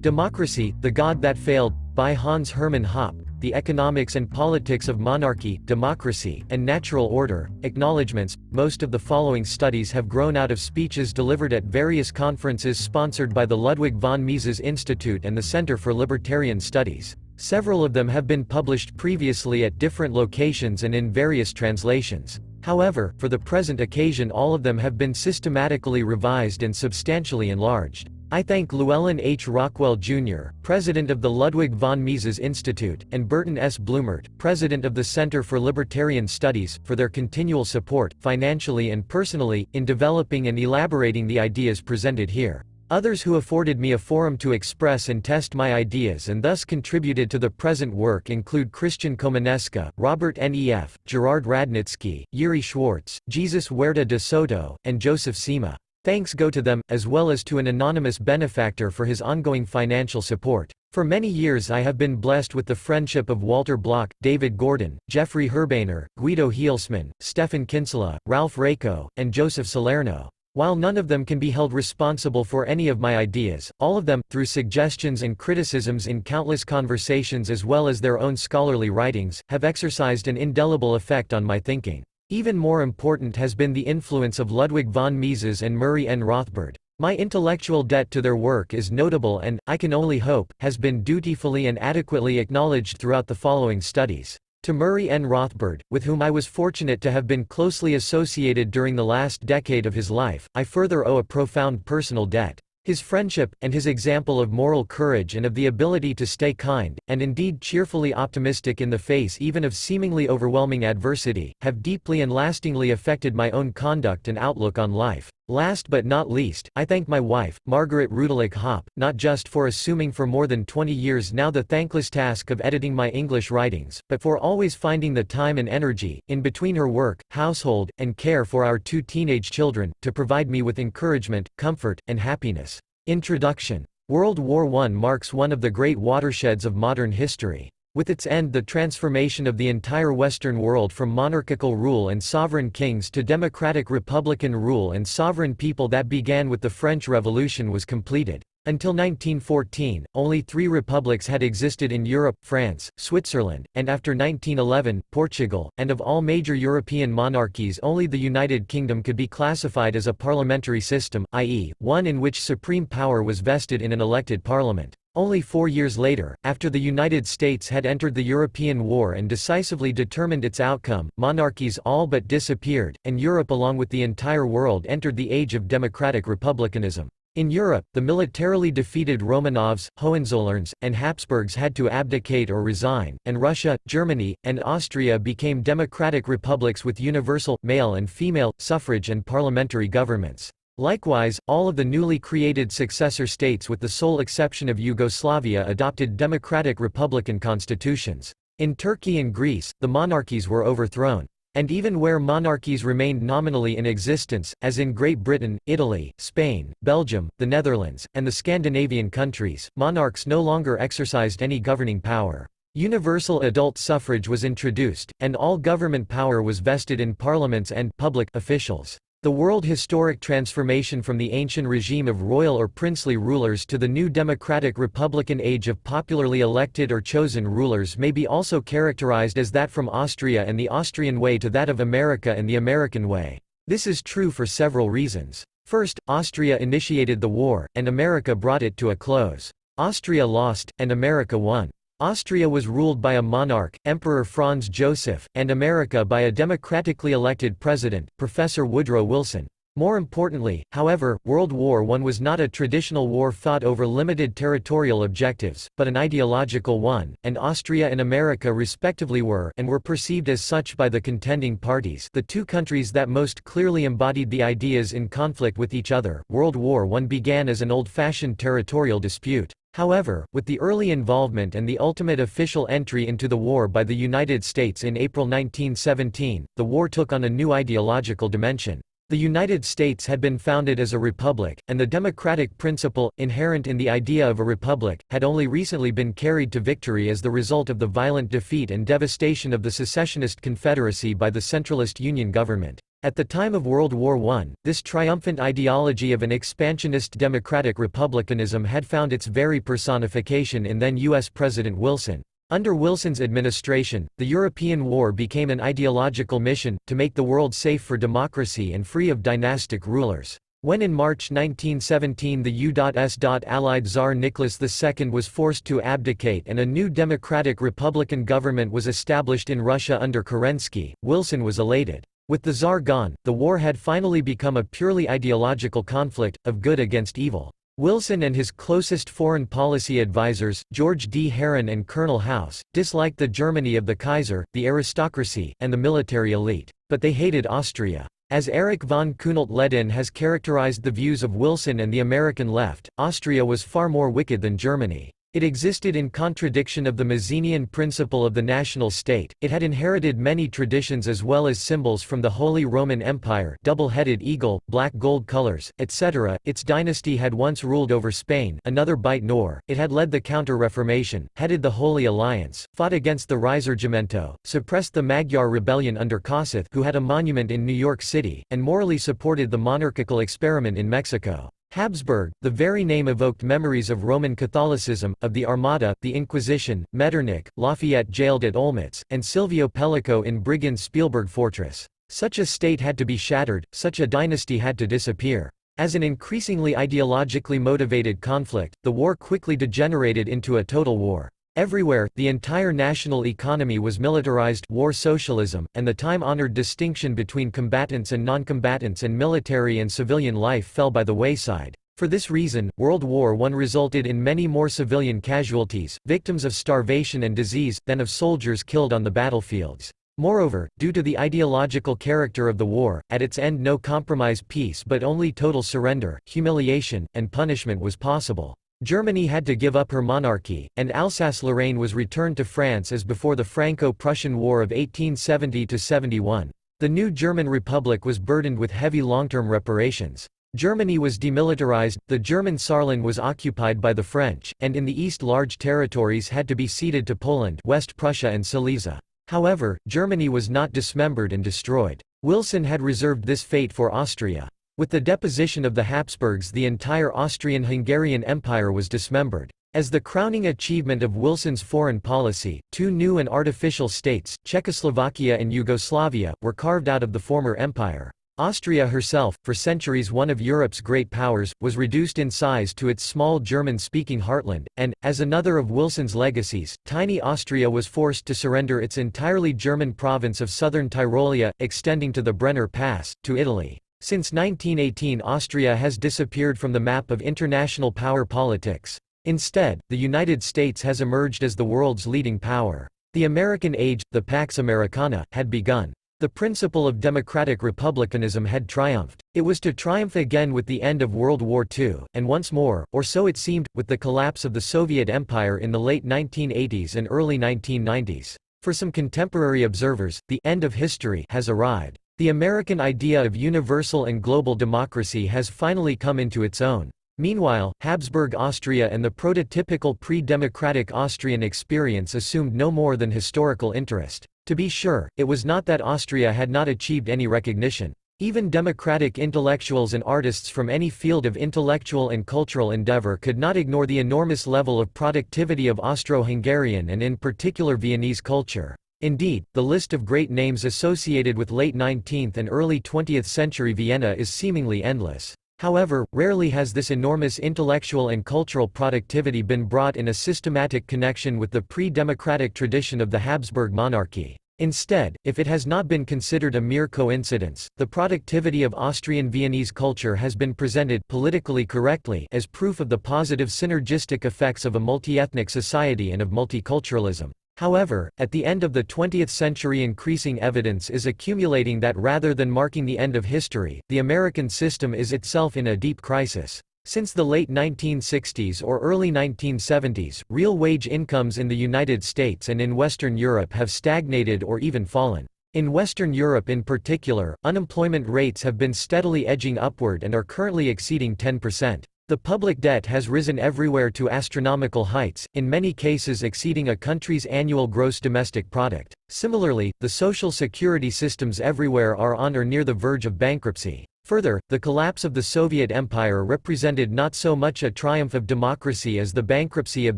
Democracy, The God That Failed, by Hans Hermann Hoppe, The Economics and Politics of Monarchy, Democracy, and Natural Order. Acknowledgements. Most of the following studies have grown out of speeches delivered at various conferences sponsored by the Ludwig von Mises Institute and the Center for Libertarian Studies. Several of them have been published previously at different locations and in various translations. However, for the present occasion all of them have been systematically revised and substantially enlarged. I thank Llewellyn H. Rockwell, Jr., President of the Ludwig von Mises Institute, and Burton S. Blumert, President of the Center for Libertarian Studies, for their continual support, financially and personally, in developing and elaborating the ideas presented here. Others who afforded me a forum to express and test my ideas and thus contributed to the present work include Christian Komaneska, Robert Neff, Gerard Radnitsky, Yuri Schwartz, Jesus Huerta de Soto, and Joseph Sima. Thanks go to them, as well as to an anonymous benefactor for his ongoing financial support. For many years I have been blessed with the friendship of Walter Block, David Gordon, Jeffrey Herbainer, Guido Heelsman, Stefan Kinsella, Ralph Raico, and Joseph Salerno. While none of them can be held responsible for any of my ideas, all of them, through suggestions and criticisms in countless conversations as well as their own scholarly writings, have exercised an indelible effect on my thinking. Even more important has been the influence of Ludwig von Mises and Murray N. Rothbard. My intellectual debt to their work is notable and, I can only hope, has been dutifully and adequately acknowledged throughout the following studies. To Murray N. Rothbard, with whom I was fortunate to have been closely associated during the last decade of his life, I further owe a profound personal debt. His friendship, and his example of moral courage and of the ability to stay kind, and indeed cheerfully optimistic in the face even of seemingly overwhelming adversity, have deeply and lastingly affected my own conduct and outlook on life. Last but not least, I thank my wife, Margaret Rudelich Hoppe, not just for assuming for more than 20 years now the thankless task of editing my English writings, but for always finding the time and energy, in between her work, household, and care for our 2 teenage children, to provide me with encouragement, comfort, and happiness. Introduction. World War I marks one of the great watersheds of modern history. With its end the transformation of the entire Western world from monarchical rule and sovereign kings to democratic republican rule and sovereign people that began with the French Revolution was completed. Until 1914, only 3 republics had existed in Europe: France, Switzerland, and after 1911, Portugal, and of all major European monarchies only the United Kingdom could be classified as a parliamentary system, i.e., one in which supreme power was vested in an elected parliament. Only 4 years later, after the United States had entered the European War and decisively determined its outcome, monarchies all but disappeared, and Europe along with the entire world entered the age of democratic republicanism. In Europe, the militarily defeated Romanovs, Hohenzollerns, and Habsburgs had to abdicate or resign, and Russia, Germany, and Austria became democratic republics with universal, male and female, suffrage and parliamentary governments. Likewise, all of the newly created successor states with the sole exception of Yugoslavia adopted democratic republican constitutions. In Turkey and Greece, the monarchies were overthrown. And even where monarchies remained nominally in existence, as in Great Britain, Italy, Spain, Belgium, the Netherlands, and the Scandinavian countries, monarchs no longer exercised any governing power. Universal adult suffrage was introduced, and all government power was vested in parliaments and public officials. The world historic transformation from the ancient regime of royal or princely rulers to the new democratic republican age of popularly elected or chosen rulers may be also characterized as that from Austria and the Austrian way to that of America and the American way. This is true for several reasons. First, Austria initiated the war, and America brought it to a close. Austria lost, and America won. Austria was ruled by a monarch, Emperor Franz Joseph, and America by a democratically elected president, Professor Woodrow Wilson. More importantly, however, World War I was not a traditional war fought over limited territorial objectives, but an ideological one, and Austria and America respectively were and were perceived as such by the contending parties, the 2 countries that most clearly embodied the ideas in conflict with each other. World War I began as an old-fashioned territorial dispute. However, with the early involvement and the ultimate official entry into the war by the United States in April 1917, the war took on a new ideological dimension. The United States had been founded as a republic, and the democratic principle, inherent in the idea of a republic, had only recently been carried to victory as the result of the violent defeat and devastation of the secessionist Confederacy by the centralist Union government. At the time of World War I, this triumphant ideology of an expansionist democratic republicanism had found its very personification in then U.S. President Wilson. Under Wilson's administration, the European war became an ideological mission, to make the world safe for democracy and free of dynastic rulers. When in March 1917 the U.S. Allied Tsar Nicholas II was forced to abdicate and a new democratic republican government was established in Russia under Kerensky, Wilson was elated. With the Tsar gone, the war had finally become a purely ideological conflict, of good against evil. Wilson and his closest foreign policy advisers, George D. Herron and Colonel House, disliked the Germany of the Kaiser, the aristocracy, and the military elite. But they hated Austria. As Erich von Kuhnelt-Leddihn has characterized the views of Wilson and the American left, Austria was far more wicked than Germany. It existed in contradiction of the Mazzinian principle of the national state, it had inherited many traditions as well as symbols from the Holy Roman Empire, double-headed eagle, black gold colors, etc. Its dynasty had once ruled over Spain, another Beit Nor. It had led the Counter-Reformation, headed the Holy Alliance, fought against the Risorgimento, suppressed the Magyar rebellion under Kossuth, who had a monument in New York City, and morally supported the monarchical experiment in Mexico. Habsburg, the very name evoked memories of Roman Catholicism, of the Armada, the Inquisition, Metternich, Lafayette jailed at Olmütz, and Silvio Pellico in Brigand's Spielberg fortress. Such a state had to be shattered, such a dynasty had to disappear. As an increasingly ideologically motivated conflict, the war quickly degenerated into a total war. Everywhere, the entire national economy was militarized, war socialism, and the time-honored distinction between combatants and non-combatants and military and civilian life fell by the wayside. For this reason, World War I resulted in many more civilian casualties, victims of starvation and disease, than of soldiers killed on the battlefields. Moreover, due to the ideological character of the war, at its end no compromise peace but only total surrender, humiliation, and punishment was possible. Germany had to give up her monarchy, and Alsace-Lorraine was returned to France as before the Franco-Prussian War of 1870–71. The new German Republic was burdened with heavy long-term reparations. Germany was demilitarized, the German Saarland was occupied by the French, and in the east large territories had to be ceded to Poland, West Prussia and Silesia. However, Germany was not dismembered and destroyed. Wilson had reserved this fate for Austria. With the deposition of the Habsburgs the entire Austrian-Hungarian Empire was dismembered. As the crowning achievement of Wilson's foreign policy, two new and artificial states, Czechoslovakia and Yugoslavia, were carved out of the former empire. Austria herself, for centuries one of Europe's great powers, was reduced in size to its small German-speaking heartland, and, as another of Wilson's legacies, tiny Austria was forced to surrender its entirely German province of southern Tyrolia, extending to the Brenner Pass, to Italy. Since 1918 Austria has disappeared from the map of international power politics. Instead, the United States has emerged as the world's leading power. The American age, the Pax Americana, had begun. The principle of democratic republicanism had triumphed. It was to triumph again with the end of World War II, and once more, or so it seemed, with the collapse of the Soviet Empire in the late 1980s and early 1990s. For some contemporary observers, the end of history has arrived. The American idea of universal and global democracy has finally come into its own. Meanwhile, Habsburg Austria and the prototypical pre-democratic Austrian experience assumed no more than historical interest. To be sure, it was not that Austria had not achieved any recognition. Even democratic intellectuals and artists from any field of intellectual and cultural endeavor could not ignore the enormous level of productivity of Austro-Hungarian and in particular Viennese culture. Indeed, the list of great names associated with late 19th and early 20th century Vienna is seemingly endless. However, rarely has this enormous intellectual and cultural productivity been brought in a systematic connection with the pre-democratic tradition of the Habsburg monarchy. Instead, if it has not been considered a mere coincidence, the productivity of Austrian Viennese culture has been presented politically correctly as proof of the positive synergistic effects of a multi-ethnic society and of multiculturalism. However, at the end of the 20th century increasing evidence is accumulating that rather than marking the end of history, the American system is itself in a deep crisis. Since the late 1960s or early 1970s, real wage incomes in the United States and in Western Europe have stagnated or even fallen. In Western Europe in particular, unemployment rates have been steadily edging upward and are currently exceeding 10%. The public debt has risen everywhere to astronomical heights, in many cases exceeding a country's annual gross domestic product. Similarly, the social security systems everywhere are on or near the verge of bankruptcy. Further, the collapse of the Soviet Empire represented not so much a triumph of democracy as the bankruptcy of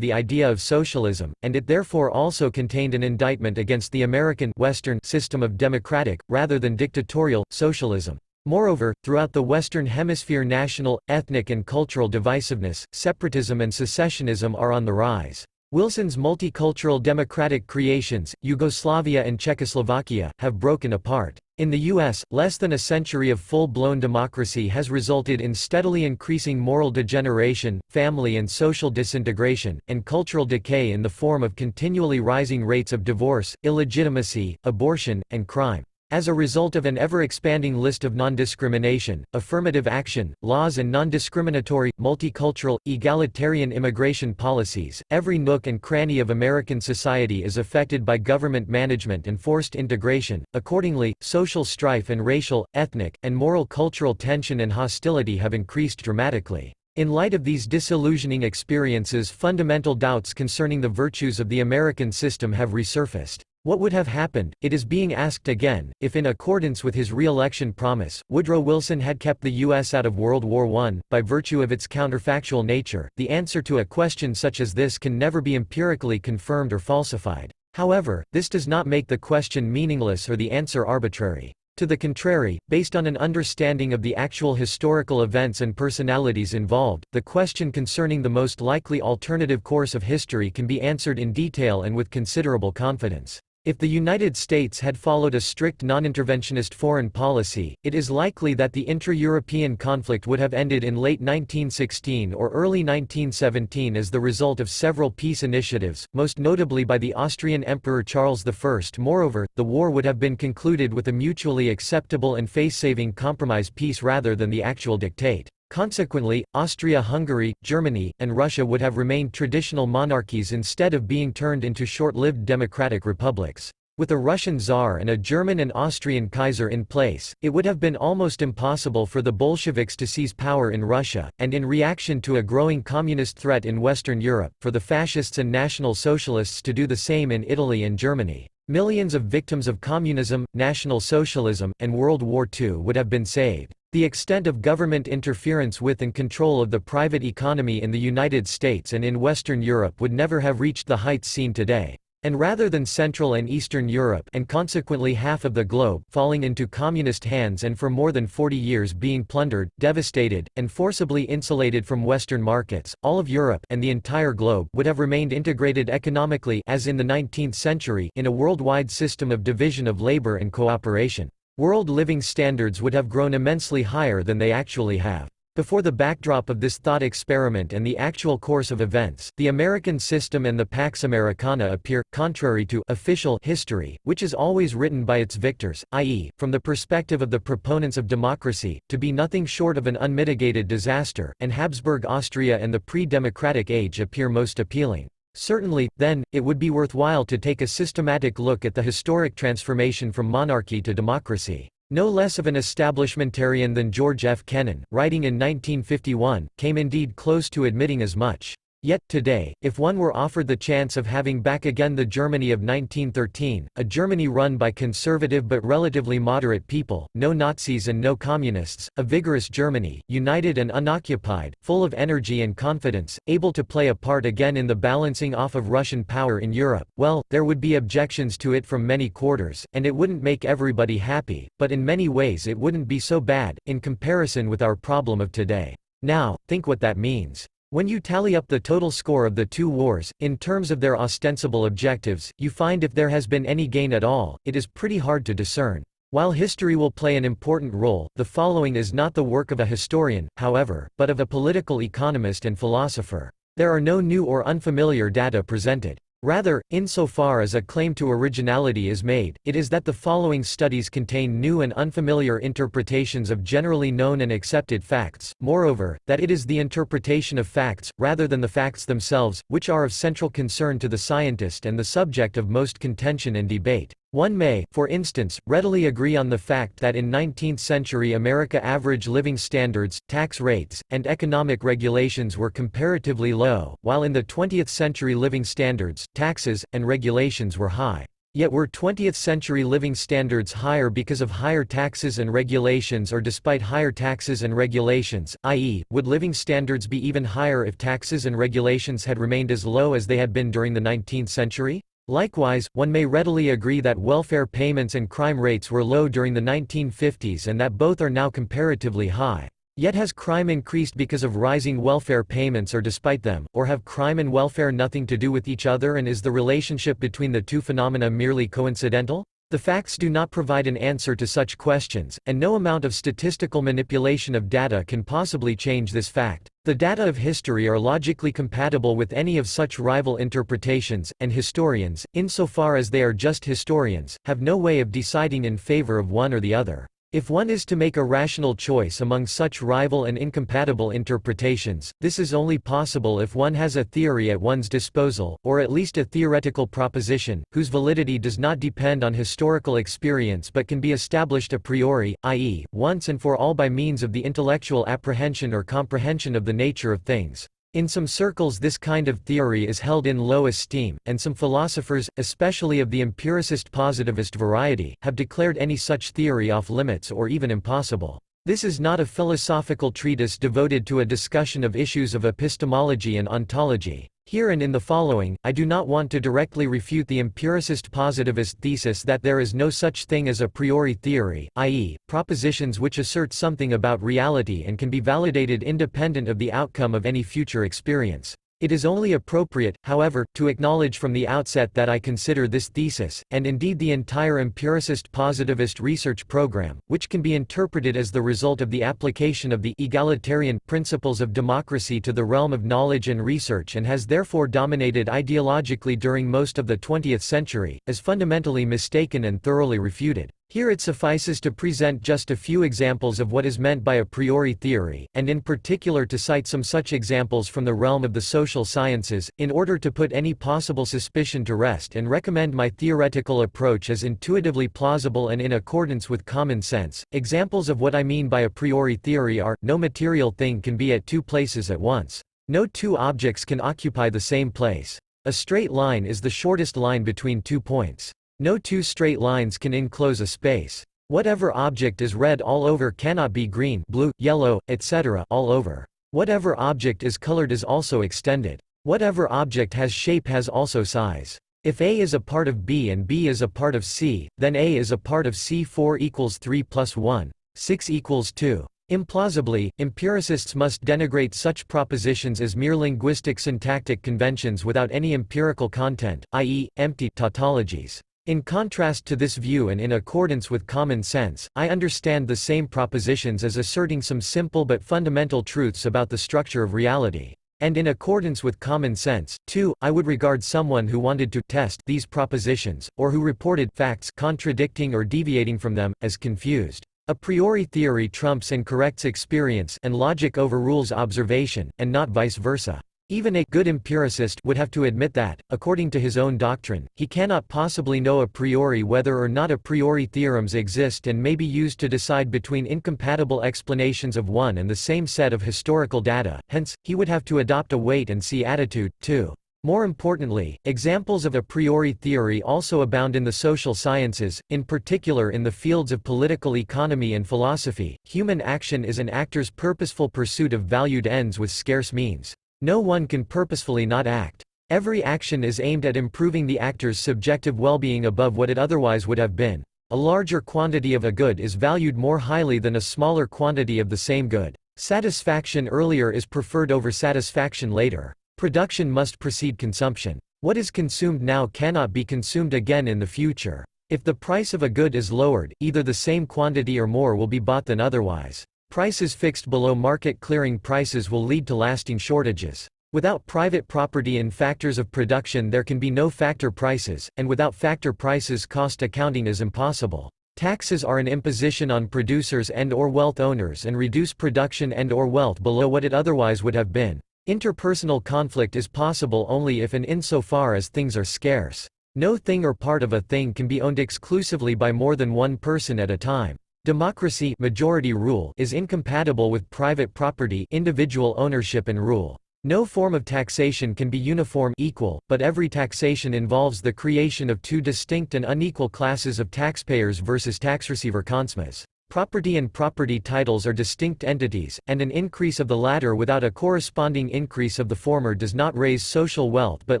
the idea of socialism, and it therefore also contained an indictment against the American Western system of democratic, rather than dictatorial, socialism. Moreover, throughout the Western Hemisphere national, ethnic and cultural divisiveness, separatism and secessionism are on the rise. Wilson's multicultural democratic creations, Yugoslavia and Czechoslovakia, have broken apart. In the U.S., less than a century of full-blown democracy has resulted in steadily increasing moral degeneration, family and social disintegration, and cultural decay in the form of continually rising rates of divorce, illegitimacy, abortion, and crime. As a result of an ever-expanding list of non-discrimination, affirmative action, laws and non-discriminatory, multicultural, egalitarian immigration policies, every nook and cranny of American society is affected by government management and forced integration. Accordingly, social strife and racial, ethnic, and moral cultural tension and hostility have increased dramatically. In light of these disillusioning experiences, fundamental doubts concerning the virtues of the American system have resurfaced. What would have happened, it is being asked again, if in accordance with his re-election promise, Woodrow Wilson had kept the U.S. out of World War I, by virtue of its counterfactual nature? The answer to a question such as this can never be empirically confirmed or falsified. However, this does not make the question meaningless or the answer arbitrary. To the contrary, based on an understanding of the actual historical events and personalities involved, the question concerning the most likely alternative course of history can be answered in detail and with considerable confidence. If the United States had followed a strict non-interventionist foreign policy, it is likely that the intra-European conflict would have ended in late 1916 or early 1917 as the result of several peace initiatives, most notably by the Austrian Emperor Charles I. Moreover, the war would have been concluded with a mutually acceptable and face-saving compromise peace rather than the actual dictate. Consequently, Austria-Hungary, Germany, and Russia would have remained traditional monarchies instead of being turned into short-lived democratic republics. With a Russian Tsar and a German and Austrian Kaiser in place, it would have been almost impossible for the Bolsheviks to seize power in Russia, and in reaction to a growing communist threat in Western Europe, for the fascists and National Socialists to do the same in Italy and Germany. Millions of victims of communism, National Socialism, and World War II would have been saved. The extent of government interference with and control of the private economy in the United States and in Western Europe would never have reached the heights seen today. And rather than Central and Eastern Europe and consequently half of the globe falling into communist hands and for more than 40 years being plundered, devastated, and forcibly insulated from Western markets, all of Europe and the entire globe would have remained integrated economically as in the 19th century in a worldwide system of division of labor and cooperation. World living standards would have grown immensely higher than they actually have. Before the backdrop of this thought experiment and the actual course of events, the American system and the Pax Americana appear, contrary to official history, which is always written by its victors, i.e., from the perspective of the proponents of democracy, to be nothing short of an unmitigated disaster, and Habsburg Austria and the pre-democratic age appear most appealing. Certainly, then, it would be worthwhile to take a systematic look at the historic transformation from monarchy to democracy. No less of an establishmentarian than George F. Kennan, writing in 1951, came indeed close to admitting as much. Yet, today, if one were offered the chance of having back again the Germany of 1913, a Germany run by conservative but relatively moderate people, no Nazis and no communists, a vigorous Germany, united and unoccupied, full of energy and confidence, able to play a part again in the balancing off of Russian power in Europe, well, there would be objections to it from many quarters, and it wouldn't make everybody happy, but in many ways it wouldn't be so bad, in comparison with our problem of today. Now, think what that means. When you tally up the total score of the two wars, in terms of their ostensible objectives, you find if there has been any gain at all, it is pretty hard to discern. While history will play an important role, the following is not the work of a historian, however, but of a political economist and philosopher. There are no new or unfamiliar data presented. Rather, insofar as a claim to originality is made, it is that the following studies contain new and unfamiliar interpretations of generally known and accepted facts, moreover, that it is the interpretation of facts, rather than the facts themselves, which are of central concern to the scientist and the subject of most contention and debate. One may, for instance, readily agree on the fact that in 19th-century America average living standards, tax rates, and economic regulations were comparatively low, while in the 20th century living standards, taxes, and regulations were high. Yet were 20th-century living standards higher because of higher taxes and regulations or despite higher taxes and regulations, i.e., would living standards be even higher if taxes and regulations had remained as low as they had been during the 19th century? Likewise, one may readily agree that welfare payments and crime rates were low during the 1950s and that both are now comparatively high. Yet has crime increased because of rising welfare payments or despite them, or have crime and welfare nothing to do with each other, and is the relationship between the two phenomena merely coincidental? The facts do not provide an answer to such questions, and no amount of statistical manipulation of data can possibly change this fact. The data of history are logically compatible with any of such rival interpretations, and historians, insofar as they are just historians, have no way of deciding in favor of one or the other. If one is to make a rational choice among such rival and incompatible interpretations, this is only possible if one has a theory at one's disposal, or at least a theoretical proposition, whose validity does not depend on historical experience but can be established a priori, i.e., once and for all by means of the intellectual apprehension or comprehension of the nature of things. In some circles this kind of theory is held in low esteem, and some philosophers, especially of the empiricist positivist variety, have declared any such theory off limits or even impossible. This is not a philosophical treatise devoted to a discussion of issues of epistemology and ontology. Here and in the following, I do not want to directly refute the empiricist positivist thesis that there is no such thing as a priori theory, i.e., propositions which assert something about reality and can be validated independent of the outcome of any future experience. It is only appropriate, however, to acknowledge from the outset that I consider this thesis, and indeed the entire empiricist positivist research program, which can be interpreted as the result of the application of the egalitarian principles of democracy to the realm of knowledge and research and has therefore dominated ideologically during most of the 20th century, as fundamentally mistaken and thoroughly refuted. Here it suffices to present just a few examples of what is meant by a priori theory, and in particular to cite some such examples from the realm of the social sciences, in order to put any possible suspicion to rest and recommend my theoretical approach as intuitively plausible and in accordance with common sense. Examples of what I mean by a priori theory are: no material thing can be at two places at once. No two objects can occupy the same place. A straight line is the shortest line between 2 points. No two straight lines can enclose a space. Whatever object is red all over cannot be green, blue, yellow, etc. all over. Whatever object is colored is also extended. Whatever object has shape has also size. If A is a part of B and B is a part of C, then A is a part of C. 4 equals 3 plus 1. 6 equals 2. Implausibly, empiricists must denigrate such propositions as mere linguistic syntactic conventions without any empirical content, i.e., empty tautologies. In contrast to this view and in accordance with common sense, I understand the same propositions as asserting some simple but fundamental truths about the structure of reality. And in accordance with common sense, too, I would regard someone who wanted to test these propositions, or who reported facts contradicting or deviating from them, as confused. A priori theory trumps and corrects experience, and logic overrules observation, and not vice versa. Even a good empiricist would have to admit that, according to his own doctrine, he cannot possibly know a priori whether or not a priori theorems exist and may be used to decide between incompatible explanations of one and the same set of historical data, hence, he would have to adopt a wait-and-see attitude, too. More importantly, examples of a priori theory also abound in the social sciences, in particular in the fields of political economy and philosophy. Human action is an actor's purposeful pursuit of valued ends with scarce means. No one can purposefully not act. Every action is aimed at improving the actor's subjective well-being above what it otherwise would have been. A larger quantity of a good is valued more highly than a smaller quantity of the same good. Satisfaction earlier is preferred over satisfaction later. Production must precede consumption. What is consumed now cannot be consumed again in the future. If the price of a good is lowered, either the same quantity or more will be bought than otherwise. Prices fixed below market clearing prices will lead to lasting shortages. Without private property in factors of production there can be no factor prices, and without factor prices cost accounting is impossible. Taxes are an imposition on producers and/or wealth owners and reduce production and/or wealth below what it otherwise would have been. Interpersonal conflict is possible only if and insofar as things are scarce. No thing or part of a thing can be owned exclusively by more than one person at a time. Democracy, majority rule, is incompatible with private property, individual ownership and rule. No form of taxation can be uniform, equal, but every taxation involves the creation of two distinct and unequal classes of taxpayers versus tax receiver consumers. Property and property titles are distinct entities, and an increase of the latter without a corresponding increase of the former does not raise social wealth but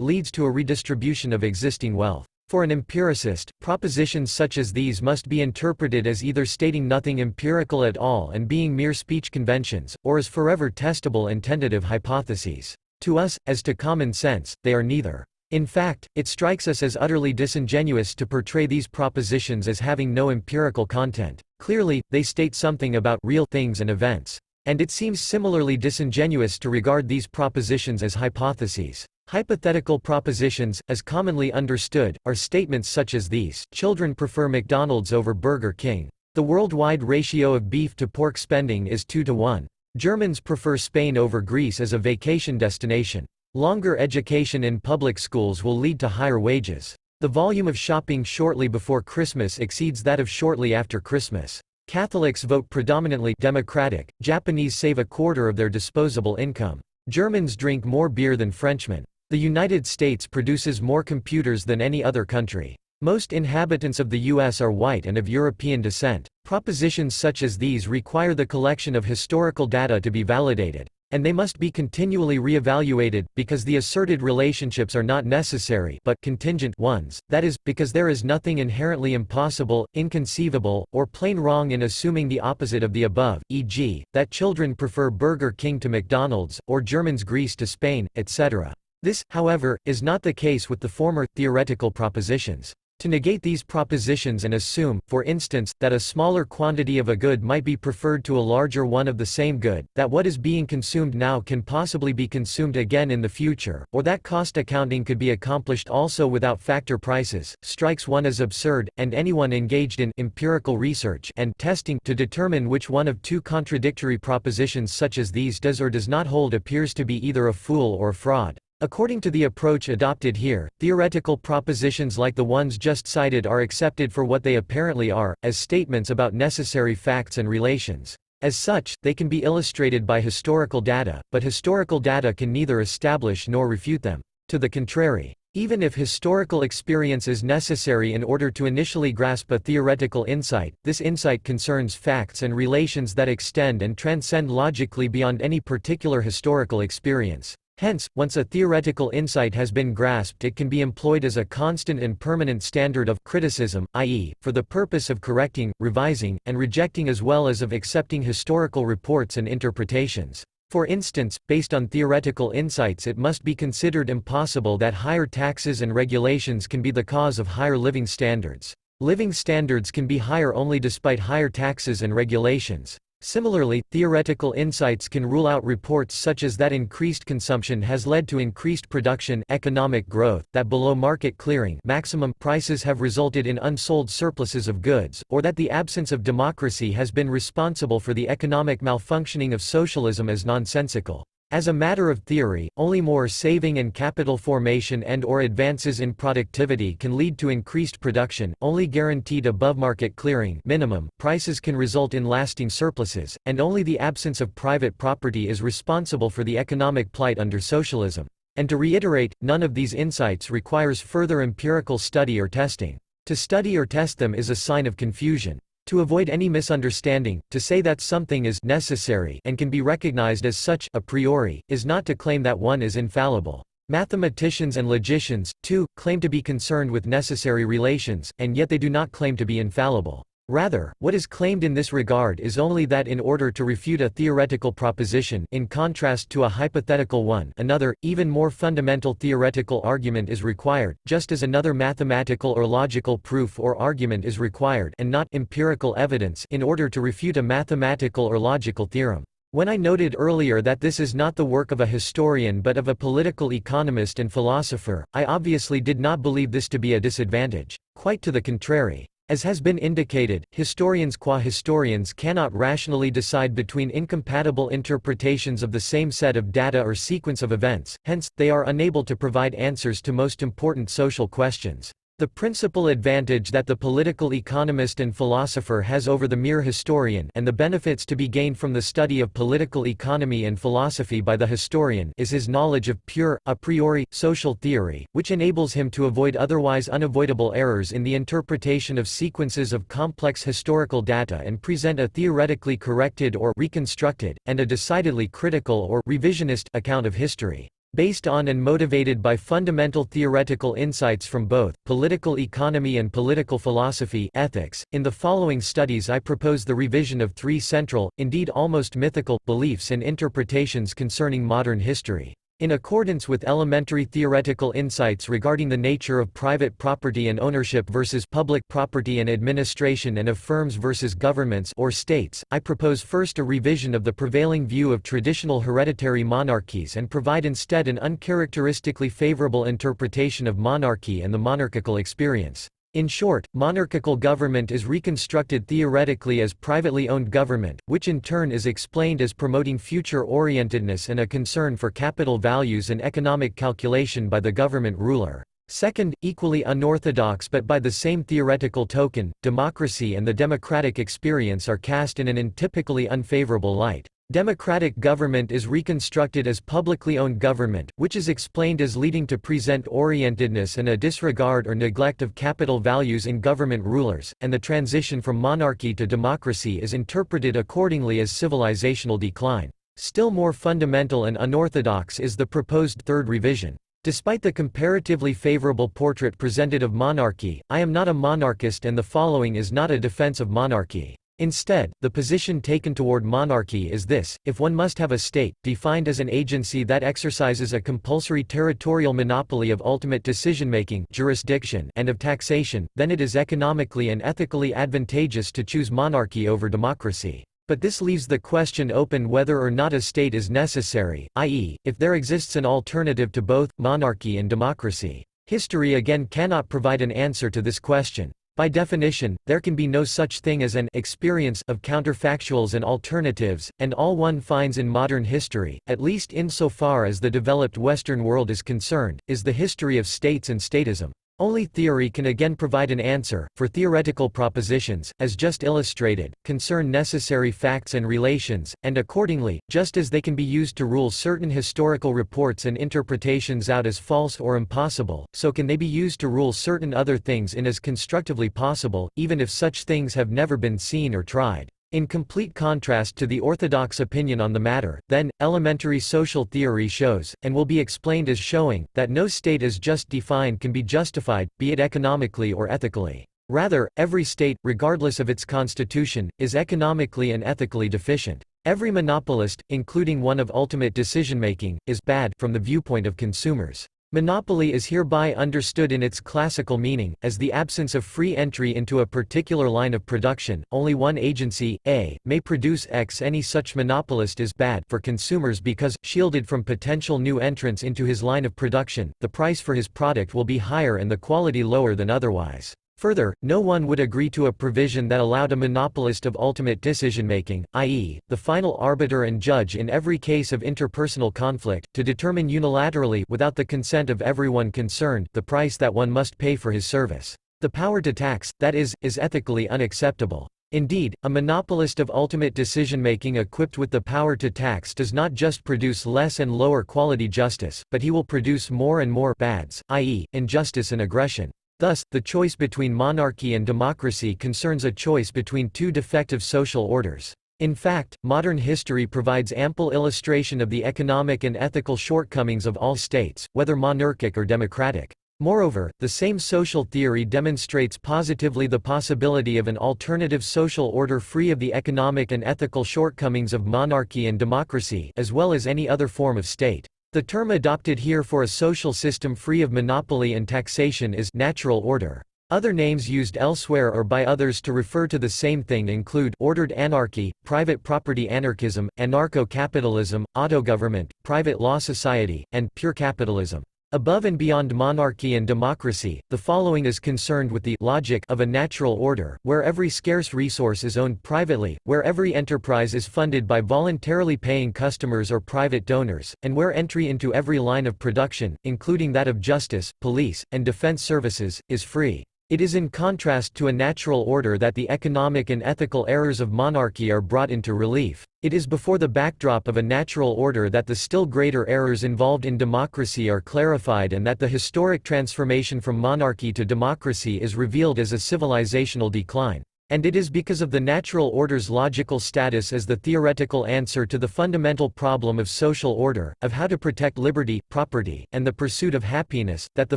leads to a redistribution of existing wealth. For an empiricist, propositions such as these must be interpreted as either stating nothing empirical at all and being mere speech conventions, or as forever testable and tentative hypotheses. To us, as to common sense, they are neither. In fact, it strikes us as utterly disingenuous to portray these propositions as having no empirical content. Clearly, they state something about real things and events. And it seems similarly disingenuous to regard these propositions as hypotheses. Hypothetical propositions, as commonly understood, are statements such as these: children prefer McDonald's over Burger King. The worldwide ratio of beef to pork spending is 2-to-1. Germans prefer Spain over Greece as a vacation destination. Longer education in public schools will lead to higher wages. The volume of shopping shortly before Christmas exceeds that of shortly after Christmas. Catholics vote predominantly Democratic. Japanese save a quarter of their disposable income. Germans drink more beer than Frenchmen. The United States produces more computers than any other country. Most inhabitants of the U.S. are white and of European descent. Propositions such as these require the collection of historical data to be validated. And they must be continually re-evaluated, because the asserted relationships are not necessary but contingent ones, that is, because there is nothing inherently impossible, inconceivable, or plain wrong in assuming the opposite of the above, e.g., that children prefer Burger King to McDonald's, or Germans Greece to Spain, etc. This, however, is not the case with the former, theoretical propositions. To negate these propositions and assume, for instance, that a smaller quantity of a good might be preferred to a larger one of the same good, that what is being consumed now can possibly be consumed again in the future, or that cost accounting could be accomplished also without factor prices, strikes one as absurd, and anyone engaged in empirical research and testing to determine which one of two contradictory propositions such as these does or does not hold appears to be either a fool or a fraud. According to the approach adopted here, theoretical propositions like the ones just cited are accepted for what they apparently are, as statements about necessary facts and relations. As such, they can be illustrated by historical data, but historical data can neither establish nor refute them. To the contrary, even if historical experience is necessary in order to initially grasp a theoretical insight, this insight concerns facts and relations that extend and transcend logically beyond any particular historical experience. Hence, once a theoretical insight has been grasped, it can be employed as a constant and permanent standard of criticism, i.e., for the purpose of correcting, revising, and rejecting as well as of accepting historical reports and interpretations. For instance, based on theoretical insights, it must be considered impossible that higher taxes and regulations can be the cause of higher living standards. Living standards can be higher only despite higher taxes and regulations. Similarly, theoretical insights can rule out reports such as that increased consumption has led to increased production, economic growth, that below market clearing maximum prices have resulted in unsold surpluses of goods, or that the absence of democracy has been responsible for the economic malfunctioning of socialism as nonsensical. As a matter of theory, only more saving and capital formation and/or advances in productivity can lead to increased production, only guaranteed above-market clearing minimum prices can result in lasting surpluses, and only the absence of private property is responsible for the economic plight under socialism. And to reiterate, none of these insights requires further empirical study or testing. To study or test them is a sign of confusion. To avoid any misunderstanding, to say that something is necessary and can be recognized as such a priori, is not to claim that one is infallible. Mathematicians and logicians, too, claim to be concerned with necessary relations, and yet they do not claim to be infallible. Rather, what is claimed in this regard is only that in order to refute a theoretical proposition, in contrast to a hypothetical one, another, even more fundamental theoretical argument is required, just as another mathematical or logical proof or argument is required, and not empirical evidence, in order to refute a mathematical or logical theorem. When I noted earlier that this is not the work of a historian but of a political economist and philosopher, I obviously did not believe this to be a disadvantage. Quite to the contrary. As has been indicated, historians qua historians cannot rationally decide between incompatible interpretations of the same set of data or sequence of events, hence, they are unable to provide answers to most important social questions. The principal advantage that the political economist and philosopher has over the mere historian, and the benefits to be gained from the study of political economy and philosophy by the historian, is his knowledge of pure, a priori, social theory, which enables him to avoid otherwise unavoidable errors in the interpretation of sequences of complex historical data and present a theoretically corrected or reconstructed, and a decidedly critical or revisionist account of history. Based on and motivated by fundamental theoretical insights from both political economy and political philosophy ethics, in the following studies I propose the revision of three central, indeed almost mythical, beliefs and interpretations concerning modern history. In accordance with elementary theoretical insights regarding the nature of private property and ownership versus public property and administration, and of firms versus governments or states, I propose first a revision of the prevailing view of traditional hereditary monarchies and provide instead an uncharacteristically favorable interpretation of monarchy and the monarchical experience. In short, monarchical government is reconstructed theoretically as privately owned government, which in turn is explained as promoting future-orientedness and a concern for capital values and economic calculation by the government ruler. Second, equally unorthodox but by the same theoretical token, democracy and the democratic experience are cast in an untypically unfavorable light. Democratic government is reconstructed as publicly owned government, which is explained as leading to present-orientedness and a disregard or neglect of capital values in government rulers, and the transition from monarchy to democracy is interpreted accordingly as civilizational decline. Still more fundamental and unorthodox is the proposed third revision. Despite the comparatively favorable portrait presented of monarchy, I am not a monarchist, and the following is not a defense of monarchy. Instead, the position taken toward monarchy is this: if one must have a state, defined as an agency that exercises a compulsory territorial monopoly of ultimate decision-making jurisdiction and of taxation, then it is economically and ethically advantageous to choose monarchy over democracy. But this leaves the question open whether or not a state is necessary, i.e., if there exists an alternative to both monarchy and democracy. History again cannot provide an answer to this question. By definition, there can be no such thing as an experience of counterfactuals and alternatives, and all one finds in modern history, at least insofar as the developed Western world is concerned, is the history of states and statism. Only theory can again provide an answer, for theoretical propositions, as just illustrated, concern necessary facts and relations, and accordingly, just as they can be used to rule certain historical reports and interpretations out as false or impossible, so can they be used to rule certain other things in as constructively possible, even if such things have never been seen or tried. In complete contrast to the orthodox opinion on the matter, then, elementary social theory shows, and will be explained as showing, that no state as just defined can be justified, be it economically or ethically. Rather, every state, regardless of its constitution, is economically and ethically deficient. Every monopolist, including one of ultimate decision-making, is bad from the viewpoint of consumers. Monopoly is hereby understood in its classical meaning, as the absence of free entry into a particular line of production. Only one agency, A, may produce X. Any such monopolist is bad for consumers because, shielded from potential new entrants into his line of production, the price for his product will be higher and the quality lower than otherwise. Further, no one would agree to a provision that allowed a monopolist of ultimate decision-making, i.e., the final arbiter and judge in every case of interpersonal conflict, to determine unilaterally, without the consent of everyone concerned, the price that one must pay for his service. The power to tax, that is ethically unacceptable. Indeed, a monopolist of ultimate decision-making equipped with the power to tax does not just produce less and lower quality justice, but he will produce more and more bads, i.e., injustice and aggression. Thus, the choice between monarchy and democracy concerns a choice between two defective social orders. In fact, modern history provides ample illustration of the economic and ethical shortcomings of all states, whether monarchic or democratic. Moreover, the same social theory demonstrates positively the possibility of an alternative social order free of the economic and ethical shortcomings of monarchy and democracy, as well as any other form of state. The term adopted here for a social system free of monopoly and taxation is natural order. Other names used elsewhere or by others to refer to the same thing include ordered anarchy, private property anarchism, anarcho-capitalism, autogovernment, private law society, and pure capitalism. Above and beyond monarchy and democracy, the following is concerned with the logic of a natural order, where every scarce resource is owned privately, where every enterprise is funded by voluntarily paying customers or private donors, and where entry into every line of production, including that of justice, police, and defense services, is free. It is in contrast to a natural order that the economic and ethical errors of monarchy are brought into relief. It is before the backdrop of a natural order that the still greater errors involved in democracy are clarified and that the historic transformation from monarchy to democracy is revealed as a civilizational decline. And it is because of the natural order's logical status as the theoretical answer to the fundamental problem of social order, of how to protect liberty, property, and the pursuit of happiness, that the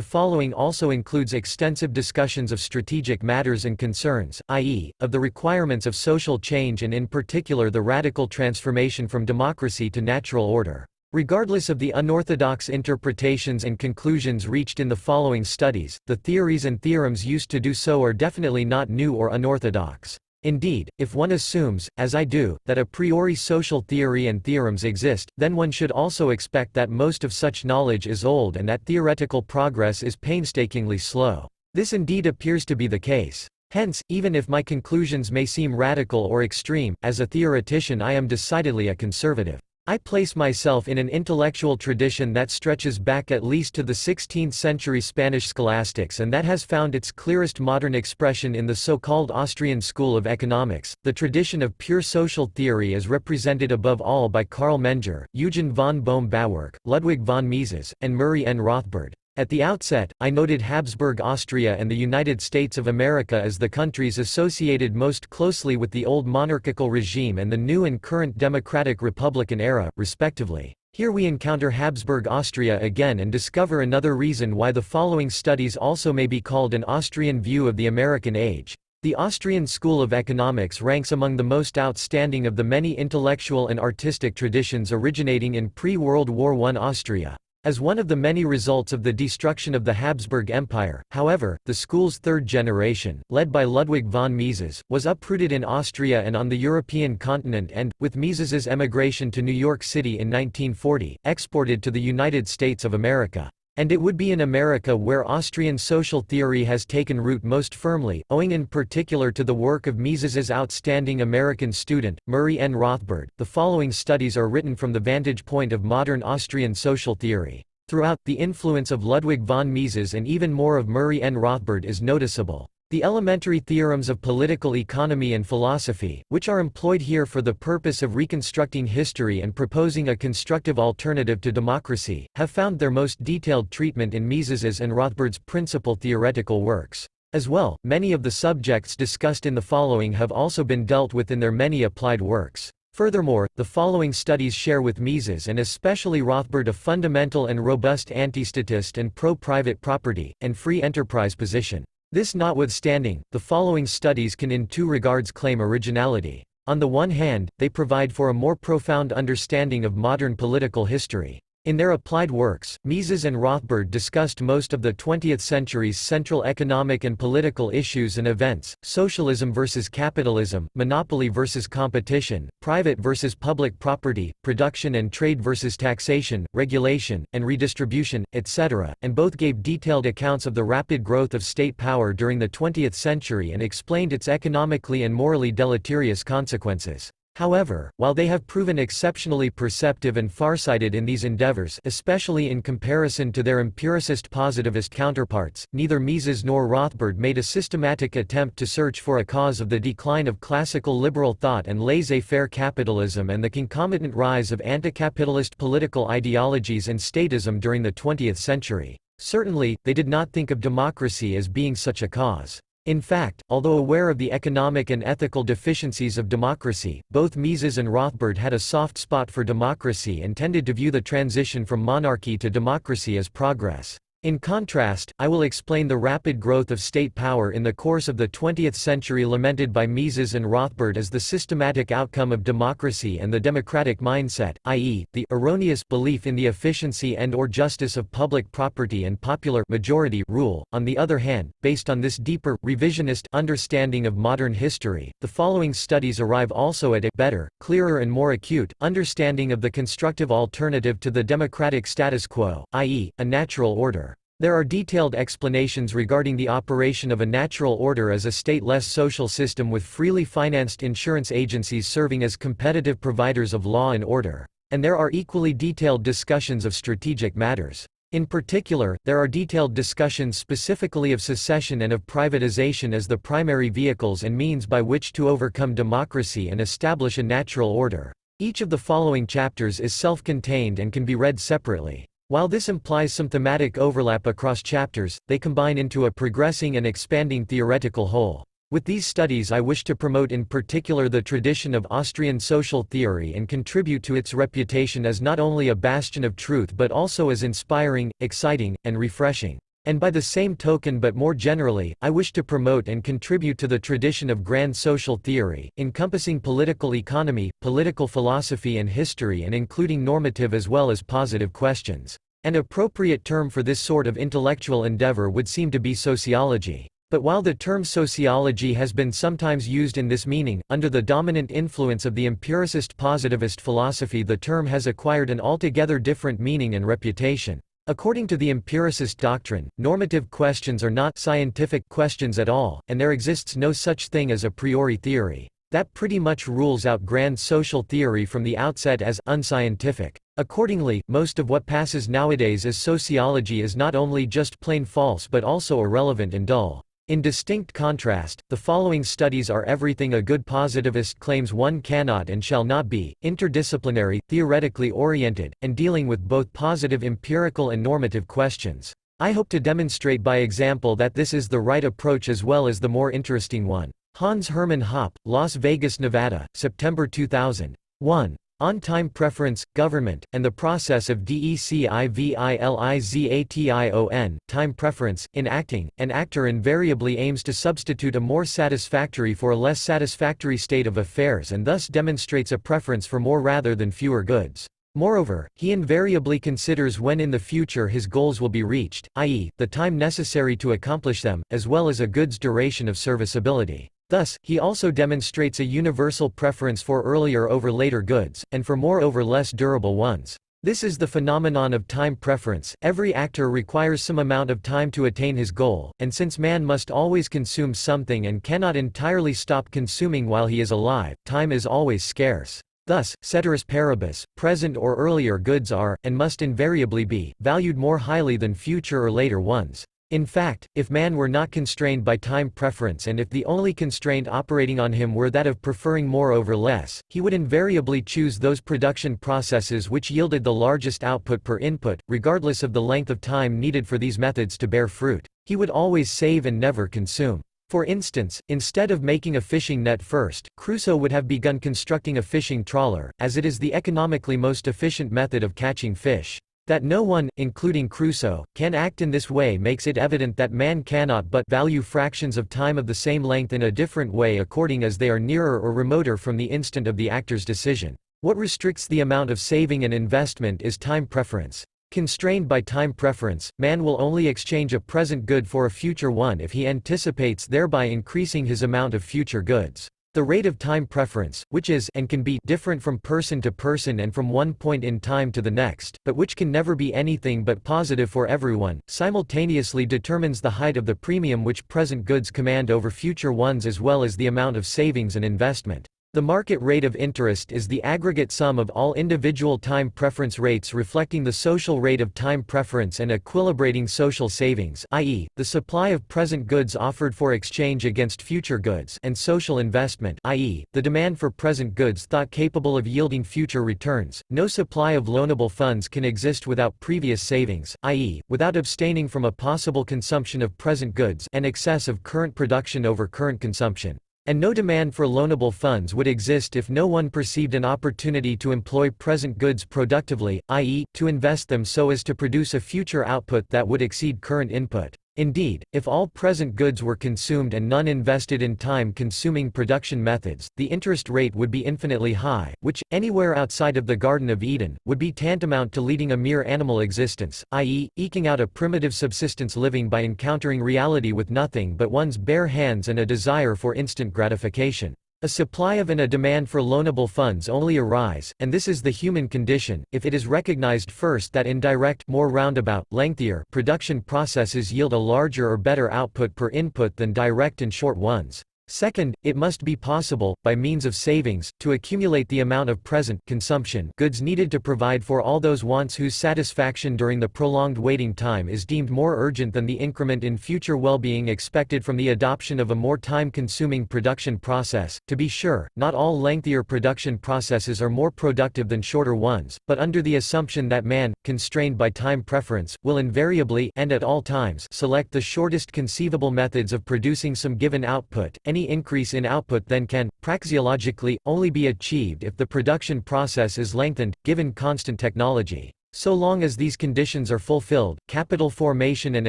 following also includes extensive discussions of strategic matters and concerns, i.e., of the requirements of social change and in particular the radical transformation from democracy to natural order. Regardless of the unorthodox interpretations and conclusions reached in the following studies, the theories and theorems used to do so are definitely not new or unorthodox. Indeed, if one assumes, as I do, that a priori social theory and theorems exist, then one should also expect that most of such knowledge is old and that theoretical progress is painstakingly slow. This indeed appears to be the case. Hence, even if my conclusions may seem radical or extreme, as a theoretician I am decidedly a conservative. I place myself in an intellectual tradition that stretches back at least to the 16th century Spanish scholastics and that has found its clearest modern expression in the so-called Austrian school of economics, the tradition of pure social theory as represented above all by Karl Menger, Eugen von Bohm-Bawerk, Ludwig von Mises, and Murray N. Rothbard. At the outset, I noted Habsburg Austria and the United States of America as the countries associated most closely with the old monarchical regime and the new and current democratic republican era, respectively. Here we encounter Habsburg Austria again and discover another reason why the following studies also may be called an Austrian view of the American age. The Austrian School of Economics ranks among the most outstanding of the many intellectual and artistic traditions originating in pre-World War I Austria. As one of the many results of the destruction of the Habsburg Empire, however, the school's third generation, led by Ludwig von Mises, was uprooted in Austria and on the European continent and, with Mises's emigration to New York City in 1940, exported to the United States of America. And it would be in America where Austrian social theory has taken root most firmly, owing in particular to the work of Mises's outstanding American student, Murray N. Rothbard. The following studies are written from the vantage point of modern Austrian social theory. Throughout, the influence of Ludwig von Mises and even more of Murray N. Rothbard is noticeable. The elementary theorems of political economy and philosophy, which are employed here for the purpose of reconstructing history and proposing a constructive alternative to democracy, have found their most detailed treatment in Mises's and Rothbard's principal theoretical works. As well, many of the subjects discussed in the following have also been dealt with in their many applied works. Furthermore, the following studies share with Mises and especially Rothbard a fundamental and robust anti-statist and pro-private property, and free enterprise position. This notwithstanding, the following studies can in two regards claim originality. On the one hand, they provide for a more profound understanding of modern political history. In their applied works, Mises and Rothbard discussed most of the 20th century's central economic and political issues and events: socialism versus capitalism, monopoly versus competition, private versus public property, production and trade versus taxation, regulation, and redistribution, etc., and both gave detailed accounts of the rapid growth of state power during the 20th century and explained its economically and morally deleterious consequences. However, while they have proven exceptionally perceptive and farsighted in these endeavors, especially in comparison to their empiricist positivist counterparts, neither Mises nor Rothbard made a systematic attempt to search for a cause of the decline of classical liberal thought and laissez-faire capitalism and the concomitant rise of anticapitalist political ideologies and statism during the 20th century. Certainly, they did not think of democracy as being such a cause. In fact, although aware of the economic and ethical deficiencies of democracy, both Mises and Rothbard had a soft spot for democracy and tended to view the transition from monarchy to democracy as progress. In contrast, I will explain the rapid growth of state power in the course of the 20th century lamented by Mises and Rothbard as the systematic outcome of democracy and the democratic mindset, i.e., the erroneous belief in the efficiency and/or justice of public property and popular majority rule. On the other hand, based on this deeper, revisionist understanding of modern history, the following studies arrive also at a better, clearer and more acute understanding of the constructive alternative to the democratic status quo, i.e., a natural order. There are detailed explanations regarding the operation of a natural order as a state-less social system with freely financed insurance agencies serving as competitive providers of law and order. And there are equally detailed discussions of strategic matters. In particular, there are detailed discussions specifically of secession and of privatization as the primary vehicles and means by which to overcome democracy and establish a natural order. Each of the following chapters is self-contained and can be read separately. While this implies some thematic overlap across chapters, they combine into a progressing and expanding theoretical whole. With these studies I wish to promote in particular the tradition of Austrian social theory and contribute to its reputation as not only a bastion of truth but also as inspiring, exciting, and refreshing. And by the same token but more generally, I wish to promote and contribute to the tradition of grand social theory, encompassing political economy, political philosophy and history and including normative as well as positive questions. An appropriate term for this sort of intellectual endeavor would seem to be sociology. But while the term sociology has been sometimes used in this meaning, under the dominant influence of the empiricist positivist philosophy the term has acquired an altogether different meaning and reputation. According to the empiricist doctrine, normative questions are not scientific questions at all, and there exists no such thing as a priori theory. That pretty much rules out grand social theory from the outset as unscientific. Accordingly, most of what passes nowadays as sociology is not only just plain false but also irrelevant and dull. In distinct contrast, the following studies are everything a good positivist claims one cannot and shall not be: interdisciplinary, theoretically oriented, and dealing with both positive empirical and normative questions. I hope to demonstrate by example that this is the right approach as well as the more interesting one. Hans Hermann Hoppe, Las Vegas, Nevada, September 2000. 1. On Time Preference, Government, and the Process of Decivilization. Time preference. In acting, an actor invariably aims to substitute a more satisfactory for a less satisfactory state of affairs and thus demonstrates a preference for more rather than fewer goods. Moreover, he invariably considers when in the future his goals will be reached, i.e., the time necessary to accomplish them, as well as a good's duration of serviceability. Thus, he also demonstrates a universal preference for earlier over later goods, and for more over less durable ones. This is the phenomenon of time preference. Every actor requires some amount of time to attain his goal, and since man must always consume something and cannot entirely stop consuming while he is alive, time is always scarce. Thus, ceteris paribus, present or earlier goods are, and must invariably be, valued more highly than future or later ones. In fact, if man were not constrained by time preference and if the only constraint operating on him were that of preferring more over less, he would invariably choose those production processes which yielded the largest output per input, regardless of the length of time needed for these methods to bear fruit. He would always save and never consume. For instance, instead of making a fishing net first, Crusoe would have begun constructing a fishing trawler, as it is the economically most efficient method of catching fish. That no one, including Crusoe, can act in this way makes it evident that man cannot but value fractions of time of the same length in a different way according as they are nearer or remoter from the instant of the actor's decision. What restricts the amount of saving and investment is time preference. Constrained by time preference, man will only exchange a present good for a future one if he anticipates thereby increasing his amount of future goods. The rate of time preference, which is and can be different from person to person and from one point in time to the next, but which can never be anything but positive for everyone, simultaneously determines the height of the premium which present goods command over future ones as well as the amount of savings and investment. The market rate of interest is the aggregate sum of all individual time preference rates reflecting the social rate of time preference and equilibrating social savings, i.e., the supply of present goods offered for exchange against future goods, and social investment, i.e., the demand for present goods thought capable of yielding future returns. No supply of loanable funds can exist without previous savings, i.e., without abstaining from a possible consumption of present goods and excess of current production over current consumption. And no demand for loanable funds would exist if no one perceived an opportunity to employ present goods productively, i.e., to invest them so as to produce a future output that would exceed current input. Indeed, if all present goods were consumed and none invested in time-consuming production methods, the interest rate would be infinitely high, which, anywhere outside of the Garden of Eden, would be tantamount to leading a mere animal existence, i.e., eking out a primitive subsistence living by encountering reality with nothing but one's bare hands and a desire for instant gratification. A supply of and a demand for loanable funds only arise, and this is the human condition, if it is recognized first that indirect, more roundabout, lengthier production processes yield a larger or better output per input than direct and short ones. Second, it must be possible, by means of savings, to accumulate the amount of present consumption goods needed to provide for all those wants whose satisfaction during the prolonged waiting time is deemed more urgent than the increment in future well-being expected from the adoption of a more time-consuming production process. To be sure, not all lengthier production processes are more productive than shorter ones, but under the assumption that man, constrained by time preference, will invariably and at all times select the shortest conceivable methods of producing some given output, any increase in output then can, praxeologically, only be achieved if the production process is lengthened, given constant technology. So long as these conditions are fulfilled, capital formation and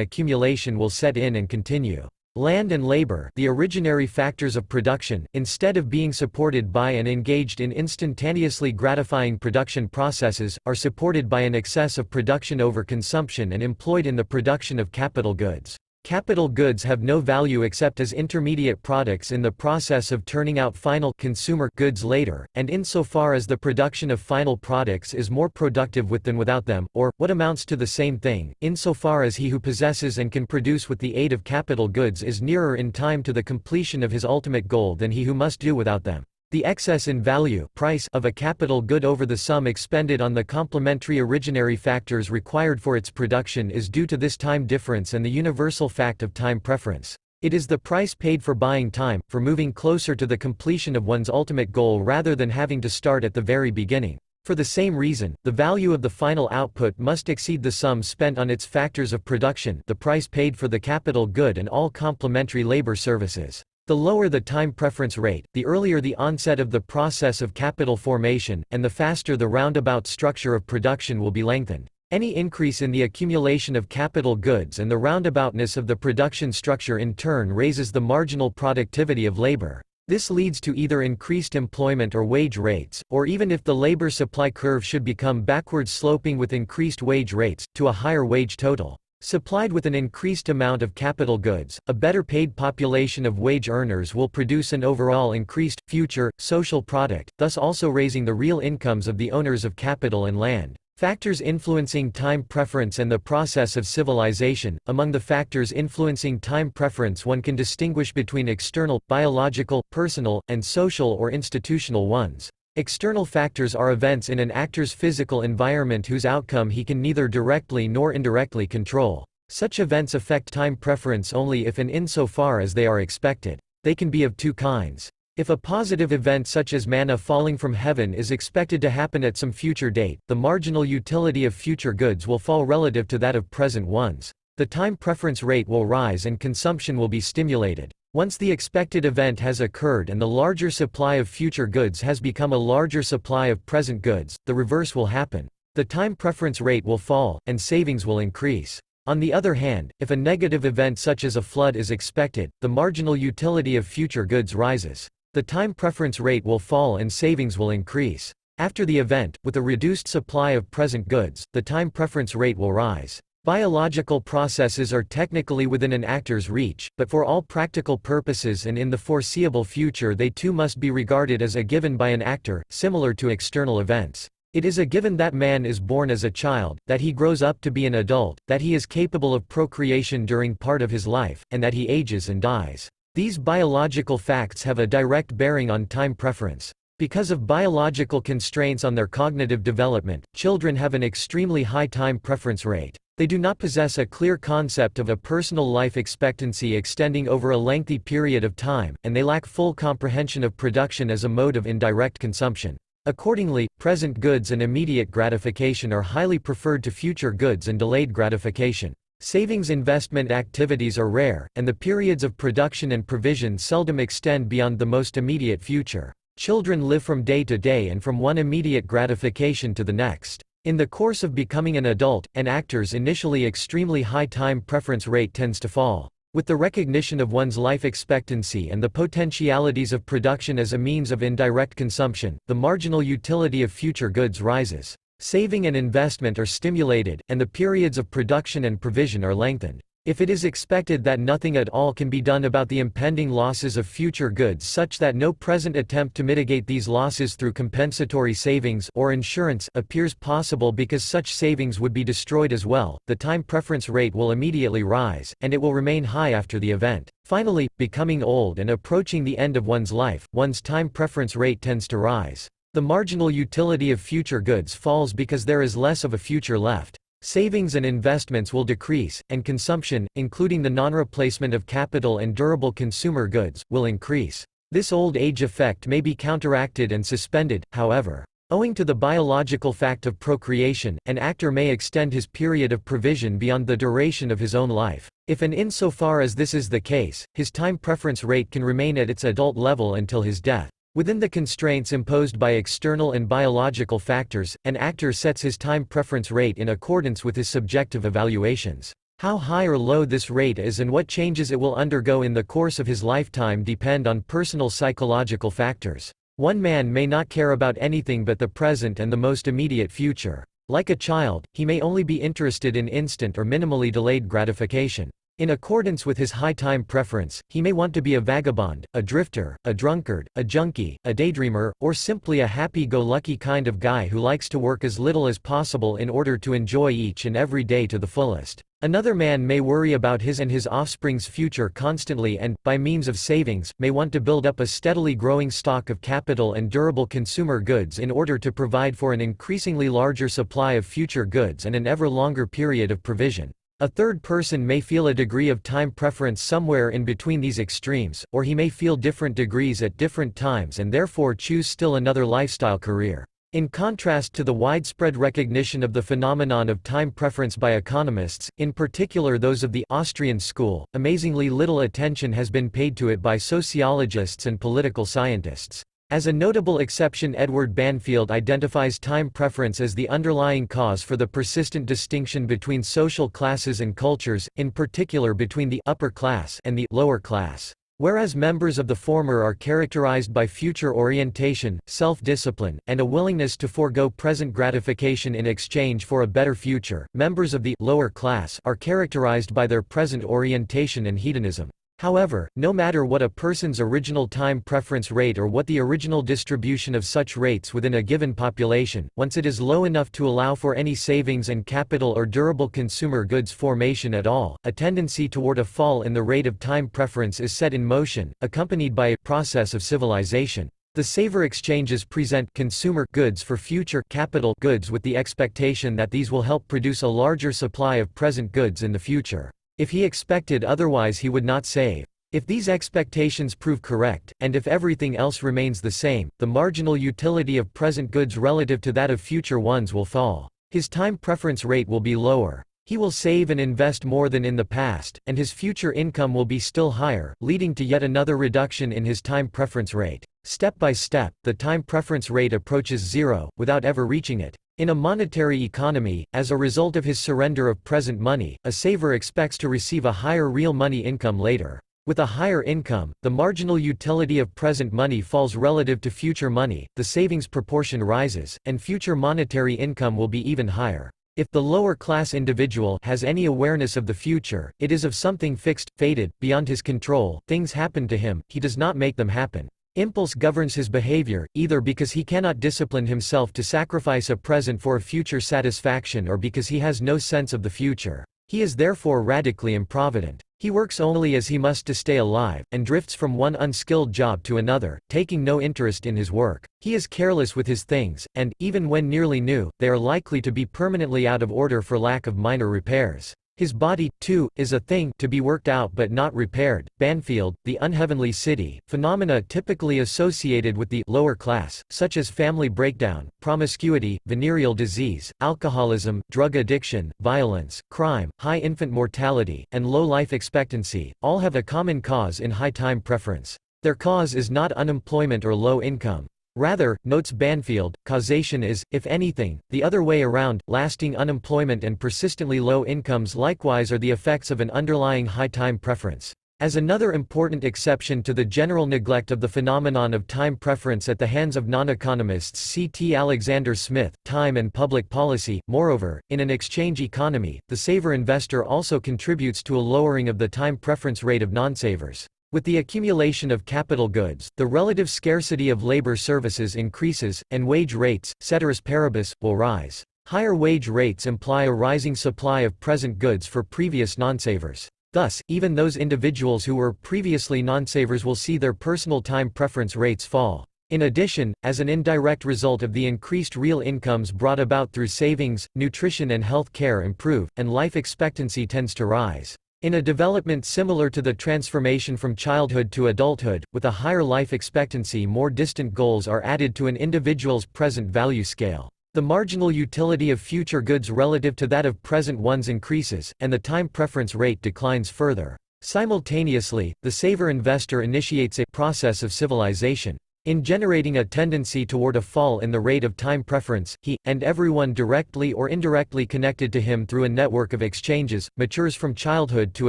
accumulation will set in and continue. Land and labor, the originary factors of production, instead of being supported by and engaged in instantaneously gratifying production processes, are supported by an excess of production over consumption and employed in the production of capital goods. Capital goods have no value except as intermediate products in the process of turning out final consumer goods later, and insofar as the production of final products is more productive with than without them, or, what amounts to the same thing, insofar as he who possesses and can produce with the aid of capital goods is nearer in time to the completion of his ultimate goal than he who must do without them. The excess in value price of a capital good over the sum expended on the complementary originary factors required for its production is due to this time difference and the universal fact of time preference. It is the price paid for buying time, for moving closer to the completion of one's ultimate goal rather than having to start at the very beginning. For the same reason, the value of the final output must exceed the sum spent on its factors of production, the price paid for the capital good and all complementary labor services. The lower the time preference rate, the earlier the onset of the process of capital formation, and the faster the roundabout structure of production will be lengthened. Any increase in the accumulation of capital goods and the roundaboutness of the production structure in turn raises the marginal productivity of labor. This leads to either increased employment or wage rates, or even if the labor supply curve should become backward sloping with increased wage rates, to a higher wage total. Supplied with an increased amount of capital goods, a better paid population of wage earners will produce an overall increased, future, social product, thus also raising the real incomes of the owners of capital and land. Factors influencing time preference and the process of civilization. Among the factors influencing time preference one can distinguish between external, biological, personal, and social or institutional ones. External factors are events in an actor's physical environment whose outcome he can neither directly nor indirectly control. Such events affect time preference only if and insofar as they are expected. They can be of two kinds. If a positive event such as manna falling from heaven is expected to happen at some future date, the marginal utility of future goods will fall relative to that of present ones. The time preference rate will rise and consumption will be stimulated. Once the expected event has occurred and the larger supply of future goods has become a larger supply of present goods, the reverse will happen. The time preference rate will fall, and savings will increase. On the other hand, if a negative event such as a flood is expected, the marginal utility of future goods rises. The time preference rate will fall and savings will increase. After the event, with a reduced supply of present goods, the time preference rate will rise. Biological processes are technically within an actor's reach, but for all practical purposes and in the foreseeable future they too must be regarded as a given by an actor, similar to external events. It is a given that man is born as a child, that he grows up to be an adult, that he is capable of procreation during part of his life, and that he ages and dies. These biological facts have a direct bearing on time preference. Because of biological constraints on their cognitive development, children have an extremely high time preference rate. They do not possess a clear concept of a personal life expectancy extending over a lengthy period of time, and they lack full comprehension of production as a mode of indirect consumption. Accordingly, present goods and immediate gratification are highly preferred to future goods and delayed gratification. Savings investment activities are rare, and the periods of production and provision seldom extend beyond the most immediate future. Children live from day to day and from one immediate gratification to the next. In the course of becoming an adult, an actor's initially extremely high time preference rate tends to fall. With the recognition of one's life expectancy and the potentialities of production as a means of indirect consumption, the marginal utility of future goods rises. Saving and investment are stimulated, and the periods of production and provision are lengthened. If it is expected that nothing at all can be done about the impending losses of future goods such that no present attempt to mitigate these losses through compensatory savings or insurance appears possible because such savings would be destroyed as well, the time preference rate will immediately rise, and it will remain high after the event. Finally, becoming old and approaching the end of one's life, one's time preference rate tends to rise. The marginal utility of future goods falls because there is less of a future left. Savings and investments will decrease, and consumption, including the non-replacement of capital and durable consumer goods, will increase. This old age effect may be counteracted and suspended, however. Owing to the biological fact of procreation, an actor may extend his period of provision beyond the duration of his own life. If and insofar as this is the case, his time preference rate can remain at its adult level until his death. Within the constraints imposed by external and biological factors, an actor sets his time preference rate in accordance with his subjective evaluations. How high or low this rate is and what changes it will undergo in the course of his lifetime depend on personal psychological factors. One man may not care about anything but the present and the most immediate future. Like a child, he may only be interested in instant or minimally delayed gratification. In accordance with his high time preference, he may want to be a vagabond, a drifter, a drunkard, a junkie, a daydreamer, or simply a happy-go-lucky kind of guy who likes to work as little as possible in order to enjoy each and every day to the fullest. Another man may worry about his and his offspring's future constantly and, by means of savings, may want to build up a steadily growing stock of capital and durable consumer goods in order to provide for an increasingly larger supply of future goods and an ever longer period of provision. A third person may feel a degree of time preference somewhere in between these extremes, or he may feel different degrees at different times and therefore choose still another lifestyle career. In contrast to the widespread recognition of the phenomenon of time preference by economists, in particular those of the Austrian school, amazingly little attention has been paid to it by sociologists and political scientists. As a notable exception, Edward Banfield identifies time preference as the underlying cause for the persistent distinction between social classes and cultures, in particular between the upper class and the lower class. Whereas members of the former are characterized by future orientation, self-discipline, and a willingness to forego present gratification in exchange for a better future, members of the lower class are characterized by their present orientation and hedonism. However, no matter what a person's original time preference rate or what the original distribution of such rates within a given population, once it is low enough to allow for any savings and capital or durable consumer goods formation at all, a tendency toward a fall in the rate of time preference is set in motion, accompanied by a process of civilization. The saver exchanges present consumer goods for future capital goods with the expectation that these will help produce a larger supply of present goods in the future. If he expected otherwise, he would not save. If these expectations prove correct, and if everything else remains the same, the marginal utility of present goods relative to that of future ones will fall. His time preference rate will be lower. He will save and invest more than in the past, and his future income will be still higher, leading to yet another reduction in his time preference rate. Step by step, the time preference rate approaches zero, without ever reaching it. In a monetary economy, as a result of his surrender of present money, a saver expects to receive a higher real money income later. With a higher income, the marginal utility of present money falls relative to future money, the savings proportion rises, and future monetary income will be even higher. If the lower-class individual has any awareness of the future, it is of something fixed, fated, beyond his control. Things happen to him, he does not make them happen. Impulse governs his behavior, either because he cannot discipline himself to sacrifice a present for a future satisfaction or because he has no sense of the future. He is therefore radically improvident. He works only as he must to stay alive, and drifts from one unskilled job to another, taking no interest in his work. He is careless with his things, and, even when nearly new, they are likely to be permanently out of order for lack of minor repairs. His body, too, is a thing to be worked out but not repaired. Banfield, the unheavenly city, phenomena typically associated with the lower class, such as family breakdown, promiscuity, venereal disease, alcoholism, drug addiction, violence, crime, high infant mortality, and low life expectancy, all have a common cause in high time preference. Their cause is not unemployment or low income. Rather, notes Banfield, causation is, if anything, the other way around. Lasting unemployment and persistently low incomes likewise are the effects of an underlying high time preference. As another important exception to the general neglect of the phenomenon of time preference at the hands of non-economists, C. T. Alexander Smith, Time and Public Policy. Moreover, in an exchange economy, the saver investor also contributes to a lowering of the time preference rate of non-savers. With the accumulation of capital goods, the relative scarcity of labor services increases, and wage rates, ceteris paribus, will rise. Higher wage rates imply a rising supply of present goods for previous non-savers. Thus, even those individuals who were previously non-savers will see their personal time preference rates fall. In addition, as an indirect result of the increased real incomes brought about through savings, nutrition and health care improve, and life expectancy tends to rise. In a development similar to the transformation from childhood to adulthood, with a higher life expectancy, more distant goals are added to an individual's present value scale. The marginal utility of future goods relative to that of present ones increases, and the time preference rate declines further. Simultaneously, the saver investor initiates a process of civilization. In generating a tendency toward a fall in the rate of time preference, he, and everyone directly or indirectly connected to him through a network of exchanges, matures from childhood to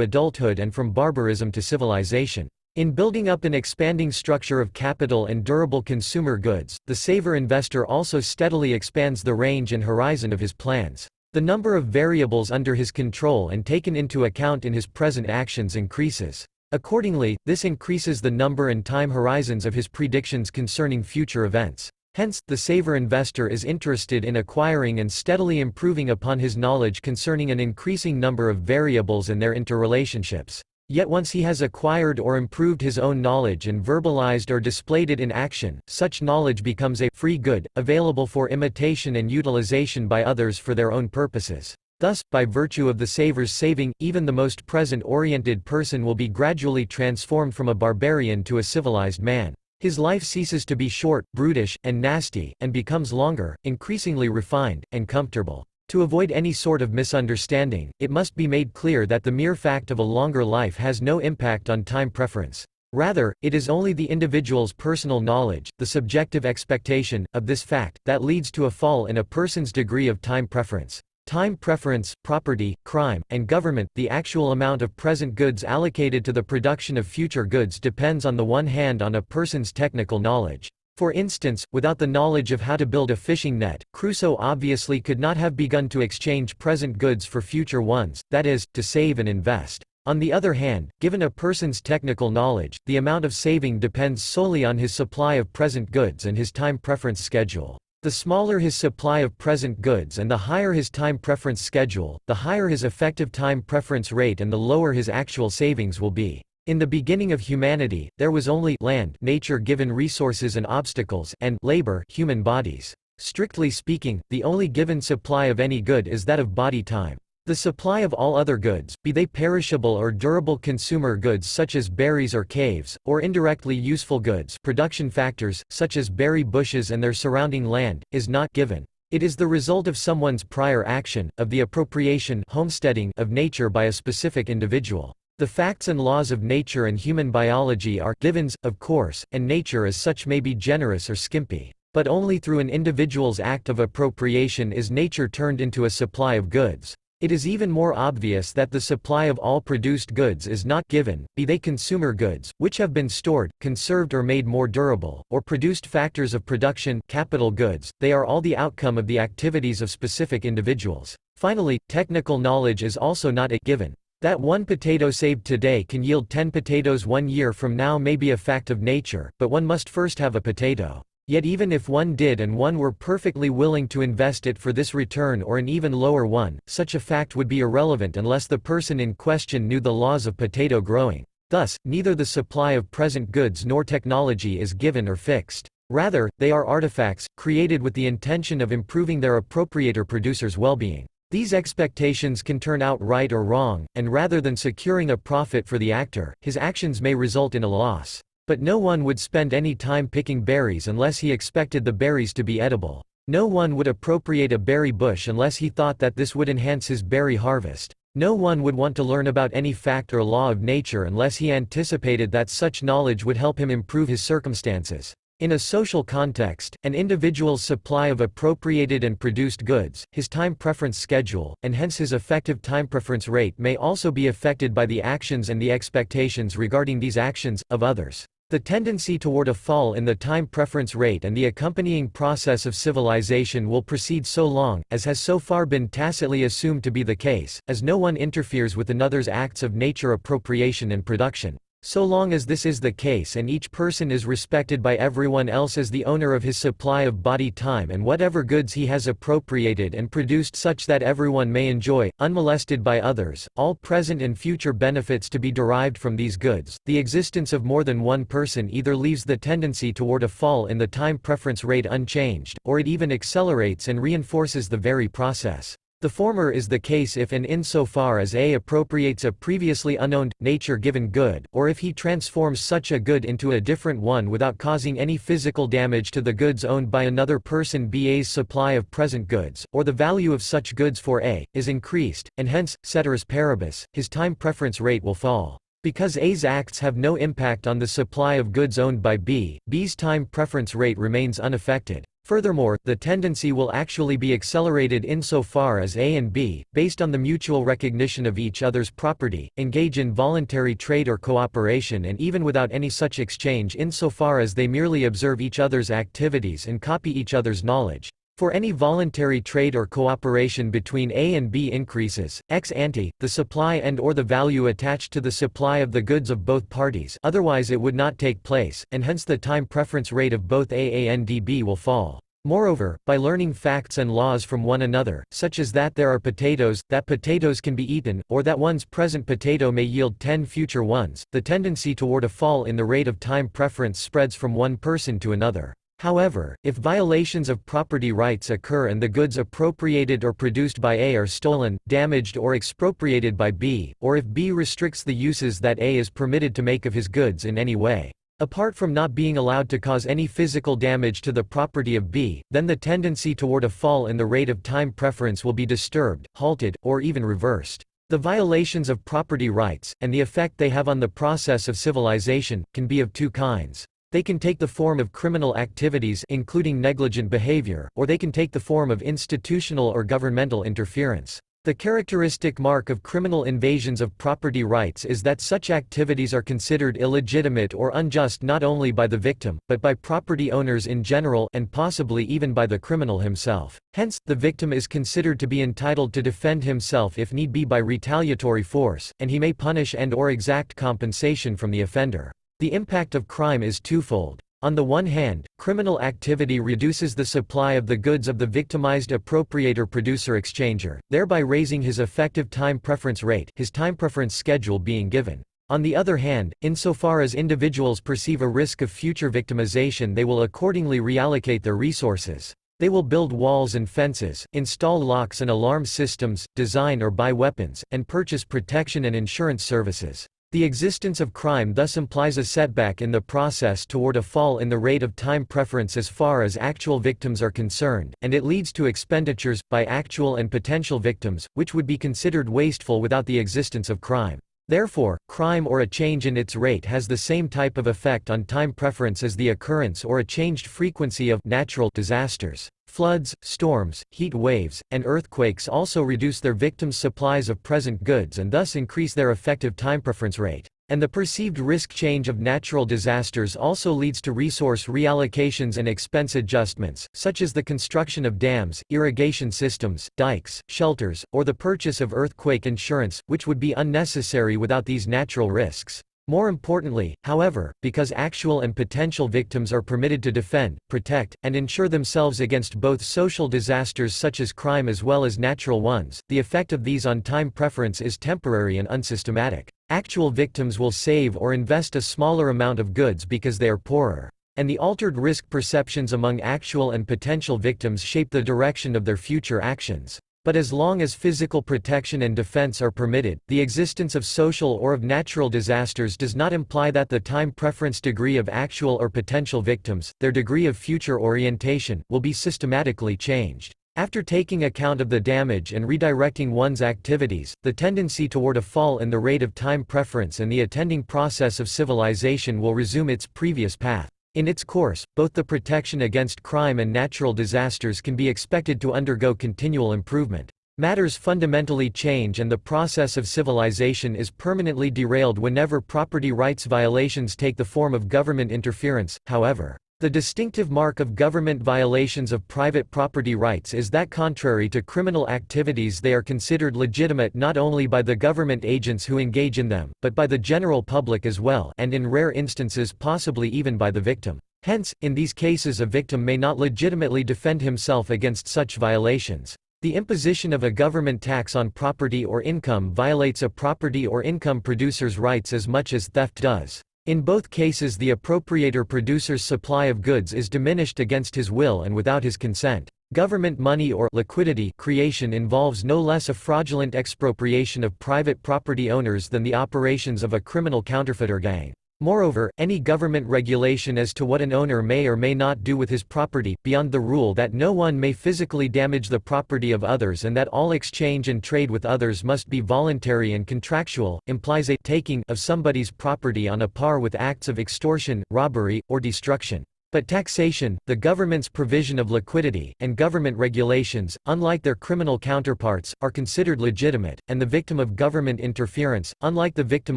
adulthood and from barbarism to civilization. In building up an expanding structure of capital and durable consumer goods, the saver investor also steadily expands the range and horizon of his plans. The number of variables under his control and taken into account in his present actions increases. Accordingly, this increases the number and time horizons of his predictions concerning future events. Hence, the saver investor is interested in acquiring and steadily improving upon his knowledge concerning an increasing number of variables and their interrelationships. Yet once he has acquired or improved his own knowledge and verbalized or displayed it in action, such knowledge becomes a free good, available for imitation and utilization by others for their own purposes. Thus, by virtue of the saver's saving, even the most present-oriented person will be gradually transformed from a barbarian to a civilized man. His life ceases to be short, brutish, and nasty, and becomes longer, increasingly refined, and comfortable. To avoid any sort of misunderstanding, it must be made clear that the mere fact of a longer life has no impact on time preference. Rather, it is only the individual's personal knowledge, the subjective expectation, of this fact, that leads to a fall in a person's degree of time preference. Time preference, property, crime, and government. The actual amount of present goods allocated to the production of future goods depends on the one hand on a person's technical knowledge. For instance, without the knowledge of how to build a fishing net, Crusoe obviously could not have begun to exchange present goods for future ones, that is, to save and invest. On the other hand, given a person's technical knowledge, the amount of saving depends solely on his supply of present goods and his time preference schedule. The smaller his supply of present goods and the higher his time preference schedule, the higher his effective time preference rate and the lower his actual savings will be. In the beginning of humanity, there was only land, nature-given resources and obstacles, and labor, human bodies. Strictly speaking, the only given supply of any good is that of body time. The supply of all other goods, be they perishable or durable consumer goods such as berries or caves, or indirectly useful goods, production factors, such as berry bushes and their surrounding land, is not given. It is the result of someone's prior action, of the appropriation homesteading of nature by a specific individual. The facts and laws of nature and human biology are givens, of course, and nature as such may be generous or skimpy. But only through an individual's act of appropriation is nature turned into a supply of goods. It is even more obvious that the supply of all produced goods is not given, be they consumer goods, which have been stored, conserved or made more durable, or produced factors of production, capital goods. They are all the outcome of the activities of specific individuals. Finally, technical knowledge is also not a given. That one potato saved today can yield 10 potatoes 1 year from now may be a fact of nature, but one must first have a potato. Yet even if one did and one were perfectly willing to invest it for this return or an even lower one, such a fact would be irrelevant unless the person in question knew the laws of potato growing. Thus, neither the supply of present goods nor technology is given or fixed. Rather, they are artifacts, created with the intention of improving their appropriator-producer's well-being. These expectations can turn out right or wrong, and rather than securing a profit for the actor, his actions may result in a loss. But no one would spend any time picking berries unless he expected the berries to be edible. No one would appropriate a berry bush unless he thought that this would enhance his berry harvest. No one would want to learn about any fact or law of nature unless he anticipated that such knowledge would help him improve his circumstances. In a social context, an individual's supply of appropriated and produced goods, his time preference schedule, and hence his effective time preference rate may also be affected by the actions and the expectations regarding these actions, of others. The tendency toward a fall in the time preference rate and the accompanying process of civilization will proceed so long, as has so far been tacitly assumed to be the case, as no one interferes with another's acts of nature appropriation and production. So long as this is the case and each person is respected by everyone else as the owner of his supply of body time and whatever goods he has appropriated and produced such that everyone may enjoy, unmolested by others, all present and future benefits to be derived from these goods, the existence of more than one person either leaves the tendency toward a fall in the time preference rate unchanged, or it even accelerates and reinforces the very process. The former is the case if and insofar as A appropriates a previously unowned, nature-given good, or if he transforms such a good into a different one without causing any physical damage to the goods owned by another person. B. A's supply of present goods, or the value of such goods for A, is increased, and hence, ceteris paribus, his time preference rate will fall. Because A's acts have no impact on the supply of goods owned by B, B's time preference rate remains unaffected. Furthermore, the tendency will actually be accelerated insofar as A and B, based on the mutual recognition of each other's property, engage in voluntary trade or cooperation, and even without any such exchange insofar as they merely observe each other's activities and copy each other's knowledge. For any voluntary trade or cooperation between A and B increases, ex ante, the supply and/or the value attached to the supply of the goods of both parties, otherwise it would not take place, and hence the time preference rate of both A and B will fall. Moreover, by learning facts and laws from one another, such as that there are potatoes, that potatoes can be eaten, or that one's present potato may yield 10 future ones, the tendency toward a fall in the rate of time preference spreads from one person to another. However, if violations of property rights occur and the goods appropriated or produced by A are stolen, damaged or expropriated by B, or if B restricts the uses that A is permitted to make of his goods in any way, apart from not being allowed to cause any physical damage to the property of B, then the tendency toward a fall in the rate of time preference will be disturbed, halted, or even reversed. The violations of property rights, and the effect they have on the process of civilization, can be of two kinds. They can take the form of criminal activities including negligent behavior, or they can take the form of institutional or governmental interference. The characteristic mark of criminal invasions of property rights is that such activities are considered illegitimate or unjust not only by the victim, but by property owners in general and possibly even by the criminal himself. Hence, the victim is considered to be entitled to defend himself if need be by retaliatory force, and he may punish and/or exact compensation from the offender. The impact of crime is twofold. On the one hand, criminal activity reduces the supply of the goods of the victimized appropriator-producer-exchanger, thereby raising his effective time preference rate, his time preference schedule being given. On the other hand, insofar as individuals perceive a risk of future victimization, they will accordingly reallocate their resources. They will build walls and fences, install locks and alarm systems, design or buy weapons, and purchase protection and insurance services. The existence of crime thus implies a setback in the process toward a fall in the rate of time preference as far as actual victims are concerned, and it leads to expenditures, by actual and potential victims, which would be considered wasteful without the existence of crime. Therefore, crime or a change in its rate has the same type of effect on time preference as the occurrence or a changed frequency of natural disasters. Floods, storms, heat waves, and earthquakes also reduce their victims' supplies of present goods and thus increase their effective time preference rate. And the perceived risk change of natural disasters also leads to resource reallocations and expense adjustments, such as the construction of dams, irrigation systems, dikes, shelters, or the purchase of earthquake insurance, which would be unnecessary without these natural risks. More importantly, however, because actual and potential victims are permitted to defend, protect, and insure themselves against both social disasters such as crime as well as natural ones, the effect of these on time preference is temporary and unsystematic. Actual victims will save or invest a smaller amount of goods because they are poorer. And the altered risk perceptions among actual and potential victims shape the direction of their future actions. But as long as physical protection and defense are permitted, the existence of social or of natural disasters does not imply that the time preference degree of actual or potential victims, their degree of future orientation, will be systematically changed. After taking account of the damage and redirecting one's activities, the tendency toward a fall in the rate of time preference and the attending process of civilization will resume its previous path. In its course, both the protection against crime and natural disasters can be expected to undergo continual improvement. Matters fundamentally change and the process of civilization is permanently derailed whenever property rights violations take the form of government interference, however. The distinctive mark of government violations of private property rights is that contrary to criminal activities they are considered legitimate not only by the government agents who engage in them, but by the general public as well, and in rare instances possibly even by the victim. Hence, in these cases a victim may not legitimately defend himself against such violations. The imposition of a government tax on property or income violates a property or income producer's rights as much as theft does. In both cases the appropriator producer's supply of goods is diminished against his will and without his consent. Government money or liquidity creation involves no less a fraudulent expropriation of private property owners than the operations of a criminal counterfeiter gang. Moreover, any government regulation as to what an owner may or may not do with his property, beyond the rule that no one may physically damage the property of others and that all exchange and trade with others must be voluntary and contractual, implies a taking of somebody's property on a par with acts of extortion, robbery, or destruction. But taxation, the government's provision of liquidity, and government regulations, unlike their criminal counterparts, are considered legitimate, and the victim of government interference, unlike the victim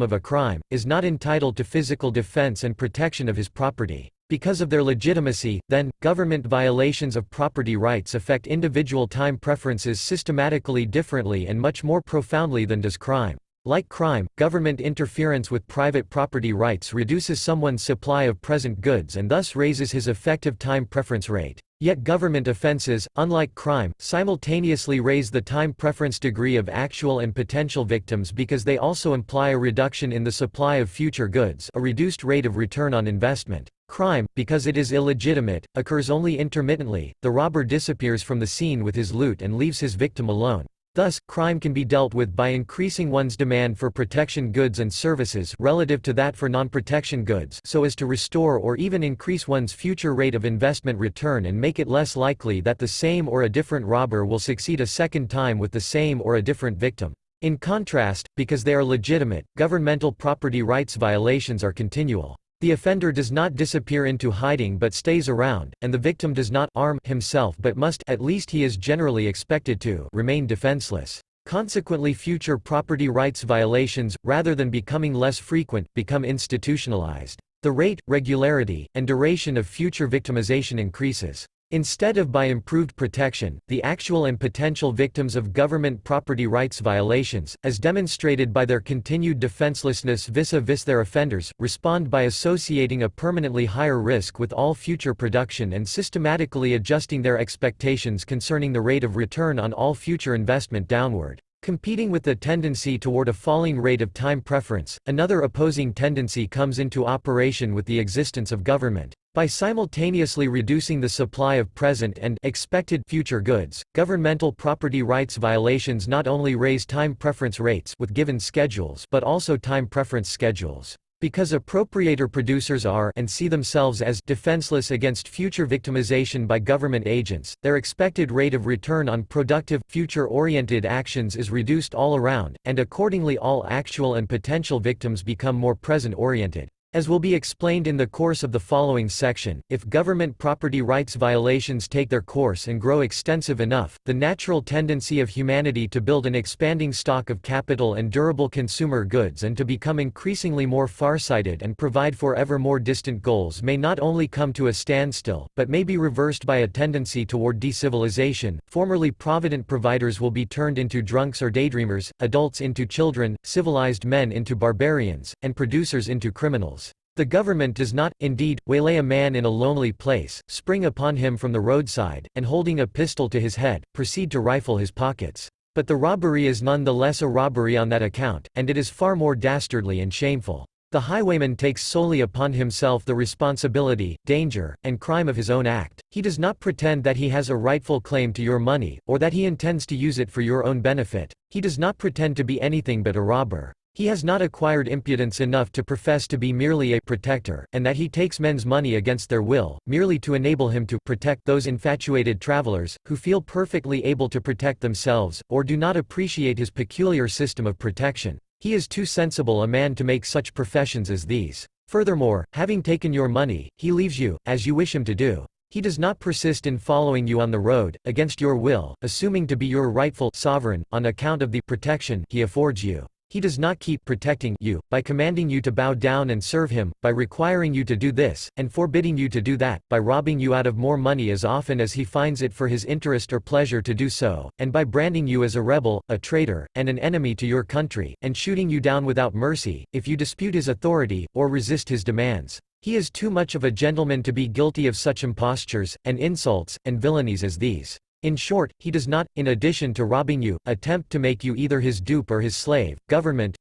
of a crime, is not entitled to physical defense and protection of his property. Because of their legitimacy, then, government violations of property rights affect individual time preferences systematically differently and much more profoundly than does crime. Like crime, government interference with private property rights reduces someone's supply of present goods and thus raises his effective time preference rate. Yet government offenses, unlike crime, simultaneously raise the time preference degree of actual and potential victims because they also imply a reduction in the supply of future goods, a reduced rate of return on investment. Crime, because it is illegitimate, occurs only intermittently. The robber disappears from the scene with his loot and leaves his victim alone. Thus, crime can be dealt with by increasing one's demand for protection goods and services relative to that for non-protection goods so as to restore or even increase one's future rate of investment return and make it less likely that the same or a different robber will succeed a second time with the same or a different victim. In contrast, because they are legitimate, governmental property rights violations are continual. The offender does not disappear into hiding but stays around, and the victim does not arm himself but must, at least he is generally expected to, remain defenseless. Consequently, future property rights violations, rather than becoming less frequent, become institutionalized. The rate, regularity, and duration of future victimization increases. Instead of by improved protection, the actual and potential victims of government property rights violations, as demonstrated by their continued defenselessness vis-a-vis their offenders, respond by associating a permanently higher risk with all future production and systematically adjusting their expectations concerning the rate of return on all future investment downward. Competing with the tendency toward a falling rate of time preference, another opposing tendency comes into operation with the existence of government. By simultaneously reducing the supply of present and expected future goods, governmental property rights violations not only raise time preference rates with given schedules but also time preference schedules. Because appropriator producers are and see themselves as defenseless against future victimization by government agents, their expected rate of return on productive, future-oriented actions is reduced all around, and accordingly all actual and potential victims become more present-oriented. As will be explained in the course of the following section, if government property rights violations take their course and grow extensive enough, the natural tendency of humanity to build an expanding stock of capital and durable consumer goods and to become increasingly more farsighted and provide for ever more distant goals may not only come to a standstill, but may be reversed by a tendency toward decivilization. Formerly provident providers will be turned into drunks or daydreamers, adults into children, civilized men into barbarians, and producers into criminals. The government does not, indeed, waylay a man in a lonely place, spring upon him from the roadside, and holding a pistol to his head, proceed to rifle his pockets. But the robbery is none the less a robbery on that account, and it is far more dastardly and shameful. The highwayman takes solely upon himself the responsibility, danger, and crime of his own act. He does not pretend that he has a rightful claim to your money, or that he intends to use it for your own benefit. He does not pretend to be anything but a robber. He has not acquired impudence enough to profess to be merely a protector, and that he takes men's money against their will, merely to enable him to protect those infatuated travelers, who feel perfectly able to protect themselves, or do not appreciate his peculiar system of protection. He is too sensible a man to make such professions as these. Furthermore, having taken your money, he leaves you, as you wish him to do. He does not persist in following you on the road, against your will, assuming to be your rightful sovereign, on account of the protection he affords you. He does not keep protecting you, by commanding you to bow down and serve him, by requiring you to do this, and forbidding you to do that, by robbing you out of more money as often as he finds it for his interest or pleasure to do so, and by branding you as a rebel, a traitor, and an enemy to your country, and shooting you down without mercy, if you dispute his authority, or resist his demands. He is too much of a gentleman to be guilty of such impostures, and insults, and villainies as these. In short, he does not, in addition to robbing you, attempt to make you either his dupe or his slave. Government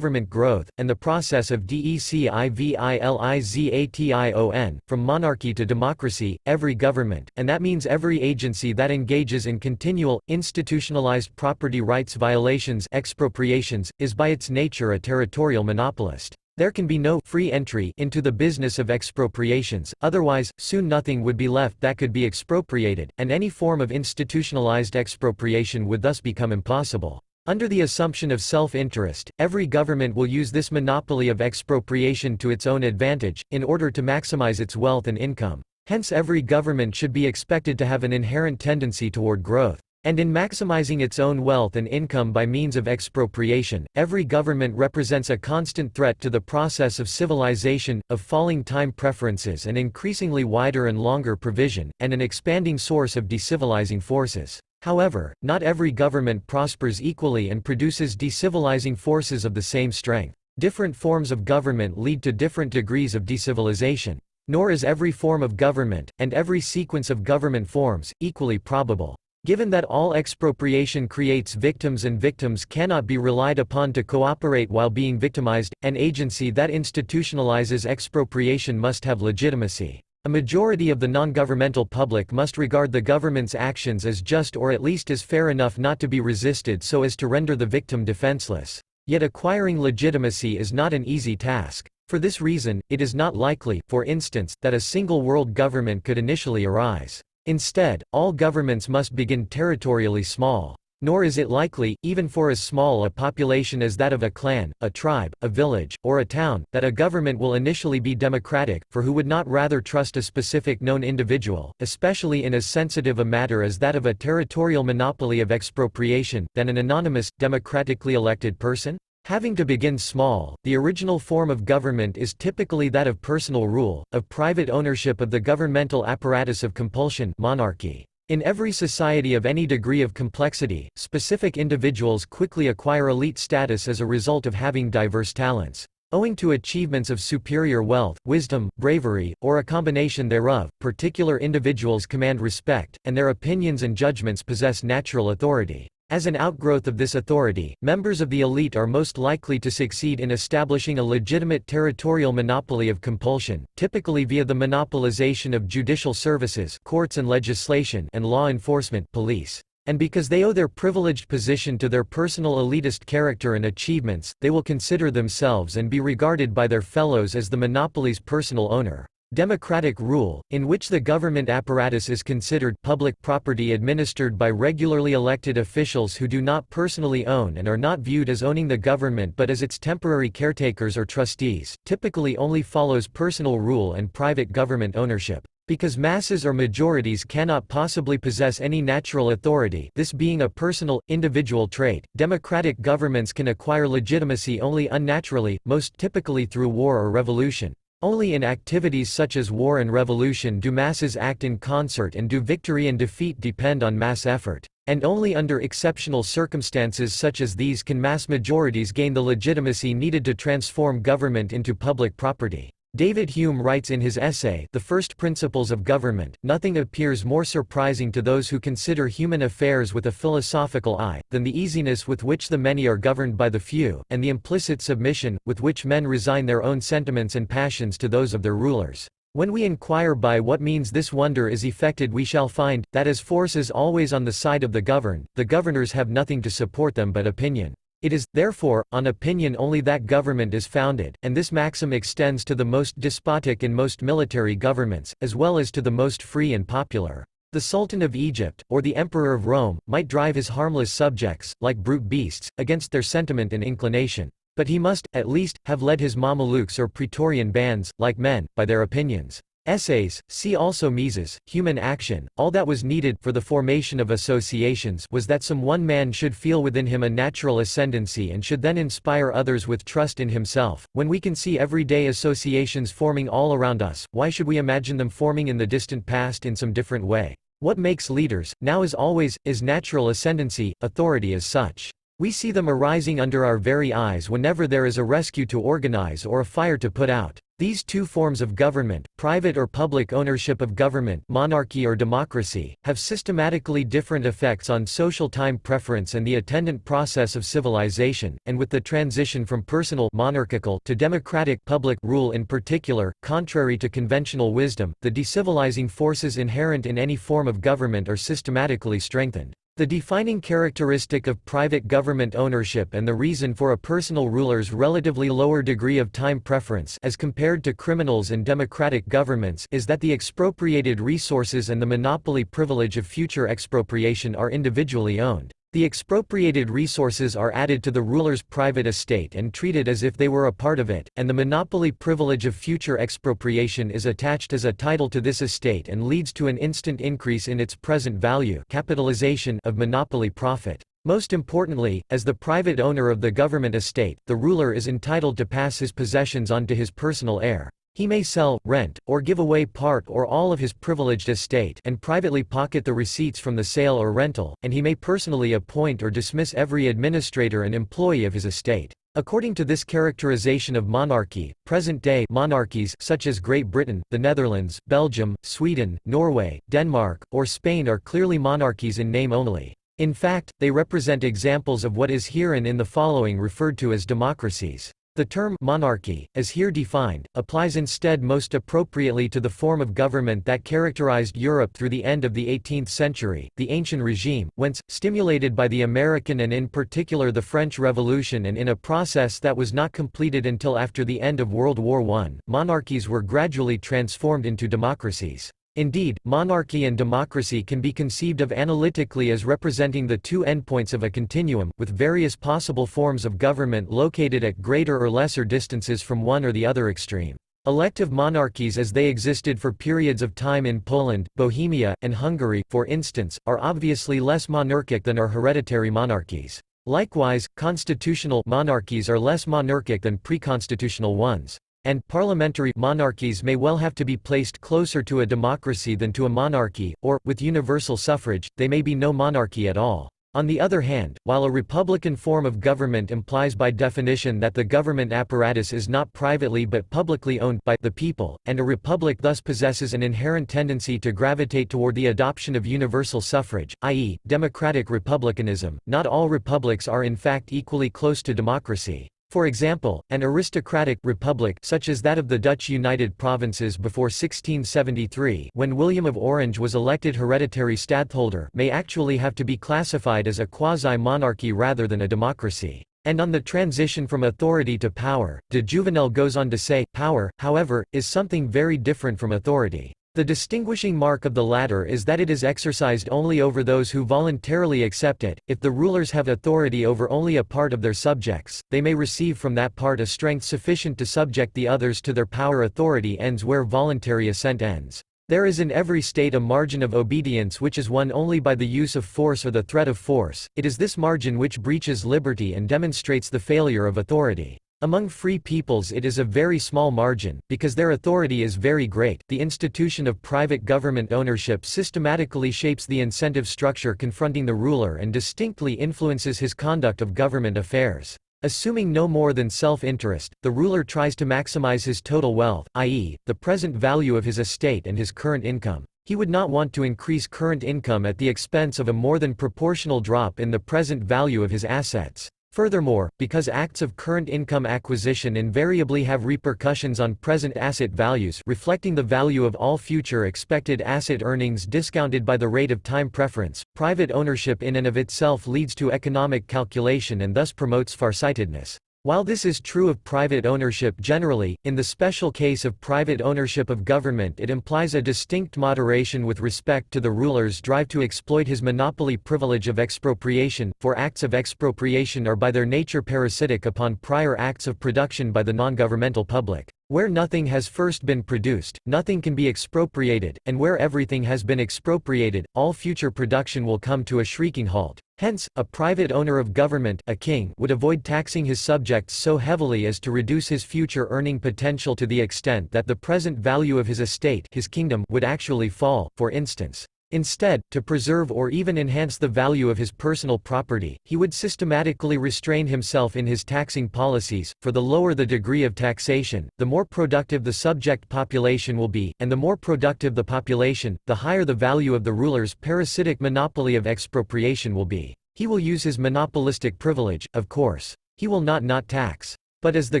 growth, and the process of decivilization, from monarchy to democracy, every government, and that means every agency that engages in continual, institutionalized property rights violations, expropriations, is by its nature a territorial monopolist. There can be no free entry into the business of expropriations, otherwise, soon nothing would be left that could be expropriated, and any form of institutionalized expropriation would thus become impossible. Under the assumption of self-interest, every government will use this monopoly of expropriation to its own advantage, in order to maximize its wealth and income. Hence every government should be expected to have an inherent tendency toward growth. And in maximizing its own wealth and income by means of expropriation, every government represents a constant threat to the process of civilization, of falling time preferences and increasingly wider and longer provision, and an expanding source of decivilizing forces. However, not every government prospers equally and produces decivilizing forces of the same strength. Different forms of government lead to different degrees of decivilization. Nor is every form of government, and every sequence of government forms, equally probable. Given that all expropriation creates victims and victims cannot be relied upon to cooperate while being victimized, an agency that institutionalizes expropriation must have legitimacy. A majority of the non-governmental public must regard the government's actions as just or at least as fair enough not to be resisted so as to render the victim defenseless. Yet acquiring legitimacy is not an easy task. For this reason, it is not likely, for instance, that a single world government could initially arise. Instead, all governments must begin territorially small. Nor is it likely, even for as small a population as that of a clan, a tribe, a village, or a town, that a government will initially be democratic, for who would not rather trust a specific known individual, especially in as sensitive a matter as that of a territorial monopoly of expropriation, than an anonymous, democratically elected person? Having to begin small, the original form of government is typically that of personal rule, of private ownership of the governmental apparatus of compulsion, monarchy. In every society of any degree of complexity, specific individuals quickly acquire elite status as a result of having diverse talents. Owing to achievements of superior wealth, wisdom, bravery, or a combination thereof, particular individuals command respect, and their opinions and judgments possess natural authority. As an outgrowth of this authority, members of the elite are most likely to succeed in establishing a legitimate territorial monopoly of compulsion, typically via the monopolization of judicial services, courts and legislation, and law enforcement, police. And because they owe their privileged position to their personal elitist character and achievements, they will consider themselves and be regarded by their fellows as the monopoly's personal owner. Democratic rule, in which the government apparatus is considered public property administered by regularly elected officials who do not personally own and are not viewed as owning the government but as its temporary caretakers or trustees, typically only follows personal rule and private government ownership. Because masses or majorities cannot possibly possess any natural authority, this being a personal, individual trait, democratic governments can acquire legitimacy only unnaturally, most typically through war or revolution. Only in activities such as war and revolution do masses act in concert and do victory and defeat depend on mass effort. And only under exceptional circumstances such as these can mass majorities gain the legitimacy needed to transform government into public property. David Hume writes in his essay The First Principles of Government, "Nothing appears more surprising to those who consider human affairs with a philosophical eye, than the easiness with which the many are governed by the few, and the implicit submission, with which men resign their own sentiments and passions to those of their rulers. When we inquire by what means this wonder is effected, we shall find, that as force is always on the side of the governed, the governors have nothing to support them but opinion. It is, therefore, on opinion only that government is founded, and this maxim extends to the most despotic and most military governments, as well as to the most free and popular. The Sultan of Egypt, or the Emperor of Rome, might drive his harmless subjects, like brute beasts, against their sentiment and inclination. But he must, at least, have led his Mamelukes or Praetorian bands, like men, by their opinions." Essays, see also Mises, Human Action. All that was needed for the formation of associations was that some one man should feel within him a natural ascendancy and should then inspire others with trust in himself. When we can see everyday associations forming all around us, why should we imagine them forming in the distant past in some different way? What makes leaders, now as always, is natural ascendancy, authority as such. We see them arising under our very eyes whenever there is a rescue to organize or a fire to put out. These two forms of government, private or public ownership of government, monarchy or democracy, have systematically different effects on social time preference and the attendant process of civilization, and with the transition from personal monarchical to democratic public rule in particular, contrary to conventional wisdom, the decivilizing forces inherent in any form of government are systematically strengthened. The defining characteristic of private government ownership and the reason for a personal ruler's relatively lower degree of time preference as compared to criminals and democratic governments is that the expropriated resources and the monopoly privilege of future expropriation are individually owned. The expropriated resources are added to the ruler's private estate and treated as if they were a part of it, and the monopoly privilege of future expropriation is attached as a title to this estate and leads to an instant increase in its present value, capitalization of monopoly profit. Most importantly, as the private owner of the government estate, the ruler is entitled to pass his possessions on to his personal heir. He may sell, rent, or give away part or all of his privileged estate and privately pocket the receipts from the sale or rental, and he may personally appoint or dismiss every administrator and employee of his estate. According to this characterization of monarchy, present-day monarchies such as Great Britain, the Netherlands, Belgium, Sweden, Norway, Denmark, or Spain are clearly monarchies in name only. In fact, they represent examples of what is here and in the following referred to as democracies. The term monarchy, as here defined, applies instead most appropriately to the form of government that characterized Europe through the end of the 18th century, the ancient regime, whence, stimulated by the American and in particular the French Revolution and in a process that was not completed until after the end of World War I, monarchies were gradually transformed into democracies. Indeed, monarchy and democracy can be conceived of analytically as representing the two endpoints of a continuum, with various possible forms of government located at greater or lesser distances from one or the other extreme. Elective monarchies as they existed for periods of time in Poland, Bohemia, and Hungary, for instance, are obviously less monarchic than are hereditary monarchies. Likewise, constitutional monarchies are less monarchic than pre-constitutional ones. And parliamentary monarchies may well have to be placed closer to a democracy than to a monarchy, or, with universal suffrage, they may be no monarchy at all. On the other hand, while a republican form of government implies by definition that the government apparatus is not privately but publicly owned by the people, and a republic thus possesses an inherent tendency to gravitate toward the adoption of universal suffrage, i.e., democratic republicanism, not all republics are in fact equally close to democracy. For example, an aristocratic republic such as that of the Dutch United Provinces before 1673, when William of Orange was elected hereditary stadtholder, may actually have to be classified as a quasi-monarchy rather than a democracy. And on the transition from authority to power, de Jouvenel goes on to say, power, however, is something very different from authority. The distinguishing mark of the latter is that it is exercised only over those who voluntarily accept it. If the rulers have authority over only a part of their subjects, they may receive from that part a strength sufficient to subject the others to their power. Authority ends where voluntary assent ends. There is in every state a margin of obedience which is won only by the use of force or the threat of force. It is this margin which breaches liberty and demonstrates the failure of authority. Among free peoples it is a very small margin, because their authority is very great. The institution of private government ownership systematically shapes the incentive structure confronting the ruler and distinctly influences his conduct of government affairs. Assuming no more than self-interest, the ruler tries to maximize his total wealth, i.e., the present value of his estate and his current income. He would not want to increase current income at the expense of a more than proportional drop in the present value of his assets. Furthermore, because acts of current income acquisition invariably have repercussions on present asset values, reflecting the value of all future expected asset earnings discounted by the rate of time preference, private ownership in and of itself leads to economic calculation and thus promotes farsightedness. While this is true of private ownership generally, in the special case of private ownership of government it implies a distinct moderation with respect to the ruler's drive to exploit his monopoly privilege of expropriation, for acts of expropriation are by their nature parasitic upon prior acts of production by the non-governmental public. Where nothing has first been produced, nothing can be expropriated, and where everything has been expropriated, all future production will come to a shrieking halt. Hence, a private owner of government, a king, would avoid taxing his subjects so heavily as to reduce his future earning potential to the extent that the present value of his estate, his kingdom, would actually fall, for instance. Instead, to preserve or even enhance the value of his personal property, he would systematically restrain himself in his taxing policies, for the lower the degree of taxation, the more productive the subject population will be, and the more productive the population, the higher the value of the ruler's parasitic monopoly of expropriation will be. He will use his monopolistic privilege, of course. He will not tax. But as the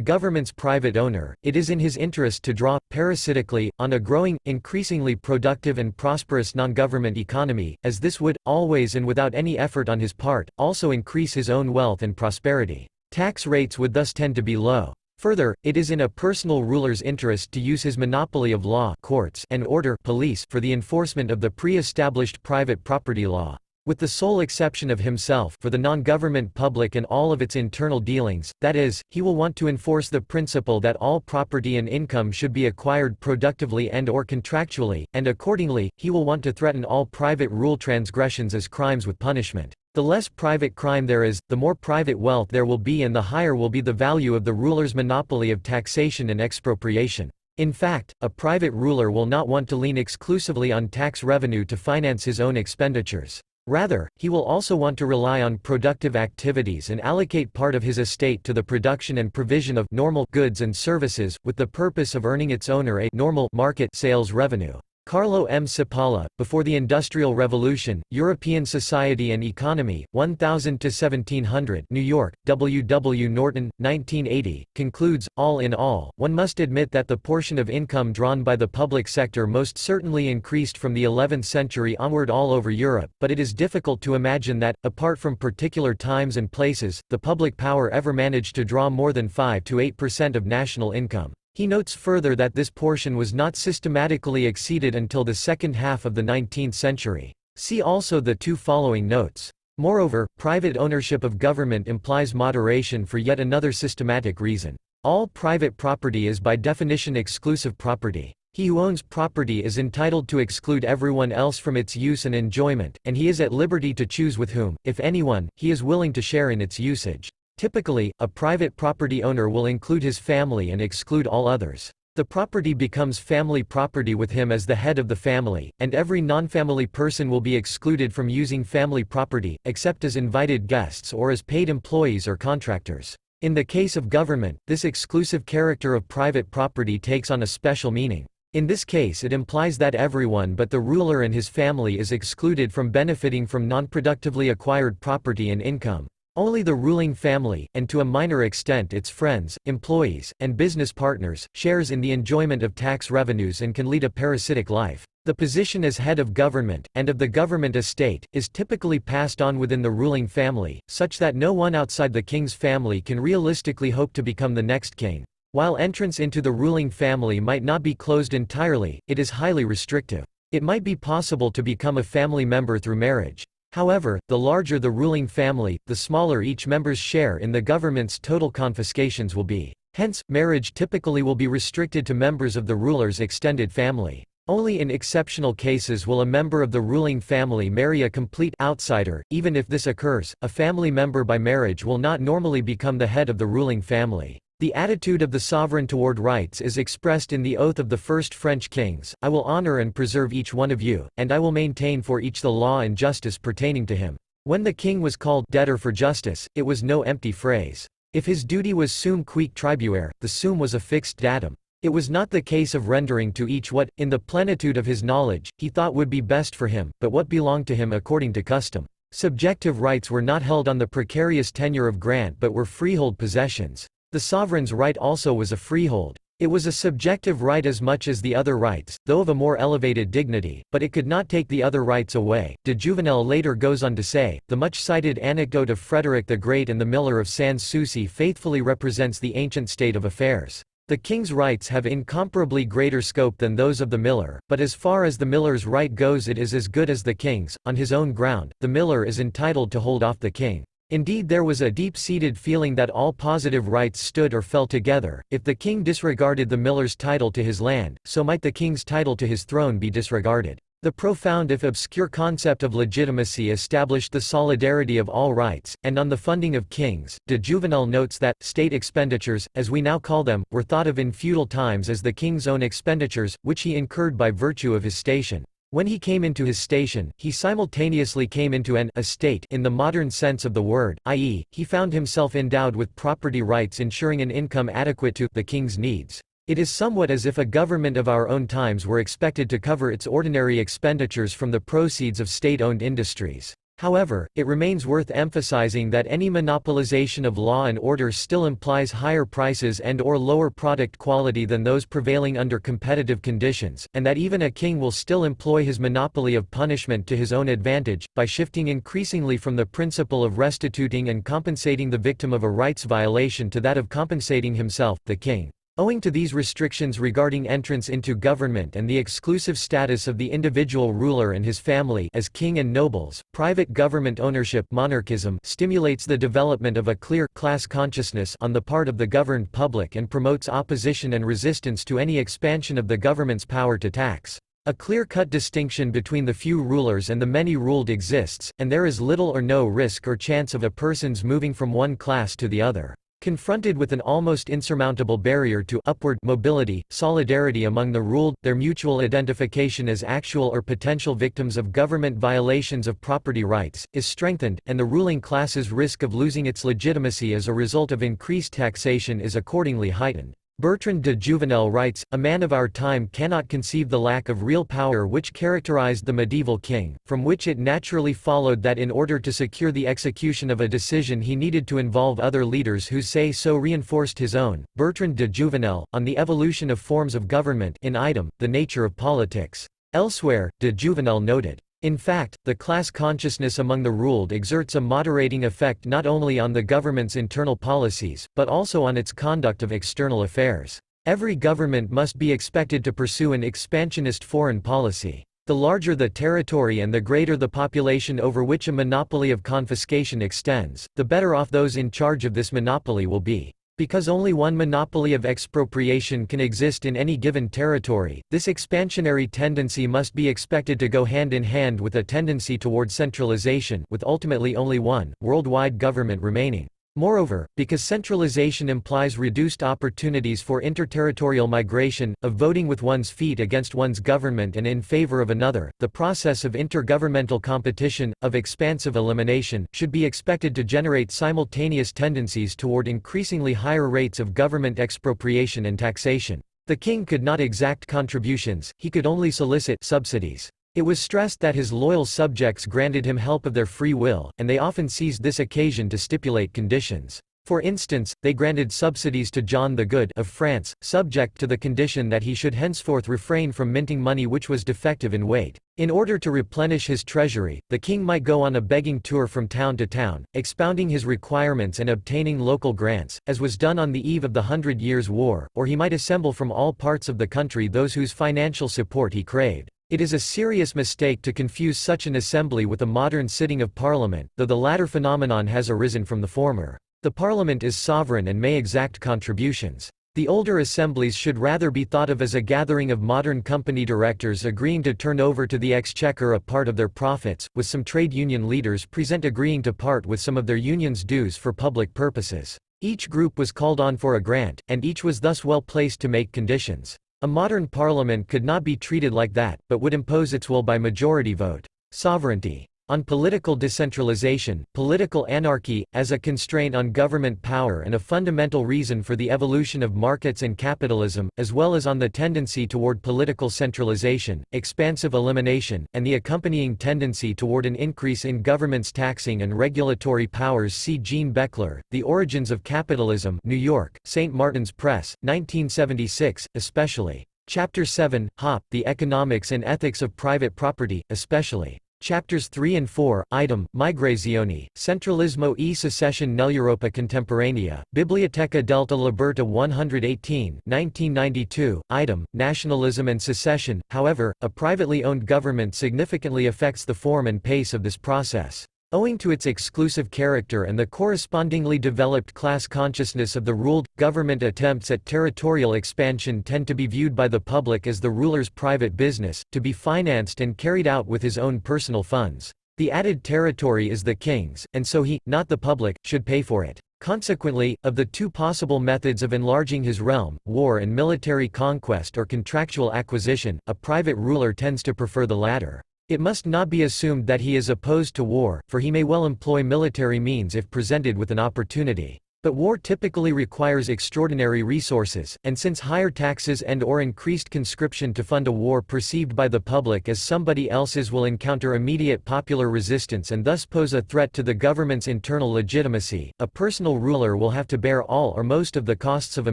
government's private owner, it is in his interest to draw, parasitically, on a growing, increasingly productive and prosperous non-government economy, as this would, always and without any effort on his part, also increase his own wealth and prosperity. Tax rates would thus tend to be low. Further, it is in a personal ruler's interest to use his monopoly of law, courts, and order, police, for the enforcement of the pre-established private property law. With the sole exception of himself, for the non-government public and all of its internal dealings, that is, he will want to enforce the principle that all property and income should be acquired productively and/or contractually, and accordingly, he will want to threaten all private rule transgressions as crimes with punishment. The less private crime there is, the more private wealth there will be and the higher will be the value of the ruler's monopoly of taxation and expropriation. In fact, a private ruler will not want to lean exclusively on tax revenue to finance his own expenditures. Rather, he will also want to rely on productive activities and allocate part of his estate to the production and provision of normal goods and services, with the purpose of earning its owner a normal market sales revenue. Carlo M. Cipolla, Before the Industrial Revolution, European Society and Economy, 1000–1700, New York, W. W. Norton, 1980, concludes, all in all, one must admit that the portion of income drawn by the public sector most certainly increased from the 11th century onward all over Europe, but it is difficult to imagine that, apart from particular times and places, the public power ever managed to draw more than 5 to 8% of national income. He notes further that this portion was not systematically exceeded until the second half of the 19th century. See also the two following notes. Moreover, private ownership of government implies moderation for yet another systematic reason. All private property is by definition exclusive property. He who owns property is entitled to exclude everyone else from its use and enjoyment, and he is at liberty to choose with whom, if anyone, he is willing to share in its usage. Typically, a private property owner will include his family and exclude all others. The property becomes family property with him as the head of the family, and every non-family person will be excluded from using family property, except as invited guests or as paid employees or contractors. In the case of government, this exclusive character of private property takes on a special meaning. In this case it implies that everyone but the ruler and his family is excluded from benefiting from non-productively acquired property and income. Only the ruling family, and to a minor extent its friends, employees, and business partners, shares in the enjoyment of tax revenues and can lead a parasitic life. The position as head of government, and of the government estate, is typically passed on within the ruling family, such that no one outside the king's family can realistically hope to become the next king. While entrance into the ruling family might not be closed entirely, it is highly restrictive. It might be possible to become a family member through marriage. However, the larger the ruling family, the smaller each member's share in the government's total confiscations will be. Hence, marriage typically will be restricted to members of the ruler's extended family. Only in exceptional cases will a member of the ruling family marry a complete outsider. Even if this occurs, a family member by marriage will not normally become the head of the ruling family. The attitude of the sovereign toward rights is expressed in the oath of the first French kings: I will honor and preserve each one of you, and I will maintain for each the law and justice pertaining to him. When the king was called debtor for justice, it was no empty phrase. If his duty was sum cuique tribuere, the sum was a fixed datum. It was not the case of rendering to each what, in the plenitude of his knowledge, he thought would be best for him, but what belonged to him according to custom. Subjective rights were not held on the precarious tenure of grant but were freehold possessions. The sovereign's right also was a freehold. It was a subjective right as much as the other rights, though of a more elevated dignity, but it could not take the other rights away. De Jouvenel later goes on to say, the much-cited anecdote of Frederick the Great and the miller of Sans Souci faithfully represents the ancient state of affairs. The king's rights have incomparably greater scope than those of the miller, but as far as the miller's right goes it is as good as the king's. On his own ground, the miller is entitled to hold off the king. Indeed, there was a deep-seated feeling that all positive rights stood or fell together. If the king disregarded the miller's title to his land, so might the king's title to his throne be disregarded. The profound if obscure concept of legitimacy established the solidarity of all rights, and on the funding of kings, de Jouvenel notes that, state expenditures, as we now call them, were thought of in feudal times as the king's own expenditures, which he incurred by virtue of his station. When he came into his station, he simultaneously came into an estate in the modern sense of the word, i.e., he found himself endowed with property rights ensuring an income adequate to the king's needs. It is somewhat as if a government of our own times were expected to cover its ordinary expenditures from the proceeds of state-owned industries. However, it remains worth emphasizing that any monopolization of law and order still implies higher prices and/or lower product quality than those prevailing under competitive conditions, and that even a king will still employ his monopoly of punishment to his own advantage, by shifting increasingly from the principle of restituting and compensating the victim of a rights violation to that of compensating himself, the king. Owing to these restrictions regarding entrance into government and the exclusive status of the individual ruler and his family as king and nobles, private government ownership monarchism stimulates the development of a clear class consciousness on the part of the governed public and promotes opposition and resistance to any expansion of the government's power to tax. A clear-cut distinction between the few rulers and the many ruled exists, and there is little or no risk or chance of a person's moving from one class to the other. Confronted with an almost insurmountable barrier to upward mobility, solidarity among the ruled, their mutual identification as actual or potential victims of government violations of property rights, is strengthened, and the ruling class's risk of losing its legitimacy as a result of increased taxation is accordingly heightened. Bertrand de Jouvenel writes, a man of our time cannot conceive the lack of real power which characterized the medieval king, from which it naturally followed that in order to secure the execution of a decision he needed to involve other leaders whose say-so reinforced his own. Bertrand de Jouvenel, On the Evolution of Forms of Government in item, The Nature of Politics. Elsewhere, de Jouvenel noted, in fact, the class consciousness among the ruled exerts a moderating effect not only on the government's internal policies, but also on its conduct of external affairs. Every government must be expected to pursue an expansionist foreign policy. The larger the territory and the greater the population over which a monopoly of confiscation extends, the better off those in charge of this monopoly will be. Because only one monopoly of expropriation can exist in any given territory, this expansionary tendency must be expected to go hand in hand with a tendency toward centralization, with ultimately only one, worldwide government remaining. Moreover, because centralization implies reduced opportunities for interterritorial migration, of voting with one's feet against one's government and in favor of another, the process of intergovernmental competition, of expansive elimination, should be expected to generate simultaneous tendencies toward increasingly higher rates of government expropriation and taxation. The king could not exact contributions, he could only solicit subsidies. It was stressed that his loyal subjects granted him help of their free will, and they often seized this occasion to stipulate conditions. For instance, they granted subsidies to John the Good of France, subject to the condition that he should henceforth refrain from minting money which was defective in weight. In order to replenish his treasury, the king might go on a begging tour from town to town, expounding his requirements and obtaining local grants, as was done on the eve of the 100 Years' War, or he might assemble from all parts of the country those whose financial support he craved. It is a serious mistake to confuse such an assembly with a modern sitting of parliament, though the latter phenomenon has arisen from the former. The parliament is sovereign and may exact contributions. The older assemblies should rather be thought of as a gathering of modern company directors agreeing to turn over to the exchequer a part of their profits, with some trade union leaders present agreeing to part with some of their union's dues for public purposes. Each group was called on for a grant, and each was thus well placed to make conditions. A modern parliament could not be treated like that, but would impose its will by majority vote. Sovereignty. On political decentralization, political anarchy, as a constraint on government power and a fundamental reason for the evolution of markets and capitalism, as well as on the tendency toward political centralization, expansive elimination, and the accompanying tendency toward an increase in government's taxing and regulatory powers. See Jean Beckler, The Origins of Capitalism, New York, St. Martin's Press, 1976, especially. Chapter 7, Hoppe, The Economics and Ethics of Private Property, especially. Chapters 3 and 4, Item, Migrazioni, Centralismo e Secession nell'Europa Contemporanea, Biblioteca Delta Liberta 118 1992, Item, Nationalism and Secession. However, a privately owned government significantly affects the form and pace of this process. Owing to its exclusive character and the correspondingly developed class consciousness of the ruled, government attempts at territorial expansion tend to be viewed by the public as the ruler's private business, to be financed and carried out with his own personal funds. The added territory is the king's, and so he, not the public, should pay for it. Consequently, of the two possible methods of enlarging his realm, war and military conquest or contractual acquisition, a private ruler tends to prefer the latter. It must not be assumed that he is opposed to war, for he may well employ military means if presented with an opportunity. But war typically requires extraordinary resources, and since higher taxes and/or increased conscription to fund a war perceived by the public as somebody else's will encounter immediate popular resistance and thus pose a threat to the government's internal legitimacy, a personal ruler will have to bear all or most of the costs of a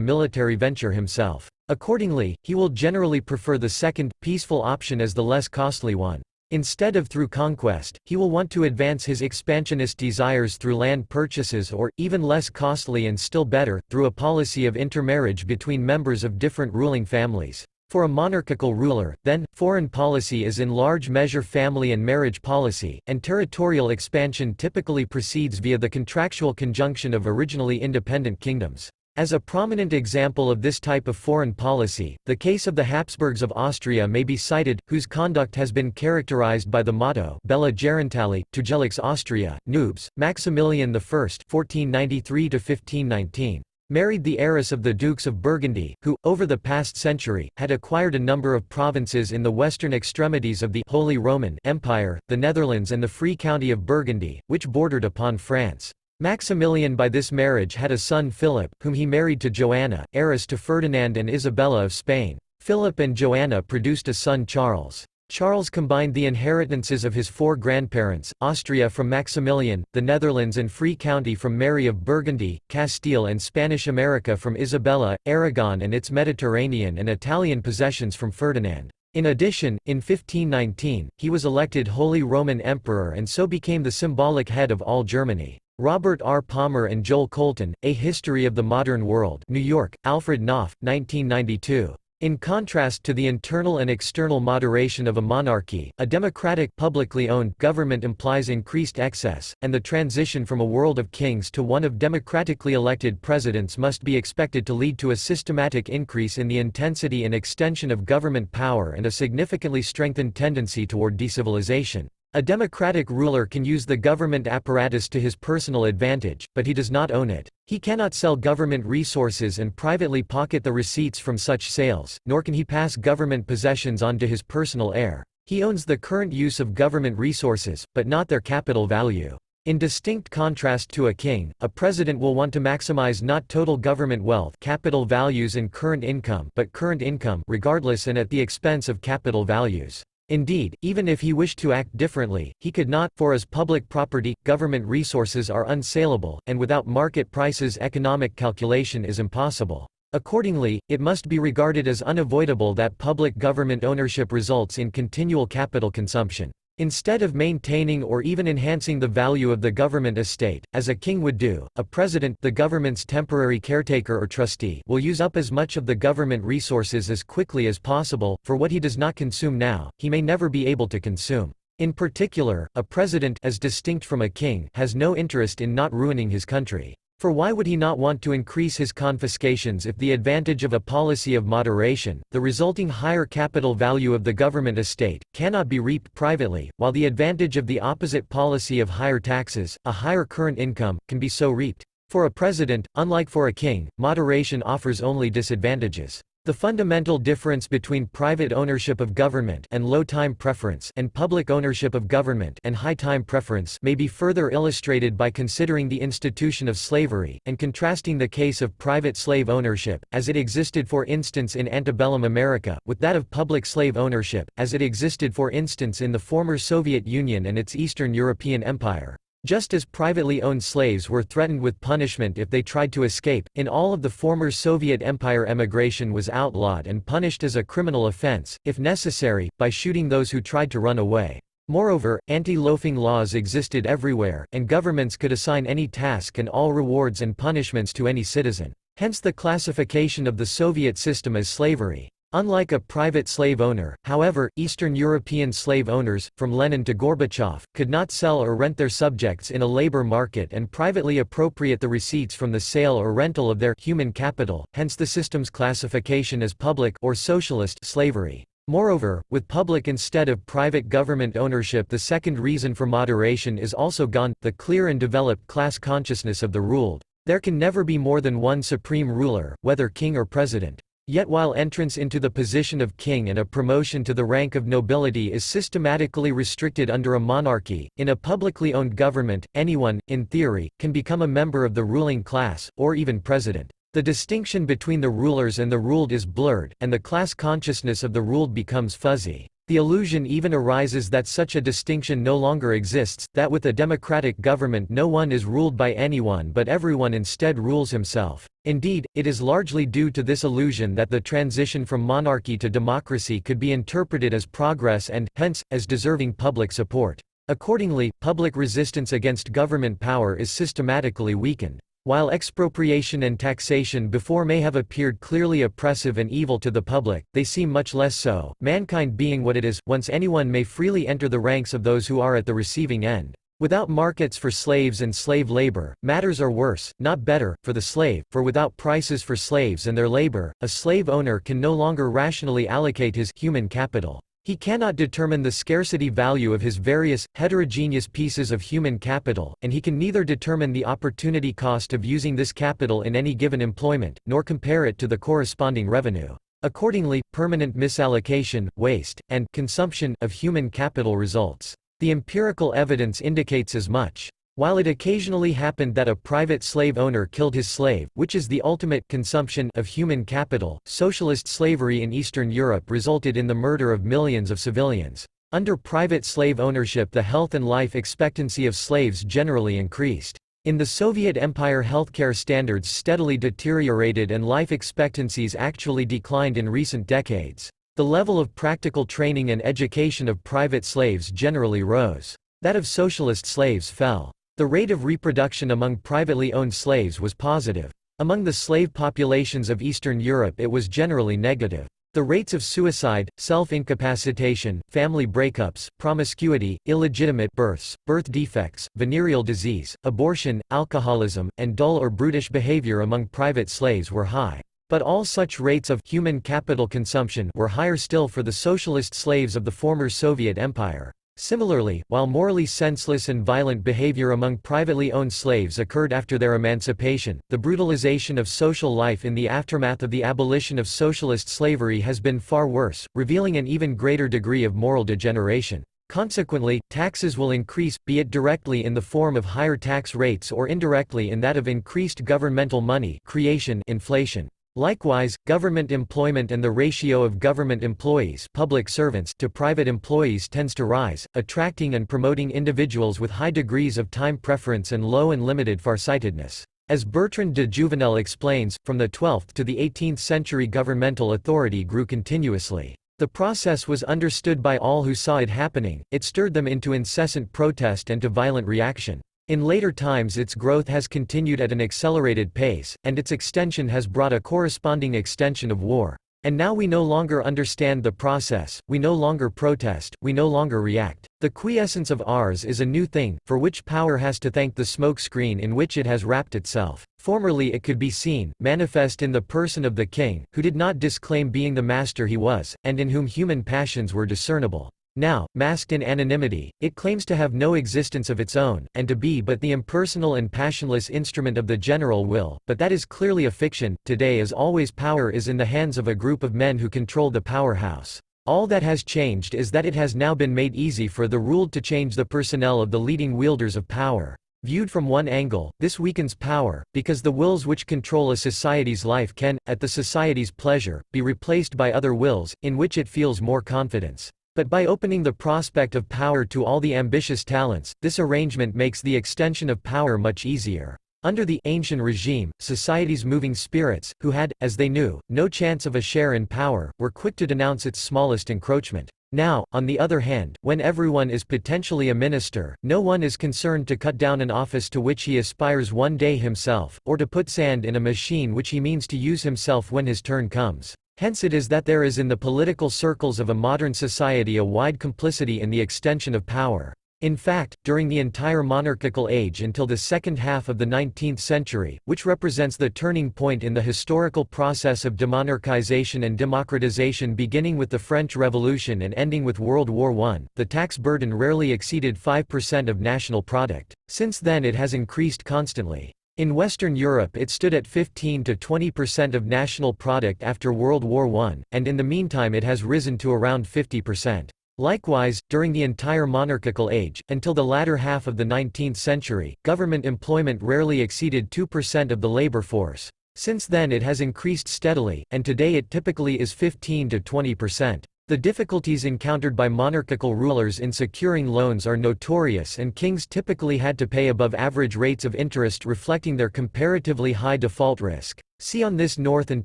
military venture himself. Accordingly, he will generally prefer the second, peaceful option as the less costly one. Instead of through conquest, he will want to advance his expansionist desires through land purchases or, even less costly and still better, through a policy of intermarriage between members of different ruling families. For a monarchical ruler, then, foreign policy is in large measure family and marriage policy, and territorial expansion typically proceeds via the contractual conjunction of originally independent kingdoms. As a prominent example of this type of foreign policy, the case of the Habsburgs of Austria may be cited, whose conduct has been characterized by the motto Bella Gerontali, Tugelix Austria, Nubes. Maximilian I (1493–1519) married the heiress of the Dukes of Burgundy, who, over the past century, had acquired a number of provinces in the western extremities of the Holy Roman Empire, the Netherlands and the Free County of Burgundy, which bordered upon France. Maximilian by this marriage had a son Philip, whom he married to Joanna, heiress to Ferdinand and Isabella of Spain. Philip and Joanna produced a son Charles. Charles combined the inheritances of his four grandparents, Austria from Maximilian, the Netherlands and Free County from Mary of Burgundy, Castile and Spanish America from Isabella, Aragon and its Mediterranean and Italian possessions from Ferdinand. In addition, in 1519, he was elected Holy Roman Emperor and so became the symbolic head of all Germany. Robert R. Palmer and Joel Colton, A History of the Modern World, New York, Alfred Knopf, 1992. In contrast to the internal and external moderation of a monarchy, a democratic, publicly owned government implies increased excess, and the transition from a world of kings to one of democratically elected presidents must be expected to lead to a systematic increase in the intensity and extension of government power and a significantly strengthened tendency toward decivilization. A democratic ruler can use the government apparatus to his personal advantage, but he does not own it. He cannot sell government resources and privately pocket the receipts from such sales, nor can he pass government possessions on to his personal heir. He owns the current use of government resources, but not their capital value. In distinct contrast to a king, a president will want to maximize not total government wealth, capital values and current income, but current income regardless and at the expense of capital values. Indeed, even if he wished to act differently, he could not, for as public property, government resources are unsaleable, and without market prices economic calculation is impossible. Accordingly, it must be regarded as unavoidable that public government ownership results in continual capital consumption. Instead of maintaining or even enhancing the value of the government estate, as a king would do, a president, the government's temporary caretaker or trustee, will use up as much of the government resources as quickly as possible, for what he does not consume now, he may never be able to consume. In particular, a president, as distinct from a king, has no interest in not ruining his country. For why would he not want to increase his confiscations if the advantage of a policy of moderation, the resulting higher capital value of the government estate, cannot be reaped privately, while the advantage of the opposite policy of higher taxes, a higher current income, can be so reaped? For a president, unlike for a king, moderation offers only disadvantages. The fundamental difference between private ownership of government and low time preference and public ownership of government and high time preference may be further illustrated by considering the institution of slavery, and contrasting the case of private slave ownership, as it existed for instance in antebellum America, with that of public slave ownership, as it existed for instance in the former Soviet Union and its Eastern European Empire. Just as privately owned slaves were threatened with punishment if they tried to escape, in all of the former Soviet Empire emigration was outlawed and punished as a criminal offense, if necessary, by shooting those who tried to run away. Moreover, anti-loafing laws existed everywhere, and governments could assign any task and all rewards and punishments to any citizen. Hence the classification of the Soviet system as slavery. Unlike a private slave owner, however, Eastern European slave owners, from Lenin to Gorbachev, could not sell or rent their subjects in a labor market and privately appropriate the receipts from the sale or rental of their human capital, hence the system's classification as public or socialist slavery. Moreover, with public instead of private government ownership, the second reason for moderation is also gone, the clear and developed class consciousness of the ruled. There can never be more than one supreme ruler, whether king or president. Yet while entrance into the position of king and a promotion to the rank of nobility is systematically restricted under a monarchy, in a publicly owned government, anyone, in theory, can become a member of the ruling class, or even president. The distinction between the rulers and the ruled is blurred, and the class consciousness of the ruled becomes fuzzy. The illusion even arises that such a distinction no longer exists, that with a democratic government no one is ruled by anyone but everyone instead rules himself. Indeed, it is largely due to this illusion that the transition from monarchy to democracy could be interpreted as progress and, hence, as deserving public support. Accordingly, public resistance against government power is systematically weakened. While expropriation and taxation before may have appeared clearly oppressive and evil to the public, they seem much less so, mankind being what it is, once anyone may freely enter the ranks of those who are at the receiving end. Without markets for slaves and slave labor, matters are worse, not better, for the slave, for without prices for slaves and their labor, a slave owner can no longer rationally allocate his human capital. He cannot determine the scarcity value of his various, heterogeneous pieces of human capital, and he can neither determine the opportunity cost of using this capital in any given employment, nor compare it to the corresponding revenue. Accordingly, permanent misallocation, waste, and consumption of human capital results. The empirical evidence indicates as much. While it occasionally happened that a private slave owner killed his slave, which is the ultimate consumption of human capital, socialist slavery in Eastern Europe resulted in the murder of millions of civilians. Under private slave ownership, the health and life expectancy of slaves generally increased. In the Soviet Empire, healthcare standards steadily deteriorated and life expectancies actually declined in recent decades. The level of practical training and education of private slaves generally rose. That of socialist slaves fell. The rate of reproduction among privately owned slaves was positive. Among the slave populations of Eastern Europe it was generally negative. The rates of suicide, self-incapacitation, family breakups, promiscuity, illegitimate births, birth defects, venereal disease, abortion, alcoholism, and dull or brutish behavior among private slaves were high. But all such rates of human capital consumption were higher still for the socialist slaves of the former Soviet Empire. Similarly, while morally senseless and violent behavior among privately owned slaves occurred after their emancipation, the brutalization of social life in the aftermath of the abolition of socialist slavery has been far worse, revealing an even greater degree of moral degeneration. Consequently, taxes will increase, be it directly in the form of higher tax rates or indirectly in that of increased governmental money creation, inflation. Likewise, government employment and the ratio of government employees, public servants, to private employees tends to rise, attracting and promoting individuals with high degrees of time preference and low and limited farsightedness. As Bertrand de Jouvenel explains, from the 12th to the 18th century governmental authority grew continuously. The process was understood by all who saw it happening, it stirred them into incessant protest and to violent reaction. In later times its growth has continued at an accelerated pace, and its extension has brought a corresponding extension of war. And now we no longer understand the process, we no longer protest, we no longer react. The quiescence of ours is a new thing, for which power has to thank the smoke screen in which it has wrapped itself. Formerly it could be seen, manifest in the person of the king, who did not disclaim being the master he was, and in whom human passions were discernible. Now, masked in anonymity, it claims to have no existence of its own, and to be but the impersonal and passionless instrument of the general will, but that is clearly a fiction. Today as always, power is in the hands of a group of men who control the powerhouse. All that has changed is that it has now been made easy for the ruled to change the personnel of the leading wielders of power. Viewed from one angle, this weakens power, because the wills which control a society's life can, at the society's pleasure, be replaced by other wills, in which it feels more confidence. But by opening the prospect of power to all the ambitious talents, this arrangement makes the extension of power much easier. Under the ancient regime, society's moving spirits, who had, as they knew, no chance of a share in power, were quick to denounce its smallest encroachment. Now, on the other hand, when everyone is potentially a minister, no one is concerned to cut down an office to which he aspires one day himself, or to put sand in a machine which he means to use himself when his turn comes. Hence it is that there is in the political circles of a modern society a wide complicity in the extension of power. In fact, during the entire monarchical age until the second half of the 19th century, which represents the turning point in the historical process of demonarchization and democratization beginning with the French Revolution and ending with World War I, the tax burden rarely exceeded 5% of national product. Since then it has increased constantly. In Western Europe it stood at 15 to 20% of national product after World War I, and in the meantime it has risen to around 50%. Likewise, during the entire monarchical age, until the latter half of the 19th century, government employment rarely exceeded 2% of the labor force. Since then it has increased steadily, and today it typically is 15 to 20%. The difficulties encountered by monarchical rulers in securing loans are notorious, and kings typically had to pay above average rates of interest reflecting their comparatively high default risk. See on this North and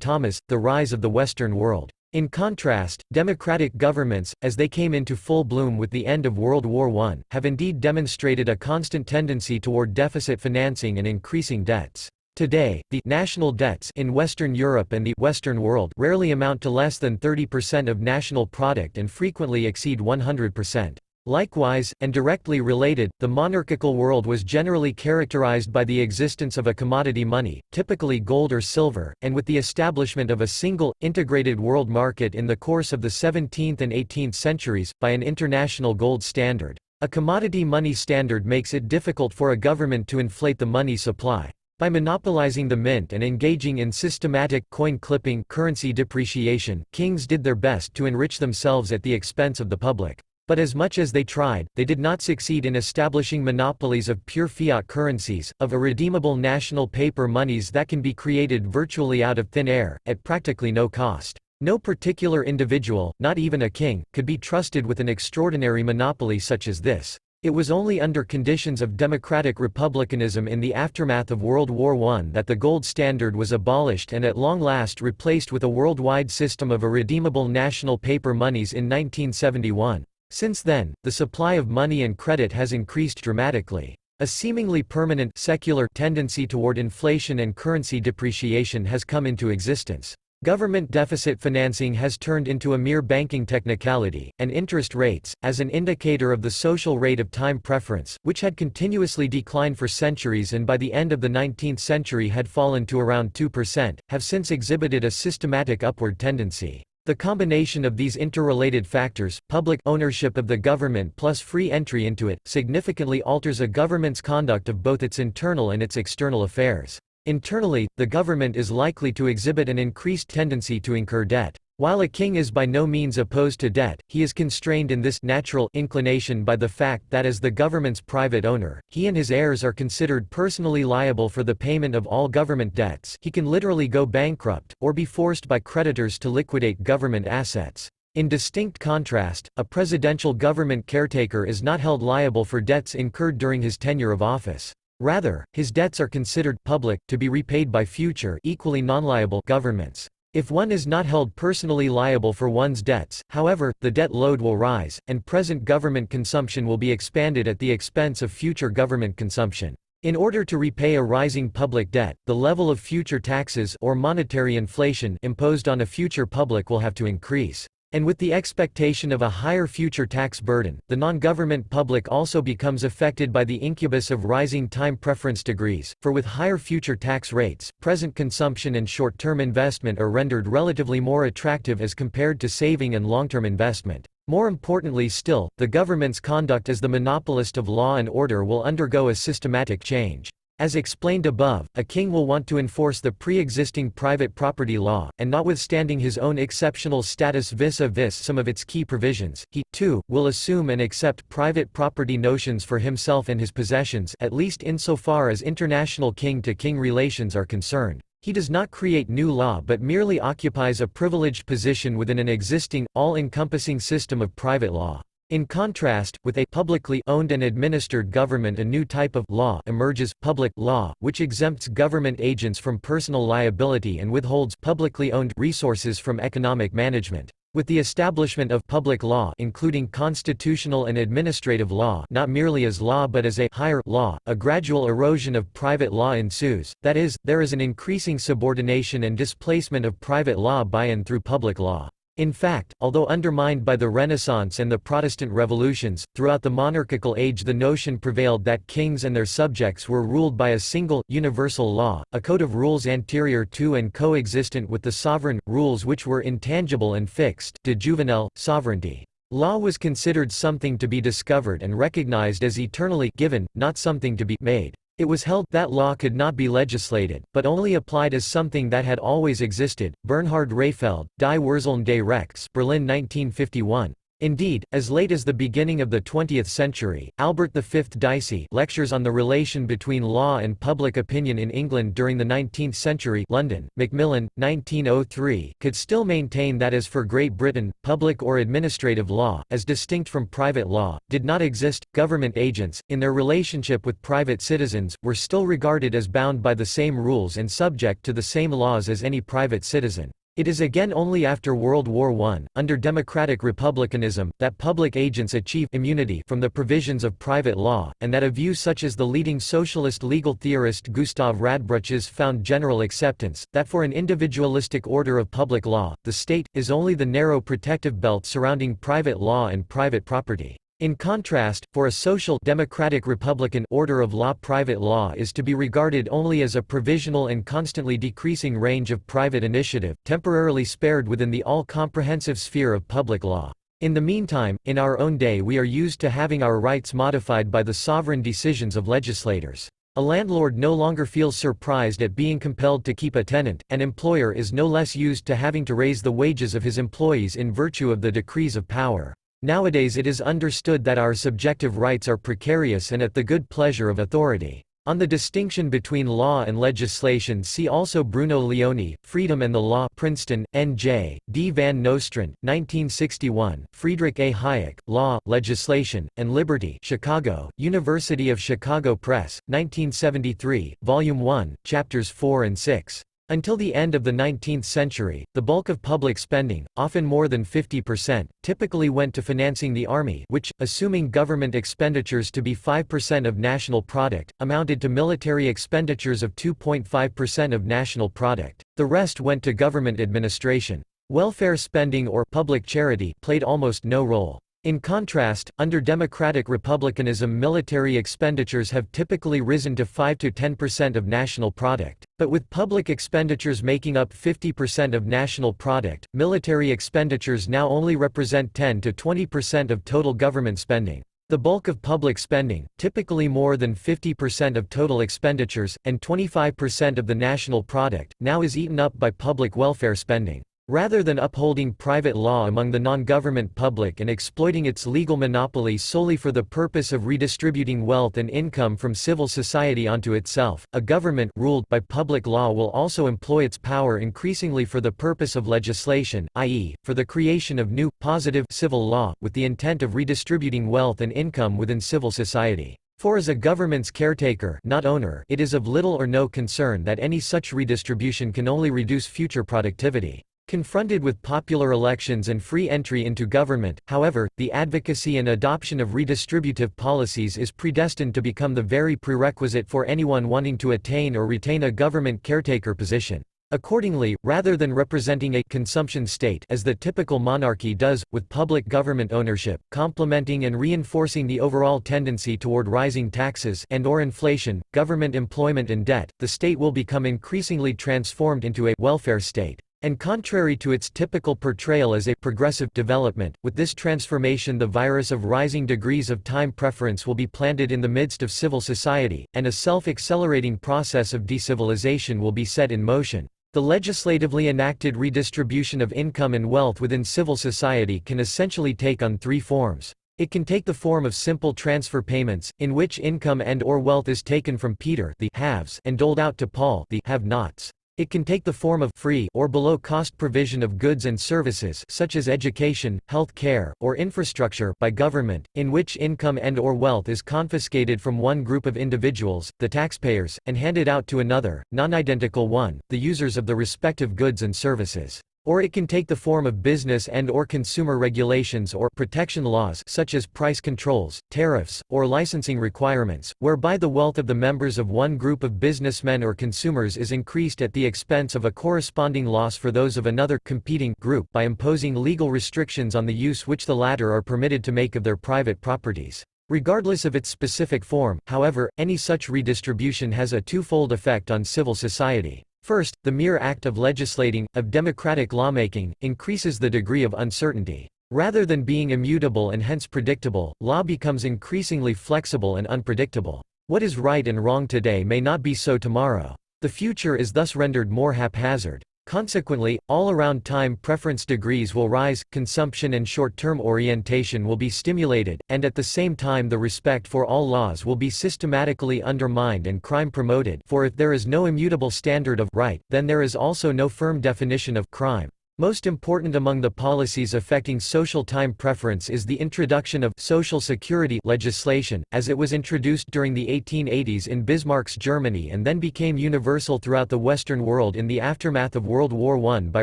Thomas, The Rise of the Western World. In contrast, democratic governments, as they came into full bloom with the end of World War I, have indeed demonstrated a constant tendency toward deficit financing and increasing debts. Today, the national debts in Western Europe and the Western world rarely amount to less than 30% of national product and frequently exceed 100%. Likewise, and directly related, the monarchical world was generally characterized by the existence of a commodity money, typically gold or silver, and with the establishment of a single, integrated world market in the course of the 17th and 18th centuries, by an international gold standard. A commodity money standard makes it difficult for a government to inflate the money supply. By monopolizing the mint and engaging in systematic coin clipping, currency depreciation, kings did their best to enrich themselves at the expense of the public. But as much as they tried, they did not succeed in establishing monopolies of pure fiat currencies, of irredeemable national paper monies that can be created virtually out of thin air, at practically no cost. No particular individual, not even a king, could be trusted with an extraordinary monopoly such as this. It was only under conditions of democratic republicanism in the aftermath of World War I that the gold standard was abolished and at long last replaced with a worldwide system of irredeemable national paper monies in 1971. Since then, the supply of money and credit has increased dramatically. A seemingly permanent, secular tendency toward inflation and currency depreciation has come into existence. Government deficit financing has turned into a mere banking technicality, and interest rates, as an indicator of the social rate of time preference, which had continuously declined for centuries and by the end of the 19th century had fallen to around 2%, have since exhibited a systematic upward tendency. The combination of these interrelated factors, public ownership of the government plus free entry into it, significantly alters a government's conduct of both its internal and its external affairs. Internally, the government is likely to exhibit an increased tendency to incur debt. While a king is by no means opposed to debt, he is constrained in this natural inclination by the fact that as the government's private owner, he and his heirs are considered personally liable for the payment of all government debts. He can literally go bankrupt, or be forced by creditors to liquidate government assets. In distinct contrast, a presidential government caretaker is not held liable for debts incurred during his tenure of office. Rather, his debts are considered public, to be repaid by future equally non-liable governments. If one is not held personally liable for one's debts, however, the debt load will rise, and present government consumption will be expanded at the expense of future government consumption. In order to repay a rising public debt, the level of future taxes or monetary inflation imposed on a future public will have to increase. And with the expectation of a higher future tax burden, the non-government public also becomes affected by the incubus of rising time preference degrees, for with higher future tax rates, present consumption and short-term investment are rendered relatively more attractive as compared to saving and long-term investment. More importantly still, the government's conduct as the monopolist of law and order will undergo a systematic change. As explained above, a king will want to enforce the pre-existing private property law, and notwithstanding his own exceptional status vis-a-vis some of its key provisions, he, too, will assume and accept private property notions for himself and his possessions, at least insofar as international king-to-king relations are concerned. He does not create new law but merely occupies a privileged position within an existing, all-encompassing system of private law. In contrast, with a publicly owned and administered government, a new type of law emerges, public law, which exempts government agents from personal liability and withholds publicly owned resources from economic management. With the establishment of public law, including constitutional and administrative law, not merely as law but as a higher law, a gradual erosion of private law ensues, that is, there is an increasing subordination and displacement of private law by and through public law. In fact, although undermined by the Renaissance and the Protestant revolutions, throughout the monarchical age the notion prevailed that kings and their subjects were ruled by a single, universal law, a code of rules anterior to and coexistent with the sovereign, rules which were intangible and fixed, de juvenilia, sovereignty. Law was considered something to be discovered and recognized as eternally given, not something to be made. It was held that law could not be legislated, but only applied as something that had always existed. Bernhard Rehfeld, Die Wurzeln des Rechts, Berlin 1951. Indeed, as late as the beginning of the 20th century, Albert V. Dicey Lectures on the Relation Between Law and Public Opinion in England During the 19th Century, London, Macmillan, 1903, could still maintain that as for Great Britain, public or administrative law, as distinct from private law, did not exist. Government agents, in their relationship with private citizens, were still regarded as bound by the same rules and subject to the same laws as any private citizen. It is again only after World War I, under democratic republicanism, that public agents achieve immunity from the provisions of private law, and that a view such as the leading socialist legal theorist Gustav Radbruch's found general acceptance, that for an individualistic order of public law, the state is only the narrow protective belt surrounding private law and private property. In contrast, for a social democratic republican order of law, private law is to be regarded only as a provisional and constantly decreasing range of private initiative, temporarily spared within the all-comprehensive sphere of public law. In the meantime, in our own day we are used to having our rights modified by the sovereign decisions of legislators. A landlord no longer feels surprised at being compelled to keep a tenant, an employer is no less used to having to raise the wages of his employees in virtue of the decrees of power. Nowadays it is understood that our subjective rights are precarious and at the good pleasure of authority. On the distinction between law and legislation see also Bruno Leoni, Freedom and the Law, Princeton, N.J., D. Van Nostrand, 1961, Friedrich A. Hayek, Law, Legislation, and Liberty, Chicago, University of Chicago Press, 1973, Volume 1, Chapters 4 and 6. Until the end of the 19th century, the bulk of public spending, often more than 50%, typically went to financing the army, which, assuming government expenditures to be 5% of national product, amounted to military expenditures of 2.5% of national product. The rest went to government administration. Welfare spending or public charity played almost no role. In contrast, under democratic republicanism, military expenditures have typically risen to 5 to 10% of national product. But with public expenditures making up 50% of national product, military expenditures now only represent 10 to 20% of total government spending. The bulk of public spending, typically more than 50% of total expenditures, and 25% of the national product, now is eaten up by public welfare spending. Rather than upholding private law among the non-government public and exploiting its legal monopoly solely for the purpose of redistributing wealth and income from civil society onto itself, a government ruled by public law will also employ its power increasingly for the purpose of legislation, i.e., for the creation of new, positive civil law, with the intent of redistributing wealth and income within civil society. For as a government's caretaker, not owner, it is of little or no concern that any such redistribution can only reduce future productivity. Confronted with popular elections and free entry into government, however, the advocacy and adoption of redistributive policies is predestined to become the very prerequisite for anyone wanting to attain or retain a government caretaker position. Accordingly, rather than representing a consumption state as the typical monarchy does, with public government ownership, complementing and reinforcing the overall tendency toward rising taxes and/or inflation, government employment and debt, the state will become increasingly transformed into a welfare state. And contrary to its typical portrayal as a progressive development, with this transformation the virus of rising degrees of time preference will be planted in the midst of civil society, and a self-accelerating process of decivilization will be set in motion. The legislatively enacted redistribution of income and wealth within civil society can essentially take on three forms. It can take the form of simple transfer payments, in which income and/or wealth is taken from Peter, the haves, and doled out to Paul, the have-nots. It can take the form of free or below-cost provision of goods and services such as education, health care, or infrastructure by government, in which income and/or wealth is confiscated from one group of individuals, the taxpayers, and handed out to another, non-identical one, the users of the respective goods and services. Or it can take the form of business and/or consumer regulations or protection laws such as price controls, tariffs, or licensing requirements, whereby the wealth of the members of one group of businessmen or consumers is increased at the expense of a corresponding loss for those of another competing group by imposing legal restrictions on the use which the latter are permitted to make of their private properties. Regardless of its specific form, however, any such redistribution has a twofold effect on civil society. First, the mere act of legislating, of democratic lawmaking, increases the degree of uncertainty. Rather than being immutable and hence predictable, law becomes increasingly flexible and unpredictable. What is right and wrong today may not be so tomorrow. The future is thus rendered more haphazard. Consequently, all-around time preference degrees will rise, consumption and short-term orientation will be stimulated, and at the same time the respect for all laws will be systematically undermined and crime promoted, for if there is no immutable standard of right, then there is also no firm definition of crime. Most important among the policies affecting social time preference is the introduction of Social Security legislation, as it was introduced during the 1880s in Bismarck's Germany and then became universal throughout the Western world in the aftermath of World War I by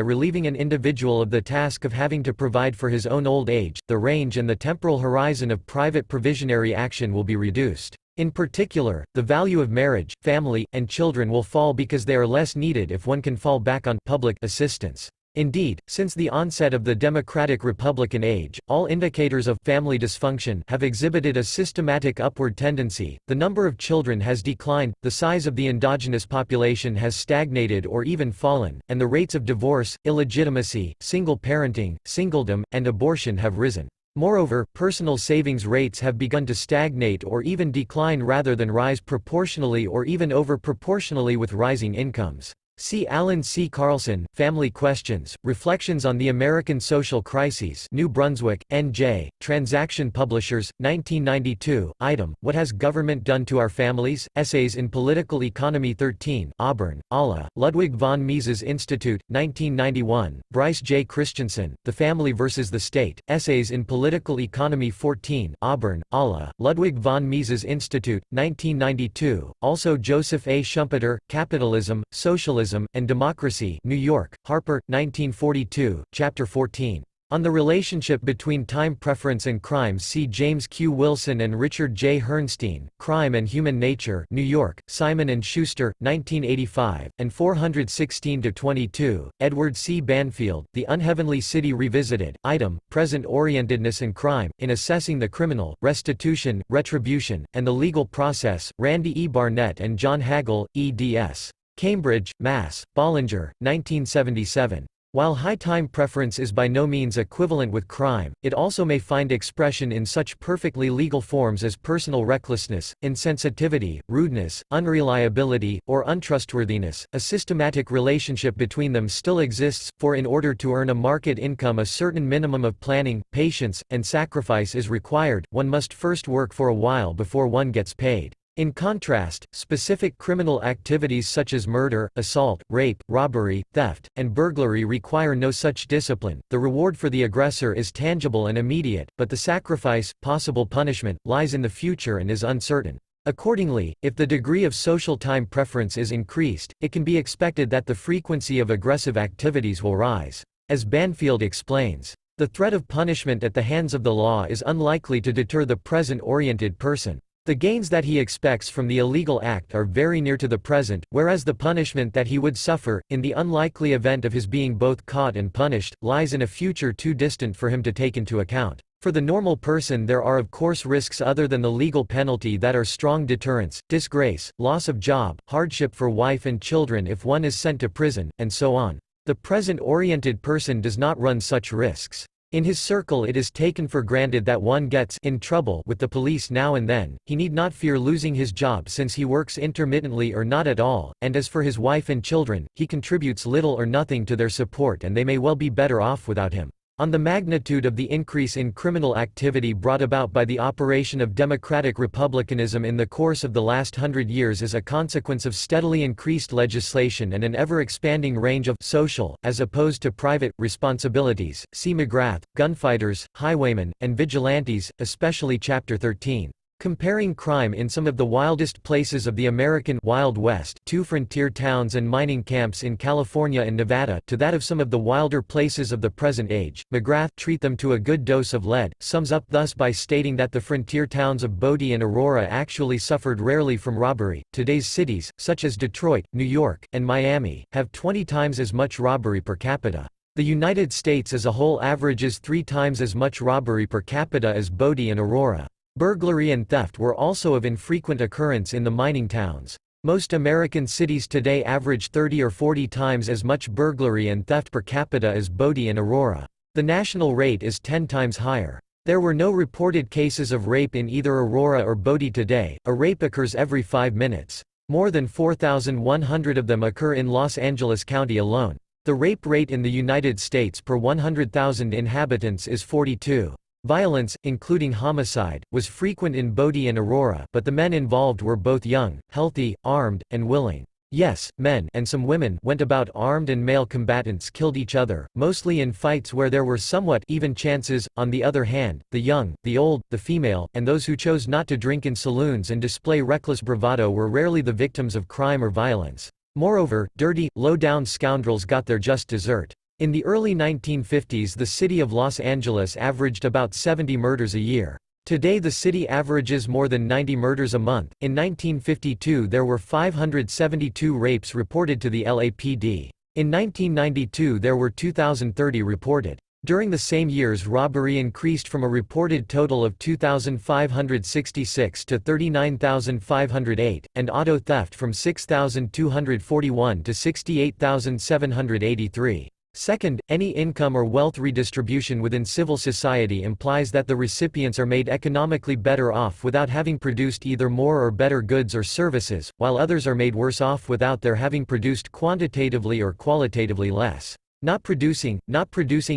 relieving an individual of the task of having to provide for his own old age. The range and the temporal horizon of private provisionary action will be reduced. In particular, the value of marriage, family, and children will fall because they are less needed if one can fall back on public assistance. Indeed, since the onset of the democratic Republican age, all indicators of family dysfunction have exhibited a systematic upward tendency. The number of children has declined, the size of the endogenous population has stagnated or even fallen, and the rates of divorce, illegitimacy, single parenting, singledom, and abortion have risen. Moreover, personal savings rates have begun to stagnate or even decline rather than rise proportionally or even over-proportionally with rising incomes. See Alan C. Carlson, Family Questions, Reflections on the American Social Crises, New Brunswick, N.J., Transaction Publishers, 1992, item, What Has Government Done to Our Families? Essays in Political Economy 13, Auburn, Allah, Ludwig von Mises Institute, 1991, Bryce J. Christensen, The Family vs. the State, Essays in Political Economy 14, Auburn, Allah, Ludwig von Mises Institute, 1992, also Joseph A. Schumpeter, Capitalism, Socialism, and Democracy, New York, Harper, 1942, Chapter 14. On the relationship between time preference and crime see James Q. Wilson and Richard J. Herrnstein, Crime and Human Nature, New York, Simon & Schuster, 1985, and 416-22, Edward C. Banfield, The Unheavenly City Revisited, item, Present-Orientedness and Crime, in Assessing the Criminal, Restitution, Retribution, and the Legal Process, Randy E. Barnett and John Hagel, eds. Cambridge, Mass., Bollinger, 1977. While high time preference is by no means equivalent with crime, it also may find expression in such perfectly legal forms as personal recklessness, insensitivity, rudeness, unreliability, or untrustworthiness. A systematic relationship between them still exists, for in order to earn a market income a certain minimum of planning, patience, and sacrifice is required. One must first work for a while before one gets paid. In contrast, specific criminal activities such as murder, assault, rape, robbery, theft, and burglary require no such discipline. The reward for the aggressor is tangible and immediate, but the sacrifice, possible punishment, lies in the future and is uncertain. Accordingly, if the degree of social time preference is increased, it can be expected that the frequency of aggressive activities will rise. As Banfield explains, the threat of punishment at the hands of the law is unlikely to deter the present-oriented person. The gains that he expects from the illegal act are very near to the present, whereas the punishment that he would suffer, in the unlikely event of his being both caught and punished, lies in a future too distant for him to take into account. For the normal person there are of course risks other than the legal penalty that are strong deterrents: disgrace, loss of job, hardship for wife and children if one is sent to prison, and so on. The present-oriented person does not run such risks. In his circle it is taken for granted that one gets in trouble with the police now and then, he need not fear losing his job since he works intermittently or not at all, and as for his wife and children, he contributes little or nothing to their support and they may well be better off without him. On the magnitude of the increase in criminal activity brought about by the operation of democratic republicanism in the course of the last 100 years as a consequence of steadily increased legislation and an ever-expanding range of social, as opposed to private, responsibilities, see McGrath, Gunfighters, Highwaymen, and Vigilantes, especially Chapter 13. Comparing crime in some of the wildest places of the American Wild West, two frontier towns and mining camps in California and Nevada, to that of some of the wilder places of the present age, McGrath, treat them to a good dose of lead, sums up thus by stating that the frontier towns of Bodie and Aurora actually suffered rarely from robbery. Today's cities, such as Detroit, New York, and Miami, have 20 times as much robbery per capita. The United States as a whole averages 3 times as much robbery per capita as Bodie and Aurora. Burglary and theft were also of infrequent occurrence in the mining towns. Most American cities today average 30 or 40 times as much burglary and theft per capita as Bodie and Aurora. The national rate is 10 times higher. There were no reported cases of rape in either Aurora or Bodie today. A rape occurs every 5 minutes. More than 4,100 of them occur in Los Angeles County alone. The rape rate in the United States per 100,000 inhabitants is 42. Violence, including homicide, was frequent in Bodie and Aurora, but the men involved were both young, healthy, armed, and willing. Yes, men and some women went about armed and male combatants killed each other, mostly in fights where there were somewhat even chances. On the other hand, the young, the old, the female, and those who chose not to drink in saloons and display reckless bravado were rarely the victims of crime or violence. Moreover, dirty, low-down scoundrels got their just dessert. In the early 1950s the city of Los Angeles averaged about 70 murders a year. Today the city averages more than 90 murders a month. In 1952 there were 572 rapes reported to the LAPD. In 1992 there were 2,030 reported. During the same years robbery increased from a reported total of 2,566 to 39,508, and auto theft from 6,241 to 68,783. Second, any income or wealth redistribution within civil society implies that the recipients are made economically better off without having produced either more or better goods or services, while others are made worse off without their having produced quantitatively or qualitatively less. Not producing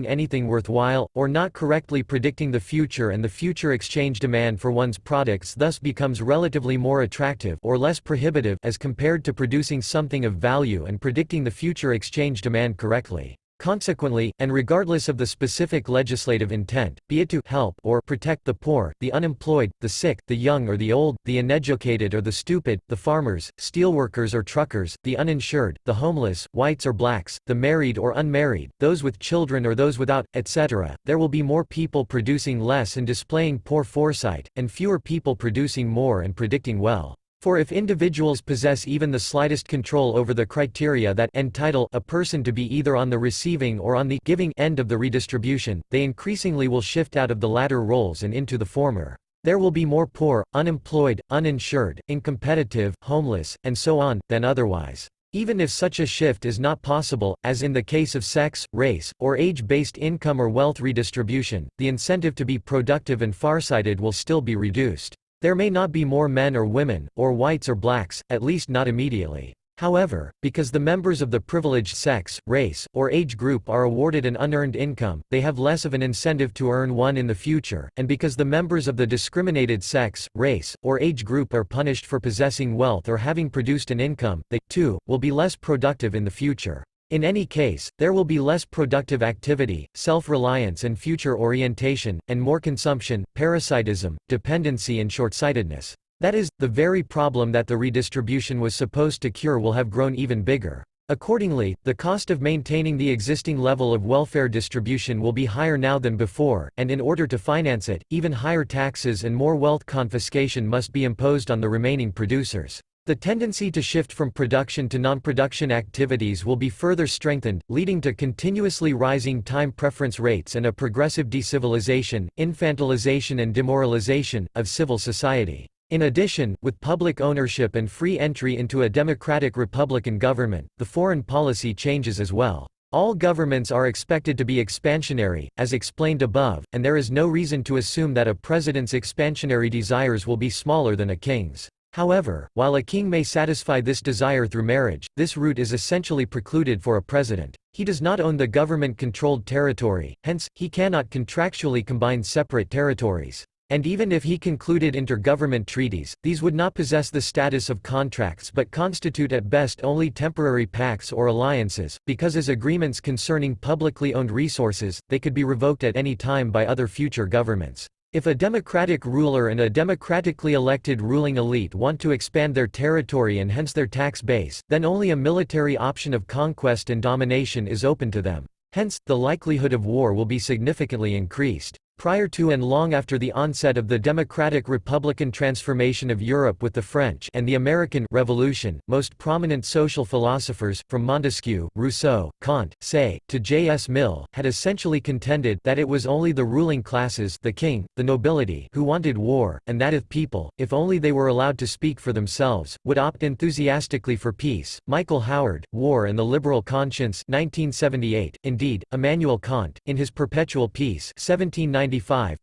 anything worthwhile, or not correctly predicting the future, and the future exchange demand for one's products thus becomes relatively more attractive or less prohibitive as compared to producing something of value and predicting the future exchange demand correctly. Consequently, and regardless of the specific legislative intent, be it to help or protect the poor, the unemployed, the sick, the young or the old, the uneducated or the stupid, the farmers, steelworkers or truckers, the uninsured, the homeless, whites or blacks, the married or unmarried, those with children or those without, etc., there will be more people producing less and displaying poor foresight, and fewer people producing more and predicting well. For if individuals possess even the slightest control over the criteria that entitle a person to be either on the receiving or on the giving end of the redistribution, they increasingly will shift out of the latter roles and into the former. There will be more poor, unemployed, uninsured, incompetitive, homeless, and so on, than otherwise. Even if such a shift is not possible, as in the case of sex, race, or age-based income or wealth redistribution, the incentive to be productive and farsighted will still be reduced. There may not be more men or women, or whites or blacks, at least not immediately. However, because the members of the privileged sex, race, or age group are awarded an unearned income, they have less of an incentive to earn one in the future, and because the members of the discriminated sex, race, or age group are punished for possessing wealth or having produced an income, they, too, will be less productive in the future. In any case, there will be less productive activity, self-reliance and future orientation, and more consumption, parasitism, dependency and short-sightedness. That is, the very problem that the redistribution was supposed to cure will have grown even bigger. Accordingly, the cost of maintaining the existing level of welfare distribution will be higher now than before, and in order to finance it, even higher taxes and more wealth confiscation must be imposed on the remaining producers. The tendency to shift from production to non-production activities will be further strengthened, leading to continuously rising time preference rates and a progressive decivilization, infantilization and demoralization, of civil society. In addition, with public ownership and free entry into a democratic republican government, the foreign policy changes as well. All governments are expected to be expansionary, as explained above, and there is no reason to assume that a president's expansionary desires will be smaller than a king's. However, while a king may satisfy this desire through marriage, this route is essentially precluded for a president. He does not own the government-controlled territory, hence, he cannot contractually combine separate territories. And even if he concluded intergovernment treaties, these would not possess the status of contracts but constitute at best only temporary pacts or alliances, because as agreements concerning publicly owned resources, they could be revoked at any time by other future governments. If a democratic ruler and a democratically elected ruling elite want to expand their territory and hence their tax base, then only a military option of conquest and domination is open to them. Hence, the likelihood of war will be significantly increased. Prior to and long after the onset of the democratic republican transformation of Europe with the French and the American Revolution, most prominent social philosophers, from Montesquieu, Rousseau, Kant, Say, to J.S. Mill, had essentially contended that it was only the ruling classes, the king, the nobility, who wanted war, and that if people, if only they were allowed to speak for themselves, would opt enthusiastically for peace. Michael Howard, War and the Liberal Conscience, 1978. Indeed, Immanuel Kant, in his Perpetual Peace, 1795,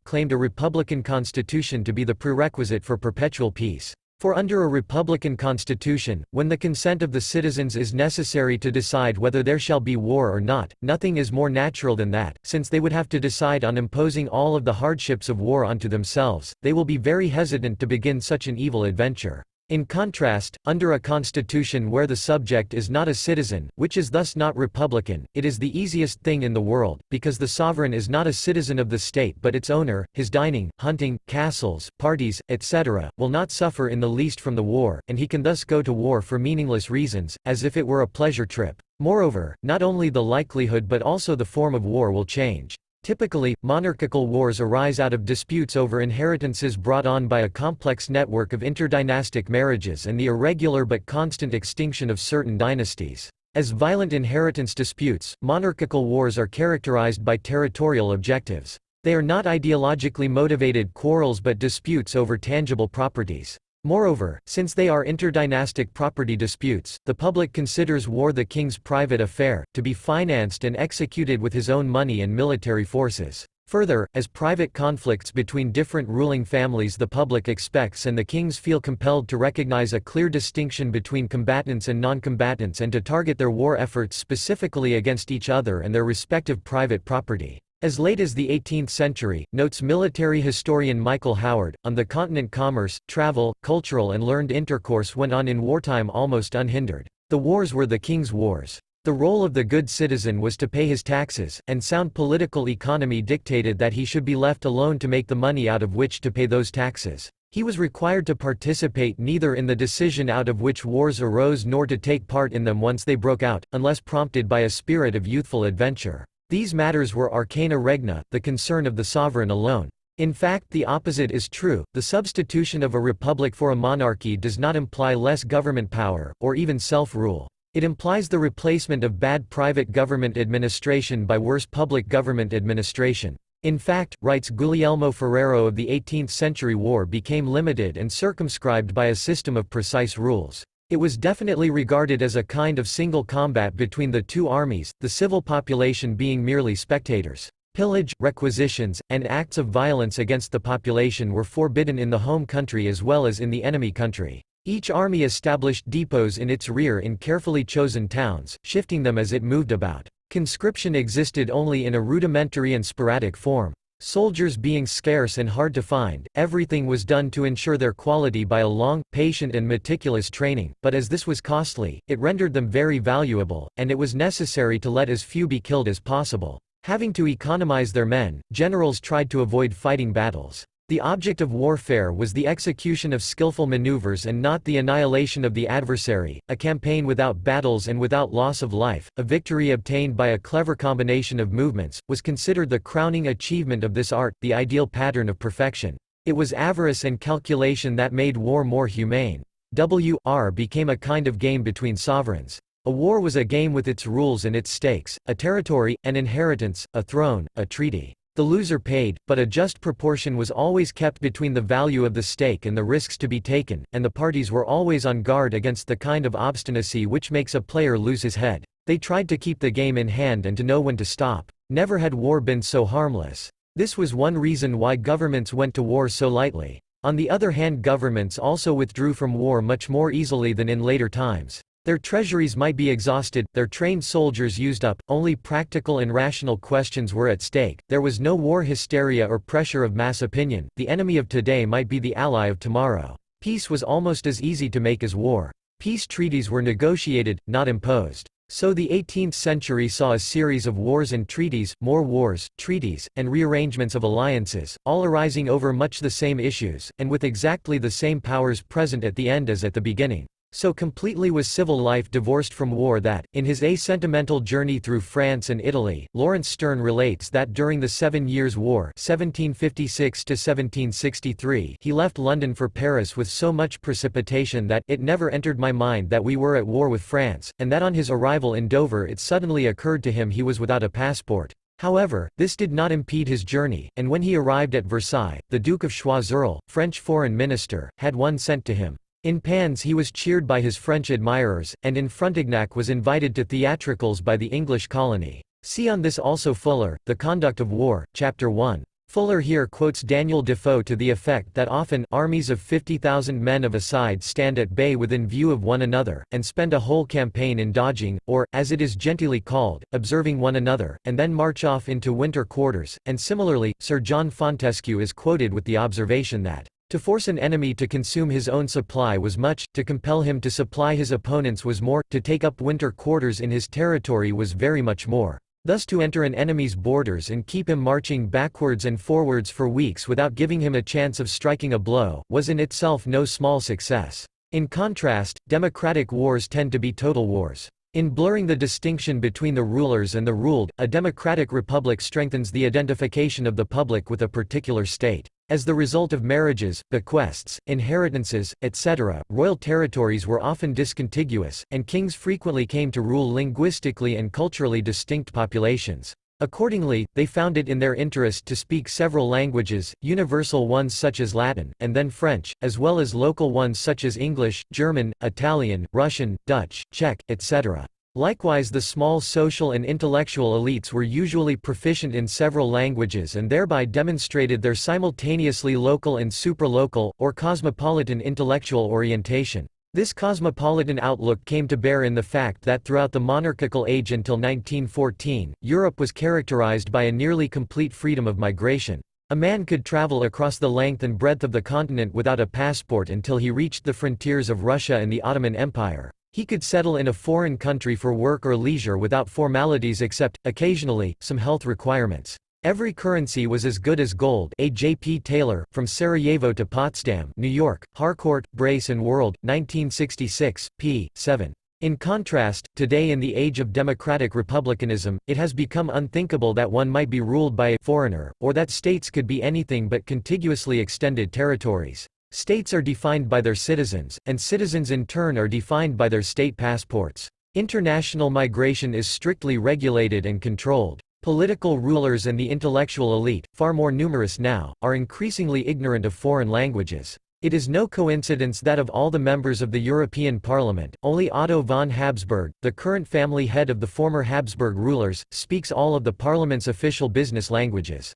claimed a republican constitution to be the prerequisite for perpetual peace. For under a republican constitution, when the consent of the citizens is necessary to decide whether there shall be war or not, nothing is more natural than that, since they would have to decide on imposing all of the hardships of war onto themselves, they will be very hesitant to begin such an evil adventure. In contrast, under a constitution where the subject is not a citizen, which is thus not republican, it is the easiest thing in the world, because the sovereign is not a citizen of the state but its owner. His dining, hunting, castles, parties, etc., will not suffer in the least from the war, and he can thus go to war for meaningless reasons, as if it were a pleasure trip. Moreover, not only the likelihood but also the form of war will change. Typically, monarchical wars arise out of disputes over inheritances brought on by a complex network of interdynastic marriages and the irregular but constant extinction of certain dynasties. As violent inheritance disputes, monarchical wars are characterized by territorial objectives. They are not ideologically motivated quarrels but disputes over tangible properties. Moreover, since they are interdynastic property disputes, the public considers war the king's private affair, to be financed and executed with his own money and military forces. Further, as private conflicts between different ruling families the public expects and the kings feel compelled to recognize a clear distinction between combatants and non-combatants and to target their war efforts specifically against each other and their respective private property. As late as the 18th century, notes military historian Michael Howard, on the continent commerce, travel, cultural and learned intercourse went on in wartime almost unhindered. The wars were the king's wars. The role of the good citizen was to pay his taxes, and sound political economy dictated that he should be left alone to make the money out of which to pay those taxes. He was required to participate neither in the decision out of which wars arose nor to take part in them once they broke out, unless prompted by a spirit of youthful adventure. These matters were arcana regna, the concern of the sovereign alone. In fact, the opposite is true. The substitution of a republic for a monarchy does not imply less government power, or even self-rule. It implies the replacement of bad private government administration by worse public government administration. In fact, writes Guglielmo Ferrero, of the 18th century war became limited and circumscribed by a system of precise rules. It was definitely regarded as a kind of single combat between the two armies, the civil population being merely spectators. Pillage, requisitions, and acts of violence against the population were forbidden in the home country as well as in the enemy country. Each army established depots in its rear in carefully chosen towns, shifting them as it moved about. Conscription existed only in a rudimentary and sporadic form. Soldiers being scarce and hard to find, everything was done to ensure their quality by a long, patient and meticulous training, but as this was costly, it rendered them very valuable, and it was necessary to let as few be killed as possible. Having to economize their men, generals tried to avoid fighting battles. The object of warfare was the execution of skillful maneuvers and not the annihilation of the adversary. A campaign without battles and without loss of life, a victory obtained by a clever combination of movements, was considered the crowning achievement of this art, the ideal pattern of perfection. It was avarice and calculation that made war more humane. War became a kind of game between sovereigns. A war was a game with its rules and its stakes, a territory, an inheritance, a throne, a treaty. The loser paid, but a just proportion was always kept between the value of the stake and the risks to be taken, and the parties were always on guard against the kind of obstinacy which makes a player lose his head. They tried to keep the game in hand and to know when to stop. Never had war been so harmless. This was one reason why governments went to war so lightly. On the other hand, governments also withdrew from war much more easily than in later times. Their treasuries might be exhausted, their trained soldiers used up, only practical and rational questions were at stake, there was no war hysteria or pressure of mass opinion, the enemy of today might be the ally of tomorrow. Peace was almost as easy to make as war. Peace treaties were negotiated, not imposed. So the 18th century saw a series of wars and treaties, more wars, treaties, and rearrangements of alliances, all arising over much the same issues, and with exactly the same powers present at the end as at the beginning. So completely was civil life divorced from war that, in his A Sentimental Journey Through France and Italy, Lawrence Sterne relates that during the 7 Years' War 1756–1763 he left London for Paris with so much precipitation that it never entered my mind that we were at war with France, and that on his arrival in Dover it suddenly occurred to him he was without a passport. However, this did not impede his journey, and when he arrived at Versailles, the Duke of Choiseul, French foreign minister, had one sent to him. In Cannes he was cheered by his French admirers, and in Frontignac was invited to theatricals by the English colony. See on this also Fuller, The Conduct of War, Chapter 1. Fuller here quotes Daniel Defoe to the effect that often armies of 50,000 men of a side stand at bay within view of one another, and spend a whole campaign in dodging, or, as it is genteelly called, observing one another, and then march off into winter quarters, and similarly, Sir John Fontesquieu is quoted with the observation that to force an enemy to consume his own supply was much, to compel him to supply his opponents was more, to take up winter quarters in his territory was very much more. Thus to enter an enemy's borders and keep him marching backwards and forwards for weeks without giving him a chance of striking a blow, was in itself no small success. In contrast, democratic wars tend to be total wars. In blurring the distinction between the rulers and the ruled, a democratic republic strengthens the identification of the public with a particular state. As the result of marriages, bequests, inheritances, etc., royal territories were often discontiguous, and kings frequently came to rule linguistically and culturally distinct populations. Accordingly, they found it in their interest to speak several languages, universal ones such as Latin, and then French, as well as local ones such as English, German, Italian, Russian, Dutch, Czech, etc. Likewise, the small social and intellectual elites were usually proficient in several languages and thereby demonstrated their simultaneously local and supralocal, or cosmopolitan intellectual orientation. This cosmopolitan outlook came to bear in the fact that throughout the monarchical age until 1914, Europe was characterized by a nearly complete freedom of migration. A man could travel across the length and breadth of the continent without a passport until he reached the frontiers of Russia and the Ottoman Empire. He could settle in a foreign country for work or leisure without formalities except, occasionally, some health requirements. Every currency was as good as gold. A. J. P. Taylor, From Sarajevo to Potsdam, New York, Harcourt, Brace and World, 1966, p. 7. In contrast, today in the age of democratic republicanism, it has become unthinkable that one might be ruled by a foreigner, or that states could be anything but contiguously extended territories. States are defined by their citizens, and citizens in turn are defined by their state passports. International migration is strictly regulated and controlled. Political rulers and the intellectual elite, far more numerous now, are increasingly ignorant of foreign languages. It is no coincidence that of all the members of the European Parliament, only Otto von Habsburg, the current family head of the former Habsburg rulers, speaks all of the Parliament's official business languages.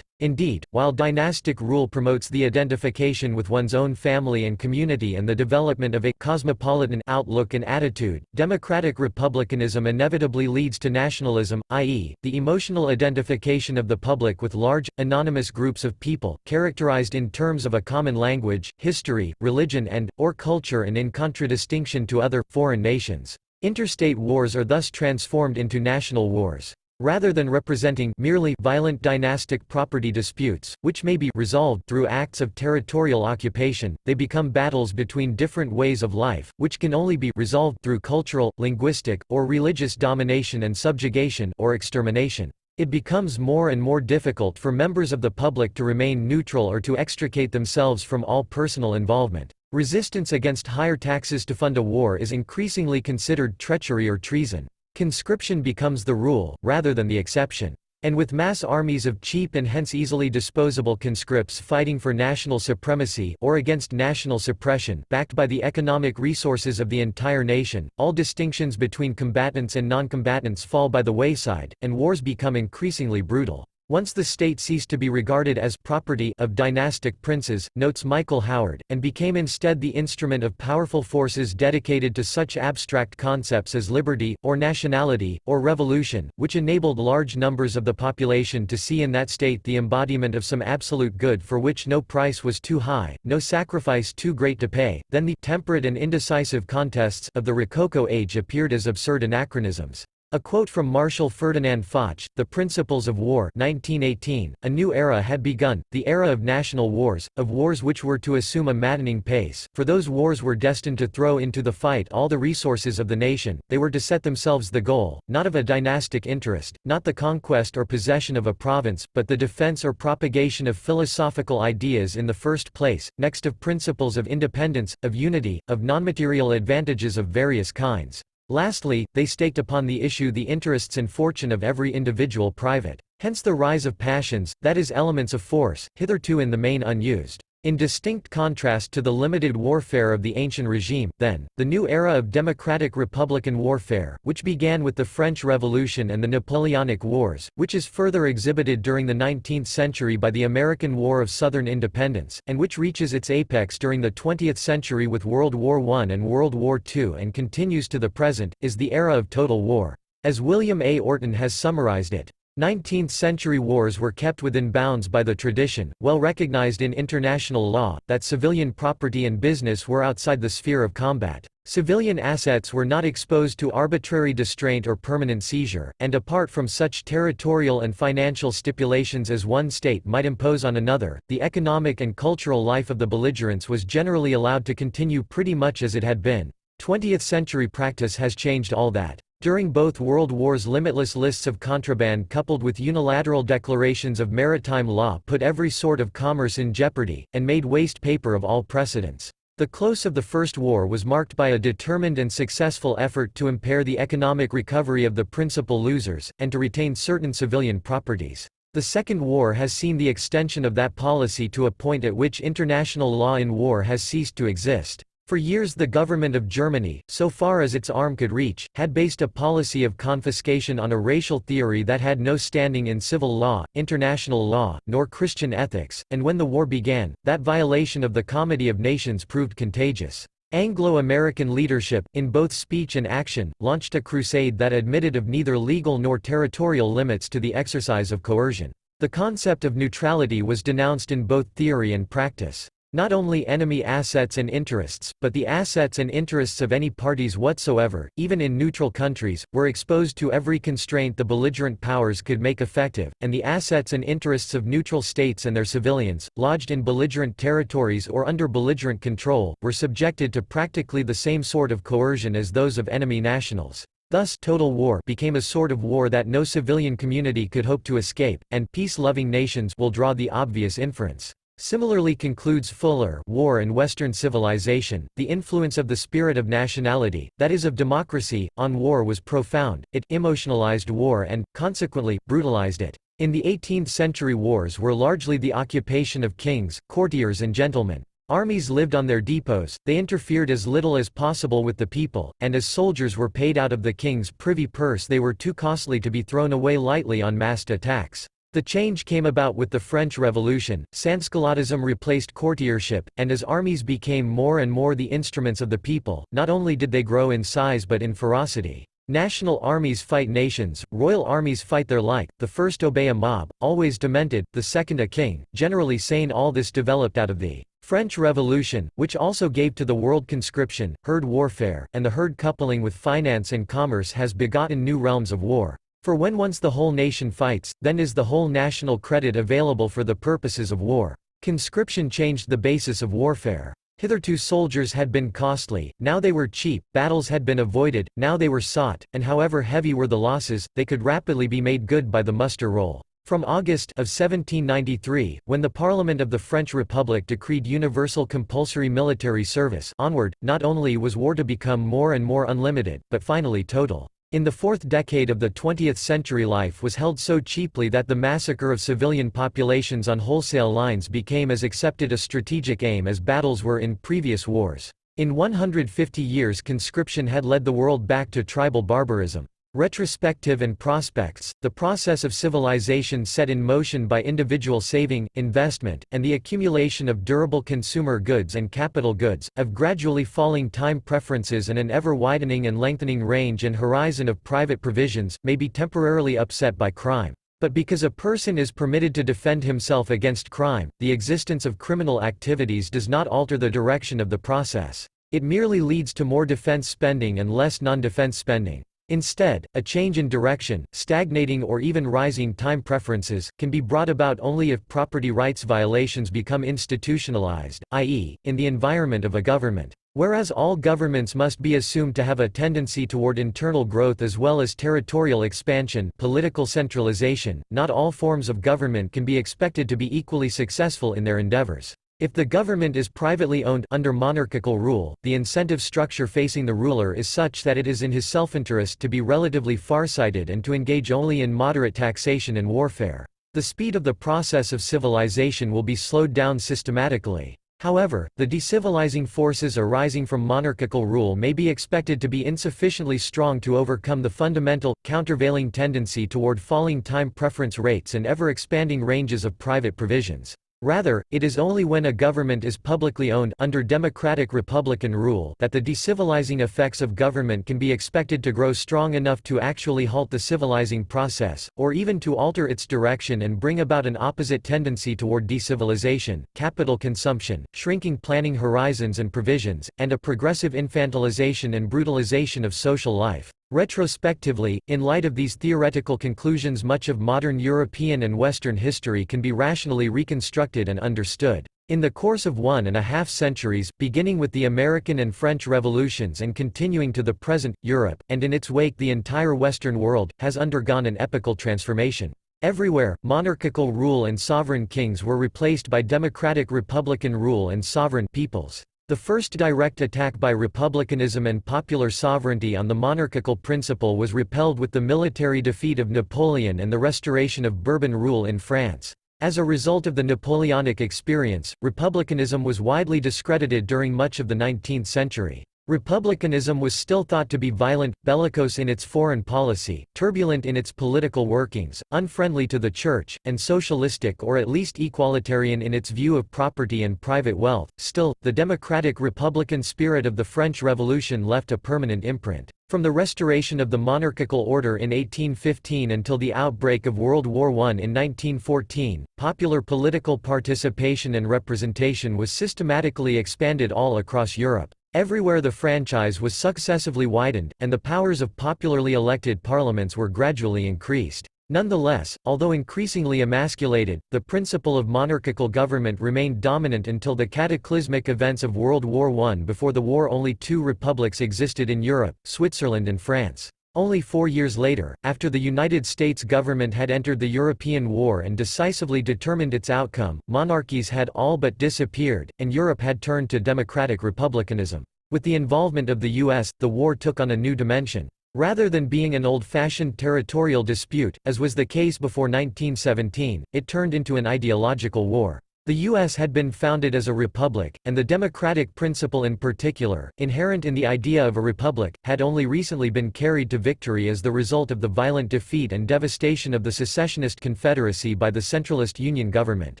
Indeed, while dynastic rule promotes the identification with one's own family and community and the development of a cosmopolitan outlook and attitude, democratic republicanism inevitably leads to nationalism, i.e., the emotional identification of the public with large, anonymous groups of people, characterized in terms of a common language, history, religion or culture and in contradistinction to other, foreign nations. Interstate wars are thus transformed into national wars. Rather than representing merely violent dynastic property disputes, which may be resolved through acts of territorial occupation, they become battles between different ways of life, which can only be resolved through cultural, linguistic, or religious domination and subjugation or extermination. It becomes more and more difficult for members of the public to remain neutral or to extricate themselves from all personal involvement. Resistance against higher taxes to fund a war is increasingly considered treachery or treason. Conscription becomes the rule, rather than the exception. And with mass armies of cheap and hence easily disposable conscripts fighting for national supremacy or against national suppression, backed by the economic resources of the entire nation, all distinctions between combatants and non-combatants fall by the wayside, and wars become increasingly brutal. Once the state ceased to be regarded as property of dynastic princes, notes Michael Howard, and became instead the instrument of powerful forces dedicated to such abstract concepts as liberty, or nationality, or revolution, which enabled large numbers of the population to see in that state the embodiment of some absolute good for which no price was too high, no sacrifice too great to pay, then the temperate and indecisive contests of the Rococo age appeared as absurd anachronisms. A quote from Marshal Ferdinand Foch, The Principles of War 1918, a new era had begun, the era of national wars, of wars which were to assume a maddening pace, for those wars were destined to throw into the fight all the resources of the nation, they were to set themselves the goal, not of a dynastic interest, not the conquest or possession of a province, but the defense or propagation of philosophical ideas in the first place, next of principles of independence, of unity, of nonmaterial advantages of various kinds. Lastly, they staked upon the issue the interests and fortune of every individual private. Hence the rise of passions, that is elements of force, hitherto in the main unused. In distinct contrast to the limited warfare of the ancient regime, then, the new era of democratic republican warfare, which began with the French Revolution and the Napoleonic Wars, which is further exhibited during the 19th century by the American War of Southern Independence, and which reaches its apex during the 20th century with World War I and World War II and continues to the present, is the era of total war. As William A. Orton has summarized it, 19th-century wars were kept within bounds by the tradition, well recognized in international law, that civilian property and business were outside the sphere of combat. Civilian assets were not exposed to arbitrary distraint or permanent seizure, and apart from such territorial and financial stipulations as one state might impose on another, the economic and cultural life of the belligerents was generally allowed to continue pretty much as it had been. 20th-century practice has changed all that. During both World Wars, limitless lists of contraband coupled with unilateral declarations of maritime law put every sort of commerce in jeopardy, and made waste paper of all precedents. The close of the First War was marked by a determined and successful effort to impair the economic recovery of the principal losers, and to retain certain civilian properties. The Second War has seen the extension of that policy to a point at which international law in war has ceased to exist. For years the government of Germany, so far as its arm could reach, had based a policy of confiscation on a racial theory that had no standing in civil law, international law, nor Christian ethics, and when the war began, that violation of the Comity of Nations proved contagious. Anglo-American leadership, in both speech and action, launched a crusade that admitted of neither legal nor territorial limits to the exercise of coercion. The concept of neutrality was denounced in both theory and practice. Not only enemy assets and interests, but the assets and interests of any parties whatsoever, even in neutral countries, were exposed to every constraint the belligerent powers could make effective, and the assets and interests of neutral states and their civilians, lodged in belligerent territories or under belligerent control, were subjected to practically the same sort of coercion as those of enemy nationals. Thus, total war became a sort of war that no civilian community could hope to escape, and peace-loving nations will draw the obvious inference. Similarly concludes Fuller, War and Western Civilization, the influence of the spirit of nationality, that is of democracy, on war was profound, it emotionalized war and, consequently, brutalized it. In the 18th-century wars were largely the occupation of kings, courtiers and gentlemen. Armies lived on their depots, they interfered as little as possible with the people, and as soldiers were paid out of the king's privy purse they were too costly to be thrown away lightly on massed attacks. The change came about with the French Revolution, Sansculottism replaced courtiership, and as armies became more and more the instruments of the people, not only did they grow in size but in ferocity. National armies fight nations, royal armies fight their like, the first obey a mob, always demented, the second a king, generally sane. All this developed out of the French Revolution, which also gave to the world conscription, herd warfare, and the herd coupling with finance and commerce has begotten new realms of war. For when once the whole nation fights, then is the whole national credit available for the purposes of war. Conscription changed the basis of warfare. Hitherto soldiers had been costly, now they were cheap, battles had been avoided, now they were sought, and however heavy were the losses, they could rapidly be made good by the muster roll. From August of 1793, when the Parliament of the French Republic decreed universal compulsory military service onward, not only was war to become more and more unlimited, but finally total. In the fourth decade of the 20th century, life was held so cheaply that the massacre of civilian populations on wholesale lines became as accepted a strategic aim as battles were in previous wars. In 150 years, conscription had led the world back to tribal barbarism. Retrospective and prospects, the process of civilization set in motion by individual saving, investment, and the accumulation of durable consumer goods and capital goods, of gradually falling time preferences and an ever-widening and lengthening range and horizon of private provisions, may be temporarily upset by crime. But because a person is permitted to defend himself against crime, the existence of criminal activities does not alter the direction of the process. It merely leads to more defense spending and less non-defense spending. Instead, a change in direction, stagnating or even rising time preferences, can be brought about only if property rights violations become institutionalized, i.e., in the environment of a government. Whereas all governments must be assumed to have a tendency toward internal growth as well as territorial expansion, political centralization, not all forms of government can be expected to be equally successful in their endeavors. If the government is privately owned under monarchical rule, the incentive structure facing the ruler is such that it is in his self-interest to be relatively farsighted and to engage only in moderate taxation and warfare. The speed of the process of civilization will be slowed down systematically. However, the decivilizing forces arising from monarchical rule may be expected to be insufficiently strong to overcome the fundamental, countervailing tendency toward falling time preference rates and ever-expanding ranges of private provisions. Rather, it is only when a government is publicly owned under democratic republican rule that the decivilizing effects of government can be expected to grow strong enough to actually halt the civilizing process, or even to alter its direction and bring about an opposite tendency toward decivilization, capital consumption, shrinking planning horizons and provisions, and a progressive infantilization and brutalization of social life. Retrospectively, in light of these theoretical conclusions, much of modern European and Western history can be rationally reconstructed and understood. In the course of 1.5 centuries, beginning with the American and French revolutions and continuing to the present, Europe, and in its wake the entire Western world, has undergone an epochal transformation. Everywhere, monarchical rule and sovereign kings were replaced by democratic republican rule and sovereign peoples. The first direct attack by republicanism and popular sovereignty on the monarchical principle was repelled with the military defeat of Napoleon and the restoration of Bourbon rule in France. As a result of the Napoleonic experience, republicanism was widely discredited during much of the 19th century. Republicanism was still thought to be violent, bellicose in its foreign policy, turbulent in its political workings, unfriendly to the church, and socialistic or at least equalitarian in its view of property and private wealth. Still, the democratic republican spirit of the French Revolution left a permanent imprint. From the restoration of the monarchical order in 1815 until the outbreak of World War I in 1914, popular political participation and representation was systematically expanded all across Europe. Everywhere the franchise was successively widened, and the powers of popularly elected parliaments were gradually increased. Nonetheless, although increasingly emasculated, the principle of monarchical government remained dominant until the cataclysmic events of World War I. Before the war, only two republics existed in Europe, Switzerland and France. Only 4 years later, after the United States government had entered the European War and decisively determined its outcome, monarchies had all but disappeared, and Europe had turned to democratic republicanism. With the involvement of the U.S., the war took on a new dimension. Rather than being an old-fashioned territorial dispute, as was the case before 1917, it turned into an ideological war. The U.S. had been founded as a republic, and the democratic principle in particular, inherent in the idea of a republic, had only recently been carried to victory as the result of the violent defeat and devastation of the secessionist Confederacy by the centralist Union government.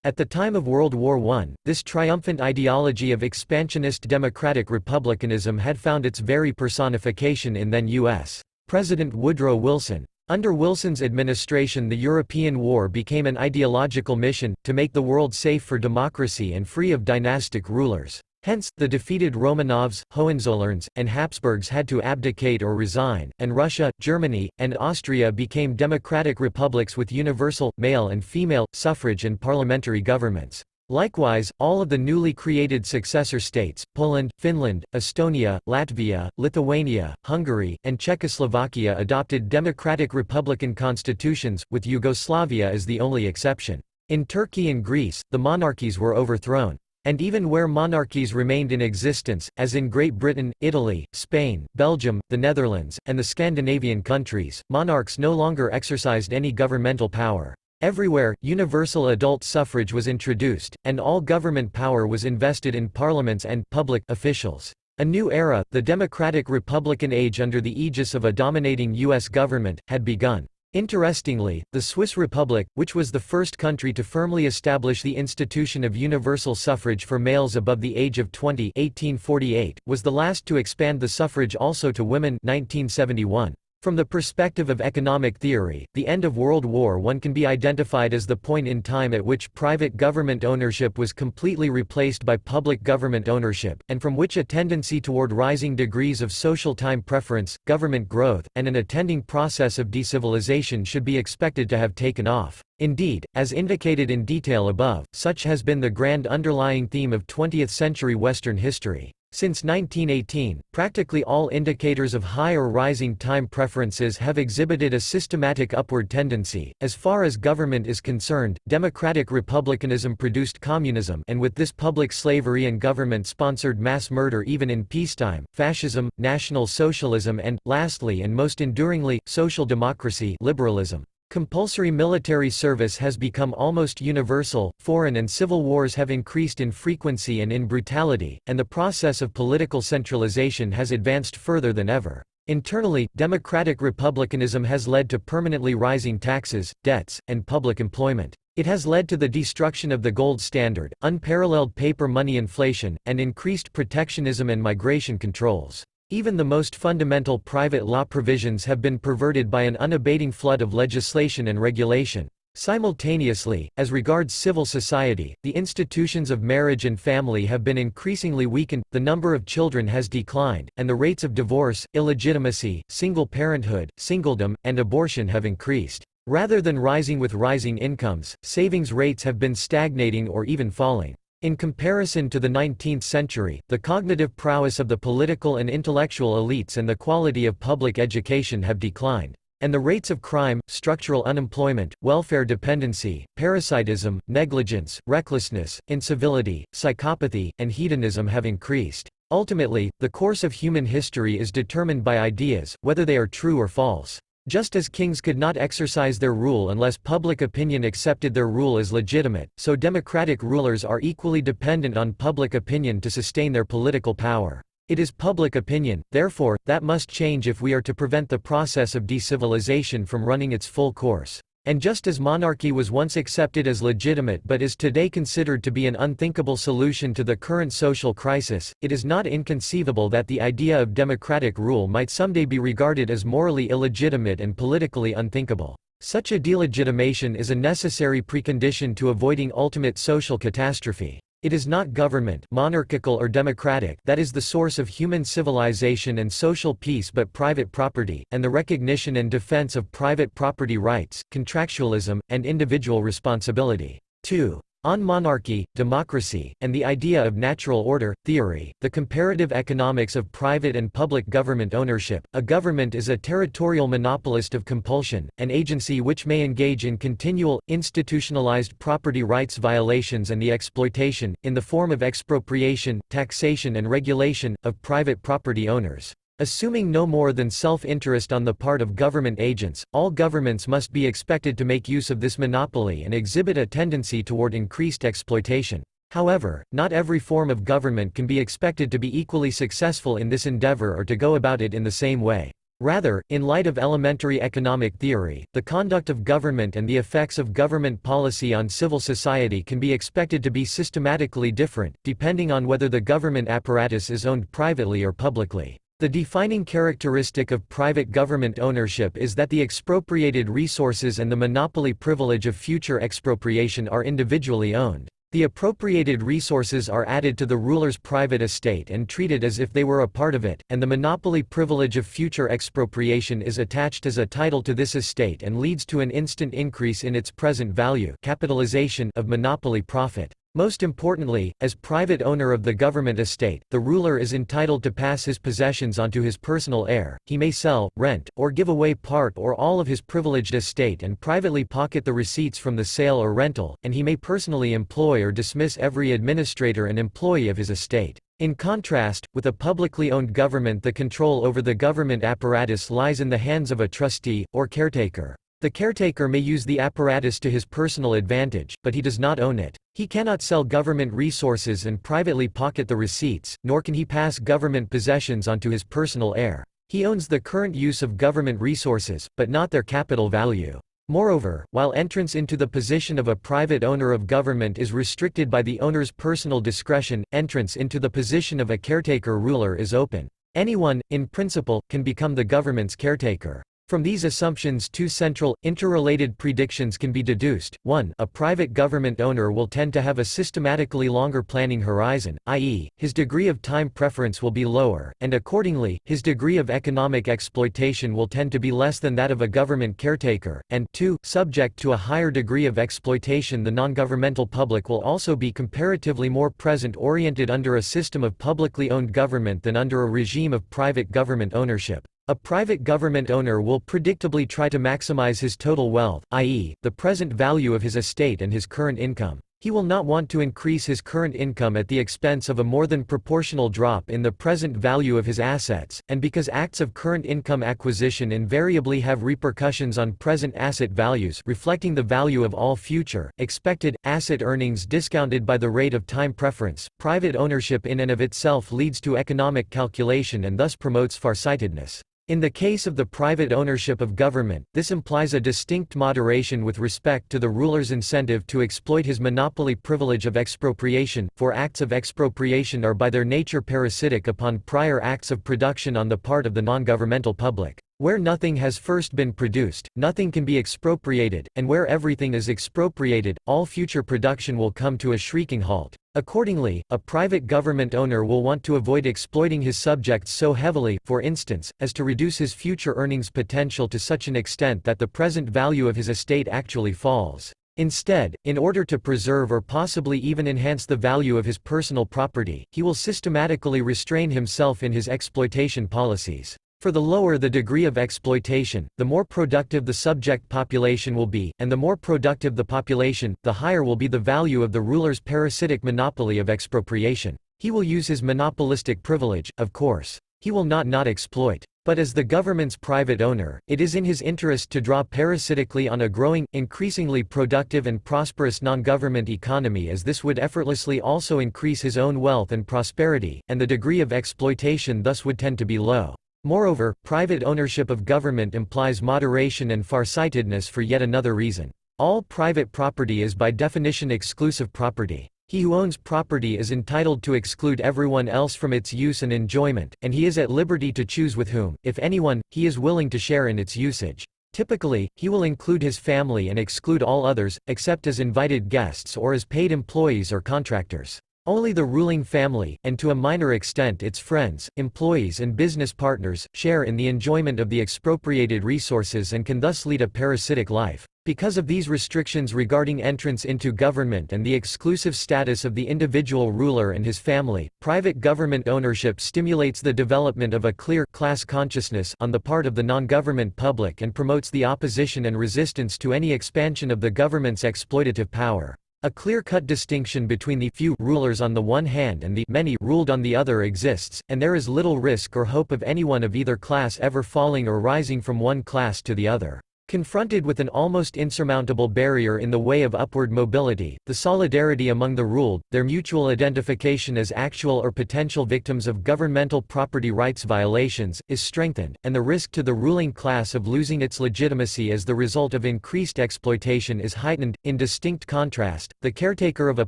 At the time of World War I, this triumphant ideology of expansionist democratic republicanism had found its very personification in then U.S. President Woodrow Wilson. Under Wilson's administration, the European War became an ideological mission, to make the world safe for democracy and free of dynastic rulers. Hence, the defeated Romanovs, Hohenzollerns, and Habsburgs had to abdicate or resign, and Russia, Germany, and Austria became democratic republics with universal, male and female, suffrage and parliamentary governments. Likewise, all of the newly created successor states, Poland, Finland, Estonia, Latvia, Lithuania, Hungary, and Czechoslovakia adopted democratic republican constitutions, with Yugoslavia as the only exception. In Turkey and Greece, the monarchies were overthrown. And even where monarchies remained in existence, as in Great Britain, Italy, Spain, Belgium, the Netherlands, and the Scandinavian countries, monarchs no longer exercised any governmental power. Everywhere, universal adult suffrage was introduced, and all government power was invested in parliaments and public officials. A new era, the democratic republican age under the aegis of a dominating U.S. government, had begun. Interestingly, the Swiss Republic, which was the first country to firmly establish the institution of universal suffrage for males above the age of 20 (1848), was the last to expand the suffrage also to women 1971. From the perspective of economic theory, the end of World War I can be identified as the point in time at which private government ownership was completely replaced by public government ownership, and from which a tendency toward rising degrees of social time preference, government growth, and an attending process of decivilization should be expected to have taken off. Indeed, as indicated in detail above, such has been the grand underlying theme of 20th-century Western history. Since 1918, practically all indicators of high or rising time preferences have exhibited a systematic upward tendency. As far as government is concerned, democratic republicanism produced communism, and with this public slavery and government-sponsored mass murder even in peacetime, fascism, National Socialism and, lastly and most enduringly, social democracy, liberalism. Compulsory military service has become almost universal, foreign and civil wars have increased in frequency and in brutality, and the process of political centralization has advanced further than ever. Internally, democratic republicanism has led to permanently rising taxes, debts, and public employment. It has led to the destruction of the gold standard, unparalleled paper money inflation, and increased protectionism and migration controls. Even the most fundamental private law provisions have been perverted by an unabating flood of legislation and regulation. Simultaneously, as regards civil society, the institutions of marriage and family have been increasingly weakened, the number of children has declined, and the rates of divorce, illegitimacy, single parenthood, singledom, and abortion have increased. Rather than rising with rising incomes, savings rates have been stagnating or even falling. In comparison to the 19th century, the cognitive prowess of the political and intellectual elites and the quality of public education have declined. And the rates of crime, structural unemployment, welfare dependency, parasitism, negligence, recklessness, incivility, psychopathy, and hedonism have increased. Ultimately, the course of human history is determined by ideas, whether they are true or false. Just as kings could not exercise their rule unless public opinion accepted their rule as legitimate, so democratic rulers are equally dependent on public opinion to sustain their political power. It is public opinion, therefore, that must change if we are to prevent the process of decivilization from running its full course. And just as monarchy was once accepted as legitimate but is today considered to be an unthinkable solution to the current social crisis, it is not inconceivable that the idea of democratic rule might someday be regarded as morally illegitimate and politically unthinkable. Such a delegitimation is a necessary precondition to avoiding ultimate social catastrophe. It is not government, monarchical or democratic, that is the source of human civilization and social peace but private property, and the recognition and defense of private property rights, contractualism, and individual responsibility. 2. On monarchy, democracy, and the idea of natural order, theory, the comparative economics of private and public government ownership. A government is a territorial monopolist of compulsion, an agency which may engage in continual, institutionalized property rights violations and the exploitation, in the form of expropriation, taxation and regulation, of private property owners. Assuming no more than self-interest on the part of government agents, all governments must be expected to make use of this monopoly and exhibit a tendency toward increased exploitation. However, not every form of government can be expected to be equally successful in this endeavor or to go about it in the same way. Rather, in light of elementary economic theory, the conduct of government and the effects of government policy on civil society can be expected to be systematically different, depending on whether the government apparatus is owned privately or publicly. The defining characteristic of private government ownership is that the expropriated resources and the monopoly privilege of future expropriation are individually owned. The appropriated resources are added to the ruler's private estate and treated as if they were a part of it, and the monopoly privilege of future expropriation is attached as a title to this estate and leads to an instant increase in its present value, capitalization, of monopoly profit. Most importantly, as private owner of the government estate, the ruler is entitled to pass his possessions onto his personal heir. He may sell, rent, or give away part or all of his privileged estate and privately pocket the receipts from the sale or rental, and he may personally employ or dismiss every administrator and employee of his estate. In contrast, with a publicly owned government, the control over the government apparatus lies in the hands of a trustee, or caretaker. The caretaker may use the apparatus to his personal advantage, but he does not own it. He cannot sell government resources and privately pocket the receipts, nor can he pass government possessions onto his personal heir. He owns the current use of government resources, but not their capital value. Moreover, while entrance into the position of a private owner of government is restricted by the owner's personal discretion, entrance into the position of a caretaker ruler is open. Anyone, in principle, can become the government's caretaker. From these assumptions, two central, interrelated predictions can be deduced. 1. A private government owner will tend to have a systematically longer planning horizon, i.e., his degree of time preference will be lower, and accordingly, his degree of economic exploitation will tend to be less than that of a government caretaker, and 2. Subject to a higher degree of exploitation, the non-governmental public will also be comparatively more present-oriented under a system of publicly owned government than under a regime of private government ownership. A private government owner will predictably try to maximize his total wealth, i.e., the present value of his estate and his current income. He will not want to increase his current income at the expense of a more than proportional drop in the present value of his assets, and because acts of current income acquisition invariably have repercussions on present asset values, reflecting the value of all future, expected, asset earnings discounted by the rate of time preference, private ownership in and of itself leads to economic calculation and thus promotes farsightedness. In the case of the private ownership of government, this implies a distinct moderation with respect to the ruler's incentive to exploit his monopoly privilege of expropriation, for acts of expropriation are by their nature parasitic upon prior acts of production on the part of the non-governmental public. Where nothing has first been produced, nothing can be expropriated, and where everything is expropriated, all future production will come to a shrieking halt. Accordingly, a private government owner will want to avoid exploiting his subjects so heavily, for instance, as to reduce his future earnings potential to such an extent that the present value of his estate actually falls. Instead, in order to preserve or possibly even enhance the value of his personal property, he will systematically restrain himself in his exploitation policies. For the lower the degree of exploitation, the more productive the subject population will be, and the more productive the population, the higher will be the value of the ruler's parasitic monopoly of expropriation. He will use his monopolistic privilege, of course. He will not exploit. But as the government's private owner, it is in his interest to draw parasitically on a growing, increasingly productive and prosperous non-government economy, as this would effortlessly also increase his own wealth and prosperity, and the degree of exploitation thus would tend to be low. Moreover, private ownership of government implies moderation and farsightedness for yet another reason. All private property is by definition exclusive property. He who owns property is entitled to exclude everyone else from its use and enjoyment, and he is at liberty to choose with whom, if anyone, he is willing to share in its usage. Typically, he will include his family and exclude all others, except as invited guests or as paid employees or contractors. Only the ruling family, and to a minor extent its friends, employees and business partners, share in the enjoyment of the expropriated resources and can thus lead a parasitic life. Because of these restrictions regarding entrance into government and the exclusive status of the individual ruler and his family, private government ownership stimulates the development of a clear class consciousness on the part of the non-government public and promotes the opposition and resistance to any expansion of the government's exploitative power. A clear-cut distinction between the few rulers on the one hand and the many ruled on the other exists, and there is little risk or hope of anyone of either class ever falling or rising from one class to the other. Confronted with an almost insurmountable barrier in the way of upward mobility, the solidarity among the ruled, their mutual identification as actual or potential victims of governmental property rights violations, is strengthened, and the risk to the ruling class of losing its legitimacy as the result of increased exploitation is heightened. In distinct contrast, the caretaker of a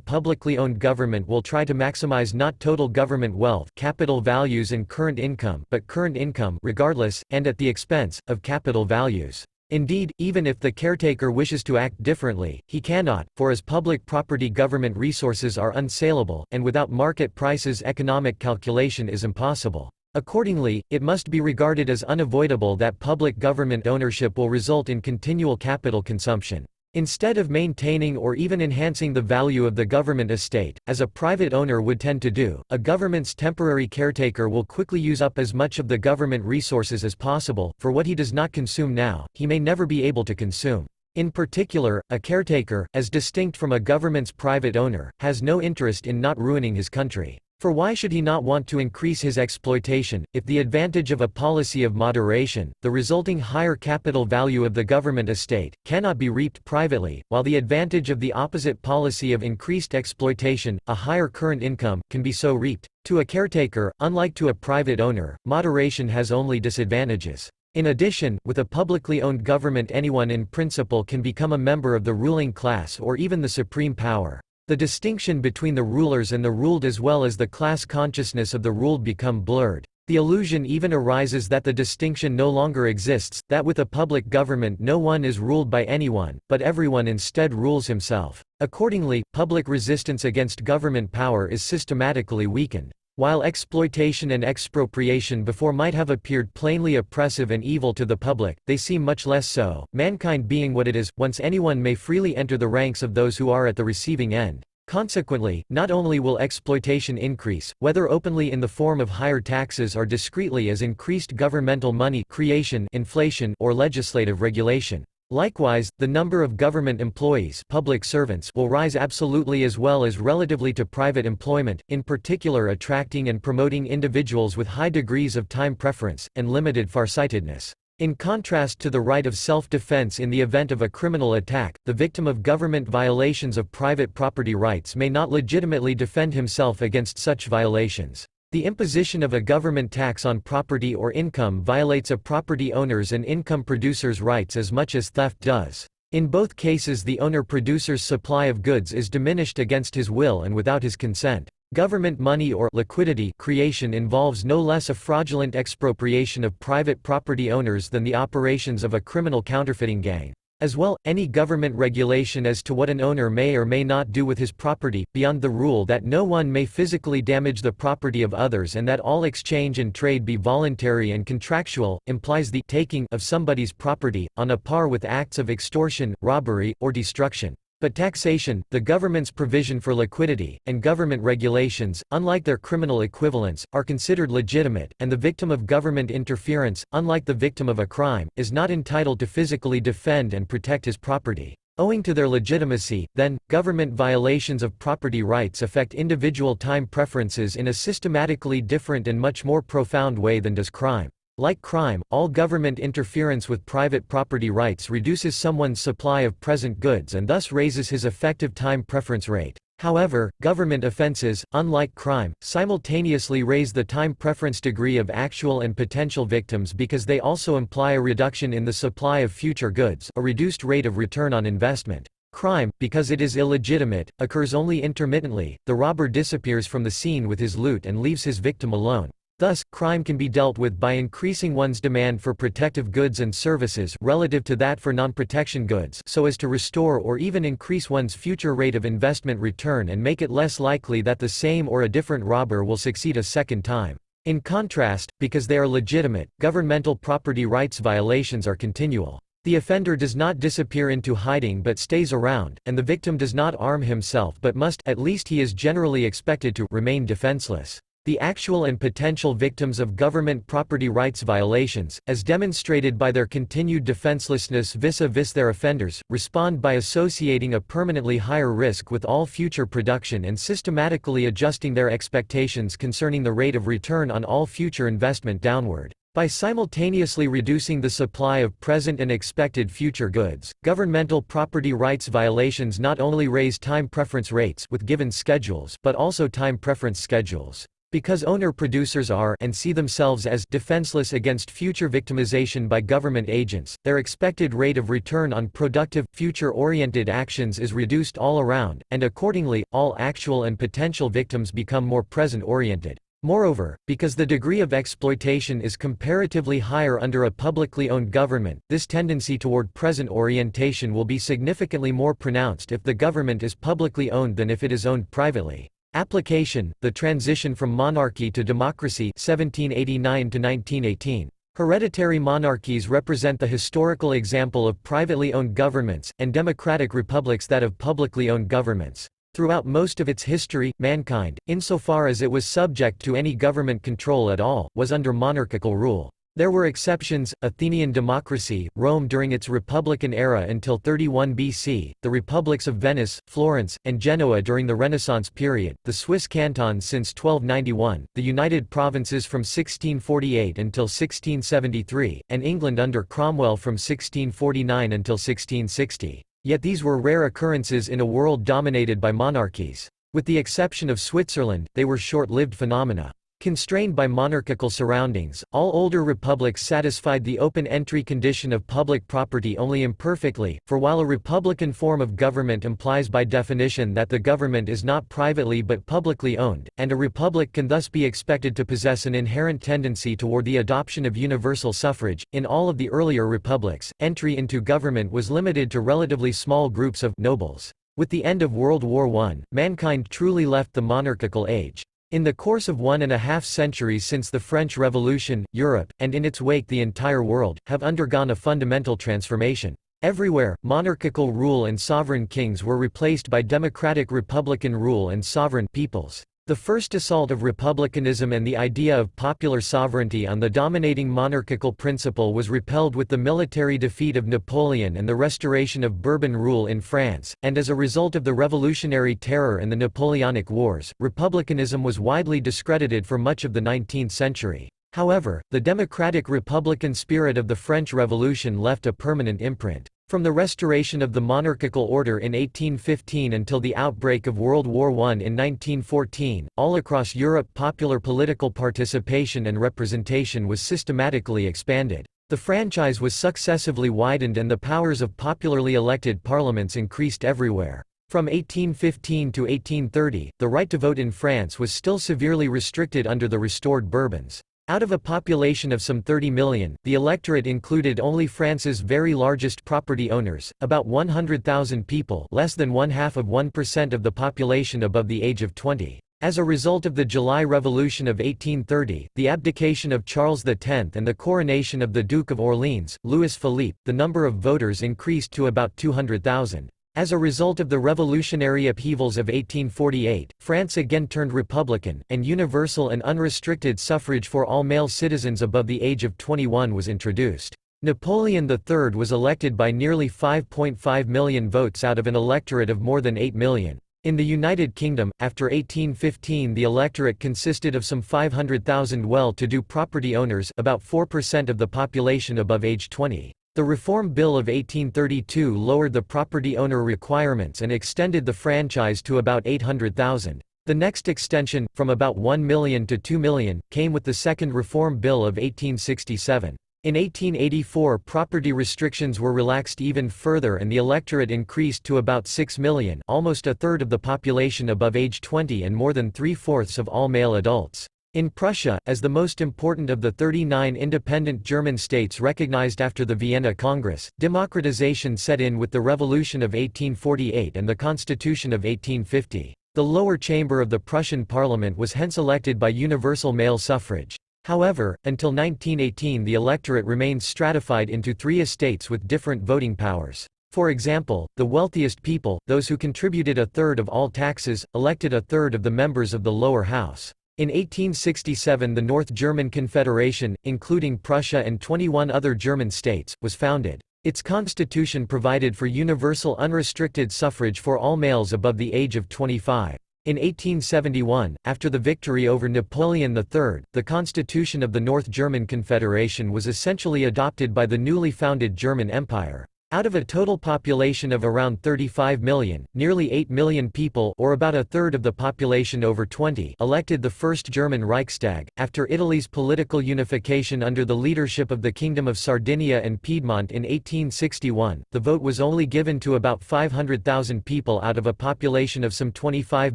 publicly owned government will try to maximize not total government wealth, capital values and current income, but current income regardless, and at the expense, of capital values. Indeed, even if the caretaker wishes to act differently, he cannot, for as public property government resources are unsaleable, and without market prices economic calculation is impossible. Accordingly, it must be regarded as unavoidable that public government ownership will result in continual capital consumption. Instead of maintaining or even enhancing the value of the government estate, as a private owner would tend to do, a government's temporary caretaker will quickly use up as much of the government resources as possible, for what he does not consume now, he may never be able to consume. In particular, a caretaker, as distinct from a government's private owner, has no interest in not ruining his country. For why should he not want to increase his exploitation, if the advantage of a policy of moderation, the resulting higher capital value of the government estate, cannot be reaped privately, while the advantage of the opposite policy of increased exploitation, a higher current income, can be so reaped? To a caretaker, unlike to a private owner, moderation has only disadvantages. In addition, with a publicly owned government, anyone in principle can become a member of the ruling class or even the supreme power. The distinction between the rulers and the ruled as well as the class consciousness of the ruled become blurred. The illusion even arises that the distinction no longer exists, that with a public government no one is ruled by anyone, but everyone instead rules himself. Accordingly, public resistance against government power is systematically weakened. While exploitation and expropriation before might have appeared plainly oppressive and evil to the public, they seem much less so, mankind being what it is, once anyone may freely enter the ranks of those who are at the receiving end. Consequently, not only will exploitation increase, whether openly in the form of higher taxes or discreetly as increased governmental money creation, inflation, or legislative regulation. Likewise, the number of government employees, public servants, will rise absolutely as well as relatively to private employment, in particular attracting and promoting individuals with high degrees of time preference, and limited farsightedness. In contrast to the right of self-defense in the event of a criminal attack, the victim of government violations of private property rights may not legitimately defend himself against such violations. The imposition of a government tax on property or income violates a property owner's and income producer's rights as much as theft does. In both cases, the owner-producer's supply of goods is diminished against his will and without his consent. Government money or liquidity creation involves no less a fraudulent expropriation of private property owners than the operations of a criminal counterfeiting gang. As well, any government regulation as to what an owner may or may not do with his property, beyond the rule that no one may physically damage the property of others and that all exchange and trade be voluntary and contractual, implies the taking of somebody's property, on a par with acts of extortion, robbery, or destruction. But taxation, the government's provision for liquidity, and government regulations, unlike their criminal equivalents, are considered legitimate, and the victim of government interference, unlike the victim of a crime, is not entitled to physically defend and protect his property. Owing to their legitimacy, then, government violations of property rights affect individual time preferences in a systematically different and much more profound way than does crime. Like crime, all government interference with private property rights reduces someone's supply of present goods and thus raises his effective time preference rate. However, government offenses, unlike crime, simultaneously raise the time preference degree of actual and potential victims because they also imply a reduction in the supply of future goods, a reduced rate of return on investment. Crime, because it is illegitimate, occurs only intermittently. The robber disappears from the scene with his loot and leaves his victim alone. Thus, crime can be dealt with by increasing one's demand for protective goods and services relative to that for non-protection goods so as to restore or even increase one's future rate of investment return and make it less likely that the same or a different robber will succeed a second time. In contrast, because they are legitimate, governmental property rights violations are continual. The offender does not disappear into hiding but stays around, and the victim does not arm himself but must, at least he is generally expected to, remain defenseless. The actual and potential victims of government property rights violations, as demonstrated by their continued defenselessness vis-a-vis their offenders, respond by associating a permanently higher risk with all future production and systematically adjusting their expectations concerning the rate of return on all future investment downward. By simultaneously reducing the supply of present and expected future goods, governmental property rights violations not only raise time preference rates with given schedules but also time preference schedules. Because owner-producers are and see themselves as defenseless against future victimization by government agents, their expected rate of return on productive, future-oriented actions is reduced all around, and accordingly, all actual and potential victims become more present-oriented. Moreover, because the degree of exploitation is comparatively higher under a publicly owned government, this tendency toward present orientation will be significantly more pronounced if the government is publicly owned than if it is owned privately. Application: the transition from monarchy to democracy 1789 to 1918. Hereditary monarchies represent the historical example of privately owned governments, and democratic republics that of publicly owned governments. Throughout most of its history, mankind, insofar as it was subject to any government control at all, was under monarchical rule. There were exceptions: Athenian democracy, Rome during its Republican era until 31 BC, the republics of Venice, Florence, and Genoa during the Renaissance period, the Swiss cantons since 1291, the United Provinces from 1648 until 1673, and England under Cromwell from 1649 until 1660. Yet these were rare occurrences in a world dominated by monarchies. With the exception of Switzerland, they were short-lived phenomena. Constrained by monarchical surroundings, all older republics satisfied the open-entry condition of public property only imperfectly, for while a republican form of government implies by definition that the government is not privately but publicly owned, and a republic can thus be expected to possess an inherent tendency toward the adoption of universal suffrage, in all of the earlier republics, entry into government was limited to relatively small groups of nobles. With the end of World War I, mankind truly left the monarchical age. In the course of 1.5 centuries since the French Revolution, Europe, and in its wake the entire world, have undergone a fundamental transformation. Everywhere, monarchical rule and sovereign kings were replaced by democratic republican rule and sovereign peoples. The first assault of republicanism and the idea of popular sovereignty on the dominating monarchical principle was repelled with the military defeat of Napoleon and the restoration of Bourbon rule in France, and as a result of the Revolutionary Terror and the Napoleonic Wars, republicanism was widely discredited for much of the 19th century. However, the democratic republican spirit of the French Revolution left a permanent imprint. From the restoration of the monarchical order in 1815 until the outbreak of World War I in 1914, all across Europe popular political participation and representation was systematically expanded. The franchise was successively widened and the powers of popularly elected parliaments increased everywhere. From 1815 to 1830, the right to vote in France was still severely restricted under the restored Bourbons. Out of a population of some 30 million, the electorate included only France's very largest property owners, about 100,000 people, less than 0.5% of the population above the age of 20. As a result of the July Revolution of 1830, the abdication of Charles X and the coronation of the Duke of Orleans, Louis Philippe, the number of voters increased to about 200,000. As a result of the revolutionary upheavals of 1848, France again turned republican, and universal and unrestricted suffrage for all male citizens above the age of 21 was introduced. Napoleon III was elected by nearly 5.5 million votes out of an electorate of more than 8 million. In the United Kingdom, after 1815 the electorate consisted of some 500,000 well-to-do property owners, about 4% of the population above age 20. The Reform Bill of 1832 lowered the property owner requirements and extended the franchise to about 800,000. The next extension, from about 1 million to 2 million, came with the Second Reform Bill of 1867. In 1884 property restrictions were relaxed even further and the electorate increased to about 6 million, almost a third of the population above age 20 and more than 3/4 of all male adults. In Prussia, as the most important of the 39 independent German states recognized after the Vienna Congress, democratization set in with the Revolution of 1848 and the Constitution of 1850. The lower chamber of the Prussian parliament was hence elected by universal male suffrage. However, until 1918 the electorate remained stratified into 3 estates with different voting powers. For example, the wealthiest people, those who contributed a third of all taxes, elected a third of the members of the lower house. In 1867 the North German Confederation, including Prussia and 21 other German states, was founded. Its constitution provided for universal unrestricted suffrage for all males above the age of 25. In 1871, after the victory over Napoleon III, the constitution of the North German Confederation was essentially adopted by the newly founded German Empire. Out of a total population of around 35 million, nearly 8 million people, or about a third of the population over 20, elected the first German Reichstag. After Italy's political unification under the leadership of the Kingdom of Sardinia and Piedmont in 1861, the vote was only given to about 500,000 people out of a population of some 25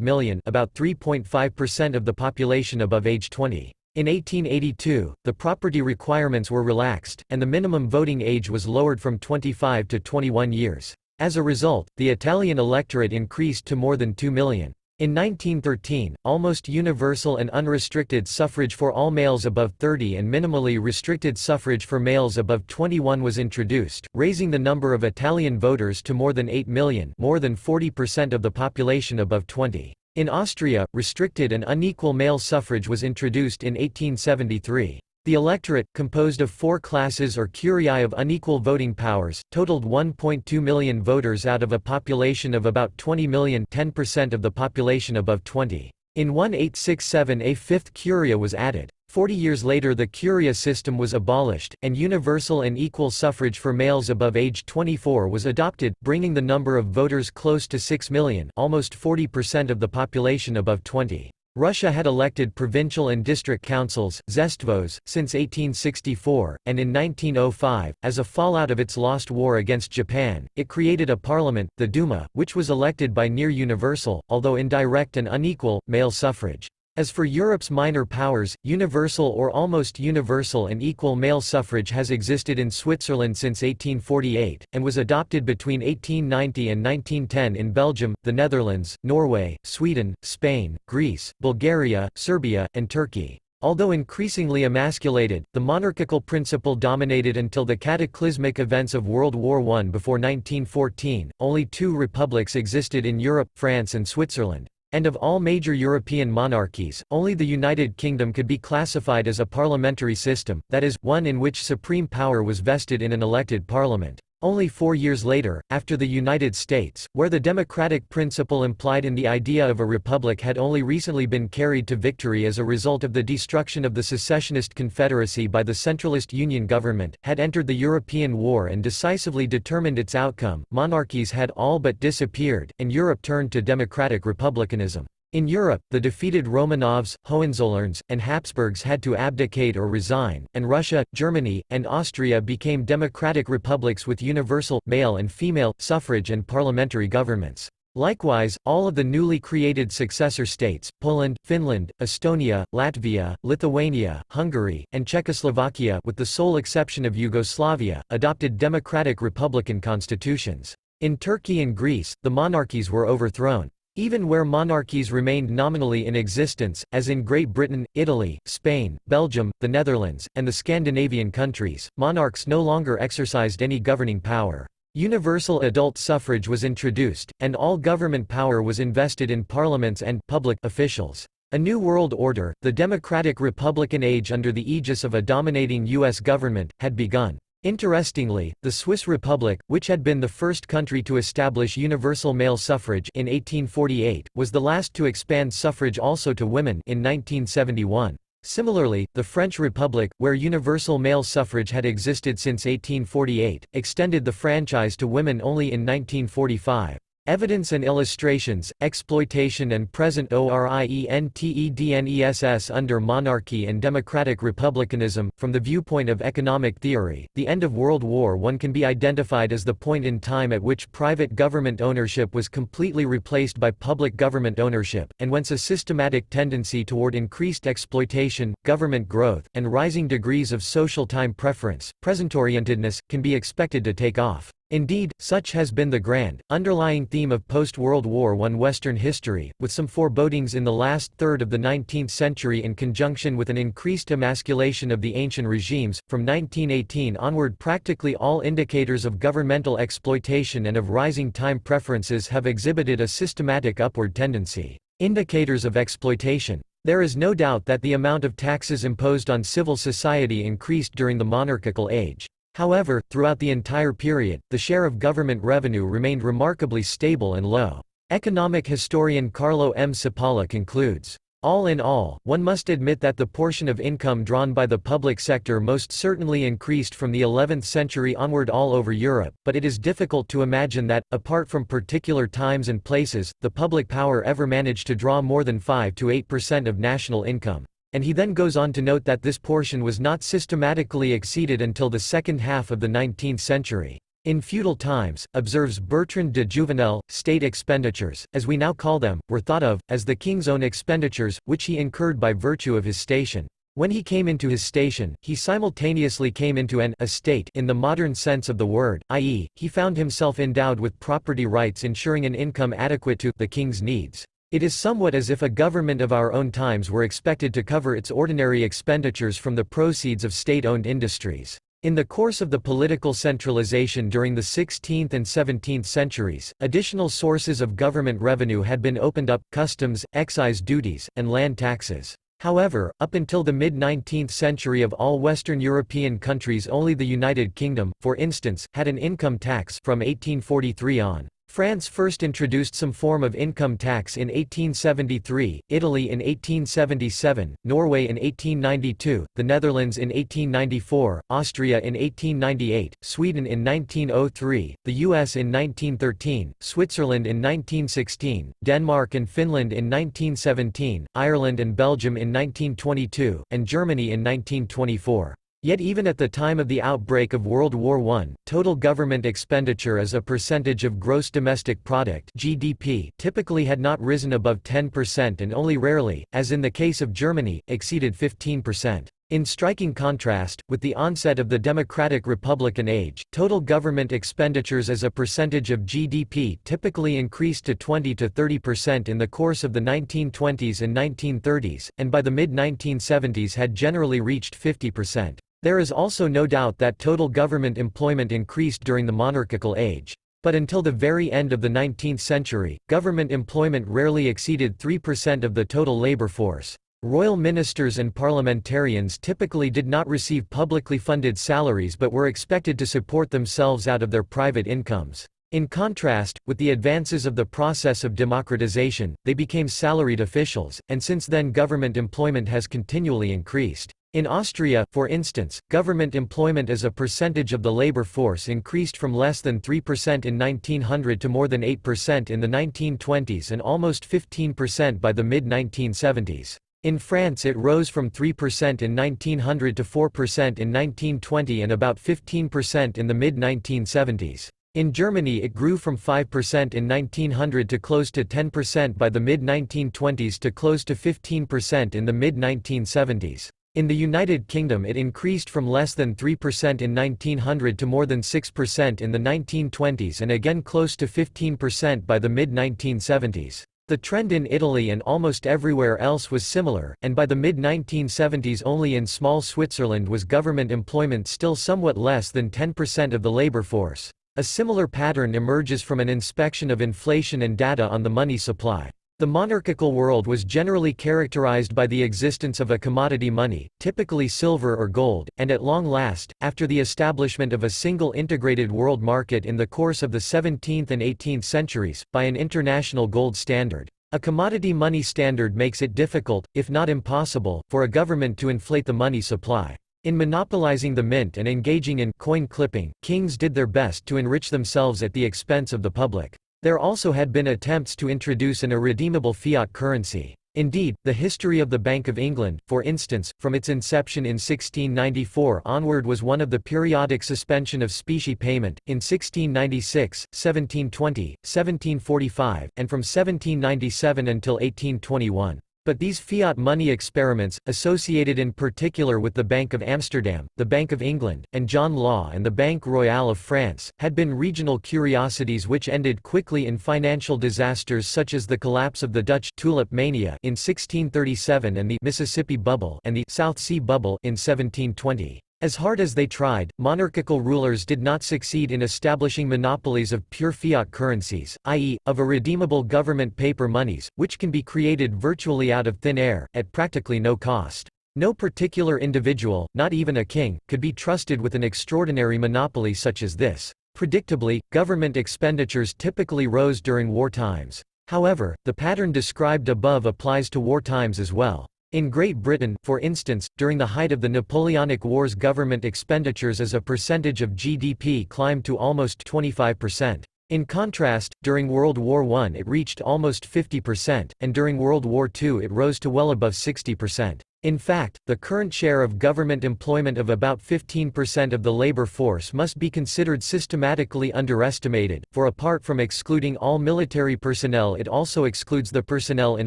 million, about 3.5% of the population above age 20. In 1882, the property requirements were relaxed, and the minimum voting age was lowered from 25 to 21 years. As a result, the Italian electorate increased to more than 2 million. In 1913, almost universal and unrestricted suffrage for all males above 30 and minimally restricted suffrage for males above 21 was introduced, raising the number of Italian voters to more than 8 million, more than 40% of the population above 20. In Austria, restricted and unequal male suffrage was introduced in 1873. The electorate, composed of 4 classes or curiae of unequal voting powers, totaled 1.2 million voters out of a population of about 20 million, 10% of the population above 20. In 1867 a 5th curia was added. 40 years later the curia system was abolished, and universal and equal suffrage for males above age 24 was adopted, bringing the number of voters close to 6 million, almost 40% of the population above 20. Russia had elected provincial and district councils, Zestvos, since 1864, and in 1905, as a fallout of its lost war against Japan, it created a parliament, the Duma, which was elected by near universal, although indirect and unequal, male suffrage. As for Europe's minor powers, universal or almost universal and equal male suffrage has existed in Switzerland since 1848, and was adopted between 1890 and 1910 in Belgium, the Netherlands, Norway, Sweden, Spain, Greece, Bulgaria, Serbia, and Turkey. Although increasingly emasculated, the monarchical principle dominated until the cataclysmic events of World War I. Before 1914, only 2 republics existed in Europe, France and Switzerland. And of all major European monarchies, only the United Kingdom could be classified as a parliamentary system, that is, one in which supreme power was vested in an elected parliament. Only 4 years later, after the United States, where the democratic principle implied in the idea of a republic had only recently been carried to victory as a result of the destruction of the secessionist Confederacy by the centralist Union government, had entered the European War and decisively determined its outcome, monarchies had all but disappeared, and Europe turned to democratic republicanism. In Europe, the defeated Romanovs, Hohenzollerns, and Habsburgs had to abdicate or resign, and Russia, Germany, and Austria became democratic republics with universal, male and female, suffrage and parliamentary governments. Likewise, all of the newly created successor states, Poland, Finland, Estonia, Latvia, Lithuania, Hungary, and Czechoslovakia with the sole exception of Yugoslavia, adopted democratic republican constitutions. In Turkey and Greece, the monarchies were overthrown. Even where monarchies remained nominally in existence, as in Great Britain, Italy, Spain, Belgium, the Netherlands, and the Scandinavian countries, monarchs no longer exercised any governing power. Universal adult suffrage was introduced, and all government power was invested in parliaments and public officials. A new world order, the democratic Republican age under the aegis of a dominating U.S. government, had begun. Interestingly, the Swiss Republic, which had been the first country to establish universal male suffrage in 1848, was the last to expand suffrage also to women in 1971. Similarly, the French Republic, where universal male suffrage had existed since 1848, extended the franchise to women only in 1945. Evidence and illustrations, exploitation and present ORIENTEDNESS under monarchy and democratic republicanism. From the viewpoint of economic theory, the end of World War I can be identified as the point in time at which private government ownership was completely replaced by public government ownership, and whence a systematic tendency toward increased exploitation, government growth, and rising degrees of social time preference, presentorientedness, can be expected to take off. Indeed, such has been the grand, underlying theme of post-World War I Western history, with some forebodings in the last third of the 19th century in conjunction with an increased emasculation of the ancient regimes. From 1918 onward, practically all indicators of governmental exploitation and of rising time preferences have exhibited a systematic upward tendency. Indicators of exploitation. There is no doubt that the amount of taxes imposed on civil society increased during the monarchical age. However, throughout the entire period, the share of government revenue remained remarkably stable and low. Economic historian Carlo M. Cipolla concludes, "All in all, one must admit that the portion of income drawn by the public sector most certainly increased from the 11th century onward all over Europe, but it is difficult to imagine that, apart from particular times and places, the public power ever managed to draw more than 5 to 8% of national income." And he then goes on to note that this portion was not systematically exceeded until the second half of the 19th century. In feudal times, observes Bertrand de Jouvenel, state expenditures, as we now call them, were thought of, as the king's own expenditures, which he incurred by virtue of his station. When he came into his station, he simultaneously came into an estate in the modern sense of the word, i.e., he found himself endowed with property rights ensuring an income adequate to the king's needs. It is somewhat as if a government of our own times were expected to cover its ordinary expenditures from the proceeds of state-owned industries. In the course of the political centralization during the 16th and 17th centuries, additional sources of government revenue had been opened up: customs, excise duties, and land taxes. However, up until the mid-19th century, of all Western European countries only the United Kingdom, for instance, had an income tax from 1843 on. France first introduced some form of income tax in 1873, Italy in 1877, Norway in 1892, the Netherlands in 1894, Austria in 1898, Sweden in 1903, the US in 1913, Switzerland in 1916, Denmark and Finland in 1917, Ireland and Belgium in 1922, and Germany in 1924. Yet even at the time of the outbreak of World War I, total government expenditure as a percentage of gross domestic product (GDP) typically had not risen above 10% and only rarely, as in the case of Germany, exceeded 15%. In striking contrast, with the onset of the democratic republican age, total government expenditures as a percentage of GDP typically increased to 20 to 30% in the course of the 1920s and 1930s, and by the mid-1970s had generally reached 50%. There is also no doubt that total government employment increased during the monarchical age. But until the very end of the 19th century, government employment rarely exceeded 3% of the total labor force. Royal ministers and parliamentarians typically did not receive publicly funded salaries but were expected to support themselves out of their private incomes. In contrast, with the advances of the process of democratization, they became salaried officials, and since then government employment has continually increased. In Austria, for instance, government employment as a percentage of the labor force increased from less than 3% in 1900 to more than 8% in the 1920s and almost 15% by the mid-1970s. In France it rose from 3% in 1900 to 4% in 1920 and about 15% in the mid-1970s. In Germany it grew from 5% in 1900 to close to 10% by the mid-1920s to close to 15% in the mid-1970s. In the United Kingdom it increased from less than 3% in 1900 to more than 6% in the 1920s and again close to 15% by the mid-1970s. The trend in Italy and almost everywhere else was similar, and by the mid-1970s only in small Switzerland was government employment still somewhat less than 10% of the labor force. A similar pattern emerges from an inspection of inflation and data on the money supply. The monarchical world was generally characterized by the existence of a commodity money, typically silver or gold, and at long last, after the establishment of a single integrated world market in the course of the 17th and 18th centuries, by an international gold standard. A commodity money standard makes it difficult, if not impossible, for a government to inflate the money supply. In monopolizing the mint and engaging in coin clipping, kings did their best to enrich themselves at the expense of the public. There also had been attempts to introduce an irredeemable fiat currency. Indeed, the history of the Bank of England, for instance, from its inception in 1694 onward was one of the periodic suspension of specie payment, in 1696, 1720, 1745, and from 1797 until 1821. But these fiat money experiments, associated in particular with the Bank of Amsterdam, the Bank of England, and John Law and the Banque Royale of France, had been regional curiosities which ended quickly in financial disasters such as the collapse of the Dutch tulip mania in 1637 and the Mississippi Bubble and the South Sea Bubble in 1720. As hard as they tried, monarchical rulers did not succeed in establishing monopolies of pure fiat currencies, i.e., of irredeemable government paper monies, which can be created virtually out of thin air, at practically no cost. No particular individual, not even a king, could be trusted with an extraordinary monopoly such as this. Predictably, government expenditures typically rose during war times. However, the pattern described above applies to war times as well. In Great Britain, for instance, during the height of the Napoleonic Wars government expenditures as a percentage of GDP climbed to almost 25%. In contrast, during World War I it reached almost 50%, and during World War II it rose to well above 60%. In fact, the current share of government employment of about 15% of the labor force must be considered systematically underestimated, for apart from excluding all military personnel it also excludes the personnel in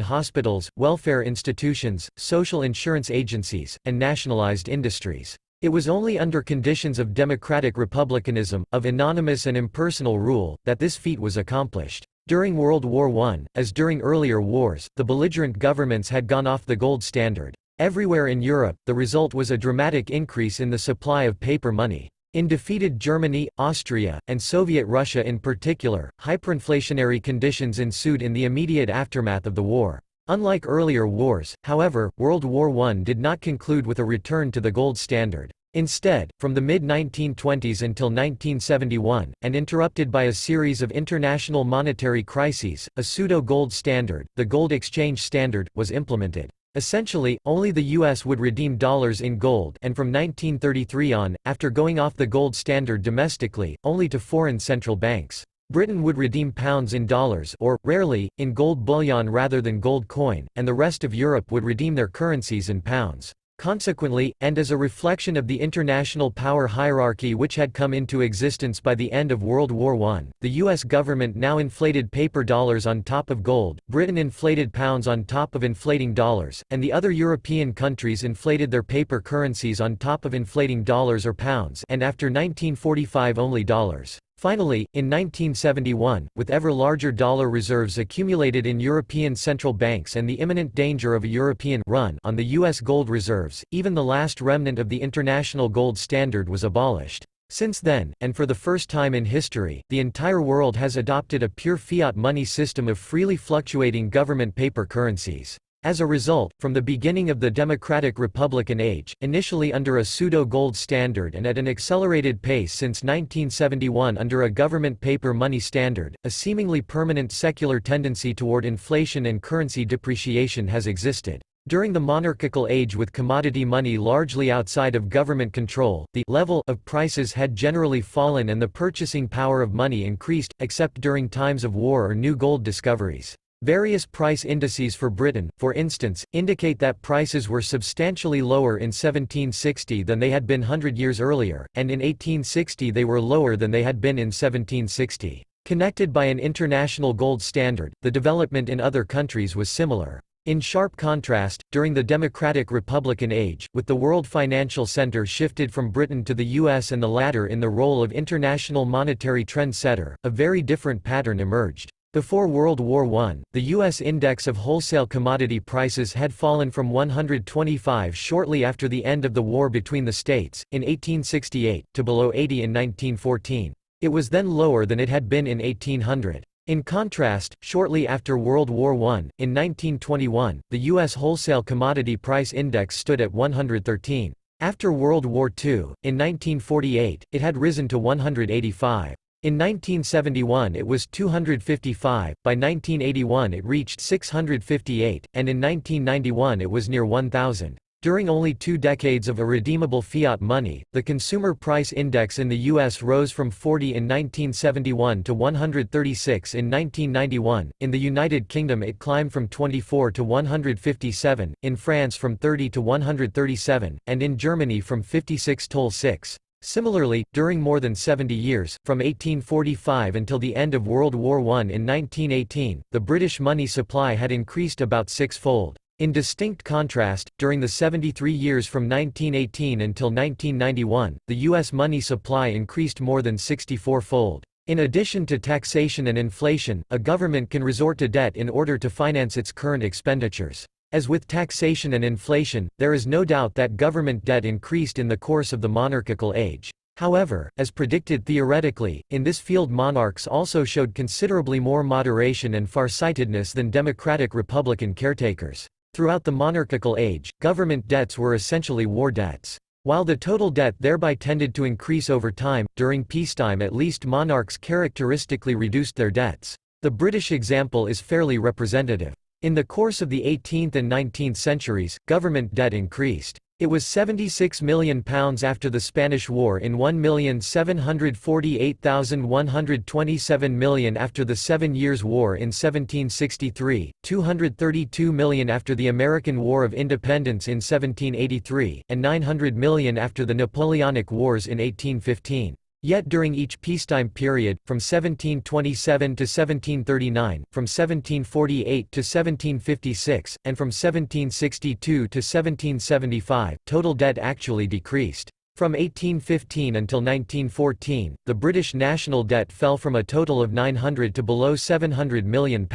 hospitals, welfare institutions, social insurance agencies, and nationalized industries. It was only under conditions of democratic republicanism, of anonymous and impersonal rule, that this feat was accomplished. During World War I, as during earlier wars, the belligerent governments had gone off the gold standard. Everywhere in Europe, the result was a dramatic increase in the supply of paper money. In defeated Germany, Austria, and Soviet Russia in particular, hyperinflationary conditions ensued in the immediate aftermath of the war. Unlike earlier wars, however, World War I did not conclude with a return to the gold standard. Instead, from the mid-1920s until 1971, and interrupted by a series of international monetary crises, a pseudo-gold standard, the gold exchange standard, was implemented. Essentially, only the U.S. would redeem dollars in gold, and from 1933 on, after going off the gold standard domestically, only to foreign central banks. Britain would redeem pounds in dollars or, rarely, in gold bullion rather than gold coin, and the rest of Europe would redeem their currencies in pounds. Consequently, and as a reflection of the international power hierarchy which had come into existence by the end of World War I, the U.S. government now inflated paper dollars on top of gold, Britain inflated pounds on top of inflating dollars, and the other European countries inflated their paper currencies on top of inflating dollars or pounds, and after 1945 only dollars. Finally, in 1971, with ever larger dollar reserves accumulated in European central banks and the imminent danger of a European run on the U.S. gold reserves, even the last remnant of the international gold standard was abolished. Since then, and for the first time in history, the entire world has adopted a pure fiat money system of freely fluctuating government paper currencies. As a result, from the beginning of the democratic Republican age, initially under a pseudo-gold standard and at an accelerated pace since 1971 under a government paper money standard, a seemingly permanent secular tendency toward inflation and currency depreciation has existed. During the monarchical age with commodity money largely outside of government control, the level of prices had generally fallen and the purchasing power of money increased, except during times of war or new gold discoveries. Various price indices for Britain, for instance, indicate that prices were substantially lower in 1760 than they had been 100 years earlier, and in 1860 they were lower than they had been in 1760. Connected by an international gold standard, the development in other countries was similar. In sharp contrast, during the democratic Republican age, with the world financial center shifted from Britain to the US and the latter in the role of international monetary trendsetter, a very different pattern emerged. Before World War I, the U.S. index of wholesale commodity prices had fallen from 125 shortly after the end of the war between the states, in 1868, to below 80 in 1914. It was then lower than it had been in 1800. In contrast, shortly after World War I, in 1921, the U.S. wholesale commodity price index stood at 113. After World War II, in 1948, it had risen to 185. In 1971 it was 255, by 1981 it reached 658, and in 1991 it was near 1,000. During only 2 decades of irredeemable fiat money, the Consumer Price Index in the U.S. rose from 40 in 1971 to 136 in 1991, in the United Kingdom it climbed from 24 to 157, in France from 30 to 137, and in Germany from 56 to 6. Similarly, during more than 70 years, from 1845 until the end of World War I in 1918, the British money supply had increased about 6-fold. In distinct contrast, during the 73 years from 1918 until 1991, the U.S. money supply increased more than 64-fold. In addition to taxation and inflation, a government can resort to debt in order to finance its current expenditures. As with taxation and inflation, there is no doubt that government debt increased in the course of the monarchical age. However, as predicted theoretically, in this field monarchs also showed considerably more moderation and farsightedness than democratic Republican caretakers. Throughout the monarchical age, government debts were essentially war debts. While the total debt thereby tended to increase over time, during peacetime at least monarchs characteristically reduced their debts. The British example is fairly representative. In the course of the 18th and 19th centuries, government debt increased. It was £76 million after the Spanish War in £1,748,127 million after the 7 Years' War in 1763, £232 million after the American War of Independence in 1783, and £900 million after the Napoleonic Wars in 1815. Yet during each peacetime period, from 1727 to 1739, from 1748 to 1756, and from 1762 to 1775, total debt actually decreased. From 1815 until 1914, the British national debt fell from a total of 900 to below £700 million.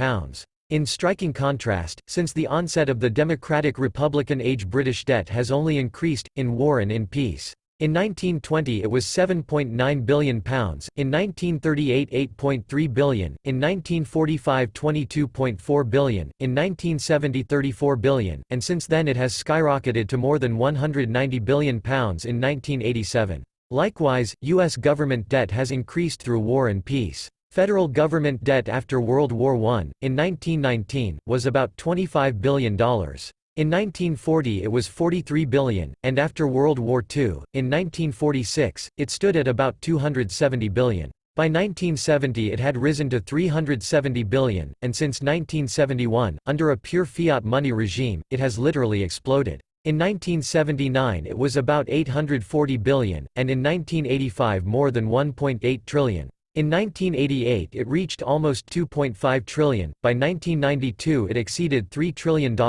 In striking contrast, since the onset of the democratic Republican age, British debt has only increased, in war and in peace. In 1920 it was £7.9 billion, in 1938 £8.3 billion, in 1945 £22.4 billion, in 1970 £34 billion, and since then it has skyrocketed to more than £190 billion in 1987. Likewise, U.S. government debt has increased through war and peace. Federal government debt after World War I, in 1919, was about $25 billion. In 1940 it was $43 billion, and after World War II, in 1946, it stood at about $270 billion. By 1970 it had risen to $370 billion, and since 1971, under a pure fiat money regime, it has literally exploded. In 1979 it was about $840 billion, and in 1985 more than $1.8 trillion. In 1988 it reached almost $2.5 trillion, by 1992 it exceeded $3 trillion,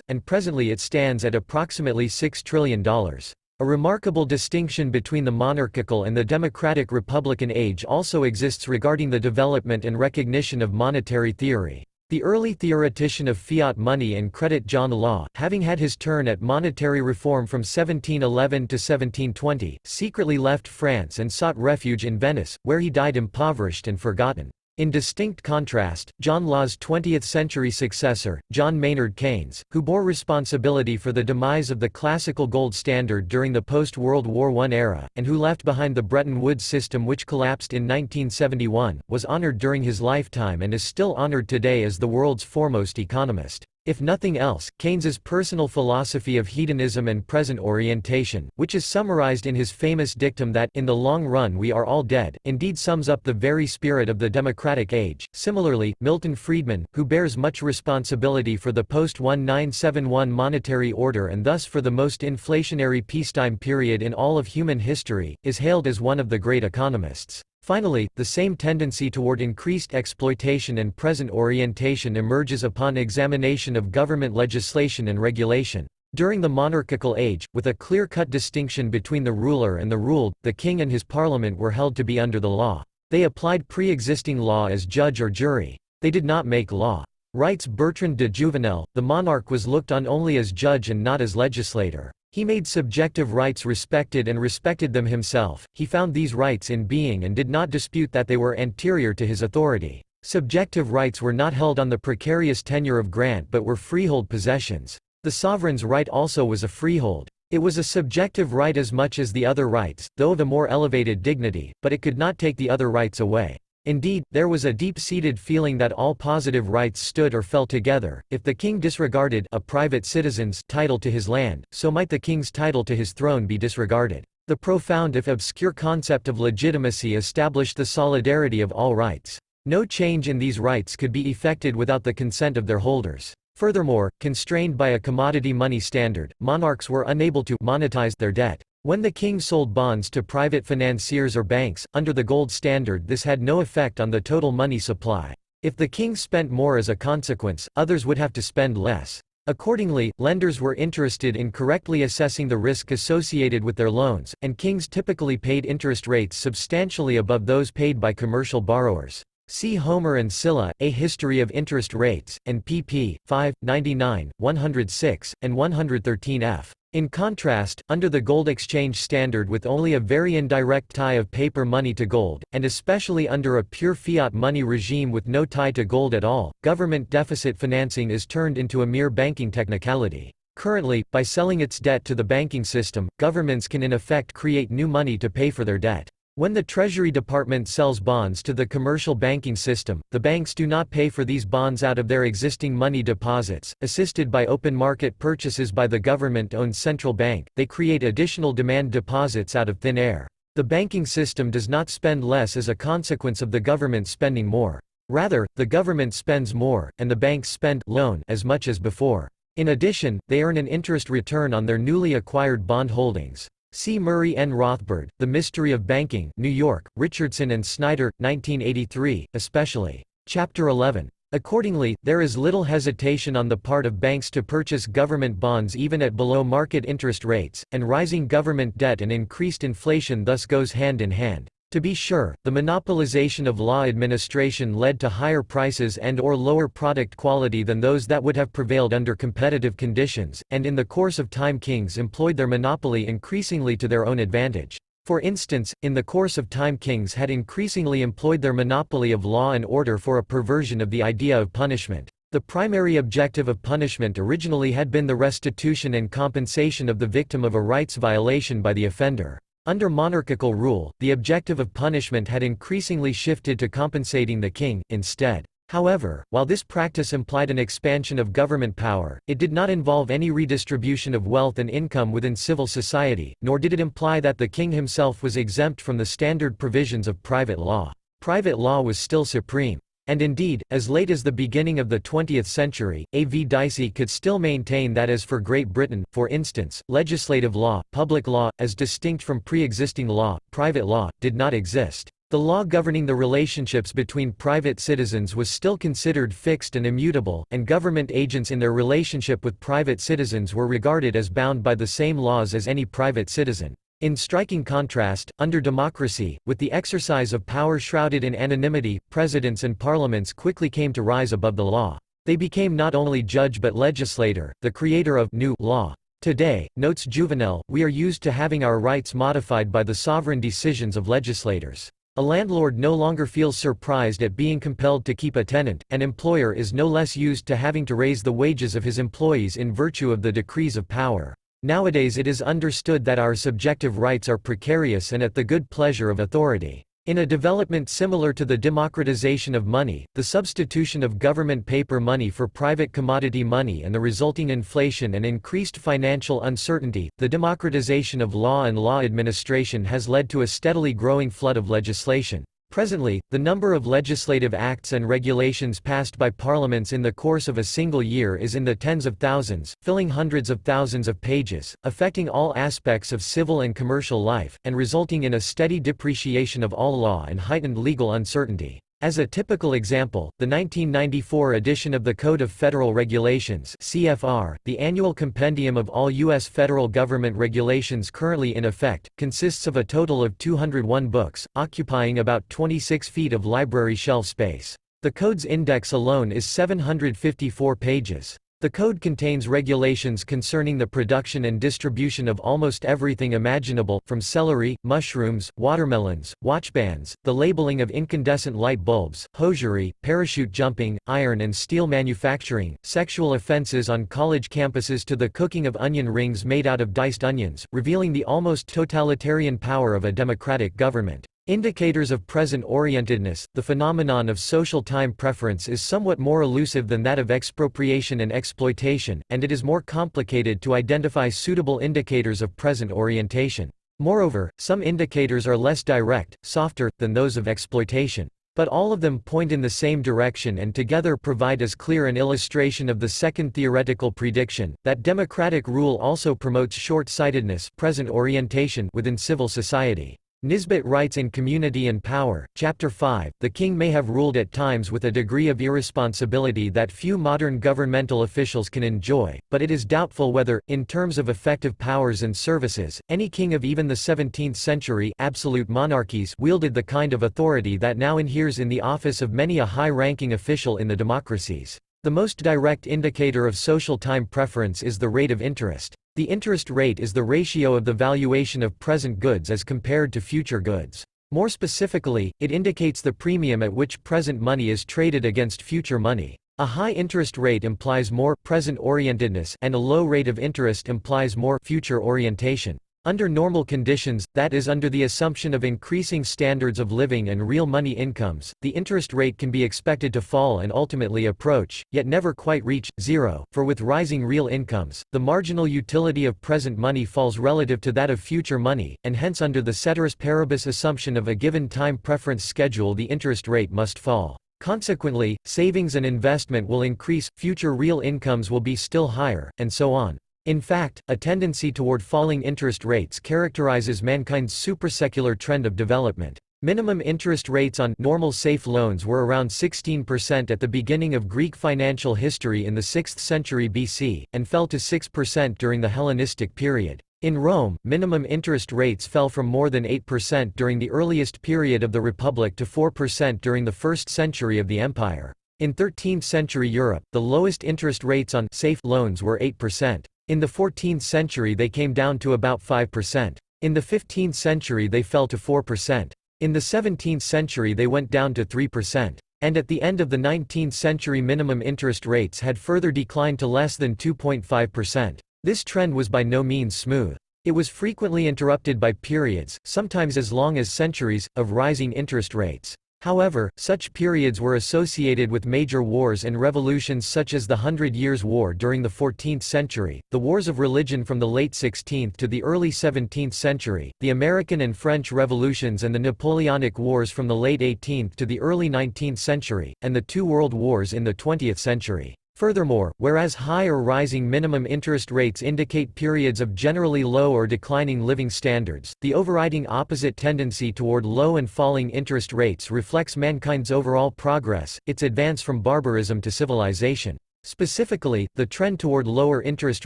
and presently it stands at approximately $6 trillion. A remarkable distinction between the monarchical and the democratic republican age also exists regarding the development and recognition of monetary theory. The early theoretician of fiat money and credit, John Law, having had his turn at monetary reform from 1711 to 1720, secretly left France and sought refuge in Venice, where he died impoverished and forgotten. In distinct contrast, John Law's 20th-century successor, John Maynard Keynes, who bore responsibility for the demise of the classical gold standard during the post-World War I era, and who left behind the Bretton Woods system which collapsed in 1971, was honored during his lifetime and is still honored today as the world's foremost economist. If nothing else, Keynes's personal philosophy of hedonism and present orientation, which is summarized in his famous dictum that "in the long run we are all dead," indeed sums up the very spirit of the democratic age. Similarly, Milton Friedman, who bears much responsibility for the post-1971 monetary order and thus for the most inflationary peacetime period in all of human history, is hailed as one of the great economists. Finally, the same tendency toward increased exploitation and present orientation emerges upon examination of government legislation and regulation. During the monarchical age, with a clear-cut distinction between the ruler and the ruled, the king and his parliament were held to be under the law. They applied pre-existing law as judge or jury. They did not make law. Writes Bertrand de Jouvenel, the monarch was looked on only as judge and not as legislator. He made subjective rights respected and respected them himself. He found these rights in being and did not dispute that they were anterior to his authority. Subjective rights were not held on the precarious tenure of grant but were freehold possessions. The sovereign's right also was a freehold. It was a subjective right as much as the other rights, though of a more elevated dignity, but it could not take the other rights away. Indeed, there was a deep-seated feeling that all positive rights stood or fell together. If the king disregarded a private citizen's title to his land, so might the king's title to his throne be disregarded. The profound if obscure concept of legitimacy established the solidarity of all rights. No change in these rights could be effected without the consent of their holders. Furthermore, constrained by a commodity money standard, monarchs were unable to monetize their debt. When the king sold bonds to private financiers or banks, under the gold standard, this had no effect on the total money supply. If the king spent more as a consequence, others would have to spend less. Accordingly, lenders were interested in correctly assessing the risk associated with their loans, and kings typically paid interest rates substantially above those paid by commercial borrowers. See Homer and Scylla, A History of Interest Rates, and pp. 5, 99, 106, and 113f. In contrast, under the gold exchange standard with only a very indirect tie of paper money to gold, and especially under a pure fiat money regime with no tie to gold at all, government deficit financing is turned into a mere banking technicality. Currently, by selling its debt to the banking system, governments can in effect create new money to pay for their debt. When the Treasury Department sells bonds to the commercial banking system, the banks do not pay for these bonds out of their existing money deposits. Assisted by open market purchases by the government-owned central bank, they create additional demand deposits out of thin air. The banking system does not spend less as a consequence of the government spending more. Rather, the government spends more, and the banks spend loan as much as before. In addition, they earn an interest return on their newly acquired bond holdings. See Murray N. Rothbard, The Mystery of Banking, New York, Richardson and Snyder, 1983, especially. Chapter 11. Accordingly, there is little hesitation on the part of banks to purchase government bonds even at below-market interest rates, and rising government debt and increased inflation thus goes hand in hand. To be sure, the monopolization of law administration led to higher prices and/or lower product quality than those that would have prevailed under competitive conditions, and in the course of time kings employed their monopoly increasingly to their own advantage. For instance, in the course of time kings had increasingly employed their monopoly of law and order for a perversion of the idea of punishment. The primary objective of punishment originally had been the restitution and compensation of the victim of a rights violation by the offender. Under monarchical rule, the objective of punishment had increasingly shifted to compensating the king, instead. However, while this practice implied an expansion of government power, it did not involve any redistribution of wealth and income within civil society, nor did it imply that the king himself was exempt from the standard provisions of private law. Private law was still supreme. And indeed, as late as the beginning of the 20th century, A.V. Dicey could still maintain that as for Great Britain, for instance, legislative law, public law, as distinct from pre-existing law, private law, did not exist. The law governing the relationships between private citizens was still considered fixed and immutable, and government agents in their relationship with private citizens were regarded as bound by the same laws as any private citizen. In striking contrast, under democracy, with the exercise of power shrouded in anonymity, presidents and parliaments quickly came to rise above the law. They became not only judge but legislator, the creator of new law. Today, notes Juvenal, we are used to having our rights modified by the sovereign decisions of legislators. A landlord no longer feels surprised at being compelled to keep a tenant, an employer is no less used to having to raise the wages of his employees in virtue of the decrees of power. Nowadays it is understood that our subjective rights are precarious and at the good pleasure of authority. In a development similar to the democratization of money, the substitution of government paper money for private commodity money and the resulting inflation and increased financial uncertainty, the democratization of law and law administration has led to a steadily growing flood of legislation. Presently, the number of legislative acts and regulations passed by parliaments in the course of a single year is in the tens of thousands, filling hundreds of thousands of pages, affecting all aspects of civil and commercial life, and resulting in a steady depreciation of all law and heightened legal uncertainty. As a typical example, the 1994 edition of the Code of Federal Regulations (CFR), the annual compendium of all U.S. federal government regulations currently in effect, consists of a total of 201 books, occupying about 26 feet of library shelf space. The Code's index alone is 754 pages. The Code contains regulations concerning the production and distribution of almost everything imaginable, from celery, mushrooms, watermelons, watchbands, the labeling of incandescent light bulbs, hosiery, parachute jumping, iron and steel manufacturing, sexual offenses on college campuses to the cooking of onion rings made out of diced onions, revealing the almost totalitarian power of a democratic government. Indicators of present-orientedness. The phenomenon of social time preference is somewhat more elusive than that of expropriation and exploitation, and it is more complicated to identify suitable indicators of present orientation. Moreover, some indicators are less direct, softer, than those of exploitation. But all of them point in the same direction and together provide as clear an illustration of the second theoretical prediction, that democratic rule also promotes short-sightedness, present orientation, within civil society. Nisbet writes in Community and Power, Chapter 5, the king may have ruled at times with a degree of irresponsibility that few modern governmental officials can enjoy, but it is doubtful whether, in terms of effective powers and services, any king of even the 17th century absolute monarchies wielded the kind of authority that now inheres in the office of many a high-ranking official in the democracies. The most direct indicator of social time preference is the rate of interest. The interest rate is the ratio of the valuation of present goods as compared to future goods. More specifically, it indicates the premium at which present money is traded against future money. A high interest rate implies more present orientedness and a low rate of interest implies more future orientation. Under normal conditions, that is under the assumption of increasing standards of living and real money incomes, the interest rate can be expected to fall and ultimately approach, yet never quite reach, zero, for with rising real incomes, the marginal utility of present money falls relative to that of future money, and hence under the ceteris paribus assumption of a given time preference schedule the interest rate must fall. Consequently, savings and investment will increase, future real incomes will be still higher, and so on. In fact, a tendency toward falling interest rates characterizes mankind's suprasecular trend of development. Minimum interest rates on normal safe loans were around 16% at the beginning of Greek financial history in the 6th century BC, and fell to 6% during the Hellenistic period. In Rome, minimum interest rates fell from more than 8% during the earliest period of the Republic to 4% during the 1st century of the Empire. In 13th century Europe, the lowest interest rates on safe loans were 8%. In the 14th century they came down to about 5%. In the 15th century they fell to 4%. In the 17th century they went down to 3%. And at the end of the 19th century minimum interest rates had further declined to less than 2.5%. This trend was by no means smooth. It was frequently interrupted by periods, sometimes as long as centuries, of rising interest rates. However, such periods were associated with major wars and revolutions such as the Hundred Years' War during the 14th century, the wars of religion from the late 16th to the early 17th century, the American and French revolutions and the Napoleonic Wars from the late 18th to the early 19th century, and the two world wars in the 20th century. Furthermore, whereas high or rising minimum interest rates indicate periods of generally low or declining living standards, the overriding opposite tendency toward low and falling interest rates reflects mankind's overall progress, its advance from barbarism to civilization. Specifically, the trend toward lower interest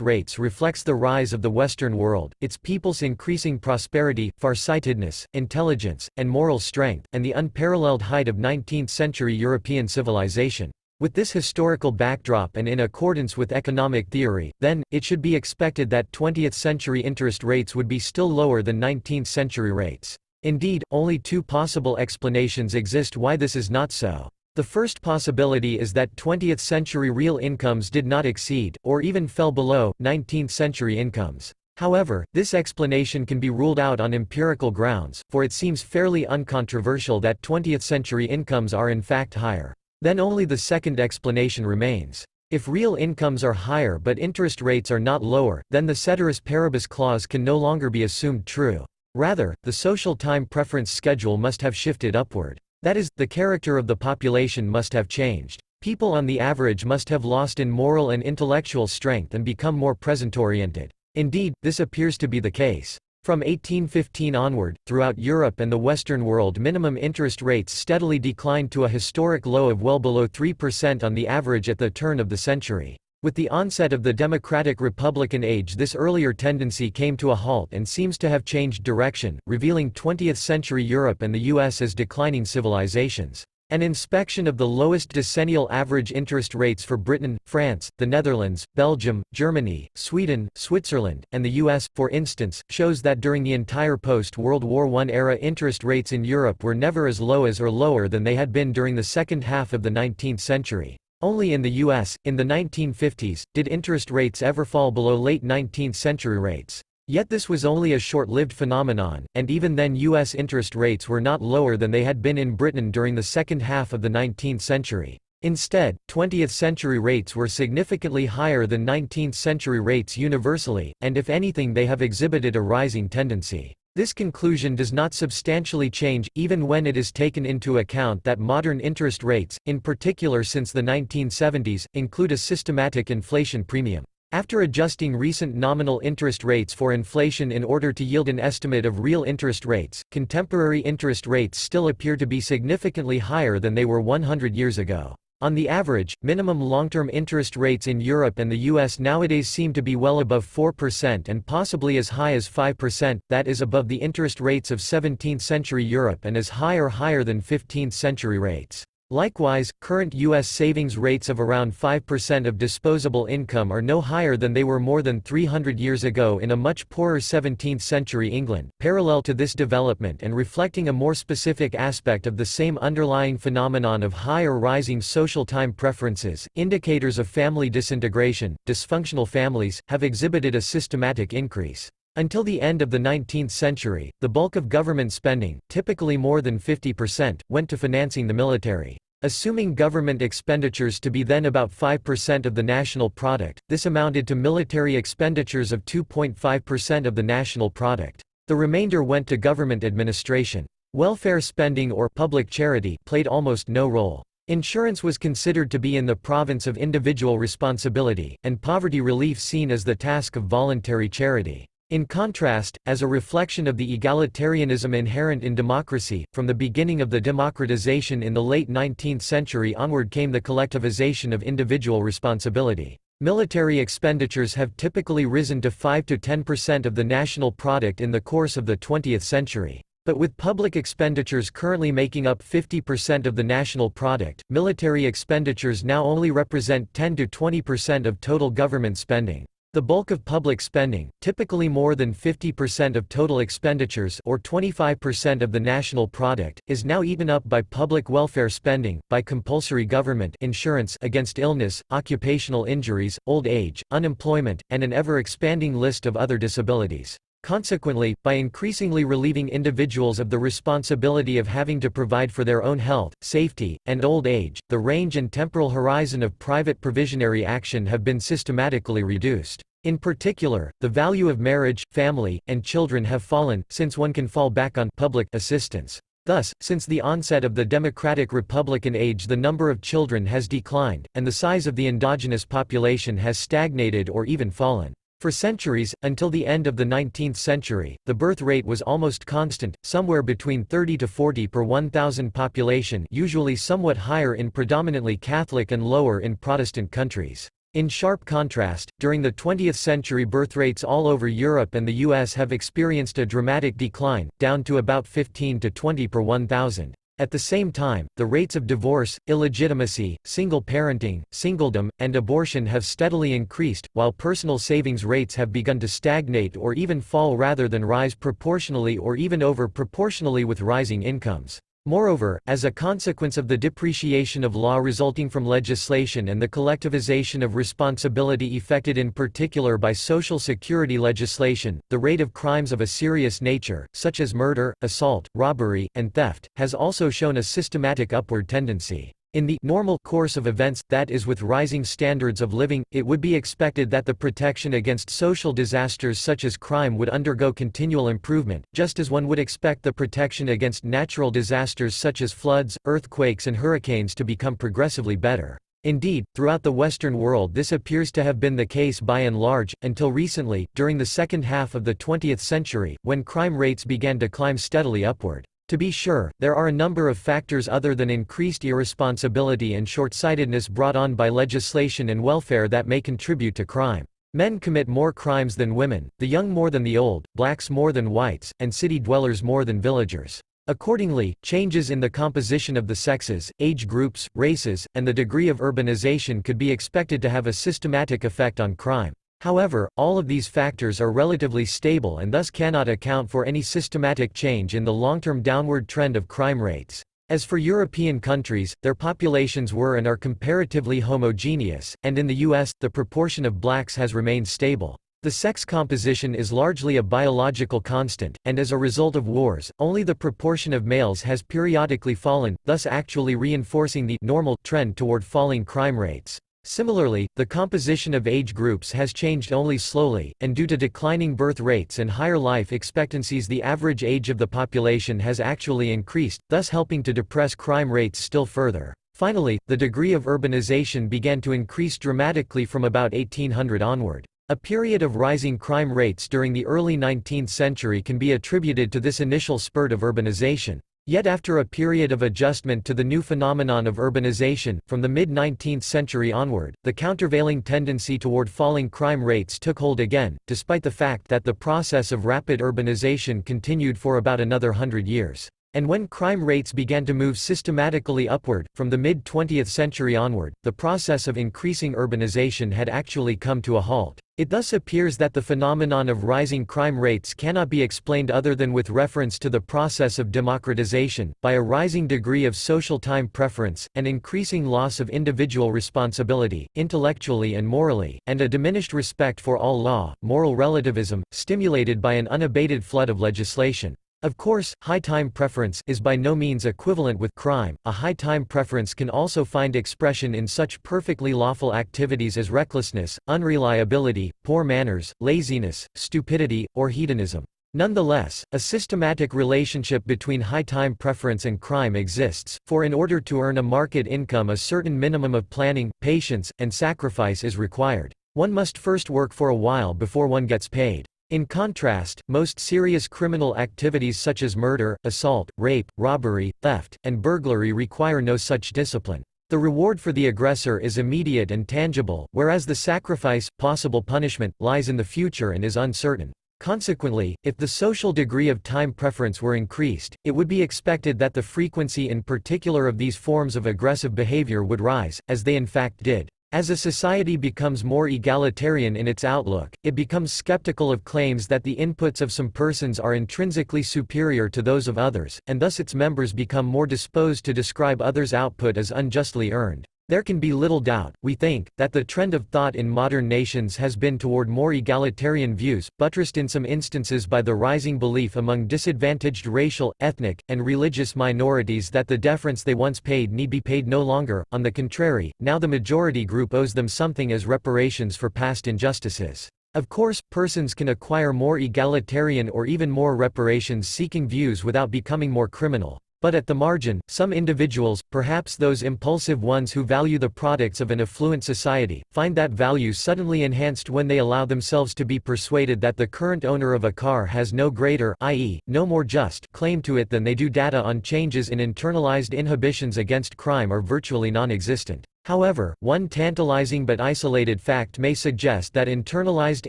rates reflects the rise of the Western world, its people's increasing prosperity, farsightedness, intelligence, and moral strength, and the unparalleled height of 19th-century European civilization. With this historical backdrop and in accordance with economic theory, then, it should be expected that 20th-century interest rates would be still lower than 19th-century rates. Indeed, only two possible explanations exist why this is not so. The first possibility is that 20th-century real incomes did not exceed, or even fell below, 19th-century incomes. However, this explanation can be ruled out on empirical grounds, for it seems fairly uncontroversial that 20th-century incomes are in fact higher. Then only the second explanation remains. If real incomes are higher but interest rates are not lower, then the ceteris paribus clause can no longer be assumed true. Rather, the social time preference schedule must have shifted upward. That is, the character of the population must have changed. People on the average must have lost in moral and intellectual strength and become more present-oriented. Indeed, this appears to be the case. From 1815 onward, throughout Europe and the Western world minimum interest rates steadily declined to a historic low of well below 3% on the average at the turn of the century. With the onset of the democratic republican age this earlier tendency came to a halt and seems to have changed direction, revealing 20th-century Europe and the US as declining civilizations. An inspection of the lowest decennial average interest rates for Britain, France, the Netherlands, Belgium, Germany, Sweden, Switzerland, and the US, for instance, shows that during the entire post-World War I era interest rates in Europe were never as low as or lower than they had been during the second half of the 19th century. Only in the US, in the 1950s, did interest rates ever fall below late 19th century rates. Yet this was only a short-lived phenomenon, and even then US interest rates were not lower than they had been in Britain during the second half of the 19th century. Instead, 20th-century rates were significantly higher than 19th-century rates universally, and if anything they have exhibited a rising tendency. This conclusion does not substantially change, even when it is taken into account that modern interest rates, in particular since the 1970s, include a systematic inflation premium. After adjusting recent nominal interest rates for inflation in order to yield an estimate of real interest rates, contemporary interest rates still appear to be significantly higher than they were 100 years ago. On the average, minimum long-term interest rates in Europe and the US nowadays seem to be well above 4% and possibly as high as 5%, that is above the interest rates of 17th-century Europe and as high or higher than 15th-century rates. Likewise, current U.S. savings rates of around 5% of disposable income are no higher than they were more than 300 years ago in a much poorer 17th-century England. Parallel to this development and reflecting a more specific aspect of the same underlying phenomenon of high or rising social time preferences, indicators of family disintegration, dysfunctional families, have exhibited a systematic increase. Until the end of the 19th century, the bulk of government spending, typically more than 50%, went to financing the military. Assuming government expenditures to be then about 5% of the national product, this amounted to military expenditures of 2.5% of the national product. The remainder went to government administration. Welfare spending or public charity played almost no role. Insurance was considered to be in the province of individual responsibility, and poverty relief seen as the task of voluntary charity. In contrast, as a reflection of the egalitarianism inherent in democracy, from the beginning of the democratization in the late 19th century onward came the collectivization of individual responsibility. Military expenditures have typically risen to 5 to 10% of the national product in the course of the 20th century. But with public expenditures currently making up 50% of the national product, military expenditures now only represent 10 to 20% of total government spending. The bulk of public spending, typically more than 50% of total expenditures or 25% of the national product, is now eaten up by public welfare spending, by compulsory government insurance against illness, occupational injuries, old age, unemployment, and an ever-expanding list of other disabilities. Consequently, by increasingly relieving individuals of the responsibility of having to provide for their own health, safety, and old age, the range and temporal horizon of private provisionary action have been systematically reduced. In particular, the value of marriage, family, and children have fallen, since one can fall back on public assistance. Thus, since the onset of the democratic republican age the number of children has declined, and the size of the endogenous population has stagnated or even fallen. For centuries, until the end of the 19th century, the birth rate was almost constant, somewhere between 30 to 40 per 1,000 population, usually somewhat higher in predominantly Catholic and lower in Protestant countries. In sharp contrast, during the 20th century birth rates all over Europe and the US have experienced a dramatic decline, down to about 15 to 20 per 1,000. At the same time, the rates of divorce, illegitimacy, single parenting, singledom, and abortion have steadily increased, while personal savings rates have begun to stagnate or even fall rather than rise proportionally or even over-proportionally with rising incomes. Moreover, as a consequence of the depreciation of law resulting from legislation and the collectivization of responsibility effected in particular by Social Security legislation, the rate of crimes of a serious nature, such as murder, assault, robbery, and theft, has also shown a systematic upward tendency. In the normal course of events, that is with rising standards of living, it would be expected that the protection against social disasters such as crime would undergo continual improvement, just as one would expect the protection against natural disasters such as floods, earthquakes and hurricanes to become progressively better. Indeed, throughout the Western world this appears to have been the case by and large, until recently, during the second half of the 20th century, when crime rates began to climb steadily upward. To be sure, there are a number of factors other than increased irresponsibility and short-sightedness brought on by legislation and welfare that may contribute to crime. Men commit more crimes than women, the young more than the old, blacks more than whites, and city dwellers more than villagers. Accordingly, changes in the composition of the sexes, age groups, races, and the degree of urbanization could be expected to have a systematic effect on crime. However, all of these factors are relatively stable and thus cannot account for any systematic change in the long-term downward trend of crime rates. As for European countries, their populations were and are comparatively homogeneous, and in the US, the proportion of blacks has remained stable. The sex composition is largely a biological constant, and as a result of wars, only the proportion of males has periodically fallen, thus actually reinforcing the normal trend toward falling crime rates. Similarly, the composition of age groups has changed only slowly, and due to declining birth rates and higher life expectancies the average age of the population has actually increased, thus helping to depress crime rates still further. Finally, the degree of urbanization began to increase dramatically from about 1800 onward. A period of rising crime rates during the early 19th century can be attributed to this initial spurt of urbanization. Yet after a period of adjustment to the new phenomenon of urbanization, from the mid-19th century onward, the countervailing tendency toward falling crime rates took hold again, despite the fact that the process of rapid urbanization continued for about another 100 years. And when crime rates began to move systematically upward, from the mid-20th century onward, the process of increasing urbanization had actually come to a halt. It thus appears that the phenomenon of rising crime rates cannot be explained other than with reference to the process of democratization, by a rising degree of social time preference, an increasing loss of individual responsibility, intellectually and morally, and a diminished respect for all law, moral relativism, stimulated by an unabated flood of legislation. Of course, high time preference is by no means equivalent with crime. A high time preference can also find expression in such perfectly lawful activities as recklessness, unreliability, poor manners, laziness, stupidity, or hedonism. Nonetheless, a systematic relationship between high time preference and crime exists, for in order to earn a market income a certain minimum of planning, patience, and sacrifice is required. One must first work for a while before one gets paid. In contrast, most serious criminal activities such as murder, assault, rape, robbery, theft, and burglary require no such discipline. The reward for the aggressor is immediate and tangible, whereas the sacrifice, possible punishment, lies in the future and is uncertain. Consequently, if the social degree of time preference were increased, it would be expected that the frequency in particular of these forms of aggressive behavior would rise, as they in fact did. As a society becomes more egalitarian in its outlook, it becomes skeptical of claims that the inputs of some persons are intrinsically superior to those of others, and thus its members become more disposed to describe others' output as unjustly earned. There can be little doubt, we think, that the trend of thought in modern nations has been toward more egalitarian views, buttressed in some instances by the rising belief among disadvantaged racial, ethnic, and religious minorities that the deference they once paid need be paid no longer. On the contrary, now the majority group owes them something as reparations for past injustices. Of course, persons can acquire more egalitarian or even more reparations-seeking views without becoming more criminal. But at the margin, some individuals, perhaps those impulsive ones who value the products of an affluent society, find that value suddenly enhanced when they allow themselves to be persuaded that the current owner of a car has no greater, i.e., no more just, claim to it than they do. Data on changes in internalized inhibitions against crime are virtually non-existent. However, one tantalizing but isolated fact may suggest that internalized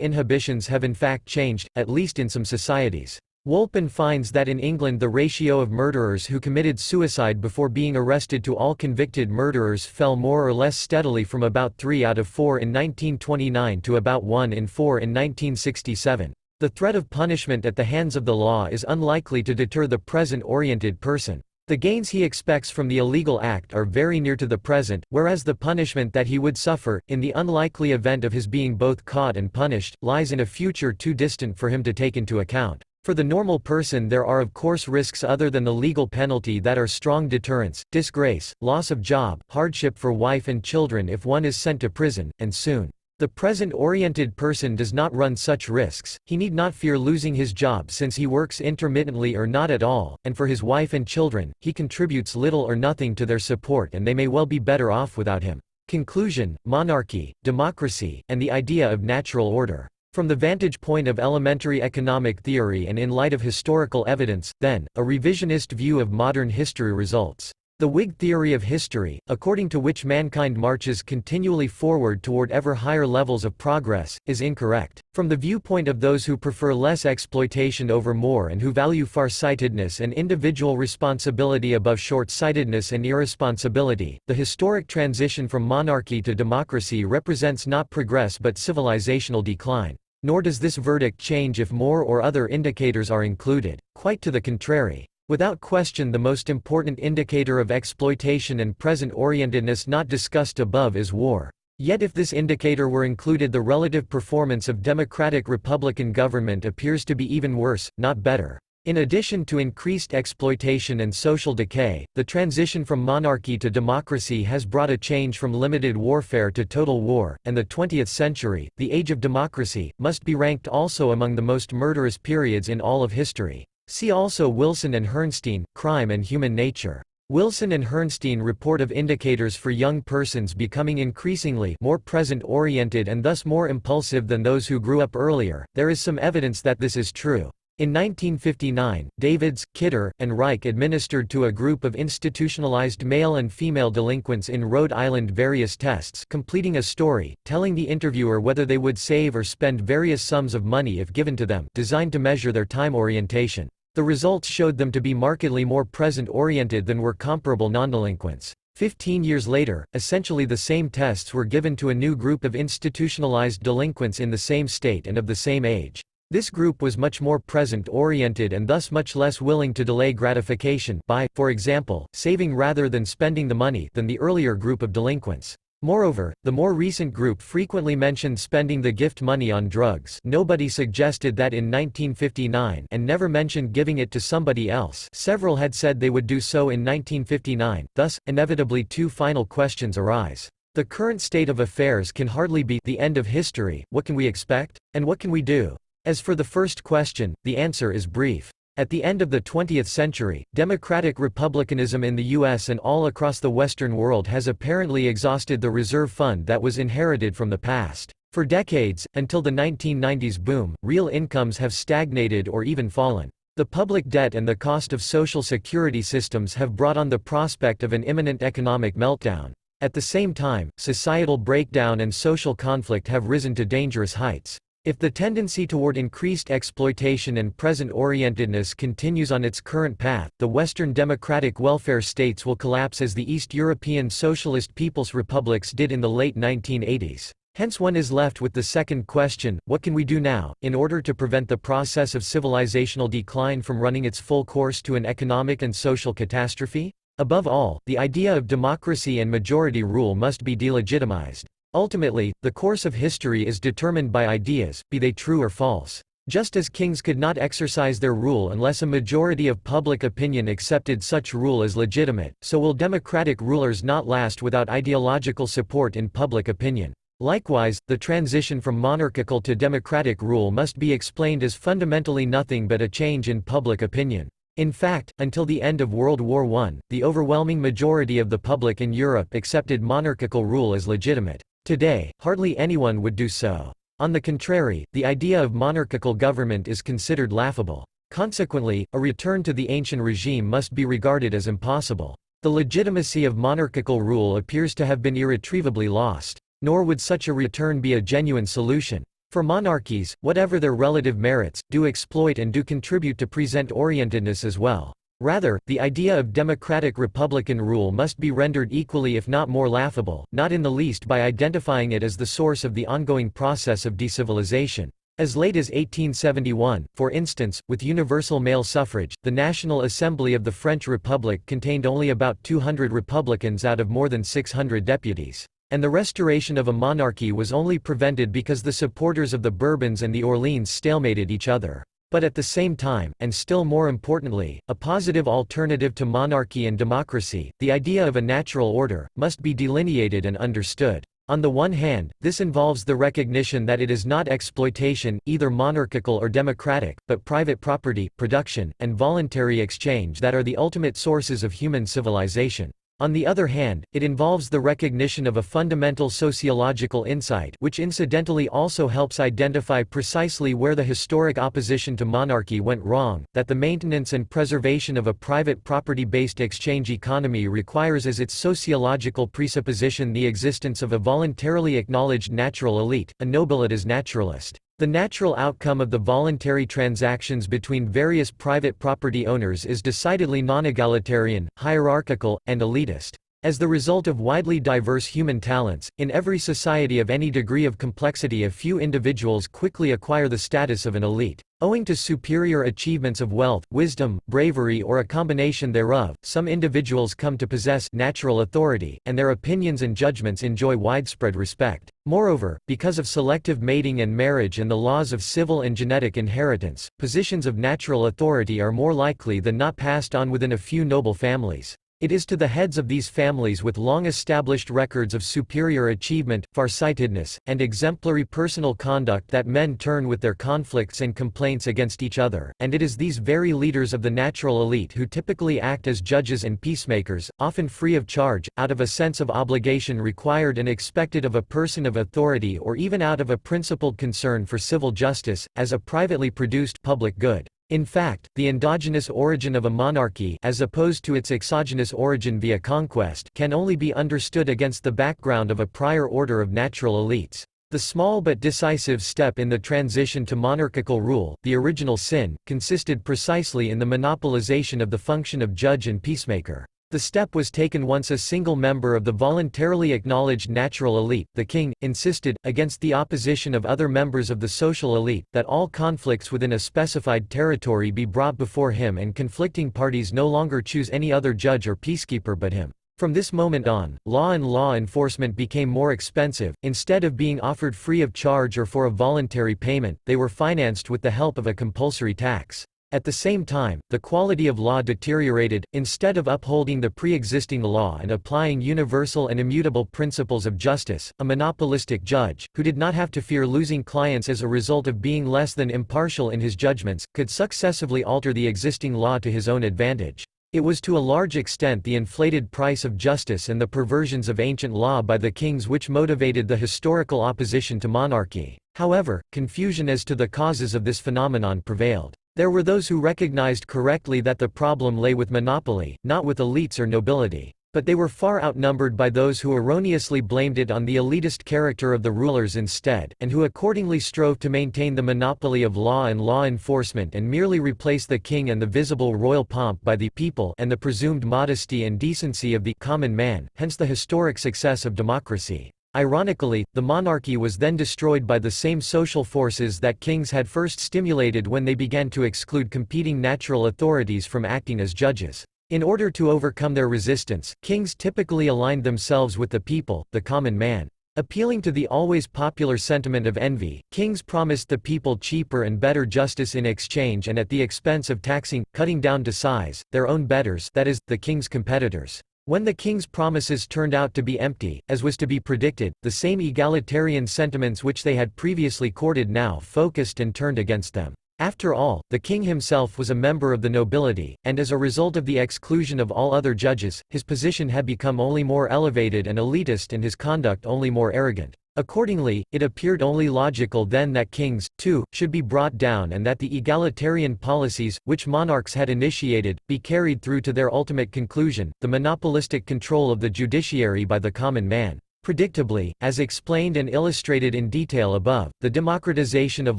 inhibitions have in fact changed, at least in some societies. Wolpen finds that in England the ratio of murderers who committed suicide before being arrested to all convicted murderers fell more or less steadily from about 3 out of 4 in 1929 to about 1 in 4 in 1967. The threat of punishment at the hands of the law is unlikely to deter the present-oriented person. The gains he expects from the illegal act are very near to the present, whereas the punishment that he would suffer, in the unlikely event of his being both caught and punished, lies in a future too distant for him to take into account. For the normal person there are of course risks other than the legal penalty that are strong deterrents: disgrace, loss of job, hardship for wife and children if one is sent to prison, and soon. The present-oriented person does not run such risks. He need not fear losing his job since he works intermittently or not at all, and for his wife and children, he contributes little or nothing to their support and they may well be better off without him. Conclusion: monarchy, democracy, and the idea of natural order. From the vantage point of elementary economic theory and in light of historical evidence, then, a revisionist view of modern history results. The Whig theory of history, according to which mankind marches continually forward toward ever higher levels of progress, is incorrect. From the viewpoint of those who prefer less exploitation over more and who value far-sightedness and individual responsibility above short-sightedness and irresponsibility, the historic transition from monarchy to democracy represents not progress but civilizational decline. Nor does this verdict change if more or other indicators are included. Quite to the contrary. Without question the most important indicator of exploitation and present-orientedness not discussed above is war. Yet if this indicator were included, the relative performance of democratic-republican government appears to be even worse, not better. In addition to increased exploitation and social decay, the transition from monarchy to democracy has brought a change from limited warfare to total war, and the 20th century, the age of democracy, must be ranked also among the most murderous periods in all of history. See also Wilson and Herrnstein, Crime and Human Nature. Wilson and Herrnstein report of indicators for young persons becoming increasingly more present-oriented and thus more impulsive than those who grew up earlier. There is some evidence that this is true. In 1959, Davids, Kidder, and Reich administered to a group of institutionalized male and female delinquents in Rhode Island various tests, completing a story, telling the interviewer whether they would save or spend various sums of money if given to them, designed to measure their time orientation. The results showed them to be markedly more present-oriented than were comparable non-delinquents. 15 years later, essentially the same tests were given to a new group of institutionalized delinquents in the same state and of the same age. This group was much more present-oriented and thus much less willing to delay gratification by, for example, saving rather than spending the money than the earlier group of delinquents. Moreover, the more recent group frequently mentioned spending the gift money on drugs. Nobody suggested that in 1959 and never mentioned giving it to somebody else. Several had said they would do so in 1959, thus, inevitably two final questions arise. The current state of affairs can hardly be the end of history. What can we expect? And what can we do? As for the first question, the answer is brief. At the end of the 20th century, democratic republicanism in the U.S. and all across the Western world has apparently exhausted the reserve fund that was inherited from the past. For decades, until the 1990s boom, real incomes have stagnated or even fallen. The public debt and the cost of social security systems have brought on the prospect of an imminent economic meltdown. At the same time, societal breakdown and social conflict have risen to dangerous heights. If the tendency toward increased exploitation and present-orientedness continues on its current path, the Western democratic welfare states will collapse as the East European socialist people's republics did in the late 1980s. Hence one is left with the second question, what can we do now, in order to prevent the process of civilizational decline from running its full course to an economic and social catastrophe? Above all, the idea of democracy and majority rule must be delegitimized. Ultimately, the course of history is determined by ideas, be they true or false. Just as kings could not exercise their rule unless a majority of public opinion accepted such rule as legitimate, so will democratic rulers not last without ideological support in public opinion. Likewise, the transition from monarchical to democratic rule must be explained as fundamentally nothing but a change in public opinion. In fact, until the end of World War I, the overwhelming majority of the public in Europe accepted monarchical rule as legitimate. Today, hardly anyone would do so. On the contrary, the idea of monarchical government is considered laughable. Consequently, a return to the ancient regime must be regarded as impossible. The legitimacy of monarchical rule appears to have been irretrievably lost. Nor would such a return be a genuine solution. For monarchies, whatever their relative merits, do exploit and do contribute to present-orientedness as well. Rather, the idea of democratic republican rule must be rendered equally if not more laughable, not in the least by identifying it as the source of the ongoing process of decivilization. As late as 1871, for instance, with universal male suffrage, the National Assembly of the French Republic contained only about 200 Republicans out of more than 600 deputies. And the restoration of a monarchy was only prevented because the supporters of the Bourbons and the Orleans stalemated each other. But at the same time, and still more importantly, a positive alternative to monarchy and democracy, the idea of a natural order, must be delineated and understood. On the one hand, this involves the recognition that it is not exploitation, either monarchical or democratic, but private property, production, and voluntary exchange that are the ultimate sources of human civilization. On the other hand, it involves the recognition of a fundamental sociological insight which incidentally also helps identify precisely where the historic opposition to monarchy went wrong, that the maintenance and preservation of a private property-based exchange economy requires as its sociological presupposition the existence of a voluntarily acknowledged natural elite, a nobilitas naturalist. The natural outcome of the voluntary transactions between various private property owners is decidedly non-egalitarian, hierarchical, and elitist. As the result of widely diverse human talents, in every society of any degree of complexity a few individuals quickly acquire the status of an elite. Owing to superior achievements of wealth, wisdom, bravery or a combination thereof, some individuals come to possess natural authority, and their opinions and judgments enjoy widespread respect. Moreover, because of selective mating and marriage and the laws of civil and genetic inheritance, positions of natural authority are more likely than not passed on within a few noble families. It is to the heads of these families with long-established records of superior achievement, farsightedness, and exemplary personal conduct that men turn with their conflicts and complaints against each other, and it is these very leaders of the natural elite who typically act as judges and peacemakers, often free of charge, out of a sense of obligation required and expected of a person of authority or even out of a principled concern for civil justice, as a privately produced public good. In fact, the endogenous origin of a monarchy, as opposed to its exogenous origin via conquest, can only be understood against the background of a prior order of natural elites. The small but decisive step in the transition to monarchical rule, the original sin, consisted precisely in the monopolization of the function of judge and peacemaker. The step was taken once a single member of the voluntarily acknowledged natural elite, the king, insisted, against the opposition of other members of the social elite, that all conflicts within a specified territory be brought before him and conflicting parties no longer choose any other judge or peacekeeper but him. From this moment on, law and law enforcement became more expensive. Instead of being offered free of charge or for a voluntary payment, they were financed with the help of a compulsory tax. At the same time, the quality of law deteriorated. Instead of upholding the pre-existing law and applying universal and immutable principles of justice, a monopolistic judge, who did not have to fear losing clients as a result of being less than impartial in his judgments, could successively alter the existing law to his own advantage. It was to a large extent the inflated price of justice and the perversions of ancient law by the kings which motivated the historical opposition to monarchy. However, confusion as to the causes of this phenomenon prevailed. There were those who recognized correctly that the problem lay with monopoly, not with elites or nobility. But they were far outnumbered by those who erroneously blamed it on the elitist character of the rulers instead, and who accordingly strove to maintain the monopoly of law and law enforcement and merely replace the king and the visible royal pomp by the people and the presumed modesty and decency of the common man, hence the historic success of democracy. Ironically, the monarchy was then destroyed by the same social forces that kings had first stimulated when they began to exclude competing natural authorities from acting as judges. In order to overcome their resistance, kings typically aligned themselves with the people, the common man. Appealing to the always popular sentiment of envy, kings promised the people cheaper and better justice in exchange and at the expense of taxing, cutting down to size, their own betters, that is, the king's competitors. When the king's promises turned out to be empty, as was to be predicted, the same egalitarian sentiments which they had previously courted now focused and turned against them. After all, the king himself was a member of the nobility, and as a result of the exclusion of all other judges, his position had become only more elevated and elitist and his conduct only more arrogant. Accordingly, it appeared only logical then that kings, too, should be brought down and that the egalitarian policies, which monarchs had initiated, be carried through to their ultimate conclusion, the monopolistic control of the judiciary by the common man. Predictably, as explained and illustrated in detail above, the democratization of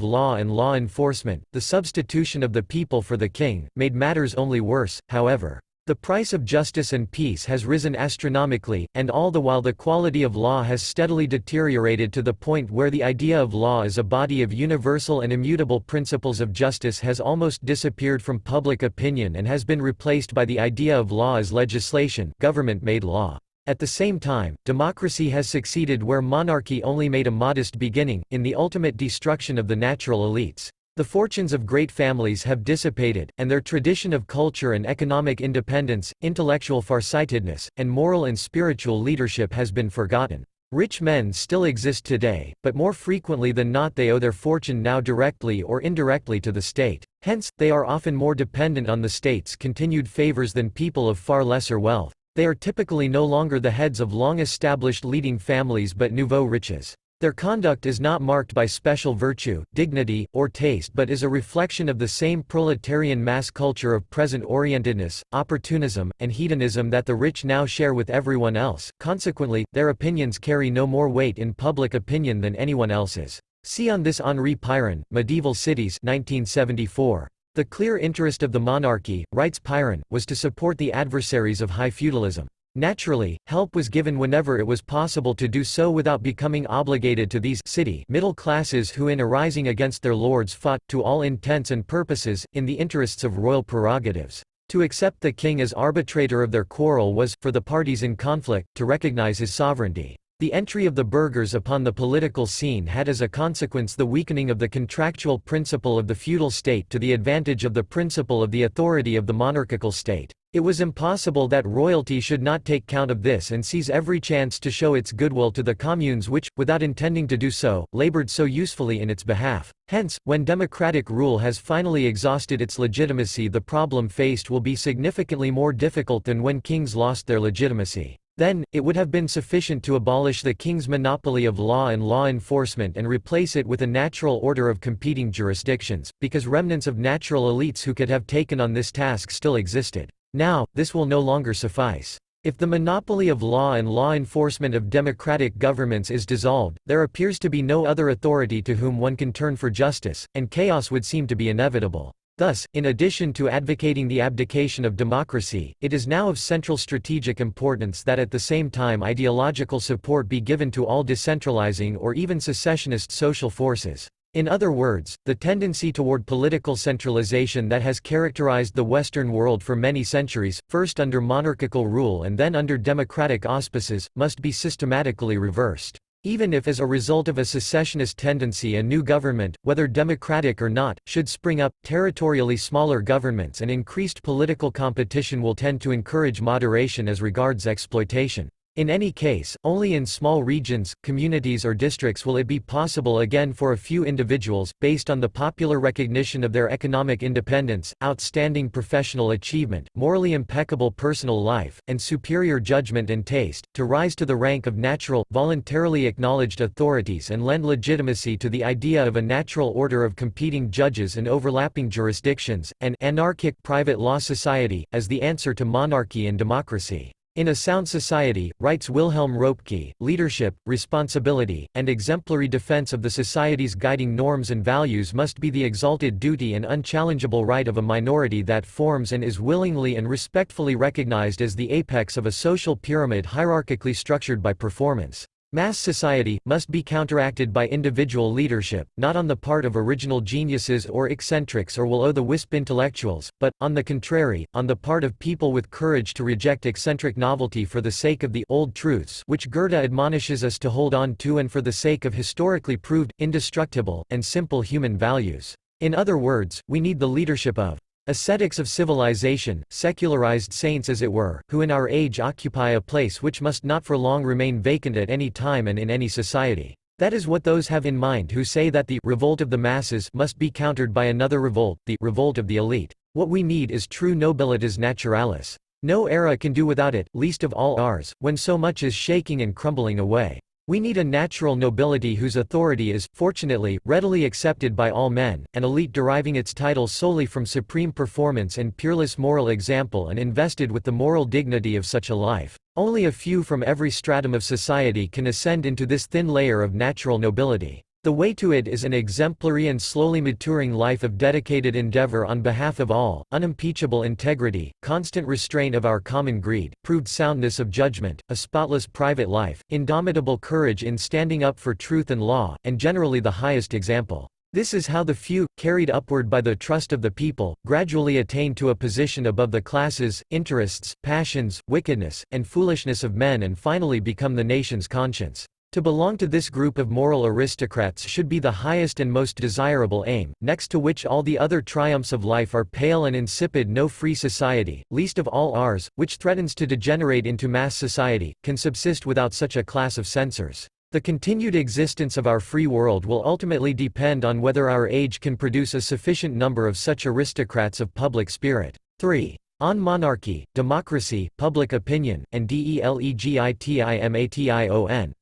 law and law enforcement, the substitution of the people for the king, made matters only worse. However, the price of justice and peace has risen astronomically, and all the while the quality of law has steadily deteriorated to the point where the idea of law as a body of universal and immutable principles of justice has almost disappeared from public opinion and has been replaced by the idea of law as legislation, government-made law. At the same time, democracy has succeeded where monarchy only made a modest beginning, in the ultimate destruction of the natural elites. The fortunes of great families have dissipated, and their tradition of culture and economic independence, intellectual farsightedness, and moral and spiritual leadership has been forgotten. Rich men still exist today, but more frequently than not they owe their fortune now directly or indirectly to the state. Hence, they are often more dependent on the state's continued favors than people of far lesser wealth. They are typically no longer the heads of long-established leading families but nouveau riches. Their conduct is not marked by special virtue, dignity, or taste but is a reflection of the same proletarian mass culture of present-orientedness, opportunism, and hedonism that the rich now share with everyone else. Consequently, their opinions carry no more weight in public opinion than anyone else's. See on this Henri Piron, Medieval Cities 1974. The clear interest of the monarchy, writes Piron, was to support the adversaries of high feudalism. Naturally, help was given whenever it was possible to do so without becoming obligated to these city middle classes who in arising against their lords fought, to all intents and purposes, in the interests of royal prerogatives. To accept the king as arbitrator of their quarrel was, for the parties in conflict, to recognize his sovereignty. The entry of the burghers upon the political scene had as a consequence the weakening of the contractual principle of the feudal state to the advantage of the principle of the authority of the monarchical state. It was impossible that royalty should not take count of this and seize every chance to show its goodwill to the communes which, without intending to do so, labored so usefully in its behalf. Hence, when democratic rule has finally exhausted its legitimacy, the problem faced will be significantly more difficult than when kings lost their legitimacy. Then, it would have been sufficient to abolish the king's monopoly of law and law enforcement and replace it with a natural order of competing jurisdictions, because remnants of natural elites who could have taken on this task still existed. Now, this will no longer suffice. If the monopoly of law and law enforcement of democratic governments is dissolved, there appears to be no other authority to whom one can turn for justice, and chaos would seem to be inevitable. Thus, in addition to advocating the abdication of democracy, it is now of central strategic importance that at the same time ideological support be given to all decentralizing or even secessionist social forces. In other words, the tendency toward political centralization that has characterized the Western world for many centuries, first under monarchical rule and then under democratic auspices, must be systematically reversed. Even if as a result of a secessionist tendency a new government, whether democratic or not, should spring up, territorially smaller governments and increased political competition will tend to encourage moderation as regards exploitation. In any case, only in small regions, communities or districts will it be possible again for a few individuals, based on the popular recognition of their economic independence, outstanding professional achievement, morally impeccable personal life, and superior judgment and taste, to rise to the rank of natural, voluntarily acknowledged authorities and lend legitimacy to the idea of a natural order of competing judges and overlapping jurisdictions, an anarchic private law society, as the answer to monarchy and democracy. In a sound society, writes Wilhelm Röpke, leadership, responsibility, and exemplary defense of the society's guiding norms and values must be the exalted duty and unchallengeable right of a minority that forms and is willingly and respectfully recognized as the apex of a social pyramid hierarchically structured by performance. Mass society must be counteracted by individual leadership, not on the part of original geniuses or eccentrics or will-o'-the-wisp intellectuals, but, on the contrary, on the part of people with courage to reject eccentric novelty for the sake of the old truths which Goethe admonishes us to hold on to and for the sake of historically proved, indestructible, and simple human values. In other words, we need the leadership of ascetics of civilization, secularized saints as it were, who in our age occupy a place which must not for long remain vacant at any time and in any society. That is what those have in mind who say that the revolt of the masses must be countered by another revolt, the revolt of the elite. What we need is true nobilitas naturalis. No era can do without it, least of all ours, when so much is shaking and crumbling away. We need a natural nobility whose authority is, fortunately, readily accepted by all men, an elite deriving its title solely from supreme performance and peerless moral example and invested with the moral dignity of such a life. Only a few from every stratum of society can ascend into this thin layer of natural nobility. The way to it is an exemplary and slowly maturing life of dedicated endeavor on behalf of all, unimpeachable integrity, constant restraint of our common greed, proved soundness of judgment, a spotless private life, indomitable courage in standing up for truth and law, and generally the highest example. This is how the few, carried upward by the trust of the people, gradually attain to a position above the classes, interests, passions, wickedness, and foolishness of men and finally become the nation's conscience. To belong to this group of moral aristocrats should be the highest and most desirable aim, next to which all the other triumphs of life are pale and insipid. No free society, least of all ours, which threatens to degenerate into mass society, can subsist without such a class of censors. The continued existence of our free world will ultimately depend on whether our age can produce a sufficient number of such aristocrats of public spirit. 3. On monarchy, democracy, public opinion, and delegitimation.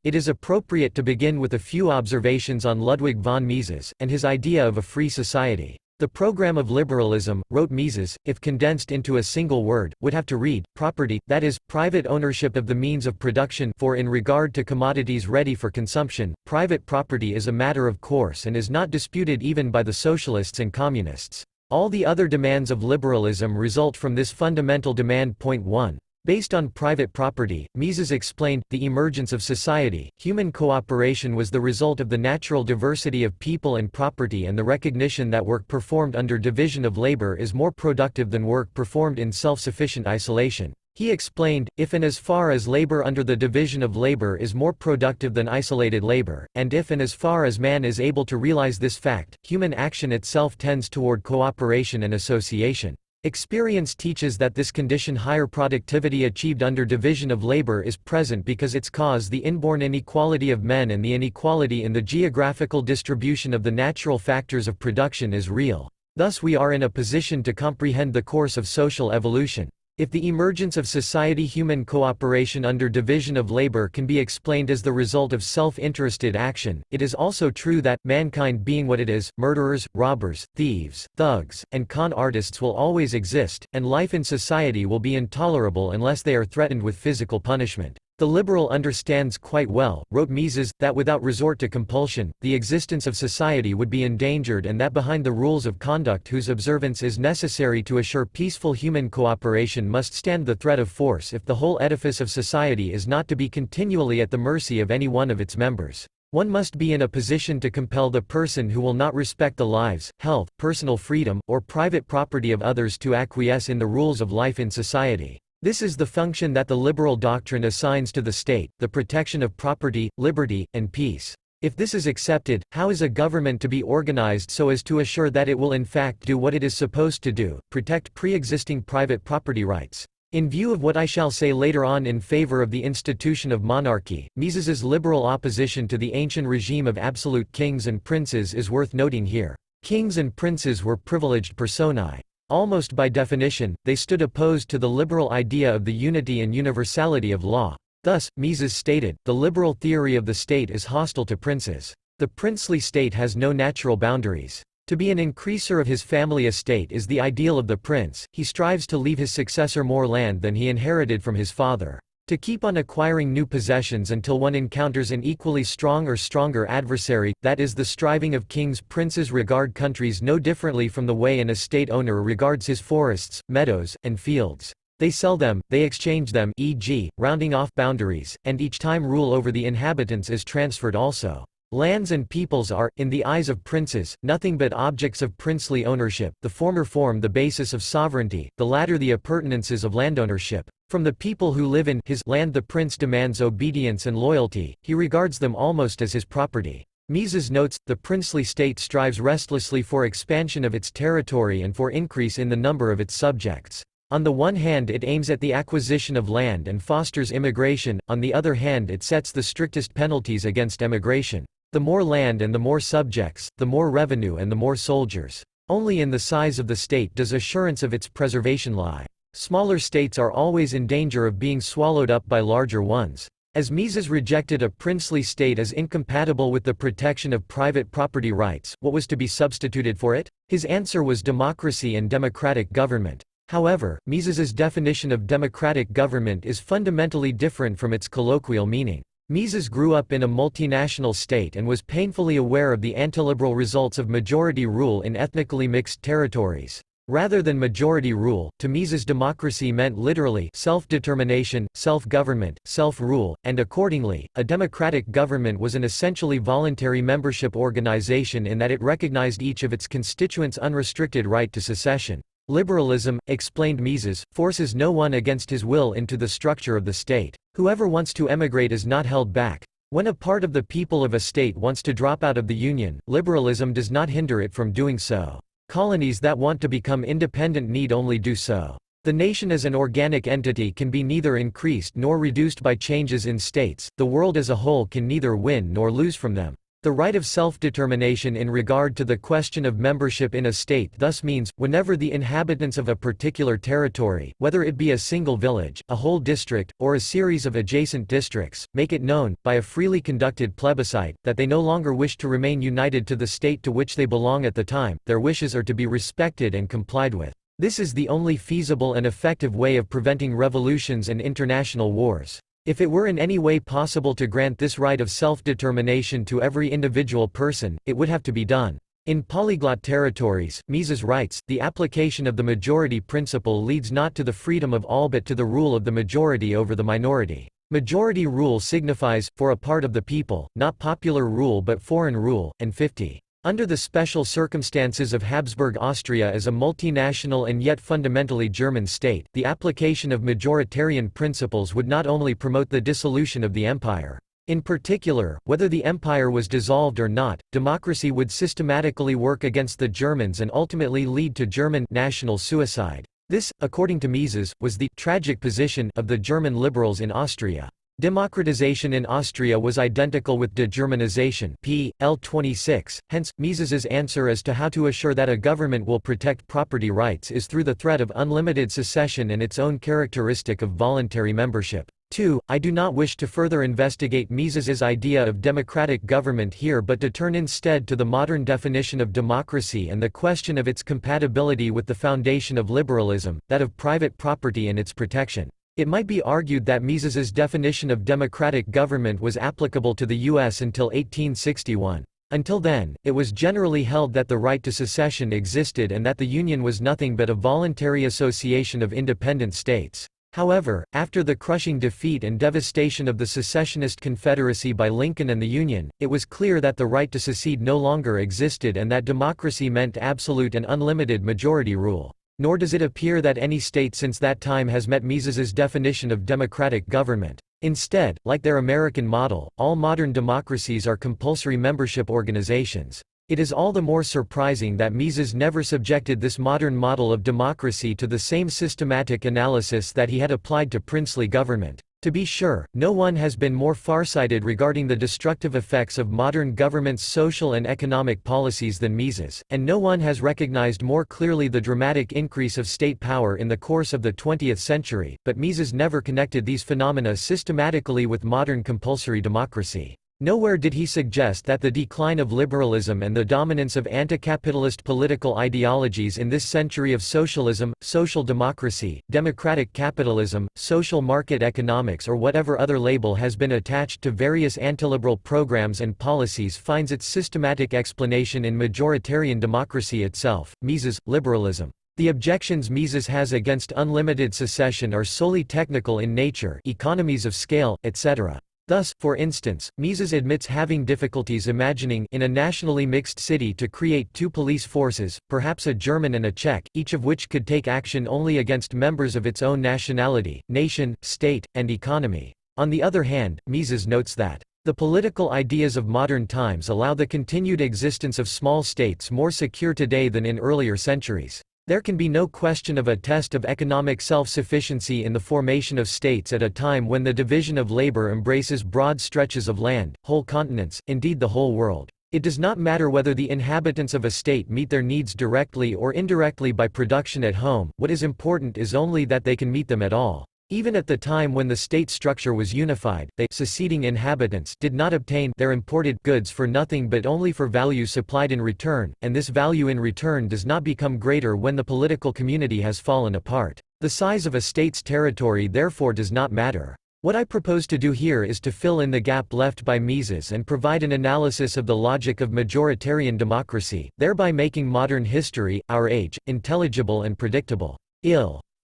It is appropriate to begin with a few observations on Ludwig von Mises, and his idea of a free society. The program of liberalism, wrote Mises, if condensed into a single word, would have to read, property, that is, private ownership of the means of production, for in regard to commodities ready for consumption, private property is a matter of course and is not disputed even by the socialists and communists. All the other demands of liberalism result from this fundamental demand. Point 1. Based on private property, Mises explained, the emergence of society, human cooperation was the result of the natural diversity of people and property and the recognition that work performed under division of labor is more productive than work performed in self-sufficient isolation. He explained, if and as far as labor under the division of labor is more productive than isolated labor, and if and as far as man is able to realize this fact, human action itself tends toward cooperation and association. Experience teaches that this condition, higher productivity achieved under division of labor, is present because its cause, the inborn inequality of men and the inequality in the geographical distribution of the natural factors of production, is real. Thus we are in a position to comprehend the course of social evolution. If the emergence of society human cooperation under division of labor can be explained as the result of self-interested action, it is also true that, mankind being what it is, murderers, robbers, thieves, thugs, and con artists will always exist, and life in society will be intolerable unless they are threatened with physical punishment. The liberal understands quite well, wrote Mises, that without resort to compulsion, the existence of society would be endangered and that behind the rules of conduct whose observance is necessary to assure peaceful human cooperation must stand the threat of force if the whole edifice of society is not to be continually at the mercy of any one of its members. One must be in a position to compel the person who will not respect the lives, health, personal freedom, or private property of others to acquiesce in the rules of life in society. This is the function that the liberal doctrine assigns to the state, the protection of property, liberty, and peace. If this is accepted, how is a government to be organized so as to assure that it will in fact do what it is supposed to do, protect pre-existing private property rights? In view of what I shall say later on in favor of the institution of monarchy, Mises's liberal opposition to the ancient regime of absolute kings and princes is worth noting here. Kings and princes were privileged personae. Almost by definition, they stood opposed to the liberal idea of the unity and universality of law. Thus, Mises stated, the liberal theory of the state is hostile to princes. The princely state has no natural boundaries. To be an increaser of his family estate is the ideal of the prince. He strives to leave his successor more land than he inherited from his father. To keep on acquiring new possessions until one encounters an equally strong or stronger adversary, that is the striving of kings. Princes regard countries no differently from the way an estate owner regards his forests, meadows, and fields. They sell them, they exchange them, e.g., rounding off boundaries, and each time rule over the inhabitants is transferred also. Lands and peoples are, in the eyes of princes, nothing but objects of princely ownership. The former form the basis of sovereignty, the latter the appurtenances of landownership. From the people who live in his land the prince demands obedience and loyalty, he regards them almost as his property. Mises notes, the princely state strives restlessly for expansion of its territory and for increase in the number of its subjects. On the one hand it aims at the acquisition of land and fosters immigration, on the other hand it sets the strictest penalties against emigration. The more land and the more subjects, the more revenue and the more soldiers. Only in the size of the state does assurance of its preservation lie. Smaller states are always in danger of being swallowed up by larger ones. As Mises rejected a princely state as incompatible with the protection of private property rights, what was to be substituted for it? His answer was democracy and democratic government. However, Mises's definition of democratic government is fundamentally different from its colloquial meaning. Mises grew up in a multinational state and was painfully aware of the antiliberal results of majority rule in ethnically mixed territories. Rather than majority rule, to Mises democracy meant literally self-determination, self-government, self-rule, and accordingly, a democratic government was an essentially voluntary membership organization in that it recognized each of its constituents' unrestricted right to secession. Liberalism, explained Mises, forces no one against his will into the structure of the state. Whoever wants to emigrate is not held back. When a part of the people of a state wants to drop out of the union, liberalism does not hinder it from doing so. Colonies that want to become independent need only do so. The nation as an organic entity can be neither increased nor reduced by changes in states. The world as a whole can neither win nor lose from them. The right of self-determination in regard to the question of membership in a state thus means, whenever the inhabitants of a particular territory, whether it be a single village, a whole district, or a series of adjacent districts, make it known, by a freely conducted plebiscite, that they no longer wish to remain united to the state to which they belong at the time, their wishes are to be respected and complied with. This is the only feasible and effective way of preventing revolutions and international wars. If it were in any way possible to grant this right of self-determination to every individual person, it would have to be done. In polyglot territories, Mises writes, the application of the majority principle leads not to the freedom of all but to the rule of the majority over the minority. Majority rule signifies, for a part of the people, not popular rule but foreign rule, and 50. Under the special circumstances of Habsburg Austria as a multinational and yet fundamentally German state, the application of majoritarian principles would not only promote the dissolution of the empire. In particular, whether the empire was dissolved or not, democracy would systematically work against the Germans and ultimately lead to German national suicide. This, according to Mises, was the tragic position of the German liberals in Austria. Democratization in Austria was identical with de-Germanization p.l. 26, hence, Mises's answer as to how to assure that a government will protect property rights is through the threat of unlimited secession and its own characteristic of voluntary membership. 2. I do not wish to further investigate Mises's idea of democratic government here but to turn instead to the modern definition of democracy and the question of its compatibility with the foundation of liberalism, that of private property and its protection. It might be argued that Mises's definition of democratic government was applicable to the U.S. until 1861. Until then, it was generally held that the right to secession existed and that the Union was nothing but a voluntary association of independent states. However, after the crushing defeat and devastation of the secessionist Confederacy by Lincoln and the Union, it was clear that the right to secede no longer existed and that democracy meant absolute and unlimited majority rule. Nor does it appear that any state since that time has met Mises's definition of democratic government. Instead, like their American model, all modern democracies are compulsory membership organizations. It is all the more surprising that Mises never subjected this modern model of democracy to the same systematic analysis that he had applied to princely government. To be sure, no one has been more farsighted regarding the destructive effects of modern government's social and economic policies than Mises, and no one has recognized more clearly the dramatic increase of state power in the course of the 20th century, but Mises never connected these phenomena systematically with modern compulsory democracy. Nowhere did he suggest that the decline of liberalism and the dominance of anti-capitalist political ideologies in this century of socialism, social democracy, democratic capitalism, social market economics or whatever other label has been attached to various antiliberal programs and policies finds its systematic explanation in majoritarian democracy itself, Mises, liberalism. The objections Mises has against unlimited secession are solely technical in nature, economies of scale, etc. Thus, for instance, Mises admits having difficulties imagining in a nationally mixed city to create two police forces, perhaps a German and a Czech, each of which could take action only against members of its own nationality, nation, state, and economy. On the other hand, Mises notes that the political ideas of modern times allow the continued existence of small states more secure today than in earlier centuries. There can be no question of a test of economic self-sufficiency in the formation of states at a time when the division of labor embraces broad stretches of land, whole continents, indeed the whole world. It does not matter whether the inhabitants of a state meet their needs directly or indirectly by production at home, what is important is only that they can meet them at all. Even at the time when the state structure was unified, they seceding inhabitants did not obtain their imported goods for nothing but only for value supplied in return, and this value in return does not become greater when the political community has fallen apart. The size of a state's territory therefore does not matter. What I propose to do here is to fill in the gap left by Mises and provide an analysis of the logic of majoritarian democracy, thereby making modern history, our age, intelligible and predictable.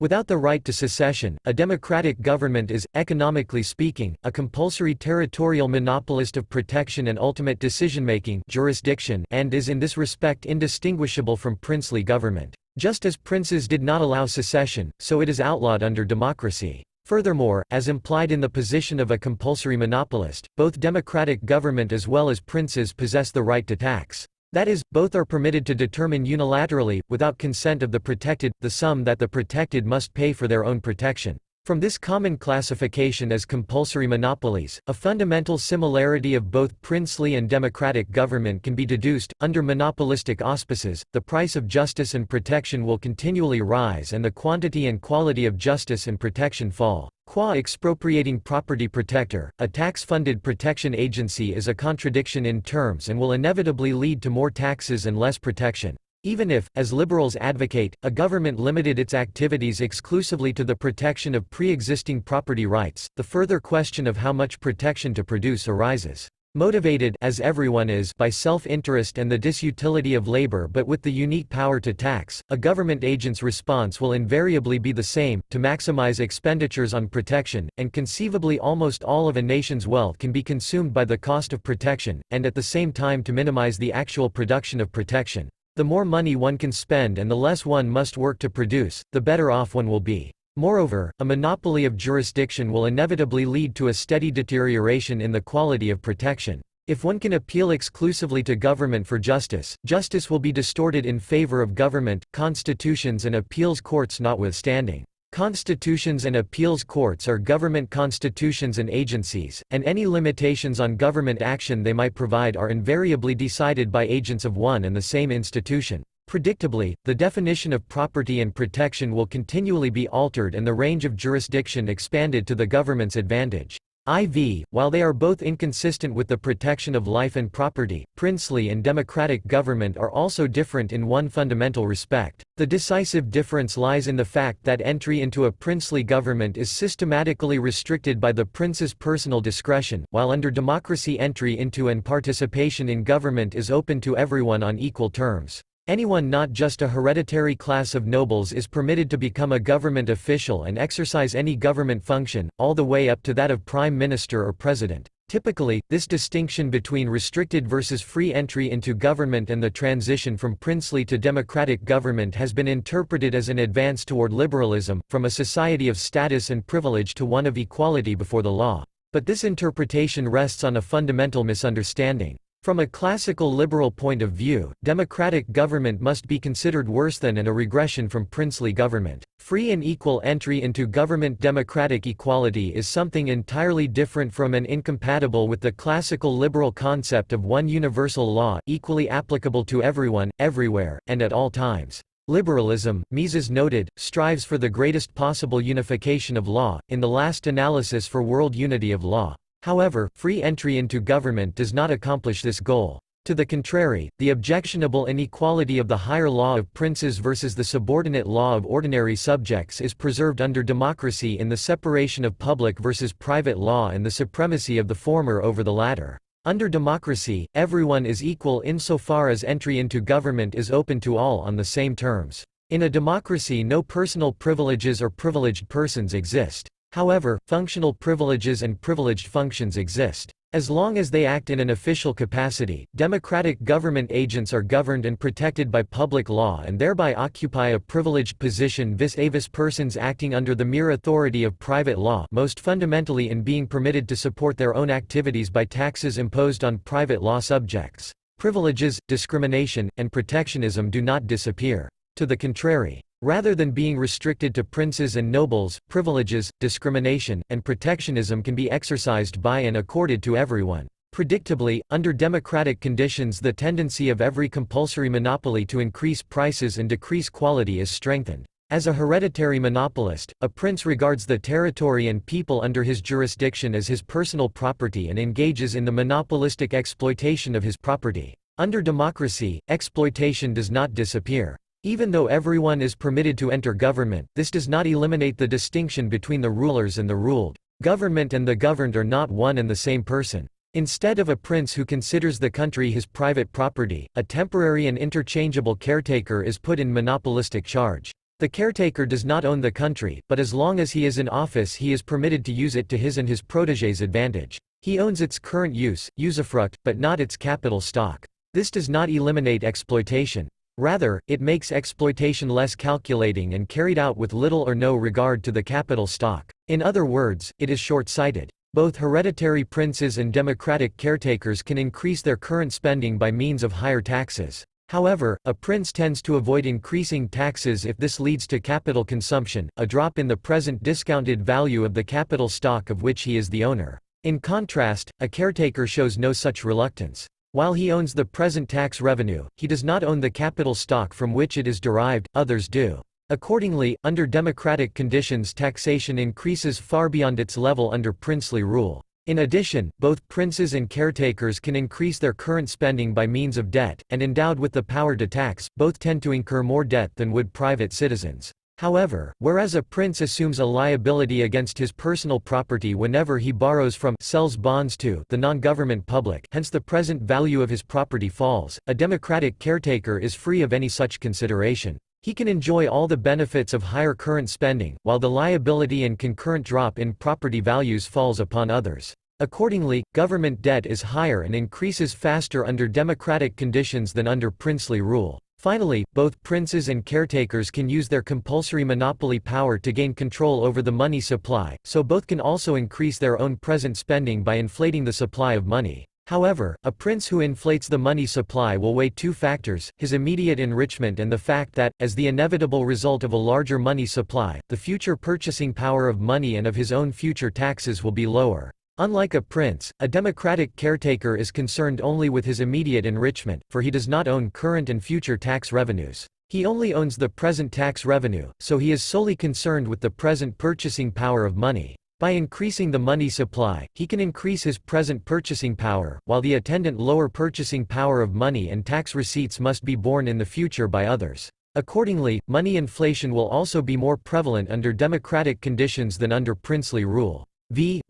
Without the right to secession, a democratic government is, economically speaking, a compulsory territorial monopolist of protection and ultimate decision-making jurisdiction and is in this respect indistinguishable from princely government. Just as princes did not allow secession, so it is outlawed under democracy. Furthermore, as implied in the position of a compulsory monopolist, both democratic government as well as princes possess the right to tax. That is, both are permitted to determine unilaterally, without consent of the protected, the sum that the protected must pay for their own protection. From this common classification as compulsory monopolies, a fundamental similarity of both princely and democratic government can be deduced. Under monopolistic auspices, the price of justice and protection will continually rise and the quantity and quality of justice and protection fall. Qua expropriating property protector, a tax-funded protection agency is a contradiction in terms and will inevitably lead to more taxes and less protection. Even if, as liberals advocate, a government limited its activities exclusively to the protection of pre-existing property rights, the further question of how much protection to produce arises. Motivated, as everyone is, by self-interest and the disutility of labor but with the unique power to tax, a government agent's response will invariably be the same, to maximize expenditures on protection, and conceivably almost all of a nation's wealth can be consumed by the cost of protection, and at the same time to minimize the actual production of protection. The more money one can spend and the less one must work to produce, the better off one will be. Moreover, a monopoly of jurisdiction will inevitably lead to a steady deterioration in the quality of protection. If one can appeal exclusively to government for justice, justice will be distorted in favor of government, constitutions and appeals courts notwithstanding. Constitutions and appeals courts are government constitutions and agencies, and any limitations on government action they might provide are invariably decided by agents of one and the same institution. Predictably, the definition of property and protection will continually be altered and the range of jurisdiction expanded to the government's advantage. While they are both inconsistent with the protection of life and property, princely and democratic government are also different in one fundamental respect. The decisive difference lies in the fact that entry into a princely government is systematically restricted by the prince's personal discretion, while under democracy entry into and participation in government is open to everyone on equal terms. Anyone not just a hereditary class of nobles is permitted to become a government official and exercise any government function, all the way up to that of prime minister or president. Typically, this distinction between restricted versus free entry into government and the transition from princely to democratic government has been interpreted as an advance toward liberalism, from a society of status and privilege to one of equality before the law. But this interpretation rests on a fundamental misunderstanding. From a classical liberal point of view, democratic government must be considered worse than and a regression from princely government. Free and equal entry into government. Democratic equality is something entirely different from and incompatible with the classical liberal concept of one universal law, equally applicable to everyone, everywhere, and at all times. Liberalism, Mises noted, strives for the greatest possible unification of law, in the last analysis for world unity of law. However, free entry into government does not accomplish this goal. To the contrary, the objectionable inequality of the higher law of princes versus the subordinate law of ordinary subjects is preserved under democracy in the separation of public versus private law and the supremacy of the former over the latter. Under democracy, everyone is equal insofar as entry into government is open to all on the same terms. In a democracy, no personal privileges or privileged persons exist. However, functional privileges and privileged functions exist. As long as they act in an official capacity, democratic government agents are governed and protected by public law and thereby occupy a privileged position vis-a-vis persons acting under the mere authority of private law, most fundamentally in being permitted to support their own activities by taxes imposed on private law subjects. Privileges, discrimination, and protectionism do not disappear. To the contrary. Rather than being restricted to princes and nobles, privileges, discrimination, and protectionism can be exercised by and accorded to everyone. Predictably, under democratic conditions, the tendency of every compulsory monopoly to increase prices and decrease quality is strengthened. As a hereditary monopolist, a prince regards the territory and people under his jurisdiction as his personal property and engages in the monopolistic exploitation of his property. Under democracy, exploitation does not disappear. Even though everyone is permitted to enter government, this does not eliminate the distinction between the rulers and the ruled. Government and the governed are not one and the same person. Instead of a prince who considers the country his private property, a temporary and interchangeable caretaker is put in monopolistic charge. The caretaker does not own the country, but as long as he is in office he is permitted to use it to his and his protégés' advantage. He owns its current use, usufruct, but not its capital stock. This does not eliminate exploitation. Rather, it makes exploitation less calculating and carried out with little or no regard to the capital stock. In other words, it is short-sighted. Both hereditary princes and democratic caretakers can increase their current spending by means of higher taxes. However, a prince tends to avoid increasing taxes if this leads to capital consumption, a drop in the present discounted value of the capital stock of which he is the owner. In contrast, a caretaker shows no such reluctance. While he owns the present tax revenue, he does not own the capital stock from which it is derived, others do. Accordingly, under democratic conditions taxation increases far beyond its level under princely rule. In addition, both princes and caretakers can increase their current spending by means of debt, and endowed with the power to tax, both tend to incur more debt than would private citizens. However, whereas a prince assumes a liability against his personal property whenever he borrows from, sells bonds to, the non-government public, hence the present value of his property falls, a democratic caretaker is free of any such consideration. He can enjoy all the benefits of higher current spending, while the liability and concurrent drop in property values falls upon others. Accordingly, government debt is higher and increases faster under democratic conditions than under princely rule. Finally, both princes and caretakers can use their compulsory monopoly power to gain control over the money supply, so both can also increase their own present spending by inflating the supply of money. However, a prince who inflates the money supply will weigh two factors, his immediate enrichment and the fact that, as the inevitable result of a larger money supply, the future purchasing power of money and of his own future taxes will be lower. Unlike a prince, a democratic caretaker is concerned only with his immediate enrichment, for he does not own current and future tax revenues. He only owns the present tax revenue, so he is solely concerned with the present purchasing power of money. By increasing the money supply, he can increase his present purchasing power, while the attendant lower purchasing power of money and tax receipts must be borne in the future by others. Accordingly, money inflation will also be more prevalent under democratic conditions than under princely rule.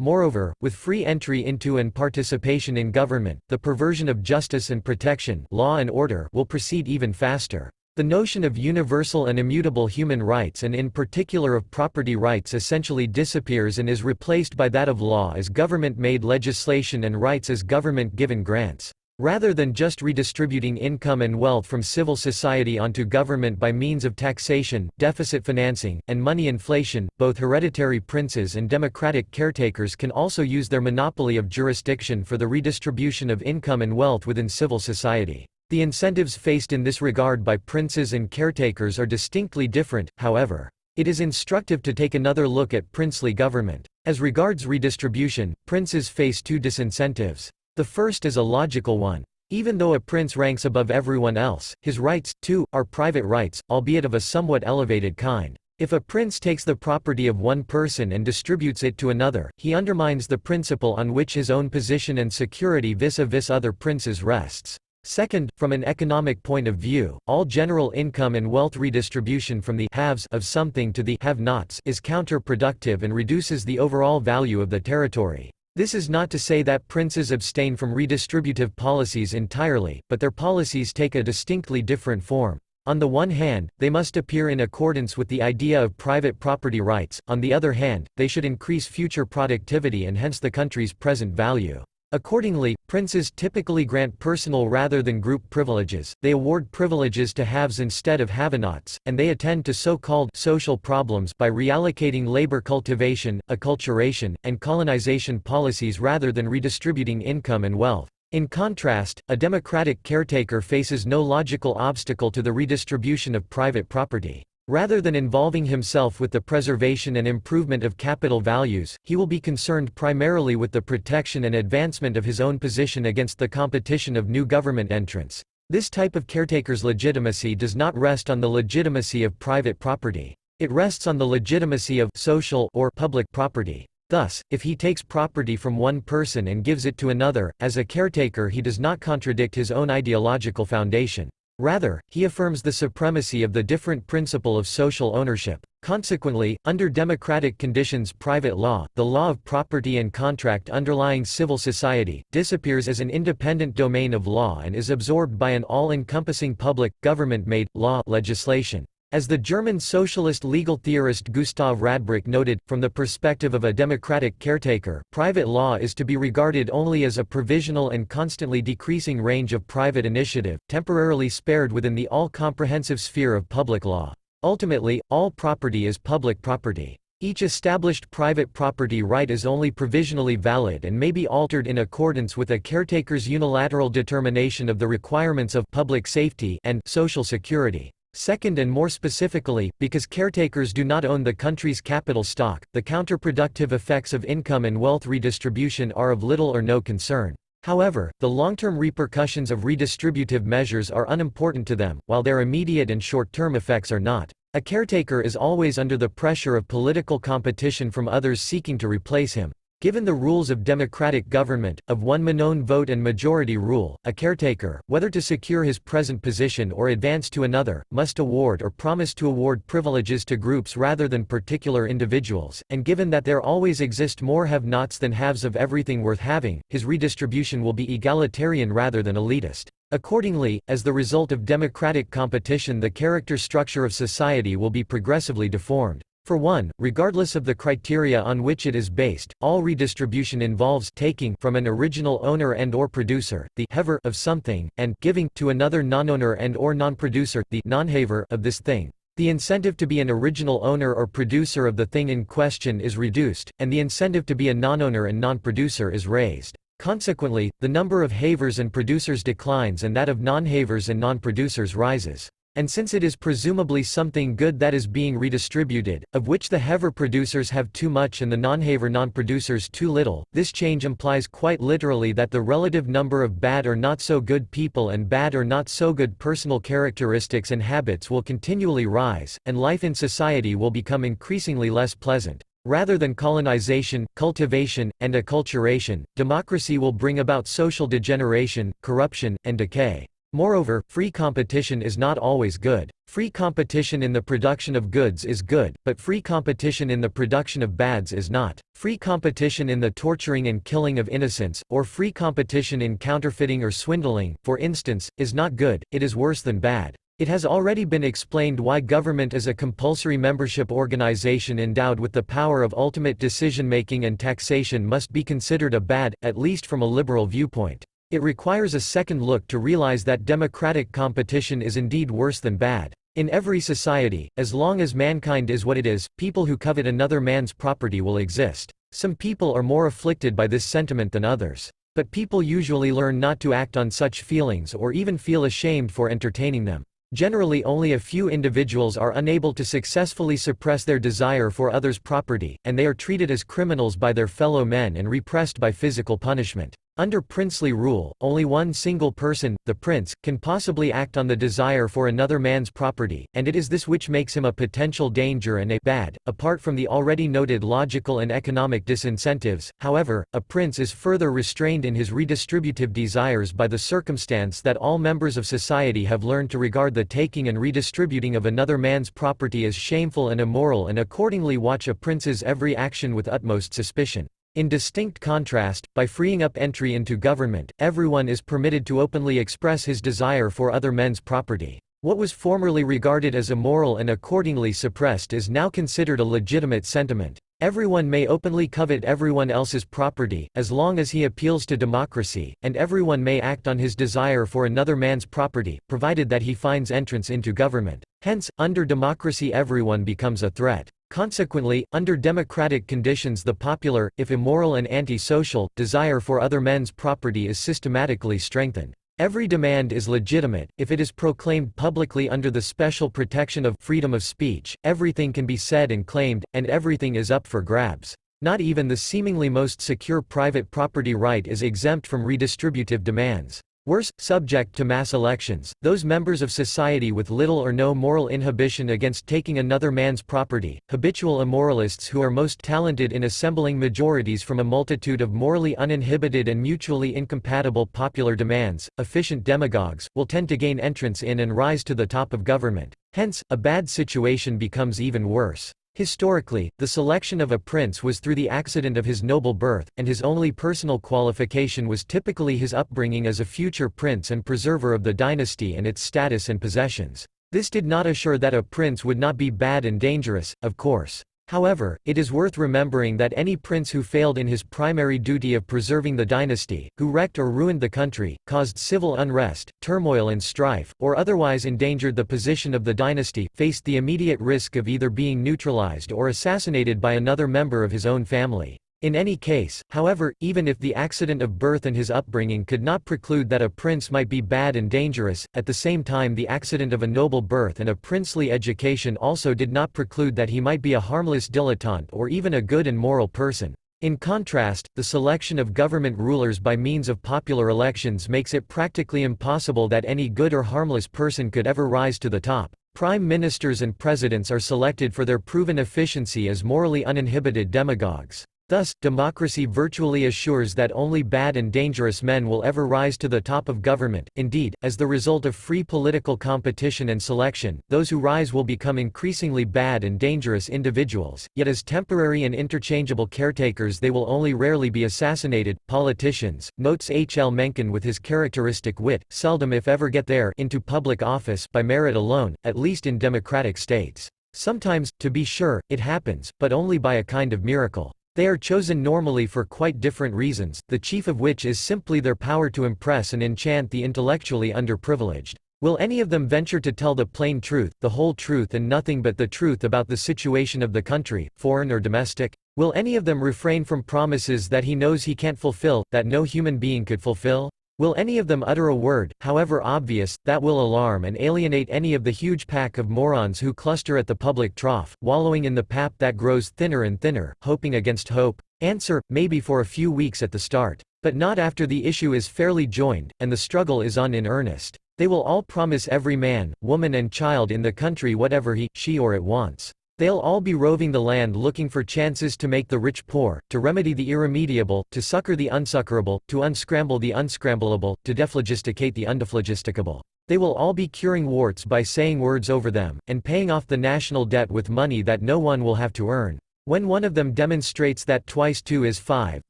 Moreover, with free entry into and participation in government, the perversion of justice and protection, law and order, will proceed even faster. The notion of universal and immutable human rights and in particular of property rights essentially disappears and is replaced by that of law as government-made legislation and rights as government-given grants. Rather than just redistributing income and wealth from civil society onto government by means of taxation, deficit financing, and money inflation, both hereditary princes and democratic caretakers can also use their monopoly of jurisdiction for the redistribution of income and wealth within civil society. The incentives faced in this regard by princes and caretakers are distinctly different, however. It is instructive to take another look at princely government. As regards redistribution, princes face two disincentives. The first is a logical one. Even though a prince ranks above everyone else, his rights, too, are private rights, albeit of a somewhat elevated kind. If a prince takes the property of one person and distributes it to another, he undermines the principle on which his own position and security vis-a-vis other princes rests. Second, from an economic point of view, all general income and wealth redistribution from the haves of something to the have-nots is counterproductive and reduces the overall value of the territory. This is not to say that princes abstain from redistributive policies entirely, but their policies take a distinctly different form. On the one hand, they must appear in accordance with the idea of private property rights; on the other hand, they should increase future productivity and hence the country's present value. Accordingly, princes typically grant personal rather than group privileges, they award privileges to haves instead of have-nots, and they attend to so-called social problems by reallocating labor cultivation, acculturation, and colonization policies rather than redistributing income and wealth. In contrast, a democratic caretaker faces no logical obstacle to the redistribution of private property. Rather than involving himself with the preservation and improvement of capital values, he will be concerned primarily with the protection and advancement of his own position against the competition of new government entrants. This type of caretaker's legitimacy does not rest on the legitimacy of private property. It rests on the legitimacy of social or public property. Thus, if he takes property from one person and gives it to another, as a caretaker he does not contradict his own ideological foundation. Rather, he affirms the supremacy of the different principle of social ownership. Consequently, under democratic conditions, private law, the law of property and contract underlying civil society, disappears as an independent domain of law and is absorbed by an all-encompassing public, government-made, law legislation. As the German socialist legal theorist Gustav Radbruch noted, from the perspective of a democratic caretaker, private law is to be regarded only as a provisional and constantly decreasing range of private initiative, temporarily spared within the all-comprehensive sphere of public law. Ultimately, all property is public property. Each established private property right is only provisionally valid and may be altered in accordance with a caretaker's unilateral determination of the requirements of public safety and social security. Second, and more specifically, because caretakers do not own the country's capital stock, the counterproductive effects of income and wealth redistribution are of little or no concern. However, the long-term repercussions of redistributive measures are unimportant to them, while their immediate and short-term effects are not. A caretaker is always under the pressure of political competition from others seeking to replace him. Given the rules of democratic government, of one-man vote and majority rule, a caretaker, whether to secure his present position or advance to another, must award or promise to award privileges to groups rather than particular individuals, and given that there always exist more have-nots than haves of everything worth having, his redistribution will be egalitarian rather than elitist. Accordingly, as the result of democratic competition, the character structure of society will be progressively deformed. For one, regardless of the criteria on which it is based, all redistribution involves taking from an original owner and/or producer, the haver of something, and giving to another non-owner and/or non-producer, the non-haver of this thing. The incentive to be an original owner or producer of the thing in question is reduced, and the incentive to be a non-owner and non-producer is raised. Consequently, the number of havers and producers declines and that of non-havers and non-producers rises. And since it is presumably something good that is being redistributed, of which the haver producers have too much and the non-haver non-producers too little, this change implies quite literally that the relative number of bad or not so good people and bad or not so good personal characteristics and habits will continually rise, and life in society will become increasingly less pleasant. Rather than colonization, cultivation, and acculturation, democracy will bring about social degeneration, corruption, and decay. Moreover, free competition is not always good. Free competition in the production of goods is good, but free competition in the production of bads is not. Free competition in the torturing and killing of innocents, or free competition in counterfeiting or swindling, for instance, is not good, it is worse than bad. It has already been explained why government as a compulsory membership organization endowed with the power of ultimate decision-making and taxation must be considered a bad, at least from a liberal viewpoint. It requires a second look to realize that democratic competition is indeed worse than bad. In every society, as long as mankind is what it is, people who covet another man's property will exist. Some people are more afflicted by this sentiment than others. But people usually learn not to act on such feelings or even feel ashamed for entertaining them. Generally only a few individuals are unable to successfully suppress their desire for others' property, and they are treated as criminals by their fellow men and repressed by physical punishment. Under princely rule, only one single person, the prince, can possibly act on the desire for another man's property, and it is this which makes him a potential danger and a bad. Apart from the already noted logical and economic disincentives, however, a prince is further restrained in his redistributive desires by the circumstance that all members of society have learned to regard the taking and redistributing of another man's property as shameful and immoral, and accordingly watch a prince's every action with utmost suspicion. In distinct contrast, by freeing up entry into government, everyone is permitted to openly express his desire for other men's property. What was formerly regarded as immoral and accordingly suppressed is now considered a legitimate sentiment. Everyone may openly covet everyone else's property, as long as he appeals to democracy, and everyone may act on his desire for another man's property, provided that he finds entrance into government. Hence, under democracy everyone becomes a threat. Consequently, under democratic conditions the popular, if immoral and anti-social, desire for other men's property is systematically strengthened. Every demand is legitimate, if it is proclaimed publicly under the special protection of freedom of speech. Everything can be said and claimed, and everything is up for grabs. Not even the seemingly most secure private property right is exempt from redistributive demands. Worse, subject to mass elections, those members of society with little or no moral inhibition against taking another man's property, habitual immoralists who are most talented in assembling majorities from a multitude of morally uninhibited and mutually incompatible popular demands, efficient demagogues, will tend to gain entrance in and rise to the top of government. Hence, a bad situation becomes even worse. Historically, the selection of a prince was through the accident of his noble birth, and his only personal qualification was typically his upbringing as a future prince and preserver of the dynasty and its status and possessions. This did not assure that a prince would not be bad and dangerous, of course. However, it is worth remembering that any prince who failed in his primary duty of preserving the dynasty, who wrecked or ruined the country, caused civil unrest, turmoil and strife, or otherwise endangered the position of the dynasty, faced the immediate risk of either being neutralized or assassinated by another member of his own family. In any case, however, even if the accident of birth and his upbringing could not preclude that a prince might be bad and dangerous, at the same time the accident of a noble birth and a princely education also did not preclude that he might be a harmless dilettante or even a good and moral person. In contrast, the selection of government rulers by means of popular elections makes it practically impossible that any good or harmless person could ever rise to the top. Prime ministers and presidents are selected for their proven efficiency as morally uninhibited demagogues. Thus, democracy virtually assures that only bad and dangerous men will ever rise to the top of government. Indeed, as the result of free political competition and selection, those who rise will become increasingly bad and dangerous individuals, yet as temporary and interchangeable caretakers they will only rarely be assassinated. Politicians, notes H. L. Mencken with his characteristic wit, seldom if ever get there into public office by merit alone, at least in democratic states. Sometimes, to be sure, it happens, but only by a kind of miracle. They are chosen normally for quite different reasons, the chief of which is simply their power to impress and enchant the intellectually underprivileged. Will any of them venture to tell the plain truth, the whole truth and nothing but the truth about the situation of the country, foreign or domestic? Will any of them refrain from promises that he knows he can't fulfill, that no human being could fulfill? Will any of them utter a word, however obvious, that will alarm and alienate any of the huge pack of morons who cluster at the public trough, wallowing in the pap that grows thinner and thinner, hoping against hope? Answer, maybe for a few weeks at the start. But not after the issue is fairly joined, and the struggle is on in earnest. They will all promise every man, woman and child in the country whatever he, she or it wants. They'll all be roving the land looking for chances to make the rich poor, to remedy the irremediable, to succor the unsuccorable, to unscramble the unscramblable, to dephlogisticate the undephlogisticable. They will all be curing warts by saying words over them, and paying off the national debt with money that no one will have to earn. When one of them demonstrates that twice 2 is 5,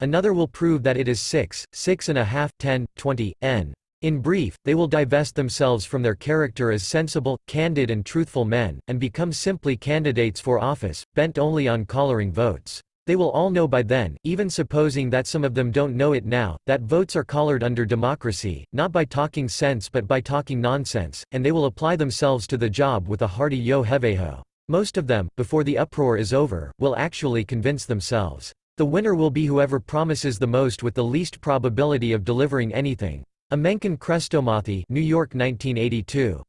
another will prove that it is 6, 6 and a half, 10, 20, n. In brief, they will divest themselves from their character as sensible, candid and truthful men, and become simply candidates for office, bent only on collaring votes. They will all know by then, even supposing that some of them don't know it now, that votes are collared under democracy, not by talking sense but by talking nonsense, and they will apply themselves to the job with a hearty yo heveho. Most of them, before the uproar is over, will actually convince themselves. The winner will be whoever promises the most with the least probability of delivering anything. A Mencken Chrestomathy, New York 1982.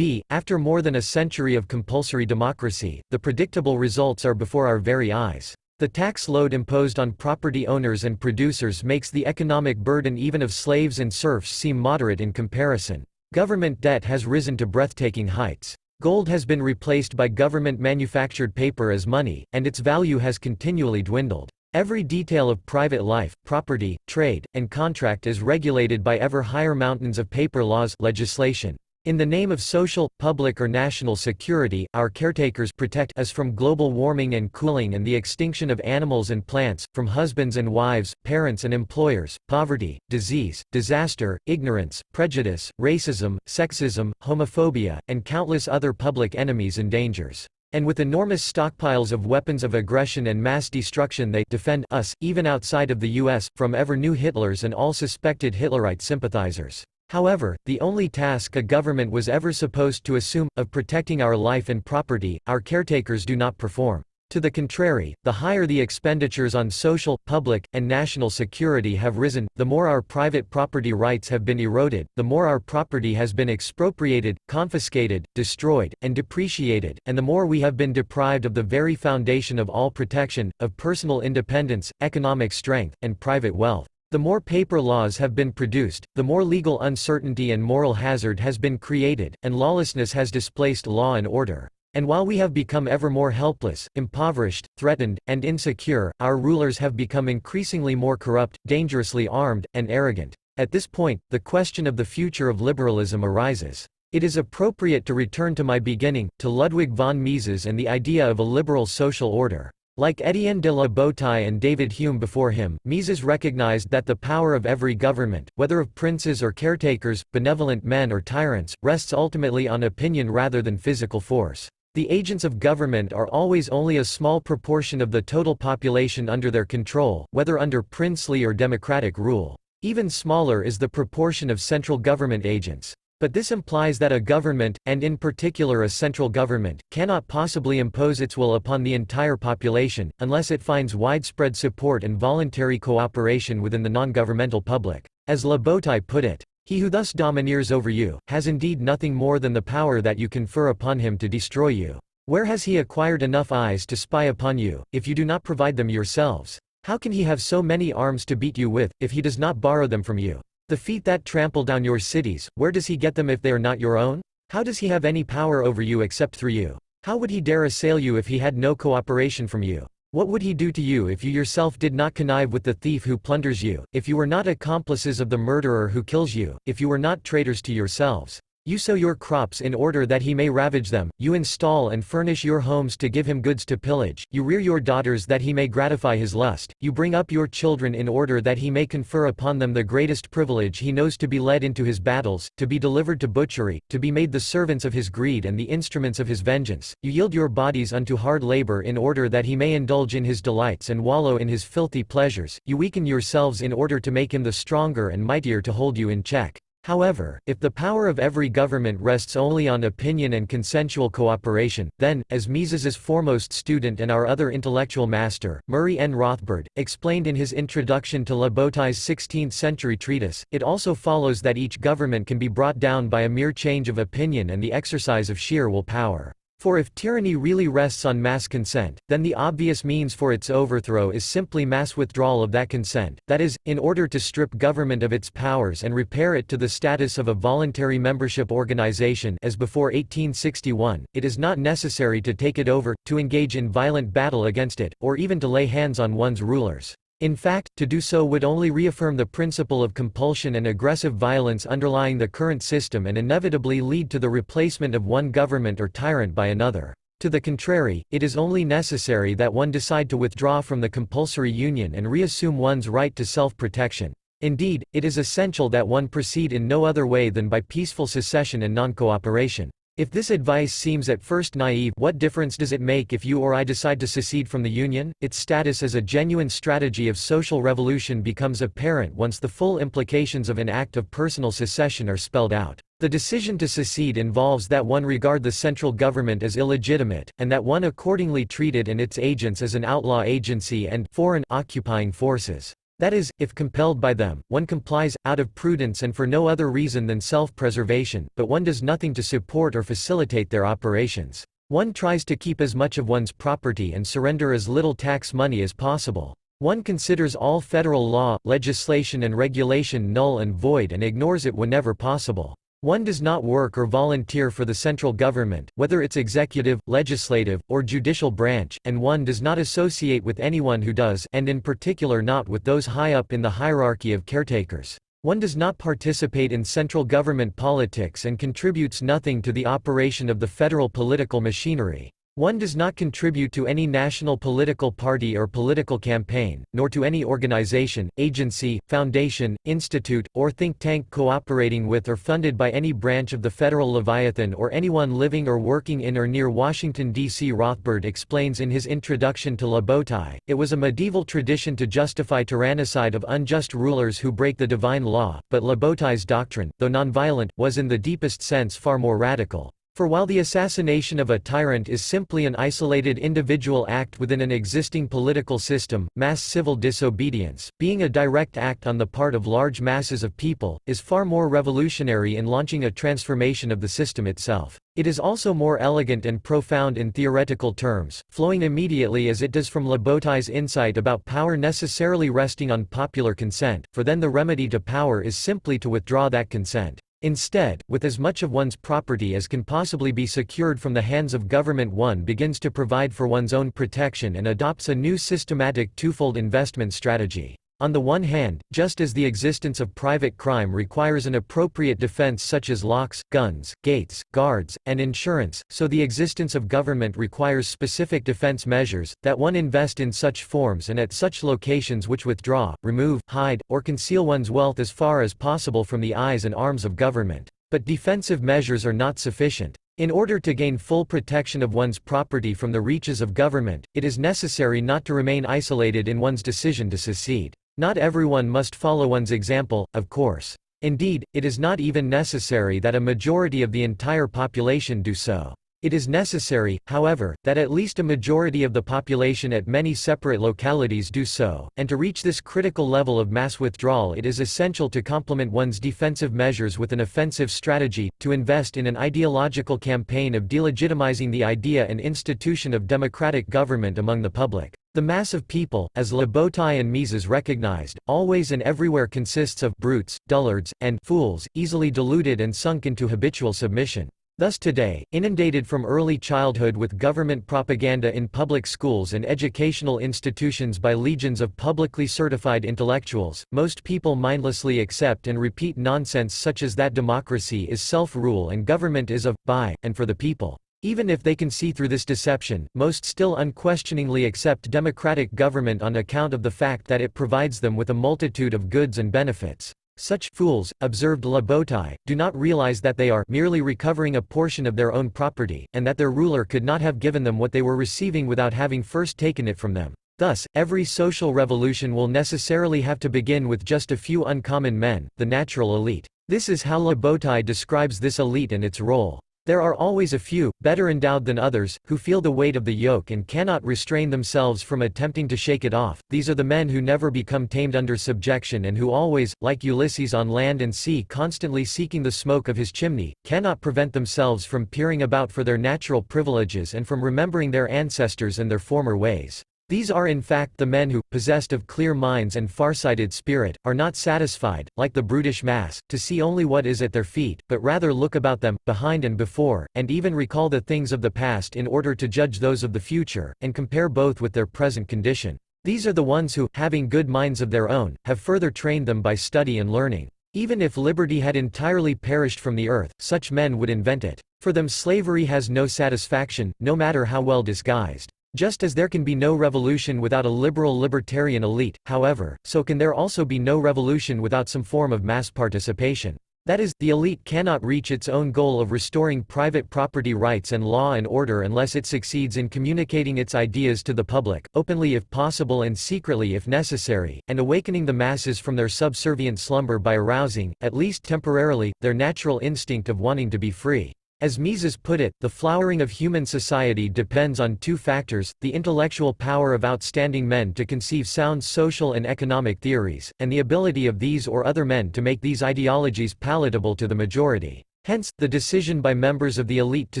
After more than a century of compulsory democracy, the predictable results are before our very eyes. The tax load imposed on property owners and producers makes the economic burden even of slaves and serfs seem moderate in comparison. Government debt has risen to breathtaking heights. Gold has been replaced by government-manufactured paper as money, and its value has continually dwindled. Every detail of private life, property, trade, and contract is regulated by ever higher mountains of paper laws, legislation. In the name of social, public or national security, our caretakers protect us from global warming and cooling and the extinction of animals and plants, from husbands and wives, parents and employers, poverty, disease, disaster, ignorance, prejudice, racism, sexism, homophobia, and countless other public enemies and dangers. And with enormous stockpiles of weapons of aggression and mass destruction they defend us, even outside of the US, from ever new Hitlers and all suspected Hitlerite sympathizers. However, the only task a government was ever supposed to assume, of protecting our life and property, our caretakers do not perform. To the contrary, the higher the expenditures on social, public, and national security have risen, the more our private property rights have been eroded, the more our property has been expropriated, confiscated, destroyed, and depreciated, and the more we have been deprived of the very foundation of all protection, of personal independence, economic strength, and private wealth. The more paper laws have been produced, the more legal uncertainty and moral hazard has been created, and lawlessness has displaced law and order. And while we have become ever more helpless, impoverished, threatened, and insecure, our rulers have become increasingly more corrupt, dangerously armed, and arrogant. At this point, the question of the future of liberalism arises. It is appropriate to return to my beginning, to Ludwig von Mises and the idea of a liberal social order. Like Étienne de la Boétie and David Hume before him, Mises recognized that the power of every government, whether of princes or caretakers, benevolent men or tyrants, rests ultimately on opinion rather than physical force. The agents of government are always only a small proportion of the total population under their control, whether under princely or democratic rule. Even smaller is the proportion of central government agents. But this implies that a government, and in particular a central government, cannot possibly impose its will upon the entire population, unless it finds widespread support and voluntary cooperation within the non-governmental public. As La Boétie put it, "He who thus domineers over you, has indeed nothing more than the power that you confer upon him to destroy you. Where has he acquired enough eyes to spy upon you, if you do not provide them yourselves? How can he have so many arms to beat you with, if he does not borrow them from you? The feet that trample down your cities, where does he get them if they are not your own? How does he have any power over you except through you? How would he dare assail you if he had no cooperation from you? What would he do to you if you yourself did not connive with the thief who plunders you, if you were not accomplices of the murderer who kills you, if you were not traitors to yourselves? You sow your crops in order that he may ravage them, you install and furnish your homes to give him goods to pillage, you rear your daughters that he may gratify his lust, you bring up your children in order that he may confer upon them the greatest privilege he knows, to be led into his battles, to be delivered to butchery, to be made the servants of his greed and the instruments of his vengeance, you yield your bodies unto hard labor in order that he may indulge in his delights and wallow in his filthy pleasures, you weaken yourselves in order to make him the stronger and mightier to hold you in check. However, if the power of every government rests only on opinion and consensual cooperation, then, as Mises's foremost student and our other intellectual master, Murray N. Rothbard, explained in his introduction to La Boétie's 16th-century treatise, it also follows that each government can be brought down by a mere change of opinion and the exercise of sheer will power. For if tyranny really rests on mass consent, then the obvious means for its overthrow is simply mass withdrawal of that consent, that is, in order to strip government of its powers and repair it to the status of a voluntary membership organization as before 1861, it is not necessary to take it over, to engage in violent battle against it, or even to lay hands on one's rulers. In fact, to do so would only reaffirm the principle of compulsion and aggressive violence underlying the current system and inevitably lead to the replacement of one government or tyrant by another. To the contrary, it is only necessary that one decide to withdraw from the compulsory union and reassume one's right to self-protection. Indeed, it is essential that one proceed in no other way than by peaceful secession and non-cooperation. If this advice seems at first naive, what difference does it make if you or I decide to secede from the Union? Its status as a genuine strategy of social revolution becomes apparent once the full implications of an act of personal secession are spelled out. The decision to secede involves that one regard the central government as illegitimate, and that one accordingly treat it and its agents as an outlaw agency and foreign occupying forces. That is, if compelled by them, one complies, out of prudence and for no other reason than self-preservation, but one does nothing to support or facilitate their operations. One tries to keep as much of one's property and surrender as little tax money as possible. One considers all federal law, legislation and regulation null and void and ignores it whenever possible. One does not work or volunteer for the central government, whether its executive, legislative, or judicial branch, and one does not associate with anyone who does, and in particular not with those high up in the hierarchy of caretakers. One does not participate in central government politics and contributes nothing to the operation of the federal political machinery. One does not contribute to any national political party or political campaign, nor to any organization, agency, foundation, institute, or think tank cooperating with or funded by any branch of the federal Leviathan or anyone living or working in or near Washington, D.C. Rothbard explains in his introduction to Lebotai, it was a medieval tradition to justify tyrannicide of unjust rulers who break the divine law, but Lebotai's doctrine, though nonviolent, was in the deepest sense far more radical. For while the assassination of a tyrant is simply an isolated individual act within an existing political system, mass civil disobedience, being a direct act on the part of large masses of people, is far more revolutionary in launching a transformation of the system itself. It is also more elegant and profound in theoretical terms, flowing immediately as it does from Lebotai's insight about power necessarily resting on popular consent, for then the remedy to power is simply to withdraw that consent. Instead, with as much of one's property as can possibly be secured from the hands of government, one begins to provide for one's own protection and adopts a new systematic twofold investment strategy. On the one hand, just as the existence of private crime requires an appropriate defense such as locks, guns, gates, guards, and insurance, so the existence of government requires specific defense measures, that one invest in such forms and at such locations which withdraw, remove, hide, or conceal one's wealth as far as possible from the eyes and arms of government. But defensive measures are not sufficient. In order to gain full protection of one's property from the reaches of government, it is necessary not to remain isolated in one's decision to secede. Not everyone must follow one's example, of course. Indeed, it is not even necessary that a majority of the entire population do so. It is necessary, however, that at least a majority of the population at many separate localities do so, and to reach this critical level of mass withdrawal it is essential to complement one's defensive measures with an offensive strategy, to invest in an ideological campaign of delegitimizing the idea and institution of democratic government among the public. The mass of people, as Lebotai and Mises recognized, always and everywhere consists of brutes, dullards, and fools, easily deluded and sunk into habitual submission. Thus today, inundated from early childhood with government propaganda in public schools and educational institutions by legions of publicly certified intellectuals, most people mindlessly accept and repeat nonsense such as that democracy is self-rule and government is of, by, and for the people. Even if they can see through this deception, most still unquestioningly accept democratic government on account of the fact that it provides them with a multitude of goods and benefits. Such fools, observed Lebotai, do not realize that they are merely recovering a portion of their own property, and that their ruler could not have given them what they were receiving without having first taken it from them. Thus, every social revolution will necessarily have to begin with just a few uncommon men, the natural elite. This is how Lebotai describes this elite and its role. There are always a few, better endowed than others, who feel the weight of the yoke and cannot restrain themselves from attempting to shake it off. These are the men who never become tamed under subjection and who always, like Ulysses on land and sea constantly seeking the smoke of his chimney, cannot prevent themselves from peering about for their natural privileges and from remembering their ancestors and their former ways. These are in fact the men who, possessed of clear minds and far-sighted spirit, are not satisfied, like the brutish mass, to see only what is at their feet, but rather look about them, behind and before, and even recall the things of the past in order to judge those of the future, and compare both with their present condition. These are the ones who, having good minds of their own, have further trained them by study and learning. Even if liberty had entirely perished from the earth, such men would invent it. For them slavery has no satisfaction, no matter how well disguised. Just as there can be no revolution without a liberal libertarian elite, however, so can there also be no revolution without some form of mass participation. That is, the elite cannot reach its own goal of restoring private property rights and law and order unless it succeeds in communicating its ideas to the public, openly if possible and secretly if necessary, and awakening the masses from their subservient slumber by arousing, at least temporarily, their natural instinct of wanting to be free. As Mises put it, the flowering of human society depends on two factors, the intellectual power of outstanding men to conceive sound social and economic theories, and the ability of these or other men to make these ideologies palatable to the majority. Hence, the decision by members of the elite to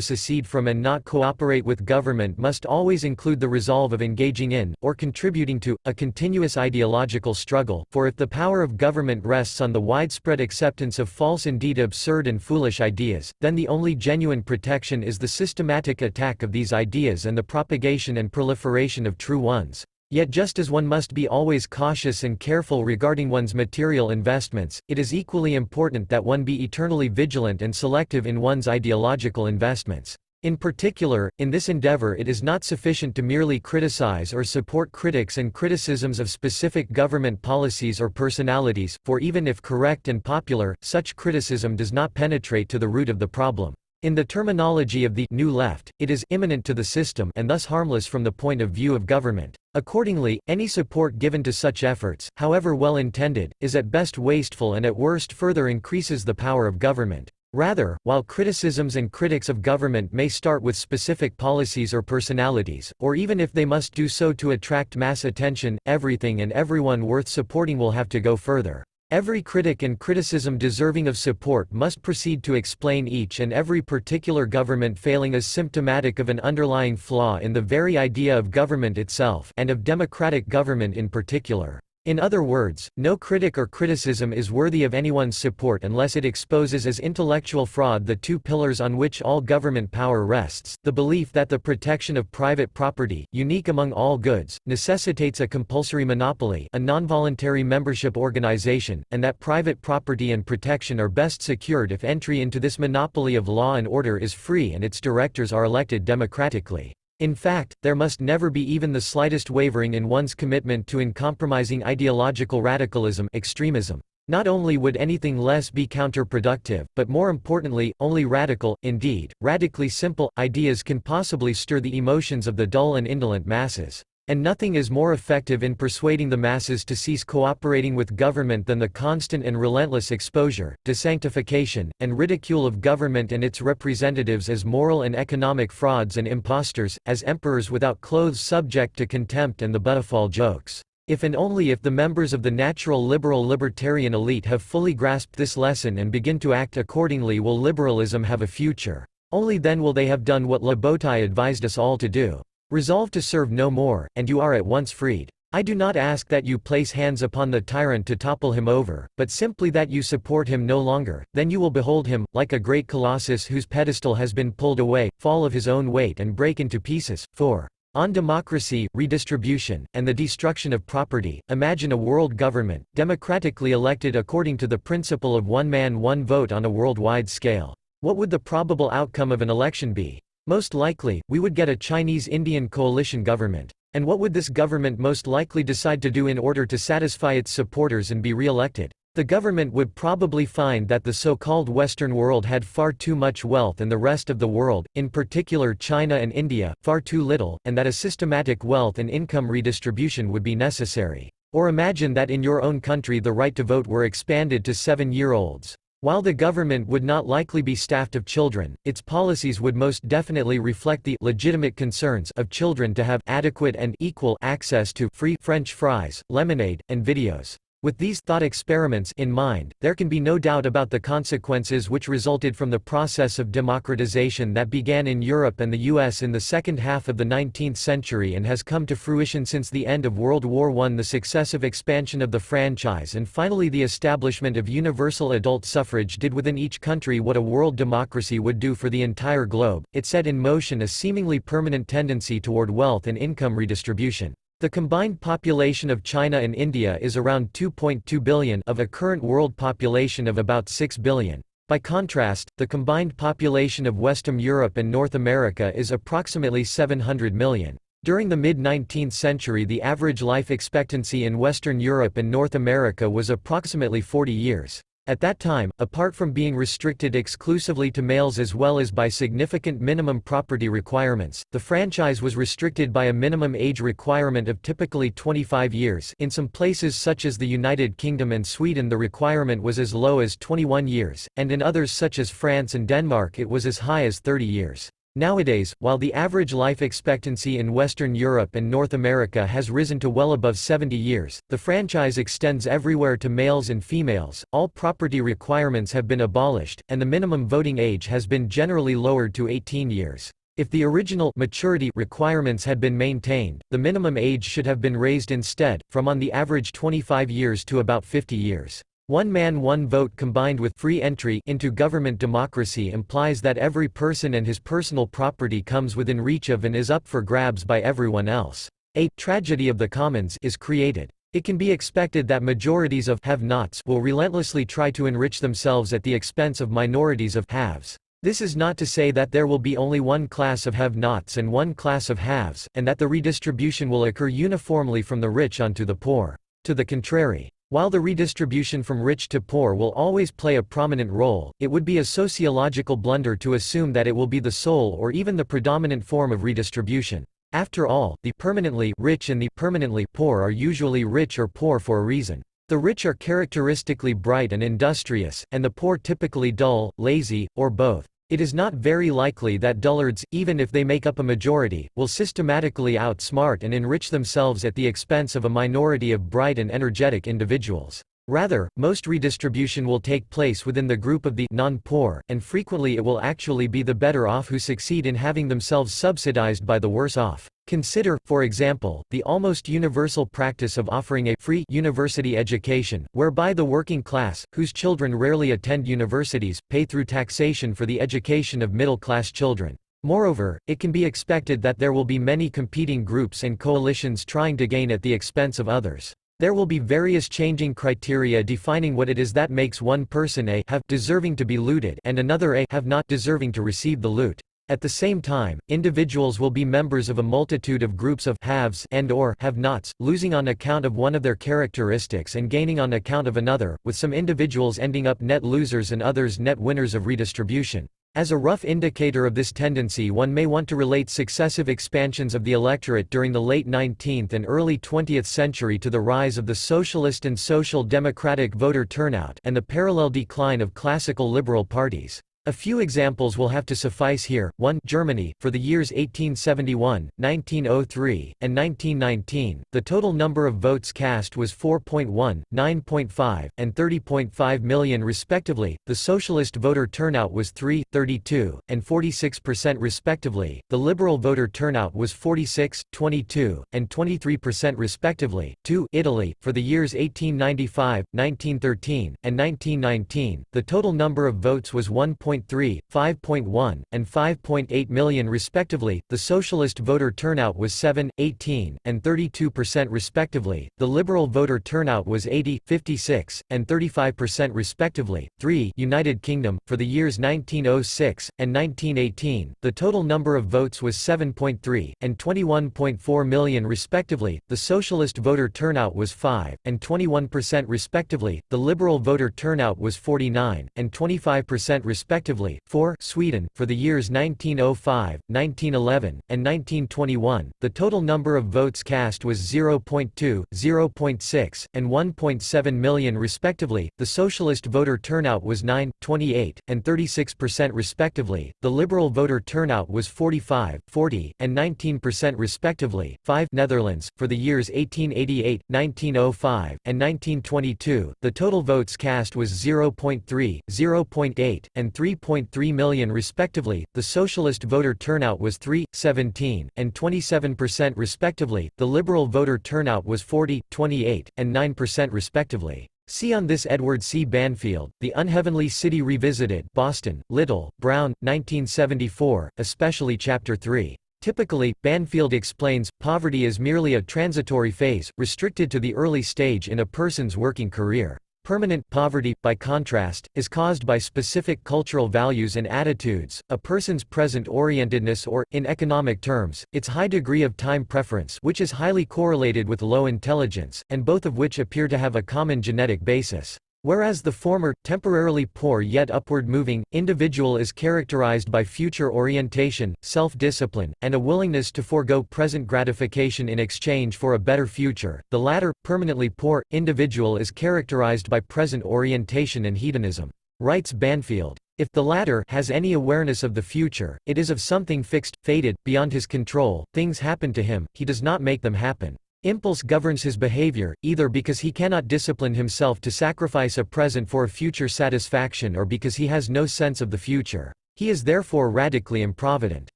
secede from and not cooperate with government must always include the resolve of engaging in, or contributing to, a continuous ideological struggle, for if the power of government rests on the widespread acceptance of false, indeed absurd and foolish ideas, then the only genuine protection is the systematic attack of these ideas and the propagation and proliferation of true ones. Yet just as one must be always cautious and careful regarding one's material investments, it is equally important that one be eternally vigilant and selective in one's ideological investments. In particular, in this endeavor it is not sufficient to merely criticize or support critics and criticisms of specific government policies or personalities, for even if correct and popular, such criticism does not penetrate to the root of the problem. In the terminology of the New Left, it is immanent to the system and thus harmless from the point of view of government. Accordingly, any support given to such efforts, however well intended, is at best wasteful and at worst further increases the power of government. Rather, while criticisms and critics of government may start with specific policies or personalities, or even if they must do so to attract mass attention, everything and everyone worth supporting will have to go further. Every critic and criticism deserving of support must proceed to explain each and every particular government failing as symptomatic of an underlying flaw in the very idea of government itself, and of democratic government in particular. In other words, no critic or criticism is worthy of anyone's support unless it exposes as intellectual fraud the two pillars on which all government power rests: the belief that the protection of private property, unique among all goods, necessitates a compulsory monopoly, a non-voluntary membership organization, and that private property and protection are best secured if entry into this monopoly of law and order is free and its directors are elected democratically. In fact, there must never be even the slightest wavering in one's commitment to uncompromising ideological radicalism, extremism. Not only would anything less be counterproductive, but more importantly, only radical, indeed, radically simple, ideas can possibly stir the emotions of the dull and indolent masses. And nothing is more effective in persuading the masses to cease cooperating with government than the constant and relentless exposure, desanctification, and ridicule of government and its representatives as moral and economic frauds and impostors, as emperors without clothes subject to contempt and the butt of all jokes. If and only if the members of the natural liberal libertarian elite have fully grasped this lesson and begin to act accordingly will liberalism have a future. Only then will they have done what La Bataille advised us all to do. Resolve to serve no more, and you are at once freed. I do not ask that you place hands upon the tyrant to topple him over, but simply that you support him no longer, then you will behold him, like a great colossus whose pedestal has been pulled away, fall of his own weight and break into pieces. For on democracy, redistribution, and the destruction of property, imagine a world government, democratically elected according to the principle of one man one vote on a worldwide scale. What would the probable outcome of an election be? Most likely, we would get a Chinese-Indian coalition government. And what would this government most likely decide to do in order to satisfy its supporters and be re-elected? The government would probably find that the so-called Western world had far too much wealth and the rest of the world, in particular China and India, far too little, and that a systematic wealth and income redistribution would be necessary. Or imagine that in your own country the right to vote were expanded to 7-year-olds. While the government would not likely be staffed of children, its policies would most definitely reflect the legitimate concerns of children to have adequate and equal access to free French fries, lemonade, and videos. With these thought experiments in mind, there can be no doubt about the consequences which resulted from the process of democratization that began in Europe and the US in the second half of the 19th century and has come to fruition since the end of World War I. The successive expansion of the franchise and finally the establishment of universal adult suffrage did within each country what a world democracy would do for the entire globe. It set in motion a seemingly permanent tendency toward wealth and income redistribution. The combined population of China and India is around 2.2 billion of a current world population of about 6 billion. By contrast, the combined population of Western Europe and North America is approximately 700 million. During the mid-19th century, the average life expectancy in Western Europe and North America was approximately 40 years. At that time, apart from being restricted exclusively to males as well as by significant minimum property requirements, the franchise was restricted by a minimum age requirement of typically 25 years. In some places such as the United Kingdom and Sweden the requirement was as low as 21 years, and in others such as France and Denmark it was as high as 30 years. Nowadays, while the average life expectancy in Western Europe and North America has risen to well above 70 years, the franchise extends everywhere to males and females, all property requirements have been abolished, and the minimum voting age has been generally lowered to 18 years. If the original maturity requirements had been maintained, the minimum age should have been raised instead, from on the average 25 years to about 50 years. One man one vote combined with free entry into government democracy implies that every person and his personal property comes within reach of and is up for grabs by everyone else. A tragedy of the commons is created. It can be expected that majorities of have-nots will relentlessly try to enrich themselves at the expense of minorities of haves. This is not to say that there will be only one class of have-nots and one class of haves, and that the redistribution will occur uniformly from the rich onto the poor. To the contrary. While the redistribution from rich to poor will always play a prominent role, it would be a sociological blunder to assume that it will be the sole or even the predominant form of redistribution. After all, the permanently rich and the permanently poor are usually rich or poor for a reason. The rich are characteristically bright and industrious, and the poor typically dull, lazy, or both. It is not very likely that dullards, even if they make up a majority, will systematically outsmart and enrich themselves at the expense of a minority of bright and energetic individuals. Rather, most redistribution will take place within the group of the non-poor, and frequently it will actually be the better off who succeed in having themselves subsidized by the worse off. Consider, for example, the almost universal practice of offering a free university education, whereby the working class, whose children rarely attend universities, pay through taxation for the education of middle-class children. Moreover, it can be expected that there will be many competing groups and coalitions trying to gain at the expense of others. There will be various changing criteria defining what it is that makes one person a have deserving to be looted and another a have not deserving to receive the loot. At the same time, individuals will be members of a multitude of groups of haves and or have-nots, losing on account of one of their characteristics and gaining on account of another, with some individuals ending up net losers and others net winners of redistribution. As a rough indicator of this tendency, one may want to relate successive expansions of the electorate during the late 19th and early 20th century to the rise of the socialist and social democratic voter turnout and the parallel decline of classical liberal parties. A few examples will have to suffice here. 1. Germany. For the years 1871, 1903, and 1919, the total number of votes cast was 4.1, 9.5, and 30.5 million respectively. The socialist voter turnout was 3, 32, and 46% respectively. The liberal voter turnout was 46, 22, and 23% respectively. 2. Italy. For the years 1895, 1913, and 1919, the total number of votes was 1.3, 5.1, and 5.8 million respectively. The socialist voter turnout was 7, 18, and 32% respectively. The liberal voter turnout was 80, 56, and 35% respectively. 3. United Kingdom. For the years 1906 and 1918, the total number of votes was 7.3 and 21.4 million respectively. The socialist voter turnout was 5 and 21% respectively. The liberal voter turnout was 49 and 25% respectively. 4. Sweden. For the years 1905, 1911, and 1921, the total number of votes cast was 0.2, 0.6, and 1.7 million respectively. The socialist voter turnout was 9, 28, and 36% respectively. The liberal voter turnout was 45, 40, and 19% respectively. 5. Netherlands. For the years 1888, 1905, and 1922, the total votes cast was 0.3, 0.8, and 3.3 million respectively. The socialist voter turnout was 3, 17, and 27% respectively. The liberal voter turnout was 40, 28, and 9% respectively. See on this Edward C. Banfield, The Unheavenly City Revisited, Boston, Little, Brown, 1974, especially Chapter 3. Typically, Banfield explains, poverty is merely a transitory phase, restricted to the early stage in a person's working career. Permanent poverty, by contrast, is caused by specific cultural values and attitudes, a person's present-orientedness or, in economic terms, its high degree of time preference, which is highly correlated with low intelligence, and both of which appear to have a common genetic basis. Whereas the former, temporarily poor yet upward-moving, individual is characterized by future orientation, self-discipline, and a willingness to forego present gratification in exchange for a better future, the latter, permanently poor, individual is characterized by present orientation and hedonism. Writes Banfield. If the latter has any awareness of the future, it is of something fixed, fated, beyond his control, things happen to him, he does not make them happen. Impulse governs his behavior, either because he cannot discipline himself to sacrifice a present for a future satisfaction or because he has no sense of the future. He is therefore radically improvident.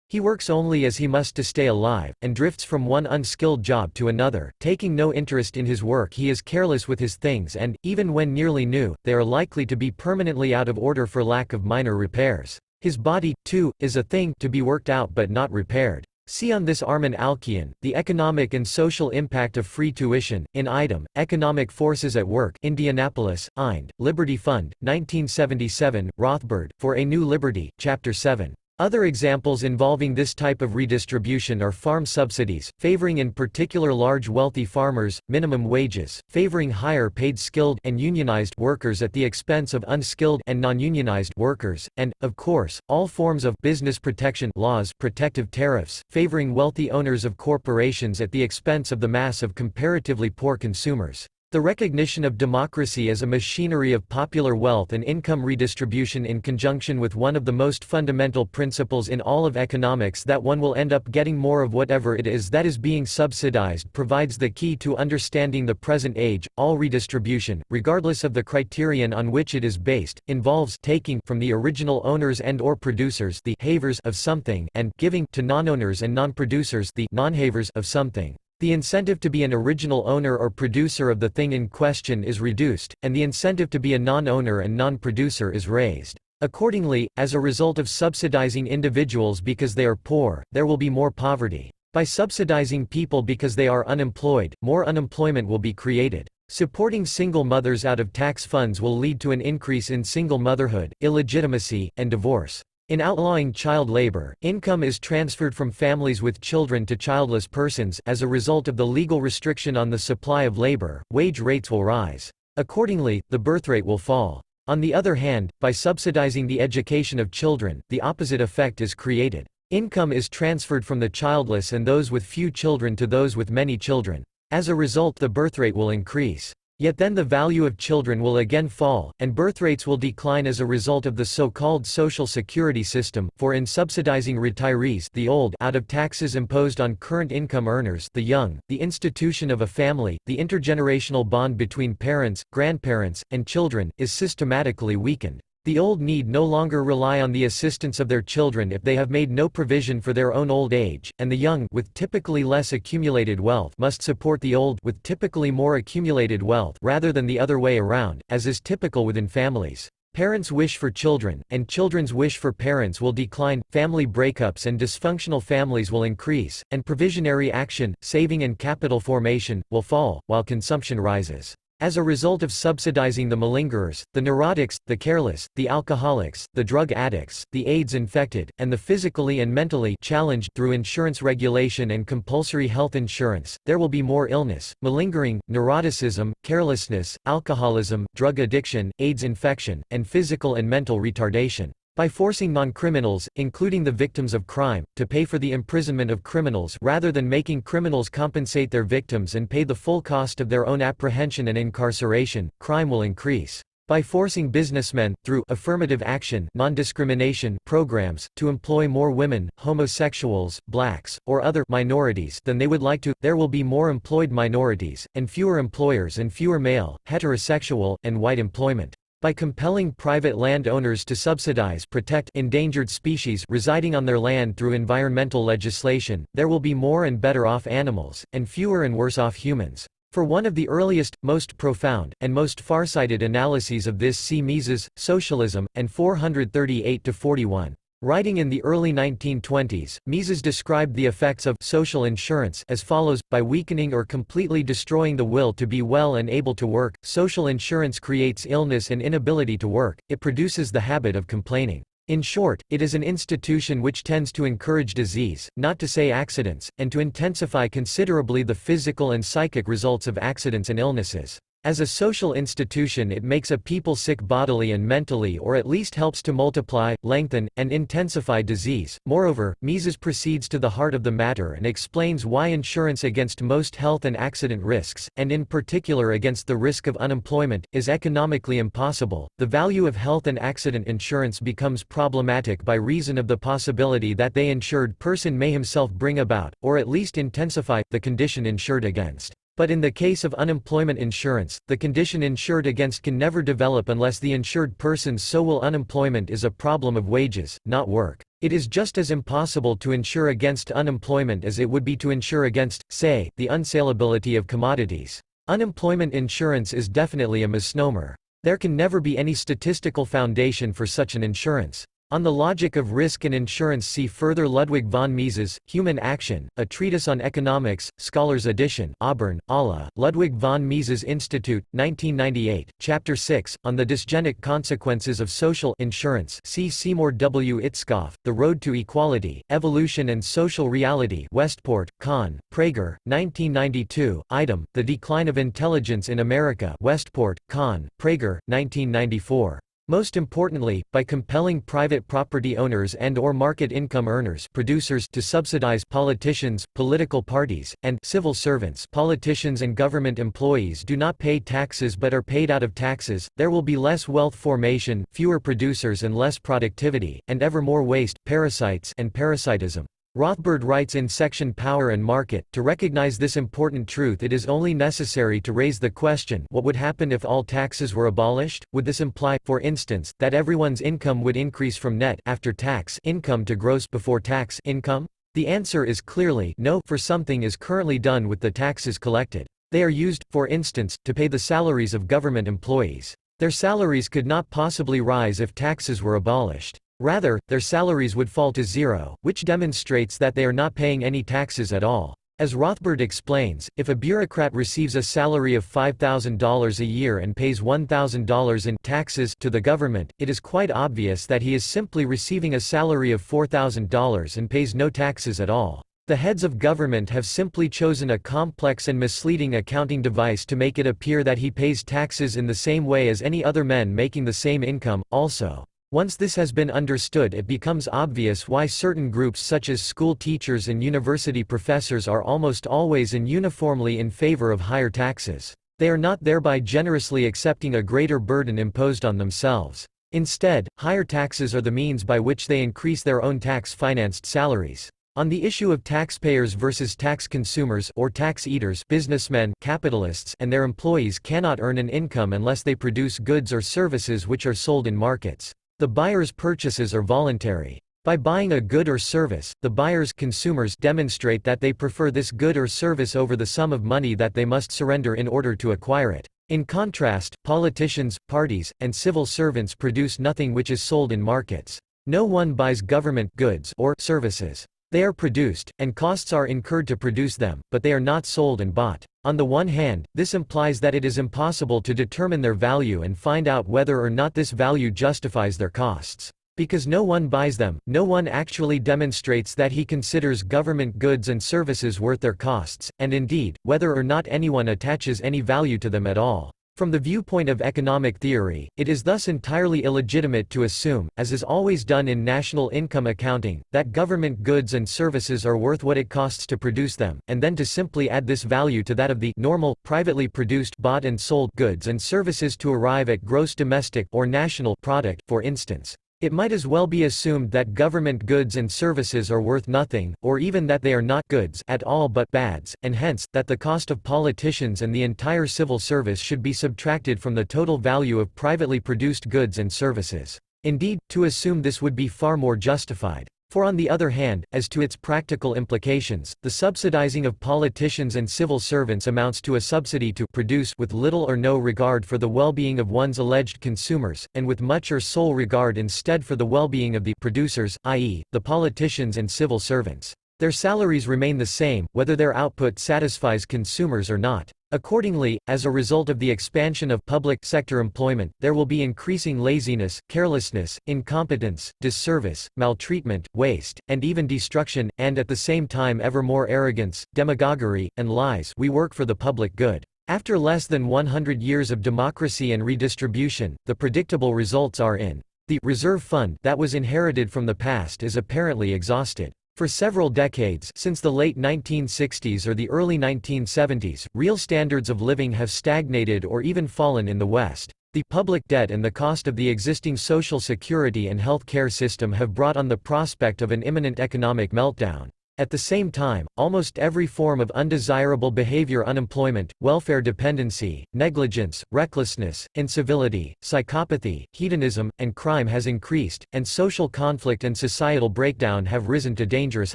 He works only as he must to stay alive, and drifts from one unskilled job to another, taking no interest in his work. He is careless with his things and, even when nearly new, they are likely to be permanently out of order for lack of minor repairs. His body, too, is a thing to be worked out but not repaired. See on this Armen Alkian, The Economic and Social Impact of Free Tuition, in item, Economic Forces at Work, Indianapolis, Ind., Liberty Fund, 1977, Rothbard, For a New Liberty, Chapter 7. Other examples involving this type of redistribution are farm subsidies, favoring in particular large wealthy farmers, minimum wages, favoring higher paid skilled and unionized workers at the expense of unskilled and non-unionized workers, and, of course, all forms of business protection laws, protective tariffs, favoring wealthy owners of corporations at the expense of the mass of comparatively poor consumers. The recognition of democracy as a machinery of popular wealth and income redistribution in conjunction with one of the most fundamental principles in all of economics that one will end up getting more of whatever it is that is being subsidized provides the key to understanding the present age. All redistribution, regardless of the criterion on which it is based, involves taking from the original owners and/or producers the havers of something and giving to non-owners and non-producers the non-havers of something. The incentive to be an original owner or producer of the thing in question is reduced, and the incentive to be a non-owner and non-producer is raised. Accordingly, as a result of subsidizing individuals because they are poor, there will be more poverty. By subsidizing people because they are unemployed, more unemployment will be created. Supporting single mothers out of tax funds will lead to an increase in single motherhood, illegitimacy, and divorce. In outlawing child labor, income is transferred from families with children to childless persons. As a result of the legal restriction on the supply of labor, wage rates will rise. Accordingly, the birth rate will fall. On the other hand, by subsidizing the education of children, the opposite effect is created. Income is transferred from the childless and those with few children to those with many children. As a result, the birth rate will increase. Yet then the value of children will again fall, and birth rates will decline as a result of the so-called social security system, for in subsidizing retirees the old out of taxes imposed on current income earners the young, the institution of a family, the intergenerational bond between parents, grandparents, and children, is systematically weakened. The old need no longer rely on the assistance of their children if they have made no provision for their own old age, and the young with typically less accumulated wealth must support the old with typically more accumulated wealth rather than the other way around, as is typical within families. Parents' wish for children, and children's wish for parents will decline, family breakups and dysfunctional families will increase, and provisionary action, saving and capital formation, will fall, while consumption rises. As a result of subsidizing the malingerers, the neurotics, the careless, the alcoholics, the drug addicts, the AIDS-infected, and the physically and mentally challenged through insurance regulation and compulsory health insurance, there will be more illness, malingering, neuroticism, carelessness, alcoholism, drug addiction, AIDS infection, and physical and mental retardation. By forcing non-criminals, including the victims of crime, to pay for the imprisonment of criminals rather than making criminals compensate their victims and pay the full cost of their own apprehension and incarceration, crime will increase. By forcing businessmen, through affirmative action non-discrimination programs, to employ more women, homosexuals, blacks, or other minorities than they would like to, there will be more employed minorities, and fewer employers and fewer male, heterosexual, and white employment. By compelling private land owners to subsidize protect endangered species residing on their land through environmental legislation, there will be more and better off animals, and fewer and worse off humans. For one of the earliest, most profound, and most farsighted analyses of this see Mises, Socialism, and 438–41. Writing in the early 1920s, Mises described the effects of social insurance as follows: by weakening or completely destroying the will to be well and able to work, social insurance creates illness and inability to work, it produces the habit of complaining. In short, it is an institution which tends to encourage disease, not to say accidents, and to intensify considerably the physical and psychic results of accidents and illnesses. As a social institution, it makes a people sick bodily and mentally, or at least helps to multiply, lengthen, and intensify disease. Moreover, Mises proceeds to the heart of the matter and explains why insurance against most health and accident risks, and in particular against the risk of unemployment, is economically impossible. The value of health and accident insurance becomes problematic by reason of the possibility that the insured person may himself bring about, or at least intensify, the condition insured against. But in the case of unemployment insurance, the condition insured against can never develop unless the insured person's so will. Unemployment is a problem of wages, not work. It is just as impossible to insure against unemployment as it would be to insure against, say, the unsaleability of commodities. Unemployment insurance is definitely a misnomer. There can never be any statistical foundation for such an insurance. On the logic of risk and insurance, see further Ludwig von Mises, Human Action, a treatise on economics, Scholars Edition, Auburn, Allah, Ludwig von Mises Institute, 1998, Chapter 6, on the dysgenic consequences of social insurance, see Seymour W. Itzkoff, The Road to Equality, Evolution and Social Reality, Westport, Kahn, Prager, 1992, item, The Decline of Intelligence in America, Westport, Kahn, Prager, 1994. Most importantly, by compelling private property owners and/or market income earners, producers, to subsidize politicians, political parties, and civil servants. Politicians and government employees do not pay taxes but are paid out of taxes. There will be less wealth formation, fewer producers and less productivity, and ever more waste, parasites, and parasitism. Rothbard writes in section Power and Market, to recognize this important truth it is only necessary to raise the question, what would happen if all taxes were abolished? Would this imply, for instance, that everyone's income would increase from net after tax income to gross before tax income? The answer is clearly no, for something is currently done with the taxes collected. They are used, for instance, to pay the salaries of government employees. Their salaries could not possibly rise if taxes were abolished. Rather, their salaries would fall to zero, which demonstrates that they are not paying any taxes at all. As Rothbard explains, if a bureaucrat receives a salary of $5,000 a year and pays $1,000 in taxes to the government, it is quite obvious that he is simply receiving a salary of $4,000 and pays no taxes at all. The heads of government have simply chosen a complex and misleading accounting device to make it appear that he pays taxes in the same way as any other men making the same income, also. Once this has been understood, it becomes obvious why certain groups such as school teachers and university professors are almost always and uniformly in favor of higher taxes. They are not thereby generously accepting a greater burden imposed on themselves. Instead, higher taxes are the means by which they increase their own tax-financed salaries. On the issue of taxpayers versus tax consumers or tax eaters, businessmen, capitalists, and their employees cannot earn an income unless they produce goods or services which are sold in markets. The buyer's purchases are voluntary. By buying a good or service, the buyer's consumers demonstrate that they prefer this good or service over the sum of money that they must surrender in order to acquire it. In contrast, politicians, parties, and civil servants produce nothing which is sold in markets. No one buys government goods or services. They are produced, and costs are incurred to produce them, but they are not sold and bought. On the one hand, this implies that it is impossible to determine their value and find out whether or not this value justifies their costs. Because no one buys them, no one actually demonstrates that he considers government goods and services worth their costs, and indeed, whether or not anyone attaches any value to them at all. From the viewpoint of economic theory, it is thus entirely illegitimate to assume, as is always done in national income accounting, that government goods and services are worth what it costs to produce them, and then to simply add this value to that of the normal, privately produced, bought and sold goods and services to arrive at gross domestic or national product, for instance. It might as well be assumed that government goods and services are worth nothing, or even that they are not goods at all but bads, and hence, that the cost of politicians and the entire civil service should be subtracted from the total value of privately produced goods and services. Indeed, to assume this would be far more justified. For on the other hand, as to its practical implications, the subsidizing of politicians and civil servants amounts to a subsidy to produce with little or no regard for the well-being of one's alleged consumers, and with much or sole regard instead for the well-being of the producers, i.e., the politicians and civil servants. Their salaries remain the same, whether their output satisfies consumers or not. Accordingly, as a result of the expansion of public sector employment, there will be increasing laziness, carelessness, incompetence, disservice, maltreatment, waste, and even destruction, and at the same time ever more arrogance, demagoguery, and lies. We work for the public good. After less than 100 years of democracy and redistribution, the predictable results are in. The reserve fund that was inherited from the past is apparently exhausted. For several decades since the late 1960s or the early 1970s, real standards of living have stagnated or even fallen in the West. The public debt and the cost of the existing social security and health care system have brought on the prospect of an imminent economic meltdown. At the same time, almost every form of undesirable behavior, unemployment, welfare dependency, negligence, recklessness, incivility, psychopathy, hedonism, and crime has increased, and social conflict and societal breakdown have risen to dangerous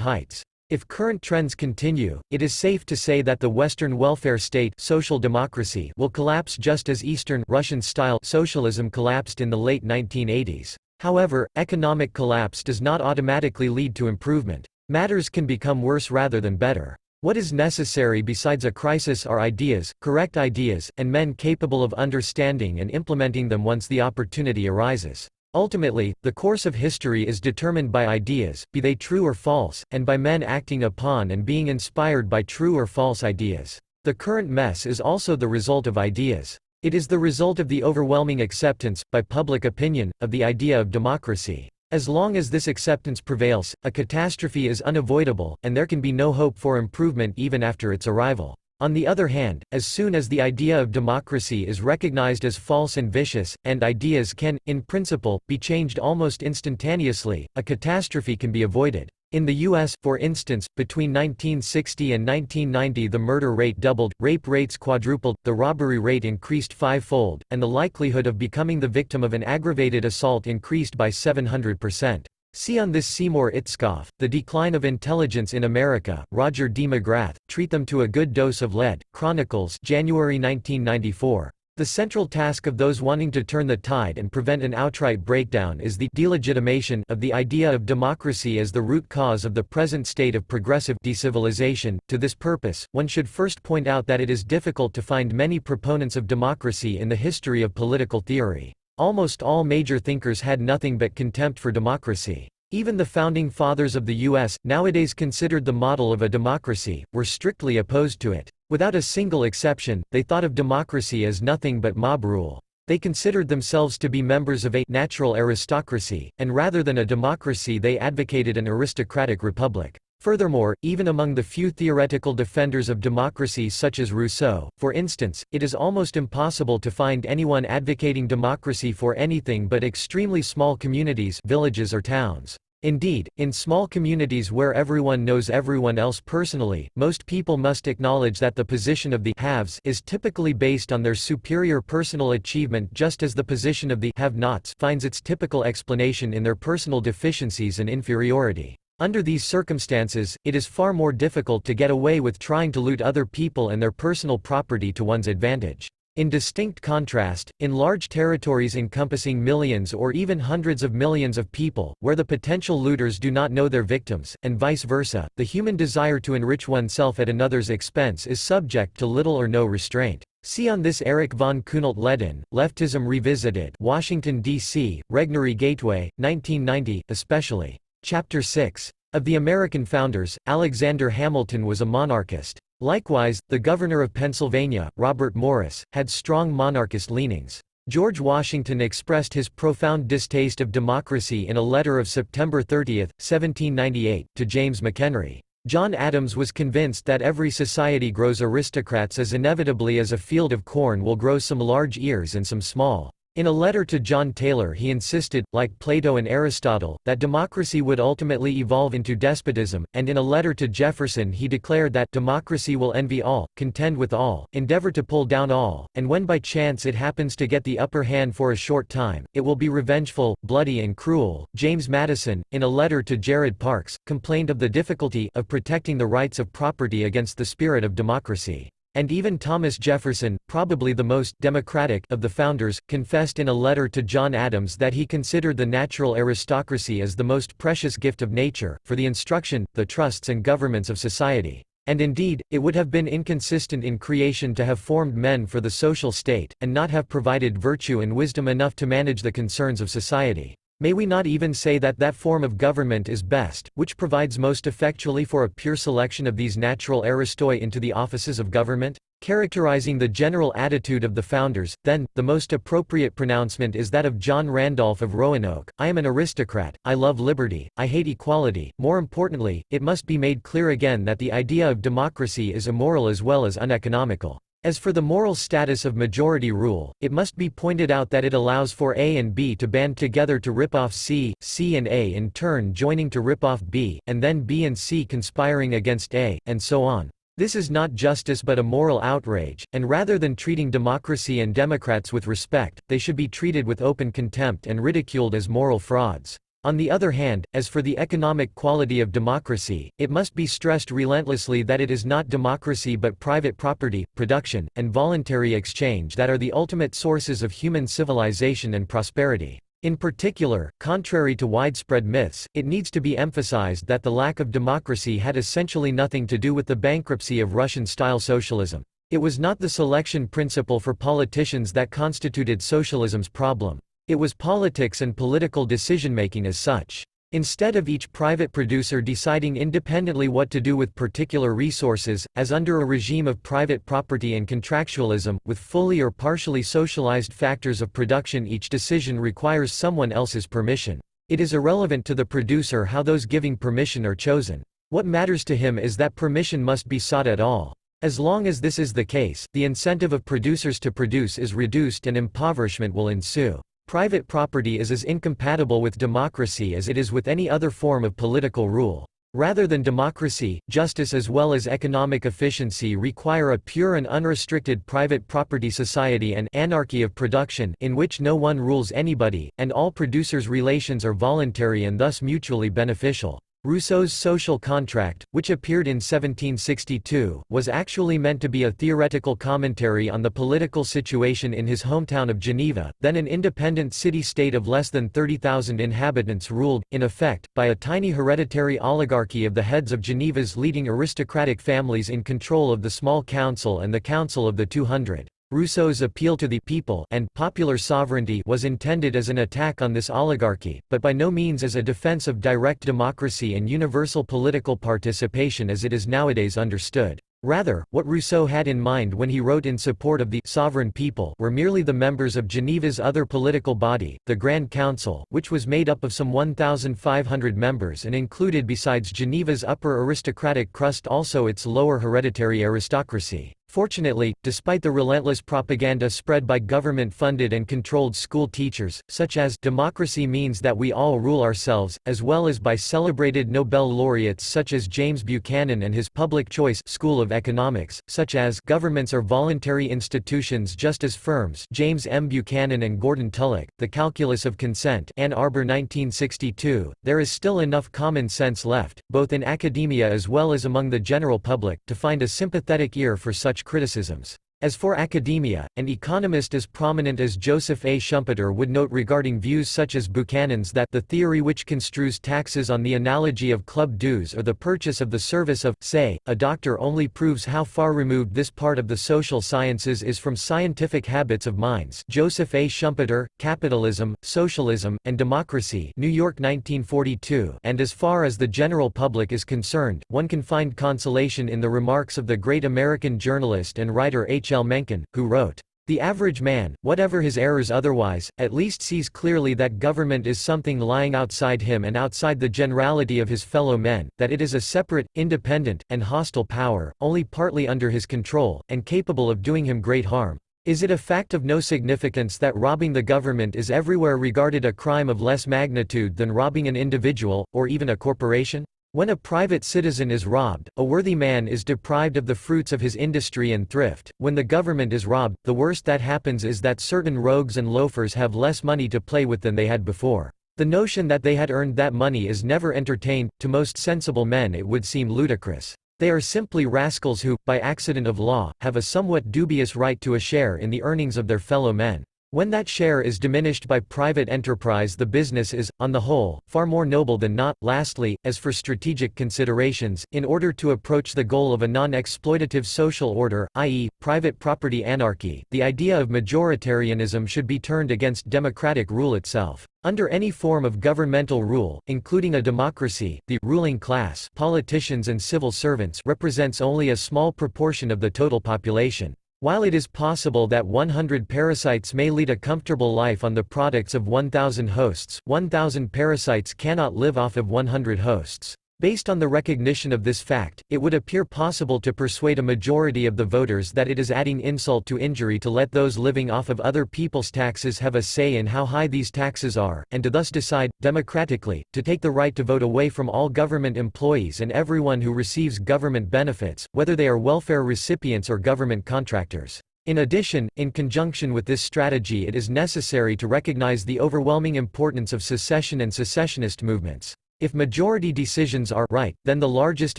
heights. If current trends continue, it is safe to say that the Western welfare state, social democracy, will collapse just as Eastern Russian-style socialism collapsed in the late 1980s. However, economic collapse does not automatically lead to improvement. Matters can become worse rather than better. What is necessary besides a crisis are ideas, correct ideas, and men capable of understanding and implementing them once the opportunity arises. Ultimately, the course of history is determined by ideas, be they true or false, and by men acting upon and being inspired by true or false ideas. The current mess is also the result of ideas. It is the result of the overwhelming acceptance, by public opinion, of the idea of democracy. As long as this acceptance prevails, a catastrophe is unavoidable, and there can be no hope for improvement even after its arrival. On the other hand, as soon as the idea of democracy is recognized as false and vicious, and ideas can, in principle, be changed almost instantaneously, a catastrophe can be avoided. In the U.S., for instance, between 1960 and 1990 the murder rate doubled, rape rates quadrupled, the robbery rate increased five-fold, and the likelihood of becoming the victim of an aggravated assault increased by 700%. See on this Seymour Itzkoff, The Decline of Intelligence in America, Roger D. McGrath, Treat Them to a Good Dose of Lead, Chronicles, January 1994. The central task of those wanting to turn the tide and prevent an outright breakdown is the delegitimation of the idea of democracy as the root cause of the present state of progressive decivilization. To this purpose, one should first point out that it is difficult to find many proponents of democracy in the history of political theory. Almost all major thinkers had nothing but contempt for democracy. Even the founding fathers of the U.S., nowadays considered the model of a democracy, were strictly opposed to it. Without a single exception, they thought of democracy as nothing but mob rule. They considered themselves to be members of a natural aristocracy, and rather than a democracy they advocated an aristocratic republic. Furthermore, even among the few theoretical defenders of democracy such as Rousseau, for instance, it is almost impossible to find anyone advocating democracy for anything but extremely small communities, villages or towns. Indeed, in small communities where everyone knows everyone else personally, most people must acknowledge that the position of the haves is typically based on their superior personal achievement, just as the position of the have-nots finds its typical explanation in their personal deficiencies and inferiority. Under these circumstances, it is far more difficult to get away with trying to loot other people and their personal property to one's advantage. In distinct contrast, in large territories encompassing millions or even hundreds of millions of people, where the potential looters do not know their victims, and vice versa, the human desire to enrich oneself at another's expense is subject to little or no restraint. See on this Erich von Kuhnelt-Leddihn, Leftism Revisited, Washington, D.C., Regnery Gateway, 1990, especially. Chapter 6. Of the American founders, Alexander Hamilton was a monarchist. Likewise, the governor of Pennsylvania, Robert Morris, had strong monarchist leanings. George Washington expressed his profound distaste of democracy in a letter of September 30, 1798, to James McHenry. John Adams was convinced that every society grows aristocrats as inevitably as a field of corn will grow some large ears and some small. In a letter to John Taylor he insisted, like Plato and Aristotle, that democracy would ultimately evolve into despotism, and in a letter to Jefferson he declared that democracy will envy all, contend with all, endeavor to pull down all, and when by chance it happens to get the upper hand for a short time, it will be revengeful, bloody and cruel. James Madison, in a letter to Jared Parks, complained of the difficulty of protecting the rights of property against the spirit of democracy. And even Thomas Jefferson, probably the most democratic of the founders, confessed in a letter to John Adams that he considered the natural aristocracy as the most precious gift of nature, for the instruction, the trusts and governments of society. And indeed, it would have been inconsistent in creation to have formed men for the social state, and not have provided virtue and wisdom enough to manage the concerns of society. May we not even say that that form of government is best, which provides most effectually for a pure selection of these natural aristoi into the offices of government? characterizing the general attitude of the founders. Then, the most appropriate pronouncement is that of John Randolph of Roanoke: "I am an aristocrat, I love liberty, I hate equality." More importantly, it must be made clear again that the idea of democracy is immoral as well as uneconomical. As for the moral status of majority rule, it must be pointed out that it allows for A and B to band together to rip off C, C and A in turn joining to rip off B, and then B and C conspiring against A, and so on. This is not justice but a moral outrage, and rather than treating democracy and Democrats with respect, they should be treated with open contempt and ridiculed as moral frauds. On the other hand, as for the economic quality of democracy, it must be stressed relentlessly that it is not democracy but private property, production, and voluntary exchange that are the ultimate sources of human civilization and prosperity. In particular, contrary to widespread myths, it needs to be emphasized that the lack of democracy had essentially nothing to do with the bankruptcy of Russian-style socialism. It was not the selection principle for politicians that constituted socialism's problem. It was politics and political decision-making as such. Instead of each private producer deciding independently what to do with particular resources, as under a regime of private property and contractualism, with fully or partially socialized factors of production, each decision requires someone else's permission. It is irrelevant to the producer how those giving permission are chosen. What matters to him is that permission must be sought at all. As long as this is the case, the incentive of producers to produce is reduced and impoverishment will ensue. Private property is as incompatible with democracy as it is with any other form of political rule. Rather than democracy, justice as well as economic efficiency require a pure and unrestricted private property society and anarchy of production in which no one rules anybody, and all producers' relations are voluntary and thus mutually beneficial. Rousseau's Social Contract, which appeared in 1762, was actually meant to be a theoretical commentary on the political situation in his hometown of Geneva, then an independent city-state of less than 30,000 inhabitants ruled, in effect, by a tiny hereditary oligarchy of the heads of Geneva's leading aristocratic families in control of the small council and the Council of the 200. Rousseau's appeal to the people and popular sovereignty was intended as an attack on this oligarchy, but by no means as a defense of direct democracy and universal political participation as it is nowadays understood. Rather, what Rousseau had in mind when he wrote in support of the sovereign people were merely the members of Geneva's other political body, the Grand Council, which was made up of some 1,500 members and included besides Geneva's upper aristocratic crust also its lower hereditary aristocracy. Fortunately, despite the relentless propaganda spread by government-funded and controlled school teachers, such as "democracy means that we all rule ourselves," as well as by celebrated Nobel laureates such as James Buchanan and his public choice school of economics, such as "governments are voluntary institutions just as firms," James M. Buchanan and Gordon Tullock, The Calculus of Consent, Ann Arbor 1962, there is still enough common sense left, both in academia as well as among the general public, to find a sympathetic ear for such criticisms. As for academia, an economist as prominent as Joseph A. Schumpeter would note regarding views such as Buchanan's that the theory which construes taxes on the analogy of club dues or the purchase of the service of, say, a doctor only proves how far removed this part of the social sciences is from scientific habits of minds. Joseph A. Schumpeter, Capitalism, Socialism, and Democracy, New York 1942. And as far as the general public is concerned, one can find consolation in the remarks of the great American journalist and writer H. L. Mencken, who wrote, "The average man, whatever his errors otherwise, at least sees clearly that government is something lying outside him and outside the generality of his fellow men, that it is a separate, independent, and hostile power, only partly under his control, and capable of doing him great harm. Is it a fact of no significance that robbing the government is everywhere regarded a crime of less magnitude than robbing an individual, or even a corporation? When a private citizen is robbed, a worthy man is deprived of the fruits of his industry and thrift. When the government is robbed, the worst that happens is that certain rogues and loafers have less money to play with than they had before. The notion that they had earned that money is never entertained. To most sensible men it would seem ludicrous. They are simply rascals who, by accident of law, have a somewhat dubious right to a share in the earnings of their fellow men. When that share is diminished by private enterprise, the business is, on the whole, far more noble than not. Lastly, as for strategic considerations, in order to approach the goal of a non-exploitative social order, i.e., private property anarchy, the idea of majoritarianism should be turned against democratic rule itself. Under any form of governmental rule, including a democracy, the ruling class, politicians and civil servants, represents only a small proportion of the total population. While it is possible that 100 parasites may lead a comfortable life on the products of 1,000 hosts, 1,000 parasites cannot live off of 100 hosts. Based on the recognition of this fact, it would appear possible to persuade a majority of the voters that it is adding insult to injury to let those living off of other people's taxes have a say in how high these taxes are, and to thus decide, democratically, to take the right to vote away from all government employees and everyone who receives government benefits, whether they are welfare recipients or government contractors. In addition, in conjunction with this strategy, it is necessary to recognize the overwhelming importance of secession and secessionist movements. If majority decisions are right, then the largest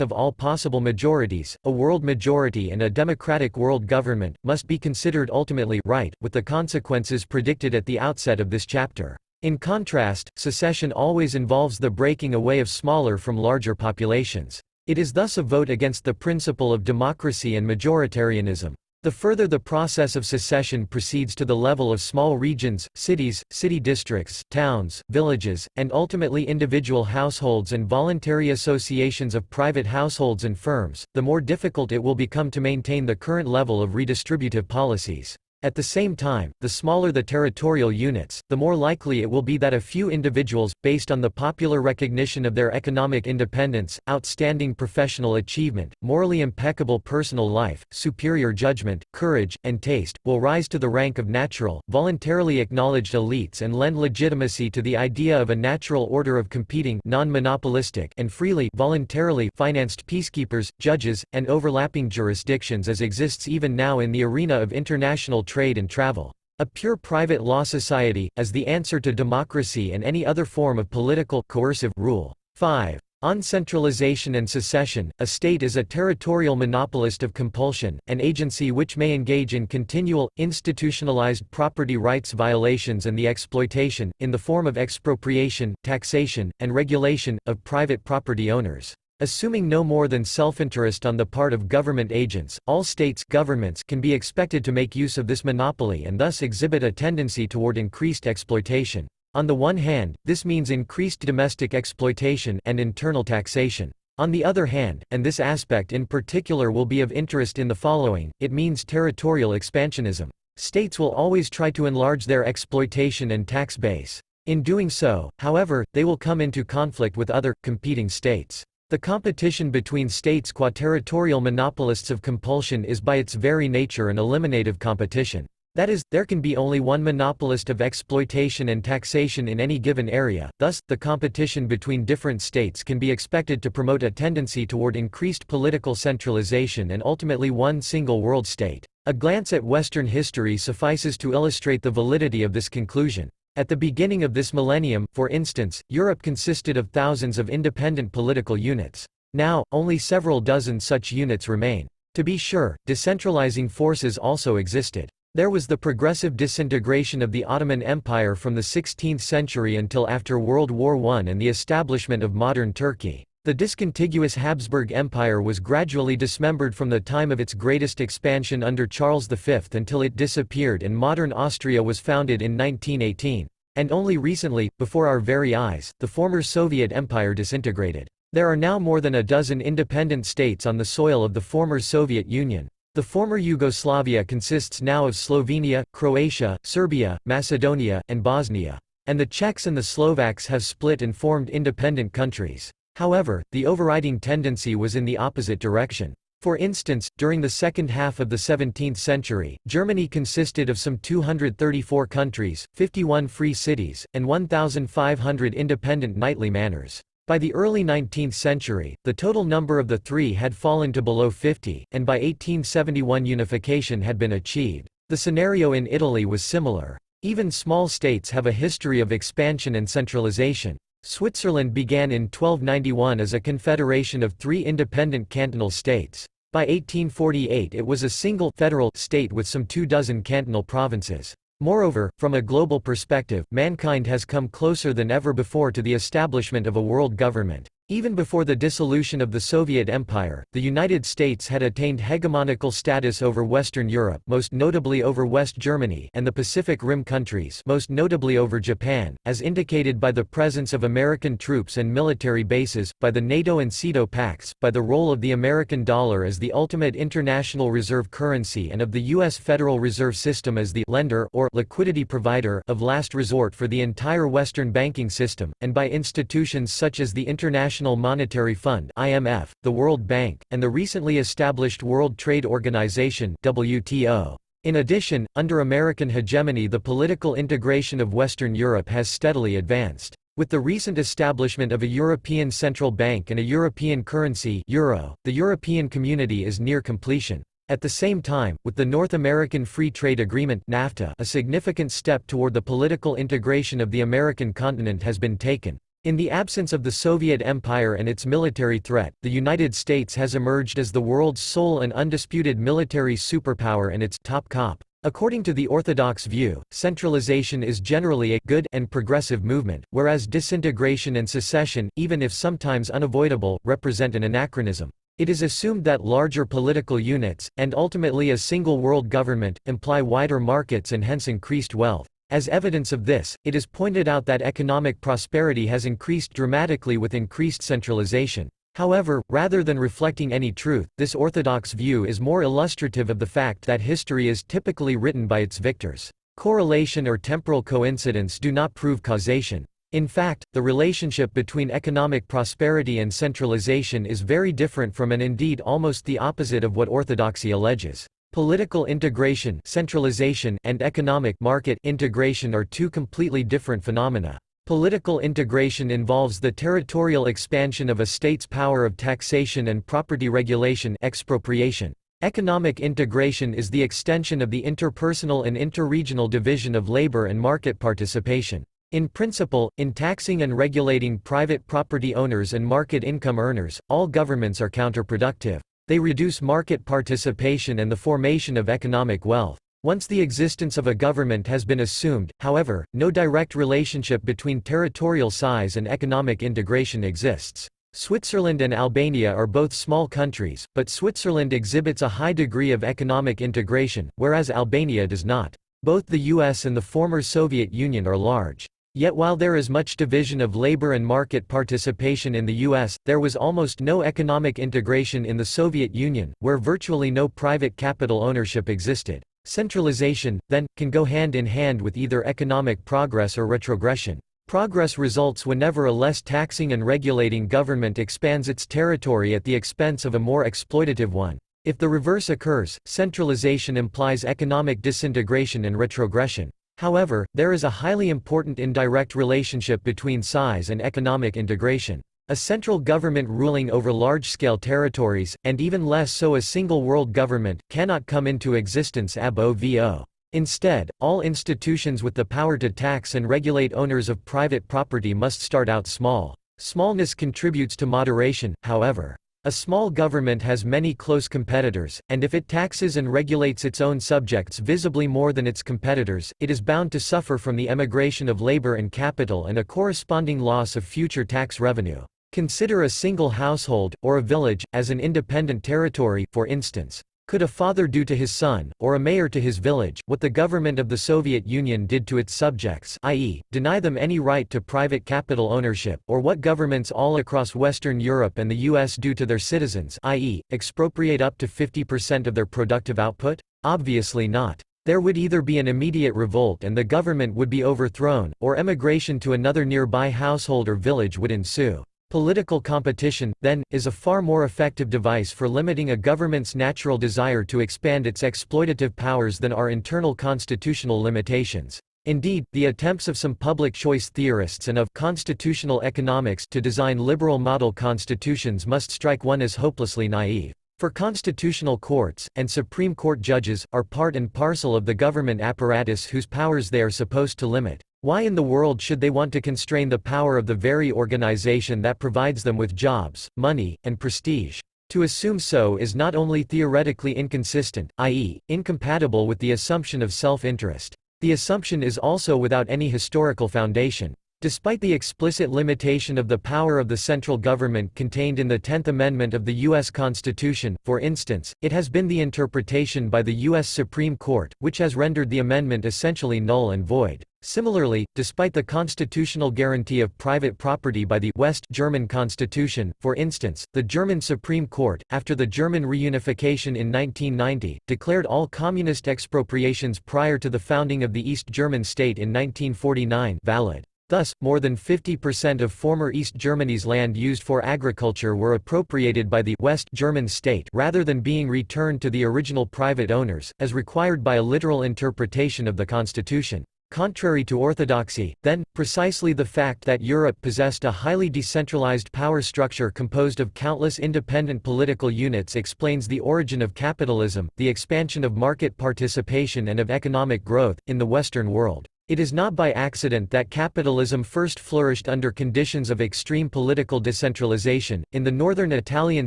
of all possible majorities, a world majority and a democratic world government, must be considered ultimately right, with the consequences predicted at the outset of this chapter. In contrast, secession always involves the breaking away of smaller from larger populations. It is thus a vote against the principle of democracy and majoritarianism. The further the process of secession proceeds to the level of small regions, cities, city districts, towns, villages, and ultimately individual households and voluntary associations of private households and firms, the more difficult it will become to maintain the current level of redistributive policies. At the same time, the smaller the territorial units, the more likely it will be that a few individuals, based on the popular recognition of their economic independence, outstanding professional achievement, morally impeccable personal life, superior judgment, courage, and taste, will rise to the rank of natural, voluntarily acknowledged elites and lend legitimacy to the idea of a natural order of competing, non-monopolistic, and freely, voluntarily financed peacekeepers, judges, and overlapping jurisdictions as exists even now in the arena of international trade and travel. A pure private law society, as the answer to democracy and any other form of political, coercive rule. 5. On centralization and secession, a state is a territorial monopolist of compulsion, an agency which may engage in continual, institutionalized property rights violations and the exploitation, in the form of expropriation, taxation, and regulation, of private property owners. Assuming no more than self-interest on the part of government agents, all states governments can be expected to make use of this monopoly and thus exhibit a tendency toward increased exploitation. On the one hand, this means increased domestic exploitation and internal taxation. On the other hand, and this aspect in particular will be of interest in the following, it means territorial expansionism. States will always try to enlarge their exploitation and tax base. In doing so, however, they will come into conflict with other, competing states. The competition between states qua territorial monopolists of compulsion is by its very nature an eliminative competition. That is, there can be only one monopolist of exploitation and taxation in any given area, thus, the competition between different states can be expected to promote a tendency toward increased political centralization and ultimately one single world state. A glance at Western history suffices to illustrate the validity of this conclusion. At the beginning of this millennium, for instance, Europe consisted of thousands of independent political units. Now, only several dozen such units remain. To be sure, decentralizing forces also existed. There was the progressive disintegration of the Ottoman Empire from the 16th century until after World War I and the establishment of modern Turkey. The discontiguous Habsburg Empire was gradually dismembered from the time of its greatest expansion under Charles V until it disappeared and modern Austria was founded in 1918. And only recently, before our very eyes, the former Soviet Empire disintegrated. There are now more than a dozen independent states on the soil of the former Soviet Union. The former Yugoslavia consists now of Slovenia, Croatia, Serbia, Macedonia, and Bosnia. And the Czechs and the Slovaks have split and formed independent countries. However, the overriding tendency was in the opposite direction. For instance, during the second half of the 17th century, Germany consisted of some 234 countries, 51 free cities, and 1,500 independent knightly manors. By the early 19th century, the total number of the three had fallen to below 50, and by 1871 unification had been achieved. The scenario in Italy was similar. Even small states have a history of expansion and centralization. Switzerland began in 1291 as a confederation of three independent cantonal states. By 1848 it was a single federal state with some 24 cantonal provinces. Moreover, from a global perspective, mankind has come closer than ever before to the establishment of a world government. Even before the dissolution of the Soviet Empire, the United States had attained hegemonical status over Western Europe, most notably over West Germany, and the Pacific Rim countries, most notably over Japan, as indicated by the presence of American troops and military bases, by the NATO and SEATO pacts, by the role of the American dollar as the ultimate international reserve currency and of the U.S. Federal Reserve System as the lender or liquidity provider of last resort for the entire Western banking system, and by institutions such as the International Monetary Fund (IMF), the World Bank, and the recently established World Trade Organization (WTO). In addition, under American hegemony, the political integration of Western Europe has steadily advanced. With the recent establishment of a European Central Bank and a European currency euro, the European Community is near completion. At the same time, with the North American Free Trade Agreement (NAFTA), a significant step toward the political integration of the American continent has been taken. In the absence of the Soviet Empire and its military threat, the United States has emerged as the world's sole and undisputed military superpower and its top cop. According to the orthodox view, centralization is generally a good and progressive movement, whereas disintegration and secession, even if sometimes unavoidable, represent an anachronism. It is assumed that larger political units, and ultimately a single world government, imply wider markets and hence increased wealth. As evidence of this, it is pointed out that economic prosperity has increased dramatically with increased centralization. However, rather than reflecting any truth, this orthodox view is more illustrative of the fact that history is typically written by its victors. Correlation or temporal coincidence do not prove causation. In fact, the relationship between economic prosperity and centralization is very different from and indeed almost the opposite of what orthodoxy alleges. Political integration, centralization, and economic market integration are two completely different phenomena. Political integration involves the territorial expansion of a state's power of taxation and property regulation, expropriation. Economic integration is the extension of the interpersonal and interregional division of labor and market participation. In principle, in taxing and regulating private property owners and market income earners, all governments are counterproductive. They reduce market participation and the formation of economic wealth. Once the existence of a government has been assumed, however, no direct relationship between territorial size and economic integration exists. Switzerland and Albania are both small countries, but Switzerland exhibits a high degree of economic integration, whereas Albania does not. Both the US and the former Soviet Union are large. Yet while there is much division of labor and market participation in the US, there was almost no economic integration in the Soviet Union, where virtually no private capital ownership existed. Centralization, then, can go hand in hand with either economic progress or retrogression. Progress results whenever a less taxing and regulating government expands its territory at the expense of a more exploitative one. If the reverse occurs, centralization implies economic disintegration and retrogression. However, there is a highly important indirect relationship between size and economic integration. A central government ruling over large-scale territories, and even less so a single world government, cannot come into existence ab ovo. Instead, all institutions with the power to tax and regulate owners of private property must start out small. Smallness contributes to moderation, however. A small government has many close competitors, and if it taxes and regulates its own subjects visibly more than its competitors, it is bound to suffer from the emigration of labor and capital and a corresponding loss of future tax revenue. Consider a single household, or a village, as an independent territory, for instance. Could a father do to his son, or a mayor to his village, what the government of the Soviet Union did to its subjects, i.e., deny them any right to private capital ownership, or what governments all across Western Europe and the US do to their citizens, i.e., expropriate up to 50% of their productive output? Obviously not. There would either be an immediate revolt and the government would be overthrown, or emigration to another nearby household or village would ensue. Political competition, then, is a far more effective device for limiting a government's natural desire to expand its exploitative powers than are internal constitutional limitations. Indeed, the attempts of some public choice theorists and of constitutional economics to design liberal model constitutions must strike one as hopelessly naive. For constitutional courts, and Supreme Court judges, are part and parcel of the government apparatus whose powers they are supposed to limit. Why in the world should they want to constrain the power of the very organization that provides them with jobs, money, and prestige? To assume so is not only theoretically inconsistent, i.e., incompatible with the assumption of self-interest. The assumption is also without any historical foundation. Despite the explicit limitation of the power of the central government contained in the 10th Amendment of the U.S. Constitution, for instance, it has been the interpretation by the U.S. Supreme Court, which has rendered the amendment essentially null and void. Similarly, despite the constitutional guarantee of private property by the West German Constitution, for instance, the German Supreme Court, after the German reunification in 1990, declared all communist expropriations prior to the founding of the East German state in 1949 valid. Thus, more than 50% of former East Germany's land used for agriculture were appropriated by the West German state rather than being returned to the original private owners, as required by a literal interpretation of the constitution. Contrary to orthodoxy, then, precisely the fact that Europe possessed a highly decentralized power structure composed of countless independent political units explains the origin of capitalism, the expansion of market participation and of economic growth, in the Western world. It is not by accident that capitalism first flourished under conditions of extreme political decentralization, in the northern Italian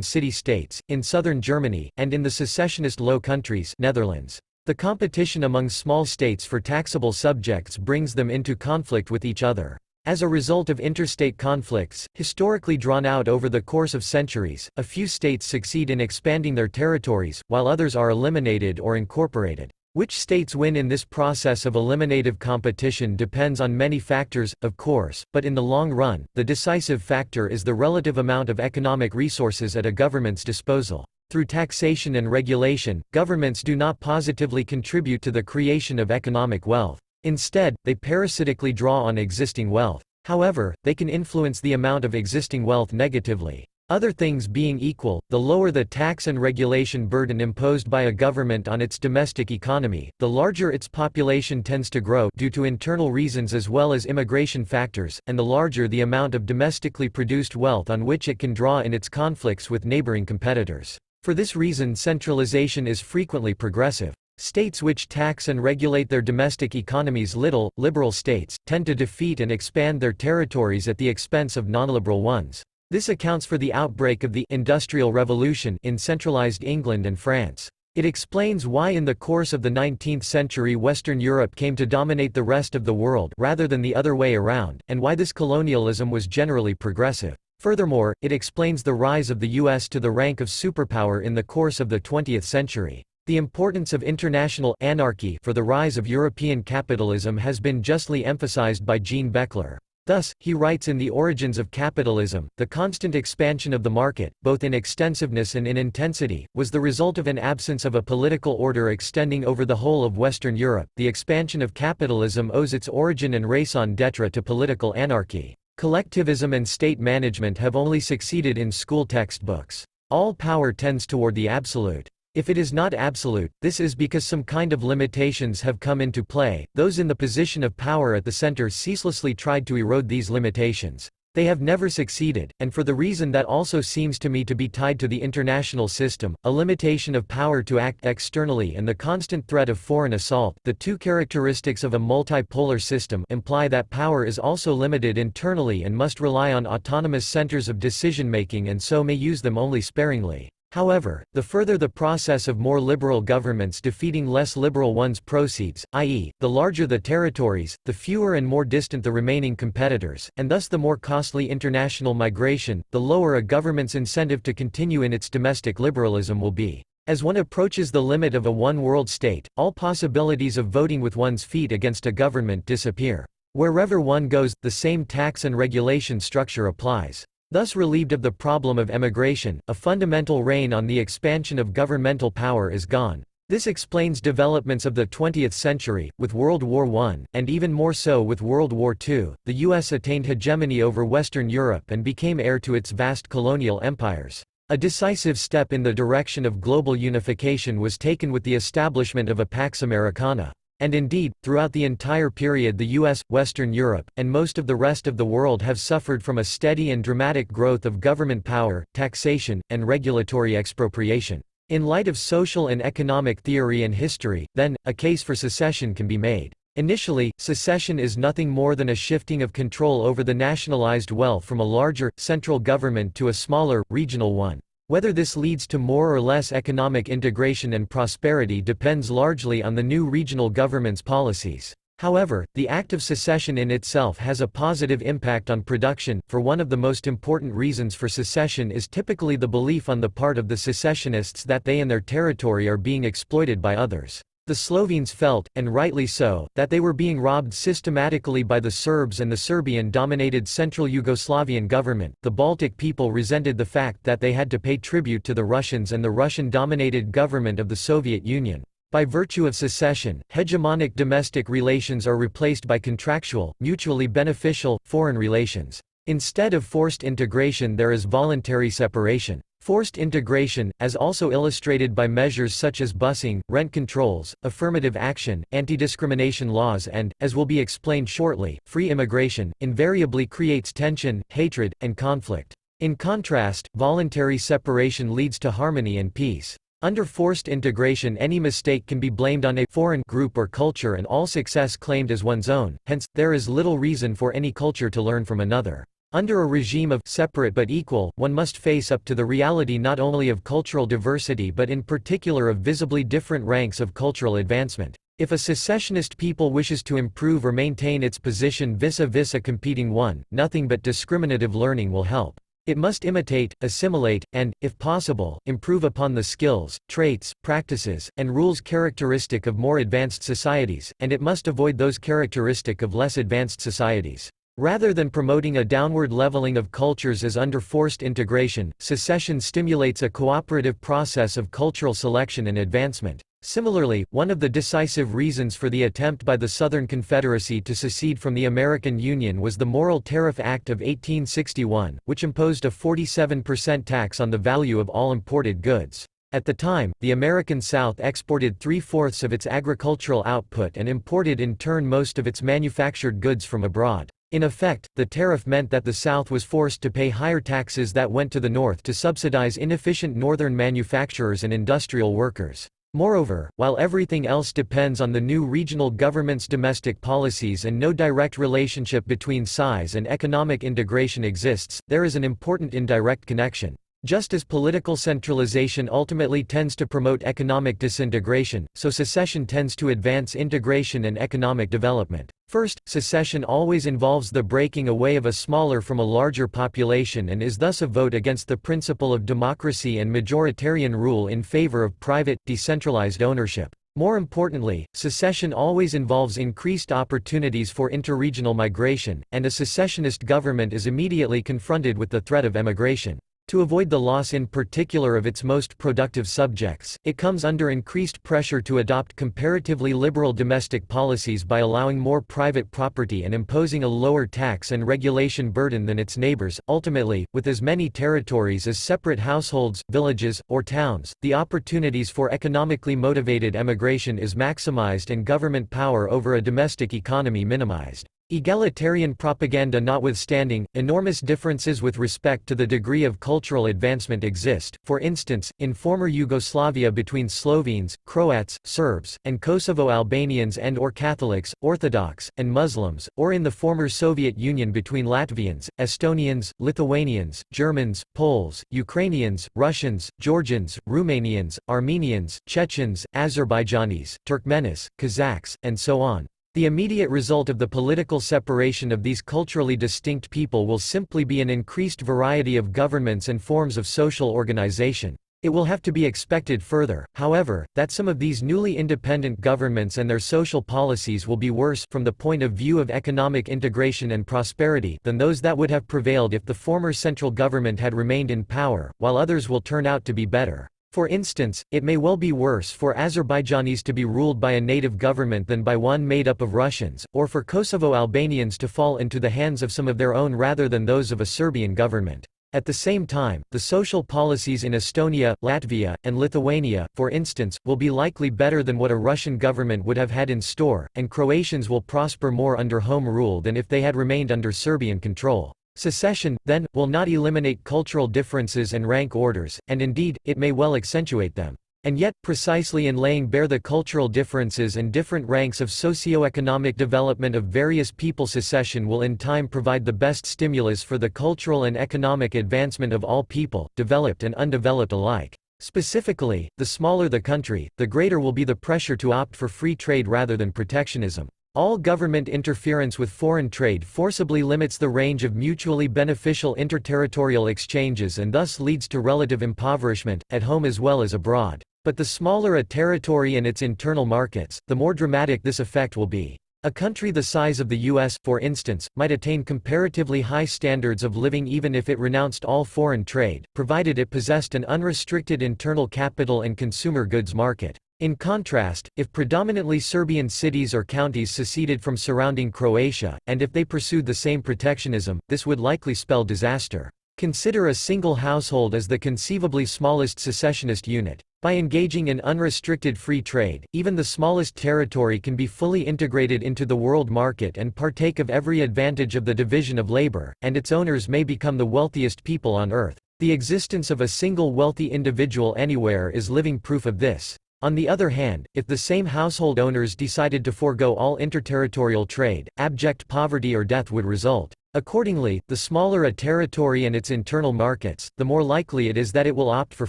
city-states, in southern Germany, and in the secessionist Low Countries Netherlands. The competition among small states for taxable subjects brings them into conflict with each other. As a result of interstate conflicts, historically drawn out over the course of centuries, a few states succeed in expanding their territories, while others are eliminated or incorporated. Which states win in this process of eliminative competition depends on many factors, of course, but in the long run, the decisive factor is the relative amount of economic resources at a government's disposal. Through taxation and regulation, governments do not positively contribute to the creation of economic wealth. Instead, they parasitically draw on existing wealth. However, they can influence the amount of existing wealth negatively. Other things being equal, the lower the tax and regulation burden imposed by a government on its domestic economy, the larger its population tends to grow due to internal reasons as well as immigration factors, and the larger the amount of domestically produced wealth on which it can draw in its conflicts with neighboring competitors. For this reason, centralization is frequently progressive. States which tax and regulate their domestic economies little, liberal states, tend to defeat and expand their territories at the expense of non-liberal ones. This accounts for the outbreak of the Industrial Revolution in centralized England and France. It explains why in the course of the 19th century Western Europe came to dominate the rest of the world rather than the other way around, and why this colonialism was generally progressive. Furthermore, it explains the rise of the US to the rank of superpower in the course of the 20th century. The importance of international anarchy for the rise of European capitalism has been justly emphasized by Jean Beckler. Thus, he writes in The Origins of Capitalism, the constant expansion of the market, both in extensiveness and in intensity, was the result of an absence of a political order extending over the whole of Western Europe. The expansion of capitalism owes its origin and raison d'etre to political anarchy. Collectivism and state management have only succeeded in school textbooks. All power tends toward the absolute. If it is not absolute, this is because some kind of limitations have come into play. Those in the position of power at the center ceaselessly tried to erode these limitations. They have never succeeded, and for the reason that also seems to me to be tied to the international system, a limitation of power to act externally and the constant threat of foreign assault, the two characteristics of a multipolar system, imply that power is also limited internally and must rely on autonomous centers of decision-making and so may use them only sparingly. However, the further the process of more liberal governments defeating less liberal ones proceeds, i.e., the larger the territories, the fewer and more distant the remaining competitors, and thus the more costly international migration, the lower a government's incentive to continue in its domestic liberalism will be. As one approaches the limit of a one-world state, all possibilities of voting with one's feet against a government disappear. Wherever one goes, the same tax and regulation structure applies. Thus relieved of the problem of emigration, a fundamental rein on the expansion of governmental power is gone. This explains developments of the 20th century. With World War I, and even more so with World War II, the US attained hegemony over Western Europe and became heir to its vast colonial empires. A decisive step in the direction of global unification was taken with the establishment of a Pax Americana. And indeed, throughout the entire period the US, Western Europe, and most of the rest of the world have suffered from a steady and dramatic growth of government power, taxation, and regulatory expropriation. In light of social and economic theory and history, then, a case for secession can be made. Initially, secession is nothing more than a shifting of control over the nationalized wealth from a larger, central government to a smaller, regional one. Whether this leads to more or less economic integration and prosperity depends largely on the new regional government's policies. However, the act of secession in itself has a positive impact on production, for one of the most important reasons for secession is typically the belief on the part of the secessionists that they and their territory are being exploited by others. The Slovenes felt, and rightly so, that they were being robbed systematically by the Serbs and the Serbian-dominated Central Yugoslavian government. The Baltic people resented the fact that they had to pay tribute to the Russians and the Russian-dominated government of the Soviet Union. By virtue of secession, hegemonic domestic relations are replaced by contractual, mutually beneficial, foreign relations. Instead of forced integration there is voluntary separation. Forced integration, as also illustrated by measures such as busing, rent controls, affirmative action, anti-discrimination laws and, as will be explained shortly, free immigration, invariably creates tension, hatred, and conflict. In contrast, voluntary separation leads to harmony and peace. Under forced integration any mistake can be blamed on a foreign group or culture and all success claimed as one's own, hence, there is little reason for any culture to learn from another. Under a regime of separate but equal, one must face up to the reality not only of cultural diversity but in particular of visibly different ranks of cultural advancement. If a secessionist people wishes to improve or maintain its position vis-a-vis a competing one, nothing but discriminative learning will help. It must imitate, assimilate, and, if possible, improve upon the skills, traits, practices, and rules characteristic of more advanced societies, and it must avoid those characteristic of less advanced societies. Rather than promoting a downward leveling of cultures as under forced integration, secession stimulates a cooperative process of cultural selection and advancement. Similarly, one of the decisive reasons for the attempt by the Southern Confederacy to secede from the American Union was the Morrill Tariff Act of 1861, which imposed a 47% tax on the value of all imported goods. At the time, the American South exported 3/4 of its agricultural output and imported in turn most of its manufactured goods from abroad. In effect, the tariff meant that the South was forced to pay higher taxes that went to the North to subsidize inefficient Northern manufacturers and industrial workers. Moreover, while everything else depends on the new regional government's domestic policies and no direct relationship between size and economic integration exists, there is an important indirect connection. Just as political centralization ultimately tends to promote economic disintegration, so secession tends to advance integration and economic development. First, secession always involves the breaking away of a smaller from a larger population and is thus a vote against the principle of democracy and majoritarian rule in favor of private, decentralized ownership. More importantly, secession always involves increased opportunities for interregional migration, and a secessionist government is immediately confronted with the threat of emigration. To avoid the loss in particular of its most productive subjects, it comes under increased pressure to adopt comparatively liberal domestic policies by allowing more private property and imposing a lower tax and regulation burden than its neighbors. Ultimately, with as many territories as separate households, villages, or towns, the opportunities for economically motivated emigration is maximized and government power over a domestic economy minimized. Egalitarian propaganda notwithstanding, enormous differences with respect to the degree of cultural advancement exist, for instance, in former Yugoslavia between Slovenes, Croats, Serbs, and Kosovo Albanians and/or Catholics, Orthodox, and Muslims, or in the former Soviet Union between Latvians, Estonians, Lithuanians, Germans, Poles, Ukrainians, Russians, Georgians, Romanians, Armenians, Chechens, Azerbaijanis, Turkmenis, Kazakhs, and so on. The immediate result of the political separation of these culturally distinct people will simply be an increased variety of governments and forms of social organization. It will have to be expected further, however, that some of these newly independent governments and their social policies will be worse from the point of view of economic integration and prosperity than those that would have prevailed if the former central government had remained in power, while others will turn out to be better. For instance, it may well be worse for Azerbaijanis to be ruled by a native government than by one made up of Russians, or for Kosovo Albanians to fall into the hands of some of their own rather than those of a Serbian government. At the same time, the social policies in Estonia, Latvia, and Lithuania, for instance, will be likely better than what a Russian government would have had in store, and Croatians will prosper more under home rule than if they had remained under Serbian control. Secession, then, will not eliminate cultural differences and rank orders, and indeed, it may well accentuate them. And yet, precisely in laying bare the cultural differences and different ranks of socio-economic development of various people, secession will in time provide the best stimulus for the cultural and economic advancement of all people, developed and undeveloped alike. Specifically, the smaller the country, the greater will be the pressure to opt for free trade rather than protectionism. All government interference with foreign trade forcibly limits the range of mutually beneficial interterritorial exchanges and thus leads to relative impoverishment, at home as well as abroad. But the smaller a territory and its internal markets, the more dramatic this effect will be. A country the size of the US, for instance, might attain comparatively high standards of living even if it renounced all foreign trade, provided it possessed an unrestricted internal capital and consumer goods market. In contrast, if predominantly Serbian cities or counties seceded from surrounding Croatia, and if they pursued the same protectionism, this would likely spell disaster. Consider a single household as the conceivably smallest secessionist unit. By engaging in unrestricted free trade, even the smallest territory can be fully integrated into the world market and partake of every advantage of the division of labor, and its owners may become the wealthiest people on earth. The existence of a single wealthy individual anywhere is living proof of this. On the other hand, if the same household owners decided to forego all interterritorial trade, abject poverty or death would result. Accordingly, the smaller a territory and its internal markets, the more likely it is that it will opt for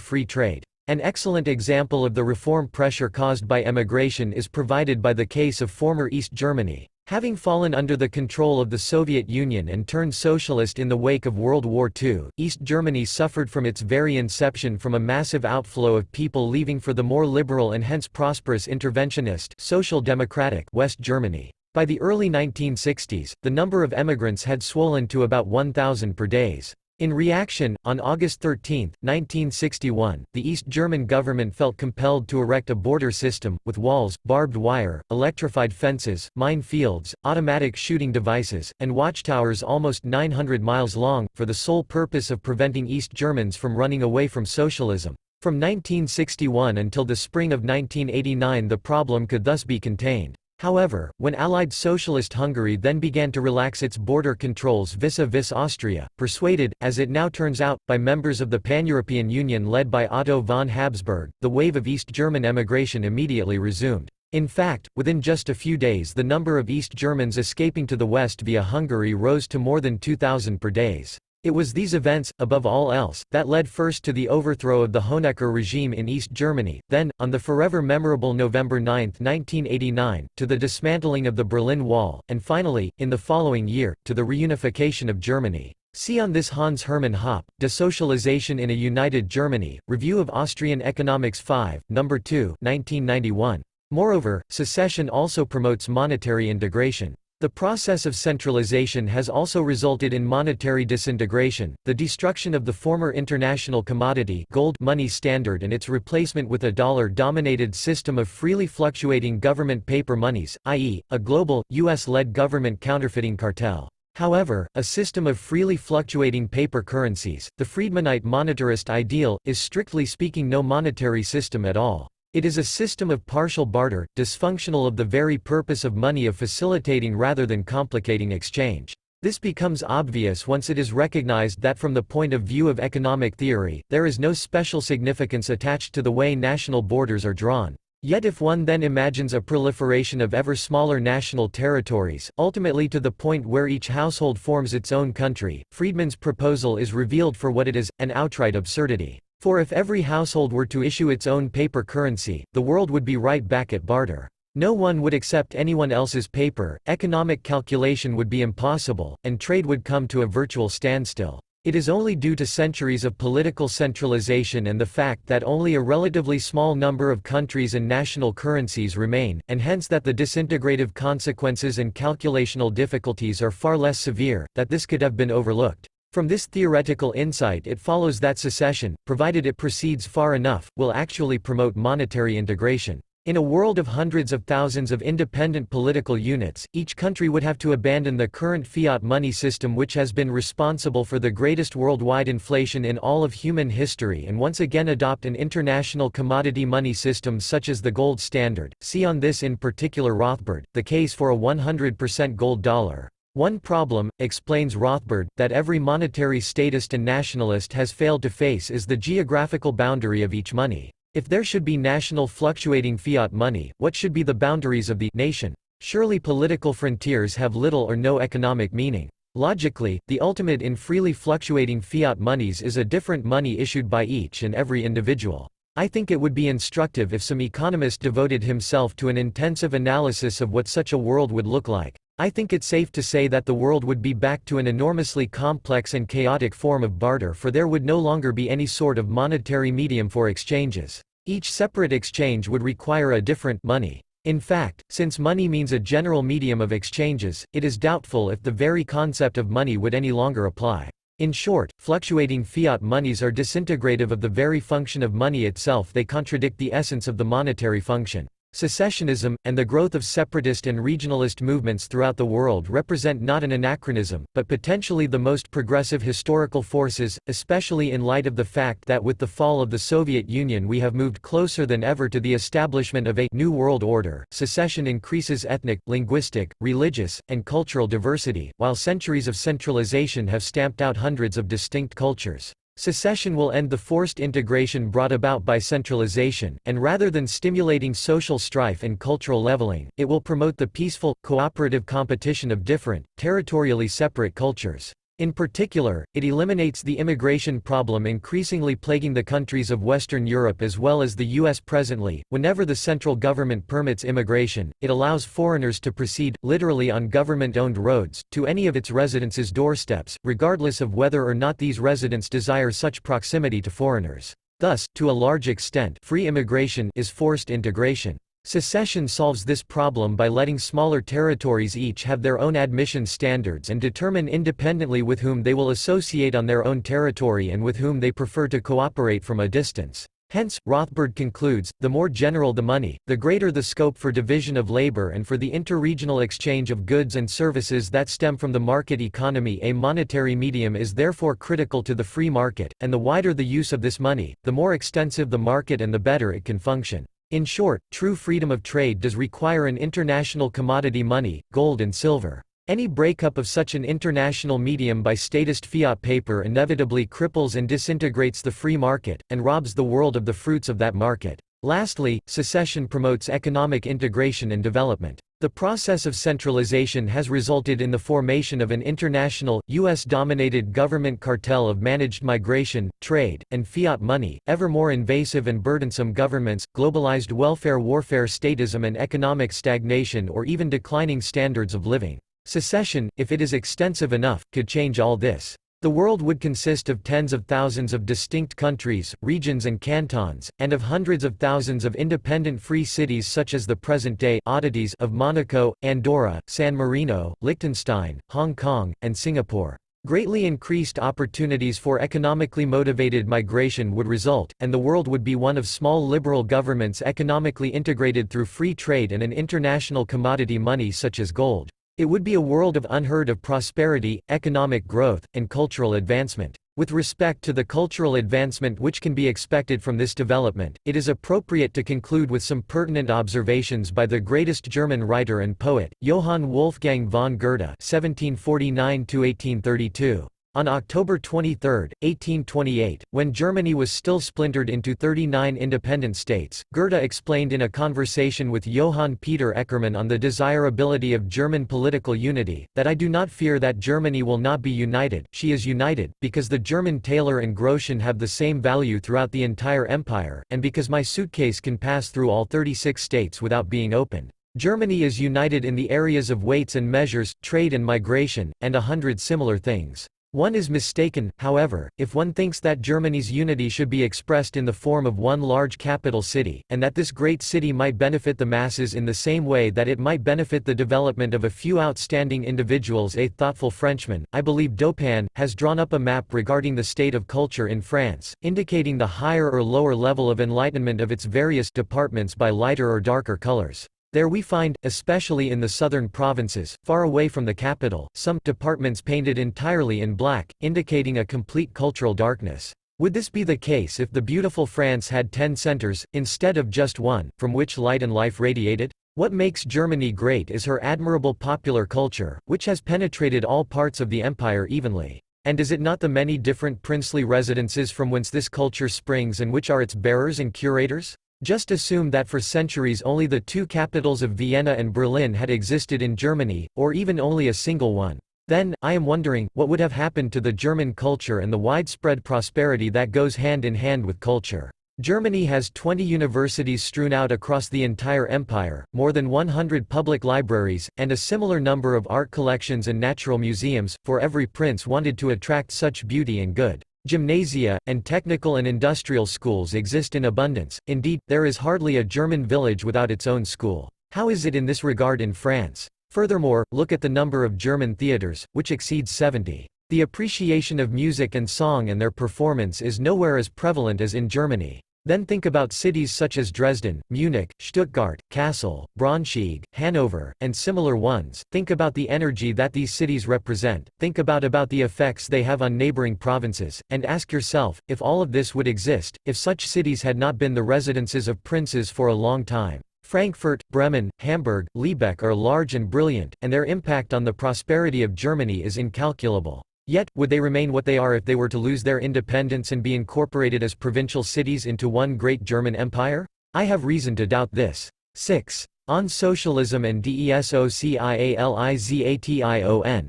free trade. An excellent example of the reform pressure caused by emigration is provided by the case of former East Germany. Having fallen under the control of the Soviet Union and turned socialist in the wake of World War II, East Germany suffered from its very inception from a massive outflow of people leaving for the more liberal and hence prosperous interventionist, social democratic West Germany. By the early 1960s, the number of emigrants had swollen to about 1,000 per day. In reaction, on August 13, 1961, the East German government felt compelled to erect a border system, with walls, barbed wire, electrified fences, mine fields, automatic shooting devices, and watchtowers almost 900 miles long, for the sole purpose of preventing East Germans from running away from socialism. From 1961 until the spring of 1989 the problem could thus be contained. However, when Allied Socialist Hungary then began to relax its border controls vis-à-vis Austria, persuaded, as it now turns out, by members of the Pan-European Union led by Otto von Habsburg, the wave of East German emigration immediately resumed. In fact, within just a few days the number of East Germans escaping to the west via Hungary rose to more than 2,000 per day. It was these events, above all else, that led first to the overthrow of the Honecker regime in East Germany, then, on the forever memorable November 9, 1989, to the dismantling of the Berlin Wall, and finally, in the following year, to the reunification of Germany. See on this Hans Hermann Hoppe, Desocialization in a United Germany, Review of Austrian Economics 5, No. 2, 1991. Moreover, secession also promotes monetary integration. The process of centralization has also resulted in monetary disintegration, the destruction of the former international commodity gold money standard and its replacement with a dollar-dominated system of freely fluctuating government paper monies, i.e., a global, US-led government counterfeiting cartel. However, a system of freely fluctuating paper currencies, the Friedmanite monetarist ideal, is strictly speaking no monetary system at all. It is a system of partial barter, dysfunctional of the very purpose of money of facilitating rather than complicating exchange. This becomes obvious once it is recognized that from the point of view of economic theory, there is no special significance attached to the way national borders are drawn. Yet if one then imagines a proliferation of ever smaller national territories, ultimately to the point where each household forms its own country, Friedman's proposal is revealed for what it is, an outright absurdity. For if every household were to issue its own paper currency, the world would be right back at barter. No one would accept anyone else's paper, economic calculation would be impossible, and trade would come to a virtual standstill. It is only due to centuries of political centralization and the fact that only a relatively small number of countries and national currencies remain, and hence that the disintegrative consequences and calculational difficulties are far less severe, that this could have been overlooked. From this theoretical insight it follows that secession, provided it proceeds far enough, will actually promote monetary integration. In a world of hundreds of thousands of independent political units, each country would have to abandon the current fiat money system which has been responsible for the greatest worldwide inflation in all of human history and once again adopt an international commodity money system such as the gold standard. See on this in particular Rothbard, The Case for a 100% Gold Dollar. One problem, explains Rothbard, that every monetary statist and nationalist has failed to face is the geographical boundary of each money. If there should be national fluctuating fiat money, what should be the boundaries of the nation? Surely political frontiers have little or no economic meaning. Logically, the ultimate in freely fluctuating fiat monies is a different money issued by each and every individual. I think it would be instructive if some economist devoted himself to an intensive analysis of what such a world would look like. I think it's safe to say that the world would be back to an enormously complex and chaotic form of barter, for there would no longer be any sort of monetary medium for exchanges. Each separate exchange would require a different money. In fact, since money means a general medium of exchanges, it is doubtful if the very concept of money would any longer apply. In short, fluctuating fiat monies are disintegrative of the very function of money itself. They contradict the essence of the monetary function. Secessionism, and the growth of separatist and regionalist movements throughout the world represent not an anachronism, but potentially the most progressive historical forces, especially in light of the fact that with the fall of the Soviet Union we have moved closer than ever to the establishment of a new world order. Secession increases ethnic, linguistic, religious, and cultural diversity, while centuries of centralization have stamped out hundreds of distinct cultures. Secession will end the forced integration brought about by centralization, and rather than stimulating social strife and cultural leveling, it will promote the peaceful, cooperative competition of different, territorially separate cultures. In particular, it eliminates the immigration problem increasingly plaguing the countries of Western Europe as well as the US presently. Whenever the central government permits immigration, it allows foreigners to proceed, literally on government-owned roads, to any of its residents' doorsteps, regardless of whether or not these residents desire such proximity to foreigners. Thus, to a large extent, free immigration is forced integration. Secession solves this problem by letting smaller territories each have their own admission standards and determine independently with whom they will associate on their own territory and with whom they prefer to cooperate from a distance. Hence, Rothbard concludes, the more general the money, the greater the scope for division of labor and for the interregional exchange of goods and services that stem from the market economy. A monetary medium is therefore critical to the free market, and the wider the use of this money, the more extensive the market and the better it can function. In short, true freedom of trade does require an international commodity money, gold and silver. Any breakup of such an international medium by statist fiat paper inevitably cripples and disintegrates the free market, and robs the world of the fruits of that market. Lastly, secession promotes economic integration and development. The process of centralization has resulted in the formation of an international, US-dominated government cartel of managed migration, trade, and fiat money, ever more invasive and burdensome governments, globalized welfare warfare, statism and economic stagnation, or even declining standards of living. Secession, if it is extensive enough, could change all this. The world would consist of tens of thousands of distinct countries, regions and cantons, and of hundreds of thousands of independent free cities such as the present-day oddities of Monaco, Andorra, San Marino, Liechtenstein, Hong Kong, and Singapore. Greatly increased opportunities for economically motivated migration would result, and the world would be one of small liberal governments economically integrated through free trade and an international commodity money such as gold. It would be a world of unheard of prosperity, economic growth, and cultural advancement. With respect to the cultural advancement which can be expected from this development, it is appropriate to conclude with some pertinent observations by the greatest German writer and poet, Johann Wolfgang von Goethe (1749–1832). On October 23, 1828, when Germany was still splintered into 39 independent states, Goethe explained in a conversation with Johann Peter Eckermann on the desirability of German political unity, that I do not fear that Germany will not be united, she is united, because the German tailor and groschen have the same value throughout the entire empire, and because my suitcase can pass through all 36 states without being opened. Germany is united in the areas of weights and measures, trade and migration, and 100 similar things. One is mistaken, however, if one thinks that Germany's unity should be expressed in the form of one large capital city, and that this great city might benefit the masses in the same way that it might benefit the development of a few outstanding individuals. A thoughtful Frenchman, I believe Dopin, has drawn up a map regarding the state of culture in France, indicating the higher or lower level of enlightenment of its various departments by lighter or darker colors. There we find, especially in the southern provinces, far away from the capital, some departments painted entirely in black, indicating a complete cultural darkness. Would this be the case if the beautiful France had 10 centers, instead of just one, from which light and life radiated? What makes Germany great is her admirable popular culture, which has penetrated all parts of the empire evenly. And is it not the many different princely residences from whence this culture springs and which are its bearers and curators? Just assume that for centuries only the two capitals of Vienna and Berlin had existed in Germany, or even only a single one. Then, I am wondering, what would have happened to the German culture and the widespread prosperity that goes hand in hand with culture. Germany has 20 universities strewn out across the entire empire, more than 100 public libraries, and a similar number of art collections and natural museums, for every prince wanted to attract such beauty and good. Gymnasia, and technical and industrial schools exist in abundance. Indeed, there is hardly a German village without its own school. How is it in this regard in France? Furthermore, look at the number of German theaters, which exceeds 70. The appreciation of music and song and their performance is nowhere as prevalent as in Germany. Then think about cities such as Dresden, Munich, Stuttgart, Kassel, Braunschweig, Hanover, and similar ones. Think about the energy that these cities represent, think about the effects they have on neighboring provinces, and ask yourself, if all of this would exist, if such cities had not been the residences of princes for a long time. Frankfurt, Bremen, Hamburg, Lübeck are large and brilliant, and their impact on the prosperity of Germany is incalculable. Yet, would they remain what they are if they were to lose their independence and be incorporated as provincial cities into one great German empire? I have reason to doubt this. 6. On Socialism and Desocialization.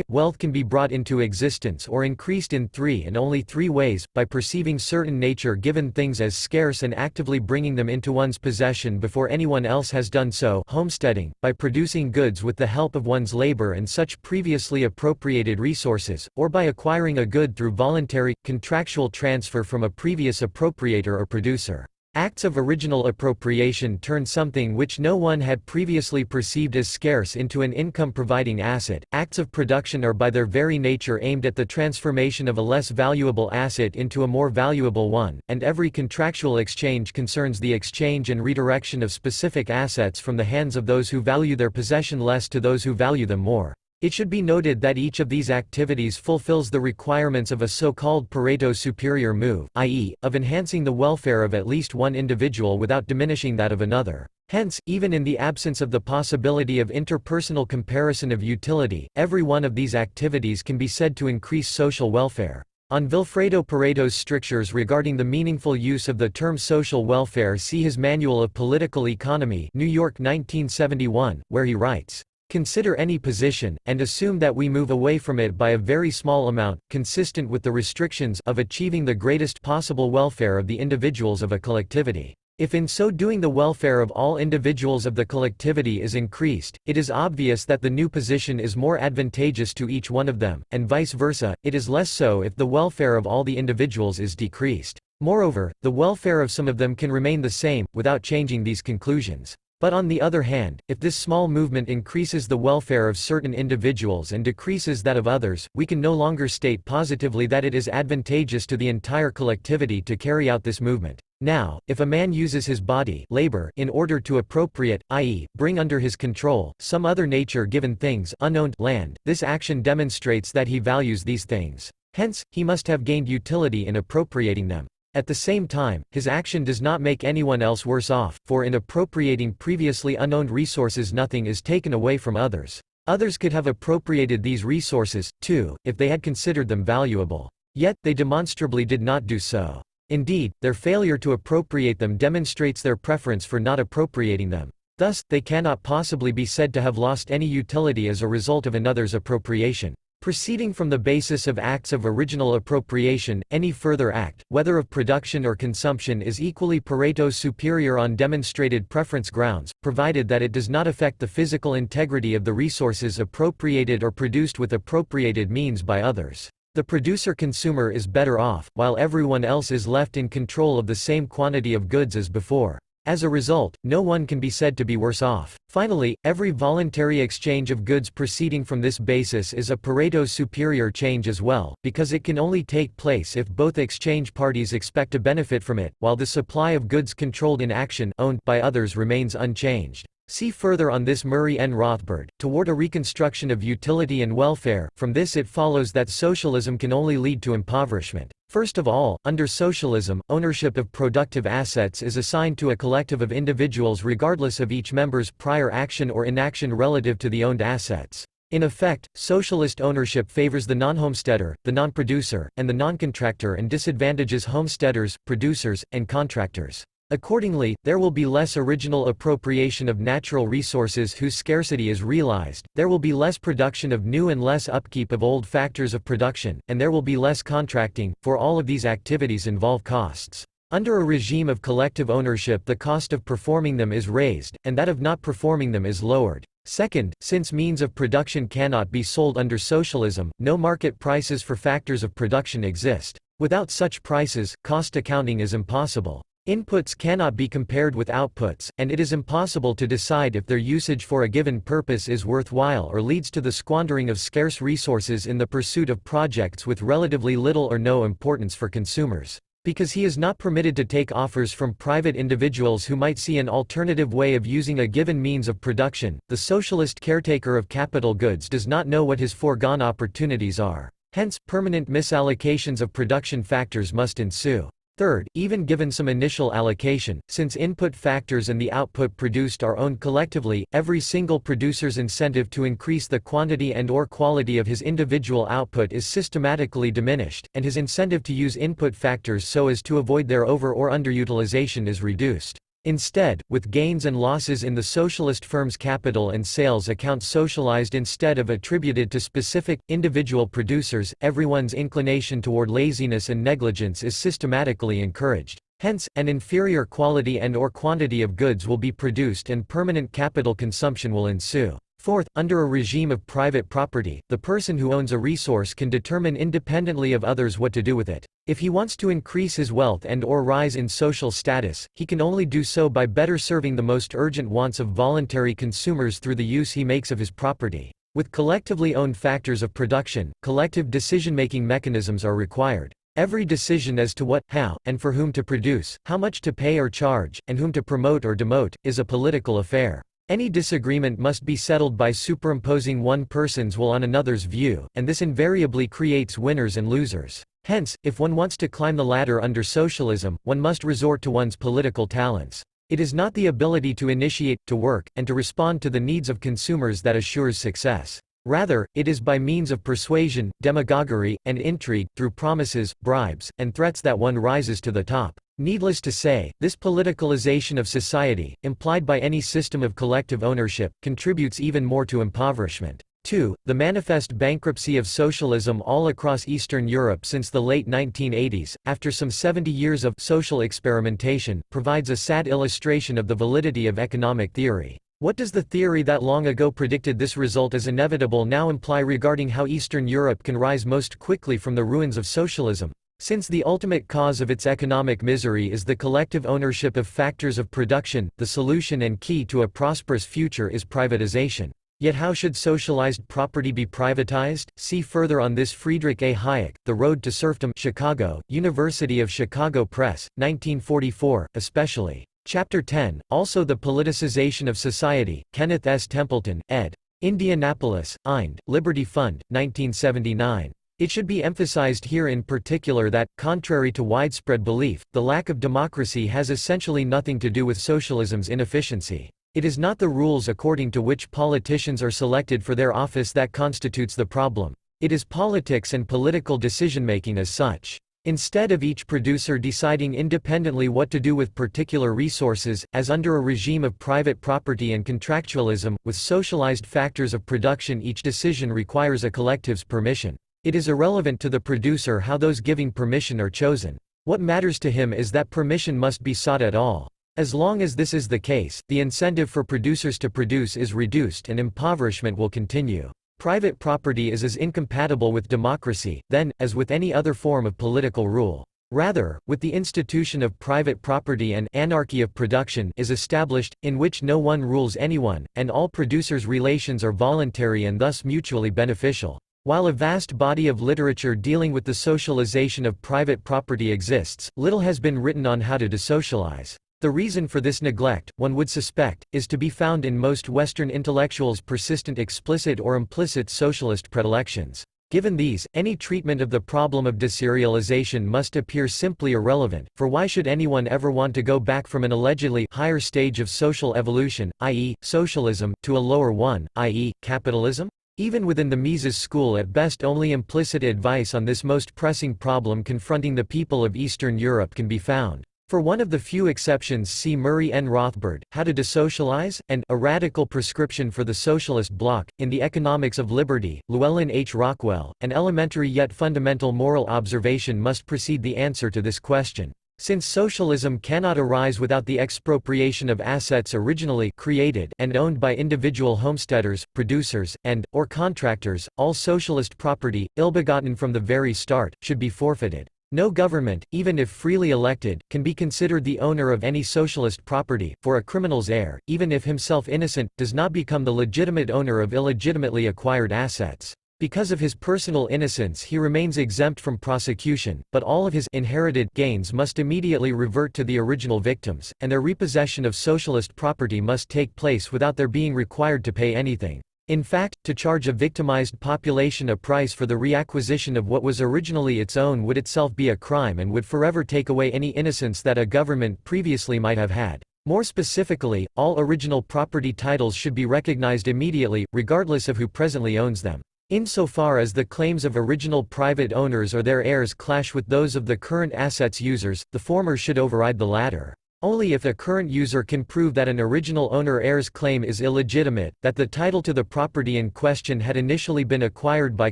Wealth can be brought into existence or increased in only three ways: by perceiving certain nature-given things as scarce and actively bringing them into one's possession before anyone else has done so, homesteading; by producing goods with the help of one's labor and such previously appropriated resources; or by acquiring a good through voluntary, contractual transfer from a previous appropriator or producer. Acts of original appropriation turn something which no one had previously perceived as scarce into an income-providing asset. Acts of production are by their very nature aimed at the transformation of a less valuable asset into a more valuable one, and every contractual exchange concerns the exchange and redirection of specific assets from the hands of those who value their possession less to those who value them more. It should be noted that each of these activities fulfills the requirements of a so-called Pareto superior move, i.e., of enhancing the welfare of at least one individual without diminishing that of another. Hence, even in the absence of the possibility of interpersonal comparison of utility, every one of these activities can be said to increase social welfare. On Vilfredo Pareto's strictures regarding the meaningful use of the term social welfare, see his Manual of Political Economy, New York 1971, where he writes, "Consider any position, and assume that we move away from it by a very small amount, consistent with the restrictions of achieving the greatest possible welfare of the individuals of a collectivity. If in so doing the welfare of all individuals of the collectivity is increased, it is obvious that the new position is more advantageous to each one of them, and vice versa, it is less so if the welfare of all the individuals is decreased. Moreover, the welfare of some of them can remain the same, without changing these conclusions. But on the other hand, if this small movement increases the welfare of certain individuals and decreases that of others, we can no longer state positively that it is advantageous to the entire collectivity to carry out this movement. Now, if a man uses his body labor in order to appropriate, i.e., bring under his control, some other nature-given things, unowned land, this action demonstrates that he values these things. Hence, he must have gained utility in appropriating them. At the same time, his action does not make anyone else worse off, for in appropriating previously unowned resources nothing is taken away from others. Others could have appropriated these resources, too, if they had considered them valuable. Yet, they demonstrably did not do so. Indeed, their failure to appropriate them demonstrates their preference for not appropriating them. Thus, they cannot possibly be said to have lost any utility as a result of another's appropriation. Proceeding from the basis of acts of original appropriation, any further act, whether of production or consumption, is equally Pareto superior on demonstrated preference grounds, provided that it does not affect the physical integrity of the resources appropriated or produced with appropriated means by others. The producer-consumer is better off, while everyone else is left in control of the same quantity of goods as before. As a result, no one can be said to be worse off. Finally, every voluntary exchange of goods proceeding from this basis is a Pareto superior change as well, because it can only take place if both exchange parties expect to benefit from it, while the supply of goods controlled in action owned by others remains unchanged. See further on this Murray N. Rothbard, Toward a Reconstruction of Utility and Welfare. From this it follows that socialism can only lead to impoverishment. First of all, under socialism, ownership of productive assets is assigned to a collective of individuals regardless of each member's prior action or inaction relative to the owned assets. In effect, socialist ownership favors the non-homesteader, the non-producer, and the non-contractor and disadvantages homesteaders, producers, and contractors. Accordingly, there will be less original appropriation of natural resources whose scarcity is realized, there will be less production of new and less upkeep of old factors of production, and there will be less contracting, for all of these activities involve costs. Under a regime of collective ownership, the cost of performing them is raised, and that of not performing them is lowered. Second, since means of production cannot be sold under socialism, no market prices for factors of production exist. Without such prices, cost accounting is impossible. Inputs cannot be compared with outputs, and it is impossible to decide if their usage for a given purpose is worthwhile or leads to the squandering of scarce resources in the pursuit of projects with relatively little or no importance for consumers. Because he is not permitted to take offers from private individuals who might see an alternative way of using a given means of production, the socialist caretaker of capital goods does not know what his foregone opportunities are. Hence, permanent misallocations of production factors must ensue. Third, even given some initial allocation, since input factors and the output produced are owned collectively, every single producer's incentive to increase the quantity and/or quality of his individual output is systematically diminished, and his incentive to use input factors so as to avoid their over- or underutilization is reduced. Instead, with gains and losses in the socialist firm's capital and sales accounts socialized instead of attributed to specific, individual producers, everyone's inclination toward laziness and negligence is systematically encouraged. Hence, an inferior quality and/or quantity of goods will be produced and permanent capital consumption will ensue. Fourth, under a regime of private property, the person who owns a resource can determine independently of others what to do with it. If he wants to increase his wealth and/or rise in social status, he can only do so by better serving the most urgent wants of voluntary consumers through the use he makes of his property. With collectively owned factors of production, collective decision-making mechanisms are required. Every decision as to what, how, and for whom to produce, how much to pay or charge, and whom to promote or demote, is a political affair. Any disagreement must be settled by superimposing one person's will on another's view, and this invariably creates winners and losers. Hence, if one wants to climb the ladder under socialism, one must resort to one's political talents. It is not the ability to initiate, to work, and to respond to the needs of consumers that assures success. Rather, it is by means of persuasion, demagoguery, and intrigue, through promises, bribes, and threats that one rises to the top. Needless to say, this politicalization of society, implied by any system of collective ownership, contributes even more to impoverishment. 2. The manifest bankruptcy of socialism all across Eastern Europe since the late 1980s, after some 70 years of social experimentation, provides a sad illustration of the validity of economic theory. What does the theory that long ago predicted this result as inevitable now imply regarding how Eastern Europe can rise most quickly from the ruins of socialism? Since the ultimate cause of its economic misery is the collective ownership of factors of production, the solution and key to a prosperous future is privatization. Yet how should socialized property be privatized? See further on this Friedrich A. Hayek, The Road to Serfdom, Chicago, University of Chicago Press, 1944, especially. Chapter 10, also the Politicization of Society, Kenneth S. Templeton, ed. Indianapolis, Ind., Liberty Fund, 1979. It should be emphasized here in particular that, contrary to widespread belief, the lack of democracy has essentially nothing to do with socialism's inefficiency. It is not the rules according to which politicians are selected for their office that constitutes the problem. It is politics and political decision-making as such. Instead of each producer deciding independently what to do with particular resources, as under a regime of private property and contractualism, with socialized factors of production each decision requires a collective's permission. It is irrelevant to the producer how those giving permission are chosen. What matters to him is that permission must be sought at all. As long as this is the case, the incentive for producers to produce is reduced and impoverishment will continue. Private property is as incompatible with democracy, then, as with any other form of political rule. Rather, with the institution of private property an anarchy of production is established, in which no one rules anyone, and all producers' relations are voluntary and thus mutually beneficial. While a vast body of literature dealing with the socialization of private property exists, little has been written on how to desocialize. The reason for this neglect, one would suspect, is to be found in most Western intellectuals' persistent explicit or implicit socialist predilections. Given these, any treatment of the problem of deserialization must appear simply irrelevant, for why should anyone ever want to go back from an allegedly higher stage of social evolution, i.e., socialism, to a lower one, i.e., capitalism? Even within the Mises school, at best only implicit advice on this most pressing problem confronting the people of Eastern Europe can be found. For one of the few exceptions, see Murray N. Rothbard, How to Desocialize, and A Radical Prescription for the Socialist Bloc. In The Economics of Liberty, Llewellyn H. Rockwell, an elementary yet fundamental moral observation must precede the answer to this question. Since socialism cannot arise without the expropriation of assets originally created and owned by individual homesteaders, producers, or contractors, all socialist property, ill-begotten from the very start, should be forfeited. No government, even if freely elected, can be considered the owner of any socialist property, for a criminal's heir, even if himself innocent, does not become the legitimate owner of illegitimately acquired assets. Because of his personal innocence he remains exempt from prosecution, but all of his inherited gains must immediately revert to the original victims, and their repossession of socialist property must take place without their being required to pay anything. In fact, to charge a victimized population a price for the reacquisition of what was originally its own would itself be a crime and would forever take away any innocence that a government previously might have had. More specifically, all original property titles should be recognized immediately, regardless of who presently owns them. Insofar as the claims of original private owners or their heirs clash with those of the current assets users, the former should override the latter. Only if a current user can prove that an original owner-heir's claim is illegitimate, that the title to the property in question had initially been acquired by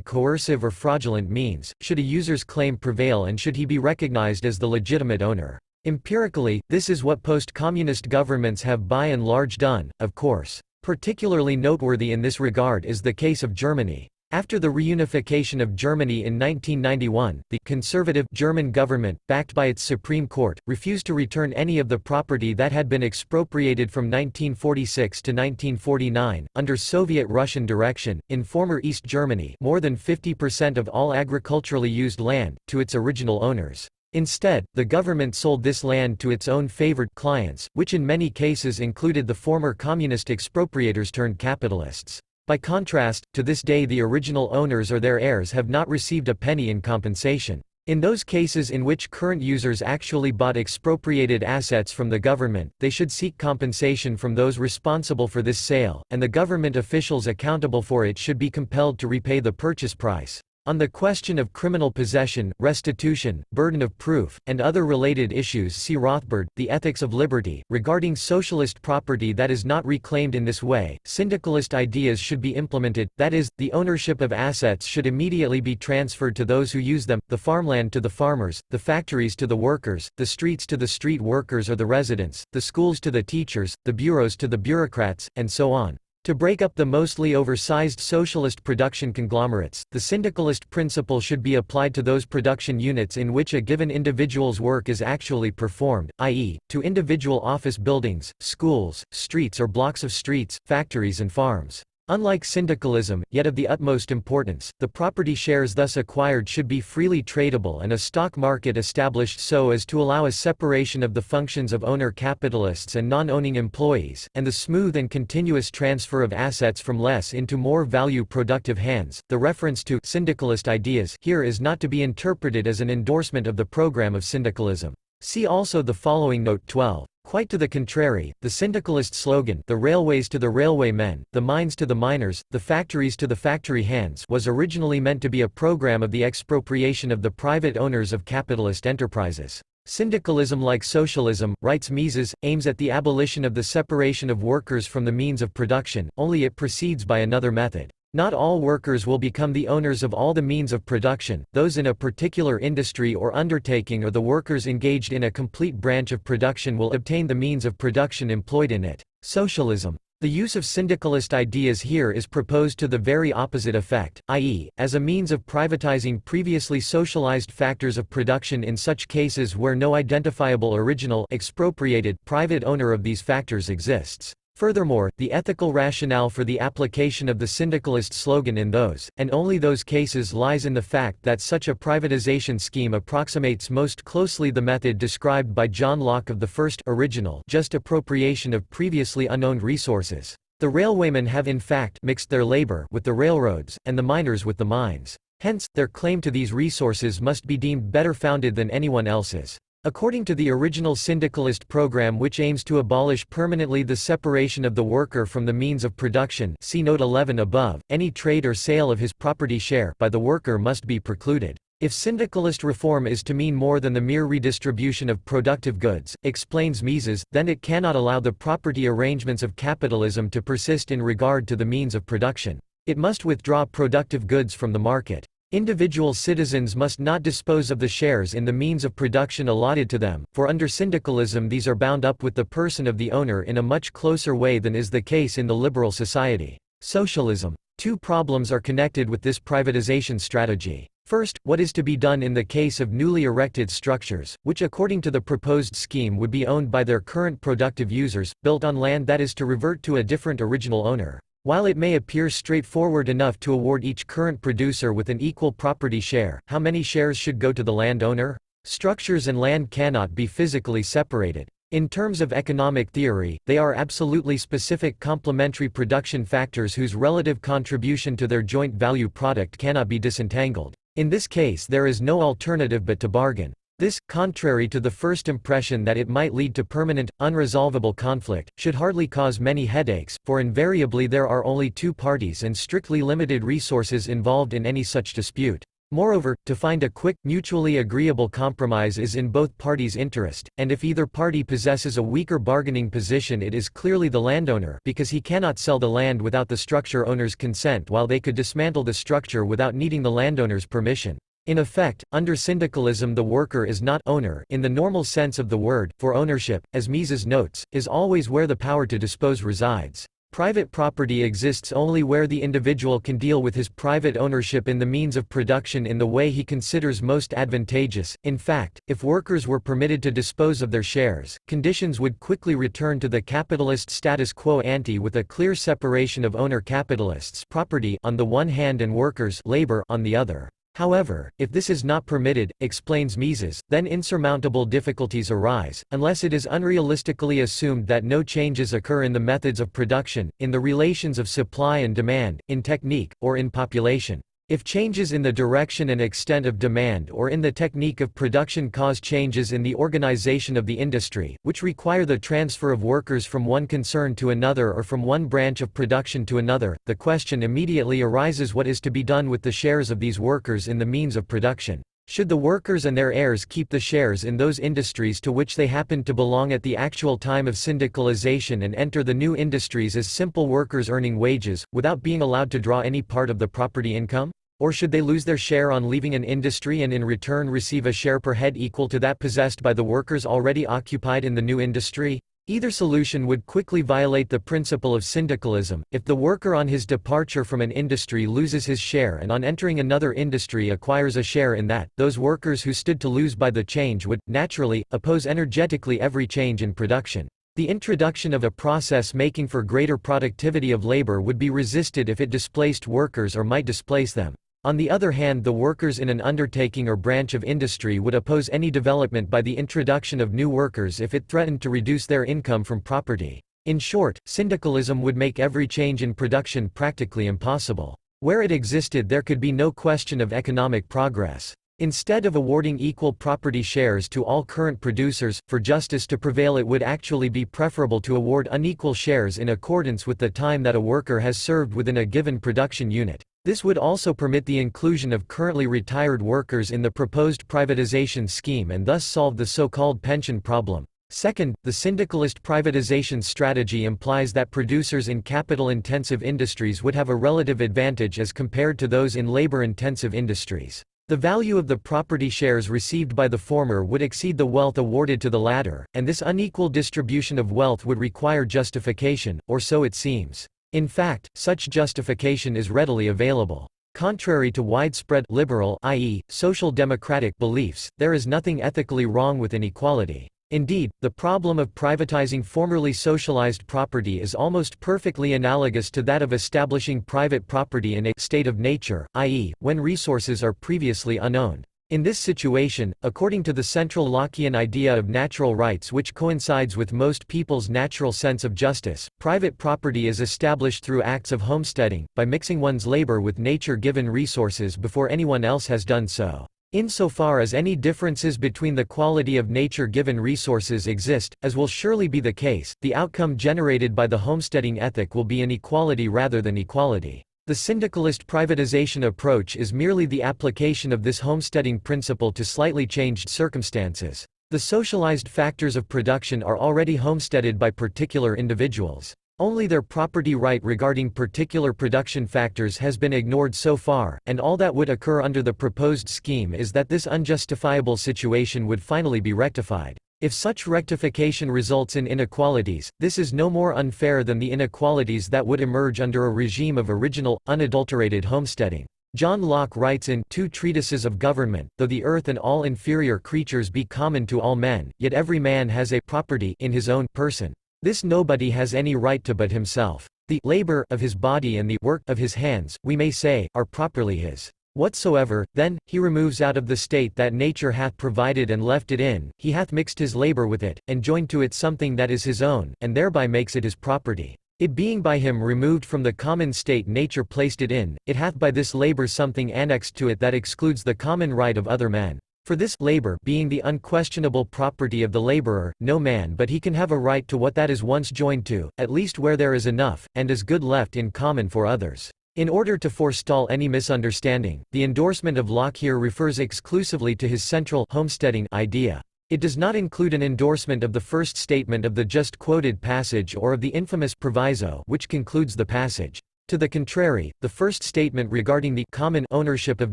coercive or fraudulent means, should a user's claim prevail and should he be recognized as the legitimate owner. Empirically, this is what post-communist governments have by and large done, of course. Particularly noteworthy in this regard is the case of Germany. After the reunification of Germany in 1991, the conservative German government, backed by its Supreme Court, refused to return any of the property that had been expropriated from 1946 to 1949. Under Soviet-Russian direction, in former East Germany, more than 50% of all agriculturally used land, to its original owners. Instead, the government sold this land to its own favored clients, which in many cases included the former communist expropriators turned capitalists. By contrast, to this day the original owners or their heirs have not received a penny in compensation. In those cases in which current users actually bought expropriated assets from the government, they should seek compensation from those responsible for this sale, and the government officials accountable for it should be compelled to repay the purchase price. On the question of criminal possession, restitution, burden of proof, and other related issues see Rothbard, The Ethics of Liberty. Regarding socialist property that is not reclaimed in this way, syndicalist ideas should be implemented, that is, the ownership of assets should immediately be transferred to those who use them, the farmland to the farmers, the factories to the workers, the streets to the street workers or the residents, the schools to the teachers, the bureaus to the bureaucrats, and so on. To break up the mostly oversized socialist production conglomerates, the syndicalist principle should be applied to those production units in which a given individual's work is actually performed, i.e., to individual office buildings, schools, streets or blocks of streets, factories and farms. Unlike syndicalism, yet of the utmost importance, the property shares thus acquired should be freely tradable and a stock market established so as to allow a separation of the functions of owner capitalists and non-owning employees, and the smooth and continuous transfer of assets from less into more value-productive hands. The reference to syndicalist ideas here is not to be interpreted as an endorsement of the program of syndicalism. See also the following Note 12. Quite to the contrary, the syndicalist slogan, "The railways to the railwaymen, the mines to the miners, the factories to the factory hands," was originally meant to be a program of the expropriation of the private owners of capitalist enterprises. Syndicalism, like socialism, writes Mises, aims at the abolition of the separation of workers from the means of production, only it proceeds by another method. Not all workers will become the owners of all the means of production, those in a particular industry or undertaking or the workers engaged in a complete branch of production will obtain the means of production employed in it. Socialism. The use of syndicalist ideas here is proposed to the very opposite effect, i.e., as a means of privatizing previously socialized factors of production in such cases where no identifiable original expropriated private owner of these factors exists. Furthermore, the ethical rationale for the application of the syndicalist slogan in those, and only those cases lies in the fact that such a privatization scheme approximates most closely the method described by John Locke of the first original just appropriation of previously unowned resources. The railwaymen have in fact mixed their labor with the railroads, and the miners with the mines. Hence, their claim to these resources must be deemed better founded than anyone else's. According to the original syndicalist program, which aims to abolish permanently the separation of the worker from the means of production, see Note 11 above, any trade or sale of his property share by the worker must be precluded. If syndicalist reform is to mean more than the mere redistribution of productive goods, explains Mises, then it cannot allow the property arrangements of capitalism to persist in regard to the means of production. It must withdraw productive goods from the market. Individual citizens must not dispose of the shares in the means of production allotted to them, for under syndicalism these are bound up with the person of the owner in a much closer way than is the case in the liberal society. Socialism. Two problems are connected with this privatization strategy. First, what is to be done in the case of newly erected structures, which according to the proposed scheme would be owned by their current productive users, built on land that is to revert to a different original owner. While it may appear straightforward enough to award each current producer with an equal property share, how many shares should go to the landowner? Structures and land cannot be physically separated. In terms of economic theory, they are absolutely specific complementary production factors whose relative contribution to their joint value product cannot be disentangled. In this case there is no alternative but to bargain. This, contrary to the first impression that it might lead to permanent, unresolvable conflict, should hardly cause many headaches, for invariably there are only two parties and strictly limited resources involved in any such dispute. Moreover, to find a quick, mutually agreeable compromise is in both parties' interest, and if either party possesses a weaker bargaining position it is clearly the landowner, because he cannot sell the land without the structure owner's consent while they could dismantle the structure without needing the landowner's permission. In effect, under syndicalism the worker is not owner in the normal sense of the word, for ownership, as Mises notes, is always where the power to dispose resides. Private property exists only where the individual can deal with his private ownership in the means of production in the way he considers most advantageous. In fact, if workers were permitted to dispose of their shares, conditions would quickly return to the capitalist status quo ante with a clear separation of owner-capitalists property on the one hand and workers labor on the other. However, if this is not permitted, explains Mises, then insurmountable difficulties arise, unless it is unrealistically assumed that no changes occur in the methods of production, in the relations of supply and demand, in technique, or in population. If changes in the direction and extent of demand or in the technique of production cause changes in the organization of the industry, which require the transfer of workers from one concern to another or from one branch of production to another, the question immediately arises what is to be done with the shares of these workers in the means of production. Should the workers and their heirs keep the shares in those industries to which they happened to belong at the actual time of syndicalization and enter the new industries as simple workers earning wages, without being allowed to draw any part of the property income? Or should they lose their share on leaving an industry and in return receive a share per head equal to that possessed by the workers already occupied in the new industry? Either solution would quickly violate the principle of syndicalism. If the worker on his departure from an industry loses his share and on entering another industry acquires a share in that, those workers who stood to lose by the change would, naturally, oppose energetically every change in production. The introduction of a process making for greater productivity of labor would be resisted if it displaced workers or might displace them. On the other hand, the workers in an undertaking or branch of industry would oppose any development by the introduction of new workers if it threatened to reduce their income from property. In short, syndicalism would make every change in production practically impossible. Where it existed there could be no question of economic progress. Instead of awarding equal property shares to all current producers, for justice to prevail it would actually be preferable to award unequal shares in accordance with the time that a worker has served within a given production unit. This would also permit the inclusion of currently retired workers in the proposed privatization scheme and thus solve the so-called pension problem. Second, the syndicalist privatization strategy implies that producers in capital-intensive industries would have a relative advantage as compared to those in labor-intensive industries. The value of the property shares received by the former would exceed the wealth awarded to the latter, and this unequal distribution of wealth would require justification, or so it seems. In fact, such justification is readily available. Contrary to widespread liberal, i.e., social democratic beliefs, there is nothing ethically wrong with inequality. Indeed, the problem of privatizing formerly socialized property is almost perfectly analogous to that of establishing private property in a state of nature, i.e., when resources are previously unowned. In this situation, according to the central Lockean idea of natural rights which coincides with most people's natural sense of justice, private property is established through acts of homesteading, by mixing one's labor with nature-given resources before anyone else has done so. Insofar as any differences between the quality of nature-given resources exist, as will surely be the case, the outcome generated by the homesteading ethic will be inequality rather than equality. The syndicalist privatization approach is merely the application of this homesteading principle to slightly changed circumstances. The socialized factors of production are already homesteaded by particular individuals. Only their property right regarding particular production factors has been ignored so far, and all that would occur under the proposed scheme is that this unjustifiable situation would finally be rectified. If such rectification results in inequalities, this is no more unfair than the inequalities that would emerge under a regime of original, unadulterated homesteading. John Locke writes in Two Treatises of Government, though the earth and all inferior creatures be common to all men, yet every man has a property in his own person. This nobody has any right to but himself. The labor of his body and the work of his hands, we may say, are properly his. Whatsoever, then, he removes out of the state that nature hath provided and left it in, he hath mixed his labor with it, and joined to it something that is his own, and thereby makes it his property. It being by him removed from the common state nature placed it in, it hath by this labor something annexed to it that excludes the common right of other men. For this labor being the unquestionable property of the laborer, no man but he can have a right to what that is once joined to, at least where there is enough, and as good left in common for others. In order to forestall any misunderstanding, the endorsement of Locke here refers exclusively to his central homesteading idea. It does not include an endorsement of the first statement of the just quoted passage or of the infamous proviso which concludes the passage. To the contrary, the first statement regarding the common ownership of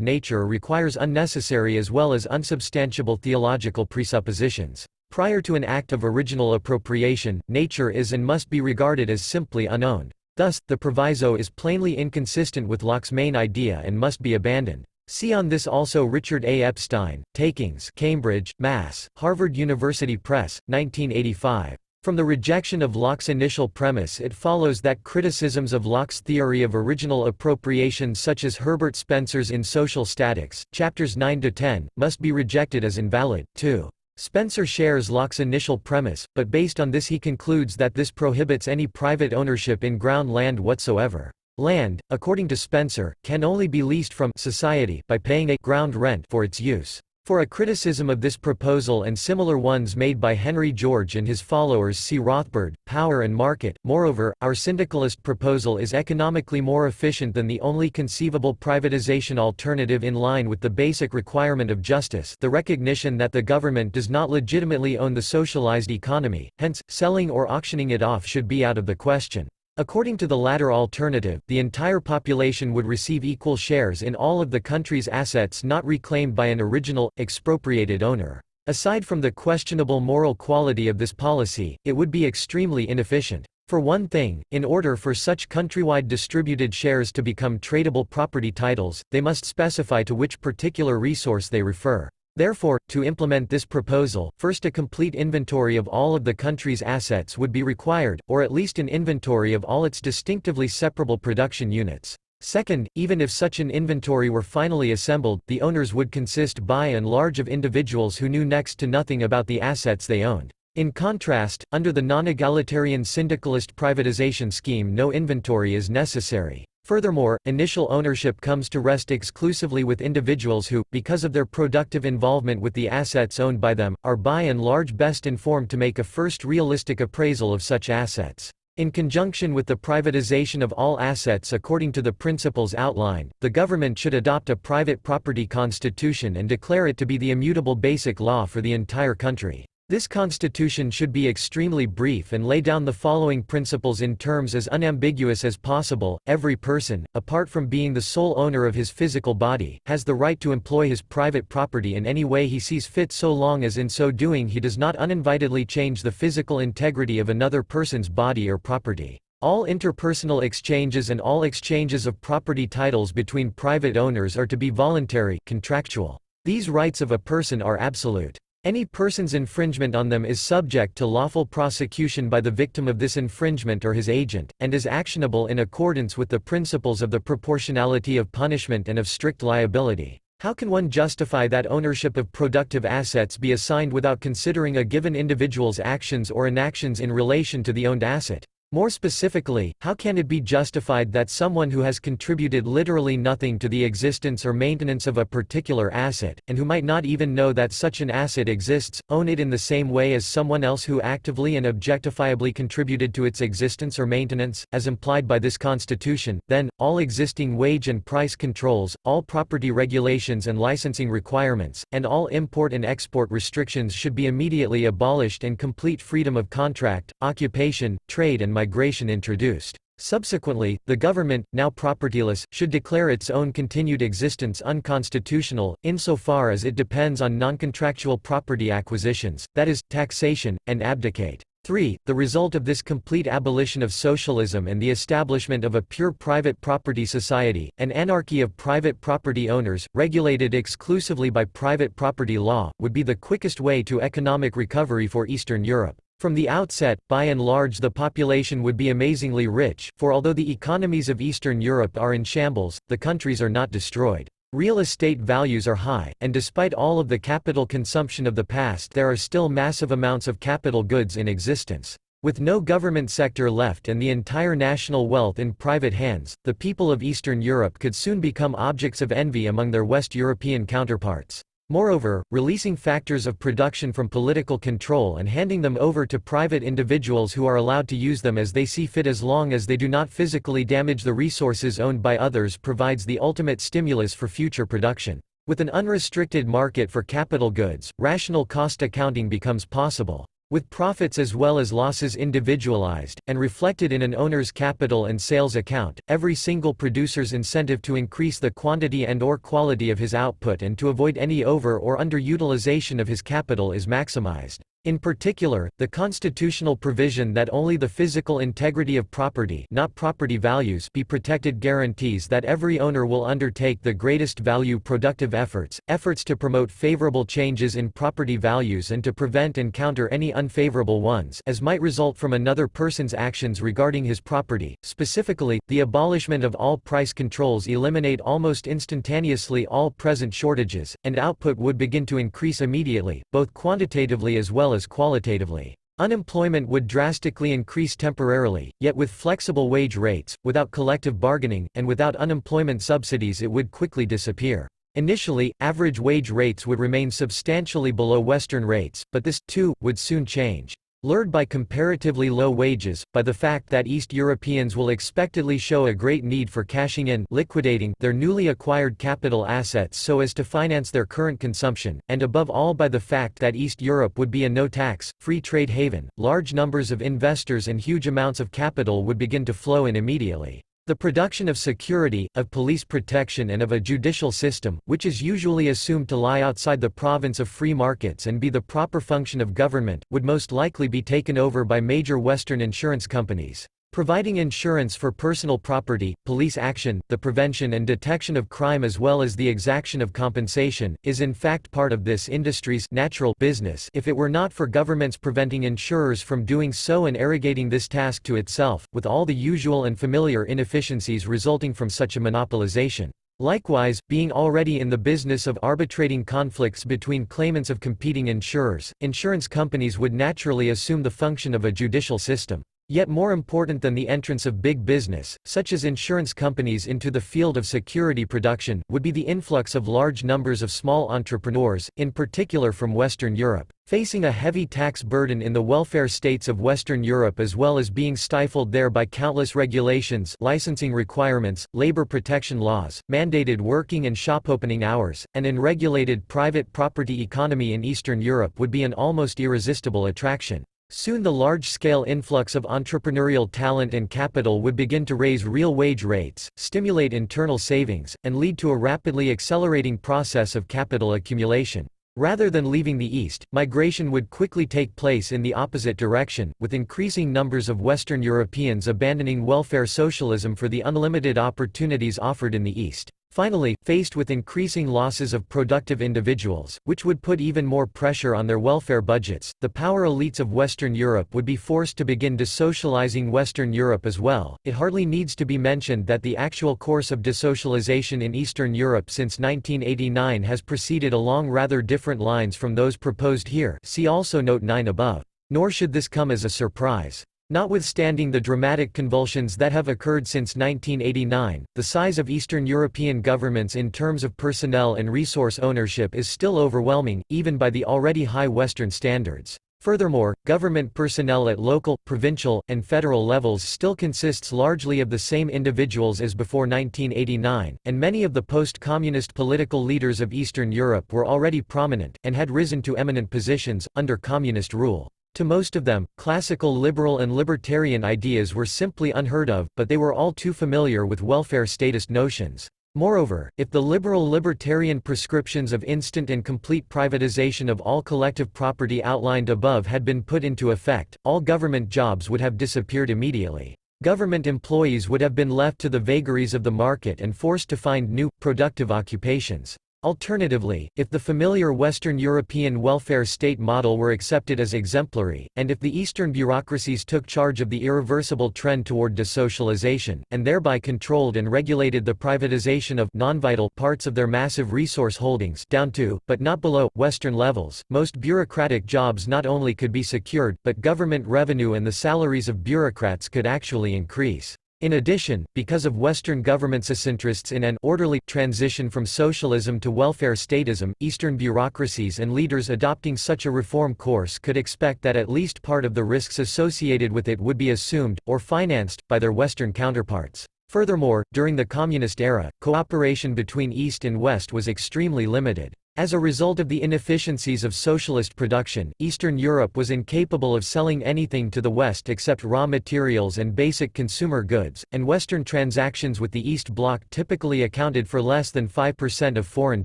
nature requires unnecessary as well as unsubstantiable theological presuppositions. Prior to an act of original appropriation, nature is and must be regarded as simply unowned. Thus, the proviso is plainly inconsistent with Locke's main idea and must be abandoned. See on this also Richard A. Epstein, Takings, Cambridge, Mass., Harvard University Press, 1985. From the rejection of Locke's initial premise it follows that criticisms of Locke's theory of original appropriation such as Herbert Spencer's In Social Statics, chapters 9–10, must be rejected as invalid. 2. Spencer shares Locke's initial premise, but based on this he concludes that this prohibits any private ownership in ground land whatsoever. Land, according to Spencer, can only be leased from society by paying a ground rent for its use. For a criticism of this proposal and similar ones made by Henry George and his followers see Rothbard, Power and Market. Moreover, our syndicalist proposal is economically more efficient than the only conceivable privatization alternative in line with the basic requirement of justice, the recognition that the government does not legitimately own the socialized economy, hence, selling or auctioning it off should be out of the question. According to the latter alternative, the entire population would receive equal shares in all of the country's assets not reclaimed by an original, expropriated owner. Aside from the questionable moral quality of this policy, it would be extremely inefficient. For one thing, in order for such countrywide distributed shares to become tradable property titles, they must specify to which particular resource they refer. Therefore, to implement this proposal, first a complete inventory of all of the country's assets would be required, or at least an inventory of all its distinctively separable production units. Second, even if such an inventory were finally assembled, the owners would consist by and large of individuals who knew next to nothing about the assets they owned. In contrast, under the non-egalitarian syndicalist privatization scheme no inventory is necessary. Furthermore, initial ownership comes to rest exclusively with individuals who, because of their productive involvement with the assets owned by them, are by and large best informed to make a first realistic appraisal of such assets. In conjunction with the privatization of all assets according to the principles outlined, the government should adopt a private property constitution and declare it to be the immutable basic law for the entire country. This constitution should be extremely brief and lay down the following principles in terms as unambiguous as possible. Every person, apart from being the sole owner of his physical body, has the right to employ his private property in any way he sees fit so long as in so doing he does not uninvitedly change the physical integrity of another person's body or property. All interpersonal exchanges and all exchanges of property titles between private owners are to be voluntary, contractual. These rights of a person are absolute. Any person's infringement on them is subject to lawful prosecution by the victim of this infringement or his agent, and is actionable in accordance with the principles of the proportionality of punishment and of strict liability. How can one justify that ownership of productive assets be assigned without considering a given individual's actions or inactions in relation to the owned asset? More specifically, how can it be justified that someone who has contributed literally nothing to the existence or maintenance of a particular asset, and who might not even know that such an asset exists, own it in the same way as someone else who actively and objectifiably contributed to its existence or maintenance, as implied by this Constitution? Then, all existing wage and price controls, all property regulations and licensing requirements, and all import and export restrictions should be immediately abolished and complete freedom of contract, occupation, trade and migration introduced. Subsequently, the government, now propertyless, should declare its own continued existence unconstitutional, insofar as it depends on non-contractual property acquisitions, that is, taxation, and abdicate. 3. The result of this complete abolition of socialism and the establishment of a pure private property society, an anarchy of private property owners, regulated exclusively by private property law, would be the quickest way to economic recovery for Eastern Europe. From the outset, by and large the population would be amazingly rich, for although the economies of Eastern Europe are in shambles, the countries are not destroyed. Real estate values are high, and despite all of the capital consumption of the past there are still massive amounts of capital goods in existence. With no government sector left and the entire national wealth in private hands, the people of Eastern Europe could soon become objects of envy among their West European counterparts. Moreover, releasing factors of production from political control and handing them over to private individuals who are allowed to use them as they see fit as long as they do not physically damage the resources owned by others provides the ultimate stimulus for future production. With an unrestricted market for capital goods, rational cost accounting becomes possible. With profits as well as losses individualized, and reflected in an owner's capital and sales account, every single producer's incentive to increase the quantity and/or quality of his output and to avoid any over- or underutilization of his capital is maximized. In particular, the constitutional provision that only the physical integrity of property, not property values, be protected guarantees that every owner will undertake the greatest value productive efforts to promote favorable changes in property values and to prevent and counter any unfavorable ones as might result from another person's actions regarding his property. Specifically, the abolishment of all price controls eliminate almost instantaneously all present shortages, and output would begin to increase immediately, both quantitatively as well as qualitatively. Unemployment would drastically increase temporarily, yet with flexible wage rates, without collective bargaining, and without unemployment subsidies it would quickly disappear. Initially, average wage rates would remain substantially below Western rates, but this, too, would soon change. Lured by comparatively low wages, by the fact that East Europeans will expectedly show a great need for cashing in, liquidating, their newly acquired capital assets so as to finance their current consumption, and above all by the fact that East Europe would be a no-tax, free trade haven, large numbers of investors and huge amounts of capital would begin to flow in immediately. The production of security, of police protection and of a judicial system, which is usually assumed to lie outside the province of free markets and be the proper function of government, would most likely be taken over by major Western insurance companies. Providing insurance for personal property, police action, the prevention and detection of crime as well as the exaction of compensation, is in fact part of this industry's natural business if it were not for governments preventing insurers from doing so and arrogating this task to itself, with all the usual and familiar inefficiencies resulting from such a monopolization. Likewise, being already in the business of arbitrating conflicts between claimants of competing insurers, insurance companies would naturally assume the function of a judicial system. Yet more important than the entrance of big business, such as insurance companies into the field of security production, would be the influx of large numbers of small entrepreneurs, in particular from Western Europe, facing a heavy tax burden in the welfare states of Western Europe as well as being stifled there by countless regulations, licensing requirements, labor protection laws, mandated working and shop opening hours, and an unregulated private property economy in Eastern Europe would be an almost irresistible attraction. Soon the large-scale influx of entrepreneurial talent and capital would begin to raise real wage rates, stimulate internal savings, and lead to a rapidly accelerating process of capital accumulation. Rather than leaving the East, migration would quickly take place in the opposite direction, with increasing numbers of Western Europeans abandoning welfare socialism for the unlimited opportunities offered in the East. Finally, faced with increasing losses of productive individuals, which would put even more pressure on their welfare budgets, the power elites of Western Europe would be forced to begin desocializing Western Europe as well. It hardly needs to be mentioned that the actual course of desocialization in Eastern Europe since 1989 has proceeded along rather different lines from those proposed here. See also Note 9 above. Nor should this come as a surprise. Notwithstanding the dramatic convulsions that have occurred since 1989, the size of Eastern European governments in terms of personnel and resource ownership is still overwhelming, even by the already high Western standards. Furthermore, government personnel at local, provincial, and federal levels still consists largely of the same individuals as before 1989, and many of the post-communist political leaders of Eastern Europe were already prominent, and had risen to eminent positions, under communist rule. To most of them, classical liberal and libertarian ideas were simply unheard of, but they were all too familiar with welfare statist notions. Moreover, if the liberal libertarian prescriptions of instant and complete privatization of all collective property outlined above had been put into effect, all government jobs would have disappeared immediately. Government employees would have been left to the vagaries of the market and forced to find new, productive occupations. Alternatively, if the familiar Western European welfare state model were accepted as exemplary, and if the Eastern bureaucracies took charge of the irreversible trend toward desocialization, and thereby controlled and regulated the privatization of non-vital parts of their massive resource holdings down to, but not below, Western levels, most bureaucratic jobs not only could be secured, but government revenue and the salaries of bureaucrats could actually increase. In addition, because of Western governments' interests in an orderly transition from socialism to welfare statism, Eastern bureaucracies and leaders adopting such a reform course could expect that at least part of the risks associated with it would be assumed, or financed, by their Western counterparts. Furthermore, during the communist era, cooperation between East and West was extremely limited. As a result of the inefficiencies of socialist production, Eastern Europe was incapable of selling anything to the West except raw materials and basic consumer goods, and Western transactions with the East Bloc typically accounted for less than 5% of foreign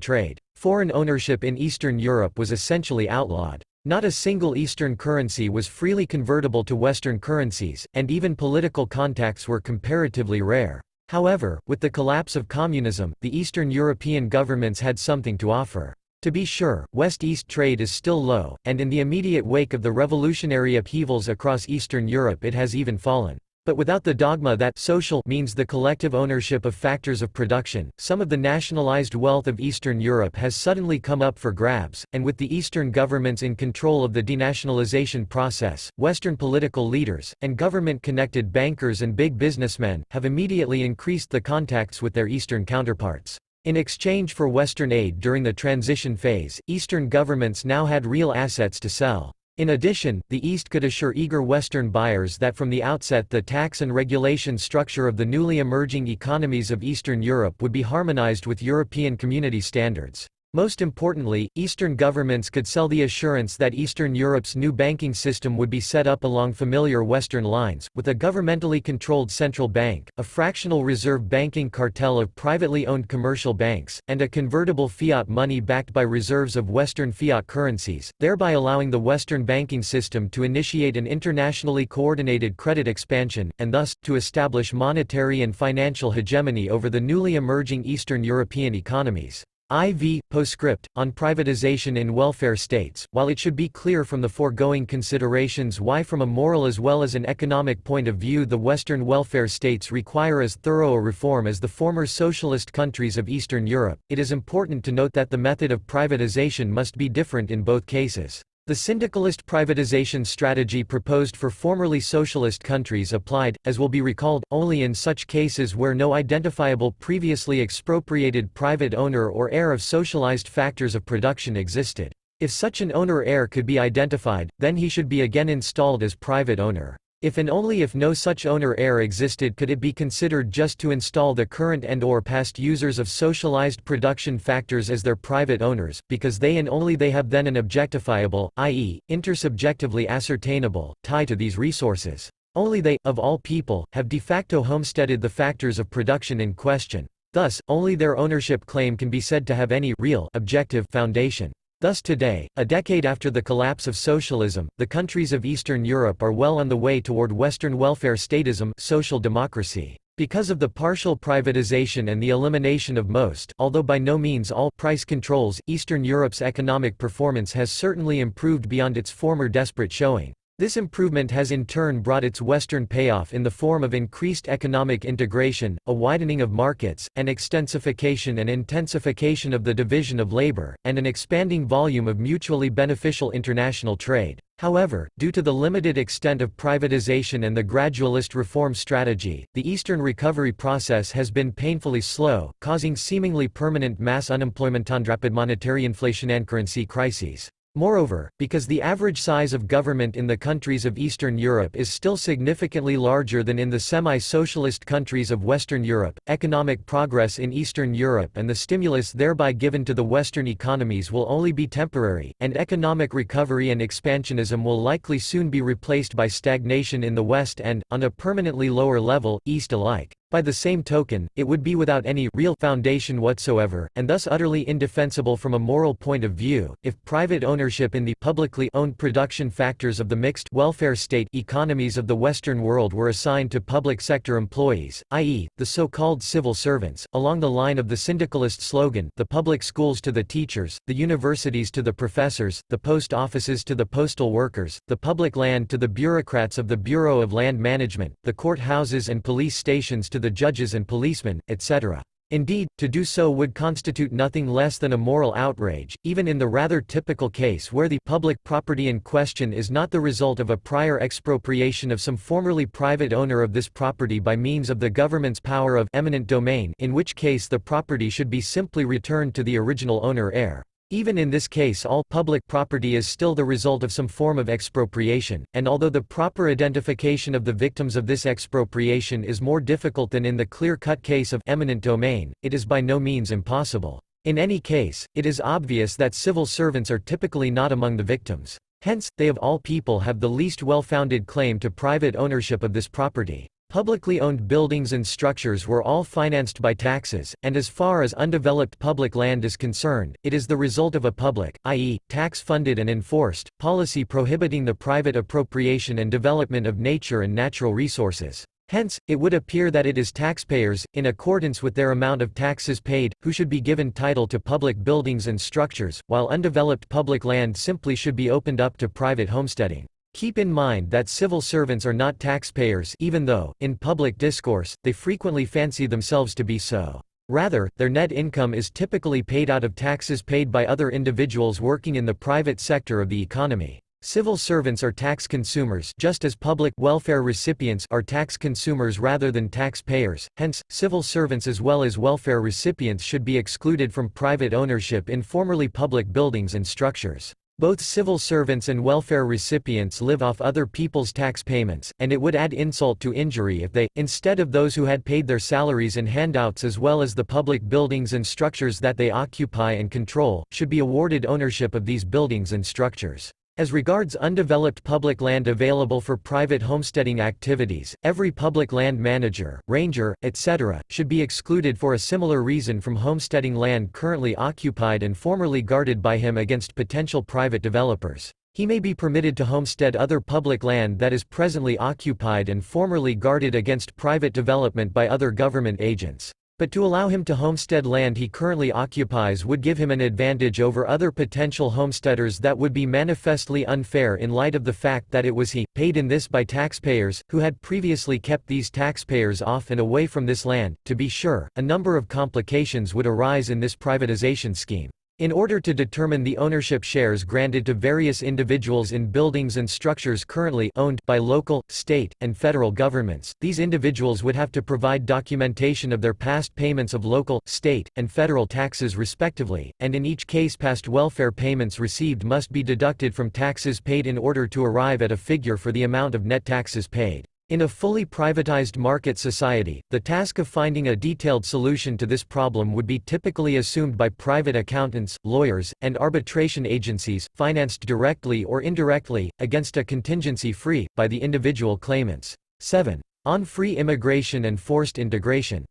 trade. Foreign ownership in Eastern Europe was essentially outlawed. Not a single Eastern currency was freely convertible to Western currencies, and even political contacts were comparatively rare. However, with the collapse of communism, the Eastern European governments had something to offer. To be sure, West-East trade is still low, and in the immediate wake of the revolutionary upheavals across Eastern Europe it has even fallen. But without the dogma that social means the collective ownership of factors of production, some of the nationalized wealth of Eastern Europe has suddenly come up for grabs, and with the Eastern governments in control of the denationalization process, Western political leaders, and government-connected bankers and big businessmen, have immediately increased the contacts with their Eastern counterparts. In exchange for Western aid during the transition phase, Eastern governments now had real assets to sell. In addition, the East could assure eager Western buyers that from the outset the tax and regulation structure of the newly emerging economies of Eastern Europe would be harmonized with European community standards. Most importantly, Eastern governments could sell the assurance that Eastern Europe's new banking system would be set up along familiar Western lines, with a governmentally controlled central bank, a fractional reserve banking cartel of privately owned commercial banks, and a convertible fiat money backed by reserves of Western fiat currencies, thereby allowing the Western banking system to initiate an internationally coordinated credit expansion, and thus, to establish monetary and financial hegemony over the newly emerging Eastern European economies. IV. Postscript, on privatization in welfare states. While it should be clear from the foregoing considerations why from a moral as well as an economic point of view the Western welfare states require as thorough a reform as the former socialist countries of Eastern Europe, it is important to note that the method of privatization must be different in both cases. The syndicalist privatization strategy proposed for formerly socialist countries applied, as will be recalled, only in such cases where no identifiable previously expropriated private owner or heir of socialized factors of production existed. If such an owner-heir could be identified, then he should be again installed as private owner. If and only if no such owner-heir existed could it be considered just to install the current and/or past users of socialized production factors as their private owners, because they and only they have then an objectifiable, i.e., intersubjectively ascertainable, tie to these resources. Only they, of all people, have de facto homesteaded the factors of production in question. Thus, only their ownership claim can be said to have any real objective foundation. Thus today, a decade after the collapse of socialism, the countries of Eastern Europe are well on the way toward Western welfare statism, social democracy. Because of the partial privatization and the elimination of most, although by no means all, price controls, Eastern Europe's economic performance has certainly improved beyond its former desperate showing. This improvement has in turn brought its Western payoff in the form of increased economic integration, a widening of markets, an extensification and intensification of the division of labor, and an expanding volume of mutually beneficial international trade. However, due to the limited extent of privatization and the gradualist reform strategy, the Eastern recovery process has been painfully slow, causing seemingly permanent mass unemployment and rapid monetary inflation and currency crises. Moreover, because the average size of government in the countries of Eastern Europe is still significantly larger than in the semi-socialist countries of Western Europe, economic progress in Eastern Europe and the stimulus thereby given to the Western economies will only be temporary, and economic recovery and expansionism will likely soon be replaced by stagnation in the West and, on a permanently lower level, East alike. By the same token, it would be without any real foundation whatsoever, and thus utterly indefensible from a moral point of view, if private ownership in the publicly owned production factors of the mixed welfare state economies of the Western world were assigned to public sector employees, i.e., the so-called civil servants, along the line of the syndicalist slogan, the public schools to the teachers, the universities to the professors, the post offices to the postal workers, the public land to the bureaucrats of the Bureau of Land Management, the courthouses and police stations to the judges and policemen, etc. Indeed, to do so would constitute nothing less than a moral outrage, even in the rather typical case where the public property in question is not the result of a prior expropriation of some formerly private owner of this property by means of the government's power of eminent domain, in which case the property should be simply returned to the original owner heir. Even in this case all public property is still the result of some form of expropriation, and although the proper identification of the victims of this expropriation is more difficult than in the clear-cut case of eminent domain, it is by no means impossible. In any case, it is obvious that civil servants are typically not among the victims. Hence, they of all people have the least well-founded claim to private ownership of this property. Publicly owned buildings and structures were all financed by taxes, and as far as undeveloped public land is concerned, it is the result of a public, i.e., tax-funded and enforced, policy prohibiting the private appropriation and development of nature and natural resources. Hence, it would appear that it is taxpayers, in accordance with their amount of taxes paid, who should be given title to public buildings and structures, while undeveloped public land simply should be opened up to private homesteading. Keep in mind that civil servants are not taxpayers even though, in public discourse, they frequently fancy themselves to be so. Rather, their net income is typically paid out of taxes paid by other individuals working in the private sector of the economy. Civil servants are tax consumers just as public welfare recipients are tax consumers rather than taxpayers, hence, civil servants as well as welfare recipients should be excluded from private ownership in formerly public buildings and structures. Both civil servants and welfare recipients live off other people's tax payments, and it would add insult to injury if they, instead of those who had paid their salaries and handouts as well as the public buildings and structures that they occupy and control, should be awarded ownership of these buildings and structures. As regards undeveloped public land available for private homesteading activities, every public land manager, ranger, etc., should be excluded for a similar reason from homesteading land currently occupied and formerly guarded by him against potential private developers. He may be permitted to homestead other public land that is presently occupied and formerly guarded against private development by other government agents. But to allow him to homestead land he currently occupies would give him an advantage over other potential homesteaders that would be manifestly unfair in light of the fact that it was he, paid in this by taxpayers, who had previously kept these taxpayers off and away from this land. To be sure, a number of complications would arise in this privatization scheme. In order to determine the ownership shares granted to various individuals in buildings and structures currently owned by local, state, and federal governments, these individuals would have to provide documentation of their past payments of local, state, and federal taxes respectively, and in each case past welfare payments received must be deducted from taxes paid in order to arrive at a figure for the amount of net taxes paid. In a fully privatized market society, the task of finding a detailed solution to this problem would be typically assumed by private accountants, lawyers, and arbitration agencies, financed directly or indirectly, against a contingency fee, by the individual claimants. 7. On free immigration and forced integration.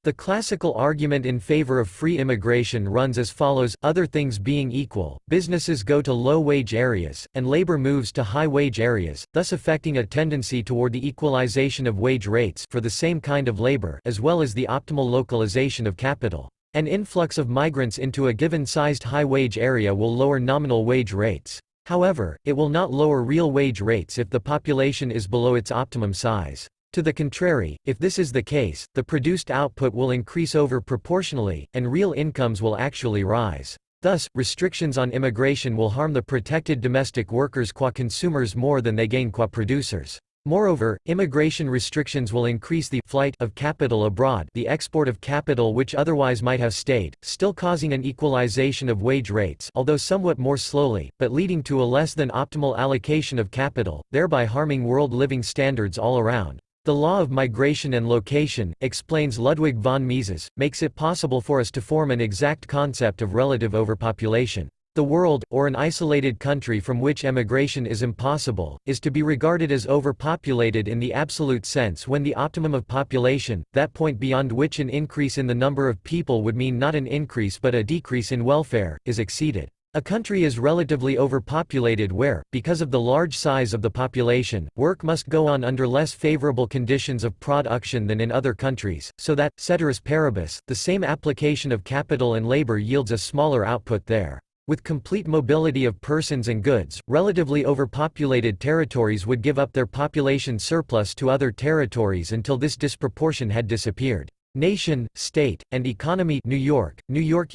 The classical argument in favor of free immigration runs as follows: other things being equal, businesses go to low-wage areas, and labor moves to high-wage areas, thus affecting a tendency toward the equalization of wage rates for the same kind of labor as well as the optimal localization of capital. An influx of migrants into a given sized high-wage area will lower nominal wage rates. However, it will not lower real wage rates if the population is below its optimum size. To the contrary, if this is the case, the produced output will increase over proportionally, and real incomes will actually rise. Thus, restrictions on immigration will harm the protected domestic workers qua consumers more than they gain qua producers. Moreover, immigration restrictions will increase the flight of capital abroad, the export of capital which otherwise might have stayed, still causing an equalization of wage rates, although somewhat more slowly, but leading to a less than optimal allocation of capital, thereby harming world living standards all around. The law of migration and location, explains Ludwig von Mises, makes it possible for us to form an exact concept of relative overpopulation. The world, or an isolated country from which emigration is impossible, is to be regarded as overpopulated in the absolute sense when the optimum of population, that point beyond which an increase in the number of people would mean not an increase but a decrease in welfare, is exceeded. A country is relatively overpopulated where, because of the large size of the population, work must go on under less favorable conditions of production than in other countries, so that, ceteris paribus, the same application of capital and labor yields a smaller output there. With complete mobility of persons and goods, relatively overpopulated territories would give up their population surplus to other territories until this disproportion had disappeared. Nation, State, and Economy, New York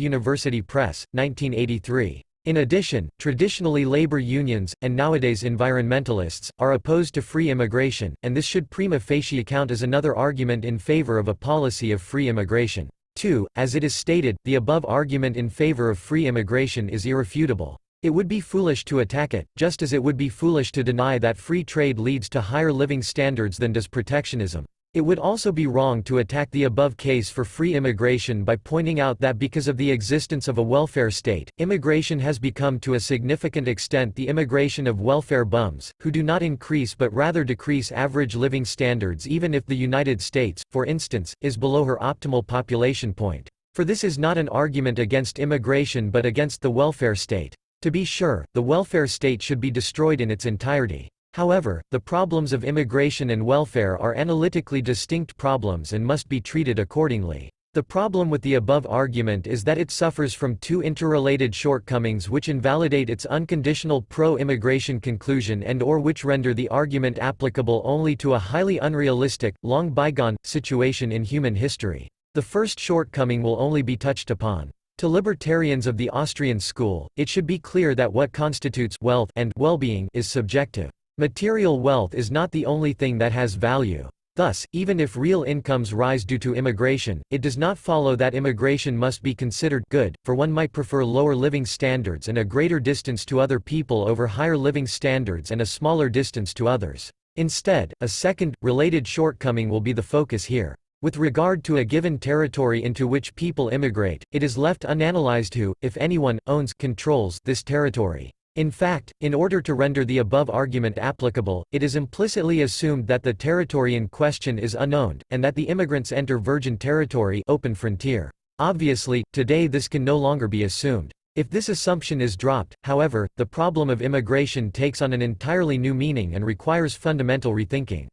University Press, 1983. In addition, traditionally labor unions, and nowadays environmentalists, are opposed to free immigration, and this should prima facie count as another argument in favor of a policy of free immigration. 2. As it is stated, the above argument in favor of free immigration is irrefutable. It would be foolish to attack it, just as it would be foolish to deny that free trade leads to higher living standards than does protectionism. It would also be wrong to attack the above case for free immigration by pointing out that because of the existence of a welfare state, immigration has become to a significant extent the immigration of welfare bums, who do not increase but rather decrease average living standards even if the United States, for instance, is below her optimal population point. For this is not an argument against immigration but against the welfare state. To be sure, the welfare state should be destroyed in its entirety. However, the problems of immigration and welfare are analytically distinct problems and must be treated accordingly. The problem with the above argument is that it suffers from two interrelated shortcomings which invalidate its unconditional pro-immigration conclusion and/or which render the argument applicable only to a highly unrealistic, long bygone, situation in human history. The first shortcoming will only be touched upon. To libertarians of the Austrian school, it should be clear that what constitutes wealth and well-being is subjective. Material wealth is not the only thing that has value. Thus, even if real incomes rise due to immigration, it does not follow that immigration must be considered good, for one might prefer lower living standards and a greater distance to other people over higher living standards and a smaller distance to others. Instead, a second, related shortcoming will be the focus here. With regard to a given territory into which people immigrate, it is left unanalyzed who, if anyone, controls this territory. In fact, in order to render the above argument applicable, it is implicitly assumed that the territory in question is unowned, and that the immigrants enter virgin territory, open frontier. Obviously, today this can no longer be assumed. If this assumption is dropped, however, the problem of immigration takes on an entirely new meaning and requires fundamental rethinking.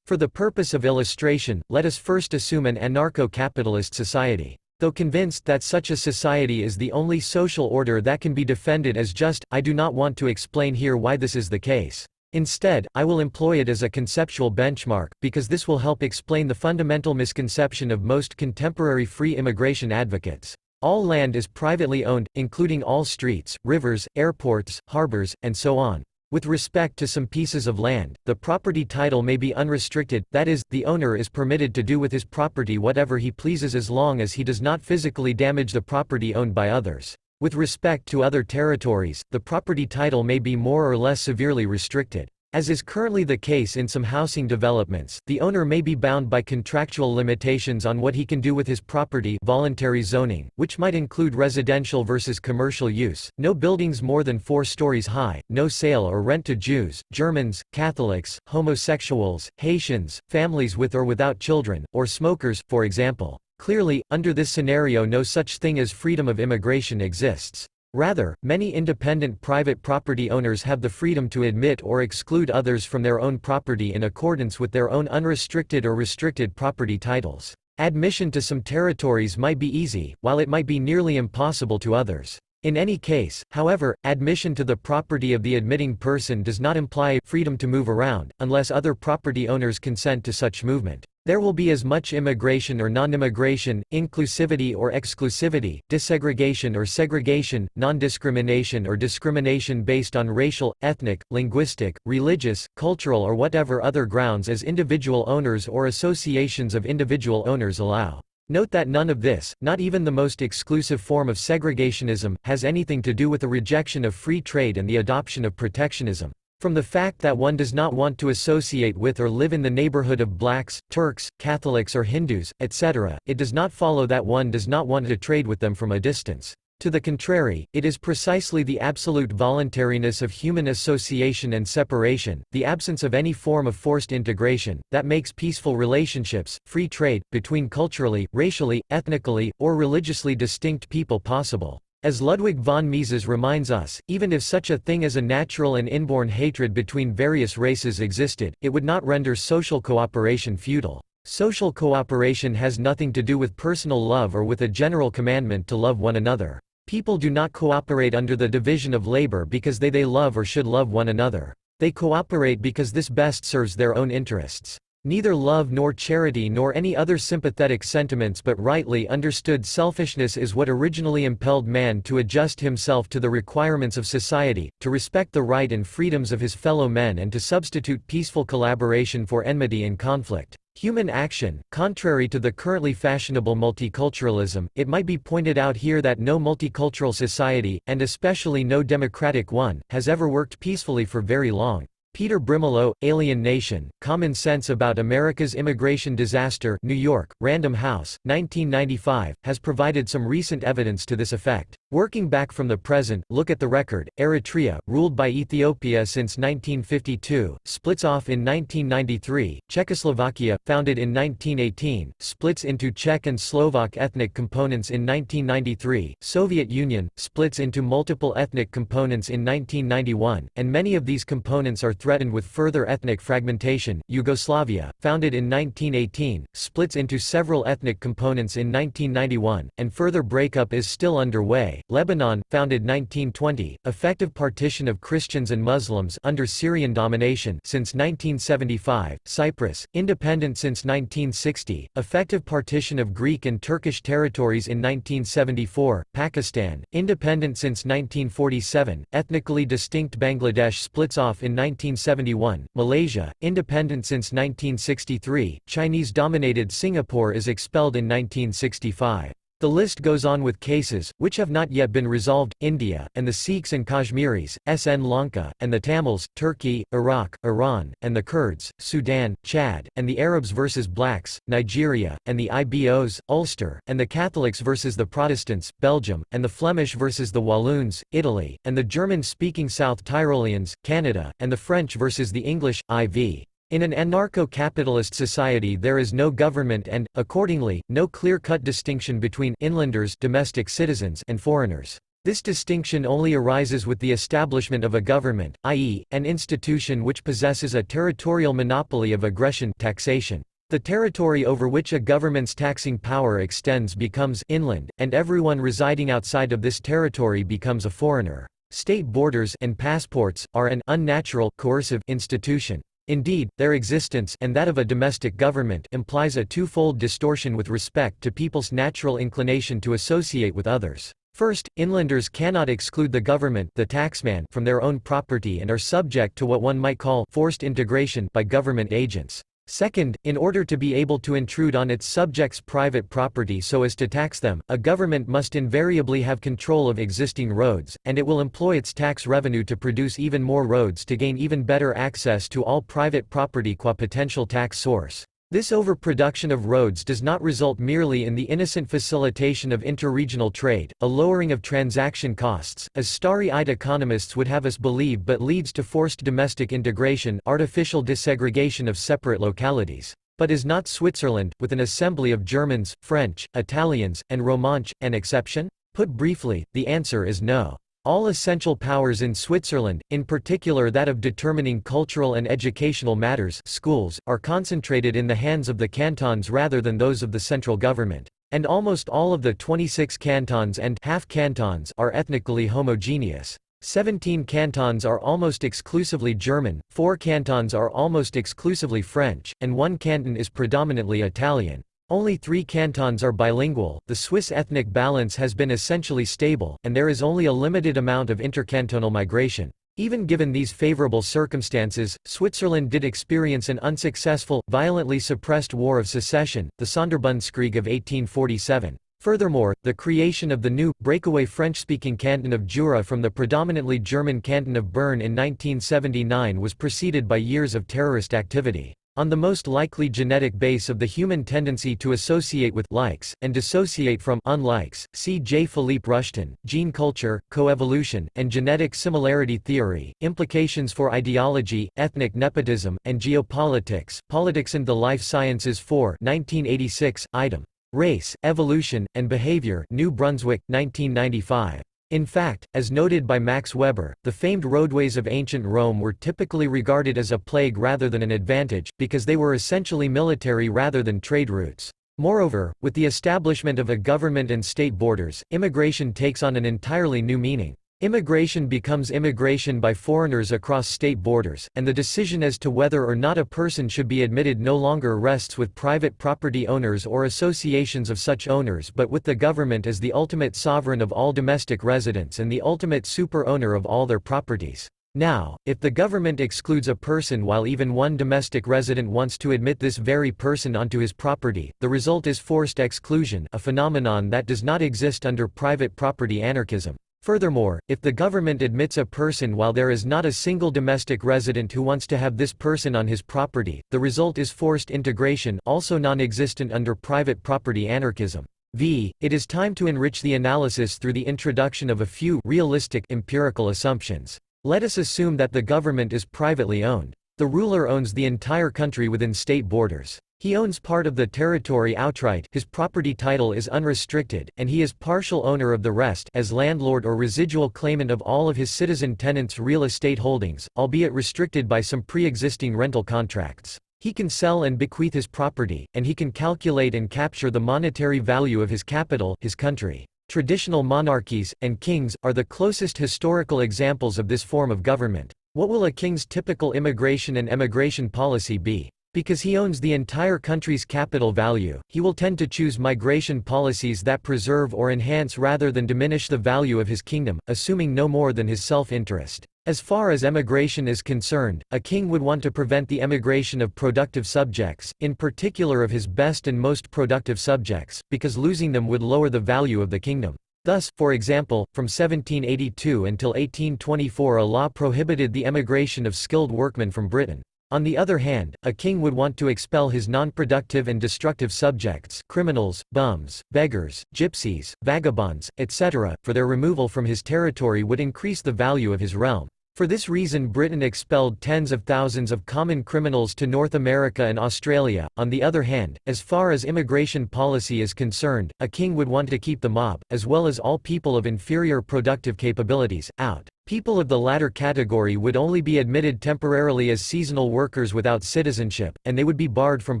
For the purpose of illustration, let us first assume an anarcho-capitalist society. Though convinced that such a society is the only social order that can be defended as just, I do not want to explain here why this is the case. Instead, I will employ it as a conceptual benchmark, because this will help explain the fundamental misconception of most contemporary free immigration advocates. All land is privately owned, including all streets, rivers, airports, harbors, and so on. With respect to some pieces of land, the property title may be unrestricted, that is, the owner is permitted to do with his property whatever he pleases as long as he does not physically damage the property owned by others. With respect to other territories, the property title may be more or less severely restricted. As is currently the case in some housing developments, the owner may be bound by contractual limitations on what he can do with his property, voluntary zoning, which might include residential versus commercial use, no buildings more than 4 stories high, no sale or rent to Jews, Germans, Catholics, homosexuals, Haitians, families with or without children, or smokers, for example. Clearly, under this scenario no such thing as freedom of immigration exists. Rather, many independent private property owners have the freedom to admit or exclude others from their own property in accordance with their own unrestricted or restricted property titles. Admission to some territories might be easy, while it might be nearly impossible to others. In any case, however, admission to the property of the admitting person does not imply freedom to move around, unless other property owners consent to such movement. There will be as much immigration or non-immigration, inclusivity or exclusivity, desegregation or segregation, non-discrimination or discrimination based on racial, ethnic, linguistic, religious, cultural or whatever other grounds as individual owners or associations of individual owners allow. Note that none of this, not even the most exclusive form of segregationism, has anything to do with the rejection of free trade and the adoption of protectionism. From the fact that one does not want to associate with or live in the neighborhood of blacks, Turks, Catholics or Hindus, etc., it does not follow that one does not want to trade with them from a distance. To the contrary, it is precisely the absolute voluntariness of human association and separation, the absence of any form of forced integration, that makes peaceful relationships, free trade, between culturally, racially, ethnically, or religiously distinct people possible. As Ludwig von Mises reminds us, even if such a thing as a natural and inborn hatred between various races existed, it would not render social cooperation futile. Social cooperation has nothing to do with personal love or with a general commandment to love one another. People do not cooperate under the division of labor because they love or should love one another. They cooperate because this best serves their own interests. Neither love nor charity nor any other sympathetic sentiments but rightly understood selfishness is what originally impelled man to adjust himself to the requirements of society, to respect the right and freedoms of his fellow men and to substitute peaceful collaboration for enmity and conflict. Human action, contrary to the currently fashionable multiculturalism, it might be pointed out here that no multicultural society, and especially no democratic one, has ever worked peacefully for very long. Peter Brimelow, Alien Nation, Common Sense About America's Immigration Disaster, New York, Random House, 1995, has provided some recent evidence to this effect. Working back from the present, look at the record. Eritrea, ruled by Ethiopia since 1952, splits off in 1993. Czechoslovakia, founded in 1918, splits into Czech and Slovak ethnic components in 1993. Soviet Union, splits into multiple ethnic components in 1991, and many of these components are threatened with further ethnic fragmentation. Yugoslavia, founded in 1918, splits into several ethnic components in 1991, and further breakup is still underway. Lebanon, founded 1920, effective partition of Christians and Muslims under Syrian domination since 1975. Cyprus, independent since 1960, effective partition of Greek and Turkish territories in 1974. Pakistan, independent since 1947, ethnically distinct. Bangladesh splits off in 1971, Malaysia, independent since 1963, Chinese-dominated Singapore is expelled in 1965. The list goes on with cases, which have not yet been resolved. India, and the Sikhs and Kashmiris, Sri Lanka, and the Tamils, Turkey, Iraq, Iran, and the Kurds, Sudan, Chad, and the Arabs versus blacks, Nigeria, and the Ibos, Ulster, and the Catholics versus the Protestants, Belgium, and the Flemish versus the Walloons, Italy, and the German-speaking South Tyroleans, Canada, and the French versus the English, IV. In an anarcho-capitalist society there is no government and, accordingly, no clear-cut distinction between inlanders, domestic citizens, and foreigners. This distinction only arises with the establishment of a government, i.e., an institution which possesses a territorial monopoly of aggression, taxation. The territory over which a government's taxing power extends becomes inland, and everyone residing outside of this territory becomes a foreigner. State borders and passports are an unnatural, coercive institution. Indeed, their existence, and that of a domestic government, implies a twofold distortion with respect to people's natural inclination to associate with others. First, inlanders cannot exclude the government, the taxman, from their own property and are subject to what one might call forced integration by government agents. Second, in order to be able to intrude on its subjects' private property so as to tax them, a government must invariably have control of existing roads, and it will employ its tax revenue to produce even more roads to gain even better access to all private property qua potential tax source. This overproduction of roads does not result merely in the innocent facilitation of interregional trade, a lowering of transaction costs, as starry-eyed economists would have us believe, but leads to forced domestic integration, artificial desegregation of separate localities. But is not Switzerland, with an assembly of Germans, French, Italians, and Romanche, an exception? Put briefly, the answer is no. All essential powers in Switzerland, in particular that of determining cultural and educational matters, schools, are concentrated in the hands of the cantons rather than those of the central government. And almost all of the 26 cantons and half cantons are ethnically homogeneous. 17 cantons are almost exclusively German, 4 cantons are almost exclusively French, and 1 canton is predominantly Italian. Only 3 cantons are bilingual. The Swiss ethnic balance has been essentially stable, and there is only a limited amount of intercantonal migration. Even given these favorable circumstances, Switzerland did experience an unsuccessful, violently suppressed War of Secession, the Sonderbundskrieg of 1847. Furthermore, the creation of the new, breakaway French-speaking canton of Jura from the predominantly German canton of Bern in 1979 was preceded by years of terrorist activity. On the most likely genetic base of the human tendency to associate with likes, and dissociate from unlikes, see J. Philippe Rushton, Gene Culture, Coevolution, and Genetic Similarity Theory, Implications for Ideology, Ethnic Nepotism, and Geopolitics, Politics and the Life Sciences 4 1986, item. Race, Evolution, and Behavior, New Brunswick, 1995. In fact, as noted by Max Weber, the famed roadways of ancient Rome were typically regarded as a plague rather than an advantage, because they were essentially military rather than trade routes. Moreover, with the establishment of a government and state borders, immigration takes on an entirely new meaning. Immigration becomes immigration by foreigners across state borders, and the decision as to whether or not a person should be admitted no longer rests with private property owners or associations of such owners but with the government as the ultimate sovereign of all domestic residents and the ultimate super-owner of all their properties. Now, if the government excludes a person while even one domestic resident wants to admit this very person onto his property, the result is forced exclusion, a phenomenon that does not exist under private property anarchism. Furthermore, if the government admits a person while there is not a single domestic resident who wants to have this person on his property, the result is forced integration, also non-existent under private property anarchism. It is time to enrich the analysis through the introduction of a few realistic empirical assumptions. Let us assume that the government is privately owned. The ruler owns the entire country within state borders. He owns part of the territory outright, his property title is unrestricted, and he is partial owner of the rest as landlord or residual claimant of all of his citizen tenants' real estate holdings, albeit restricted by some pre-existing rental contracts. He can sell and bequeath his property, and he can calculate and capture the monetary value of his capital, his country. Traditional monarchies, and kings, are the closest historical examples of this form of government. What will a king's typical immigration and emigration policy be? Because he owns the entire country's capital value, he will tend to choose migration policies that preserve or enhance rather than diminish the value of his kingdom, assuming no more than his self-interest. As far as emigration is concerned, a king would want to prevent the emigration of productive subjects, in particular of his best and most productive subjects, because losing them would lower the value of the kingdom. Thus, for example, from 1782 until 1824 a law prohibited the emigration of skilled workmen from Britain. On the other hand, a king would want to expel his non-productive and destructive subjects, criminals, bums, beggars, gypsies, vagabonds, etc., for their removal from his territory would increase the value of his realm. For this reason Britain expelled tens of thousands of common criminals to North America and Australia. On the other hand, as far as immigration policy is concerned, a king would want to keep the mob, as well as all people of inferior productive capabilities, out. People of the latter category would only be admitted temporarily as seasonal workers without citizenship, and they would be barred from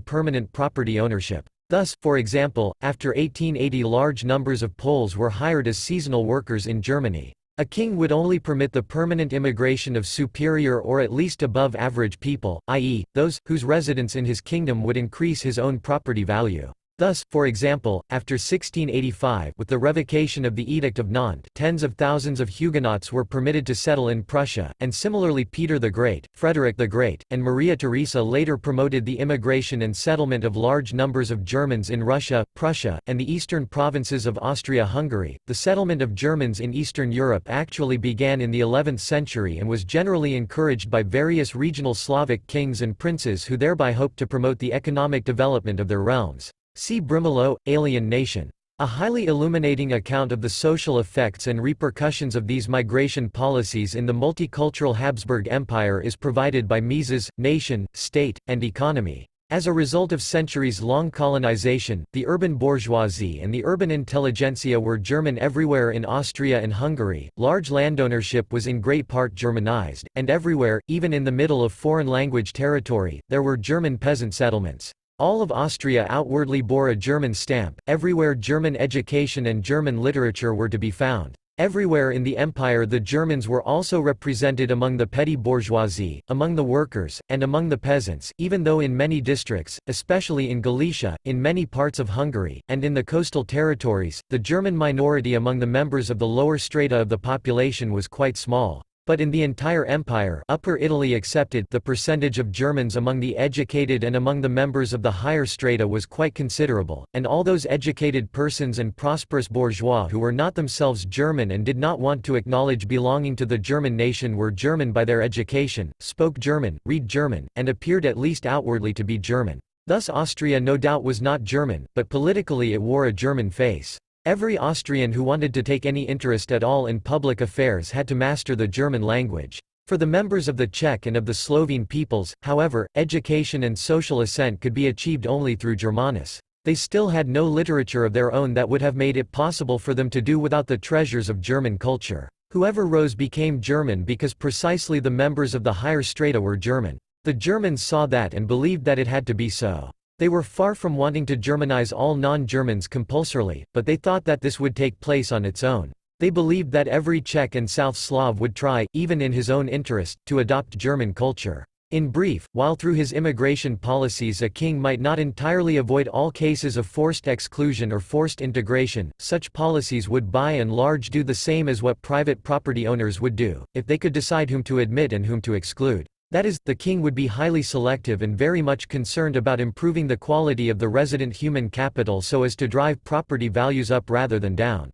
permanent property ownership. Thus, for example, after 1880 large numbers of Poles were hired as seasonal workers in Germany. A king would only permit the permanent immigration of superior or at least above average people, i.e., those, whose residence in his kingdom would increase his own property value. Thus, for example, after 1685 with the revocation of the Edict of Nantes, tens of thousands of Huguenots were permitted to settle in Prussia, and similarly Peter the Great, Frederick the Great, and Maria Theresa later promoted the immigration and settlement of large numbers of Germans in Russia, Prussia, and the eastern provinces of Austria-Hungary. The settlement of Germans in Eastern Europe actually began in the 11th century and was generally encouraged by various regional Slavic kings and princes who thereby hoped to promote the economic development of their realms. See Brimelow, Alien Nation. A highly illuminating account of the social effects and repercussions of these migration policies in the multicultural Habsburg Empire is provided by Mises, Nation, State, and Economy. As a result of centuries-long colonization, the urban bourgeoisie and the urban intelligentsia were German everywhere in Austria and Hungary, large landownership was in great part Germanized, and everywhere, even in the middle of foreign language territory, there were German peasant settlements. All of Austria outwardly bore a German stamp, everywhere German education and German literature were to be found. Everywhere in the empire the Germans were also represented among the petty bourgeoisie, among the workers, and among the peasants, even though in many districts, especially in Galicia, in many parts of Hungary, and in the coastal territories, the German minority among the members of the lower strata of the population was quite small. But in the entire empire, Upper Italy excepted, the percentage of Germans among the educated and among the members of the higher strata was quite considerable, and all those educated persons and prosperous bourgeois who were not themselves German and did not want to acknowledge belonging to the German nation were German by their education, spoke German, read German, and appeared at least outwardly to be German. Thus Austria no doubt was not German, but politically it wore a German face. Every Austrian who wanted to take any interest at all in public affairs had to master the German language. For the members of the Czech and of the Slovene peoples, however, education and social ascent could be achieved only through Germanus. They still had no literature of their own that would have made it possible for them to do without the treasures of German culture. Whoever rose became German because precisely the members of the higher strata were German. The Germans saw that and believed that it had to be so. They were far from wanting to Germanize all non-Germans compulsorily, but they thought that this would take place on its own. They believed that every Czech and South Slav would try, even in his own interest, to adopt German culture. In brief, while through his immigration policies a king might not entirely avoid all cases of forced exclusion or forced integration, such policies would by and large do the same as what private property owners would do, if they could decide whom to admit and whom to exclude. That is, the king would be highly selective and very much concerned about improving the quality of the resident human capital so as to drive property values up rather than down.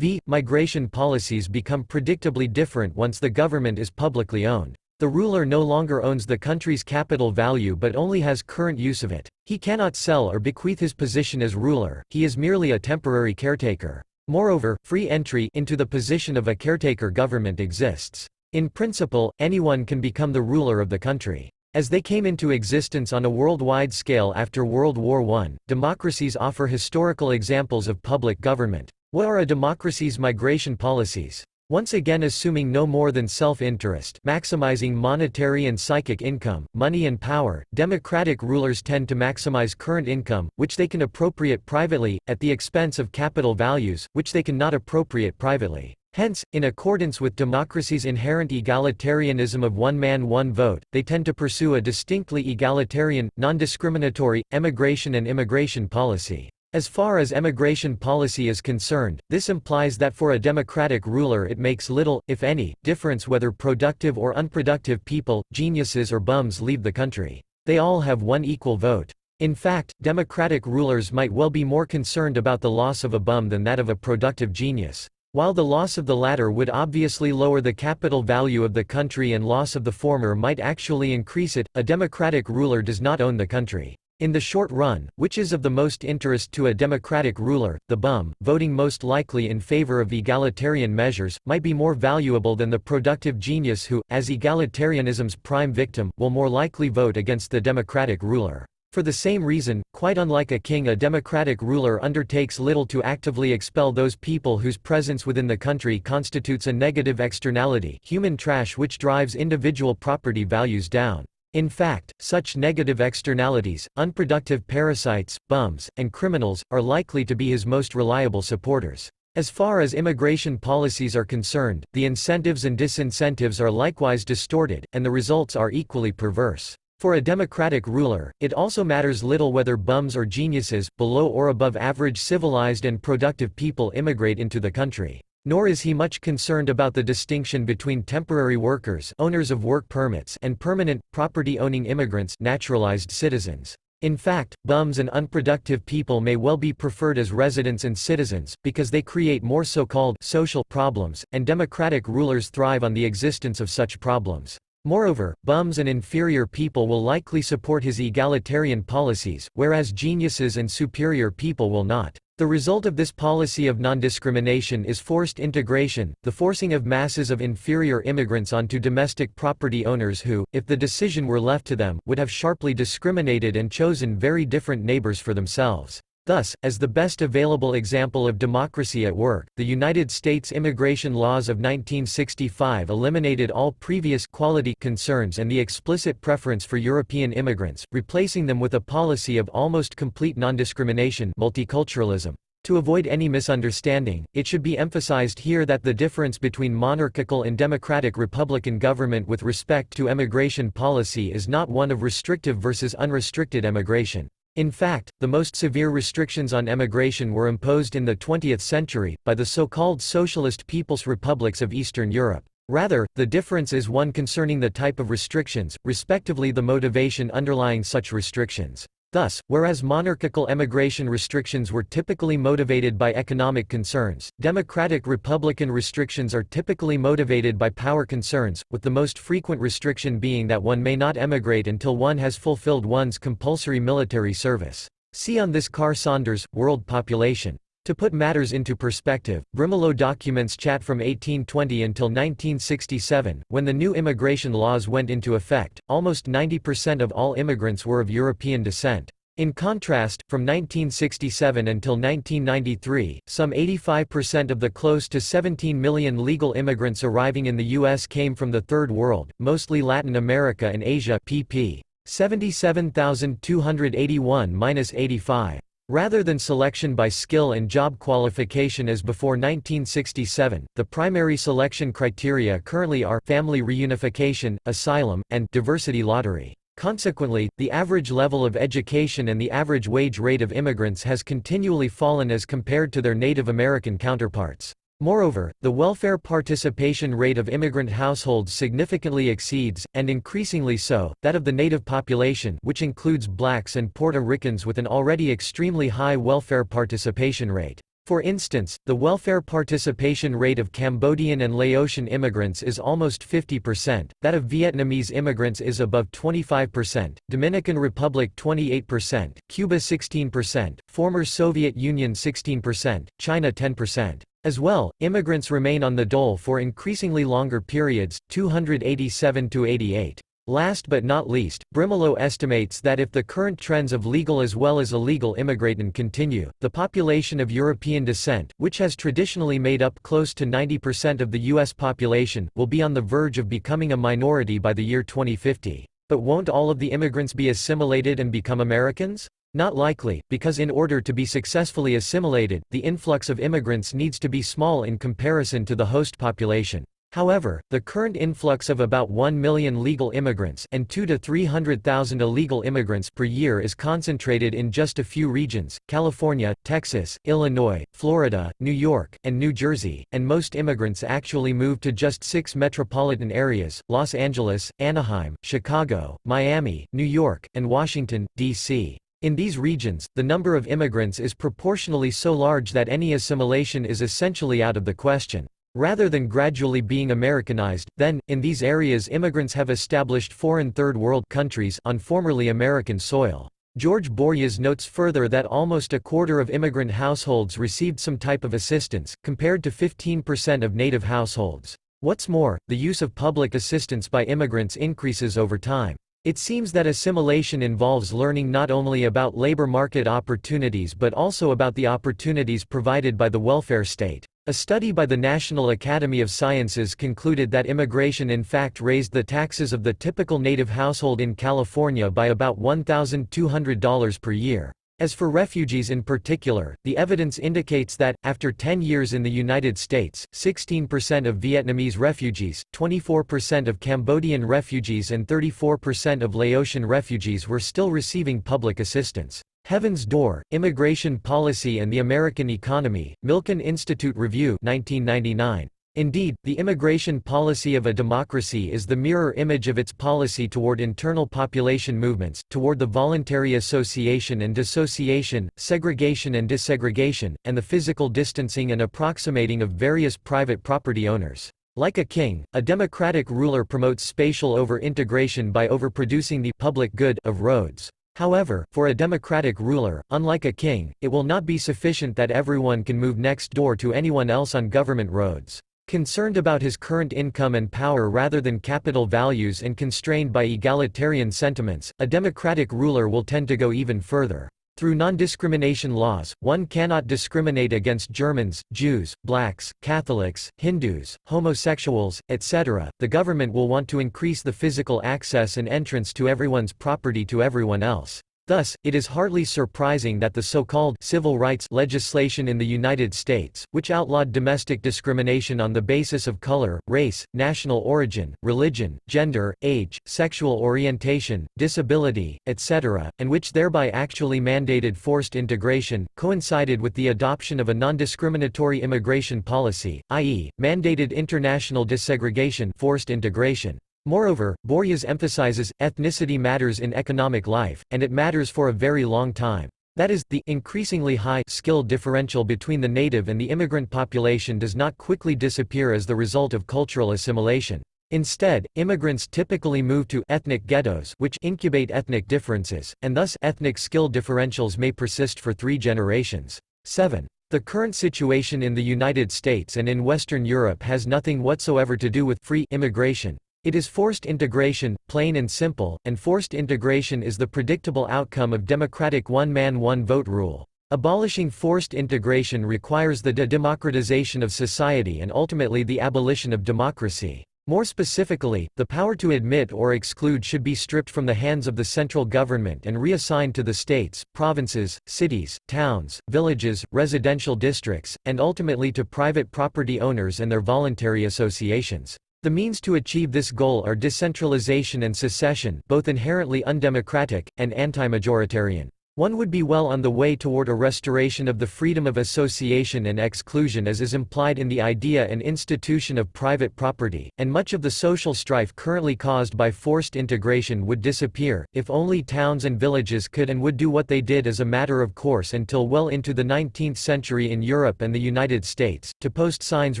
Migration policies become predictably different once the government is publicly owned. The ruler no longer owns the country's capital value but only has current use of it. He cannot sell or bequeath his position as ruler, he is merely a temporary caretaker. Moreover, free entry into the position of a caretaker government exists. In principle, anyone can become the ruler of the country. As they came into existence on a worldwide scale after World War I, democracies offer historical examples of public government. What are a democracy's migration policies? Once again assuming no more than self-interest, maximizing monetary and psychic income, money and power, democratic rulers tend to maximize current income, which they can appropriate privately, at the expense of capital values, which they cannot appropriate privately. Hence, in accordance with democracy's inherent egalitarianism of one man one vote, they tend to pursue a distinctly egalitarian, non-discriminatory, emigration and immigration policy. As far as emigration policy is concerned, this implies that for a democratic ruler it makes little, if any, difference whether productive or unproductive people, geniuses or bums leave the country. They all have one equal vote. In fact, democratic rulers might well be more concerned about the loss of a bum than that of a productive genius. While the loss of the latter would obviously lower the capital value of the country and loss of the former might actually increase it, a democratic ruler does not own the country. In the short run, which is of the most interest to a democratic ruler, the bum, voting most likely in favor of egalitarian measures, might be more valuable than the productive genius who, as egalitarianism's prime victim, will more likely vote against the democratic ruler. For the same reason, quite unlike a king, a democratic ruler undertakes little to actively expel those people whose presence within the country constitutes a negative externality, human trash which drives individual property values down. In fact, such negative externalities, unproductive parasites, bums, and criminals, are likely to be his most reliable supporters. As far as immigration policies are concerned, the incentives and disincentives are likewise distorted, and the results are equally perverse. For a democratic ruler, it also matters little whether bums or geniuses, below or above average civilized and productive people immigrate into the country. Nor is he much concerned about the distinction between temporary workers, owners of work permits, and permanent, property-owning immigrants, naturalized citizens. In fact, bums and unproductive people may well be preferred as residents and citizens, because they create more so-called social problems, and democratic rulers thrive on the existence of such problems. Moreover, bums and inferior people will likely support his egalitarian policies, whereas geniuses and superior people will not. The result of this policy of non-discrimination is forced integration, the forcing of masses of inferior immigrants onto domestic property owners who, if the decision were left to them, would have sharply discriminated and chosen very different neighbors for themselves. Thus, as the best available example of democracy at work, the United States immigration laws of 1965 eliminated all previous quality concerns and the explicit preference for European immigrants, replacing them with a policy of almost complete non-discrimination, multiculturalism. To avoid any misunderstanding, it should be emphasized here that the difference between monarchical and democratic republican government with respect to emigration policy is not one of restrictive versus unrestricted emigration. In fact, the most severe restrictions on emigration were imposed in the 20th century, by the so-called Socialist People's Republics of Eastern Europe. Rather, the difference is one concerning the type of restrictions, respectively the motivation underlying such restrictions. Thus, whereas monarchical emigration restrictions were typically motivated by economic concerns, democratic republican restrictions are typically motivated by power concerns, with the most frequent restriction being that one may not emigrate until one has fulfilled one's compulsory military service. See on this Carr Saunders, World Population. To put matters into perspective, Brimelow documents chat from 1820 until 1967, when the new immigration laws went into effect, almost 90% of all immigrants were of European descent. In contrast, from 1967 until 1993, some 85% of the close to 17 million legal immigrants arriving in the U.S. came from the Third World, mostly Latin America and Asia pp. 77,281–85. Rather than selection by skill and job qualification as before 1967, the primary selection criteria currently are family reunification, asylum, and diversity lottery. Consequently, the average level of education and the average wage rate of immigrants has continually fallen as compared to their Native American counterparts. Moreover, the welfare participation rate of immigrant households significantly exceeds, and increasingly so, that of the native population, which includes blacks and Puerto Ricans with an already extremely high welfare participation rate. For instance, the welfare participation rate of Cambodian and Laotian immigrants is almost 50%, that of Vietnamese immigrants is above 25%, Dominican Republic 28%, Cuba 16%, former Soviet Union 16%, China 10%. As well, immigrants remain on the dole for increasingly longer periods, 287 to 88. Last but not least, Brimelow estimates that if the current trends of legal as well as illegal immigration continue, the population of European descent, which has traditionally made up close to 90% of the U.S. population, will be on the verge of becoming a minority by the year 2050. But won't all of the immigrants be assimilated and become Americans? Not likely, because in order to be successfully assimilated, the influx of immigrants needs to be small in comparison to the host population. However, the current influx of about 1 million legal immigrants and 200,000 to 300,000 illegal immigrants per year is concentrated in just a few regions: California, Texas, Illinois, Florida, New York, and New Jersey, and most immigrants actually move to just 6 metropolitan areas: Los Angeles, Anaheim, Chicago, Miami, New York, and Washington, D.C. In these regions, the number of immigrants is proportionally so large that any assimilation is essentially out of the question. Rather than gradually being Americanized, then, in these areas immigrants have established foreign Third World countries on formerly American soil. George Boryas notes further that almost a quarter of immigrant households received some type of assistance, compared to 15% of native households. What's more, the use of public assistance by immigrants increases over time. It seems that assimilation involves learning not only about labor market opportunities but also about the opportunities provided by the welfare state. A study by the National Academy of Sciences concluded that immigration in fact raised the taxes of the typical native household in California by about $1,200 per year. As for refugees in particular, the evidence indicates that, after 10 years in the United States, 16% of Vietnamese refugees, 24% of Cambodian refugees and 34% of Laotian refugees were still receiving public assistance. Heaven's Door, Immigration Policy and the American Economy, Milken Institute Review 1999. Indeed, the immigration policy of a democracy is the mirror image of its policy toward internal population movements, toward the voluntary association and dissociation, segregation and desegregation, and the physical distancing and approximating of various private property owners. Like a king, a democratic ruler promotes spatial over-integration by overproducing the public good of roads. However, for a democratic ruler, unlike a king, it will not be sufficient that everyone can move next door to anyone else on government roads. Concerned about his current income and power rather than capital values and constrained by egalitarian sentiments, a democratic ruler will tend to go even further. Through non-discrimination laws, one cannot discriminate against Germans, Jews, blacks, Catholics, Hindus, homosexuals, etc. The government will want to increase the physical access and entrance to everyone's property to everyone else. Thus, it is hardly surprising that the so-called civil rights legislation in the United States, which outlawed domestic discrimination on the basis of color, race, national origin, religion, gender, age, sexual orientation, disability, etc., and which thereby actually mandated forced integration, coincided with the adoption of a non-discriminatory immigration policy, i.e., mandated international desegregation, forced integration. Moreover, Borges emphasizes, ethnicity matters in economic life, and it matters for a very long time. That is, the increasingly high skill differential between the native and the immigrant population does not quickly disappear as the result of cultural assimilation. Instead, immigrants typically move to ethnic ghettos which incubate ethnic differences, and thus ethnic skill differentials may persist for 3 generations. 7. The current situation in the United States and in Western Europe has nothing whatsoever to do with free immigration. It is forced integration, plain and simple, and forced integration is the predictable outcome of democratic one-man one-vote rule. Abolishing forced integration requires the de-democratization of society and ultimately the abolition of democracy. More specifically, the power to admit or exclude should be stripped from the hands of the central government and reassigned to the states, provinces, cities, towns, villages, residential districts, and ultimately to private property owners and their voluntary associations. The means to achieve this goal are decentralization and secession, both inherently undemocratic, and anti-majoritarian. One would be well on the way toward a restoration of the freedom of association and exclusion as is implied in the idea and institution of private property, and much of the social strife currently caused by forced integration would disappear, if only towns and villages could and would do what they did as a matter of course until well into the 19th century in Europe and the United States, to post signs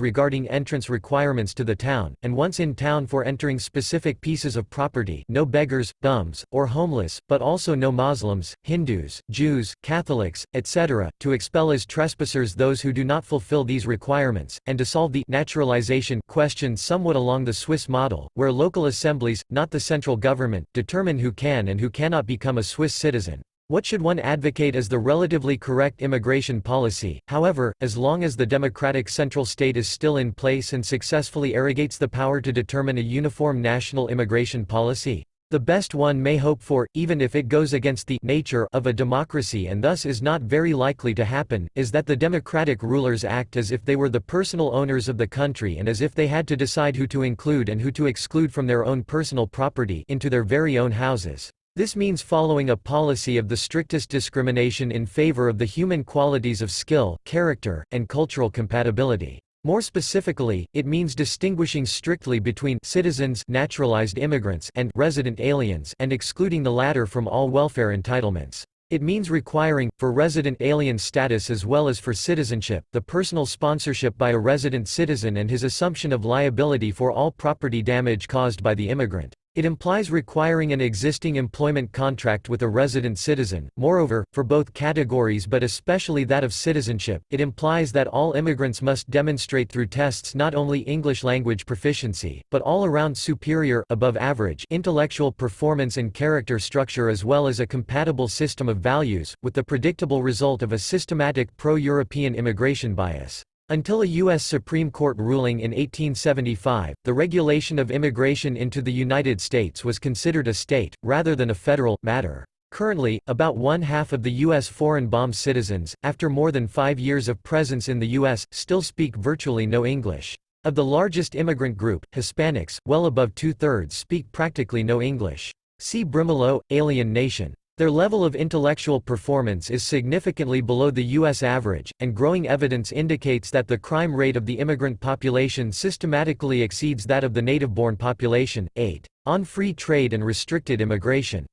regarding entrance requirements to the town, and once in town for entering specific pieces of property, no beggars, bums, or homeless, but also no Muslims, Hindus, Jews, Catholics, etc., to expel as trespassers those who do not fulfill these requirements, and to solve the naturalization question somewhat along the Swiss model, where local assemblies, not the central government, determine who can and who cannot become a Swiss citizen. What should one advocate as the relatively correct immigration policy, however, as long as the democratic central state is still in place and successfully arrogates the power to determine a uniform national immigration policy? The best one may hope for, even if it goes against the nature of a democracy and thus is not very likely to happen, is that the democratic rulers act as if they were the personal owners of the country and as if they had to decide who to include and who to exclude from their own personal property into their very own houses. This means following a policy of the strictest discrimination in favor of the human qualities of skill, character, and cultural compatibility. More specifically, it means distinguishing strictly between citizens, naturalized immigrants, and resident aliens, and excluding the latter from all welfare entitlements. It means requiring, for resident alien status as well as for citizenship, the personal sponsorship by a resident citizen and his assumption of liability for all property damage caused by the immigrant. It implies requiring an existing employment contract with a resident citizen. Moreover, for both categories but especially that of citizenship, it implies that all immigrants must demonstrate through tests not only English language proficiency, but all-around superior above average intellectual performance and character structure as well as a compatible system of values, with the predictable result of a systematic pro-European immigration bias. Until a U.S. Supreme Court ruling in 1875, the regulation of immigration into the United States was considered a state, rather than a federal, matter. Currently, about one-half of the U.S. foreign-bombed citizens, after more than 5 years of presence in the U.S., still speak virtually no English. Of the largest immigrant group, Hispanics, well above two-thirds speak practically no English. See Brimelow, Alien Nation. Their level of intellectual performance is significantly below the U.S. average, and growing evidence indicates that the crime rate of the immigrant population systematically exceeds that of the native-born population. 8. On free trade and restricted immigration.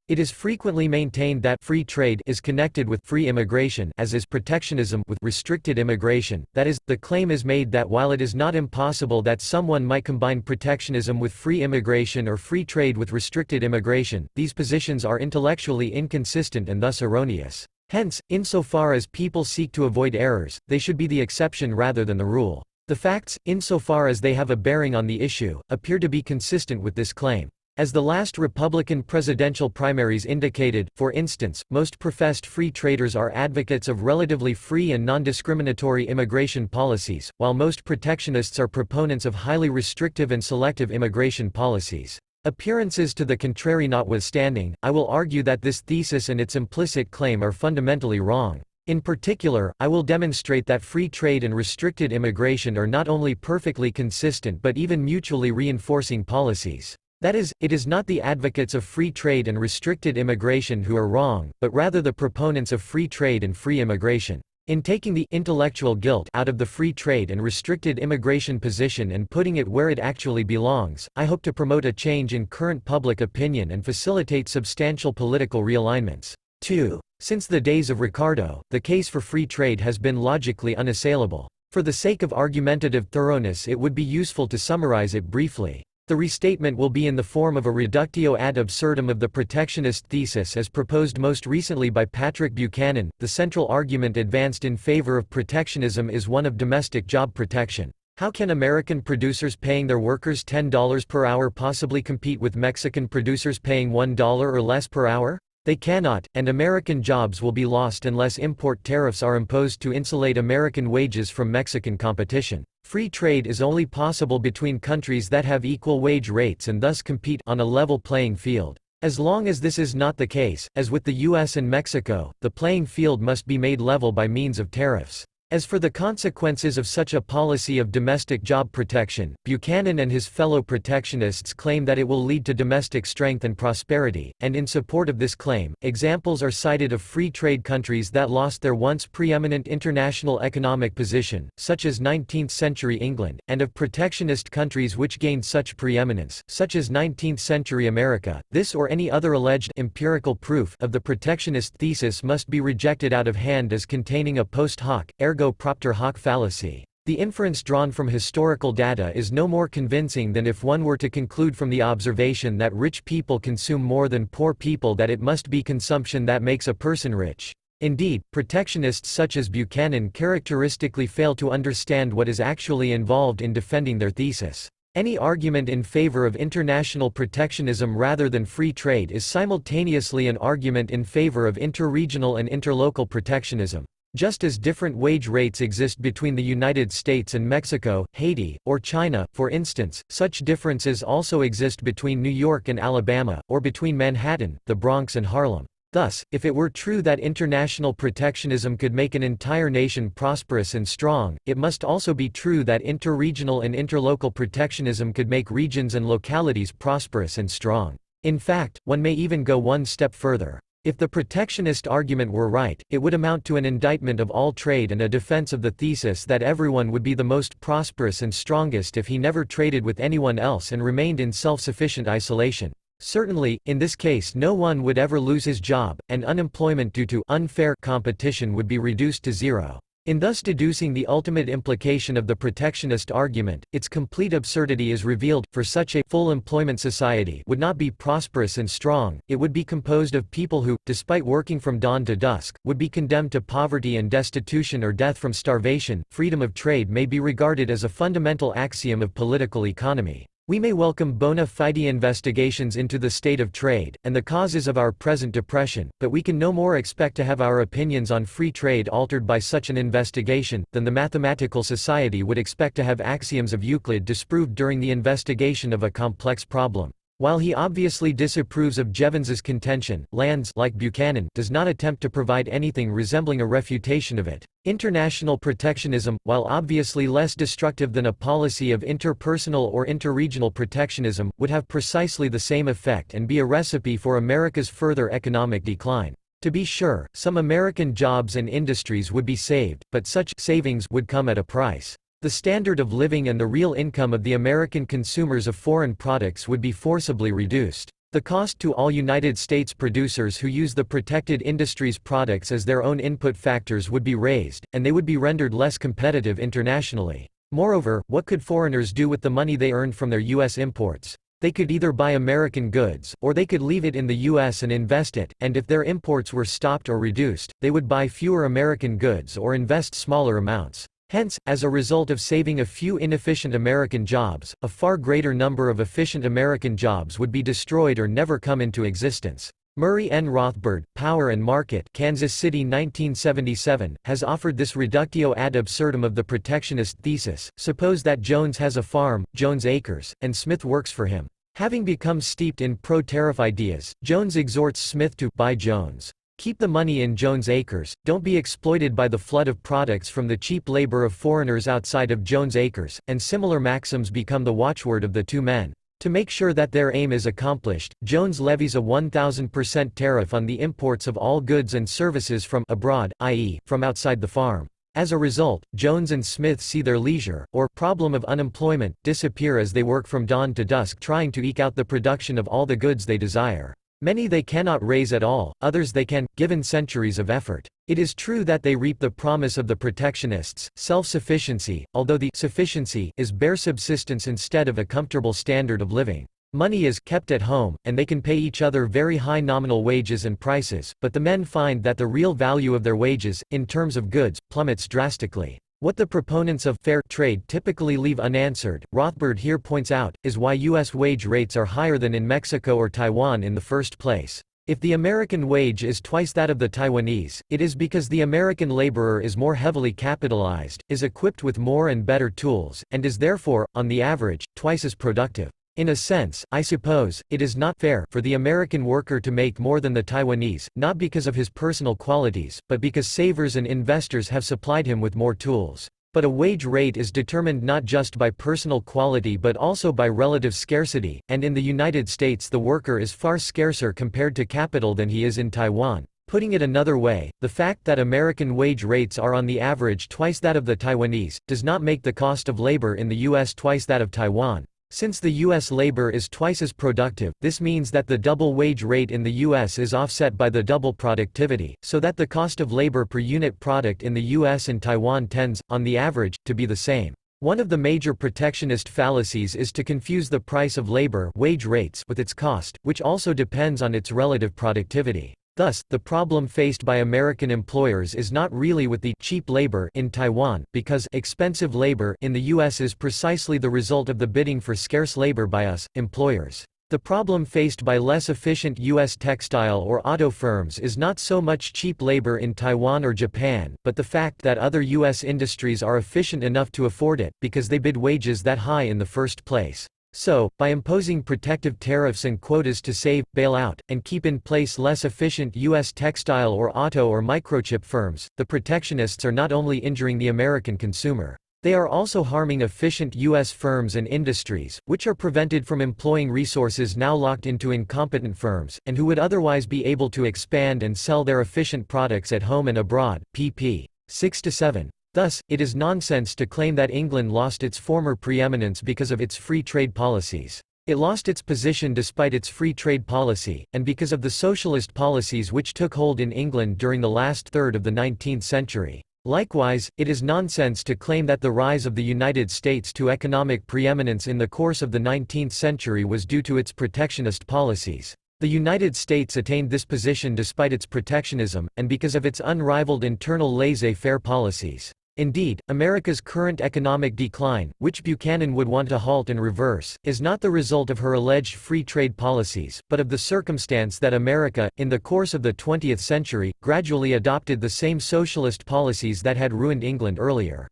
It is frequently maintained that free trade is connected with free immigration, as is protectionism with restricted immigration. That is, the claim is made that while it is not impossible that someone might combine protectionism with free immigration or free trade with restricted immigration, these positions are intellectually inconsistent and thus erroneous. Hence, insofar as people seek to avoid errors, they should be the exception rather than the rule. The facts, insofar as they have a bearing on the issue, appear to be consistent with this claim. As the last Republican presidential primaries indicated, for instance, most professed free traders are advocates of relatively free and non-discriminatory immigration policies, while most protectionists are proponents of highly restrictive and selective immigration policies. Appearances to the contrary notwithstanding, I will argue that this thesis and its implicit claim are fundamentally wrong. In particular, I will demonstrate that free trade and restricted immigration are not only perfectly consistent but even mutually reinforcing policies. That is, it is not the advocates of free trade and restricted immigration who are wrong, but rather the proponents of free trade and free immigration. In taking the intellectual guilt out of the free trade and restricted immigration position and putting it where it actually belongs, I hope to promote a change in current public opinion and facilitate substantial political realignments. 2. Since the days of Ricardo, the case for free trade has been logically unassailable. For the sake of argumentative thoroughness, it would be useful to summarize it briefly. The restatement will be in the form of a reductio ad absurdum of the protectionist thesis as proposed most recently by Patrick Buchanan. The central argument advanced in favor of protectionism is one of domestic job protection. How can American producers paying their workers $10 per hour possibly compete with Mexican producers paying $1 or less per hour? They cannot, and American jobs will be lost unless import tariffs are imposed to insulate American wages from Mexican competition. Free trade is only possible between countries that have equal wage rates and thus compete on a level playing field. As long as this is not the case, as with the US and Mexico, the playing field must be made level by means of tariffs. As for the consequences of such a policy of domestic job protection, Buchanan and his fellow protectionists claim that it will lead to domestic strength and prosperity, and in support of this claim, examples are cited of free trade countries that lost their once preeminent international economic position, such as 19th-century England, and of protectionist countries which gained such preeminence, such as 19th-century America. This or any other alleged empirical proof of the protectionist thesis must be rejected out of hand as containing a post hoc, ergo propter hoc fallacy. The inference drawn from historical data is no more convincing than if one were to conclude from the observation that rich people consume more than poor people that it must be consumption that makes a person rich. Indeed, protectionists such as Buchanan characteristically fail to understand what is actually involved in defending their thesis. Any argument in favor of international protectionism rather than free trade is simultaneously an argument in favor of interregional and interlocal protectionism. Just as different wage rates exist between the United States and Mexico, Haiti, or China, for instance, such differences also exist between New York and Alabama, or between Manhattan, the Bronx and Harlem. Thus, if it were true that international protectionism could make an entire nation prosperous and strong, it must also be true that interregional and interlocal protectionism could make regions and localities prosperous and strong. In fact, one may even go one step further. If the protectionist argument were right, it would amount to an indictment of all trade and a defense of the thesis that everyone would be the most prosperous and strongest if he never traded with anyone else and remained in self-sufficient isolation. Certainly, in this case no one would ever lose his job, and unemployment due to unfair competition would be reduced to zero. In thus deducing the ultimate implication of the protectionist argument, its complete absurdity is revealed, for such a full employment society would not be prosperous and strong, it would be composed of people who, despite working from dawn to dusk, would be condemned to poverty and destitution or death from starvation. Freedom of trade may be regarded as a fundamental axiom of political economy. We may welcome bona fide investigations into the state of trade, and the causes of our present depression, but we can no more expect to have our opinions on free trade altered by such an investigation, than the mathematical society would expect to have axioms of Euclid disproved during the investigation of a complex problem. While he obviously disapproves of Jevons's contention, Landes, like Buchanan, does not attempt to provide anything resembling a refutation of it. International protectionism, while obviously less destructive than a policy of interpersonal or interregional protectionism, would have precisely the same effect and be a recipe for America's further economic decline. To be sure, some American jobs and industries would be saved, but such savings would come at a price. The standard of living and the real income of the American consumers of foreign products would be forcibly reduced. The cost to all United States producers who use the protected industries' products as their own input factors would be raised, and they would be rendered less competitive internationally. Moreover, what could foreigners do with the money they earned from their U.S. imports? They could either buy American goods, or they could leave it in the U.S. and invest it, and if their imports were stopped or reduced, they would buy fewer American goods or invest smaller amounts. Hence, as a result of saving a few inefficient American jobs, a far greater number of efficient American jobs would be destroyed or never come into existence. Murray N. Rothbard, Power and Market, Kansas City 1977, has offered this reductio ad absurdum of the protectionist thesis. Suppose that Jones has a farm, Jones Acres, and Smith works for him. Having become steeped in pro-tariff ideas, Jones exhorts Smith to buy Jones. Keep the money in Jones' acres, don't be exploited by the flood of products from the cheap labor of foreigners outside of Jones' acres, and similar maxims become the watchword of the two men. To make sure that their aim is accomplished, Jones levies a 1,000% tariff on the imports of all goods and services from abroad, i.e., from outside the farm. As a result, Jones and Smith see their leisure, or problem of unemployment, disappear as they work from dawn to dusk trying to eke out the production of all the goods they desire. Many they cannot raise at all, others they can, given centuries of effort. It is true that they reap the promise of the protectionists, self-sufficiency, although the sufficiency is bare subsistence instead of a comfortable standard of living. Money is kept at home, and they can pay each other very high nominal wages and prices, but the men find that the real value of their wages, in terms of goods, plummets drastically. What the proponents of fair trade typically leave unanswered, Rothbard here points out, is why U.S. wage rates are higher than in Mexico or Taiwan in the first place. If the American wage is twice that of the Taiwanese, it is because the American laborer is more heavily capitalized, is equipped with more and better tools, and is therefore, on the average, twice as productive. In a sense, I suppose, it is not fair for the American worker to make more than the Taiwanese, not because of his personal qualities, but because savers and investors have supplied him with more tools. But a wage rate is determined not just by personal quality but also by relative scarcity, and in the United States the worker is far scarcer compared to capital than he is in Taiwan. Putting it another way, the fact that American wage rates are on the average twice that of the Taiwanese, does not make the cost of labor in the U.S. twice that of Taiwan. Since the U.S. labor is twice as productive, this means that the double wage rate in the U.S. is offset by the double productivity, so that the cost of labor per unit product in the U.S. and Taiwan tends, on the average, to be the same. One of the major protectionist fallacies is to confuse the price of labor wage rates with its cost, which also depends on its relative productivity. Thus, the problem faced by American employers is not really with the cheap labor in Taiwan, because expensive labor in the U.S. is precisely the result of the bidding for scarce labor by us, employers. The problem faced by less efficient U.S. textile or auto firms is not so much cheap labor in Taiwan or Japan, but the fact that other U.S. industries are efficient enough to afford it, because they bid wages that high in the first place. So, by imposing protective tariffs and quotas to save, bail out, and keep in place less efficient U.S. textile or auto or microchip firms, the protectionists are not only injuring the American consumer. They are also harming efficient U.S. firms and industries, which are prevented from employing resources now locked into incompetent firms, and who would otherwise be able to expand and sell their efficient products at home and abroad. pp. 6–7. Thus, it is nonsense to claim that England lost its former preeminence because of its free trade policies. It lost its position despite its free trade policy, and because of the socialist policies which took hold in England during the last third of the 19th century. Likewise, it is nonsense to claim that the rise of the United States to economic preeminence in the course of the 19th century was due to its protectionist policies. The United States attained this position despite its protectionism, and because of its unrivaled internal laissez-faire policies. Indeed, America's current economic decline, which Buchanan would want to halt and reverse, is not the result of her alleged free trade policies, but of the circumstance that America, in the course of the 20th century, gradually adopted the same socialist policies that had ruined England earlier.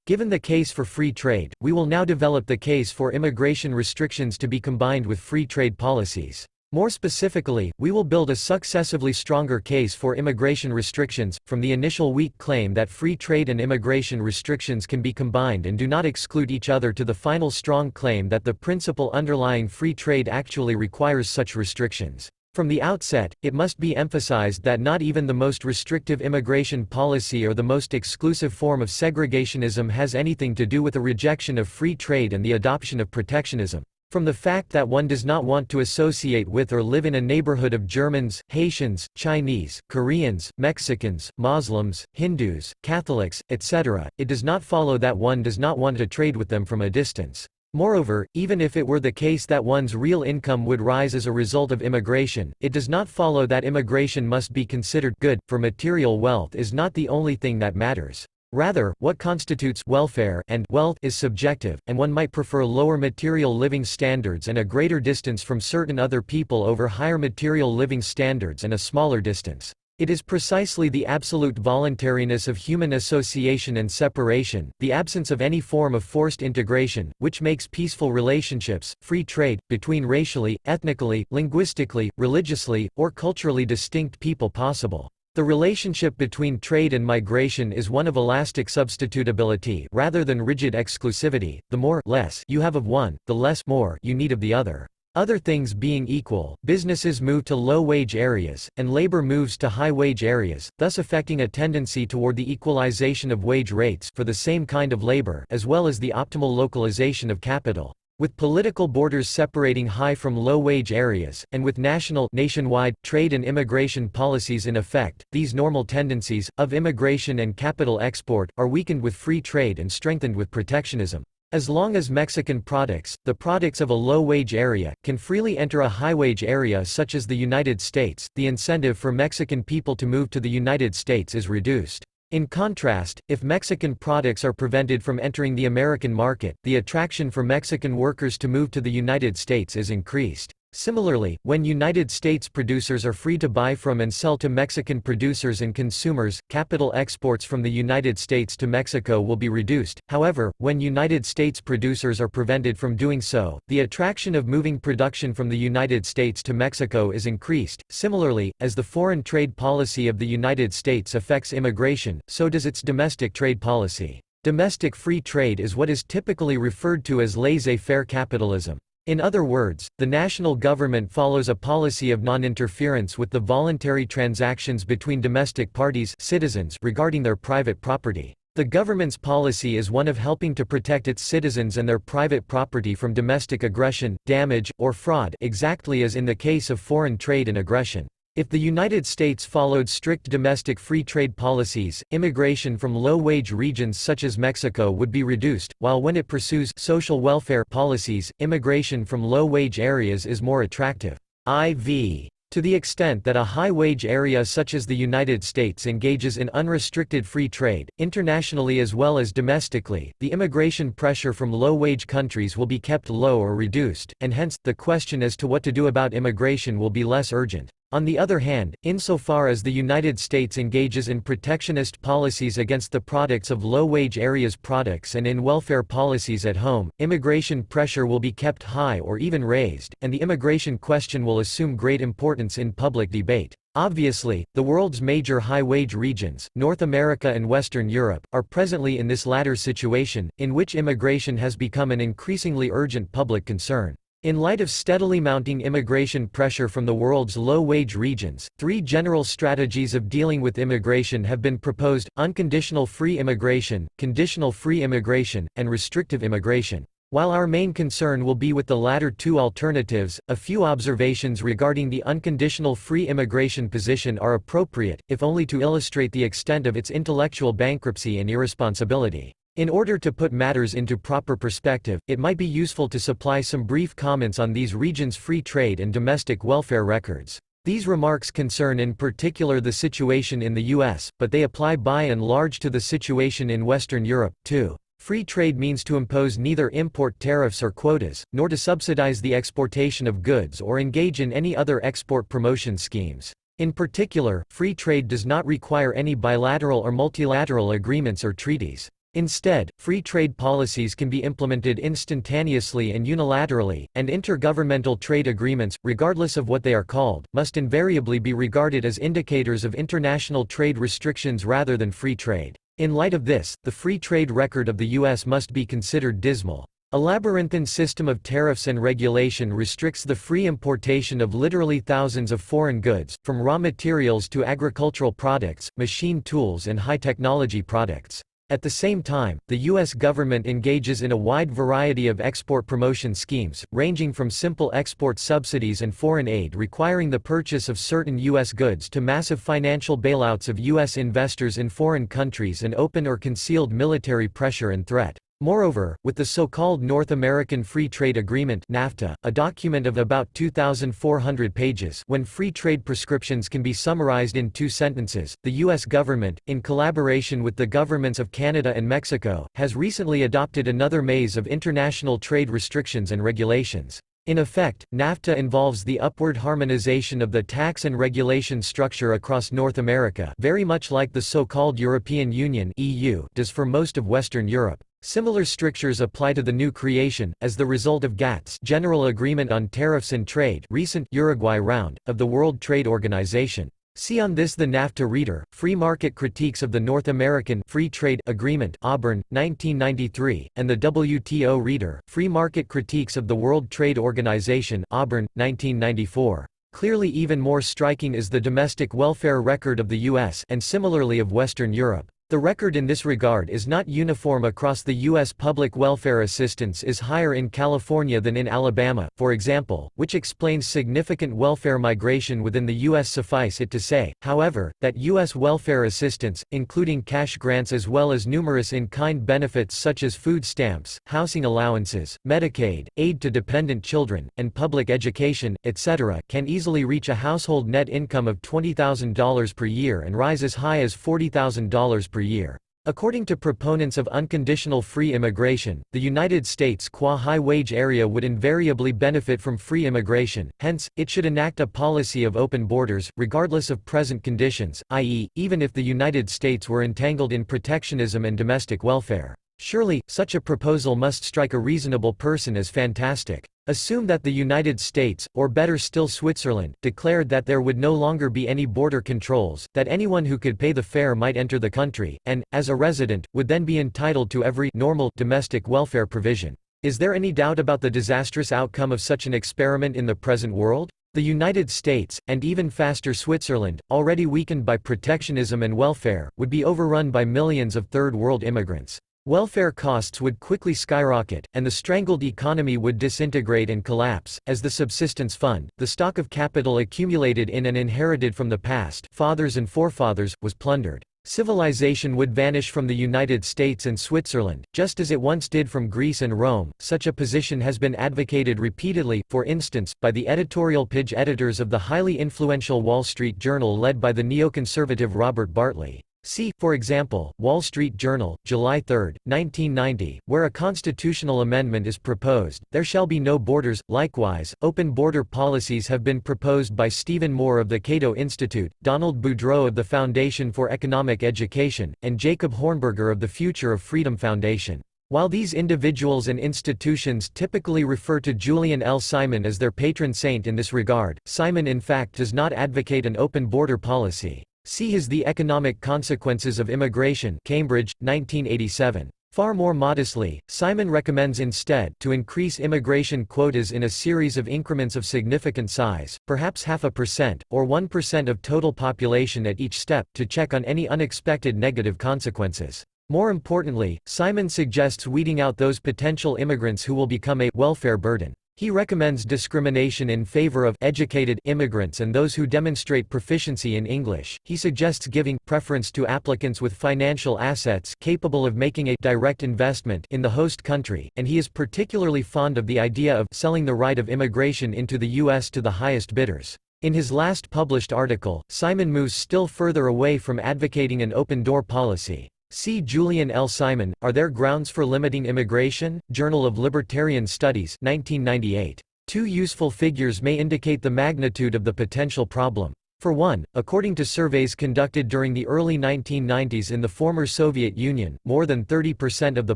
Given the case for free trade, we will now develop the case for immigration restrictions to be combined with free trade policies. More specifically, we will build a successively stronger case for immigration restrictions, from the initial weak claim that free trade and immigration restrictions can be combined and do not exclude each other to the final strong claim that the principle underlying free trade actually requires such restrictions. From the outset, it must be emphasized that not even the most restrictive immigration policy or the most exclusive form of segregationism has anything to do with a rejection of free trade and the adoption of protectionism. From the fact that one does not want to associate with or live in a neighborhood of Germans, Haitians, Chinese, Koreans, Mexicans, Muslims, Hindus, Catholics, etc., it does not follow that one does not want to trade with them from a distance. Moreover, even if it were the case that one's real income would rise as a result of immigration, it does not follow that immigration must be considered good, for material wealth is not the only thing that matters. Rather, what constitutes welfare and wealth is subjective, and one might prefer lower material living standards and a greater distance from certain other people over higher material living standards and a smaller distance. It is precisely the absolute voluntariness of human association and separation, the absence of any form of forced integration, which makes peaceful relationships, free trade, between racially, ethnically, linguistically, religiously, or culturally distinct people possible. The relationship between trade and migration is one of elastic substitutability rather than rigid exclusivity. The more less you have of one, the less more you need of the other. Other things being equal, businesses move to low-wage areas, and labor moves to high-wage areas, thus affecting a tendency toward the equalization of wage rates for the same kind of labor as well as the optimal localization of capital. With political borders separating high from low-wage areas, and with nationwide, trade and immigration policies in effect, these normal tendencies, of immigration and capital export, are weakened with free trade and strengthened with protectionism. As long as Mexican products, the products of a low-wage area, can freely enter a high-wage area such as the United States, the incentive for Mexican people to move to the United States is reduced. In contrast, if Mexican products are prevented from entering the American market, the attraction for Mexican workers to move to the United States is increased. Similarly, when United States producers are free to buy from and sell to Mexican producers and consumers, capital exports from the United States to Mexico will be reduced. However, when United States producers are prevented from doing so, the attraction of moving production from the United States to Mexico is increased. Similarly, as the foreign trade policy of the United States affects immigration, so does its domestic trade policy. Domestic free trade is what is typically referred to as laissez-faire capitalism. In other words, the national government follows a policy of non-interference with the voluntary transactions between domestic parties, citizens, regarding their private property. The government's policy is one of helping to protect its citizens and their private property from domestic aggression, damage, or fraud, exactly as in the case of foreign trade and aggression. If the United States followed strict domestic free trade policies, immigration from low-wage regions such as Mexico would be reduced, while when it pursues social welfare policies, immigration from low-wage areas is more attractive. IV. To the extent that a high-wage area such as the United States engages in unrestricted free trade, internationally as well as domestically, the immigration pressure from low-wage countries will be kept low or reduced, and hence, the question as to what to do about immigration will be less urgent. On the other hand, insofar as the United States engages in protectionist policies against the products of low-wage areas products and in welfare policies at home, immigration pressure will be kept high or even raised, and the immigration question will assume great importance in public debate. Obviously, the world's major high-wage regions, North America and Western Europe, are presently in this latter situation, in which immigration has become an increasingly urgent public concern. In light of steadily mounting immigration pressure from the world's low-wage regions, three general strategies of dealing with immigration have been proposed: unconditional free immigration, conditional free immigration, and restrictive immigration. While our main concern will be with the latter two alternatives, a few observations regarding the unconditional free immigration position are appropriate, if only to illustrate the extent of its intellectual bankruptcy and irresponsibility. In order to put matters into proper perspective, it might be useful to supply some brief comments on these regions' free trade and domestic welfare records. These remarks concern in particular the situation in the U.S., but they apply by and large to the situation in Western Europe, too. Free trade means to impose neither import tariffs or quotas, nor to subsidize the exportation of goods or engage in any other export promotion schemes. In particular, free trade does not require any bilateral or multilateral agreements or treaties. Instead, free trade policies can be implemented instantaneously and unilaterally, and intergovernmental trade agreements, regardless of what they are called, must invariably be regarded as indicators of international trade restrictions rather than free trade. In light of this, the free trade record of the U.S. must be considered dismal. A labyrinthine system of tariffs and regulation restricts the free importation of literally thousands of foreign goods, from raw materials to agricultural products, machine tools and high-technology products. At the same time, the U.S. government engages in a wide variety of export promotion schemes, ranging from simple export subsidies and foreign aid requiring the purchase of certain U.S. goods to massive financial bailouts of U.S. investors in foreign countries and open or concealed military pressure and threat. Moreover, with the so-called North American Free Trade Agreement (NAFTA), a document of about 2,400 pages, when free trade prescriptions can be summarized in 2 sentences, the U.S. government, in collaboration with the governments of Canada and Mexico, has recently adopted another maze of international trade restrictions and regulations. In effect, NAFTA involves the upward harmonization of the tax and regulation structure across North America, very much like the so-called European Union (EU) does for most of Western Europe. Similar strictures apply to the new creation, as the result of GATT's General Agreement on Tariffs and Trade, recent Uruguay round of the World Trade Organization. See on this the NAFTA Reader, Free Market Critiques of the North American Free Trade Agreement Auburn, 1993, and the WTO Reader, Free Market Critiques of the World Trade Organization Auburn, 1994. Clearly even more striking is the domestic welfare record of the U.S. and similarly of Western Europe. The record in this regard is not uniform across the U.S. Public welfare assistance is higher in California than in Alabama, for example, which explains significant welfare migration within the U.S. Suffice it to say, however, that U.S. welfare assistance, including cash grants as well as numerous in-kind benefits such as food stamps, housing allowances, Medicaid, aid to dependent children, and public education, etc., can easily reach a household net income of $20,000 per year and rise as high as $40,000 per year. According to proponents of unconditional free immigration, the United States qua high-wage area would invariably benefit from free immigration, hence, it should enact a policy of open borders, regardless of present conditions, i.e., even if the United States were entangled in protectionism and domestic welfare. Surely, such a proposal must strike a reasonable person as fantastic. Assume that the United States, or better still Switzerland, declared that there would no longer be any border controls, that anyone who could pay the fare might enter the country, and, as a resident, would then be entitled to every normal domestic welfare provision. Is there any doubt about the disastrous outcome of such an experiment in the present world? The United States, and even faster Switzerland, already weakened by protectionism and welfare, would be overrun by millions of Third World immigrants. Welfare costs would quickly skyrocket, and the strangled economy would disintegrate and collapse, as the subsistence fund, the stock of capital accumulated in and inherited from the past, fathers and forefathers, was plundered. Civilization would vanish from the United States and Switzerland, just as it once did from Greece and Rome. Such a position has been advocated repeatedly, for instance, by the editorial page editors of the highly influential Wall Street Journal led by the neoconservative Robert Bartley. See, for example, Wall Street Journal, July 3, 1990, where a constitutional amendment is proposed, "There shall be no borders." Likewise, open border policies have been proposed by Stephen Moore of the Cato Institute, Donald Boudreaux of the Foundation for Economic Education, and Jacob Hornberger of the Future of Freedom Foundation. While these individuals and institutions typically refer to Julian L. Simon as their patron saint in this regard, Simon in fact does not advocate an open border policy. See his The Economic Consequences of Immigration, Cambridge, 1987. Far more modestly, Simon recommends instead to increase immigration quotas in a series of increments of significant size, perhaps 0.5%, or 1% of total population at each step, to check on any unexpected negative consequences. More importantly, Simon suggests weeding out those potential immigrants who will become a welfare burden. He recommends discrimination in favor of educated immigrants and those who demonstrate proficiency in English. He suggests giving preference to applicants with financial assets capable of making a direct investment in the host country, and he is particularly fond of the idea of selling the right of immigration into the U.S. to the highest bidders. In his last published article, Simon moves still further away from advocating an open-door policy. See Julian L. Simon, Are There Grounds for Limiting Immigration? Journal of Libertarian Studies, 1998. Two useful figures may indicate the magnitude of the potential problem. For one, according to surveys conducted during the early 1990s in the former Soviet Union, more than 30% of the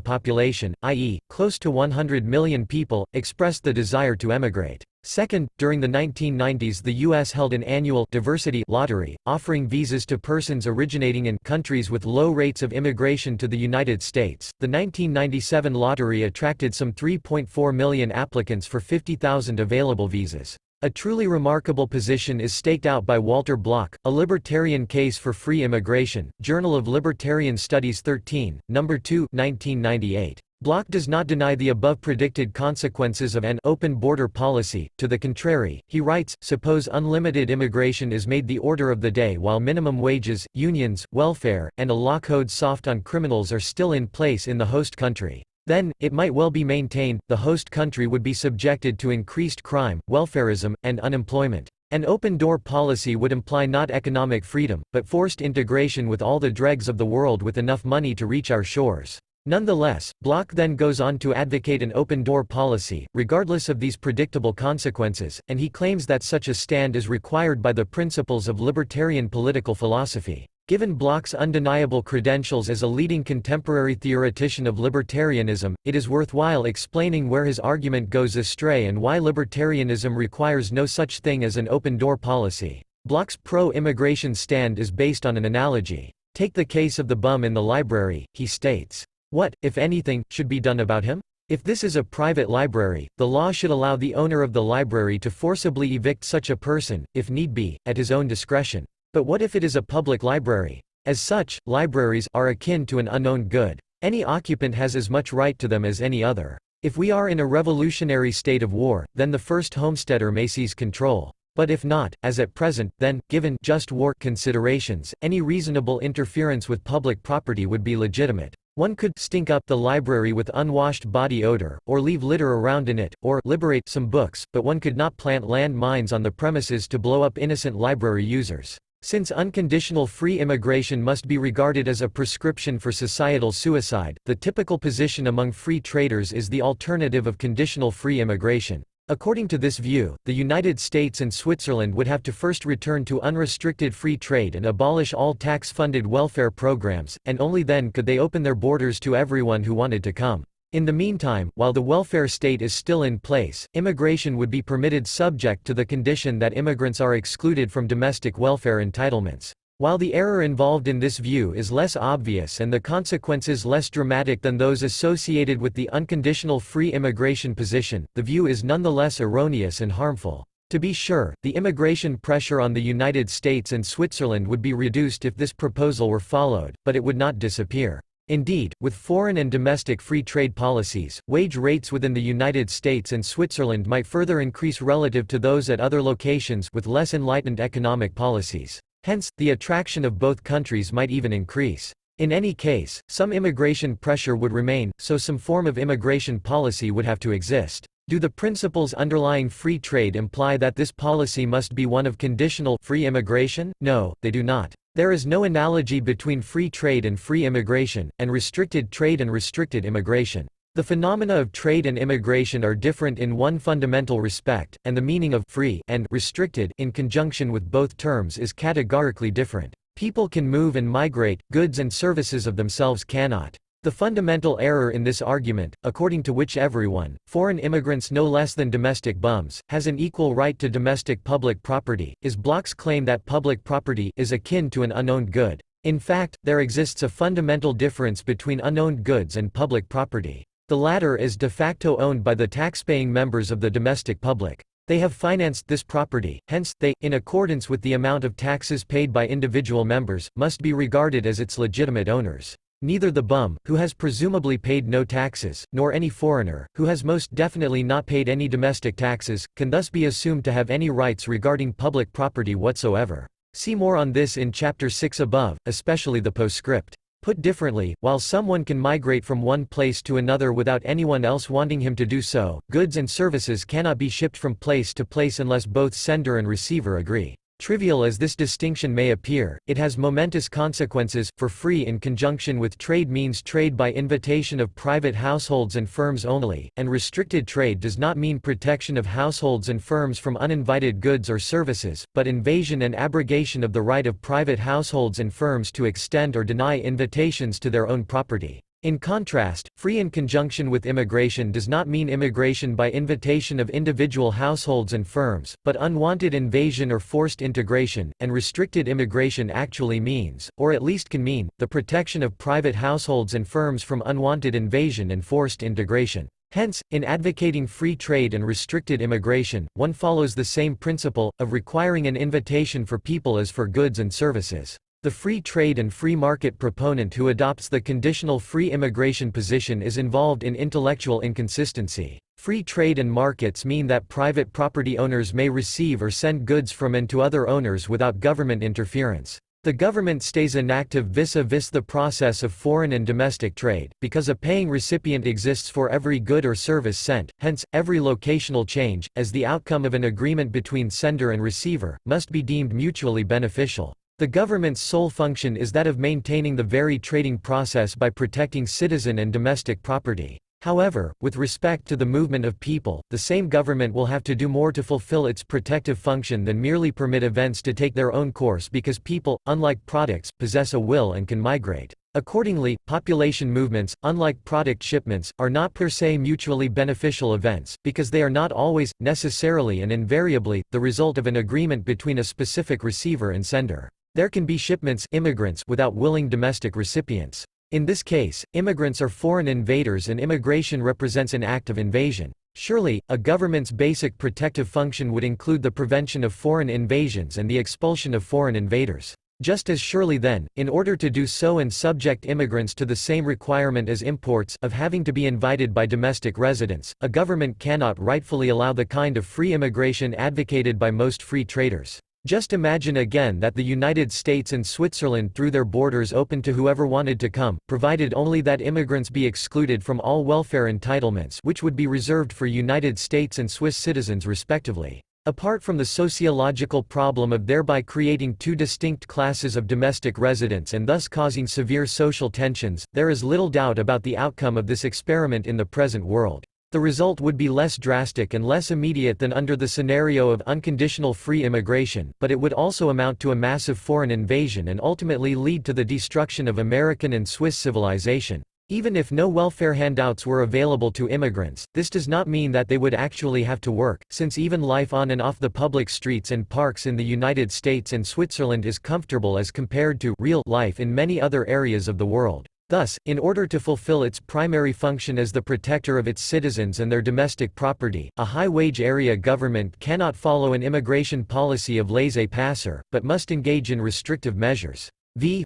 population, i.e., close to 100 million people, expressed the desire to emigrate. Second, during the 1990s the U.S. held an annual diversity lottery, offering visas to persons originating in countries with low rates of immigration to the United States. The 1997 lottery attracted some 3.4 million applicants for 50,000 available visas. A truly remarkable position is staked out by Walter Block, A Libertarian Case for Free Immigration, Journal of Libertarian Studies 13, No. 2, 1998. Block does not deny the above predicted consequences of an open border policy. To the contrary, he writes, suppose unlimited immigration is made the order of the day while minimum wages, unions, welfare, and a law code soft on criminals are still in place in the host country. Then, it might well be maintained, the host country would be subjected to increased crime, welfarism, and unemployment. An open-door policy would imply not economic freedom, but forced integration with all the dregs of the world with enough money to reach our shores. Nonetheless, Bloch then goes on to advocate an open-door policy, regardless of these predictable consequences, and he claims that such a stand is required by the principles of libertarian political philosophy. Given Bloch's undeniable credentials as a leading contemporary theoretician of libertarianism, it is worthwhile explaining where his argument goes astray and why libertarianism requires no such thing as an open-door policy. Bloch's pro-immigration stand is based on an analogy. Take the case of the bum in the library, he states. What, if anything, should be done about him? If this is a private library, the law should allow the owner of the library to forcibly evict such a person, if need be, at his own discretion. But what if it is a public library? As such, libraries are akin to an unowned good. Any occupant has as much right to them as any other. If we are in a revolutionary state of war, then the first homesteader may seize control. But if not, as at present, then, given just war considerations, any reasonable interference with public property would be legitimate. One could stink up the library with unwashed body odor, or leave litter around in it, or liberate some books, but one could not plant land mines on the premises to blow up innocent library users. Since unconditional free immigration must be regarded as a prescription for societal suicide, the typical position among free traders is the alternative of conditional free immigration. According to this view, the United States and Switzerland would have to first return to unrestricted free trade and abolish all tax-funded welfare programs, and only then could they open their borders to everyone who wanted to come. In the meantime, while the welfare state is still in place, immigration would be permitted subject to the condition that immigrants are excluded from domestic welfare entitlements. While the error involved in this view is less obvious and the consequences less dramatic than those associated with the unconditional free immigration position, the view is nonetheless erroneous and harmful. To be sure, the immigration pressure on the United States and Switzerland would be reduced if this proposal were followed, but it would not disappear. Indeed, with foreign and domestic free trade policies, wage rates within the United States and Switzerland might further increase relative to those at other locations with less enlightened economic policies. Hence, the attraction of both countries might even increase. In any case, some immigration pressure would remain, so some form of immigration policy would have to exist. Do the principles underlying free trade imply that this policy must be one of conditional free immigration? No, they do not. There is no analogy between free trade and free immigration, and restricted trade and restricted immigration. The phenomena of trade and immigration are different in one fundamental respect, and the meaning of free and restricted in conjunction with both terms is categorically different. People can move and migrate, goods and services of themselves cannot. The fundamental error in this argument, according to which everyone, foreign immigrants no less than domestic bums, has an equal right to domestic public property, is Bloch's claim that public property is akin to an unowned good. In fact, there exists a fundamental difference between unowned goods and public property. The latter is de facto owned by the taxpaying members of the domestic public. They have financed this property, hence, they, in accordance with the amount of taxes paid by individual members, must be regarded as its legitimate owners. Neither the bum, who has presumably paid no taxes, nor any foreigner, who has most definitely not paid any domestic taxes, can thus be assumed to have any rights regarding public property whatsoever. See more on this in Chapter 6 above, especially the postscript. Put differently, while someone can migrate from one place to another without anyone else wanting him to do so, goods and services cannot be shipped from place to place unless both sender and receiver agree. Trivial as this distinction may appear, it has momentous consequences, for free in conjunction with trade means trade by invitation of private households and firms only, and restricted trade does not mean protection of households and firms from uninvited goods or services, but invasion and abrogation of the right of private households and firms to extend or deny invitations to their own property. In contrast, free in conjunction with immigration does not mean immigration by invitation of individual households and firms, but unwanted invasion or forced integration, and restricted immigration actually means, or at least can mean, the protection of private households and firms from unwanted invasion and forced integration. Hence, in advocating free trade and restricted immigration, one follows the same principle, of requiring an invitation for people as for goods and services. The free trade and free market proponent who adopts the conditional free immigration position is involved in intellectual inconsistency. Free trade and markets mean that private property owners may receive or send goods from and to other owners without government interference. The government stays inactive vis-a-vis the process of foreign and domestic trade, because a paying recipient exists for every good or service sent, hence, every locational change, as the outcome of an agreement between sender and receiver, must be deemed mutually beneficial. The government's sole function is that of maintaining the very trading process by protecting citizen and domestic property. However, with respect to the movement of people, the same government will have to do more to fulfill its protective function than merely permit events to take their own course because people, unlike products, possess a will and can migrate. Accordingly, population movements, unlike product shipments, are not per se mutually beneficial events, because they are not always, necessarily and invariably, the result of an agreement between a specific receiver and sender. There can be shipments immigrants without willing domestic recipients. In this case, immigrants are foreign invaders and immigration represents an act of invasion. Surely, a government's basic protective function would include the prevention of foreign invasions and the expulsion of foreign invaders. Just as surely then, in order to do so and subject immigrants to the same requirement as imports of having to be invited by domestic residents, a government cannot rightfully allow the kind of free immigration advocated by most free traders. Just imagine again that the United States and Switzerland threw their borders open to whoever wanted to come, provided only that immigrants be excluded from all welfare entitlements which would be reserved for United States and Swiss citizens respectively. Apart from the sociological problem of thereby creating two distinct classes of domestic residents and thus causing severe social tensions, there is little doubt about the outcome of this experiment in the present world. The result would be less drastic and less immediate than under the scenario of unconditional free immigration, but it would also amount to a massive foreign invasion and ultimately lead to the destruction of American and Swiss civilization. Even if no welfare handouts were available to immigrants, this does not mean that they would actually have to work, since even life on and off the public streets and parks in the United States and Switzerland is comfortable as compared to real life in many other areas of the world. Thus, in order to fulfill its primary function as the protector of its citizens and their domestic property, a high-wage area government cannot follow an immigration policy of laissez-passer, but must engage in restrictive measures.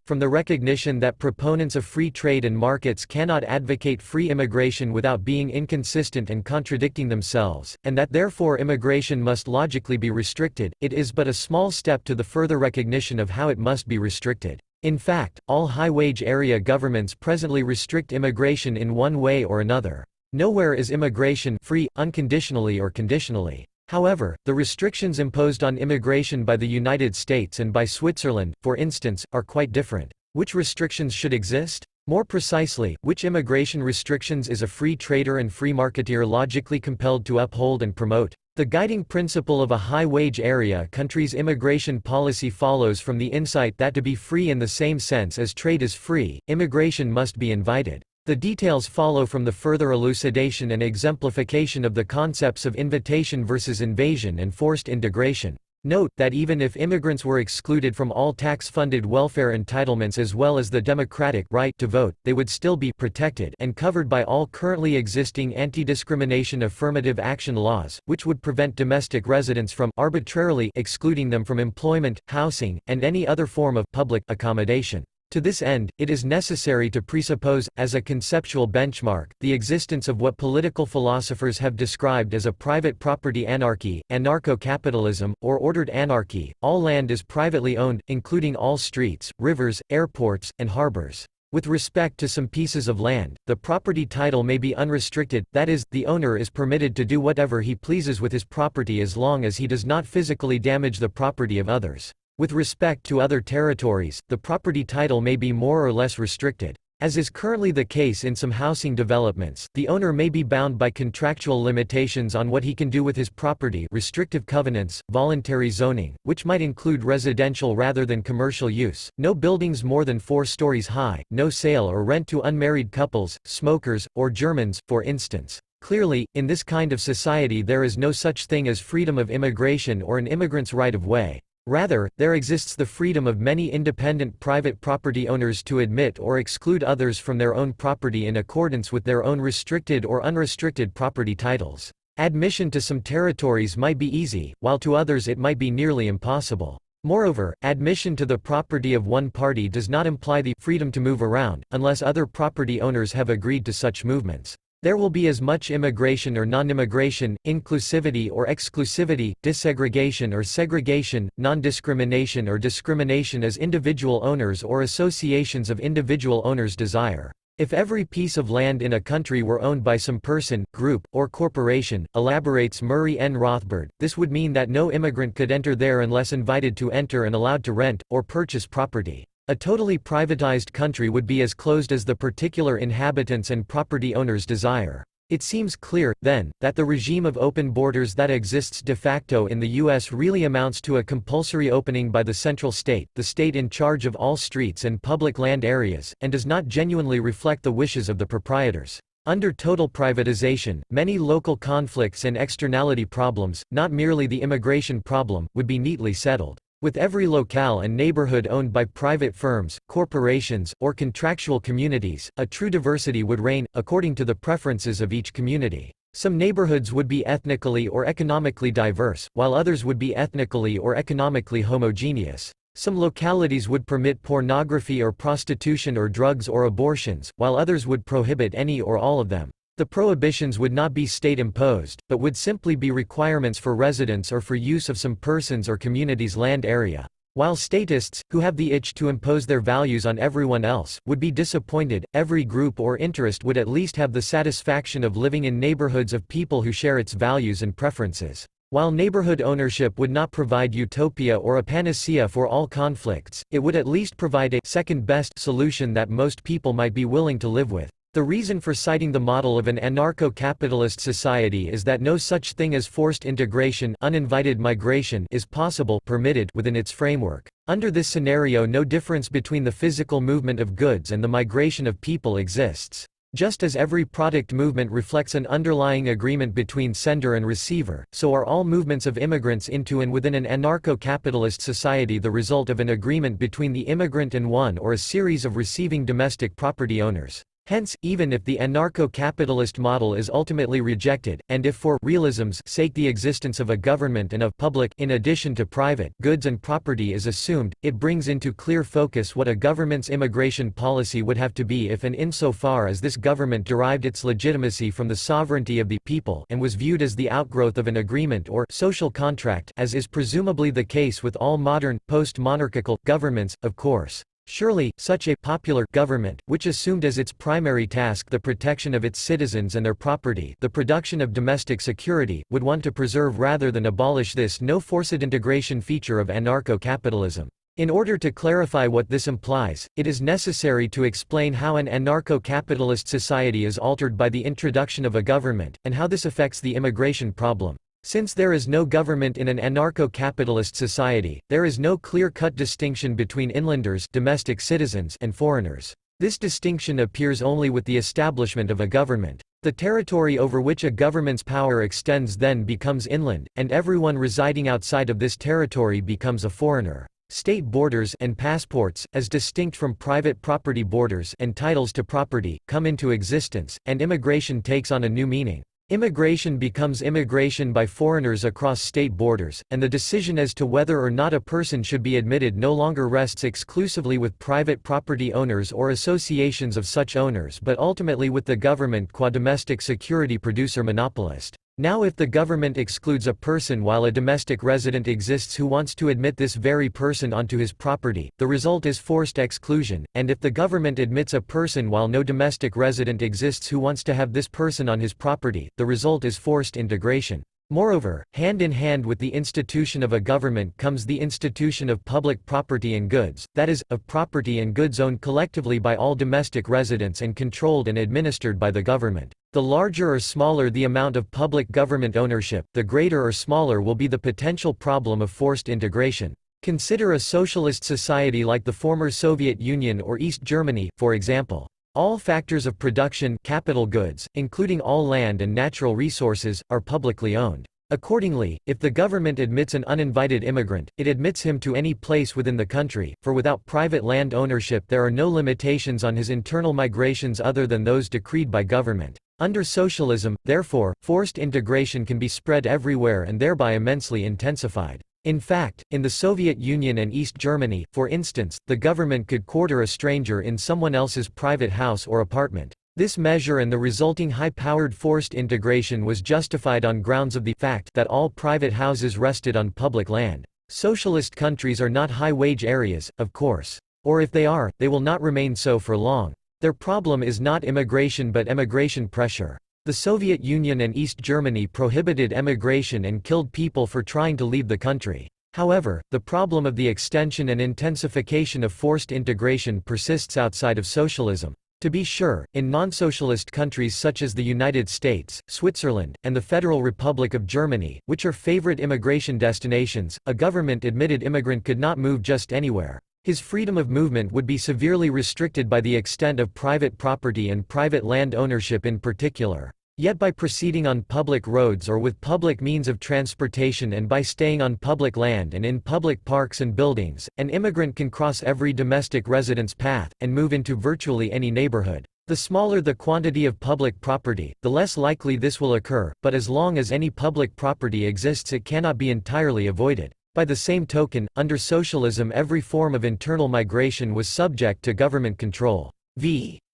From the recognition that proponents of free trade and markets cannot advocate free immigration without being inconsistent and contradicting themselves, and that therefore immigration must logically be restricted, it is but a small step to the further recognition of how it must be restricted. In fact, all high-wage area governments presently restrict immigration in one way or another. Nowhere is immigration free, unconditionally or conditionally. However, the restrictions imposed on immigration by the United States and by Switzerland, for instance, are quite different. Which restrictions should exist? More precisely, which immigration restrictions is a free trader and free marketeer logically compelled to uphold and promote? The guiding principle of a high-wage area country's immigration policy follows from the insight that to be free in the same sense as trade is free, immigration must be invited. The details follow from the further elucidation and exemplification of the concepts of invitation versus invasion and forced integration. Note that even if immigrants were excluded from all tax-funded welfare entitlements as well as the democratic right to vote, they would still be protected and covered by all currently existing anti-discrimination affirmative action laws, which would prevent domestic residents from arbitrarily excluding them from employment, housing, and any other form of public accommodation. To this end, it is necessary to presuppose, as a conceptual benchmark, the existence of what political philosophers have described as a private property anarchy, anarcho-capitalism, or ordered anarchy. All land is privately owned, including all streets, rivers, airports, and harbors. With respect to some pieces of land, the property title may be unrestricted, that is, the owner is permitted to do whatever he pleases with his property as long as he does not physically damage the property of others. With respect to other territories, the property title may be more or less restricted. As is currently the case in some housing developments, the owner may be bound by contractual limitations on what he can do with his property, restrictive covenants, voluntary zoning, which might include residential rather than commercial use, no buildings more than 4 stories high, no sale or rent to unmarried couples, smokers, or Germans, for instance. Clearly, in this kind of society there is no such thing as freedom of immigration or an immigrant's right of way. Rather, there exists the freedom of many independent private property owners to admit or exclude others from their own property in accordance with their own restricted or unrestricted property titles. Admission to some territories might be easy, while to others it might be nearly impossible. Moreover, admission to the property of one party does not imply the freedom to move around, unless other property owners have agreed to such movements. There will be as much immigration or non-immigration, inclusivity or exclusivity, desegregation or segregation, non-discrimination or discrimination as individual owners or associations of individual owners desire. If every piece of land in a country were owned by some person, group, or corporation, elaborates Murray N. Rothbard, this would mean that no immigrant could enter there unless invited to enter and allowed to rent, or purchase property. A totally privatized country would be as closed as the particular inhabitants and property owners desire. It seems clear, then, that the regime of open borders that exists de facto in the U.S. really amounts to a compulsory opening by the central state, the state in charge of all streets and public land areas, and does not genuinely reflect the wishes of the proprietors. Under total privatization, many local conflicts and externality problems, not merely the immigration problem, would be neatly settled. With every locale and neighborhood owned by private firms, corporations, or contractual communities, a true diversity would reign, according to the preferences of each community. Some neighborhoods would be ethnically or economically diverse, while others would be ethnically or economically homogeneous. Some localities would permit pornography or prostitution or drugs or abortions, while others would prohibit any or all of them. The prohibitions would not be state-imposed, but would simply be requirements for residents or for use of some person's or community's land area. While statists, who have the itch to impose their values on everyone else, would be disappointed, every group or interest would at least have the satisfaction of living in neighborhoods of people who share its values and preferences. While neighborhood ownership would not provide utopia or a panacea for all conflicts, it would at least provide a second-best solution that most people might be willing to live with. The reason for citing the model of an anarcho-capitalist society is that no such thing as forced integration, uninvited migration, is possible, permitted, within its framework. Under this scenario, no difference between the physical movement of goods and the migration of people exists. Just as every product movement reflects an underlying agreement between sender and receiver, so are all movements of immigrants into and within an anarcho-capitalist society the result of an agreement between the immigrant and one or a series of receiving domestic property owners. Hence, even if the anarcho-capitalist model is ultimately rejected, and if for realism's sake the existence of a government and of public in addition to private goods and property is assumed, it brings into clear focus what a government's immigration policy would have to be if and insofar as this government derived its legitimacy from the sovereignty of the people and was viewed as the outgrowth of an agreement or social contract, as is presumably the case with all modern, post-monarchical governments, of course. Surely, such a popular government, which assumed as its primary task the protection of its citizens and their property, the production of domestic security, would want to preserve rather than abolish this no-forced integration feature of anarcho-capitalism. In order to clarify what this implies, it is necessary to explain how an anarcho-capitalist society is altered by the introduction of a government, and how this affects the immigration problem. Since there is no government in an anarcho-capitalist society, there is no clear-cut distinction between inlanders, domestic citizens, and foreigners. This distinction appears only with the establishment of a government. The territory over which a government's power extends then becomes inland, and everyone residing outside of this territory becomes a foreigner. State borders and passports, as distinct from private property borders and titles to property, come into existence, and immigration takes on a new meaning. Immigration becomes immigration by foreigners across state borders, and the decision as to whether or not a person should be admitted no longer rests exclusively with private property owners or associations of such owners but ultimately with the government qua domestic security producer monopolist. Now if the government excludes a person while a domestic resident exists who wants to admit this very person onto his property, the result is forced exclusion, and if the government admits a person while no domestic resident exists who wants to have this person on his property, the result is forced integration. Moreover, hand in hand with the institution of a government comes the institution of public property and goods, that is, of property and goods owned collectively by all domestic residents and controlled and administered by the government. The larger or smaller the amount of public government ownership, the greater or smaller will be the potential problem of forced integration. Consider a socialist society like the former Soviet Union or East Germany, for example. All factors of production, capital goods, including all land and natural resources, are publicly owned. Accordingly, if the government admits an uninvited immigrant, it admits him to any place within the country, for without private land ownership there are no limitations on his internal migrations other than those decreed by government. Under socialism, therefore, forced integration can be spread everywhere and thereby immensely intensified. In fact, in the Soviet Union and East Germany, for instance, the government could quarter a stranger in someone else's private house or apartment. This measure and the resulting high-powered forced integration was justified on grounds of the fact that all private houses rested on public land. Socialist countries are not high-wage areas, of course. Or if they are, they will not remain so for long. Their problem is not immigration but emigration pressure. The Soviet Union and East Germany prohibited emigration and killed people for trying to leave the country. However, the problem of the extension and intensification of forced integration persists outside of socialism. To be sure, in non-socialist countries such as the United States, Switzerland, and the Federal Republic of Germany, which are favorite immigration destinations, a government-admitted immigrant could not move just anywhere. His freedom of movement would be severely restricted by the extent of private property and private land ownership in particular. Yet by proceeding on public roads or with public means of transportation and by staying on public land and in public parks and buildings, an immigrant can cross every domestic residence path, and move into virtually any neighborhood. The smaller the quantity of public property, the less likely this will occur, but as long as any public property exists it cannot be entirely avoided. By the same token, under socialism every form of internal migration was subject to government control.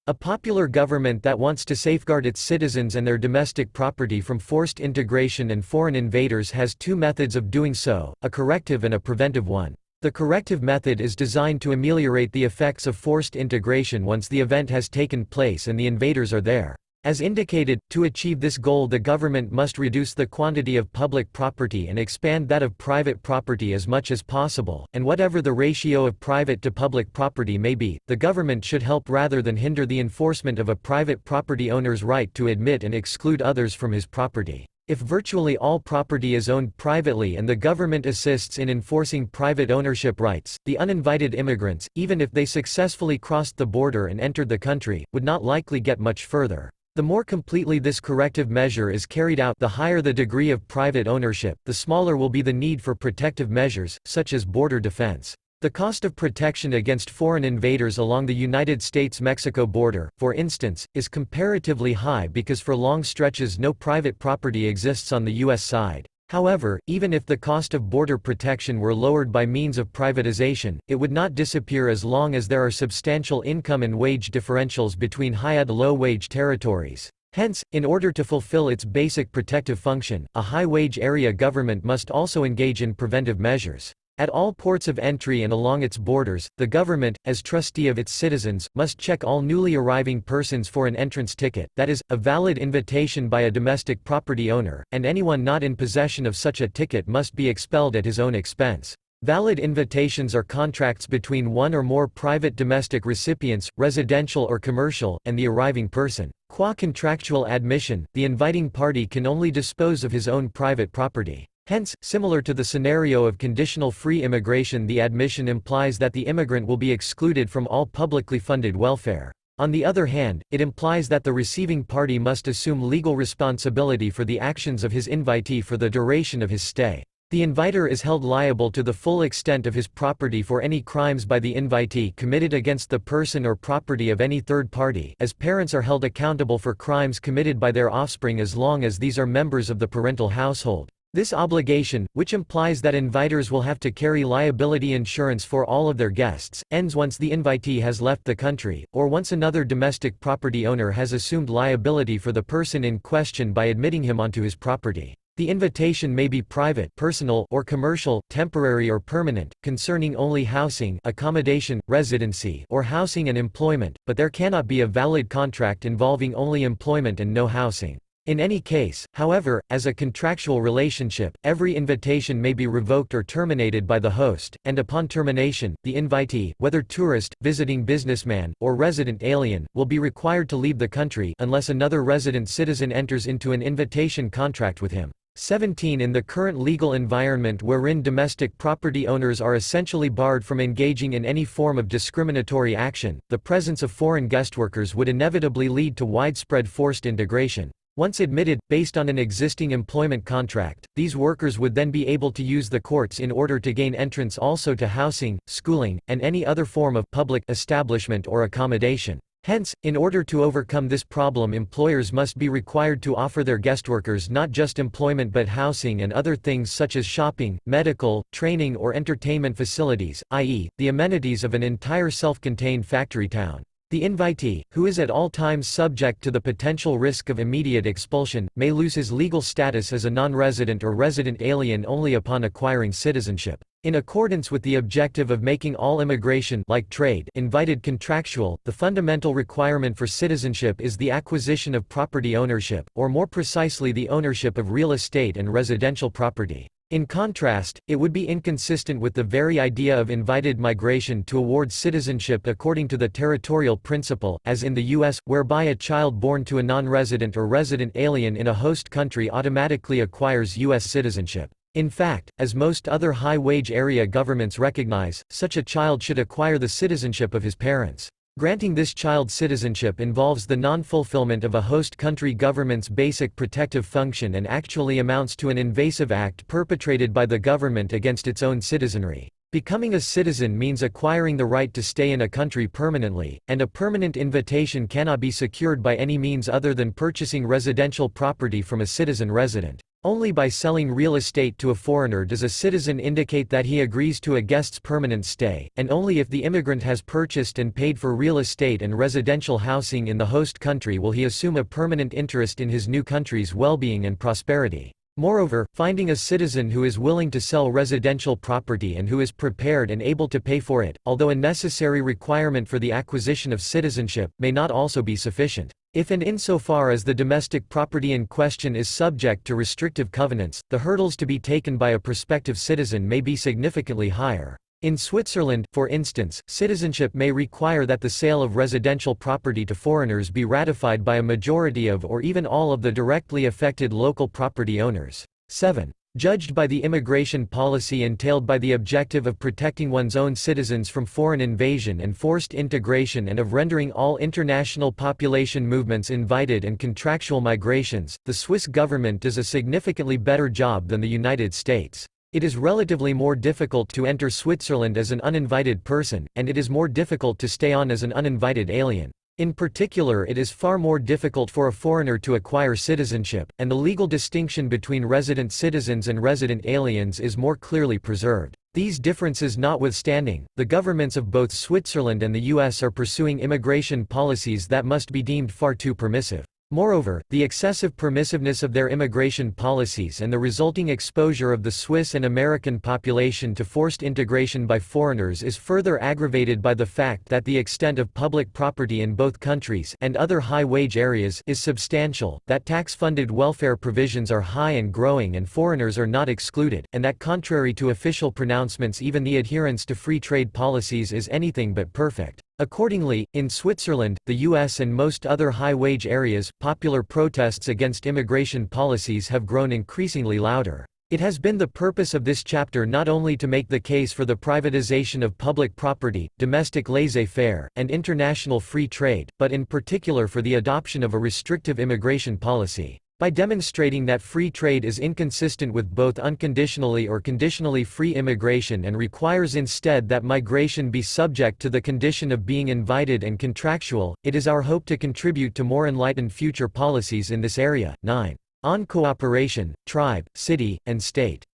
A popular government that wants to safeguard its citizens and their domestic property from forced integration and foreign invaders has two methods of doing so, a corrective and a preventive one. The corrective method is designed to ameliorate the effects of forced integration once the event has taken place and the invaders are there. As indicated, to achieve this goal the government must reduce the quantity of public property and expand that of private property as much as possible, and whatever the ratio of private to public property may be, the government should help rather than hinder the enforcement of a private property owner's right to admit and exclude others from his property. If virtually all property is owned privately and the government assists in enforcing private ownership rights, the uninvited immigrants, even if they successfully crossed the border and entered the country, would not likely get much further. The more completely this corrective measure is carried out, the higher the degree of private ownership, the smaller will be the need for protective measures, such as border defense. The cost of protection against foreign invaders along the United States-Mexico border, for instance, is comparatively high because for long stretches no private property exists on the U.S. side. However, even if the cost of border protection were lowered by means of privatization, it would not disappear as long as there are substantial income and wage differentials between high and low-wage territories. Hence, in order to fulfill its basic protective function, a high-wage area government must also engage in preventive measures. At all ports of entry and along its borders, the government, as trustee of its citizens, must check all newly arriving persons for an entrance ticket, that is, a valid invitation by a domestic property owner, and anyone not in possession of such a ticket must be expelled at his own expense. Valid invitations are contracts between one or more private domestic recipients, residential or commercial, and the arriving person. Qua contractual admission, the inviting party can only dispose of his own private property. Hence, similar to the scenario of conditional free immigration, the admission implies that the immigrant will be excluded from all publicly funded welfare. On the other hand, it implies that the receiving party must assume legal responsibility for the actions of his invitee for the duration of his stay. The inviter is held liable to the full extent of his property for any crimes by the invitee committed against the person or property of any third party, as parents are held accountable for crimes committed by their offspring as long as these are members of the parental household. This obligation, which implies that inviters will have to carry liability insurance for all of their guests, ends once the invitee has left the country, or once another domestic property owner has assumed liability for the person in question by admitting him onto his property. The invitation may be private, personal, or commercial, temporary or permanent, concerning only housing, accommodation, residency, or housing and employment, but there cannot be a valid contract involving only employment and no housing. In any case, however, as a contractual relationship, every invitation may be revoked or terminated by the host, and upon termination, the invitee, whether tourist, visiting businessman, or resident alien, will be required to leave the country unless another resident citizen enters into an invitation contract with him. 17 In the current legal environment wherein domestic property owners are essentially barred from engaging in any form of discriminatory action, the presence of foreign guest workers would inevitably lead to widespread forced integration. Once admitted, based on an existing employment contract, these workers would then be able to use the courts in order to gain entrance also to housing, schooling, and any other form of public establishment or accommodation. Hence, in order to overcome this problem, employers must be required to offer their guest workers not just employment but housing and other things such as shopping, medical, training or entertainment facilities, i.e., the amenities of an entire self-contained factory town. The invitee, who is at all times subject to the potential risk of immediate expulsion, may lose his legal status as a non-resident or resident alien only upon acquiring citizenship. In accordance with the objective of making all immigration, like trade, invited contractual, the fundamental requirement for citizenship is the acquisition of property ownership, or more precisely the ownership of real estate and residential property. In contrast, it would be inconsistent with the very idea of invited migration to award citizenship according to the territorial principle, as in the U.S., whereby a child born to a non-resident or resident alien in a host country automatically acquires U.S. citizenship. In fact, as most other high-wage area governments recognize, such a child should acquire the citizenship of his parents. Granting this child citizenship involves the non-fulfillment of a host country government's basic protective function and actually amounts to an invasive act perpetrated by the government against its own citizenry. Becoming a citizen means acquiring the right to stay in a country permanently, and a permanent invitation cannot be secured by any means other than purchasing residential property from a citizen resident. Only by selling real estate to a foreigner does a citizen indicate that he agrees to a guest's permanent stay, and only if the immigrant has purchased and paid for real estate and residential housing in the host country will he assume a permanent interest in his new country's well-being and prosperity. Moreover, finding a citizen who is willing to sell residential property and who is prepared and able to pay for it, although a necessary requirement for the acquisition of citizenship, may not also be sufficient. If and insofar as the domestic property in question is subject to restrictive covenants, the hurdles to be taken by a prospective citizen may be significantly higher. In Switzerland, for instance, citizenship may require that the sale of residential property to foreigners be ratified by a majority of or even all of the directly affected local property owners. 7. Judged by the immigration policy entailed by the objective of protecting one's own citizens from foreign invasion and forced integration and of rendering all international population movements invited and contractual migrations, the Swiss government does a significantly better job than the United States. It is relatively more difficult to enter Switzerland as an uninvited person, and it is more difficult to stay on as an uninvited alien. In particular, it is far more difficult for a foreigner to acquire citizenship, and the legal distinction between resident citizens and resident aliens is more clearly preserved. These differences notwithstanding, the governments of both Switzerland and the US are pursuing immigration policies that must be deemed far too permissive. Moreover, the excessive permissiveness of their immigration policies and the resulting exposure of the Swiss and American population to forced integration by foreigners is further aggravated by the fact that the extent of public property in both countries and other high-wage areas is substantial, that tax-funded welfare provisions are high and growing and foreigners are not excluded, and that contrary to official pronouncements even the adherence to free trade policies is anything but perfect. Accordingly, in Switzerland, the US and most other high-wage areas, popular protests against immigration policies have grown increasingly louder. It has been the purpose of this chapter not only to make the case for the privatization of public property, domestic laissez-faire, and international free trade, but in particular for the adoption of a restrictive immigration policy. By demonstrating that free trade is inconsistent with both unconditionally or conditionally free immigration and requires instead that migration be subject to the condition of being invited and contractual, it is our hope to contribute to more enlightened future policies in this area. 9. On cooperation, tribe, city, and state.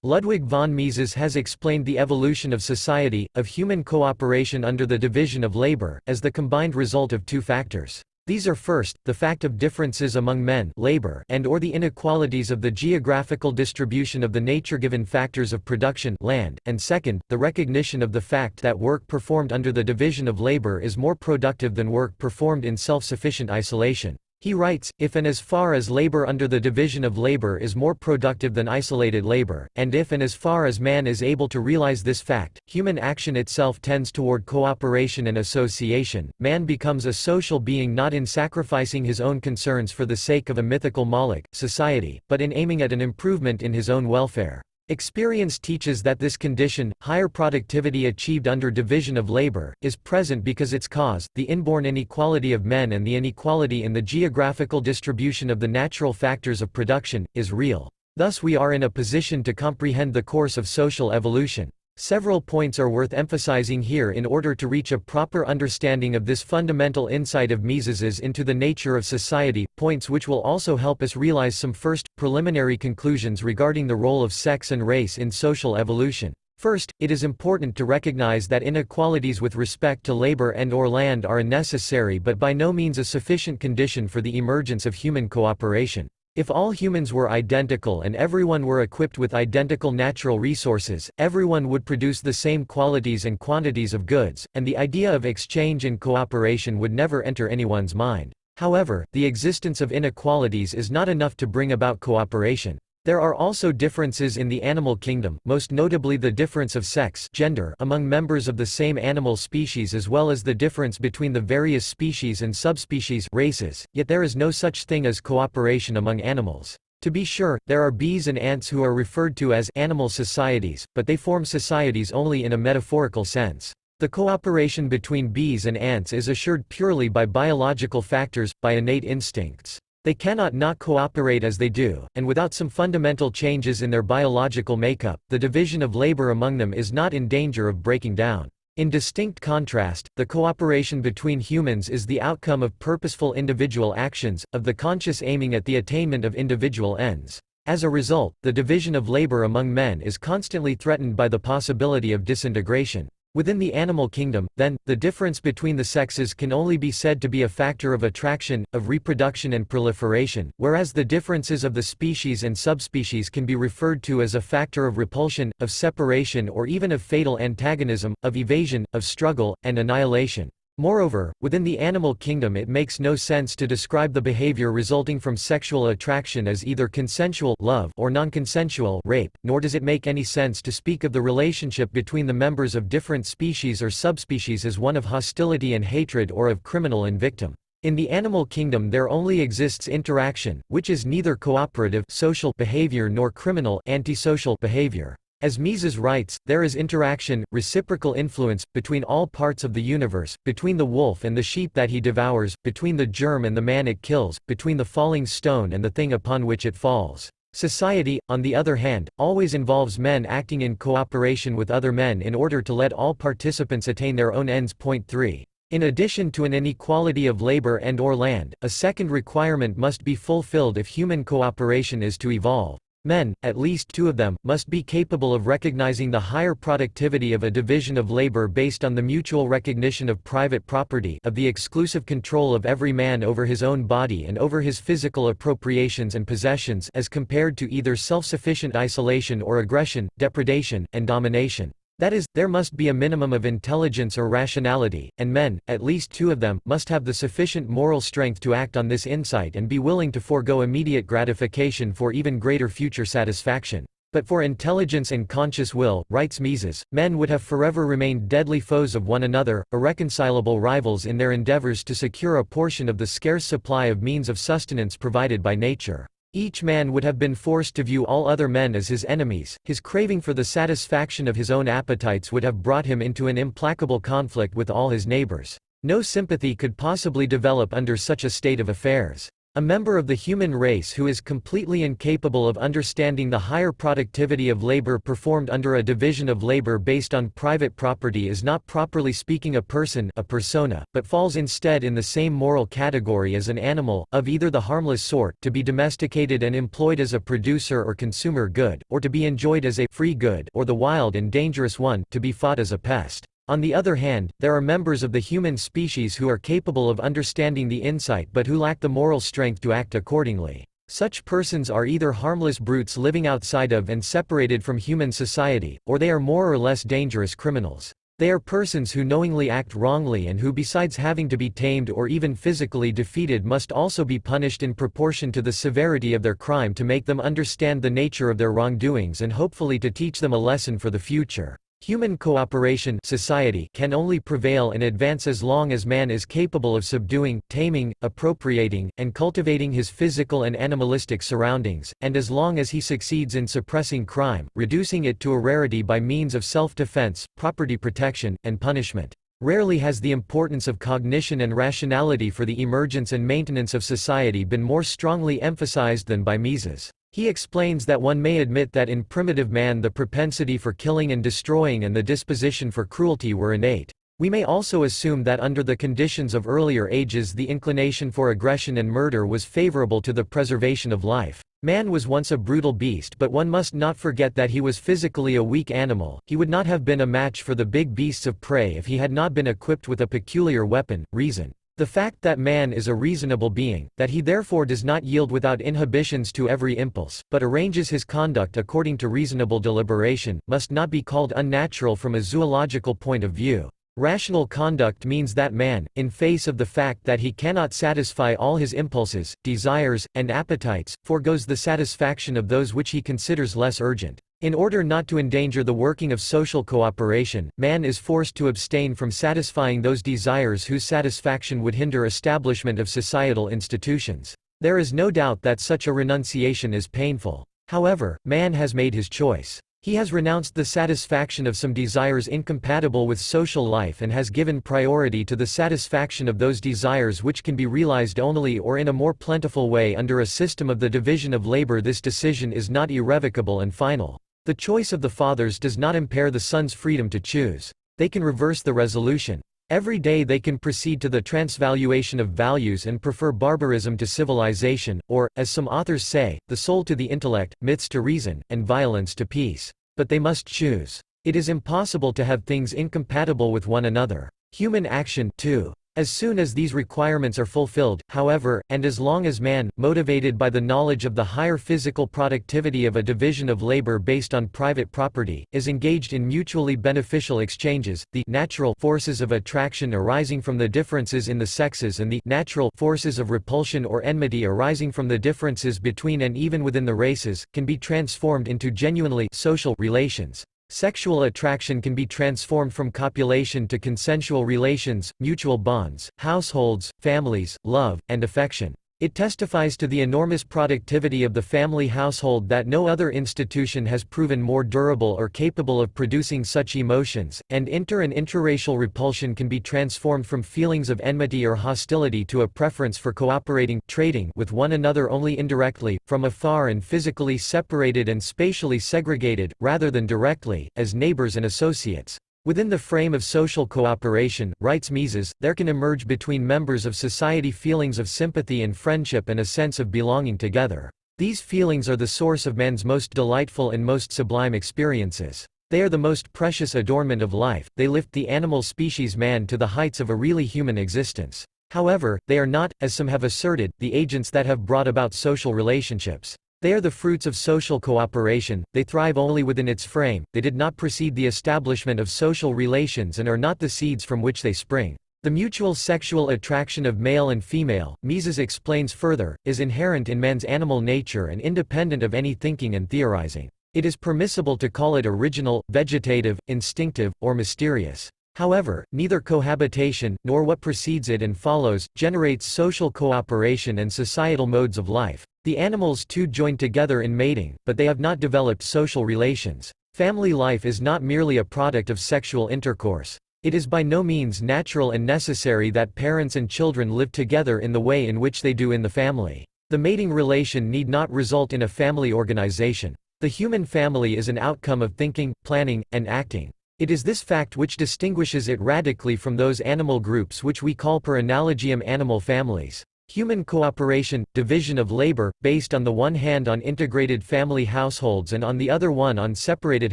Ludwig von Mises has explained the evolution of society, of human cooperation under the division of labor, as the combined result of two factors. These are first, the fact of differences among men labor and or the inequalities of the geographical distribution of the nature-given factors of production land, and second, the recognition of the fact that work performed under the division of labor is more productive than work performed in self-sufficient isolation. He writes, if and as far as labor under the division of labor is more productive than isolated labor, and if and as far as man is able to realize this fact, human action itself tends toward cooperation and association, man becomes a social being not in sacrificing his own concerns for the sake of a mythical Moloch, society, but in aiming at an improvement in his own welfare. Experience teaches that this condition, higher productivity achieved under division of labor, is present because its cause, the inborn inequality of men and the inequality in the geographical distribution of the natural factors of production, is real. Thus we are in a position to comprehend the course of social evolution. Several points are worth emphasizing here in order to reach a proper understanding of this fundamental insight of Mises's into the nature of society, points which will also help us realize some first, preliminary conclusions regarding the role of sex and race in social evolution. First, it is important to recognize that inequalities with respect to labor and/or land are a necessary but by no means a sufficient condition for the emergence of human cooperation. If all humans were identical and everyone were equipped with identical natural resources, everyone would produce the same qualities and quantities of goods, and the idea of exchange and cooperation would never enter anyone's mind. However, the existence of inequalities is not enough to bring about cooperation. There are also differences in the animal kingdom, most notably the difference of sex, gender, among members of the same animal species, as well as the difference between the various species and subspecies, races, yet there is no such thing as cooperation among animals. To be sure, there are bees and ants who are referred to as animal societies, but they form societies only in a metaphorical sense. The cooperation between bees and ants is assured purely by biological factors, by innate instincts. They cannot not cooperate as they do, and without some fundamental changes in their biological makeup, the division of labor among them is not in danger of breaking down. In distinct contrast, the cooperation between humans is the outcome of purposeful individual actions, of the conscious aiming at the attainment of individual ends. As a result, the division of labor among men is constantly threatened by the possibility of disintegration. Within the animal kingdom, then, the difference between the sexes can only be said to be a factor of attraction, of reproduction and proliferation, whereas the differences of the species and subspecies can be referred to as a factor of repulsion, of separation, or even of fatal antagonism, of evasion, of struggle, and annihilation. Moreover, within the animal kingdom it makes no sense to describe the behavior resulting from sexual attraction as either consensual love or non-consensual rape, nor does it make any sense to speak of the relationship between the members of different species or subspecies as one of hostility and hatred or of criminal and victim. In the animal kingdom there only exists interaction, which is neither cooperative social behavior nor criminal antisocial behavior. As Mises writes, there is interaction, reciprocal influence, between all parts of the universe, between the wolf and the sheep that he devours, between the germ and the man it kills, between the falling stone and the thing upon which it falls. Society, on the other hand, always involves men acting in cooperation with other men in order to let all participants attain their own ends. Point 3. In addition to an inequality of labor and/or land, a second requirement must be fulfilled if human cooperation is to evolve. Men, at least two of them, must be capable of recognizing the higher productivity of a division of labor based on the mutual recognition of private property, of the exclusive control of every man over his own body and over his physical appropriations and possessions, as compared to either self-sufficient isolation or aggression, depredation, and domination. That is, there must be a minimum of intelligence or rationality, and men, at least two of them, must have the sufficient moral strength to act on this insight and be willing to forego immediate gratification for even greater future satisfaction. But for intelligence and conscious will, writes Mises, men would have forever remained deadly foes of one another, irreconcilable rivals in their endeavors to secure a portion of the scarce supply of means of sustenance provided by nature. Each man would have been forced to view all other men as his enemies, his craving for the satisfaction of his own appetites would have brought him into an implacable conflict with all his neighbors. No sympathy could possibly develop under such a state of affairs. A member of the human race who is completely incapable of understanding the higher productivity of labor performed under a division of labor based on private property is not properly speaking a person, a persona, but falls instead in the same moral category as an animal, of either the harmless sort, to be domesticated and employed as a producer or consumer good, or to be enjoyed as a free good, or the wild and dangerous one, to be fought as a pest. On the other hand, there are members of the human species who are capable of understanding the insight but who lack the moral strength to act accordingly. Such persons are either harmless brutes living outside of and separated from human society, or they are more or less dangerous criminals. They are persons who knowingly act wrongly and who, besides having to be tamed or even physically defeated, must also be punished in proportion to the severity of their crime to make them understand the nature of their wrongdoings and hopefully to teach them a lesson for the future. Human cooperation society can only prevail and advance as long as man is capable of subduing, taming, appropriating, and cultivating his physical and animalistic surroundings, and as long as he succeeds in suppressing crime, reducing it to a rarity by means of self-defense, property protection, and punishment. Rarely has the importance of cognition and rationality for the emergence and maintenance of society been more strongly emphasized than by Mises. He explains that one may admit that in primitive man the propensity for killing and destroying and the disposition for cruelty were innate. We may also assume that under the conditions of earlier ages the inclination for aggression and murder was favorable to the preservation of life. Man was once a brutal beast, but one must not forget that he was physically a weak animal. He would not have been a match for the big beasts of prey if he had not been equipped with a peculiar weapon, reason. The fact that man is a reasonable being, that he therefore does not yield without inhibitions to every impulse, but arranges his conduct according to reasonable deliberation, must not be called unnatural from a zoological point of view. Rational conduct means that man, in face of the fact that he cannot satisfy all his impulses, desires, and appetites, forgoes the satisfaction of those which he considers less urgent. In order not to endanger the working of social cooperation, man is forced to abstain from satisfying those desires whose satisfaction would hinder establishment of societal institutions. There is no doubt that such a renunciation is painful. However, man has made his choice. He has renounced the satisfaction of some desires incompatible with social life and has given priority to the satisfaction of those desires which can be realized only or in a more plentiful way under a system of the division of labor. This decision is not irrevocable and final. The choice of the fathers does not impair the sons' freedom to choose. They can reverse the resolution. Every day they can proceed to the transvaluation of values and prefer barbarism to civilization, or, as some authors say, the soul to the intellect, myths to reason, and violence to peace. But they must choose. It is impossible to have things incompatible with one another. Human action, too. As soon as these requirements are fulfilled, however, and as long as man, motivated by the knowledge of the higher physical productivity of a division of labor based on private property, is engaged in mutually beneficial exchanges, the natural forces of attraction arising from the differences in the sexes and the natural forces of repulsion or enmity arising from the differences between and even within the races, can be transformed into genuinely social relations. Sexual attraction can be transformed from copulation to consensual relations, mutual bonds, households, families, love, and affection. It testifies to the enormous productivity of the family household that no other institution has proven more durable or capable of producing such emotions, and inter- and intraracial repulsion can be transformed from feelings of enmity or hostility to a preference for cooperating, trading with one another only indirectly, from afar and physically separated and spatially segregated, rather than directly, as neighbors and associates. Within the frame of social cooperation, writes Mises, there can emerge between members of society feelings of sympathy and friendship and a sense of belonging together. These feelings are the source of man's most delightful and most sublime experiences. They are the most precious adornment of life, they lift the animal species man to the heights of a really human existence. However, they are not, as some have asserted, the agents that have brought about social relationships. They are the fruits of social cooperation, they thrive only within its frame, they did not precede the establishment of social relations and are not the seeds from which they spring. The mutual sexual attraction of male and female, Mises explains further, is inherent in man's animal nature and independent of any thinking and theorizing. It is permissible to call it original, vegetative, instinctive, or mysterious. However, neither cohabitation, nor what precedes it and follows, generates social cooperation and societal modes of life. The animals too join together in mating, but they have not developed social relations. Family life is not merely a product of sexual intercourse. It is by no means natural and necessary that parents and children live together in the way in which they do in the family. The mating relation need not result in a family organization. The human family is an outcome of thinking, planning, and acting. It is this fact which distinguishes it radically from those animal groups which we call per analogiam animal families. Human cooperation, division of labor, based on the one hand on integrated family households and on the other one on separated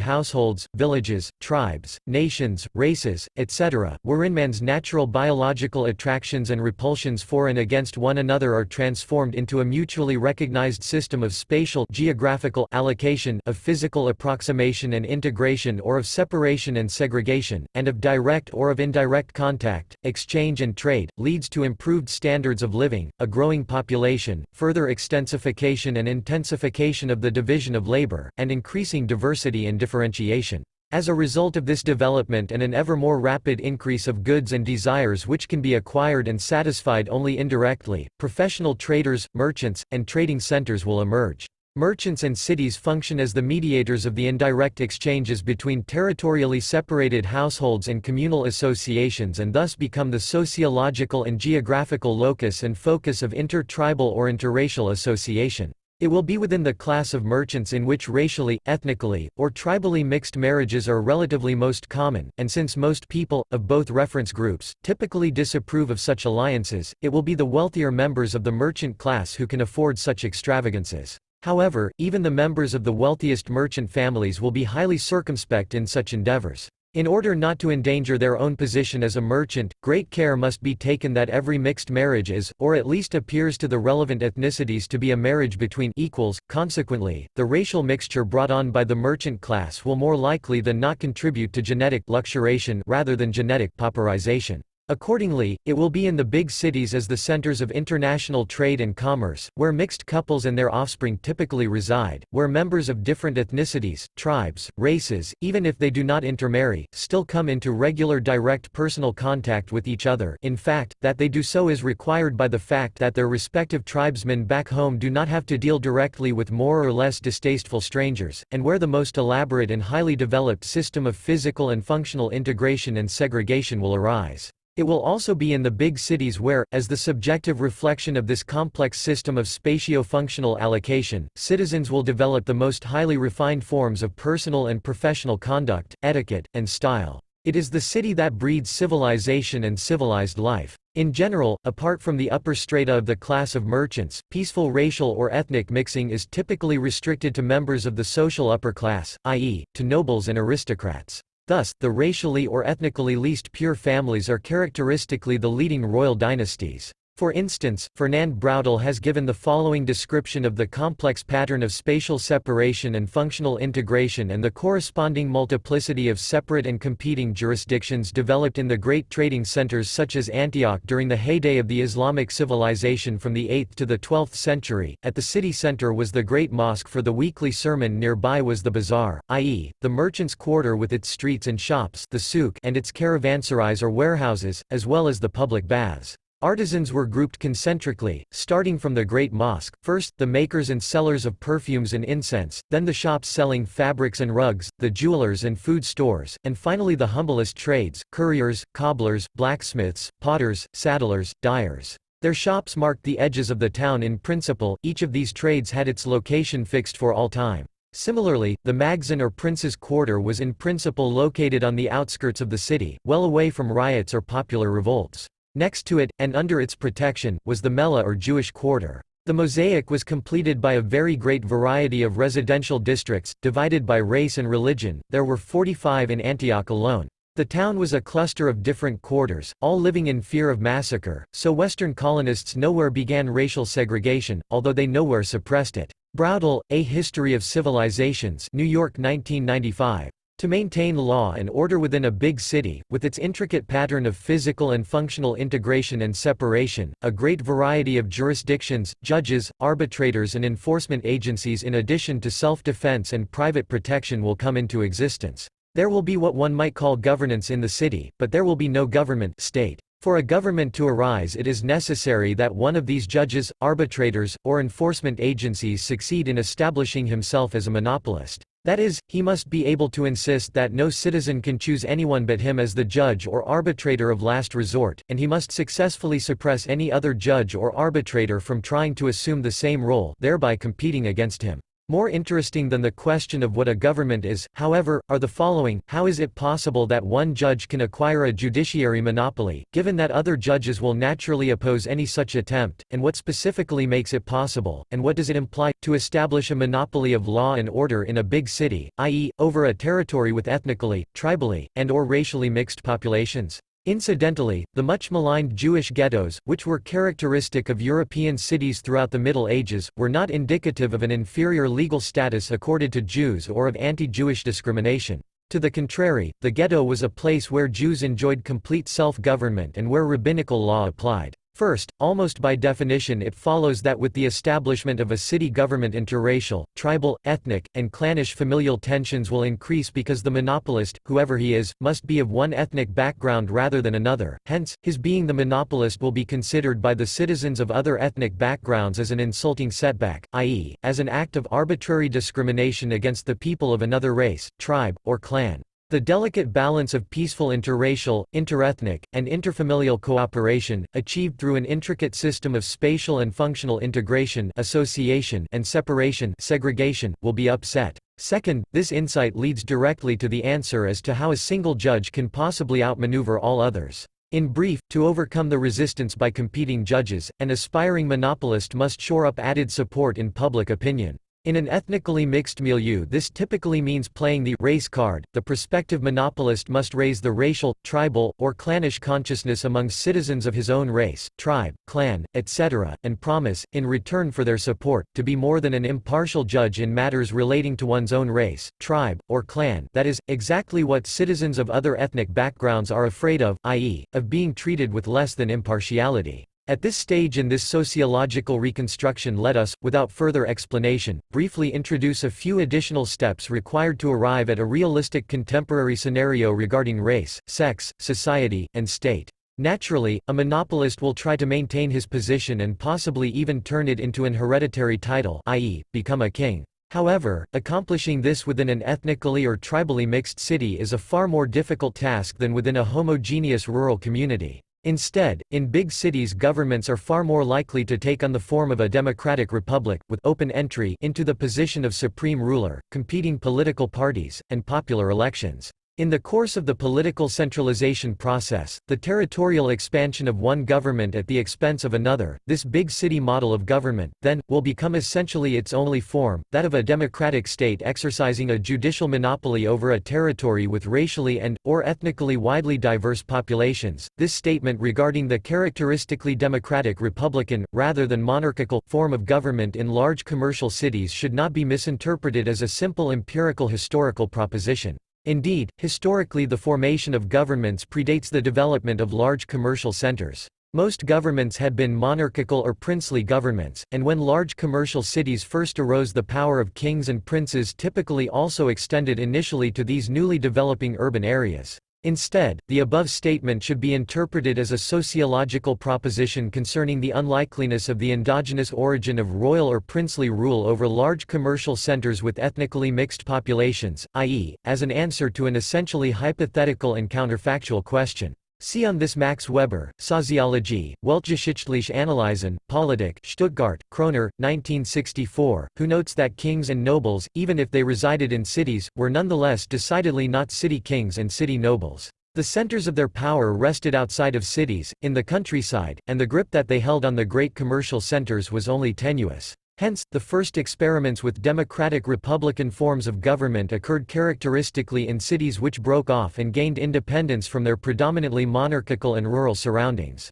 households, villages, tribes, nations, races, etc., wherein man's natural biological attractions and repulsions for and against one another are transformed into a mutually recognized system of spatial geographical allocation, of physical approximation and integration or of separation and segregation, and of direct or of indirect contact, exchange and trade, leads to improved standards of living, a growing population, further extensification and intensification of the division of labor, and increasing diversity and differentiation. As a result of this development and an ever more rapid increase of goods and desires which can be acquired and satisfied only indirectly, professional traders, merchants, and trading centers will emerge. Merchants and cities function as the mediators of the indirect exchanges between territorially separated households and communal associations and thus become the sociological and geographical locus and focus of inter-tribal or interracial association. It will be within the class of merchants in which racially, ethnically, or tribally mixed marriages are relatively most common, and since most people, of both reference groups, typically disapprove of such alliances, it will be the wealthier members of the merchant class who can afford such extravagances. However, even the members of the wealthiest merchant families will be highly circumspect in such endeavors. In order not to endanger their own position as a merchant, great care must be taken that every mixed marriage is, or at least appears to the relevant ethnicities to be a marriage between equals. Consequently, the racial mixture brought on by the merchant class will more likely than not contribute to genetic luxuration rather than genetic pauperization. Accordingly, it will be in the big cities as the centers of international trade and commerce, where mixed couples and their offspring typically reside, where members of different ethnicities, tribes, races, even if they do not intermarry, still come into regular direct personal contact with each other. In fact, that they do so is required by the fact that their respective tribesmen back home do not have to deal directly with more or less distasteful strangers, and where the most elaborate and highly developed system of physical and functional integration and segregation will arise. It will also be in the big cities where, as the subjective reflection of this complex system of spatio-functional allocation, citizens will develop the most highly refined forms of personal and professional conduct, etiquette, and style. It is the city that breeds civilization and civilized life. In general, apart from the upper strata of the class of merchants, peaceful racial or ethnic mixing is typically restricted to members of the social upper class, i.e., to nobles and aristocrats. Thus, the racially or ethnically least pure families are characteristically the leading royal dynasties. For instance, Fernand Braudel has given the following description of the complex pattern of spatial separation and functional integration and the corresponding multiplicity of separate and competing jurisdictions developed in the great trading centers such as Antioch during the heyday of the Islamic civilization from the 8th to the 12th century. At the city center was the great mosque, for the weekly sermon nearby was the bazaar, i.e., the merchants' quarter with its streets and shops, the souk, and its caravanserais or warehouses, as well as the public baths. Artisans were grouped concentrically, starting from the Great Mosque, first, the makers and sellers of perfumes and incense, then the shops selling fabrics and rugs, the jewelers and food stores, and finally the humblest trades, curriers, cobblers, blacksmiths, potters, saddlers, dyers. Their shops marked the edges of the town in principle. Each of these trades had its location fixed for all time. Similarly, the Maghzen or Prince's Quarter was in principle located on the outskirts of the city, well away from riots or popular revolts. Next to it, and under its protection, was the Mellah or Jewish Quarter. The mosaic was completed by a very great variety of residential districts, divided by race and religion. There were 45 in Antioch alone. The town was a cluster of different quarters, all living in fear of massacre, so Western colonists nowhere began racial segregation, although they nowhere suppressed it. Braudel, A History of Civilizations, New York 1995. To maintain law and order within a big city, with its intricate pattern of physical and functional integration and separation, a great variety of jurisdictions, judges, arbitrators and enforcement agencies in addition to self-defense and private protection will come into existence. There will be what one might call governance in the city, but there will be no government state. For a government to arise, it is necessary that one of these judges, arbitrators, or enforcement agencies succeed in establishing himself as a monopolist. That is, he must be able to insist that no citizen can choose anyone but him as the judge or arbitrator of last resort, and he must successfully suppress any other judge or arbitrator from trying to assume the same role, thereby competing against him. More interesting than the question of what a government is, however, are the following: how is it possible that one judge can acquire a judiciary monopoly, given that other judges will naturally oppose any such attempt, and what specifically makes it possible, and what does it imply, to establish a monopoly of law and order in a big city, i.e., over a territory with ethnically, tribally, and/or racially mixed populations? Incidentally, the much maligned Jewish ghettos, which were characteristic of European cities throughout the Middle Ages, were not indicative of an inferior legal status accorded to Jews or of anti-Jewish discrimination. To the contrary, the ghetto was a place where Jews enjoyed complete self-government and where rabbinical law applied. First, almost by definition it follows that with the establishment of a city government interracial, tribal, ethnic, and clannish familial tensions will increase because the monopolist, whoever he is, must be of one ethnic background rather than another. Hence, his being the monopolist will be considered by the citizens of other ethnic backgrounds as an insulting setback, i.e., as an act of arbitrary discrimination against the people of another race, tribe, or clan. The delicate balance of peaceful interracial, interethnic, and interfamilial cooperation, achieved through an intricate system of spatial and functional integration, association, and separation, segregation, will be upset. Second, this insight leads directly to the answer as to how a single judge can possibly outmaneuver all others. In brief, to overcome the resistance by competing judges, an aspiring monopolist must shore up added support in public opinion. In an ethnically mixed milieu, this typically means playing the race card. The prospective monopolist must raise the racial, tribal, or clannish consciousness among citizens of his own race, tribe, clan, etc., and promise, in return for their support, to be more than an impartial judge in matters relating to one's own race, tribe, or clan, that is, exactly what citizens of other ethnic backgrounds are afraid of, i.e., of being treated with less than impartiality. At this stage in this sociological reconstruction, let us, without further explanation, briefly introduce a few additional steps required to arrive at a realistic contemporary scenario regarding race, sex, society, and state. Naturally, a monopolist will try to maintain his position and possibly even turn it into an hereditary title, i.e., become a king. However, accomplishing this within an ethnically or tribally mixed city is a far more difficult task than within a homogeneous rural community. Instead, in big cities, governments are far more likely to take on the form of a democratic republic, with open entry into the position of supreme ruler, competing political parties, and popular elections. In the course of the political centralization process, the territorial expansion of one government at the expense of another, this big city model of government, then, will become essentially its only form, that of a democratic state exercising a judicial monopoly over a territory with racially and/or ethnically widely diverse populations. This statement regarding the characteristically democratic republican, rather than monarchical, form of government in large commercial cities should not be misinterpreted as a simple empirical historical proposition. Indeed, historically the formation of governments predates the development of large commercial centers. Most governments had been monarchical or princely governments, and when large commercial cities first arose, the power of kings and princes typically also extended initially to these newly developing urban areas. Instead, the above statement should be interpreted as a sociological proposition concerning the unlikeliness of the endogenous origin of royal or princely rule over large commercial centers with ethnically mixed populations, i.e., as an answer to an essentially hypothetical and counterfactual question. See on this Max Weber, Soziologie, Weltgeschichtliche Analysen, Politik, Stuttgart, Kroner, 1964, who notes that kings and nobles, even if they resided in cities, were nonetheless decidedly not city kings and city nobles. The centers of their power rested outside of cities, in the countryside, and the grip that they held on the great commercial centers was only tenuous. Hence, the first experiments with democratic republican forms of government occurred characteristically in cities which broke off and gained independence from their predominantly monarchical and rural surroundings.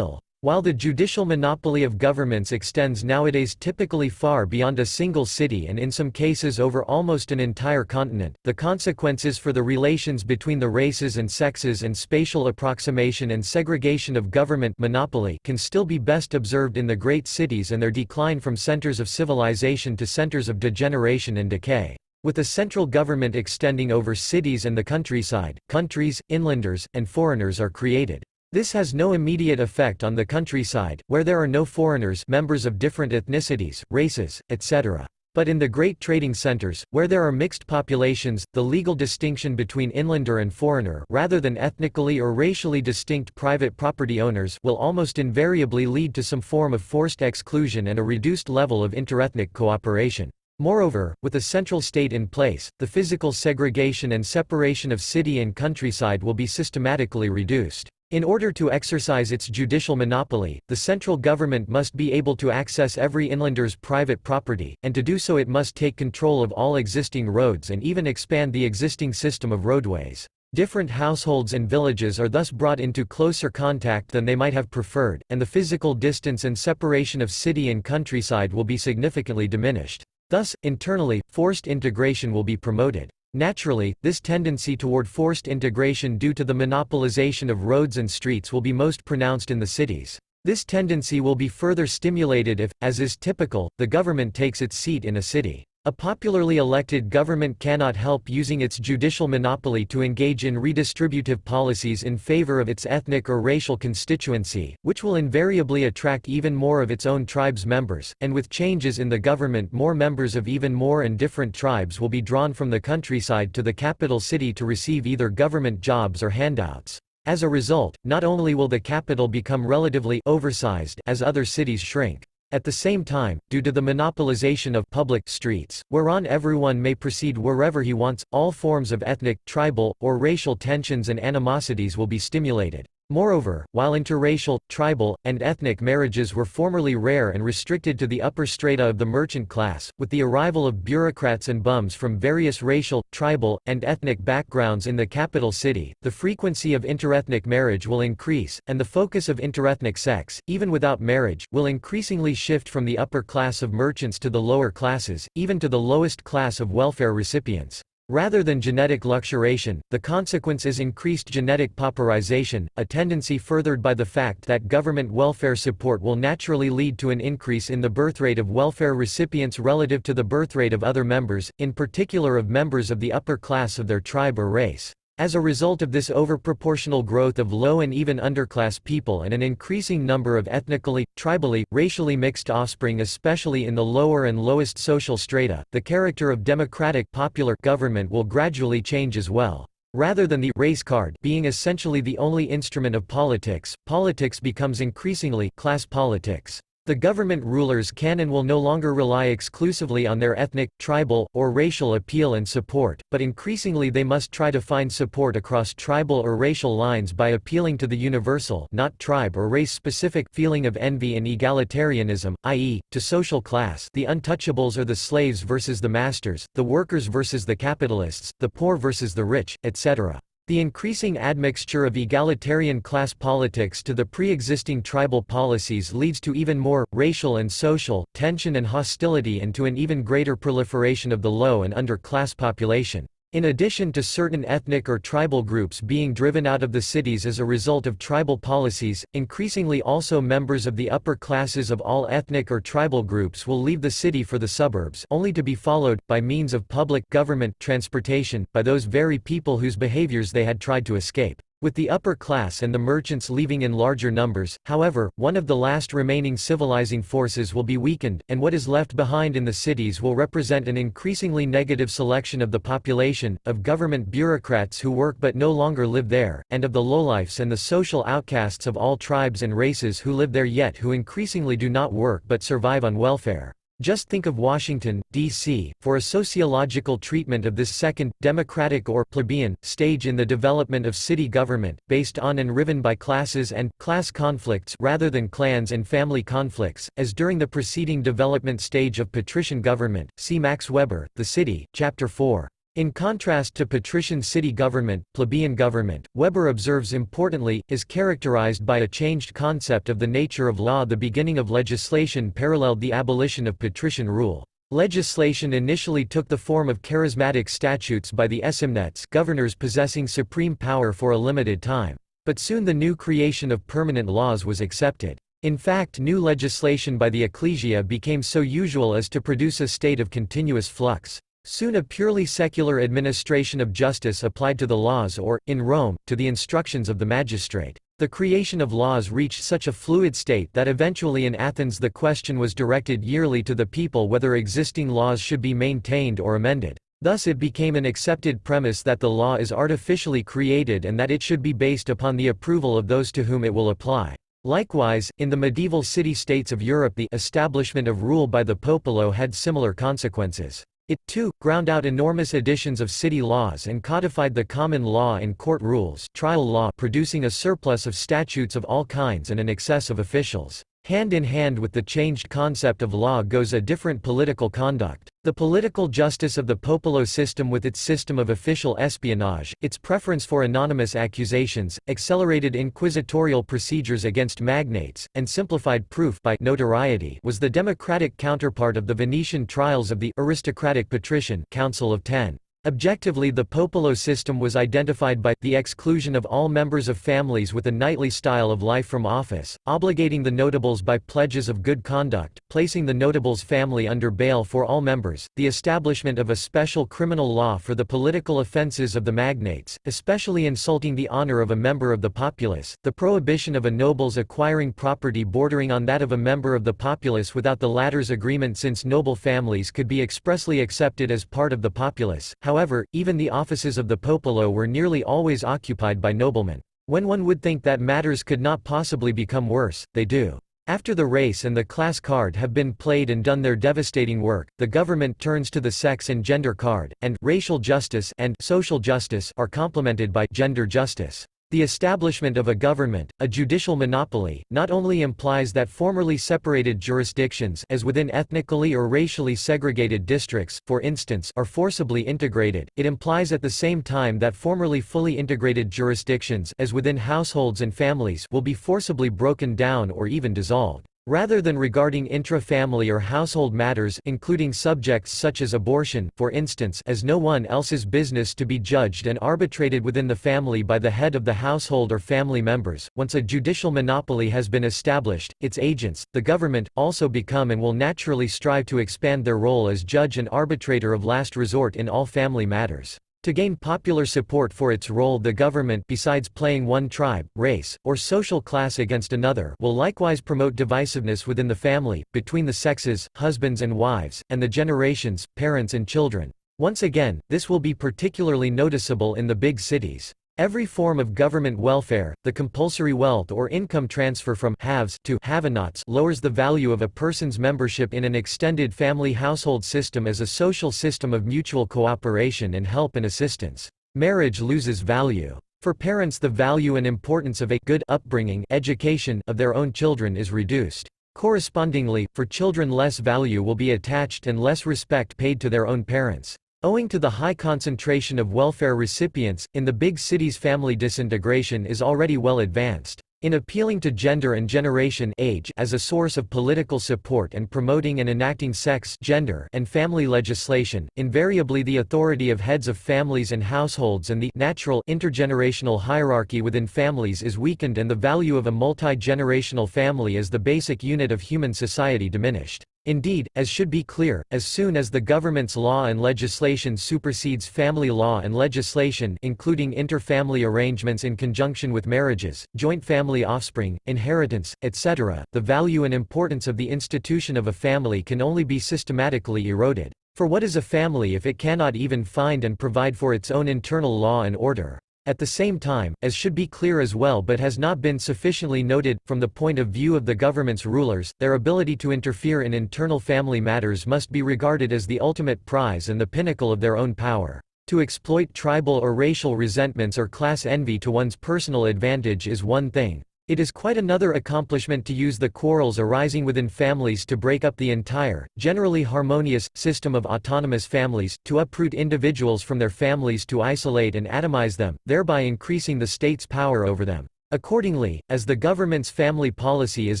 While the judicial monopoly of governments extends nowadays typically far beyond a single city and in some cases over almost an entire continent, the consequences for the relations between the races and sexes and spatial approximation and segregation of government monopoly can still be best observed in the great cities and their decline from centers of civilization to centers of degeneration and decay. With a central government extending over cities and the countryside, countries, inlanders, and foreigners are created. This has no immediate effect on the countryside, where there are no foreigners, members of different ethnicities, races, etc. But in the great trading centers, where there are mixed populations, the legal distinction between inlander and foreigner, rather than ethnically or racially distinct private property owners, will almost invariably lead to some form of forced exclusion and a reduced level of interethnic cooperation. Moreover, with a central state in place, the physical segregation and separation of city and countryside will be systematically reduced. In order to exercise its judicial monopoly, the central government must be able to access every inlander's private property, and to do so it must take control of all existing roads and even expand the existing system of roadways. Different households and villages are thus brought into closer contact than they might have preferred, and the physical distance and separation of city and countryside will be significantly diminished. Thus, internally, forced integration will be promoted. Naturally, this tendency toward forced integration due to the monopolization of roads and streets will be most pronounced in the cities. This tendency will be further stimulated if, as is typical, the government takes its seat in a city. A popularly elected government cannot help using its judicial monopoly to engage in redistributive policies in favor of its ethnic or racial constituency, which will invariably attract even more of its own tribe's members, and with changes in the government more members of even more and different tribes will be drawn from the countryside to the capital city to receive either government jobs or handouts. As a result, not only will the capital become relatively oversized as other cities shrink. At the same time, due to the monopolization of public streets, whereon everyone may proceed wherever he wants, all forms of ethnic, tribal, or racial tensions and animosities will be stimulated. Moreover, while interracial, tribal, and ethnic marriages were formerly rare and restricted to the upper strata of the merchant class, with the arrival of bureaucrats and bums from various racial, tribal, and ethnic backgrounds in the capital city, the frequency of interethnic marriage will increase, and the focus of interethnic sex, even without marriage, will increasingly shift from the upper class of merchants to the lower classes, even to the lowest class of welfare recipients. Rather than genetic luxuration, the consequence is increased genetic pauperization, a tendency furthered by the fact that government welfare support will naturally lead to an increase in the birth rate of welfare recipients relative to the birth rate of other members, in particular of members of the upper class of their tribe or race. As a result of this overproportional growth of low and even underclass people and an increasing number of ethnically, tribally, racially mixed offspring especially in the lower and lowest social strata, the character of democratic popular government will gradually change as well. Rather than the race card being essentially the only instrument of politics, politics becomes increasingly class politics. The government rulers can and will no longer rely exclusively on their ethnic, tribal, or racial appeal and support, but increasingly they must try to find support across tribal or racial lines by appealing to the universal, not tribe or race-specific, feeling of envy and egalitarianism, i.e., to social class. The untouchables are the slaves versus the masters, the workers versus the capitalists, the poor versus the rich, etc. The increasing admixture of egalitarian class politics to the pre-existing tribal policies leads to even more, racial and social, tension and hostility and to an even greater proliferation of the low and under-class population. In addition to certain ethnic or tribal groups being driven out of the cities as a result of tribal policies, increasingly also members of the upper classes of all ethnic or tribal groups will leave the city for the suburbs, only to be followed, by means of public government transportation, by those very people whose behaviors they had tried to escape. With the upper class and the merchants leaving in larger numbers, however, one of the last remaining civilizing forces will be weakened, and what is left behind in the cities will represent an increasingly negative selection of the population, of government bureaucrats who work but no longer live there, and of the lowlifes and the social outcasts of all tribes and races who live there yet who increasingly do not work but survive on welfare. Just think of Washington, D.C., for a sociological treatment of this second, democratic or plebeian, stage in the development of city government, based on and riven by classes and class conflicts rather than clans and family conflicts, as during the preceding development stage of patrician government. See Max Weber, The City, Chapter 4. In contrast to patrician city government, plebeian government, Weber observes importantly, is characterized by a changed concept of the nature of law. The beginning of legislation paralleled the abolition of patrician rule. Legislation initially took the form of charismatic statutes by the Essimnets, governors possessing supreme power for a limited time. But soon the new creation of permanent laws was accepted. In fact, new legislation by the ecclesia became so usual as to produce a state of continuous flux. Soon a purely secular administration of justice applied to the laws or, in Rome, to the instructions of the magistrate. The creation of laws reached such a fluid state that eventually in Athens the question was directed yearly to the people whether existing laws should be maintained or amended. Thus it became an accepted premise that the law is artificially created and that it should be based upon the approval of those to whom it will apply. Likewise, in the medieval city-states of Europe the establishment of rule by the popolo had similar consequences. It, too, ground out enormous editions of city laws and codified the common law and court rules, trial law, producing a surplus of statutes of all kinds and an excess of officials. Hand in hand with the changed concept of law goes a different political conduct. The political justice of the popolo system with its system of official espionage, its preference for anonymous accusations, accelerated inquisitorial procedures against magnates, and simplified proof by notoriety was the democratic counterpart of the Venetian trials of the aristocratic patrician Council of Ten. Objectively, the popolo system was identified by the exclusion of all members of families with a knightly style of life from office, obligating the notables by pledges of good conduct, placing the notable's family under bail for all members, the establishment of a special criminal law for the political offences of the magnates, especially insulting the honor of a member of the populace, the prohibition of a noble's acquiring property bordering on that of a member of the populace without the latter's agreement, since noble families could be expressly accepted as part of the populace. However, even the offices of the popolo were nearly always occupied by noblemen. When one would think that matters could not possibly become worse, they do. After the race and the class card have been played and done their devastating work, the government turns to the sex and gender card, and racial justice and social justice are complemented by gender justice. The establishment of a government, a judicial monopoly, not only implies that formerly separated jurisdictions as within ethnically or racially segregated districts, for instance, are forcibly integrated, it implies at the same time that formerly fully integrated jurisdictions as within households and families will be forcibly broken down or even dissolved. Rather than regarding intra-family or household matters including subjects such as abortion, for instance, as no one else's business to be judged and arbitrated within the family by the head of the household or family members, once a judicial monopoly has been established, its agents, the government, also become and will naturally strive to expand their role as judge and arbitrator of last resort in all family matters. To gain popular support for its role, the government, besides playing one tribe, race, or social class against another, will likewise promote divisiveness within the family, between the sexes, husbands and wives, and the generations, parents and children. Once again, this will be particularly noticeable in the big cities. Every form of government welfare, the compulsory wealth or income transfer from haves to have-nots, lowers the value of a person's membership in an extended family household system as a social system of mutual cooperation and help and assistance. Marriage loses value. For parents, the value and importance of a good upbringing, education of their own children is reduced. Correspondingly, for children, less value will be attached and less respect paid to their own parents. Owing to the high concentration of welfare recipients, in the big cities family disintegration is already well advanced. In appealing to gender and generation age as a source of political support and promoting and enacting sex, gender, and family legislation, invariably the authority of heads of families and households and the natural intergenerational hierarchy within families is weakened and the value of a multi-generational family as the basic unit of human society diminished. Indeed, as should be clear, as soon as the government's law and legislation supersedes family law and legislation including inter-family arrangements in conjunction with marriages, joint family offspring, inheritance, etc., the value and importance of the institution of a family can only be systematically eroded. For what is a family if it cannot even find and provide for its own internal law and order? At the same time, as should be clear as well but has not been sufficiently noted, from the point of view of the government's rulers, their ability to interfere in internal family matters must be regarded as the ultimate prize and the pinnacle of their own power. To exploit tribal or racial resentments or class envy to one's personal advantage is one thing. It is quite another accomplishment to use the quarrels arising within families to break up the entire, generally harmonious, system of autonomous families, to uproot individuals from their families, to isolate and atomize them, thereby increasing the state's power over them. Accordingly, as the government's family policy is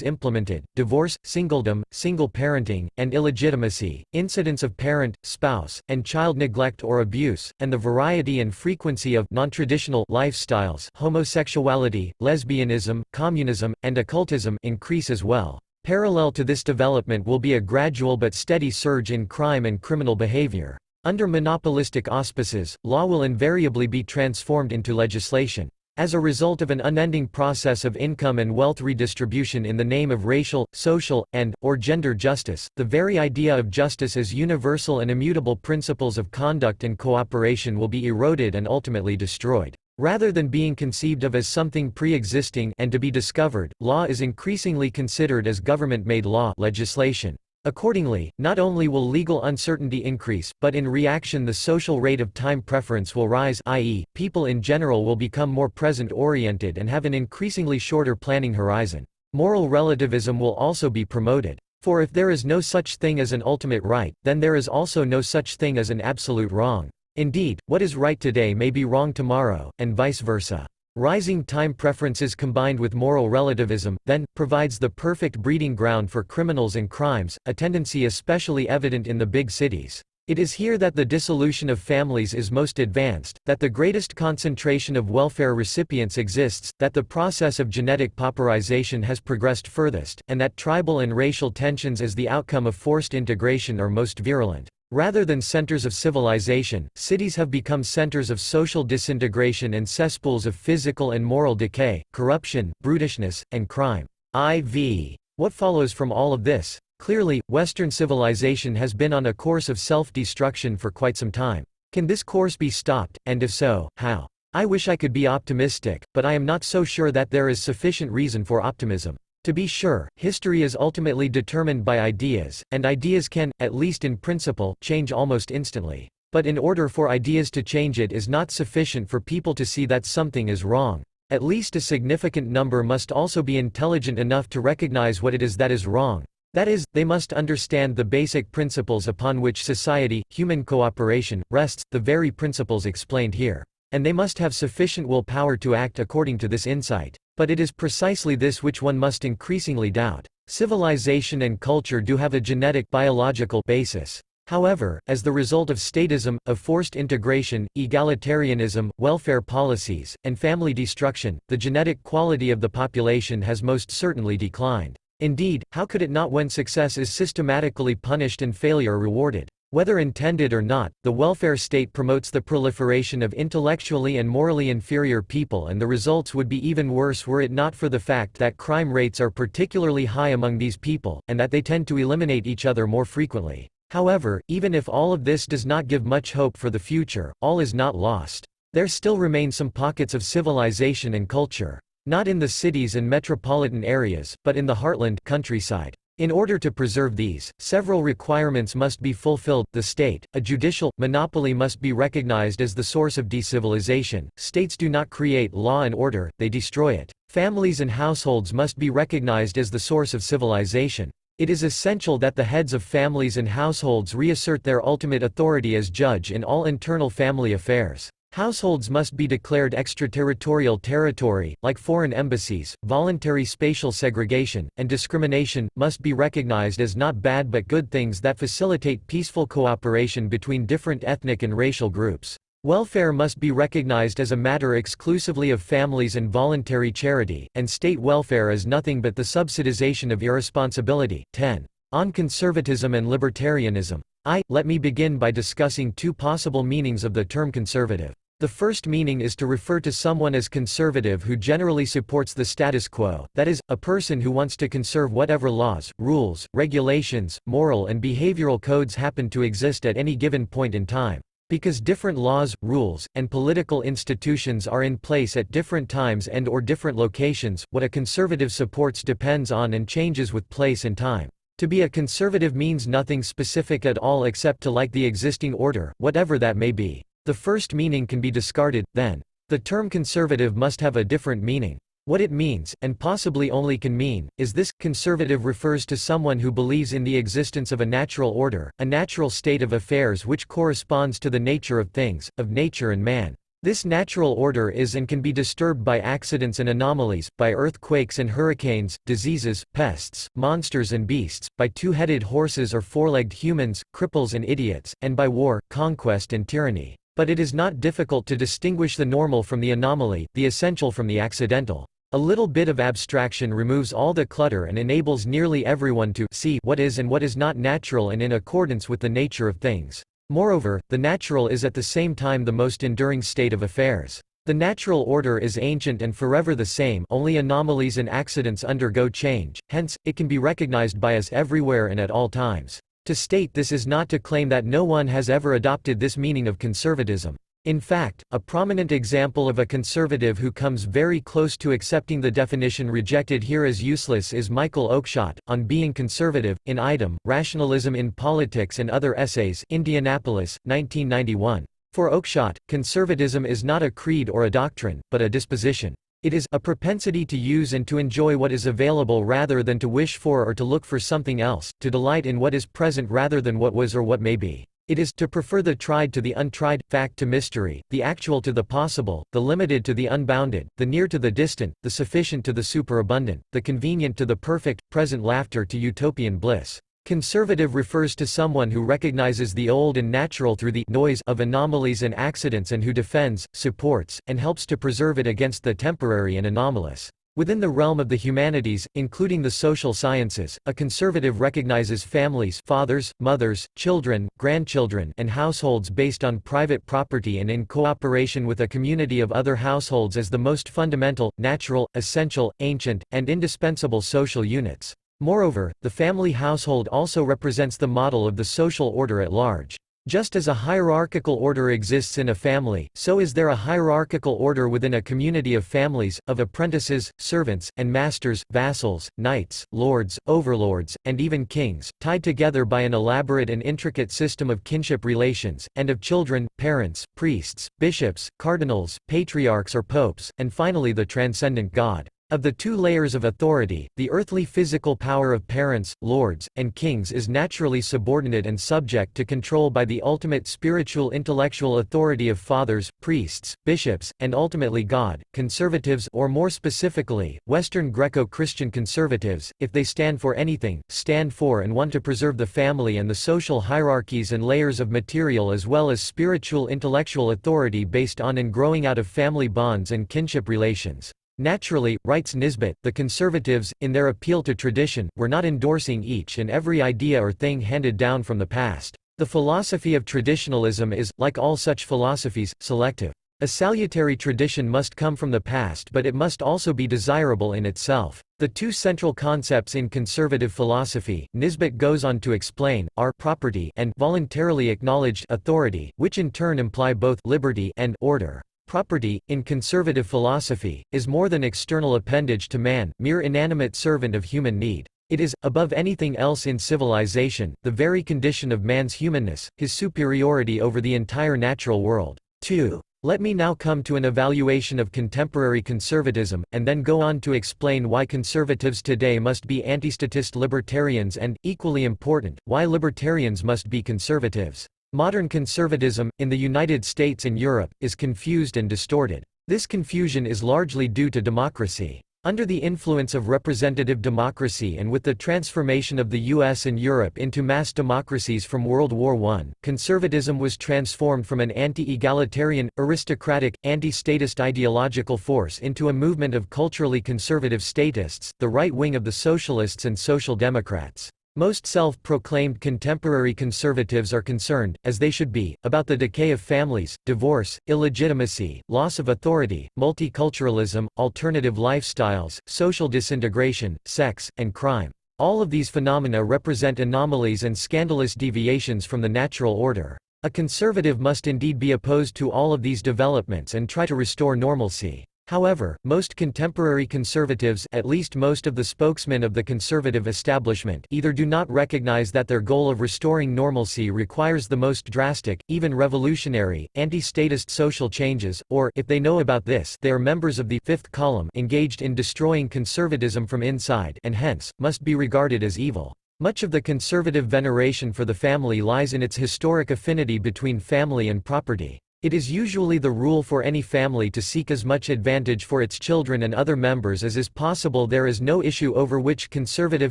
implemented, divorce, singledom, single parenting, and illegitimacy, incidents of parent, spouse, and child neglect or abuse, and the variety and frequency of non-traditional lifestyles, homosexuality, lesbianism, communism, and occultism increase as well. Parallel to this development will be a gradual but steady surge in crime and criminal behavior. Under monopolistic auspices, law will invariably be transformed into legislation. As a result of an unending process of income and wealth redistribution in the name of racial, social, and/or gender justice, the very idea of justice as universal and immutable principles of conduct and cooperation will be eroded and ultimately destroyed. Rather than being conceived of as something pre-existing and to be discovered, law is increasingly considered as government-made law legislation. Accordingly, not only will legal uncertainty increase, but in reaction the social rate of time preference will rise, i.e., people in general will become more present-oriented and have an increasingly shorter planning horizon. Moral relativism will also be promoted. For if there is no such thing as an ultimate right, then there is also no such thing as an absolute wrong. Indeed, what is right today may be wrong tomorrow, and vice versa. Rising time preferences combined with moral relativism, then, provides the perfect breeding ground for criminals and crimes, a tendency especially evident in the big cities. It is here that the dissolution of families is most advanced, that the greatest concentration of welfare recipients exists, that the process of genetic pauperization has progressed furthest, and that tribal and racial tensions as the outcome of forced integration are most virulent. Rather than centers of civilization, cities have become centers of social disintegration and cesspools of physical and moral decay, corruption, brutishness, and crime. IV. What follows from all of this? Clearly, Western civilization has been on a course of self-destruction for quite some time. Can this course be stopped, and if so, how? I wish I could be optimistic, but I am not so sure that there is sufficient reason for optimism. To be sure, history is ultimately determined by ideas, and ideas can, at least in principle, change almost instantly. But in order for ideas to change, it is not sufficient for people to see that something is wrong. At least a significant number must also be intelligent enough to recognize what it is that is wrong. That is, they must understand the basic principles upon which society, human cooperation, rests, the very principles explained here. And they must have sufficient willpower to act according to this insight. But it is precisely this which one must increasingly doubt. Civilization and culture do have a genetic, biological basis. However, as the result of statism, of forced integration, egalitarianism, welfare policies, and family destruction, the genetic quality of the population has most certainly declined. Indeed, how could it not when success is systematically punished and failure rewarded? Whether intended or not, the welfare state promotes the proliferation of intellectually and morally inferior people, and the results would be even worse were it not for the fact that crime rates are particularly high among these people, and that they tend to eliminate each other more frequently. However, even if all of this does not give much hope for the future, all is not lost. There still remain some pockets of civilization and culture. Not in the cities and metropolitan areas, but in the heartland countryside. In order to preserve these, several requirements must be fulfilled. The state, a judicial monopoly must be recognized as the source of decivilization. States do not create law and order, they destroy it. Families and households must be recognized as the source of civilization. It is essential that the heads of families and households reassert their ultimate authority as judge in all internal family affairs. Households must be declared extraterritorial territory, like foreign embassies. Voluntary spatial segregation and discrimination must be recognized as not bad but good things that facilitate peaceful cooperation between different ethnic and racial groups. Welfare must be recognized as a matter exclusively of families and voluntary charity, and state welfare as nothing but the subsidization of irresponsibility. 10. On conservatism and libertarianism. Let me begin by discussing two possible meanings of the term conservative. The first meaning is to refer to someone as conservative who generally supports the status quo, that is, a person who wants to conserve whatever laws, rules, regulations, moral and behavioral codes happen to exist at any given point in time. Because different laws, rules, and political institutions are in place at different times and/or different locations, what a conservative supports depends on and changes with place and time. To be a conservative means nothing specific at all except to like the existing order, whatever that may be. The first meaning can be discarded, then. The term conservative must have a different meaning. What it means, and possibly only can mean, is this: conservative refers to someone who believes in the existence of a natural order, a natural state of affairs which corresponds to the nature of things, of nature and man. This natural order is and can be disturbed by accidents and anomalies, by earthquakes and hurricanes, diseases, pests, monsters and beasts, by two-headed horses or four-legged humans, cripples and idiots, and by war, conquest and tyranny. But it is not difficult to distinguish the normal from the anomaly, the essential from the accidental. A little bit of abstraction removes all the clutter and enables nearly everyone to see what is and what is not natural and in accordance with the nature of things. Moreover, the natural is at the same time the most enduring state of affairs. The natural order is ancient and forever the same, only anomalies and accidents undergo change, hence, it can be recognized by us everywhere and at all times. To state this is not to claim that no one has ever adopted this meaning of conservatism. In fact, a prominent example of a conservative who comes very close to accepting the definition rejected here as useless is Michael Oakeshott, on being conservative, in item, Rationalism in Politics and Other Essays, Indianapolis, 1991. For Oakeshott, conservatism is not a creed or a doctrine, but a disposition. It is a propensity to use and to enjoy what is available rather than to wish for or to look for something else, to delight in what is present rather than what was or what may be. It is to prefer the tried to the untried, fact to mystery, the actual to the possible, the limited to the unbounded, the near to the distant, the sufficient to the superabundant, the convenient to the perfect, present laughter to utopian bliss. Conservative refers to someone who recognizes the old and natural through the noise of anomalies and accidents and who defends, supports, and helps to preserve it against the temporary and anomalous. Within the realm of the humanities, including the social sciences, a conservative recognizes families, fathers, mothers, children, grandchildren, and households based on private property and in cooperation with a community of other households as the most fundamental, natural, essential, ancient, and indispensable social units. Moreover, the family household also represents the model of the social order at large. Just as a hierarchical order exists in a family, so is there a hierarchical order within a community of families, of apprentices, servants, and masters, vassals, knights, lords, overlords, and even kings, tied together by an elaborate and intricate system of kinship relations, and of children, parents, priests, bishops, cardinals, patriarchs or popes, and finally the transcendent God. Of the two layers of authority, the earthly physical power of parents, lords, and kings is naturally subordinate and subject to control by the ultimate spiritual intellectual authority of fathers, priests, bishops, and ultimately God. Conservatives, or more specifically, Western Greco-Christian conservatives, if they stand for anything, stand for and want to preserve the family and the social hierarchies and layers of material as well as spiritual intellectual authority based on and growing out of family bonds and kinship relations. Naturally, writes Nisbet, the conservatives, in their appeal to tradition, were not endorsing each and every idea or thing handed down from the past. The philosophy of traditionalism is, like all such philosophies, selective. A salutary tradition must come from the past, but it must also be desirable in itself. The two central concepts in conservative philosophy, Nisbet goes on to explain, are property and voluntarily acknowledged authority, which in turn imply both liberty and order. Property, in conservative philosophy, is more than external appendage to man, mere inanimate servant of human need. It is, above anything else in civilization, the very condition of man's humanness, his superiority over the entire natural world. 2. Let me now come to an evaluation of contemporary conservatism, and then go on to explain why conservatives today must be anti-statist libertarians and, equally important, why libertarians must be conservatives. Modern conservatism, in the United States and Europe, is confused and distorted. This confusion is largely due to democracy. Under the influence of representative democracy and with the transformation of the US and Europe into mass democracies from World War I, conservatism was transformed from an anti-egalitarian, aristocratic, anti-statist ideological force into a movement of culturally conservative statists, the right wing of the socialists and social democrats. Most self-proclaimed contemporary conservatives are concerned, as they should be, about the decay of families, divorce, illegitimacy, loss of authority, multiculturalism, alternative lifestyles, social disintegration, sex, and crime. All of these phenomena represent anomalies and scandalous deviations from the natural order. A conservative must indeed be opposed to all of these developments and try to restore normalcy. However, most contemporary conservatives, at least most of the spokesmen of the conservative establishment, either do not recognize that their goal of restoring normalcy requires the most drastic, even revolutionary, anti-statist social changes, or, if they know about this, they are members of the fifth column engaged in destroying conservatism from inside and hence, must be regarded as evil. Much of the conservative veneration for the family lies in its historic affinity between family and property. It is usually the rule for any family to seek as much advantage for its children and other members as is possible. There is no issue over which conservative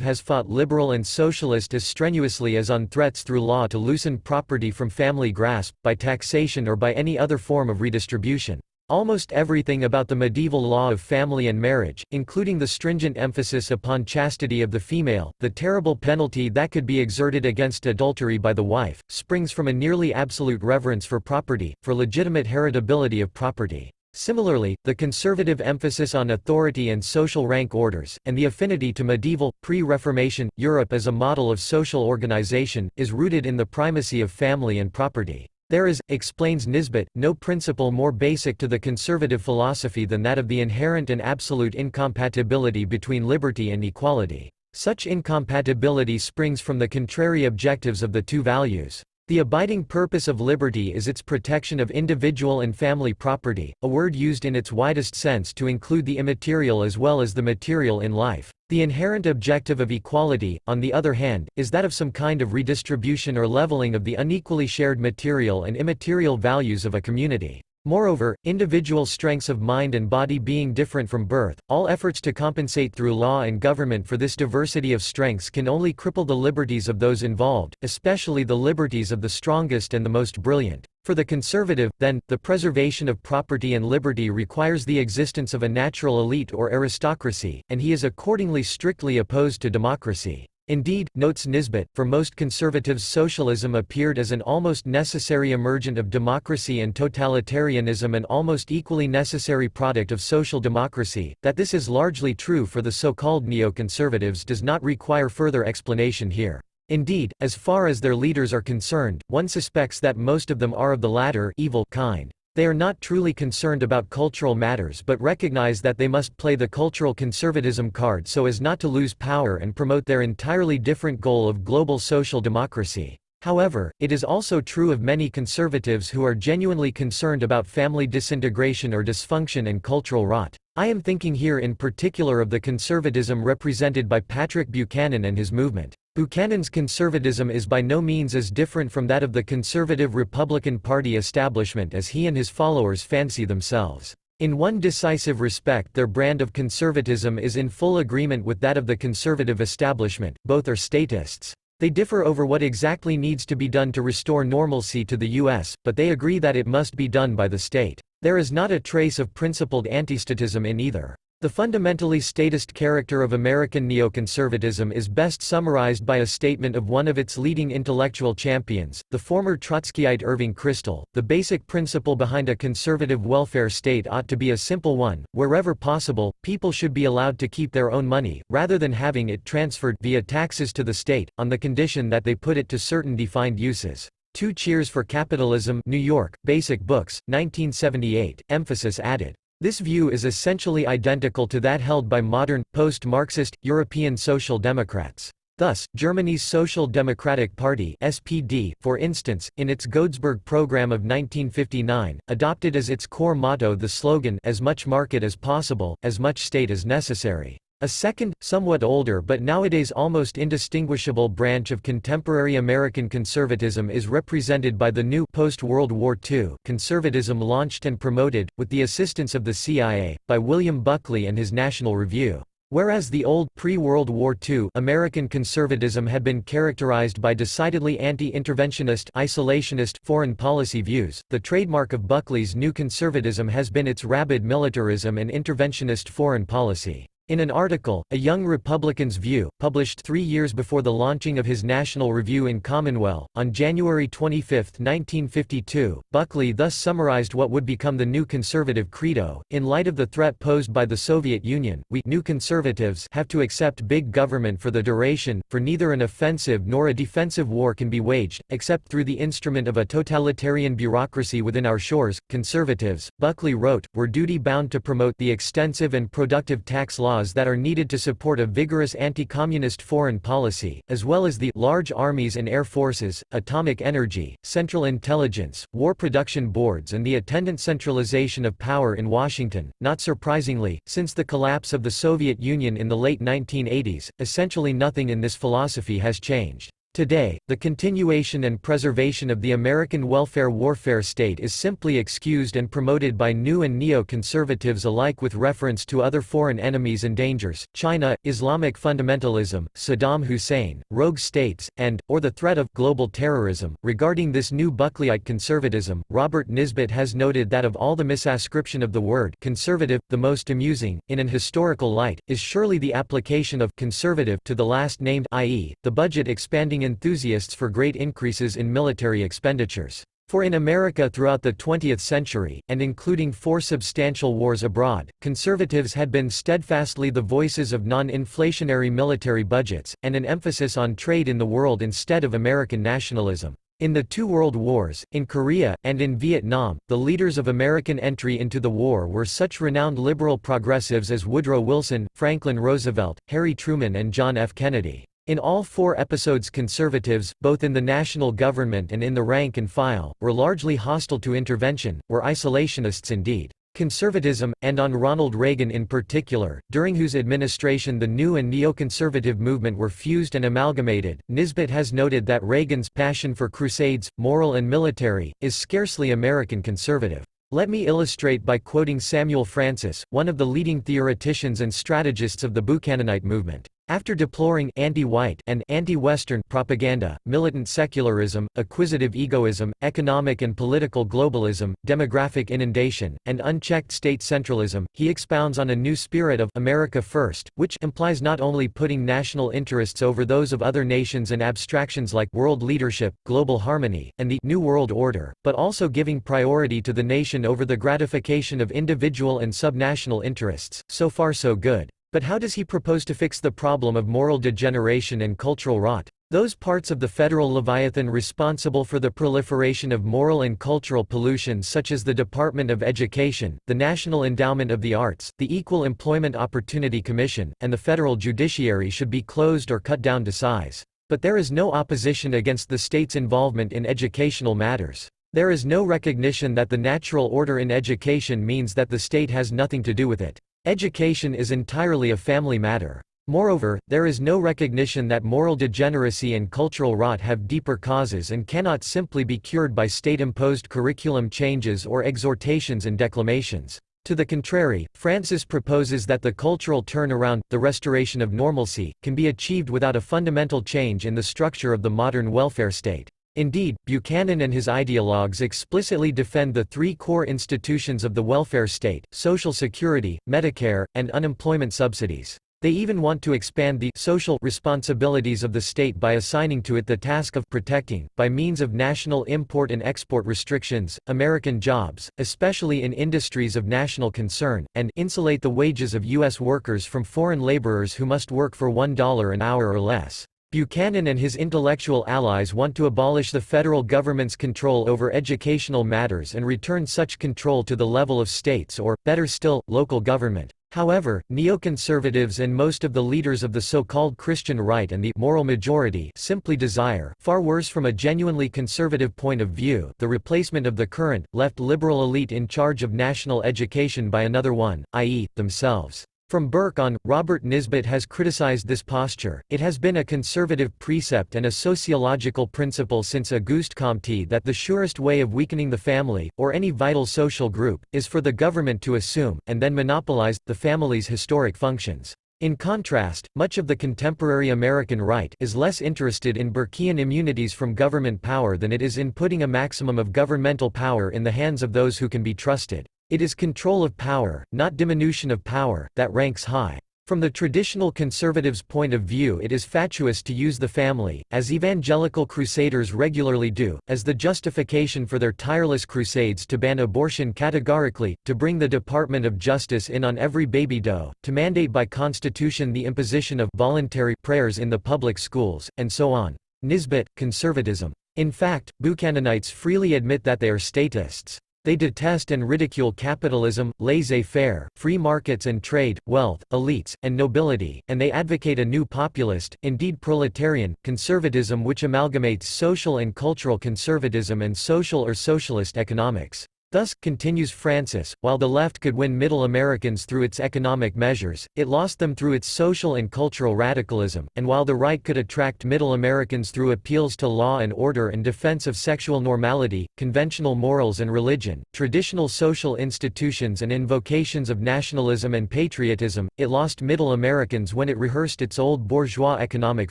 has fought liberal and socialist as strenuously as on threats through law to loosen property from family grasp, by taxation or by any other form of redistribution. Almost everything about the medieval law of family and marriage, including the stringent emphasis upon chastity of the female, the terrible penalty that could be exerted against adultery by the wife, springs from a nearly absolute reverence for property, for legitimate heritability of property. Similarly, the conservative emphasis on authority and social rank orders, and the affinity to medieval, pre-Reformation, Europe as a model of social organization, is rooted in the primacy of family and property. There is, explains Nisbet, no principle more basic to the conservative philosophy than that of the inherent and absolute incompatibility between liberty and equality. Such incompatibility springs from the contrary objectives of the two values. The abiding purpose of liberty is its protection of individual and family property, a word used in its widest sense to include the immaterial as well as the material in life. The inherent objective of equality, on the other hand, is that of some kind of redistribution or leveling of the unequally shared material and immaterial values of a community. Moreover, individual strengths of mind and body being different from birth, all efforts to compensate through law and government for this diversity of strengths can only cripple the liberties of those involved, especially the liberties of the strongest and the most brilliant. For the conservative, then, the preservation of property and liberty requires the existence of a natural elite or aristocracy, and he is accordingly strictly opposed to democracy. Indeed, notes Nisbet, for most conservatives socialism appeared as an almost necessary emergent of democracy and totalitarianism, an almost equally necessary product of social democracy. That this is largely true for the so-called neo-conservatives does not require further explanation here. Indeed, as far as their leaders are concerned, one suspects that most of them are of the latter evil kind. They are not truly concerned about cultural matters but recognize that they must play the cultural conservatism card so as not to lose power and promote their entirely different goal of global social democracy. However, it is also true of many conservatives who are genuinely concerned about family disintegration or dysfunction and cultural rot. I am thinking here in particular of the conservatism represented by Patrick Buchanan and his movement. Buchanan's conservatism is by no means as different from that of the conservative Republican Party establishment as he and his followers fancy themselves. In one decisive respect, their brand of conservatism is in full agreement with that of the conservative establishment. Both are statists. They differ over what exactly needs to be done to restore normalcy to the U.S., but they agree that it must be done by the state. There is not a trace of principled anti-statism in either. The fundamentally statist character of American neoconservatism is best summarized by a statement of one of its leading intellectual champions, the former Trotskyite Irving Kristol: "The basic principle behind a conservative welfare state ought to be a simple one. Wherever possible, people should be allowed to keep their own money, rather than having it transferred via taxes to the state, on the condition that they put it to certain defined uses." Two Cheers for Capitalism, New York, Basic Books, 1978, emphasis added. This view is essentially identical to that held by modern, post-Marxist, European Social Democrats. Thus, Germany's Social Democratic Party (SPD), for instance, in its Godesberg program of 1959, adopted as its core motto the slogan, "As much market as possible, as much state as necessary." A second, somewhat older but nowadays almost indistinguishable branch of contemporary American conservatism is represented by the new post-World War II conservatism launched and promoted, with the assistance of the CIA, by William Buckley and his National Review. Whereas the old, pre-World War II American conservatism had been characterized by decidedly anti-interventionist, isolationist, foreign policy views, the trademark of Buckley's new conservatism has been its rabid militarism and interventionist foreign policy. In an article, A Young Republican's View, published 3 years before the launching of his National Review in Commonwealth, on January 25, 1952, Buckley thus summarized what would become the new conservative credo: "In light of the threat posed by the Soviet Union, we new conservatives have to accept big government for the duration, for neither an offensive nor a defensive war can be waged, except through the instrument of a totalitarian bureaucracy within our shores. Conservatives," Buckley wrote, "were duty-bound to promote the extensive and productive tax laws that are needed to support a vigorous anti-communist foreign policy, as well as the large armies and air forces, atomic energy, central intelligence, war production boards and the attendant centralization of power in Washington." Not surprisingly, since the collapse of the Soviet Union in the late 1980s, essentially nothing in this philosophy has changed. Today, the continuation and preservation of the American welfare warfare state is simply excused and promoted by new and neo-conservatives alike with reference to other foreign enemies and dangers: China, Islamic fundamentalism, Saddam Hussein, rogue states, or the threat of global terrorism. Regarding this new Buckleyite conservatism, Robert Nisbet has noted that of all the misascription of the word conservative, the most amusing, in an historical light, is surely the application of conservative to the last named, i.e., the budget expanding enthusiasts for great increases in military expenditures. For in America throughout the 20th century, and including 4 substantial wars abroad, conservatives had been steadfastly the voices of non-inflationary military budgets, and an emphasis on trade in the world instead of American nationalism. In the 2 world wars, in Korea, and in Vietnam, the leaders of American entry into the war were such renowned liberal progressives as Woodrow Wilson, Franklin Roosevelt, Harry Truman and John F. Kennedy. In all 4 episodes conservatives, both in the national government and in the rank and file, were largely hostile to intervention, were isolationists indeed. Conservatism, and on Ronald Reagan in particular, during whose administration the new and neoconservative movement were fused and amalgamated, Nisbet has noted that Reagan's passion for crusades, moral and military, is scarcely American conservative. Let me illustrate by quoting Samuel Francis, one of the leading theoreticians and strategists of the Buchananite movement. After deploring anti-white and anti-Western propaganda, militant secularism, acquisitive egoism, economic and political globalism, demographic inundation, and unchecked state centralism, he expounds on a new spirit of America First, which implies not only putting national interests over those of other nations and abstractions like world leadership, global harmony, and the New World Order, but also giving priority to the nation over the gratification of individual and subnational interests. So far so good. But how does he propose to fix the problem of moral degeneration and cultural rot? Those parts of the federal Leviathan responsible for the proliferation of moral and cultural pollution such as the Department of Education, the National Endowment of the Arts, the Equal Employment Opportunity Commission, and the federal judiciary should be closed or cut down to size. But there is no opposition against the state's involvement in educational matters. There is no recognition that the natural order in education means that the state has nothing to do with it. Education is entirely a family matter. Moreover, there is no recognition that moral degeneracy and cultural rot have deeper causes and cannot simply be cured by state-imposed curriculum changes or exhortations and declamations. To the contrary, Francis proposes that the cultural turnaround, the restoration of normalcy, can be achieved without a fundamental change in the structure of the modern welfare state. Indeed, Buchanan and his ideologues explicitly defend the three core institutions of the welfare state: Social Security, Medicare, and unemployment subsidies. They even want to expand the social responsibilities of the state by assigning to it the task of protecting, by means of national import and export restrictions, American jobs, especially in industries of national concern, and insulate the wages of U.S. workers from foreign laborers who must work for $1 an hour or less. Buchanan and his intellectual allies want to abolish the federal government's control over educational matters and return such control to the level of states or, better still, local government. However, neoconservatives and most of the leaders of the so-called Christian right and the moral majority simply desire, far worse from a genuinely conservative point of view, the replacement of the current, left liberal elite in charge of national education by another one, i.e., themselves. From Burke on, Robert Nisbet has criticized this posture. It has been a conservative precept and a sociological principle since Auguste Comte that the surest way of weakening the family, or any vital social group, is for the government to assume, and then monopolize, the family's historic functions. In contrast, much of the contemporary American right is less interested in Burkean immunities from government power than it is in putting a maximum of governmental power in the hands of those who can be trusted. It is control of power, not diminution of power, that ranks high. From the traditional conservative's point of view, it is fatuous to use the family, as evangelical crusaders regularly do, as the justification for their tireless crusades to ban abortion categorically, to bring the Department of Justice in on every baby doe, to mandate by constitution the imposition of voluntary prayers in the public schools, and so on. Nisbet, conservatism. In fact, Buchananites freely admit that they are statists. They detest and ridicule capitalism, laissez-faire, free markets and trade, wealth, elites, and nobility, and they advocate a new populist, indeed proletarian, conservatism which amalgamates social and cultural conservatism and social or socialist economics. Thus, continues Francis, while the left could win Middle Americans through its economic measures, it lost them through its social and cultural radicalism, and while the right could attract Middle Americans through appeals to law and order and defense of sexual normality, conventional morals and religion, traditional social institutions and invocations of nationalism and patriotism, it lost Middle Americans when it rehearsed its old bourgeois economic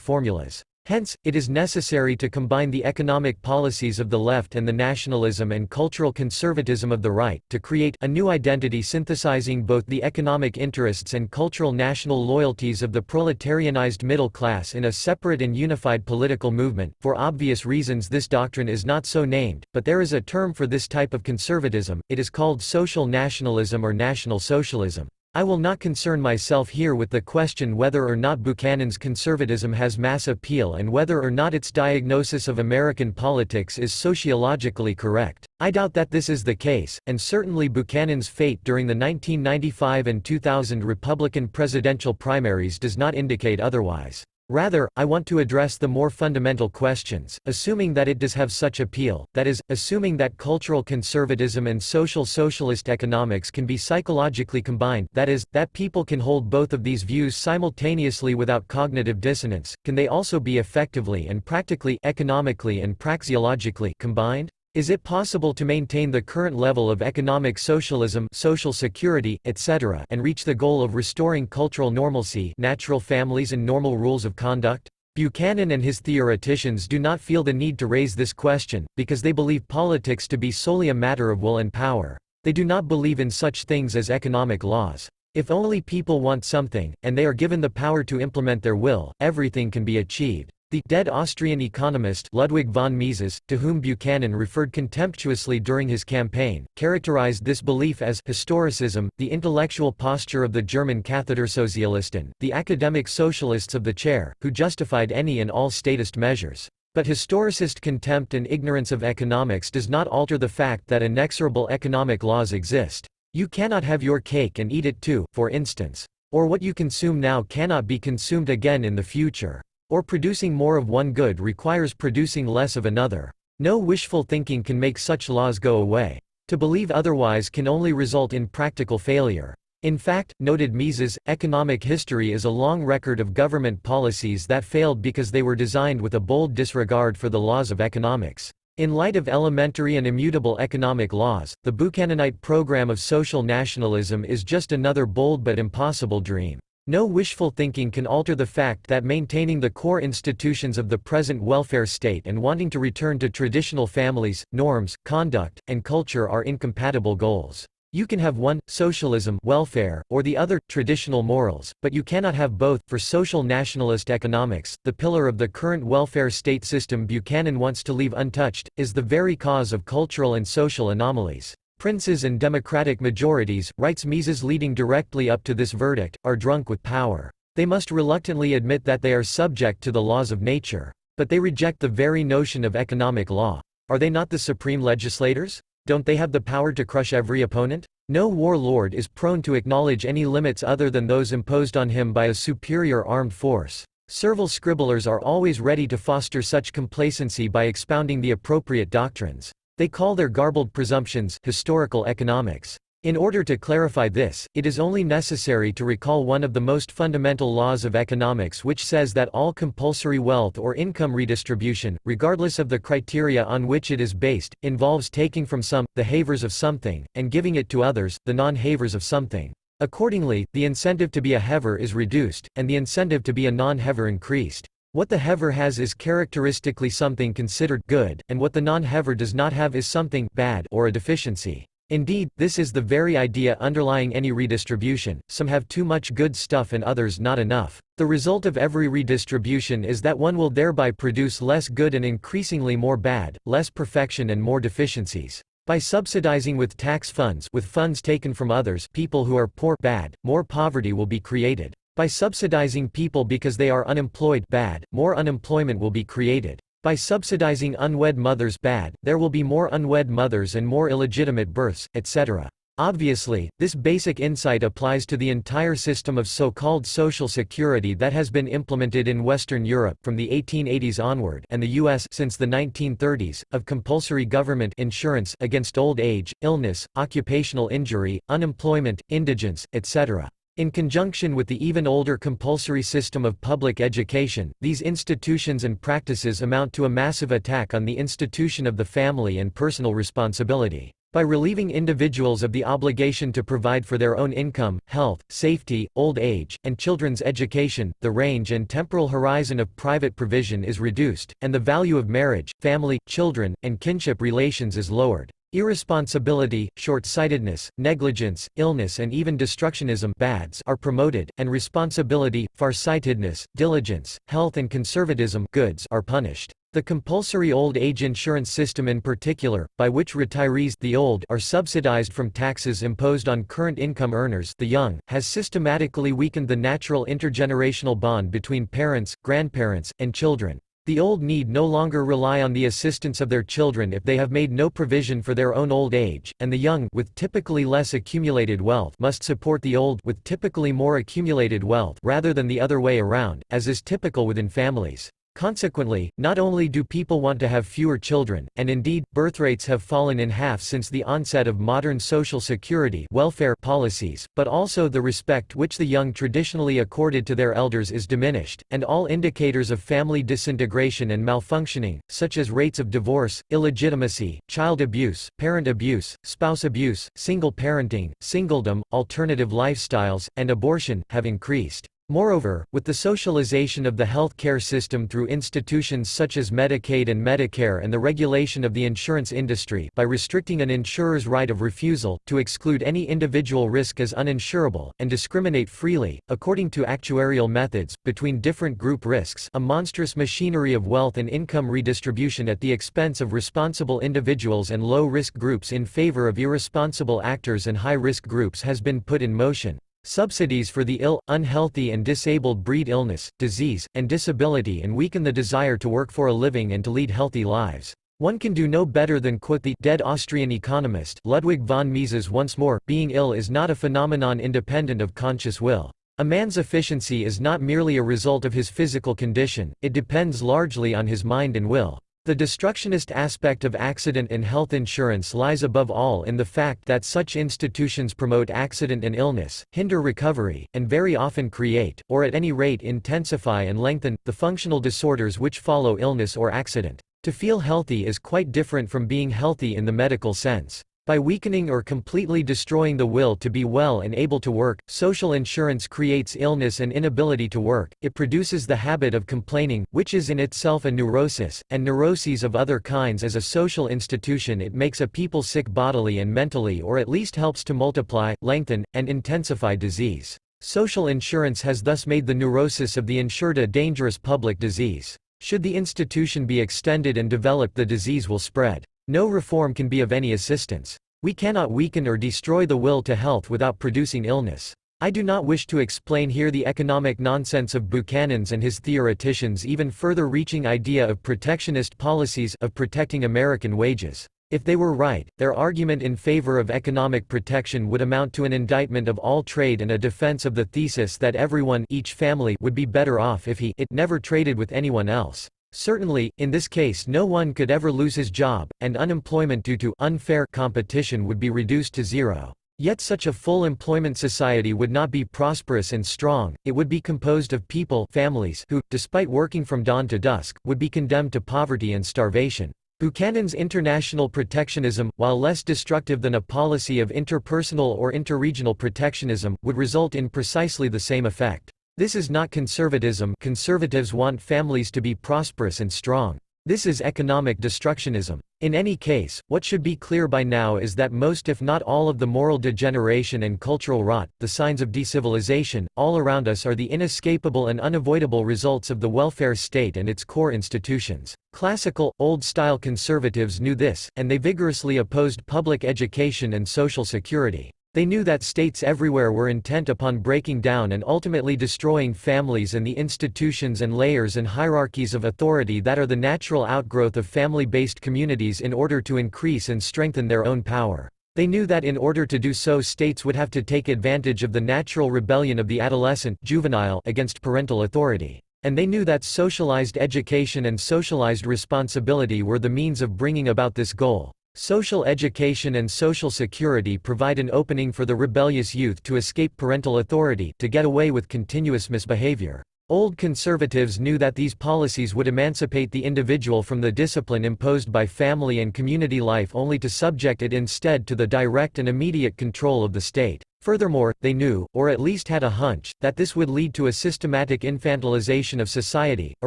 formulas. Hence, it is necessary to combine the economic policies of the left and the nationalism and cultural conservatism of the right, to create a new identity synthesizing both the economic interests and cultural national loyalties of the proletarianized middle class in a separate and unified political movement. For obvious reasons this doctrine is not so named, but there is a term for this type of conservatism. It is called social nationalism or national socialism. I will not concern myself here with the question whether or not Buchanan's conservatism has mass appeal and whether or not its diagnosis of American politics is sociologically correct. I doubt that this is the case, and certainly Buchanan's fate during the 1995 and 2000 Republican presidential primaries does not indicate otherwise. Rather, I want to address the more fundamental questions, assuming that it does have such appeal, that is, assuming that cultural conservatism and social socialist economics can be psychologically combined, that is, that people can hold both of these views simultaneously without cognitive dissonance. Can they also be effectively and practically, economically and praxeologically combined? Is it possible to maintain the current level of economic socialism, social security, etc., and reach the goal of restoring cultural normalcy, natural families and normal rules of conduct? Buchanan and his theoreticians do not feel the need to raise this question, because they believe politics to be solely a matter of will and power. They do not believe in such things as economic laws. If only people want something, and they are given the power to implement their will, everything can be achieved. The dead Austrian economist Ludwig von Mises, to whom Buchanan referred contemptuously during his campaign, characterized this belief as historicism, the intellectual posture of the German Kathedersozialisten, the academic socialists of the chair, who justified any and all statist measures. But historicist contempt and ignorance of economics does not alter the fact that inexorable economic laws exist. You cannot have your cake and eat it too, for instance. Or what you consume now cannot be consumed again in the future. Or producing more of one good requires producing less of another. No wishful thinking can make such laws go away. To believe otherwise can only result in practical failure. In fact, noted Mises, economic history is a long record of government policies that failed because they were designed with a bold disregard for the laws of economics. In light of elementary and immutable economic laws, the Buchananite program of social nationalism is just another bold but impossible dream. No wishful thinking can alter the fact that maintaining the core institutions of the present welfare state and wanting to return to traditional families, norms, conduct, and culture are incompatible goals. You can have one, socialism, welfare, or the other, traditional morals, but you cannot have both. For social nationalist economics, the pillar of the current welfare state system Buchanan wants to leave untouched, is the very cause of cultural and social anomalies. Princes and democratic majorities, writes Mises leading directly up to this verdict, are drunk with power. They must reluctantly admit that they are subject to the laws of nature. But they reject the very notion of economic law. Are they not the supreme legislators? Don't they have the power to crush every opponent? No warlord is prone to acknowledge any limits other than those imposed on him by a superior armed force. Servile scribblers are always ready to foster such complacency by expounding the appropriate doctrines. They call their garbled presumptions historical economics. In order to clarify this, it is only necessary to recall one of the most fundamental laws of economics, which says that all compulsory wealth or income redistribution, regardless of the criteria on which it is based, involves taking from some, the havers of something, and giving it to others, the non-havers of something. Accordingly, the incentive to be a haver is reduced, and the incentive to be a non-haver increased. What the haver has is characteristically something considered good, and what the non-haver does not have is something bad or a deficiency. Indeed, this is the very idea underlying any redistribution. Some have too much good stuff and others not enough. The result of every redistribution is that one will thereby produce less good and increasingly more bad, less perfection and more deficiencies. By subsidizing with tax funds, with funds taken from others, people who are poor, bad, more poverty will be created. By subsidizing people because they are unemployed, bad, more unemployment will be created. By subsidizing unwed mothers, bad, there will be more unwed mothers and more illegitimate births, etc. Obviously, this basic insight applies to the entire system of so-called social security that has been implemented in Western Europe from the 1880s onward and the US since the 1930s, of compulsory government insurance against old age, illness, occupational injury, unemployment, indigence, etc. In conjunction with the even older compulsory system of public education, these institutions and practices amount to a massive attack on the institution of the family and personal responsibility. By relieving individuals of the obligation to provide for their own income, health, safety, old age, and children's education, the range and temporal horizon of private provision is reduced, and the value of marriage, family, children, and kinship relations is lowered. Irresponsibility, short-sightedness, negligence, illness and even destructionism bads are promoted, and responsibility, farsightedness, diligence, health and conservatism goods are punished. The compulsory old age insurance system in particular, by which retirees the old are subsidized from taxes imposed on current income earners the young, has systematically weakened the natural intergenerational bond between parents, grandparents, and children. The old need no longer rely on the assistance of their children if they have made no provision for their own old age, and the young with typically less accumulated wealth must support the old with typically more accumulated wealth rather than the other way around, as is typical within families. Consequently, not only do people want to have fewer children, and indeed, birth rates have fallen in half since the onset of modern social security welfare policies, but also the respect which the young traditionally accorded to their elders is diminished, and all indicators of family disintegration and malfunctioning, such as rates of divorce, illegitimacy, child abuse, parent abuse, spouse abuse, single parenting, singledom, alternative lifestyles, and abortion, have increased. Moreover, with the socialization of the health care system through institutions such as Medicaid and Medicare and the regulation of the insurance industry by restricting an insurer's right of refusal, to exclude any individual risk as uninsurable, and discriminate freely, according to actuarial methods, between different group risks, a monstrous machinery of wealth and income redistribution at the expense of responsible individuals and low-risk groups in favor of irresponsible actors and high-risk groups has been put in motion. Subsidies for the ill, unhealthy and disabled breed illness, disease, and disability and weaken the desire to work for a living and to lead healthy lives. One can do no better than quote the dead Austrian economist Ludwig von Mises once more, being ill is not a phenomenon independent of conscious will. A man's efficiency is not merely a result of his physical condition, it depends largely on his mind and will. The destructionist aspect of accident and health insurance lies above all in the fact that such institutions promote accident and illness, hinder recovery, and very often create, or at any rate intensify and lengthen, the functional disorders which follow illness or accident. To feel healthy is quite different from being healthy in the medical sense. By weakening or completely destroying the will to be well and able to work, social insurance creates illness and inability to work, it produces the habit of complaining, which is in itself a neurosis, and neuroses of other kinds. As a social institution it makes a people sick bodily and mentally, or at least helps to multiply, lengthen, and intensify disease. Social insurance has thus made the neurosis of the insured a dangerous public disease. Should the institution be extended and developed, the disease will spread. No reform can be of any assistance. We cannot weaken or destroy the will to health without producing illness. I do not wish to explain here the economic nonsense of Buchanan's and his theoreticians' even further reaching idea of protectionist policies of protecting American wages. If they were right, their argument in favor of economic protection would amount to an indictment of all trade and a defense of the thesis that everyone, each family, would be better off if it never traded with anyone else. Certainly, in this case no one could ever lose his job, and unemployment due to unfair competition would be reduced to zero. Yet such a full employment society would not be prosperous and strong, it would be composed of families who, despite working from dawn to dusk, would be condemned to poverty and starvation. Buchanan's international protectionism, while less destructive than a policy of interpersonal or interregional protectionism, would result in precisely the same effect. This is not conservatism. Conservatives want families to be prosperous and strong. This is economic destructionism. In any case, what should be clear by now is that most if not all of the moral degeneration and cultural rot, the signs of deciviliization, all around us are the inescapable and unavoidable results of the welfare state and its core institutions. Classical, old-style conservatives knew this, and they vigorously opposed public education and social security. They knew that states everywhere were intent upon breaking down and ultimately destroying families and the institutions and layers and hierarchies of authority that are the natural outgrowth of family-based communities in order to increase and strengthen their own power. They knew that in order to do so states would have to take advantage of the natural rebellion of the adolescent juvenile against parental authority. And they knew that socialized education and socialized responsibility were the means of bringing about this goal. Social education and social security provide an opening for the rebellious youth to escape parental authority, to get away with continuous misbehavior. Old conservatives knew that these policies would emancipate the individual from the discipline imposed by family and community life, only to subject it instead to the direct and immediate control of the state. Furthermore, they knew, or at least had a hunch, that this would lead to a systematic infantilization of society, a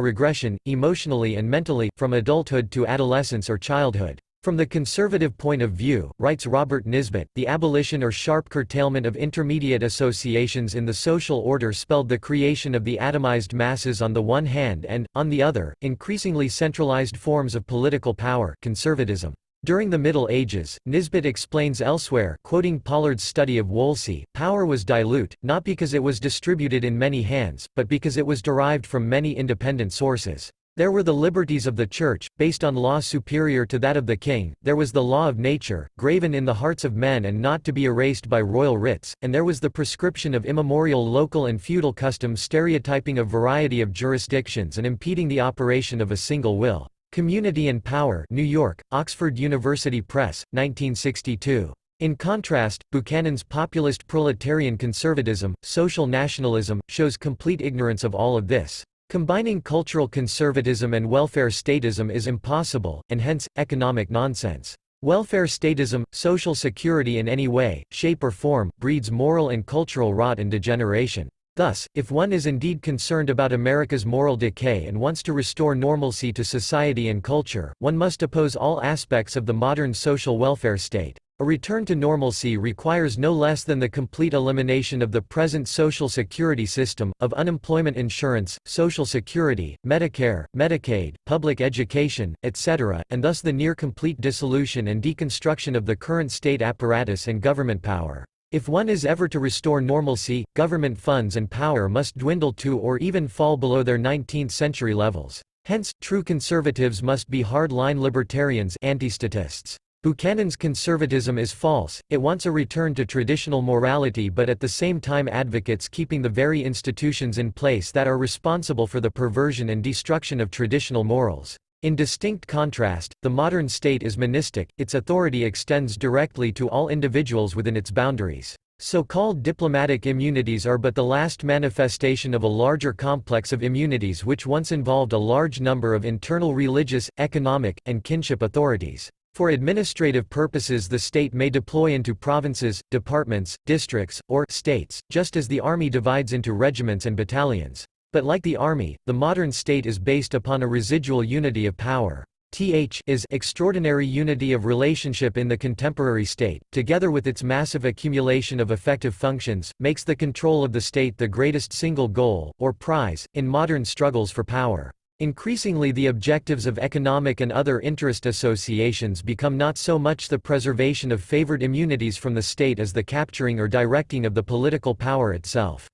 regression, emotionally and mentally, from adulthood to adolescence or childhood. From the conservative point of view, writes Robert Nisbet, the abolition or sharp curtailment of intermediate associations in the social order spelled the creation of the atomized masses on the one hand and, on the other, increasingly centralized forms of political power, conservatism. During the Middle Ages, Nisbet explains elsewhere, quoting Pollard's study of Wolsey, power was dilute, not because it was distributed in many hands, but because it was derived from many independent sources. There were the liberties of the Church, based on law superior to that of the king, there was the law of nature, graven in the hearts of men and not to be erased by royal writs, and there was the prescription of immemorial local and feudal customs stereotyping a variety of jurisdictions and impeding the operation of a single will. Community and Power, New York, Oxford University Press, 1962. In contrast, Buchanan's populist proletarian conservatism, social nationalism, shows complete ignorance of all of this. Combining cultural conservatism and welfare statism is impossible, and hence, economic nonsense. Welfare statism, social security in any way, shape or form, breeds moral and cultural rot and degeneration. Thus, if one is indeed concerned about America's moral decay and wants to restore normalcy to society and culture, one must oppose all aspects of the modern social welfare state. A return to normalcy requires no less than the complete elimination of the present Social Security system, of unemployment insurance, Social Security, Medicare, Medicaid, public education, etc., and thus the near-complete dissolution and deconstruction of the current state apparatus and government power. If one is ever to restore normalcy, government funds and power must dwindle to or even fall below their 19th-century levels. Hence, true conservatives must be hard-line libertarians, anti-statists. Buchanan's conservatism is false. It wants a return to traditional morality but at the same time advocates keeping the very institutions in place that are responsible for the perversion and destruction of traditional morals. In distinct contrast, the modern state is monistic, its authority extends directly to all individuals within its boundaries. So-called diplomatic immunities are but the last manifestation of a larger complex of immunities which once involved a large number of internal religious, economic, and kinship authorities. For administrative purposes the state may deploy into provinces, departments, districts, or states, just as the army divides into regiments and battalions. But like the army, the modern state is based upon a residual unity of power. Is extraordinary unity of relationship in the contemporary state, together with its massive accumulation of effective functions, makes the control of the state the greatest single goal, or prize, in modern struggles for power. Increasingly the objectives of economic and other interest associations become not so much the preservation of favored immunities from the state as the capturing or directing of the political power itself.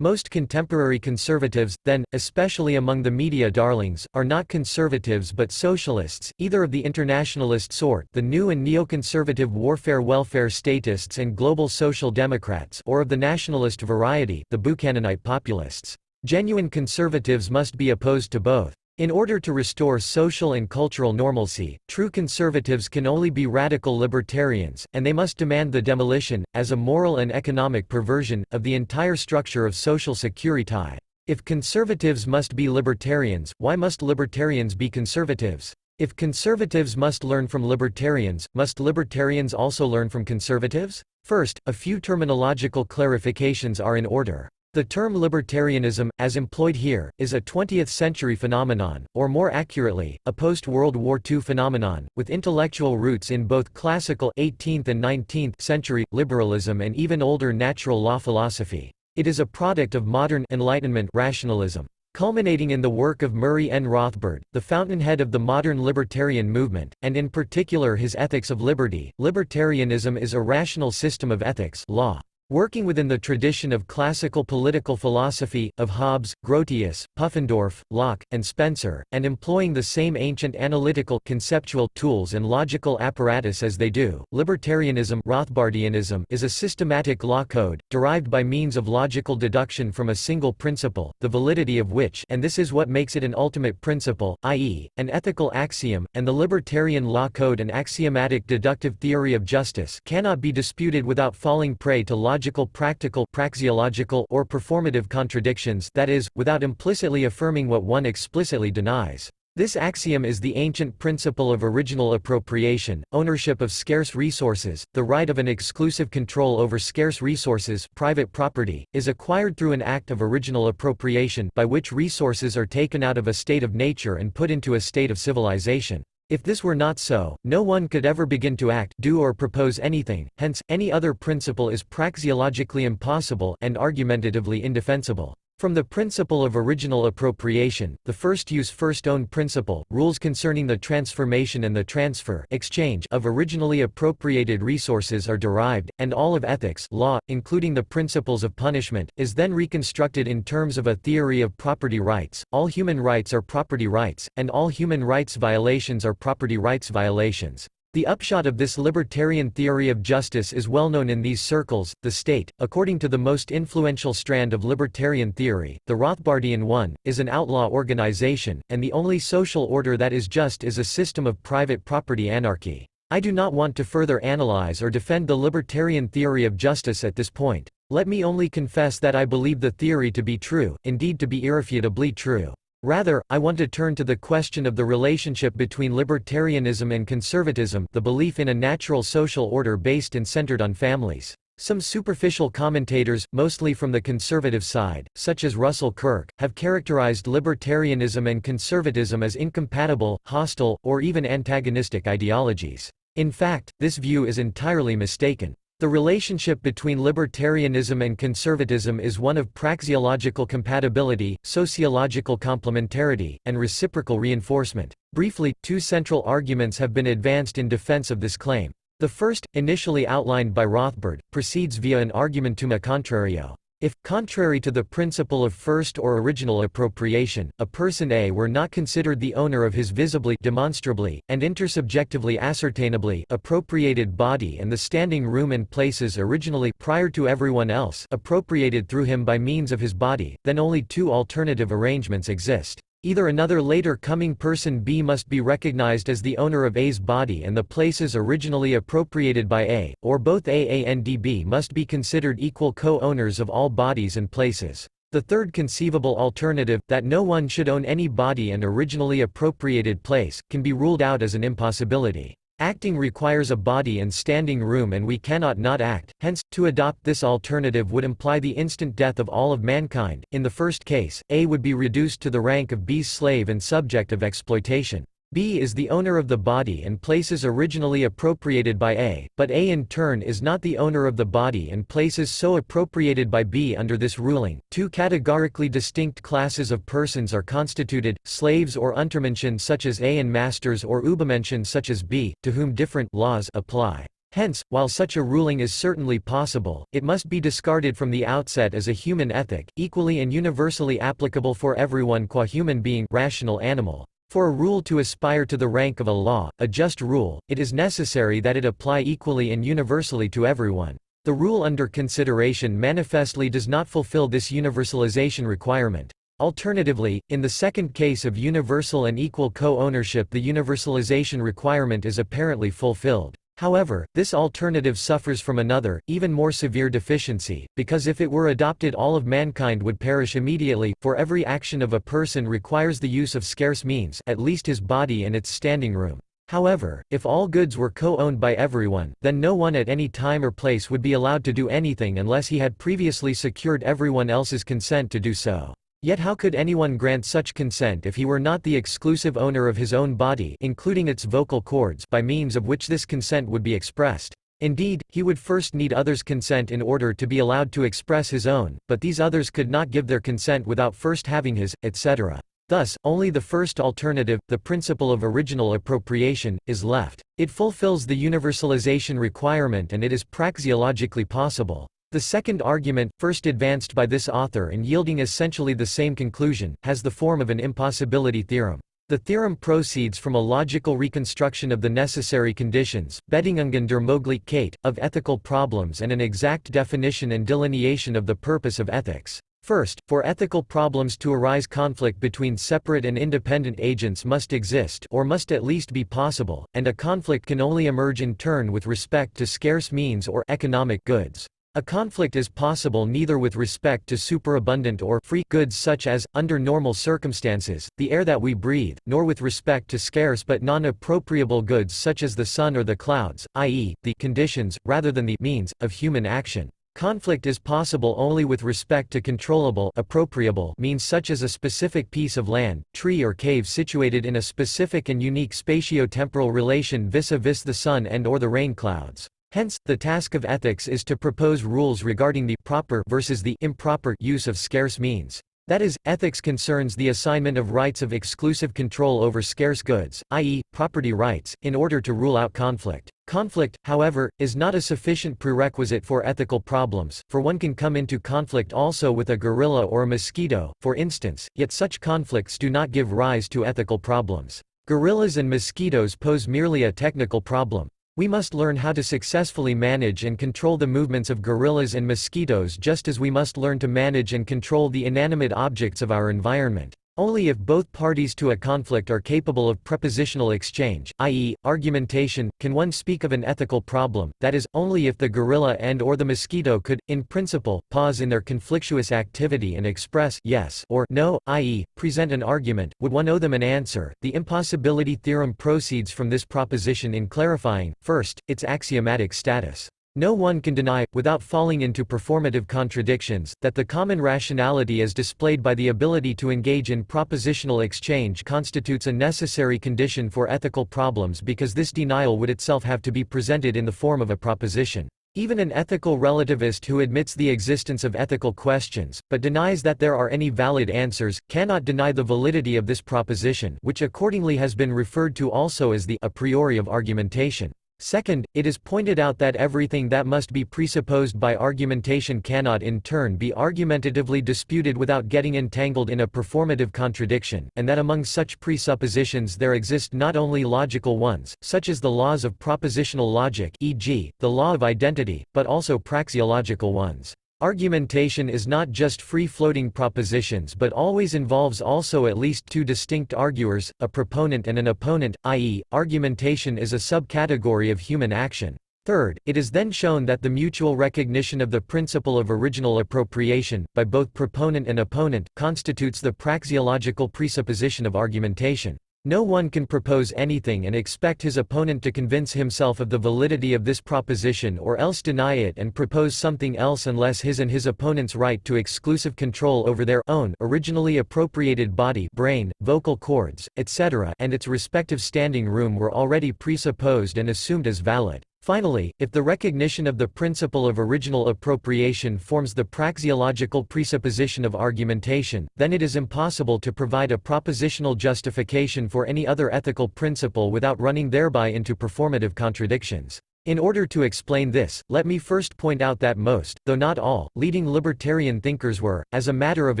Most contemporary conservatives, then, especially among the media darlings, are not conservatives but socialists, either of the internationalist sort, the new and neoconservative warfare-welfare statists and global social democrats, or of the nationalist variety, the Buchananite populists. Genuine conservatives must be opposed to both. In order to restore social and cultural normalcy, true conservatives can only be radical libertarians, and they must demand the demolition, as a moral and economic perversion, of the entire structure of Social Security. If conservatives must be libertarians, why must libertarians be conservatives? If conservatives must learn from libertarians, must libertarians also learn from conservatives? First, a few terminological clarifications are in order. The term libertarianism, as employed here, is a 20th-century phenomenon, or more accurately, a post-World War II phenomenon, with intellectual roots in both classical 18th and 19th century liberalism and even older natural law philosophy. It is a product of modern Enlightenment rationalism. Culminating in the work of Murray N. Rothbard, the fountainhead of the modern libertarian movement, and in particular his Ethics of Liberty, libertarianism is a rational system of ethics law. Working within the tradition of classical political philosophy, of Hobbes, Grotius, Pufendorf, Locke, and Spencer, and employing the same ancient analytical conceptual tools and logical apparatus as they do, libertarianism Rothbardianism is a systematic law code, derived by means of logical deduction from a single principle, the validity of which and this is what makes it an ultimate principle, i.e., an ethical axiom, and the libertarian law code an axiomatic deductive theory of justice cannot be disputed without falling prey to logical practical praxeological or performative contradictions, that is, without implicitly affirming what one explicitly denies. This axiom is the ancient principle of original appropriation, ownership of scarce resources. The right of an exclusive control over scarce resources, private property, is acquired through an act of original appropriation by which resources are taken out of a state of nature and put into a state of civilization. If this were not so, no one could ever begin to act, do or propose anything, hence, any other principle is praxeologically impossible and argumentatively indefensible. From the principle of original appropriation, the first use first own principle, rules concerning the transformation and the transfer exchange of originally appropriated resources are derived, and all of ethics law, including the principles of punishment, is then reconstructed in terms of a theory of property rights. All human rights are property rights, and all human rights violations are property rights violations. The upshot of this libertarian theory of justice is well known in these circles. The state, according to the most influential strand of libertarian theory, the Rothbardian one, is an outlaw organization, and the only social order that is just is a system of private property anarchy. I do not want to further analyze or defend the libertarian theory of justice at this point. Let me only confess that I believe the theory to be true, indeed to be irrefutably true. Rather, I want to turn to the question of the relationship between libertarianism and conservatism, the belief in a natural social order based and centered on families. Some superficial commentators, mostly from the conservative side, such as Russell Kirk, have characterized libertarianism and conservatism as incompatible, hostile, or even antagonistic ideologies. In fact, this view is entirely mistaken. The relationship between libertarianism and conservatism is one of praxeological compatibility, sociological complementarity, and reciprocal reinforcement. Briefly, two central arguments have been advanced in defense of this claim. The first, initially outlined by Rothbard, proceeds via an argumentum a contrario. If, contrary to the principle of first or original appropriation, a person A were not considered the owner of his visibly, demonstrably, and intersubjectively ascertainably appropriated body and the standing room and places originally prior to everyone else appropriated through him by means of his body, then only two alternative arrangements exist. Either another later coming person B must be recognized as the owner of A's body and the places originally appropriated by A, or both A and B must be considered equal co-owners of all bodies and places. The third conceivable alternative, that no one should own any body and originally appropriated place, can be ruled out as an impossibility. Acting requires a body and standing room and we cannot not act, hence, to adopt this alternative would imply the instant death of all of mankind. In the first case, A would be reduced to the rank of B's slave and subject of exploitation. B is the owner of the body and places originally appropriated by A, but A in turn is not the owner of the body and places so appropriated by B. Under this ruling, two categorically distinct classes of persons are constituted, slaves or Untermenschen such as A and masters or Übermenschen such as B, to whom different laws apply. Hence, while such a ruling is certainly possible, it must be discarded from the outset as a human ethic, equally and universally applicable for everyone qua human being, rational animal. For a rule to aspire to the rank of a law, a just rule, it is necessary that it apply equally and universally to everyone. The rule under consideration manifestly does not fulfill this universalization requirement. Alternatively, in the second case of universal and equal co-ownership, the universalization requirement is apparently fulfilled. However, this alternative suffers from another, even more severe deficiency, because if it were adopted all of mankind would perish immediately, for every action of a person requires the use of scarce means, at least his body and its standing room. However, if all goods were co-owned by everyone, then no one at any time or place would be allowed to do anything unless he had previously secured everyone else's consent to do so. Yet how could anyone grant such consent if he were not the exclusive owner of his own body, including its vocal cords, by means of which this consent would be expressed? Indeed, he would first need others' consent in order to be allowed to express his own, but these others could not give their consent without first having his, etc. Thus, only the first alternative, the principle of original appropriation, is left. It fulfills the universalization requirement and it is praxeologically possible. The second argument, first advanced by this author and yielding essentially the same conclusion, has the form of an impossibility theorem. The theorem proceeds from a logical reconstruction of the necessary conditions, Bedingungen der Möglichkeit, of ethical problems and an exact definition and delineation of the purpose of ethics. First, for ethical problems to arise, conflict between separate and independent agents must exist or must at least be possible, and a conflict can only emerge in turn with respect to scarce means or economic goods. A conflict is possible neither with respect to superabundant or free goods such as, under normal circumstances, the air that we breathe, nor with respect to scarce but non-appropriable goods such as the sun or the clouds, i.e., the conditions, rather than the means, of human action. Conflict is possible only with respect to controllable appropriable means such as a specific piece of land, tree or cave situated in a specific and unique spatio-temporal relation vis-a-vis the sun and or the rain clouds. Hence, the task of ethics is to propose rules regarding the proper versus the improper use of scarce means. That is, ethics concerns the assignment of rights of exclusive control over scarce goods, i.e., property rights, in order to rule out conflict. Conflict, however, is not a sufficient prerequisite for ethical problems, for one can come into conflict also with a gorilla or a mosquito, for instance, yet such conflicts do not give rise to ethical problems. Gorillas and mosquitoes pose merely a technical problem. We must learn how to successfully manage and control the movements of gorillas and mosquitoes just as we must learn to manage and control the inanimate objects of our environment. Only if both parties to a conflict are capable of prepositional exchange, i.e., argumentation, can one speak of an ethical problem, that is, only if the gorilla and or the mosquito could, in principle, pause in their conflictuous activity and express yes or no, i.e., present an argument, would one owe them an answer. The impossibility theorem proceeds from this proposition in clarifying, first, its axiomatic status. No one can deny, without falling into performative contradictions, that the common rationality as displayed by the ability to engage in propositional exchange constitutes a necessary condition for ethical problems, because this denial would itself have to be presented in the form of a proposition. Even an ethical relativist who admits the existence of ethical questions, but denies that there are any valid answers, cannot deny the validity of this proposition, which accordingly has been referred to also as the a priori of argumentation. Second, it is pointed out that everything that must be presupposed by argumentation cannot in turn be argumentatively disputed without getting entangled in a performative contradiction, and that among such presuppositions there exist not only logical ones, such as the laws of propositional logic, e.g., the law of identity, but also praxeological ones. Argumentation is not just free-floating propositions but always involves also at least two distinct arguers, a proponent and an opponent, i.e., argumentation is a subcategory of human action. Third, it is then shown that the mutual recognition of the principle of original appropriation, by both proponent and opponent, constitutes the praxeological presupposition of argumentation. No one can propose anything and expect his opponent to convince himself of the validity of this proposition or else deny it and propose something else unless his and his opponent's right to exclusive control over their own originally appropriated body, brain, vocal cords, etc., and its respective standing room were already presupposed and assumed as valid. Finally, if the recognition of the principle of original appropriation forms the praxeological presupposition of argumentation, then it is impossible to provide a propositional justification for any other ethical principle without running thereby into performative contradictions. In order to explain this, let me first point out that most, though not all, leading libertarian thinkers were, as a matter of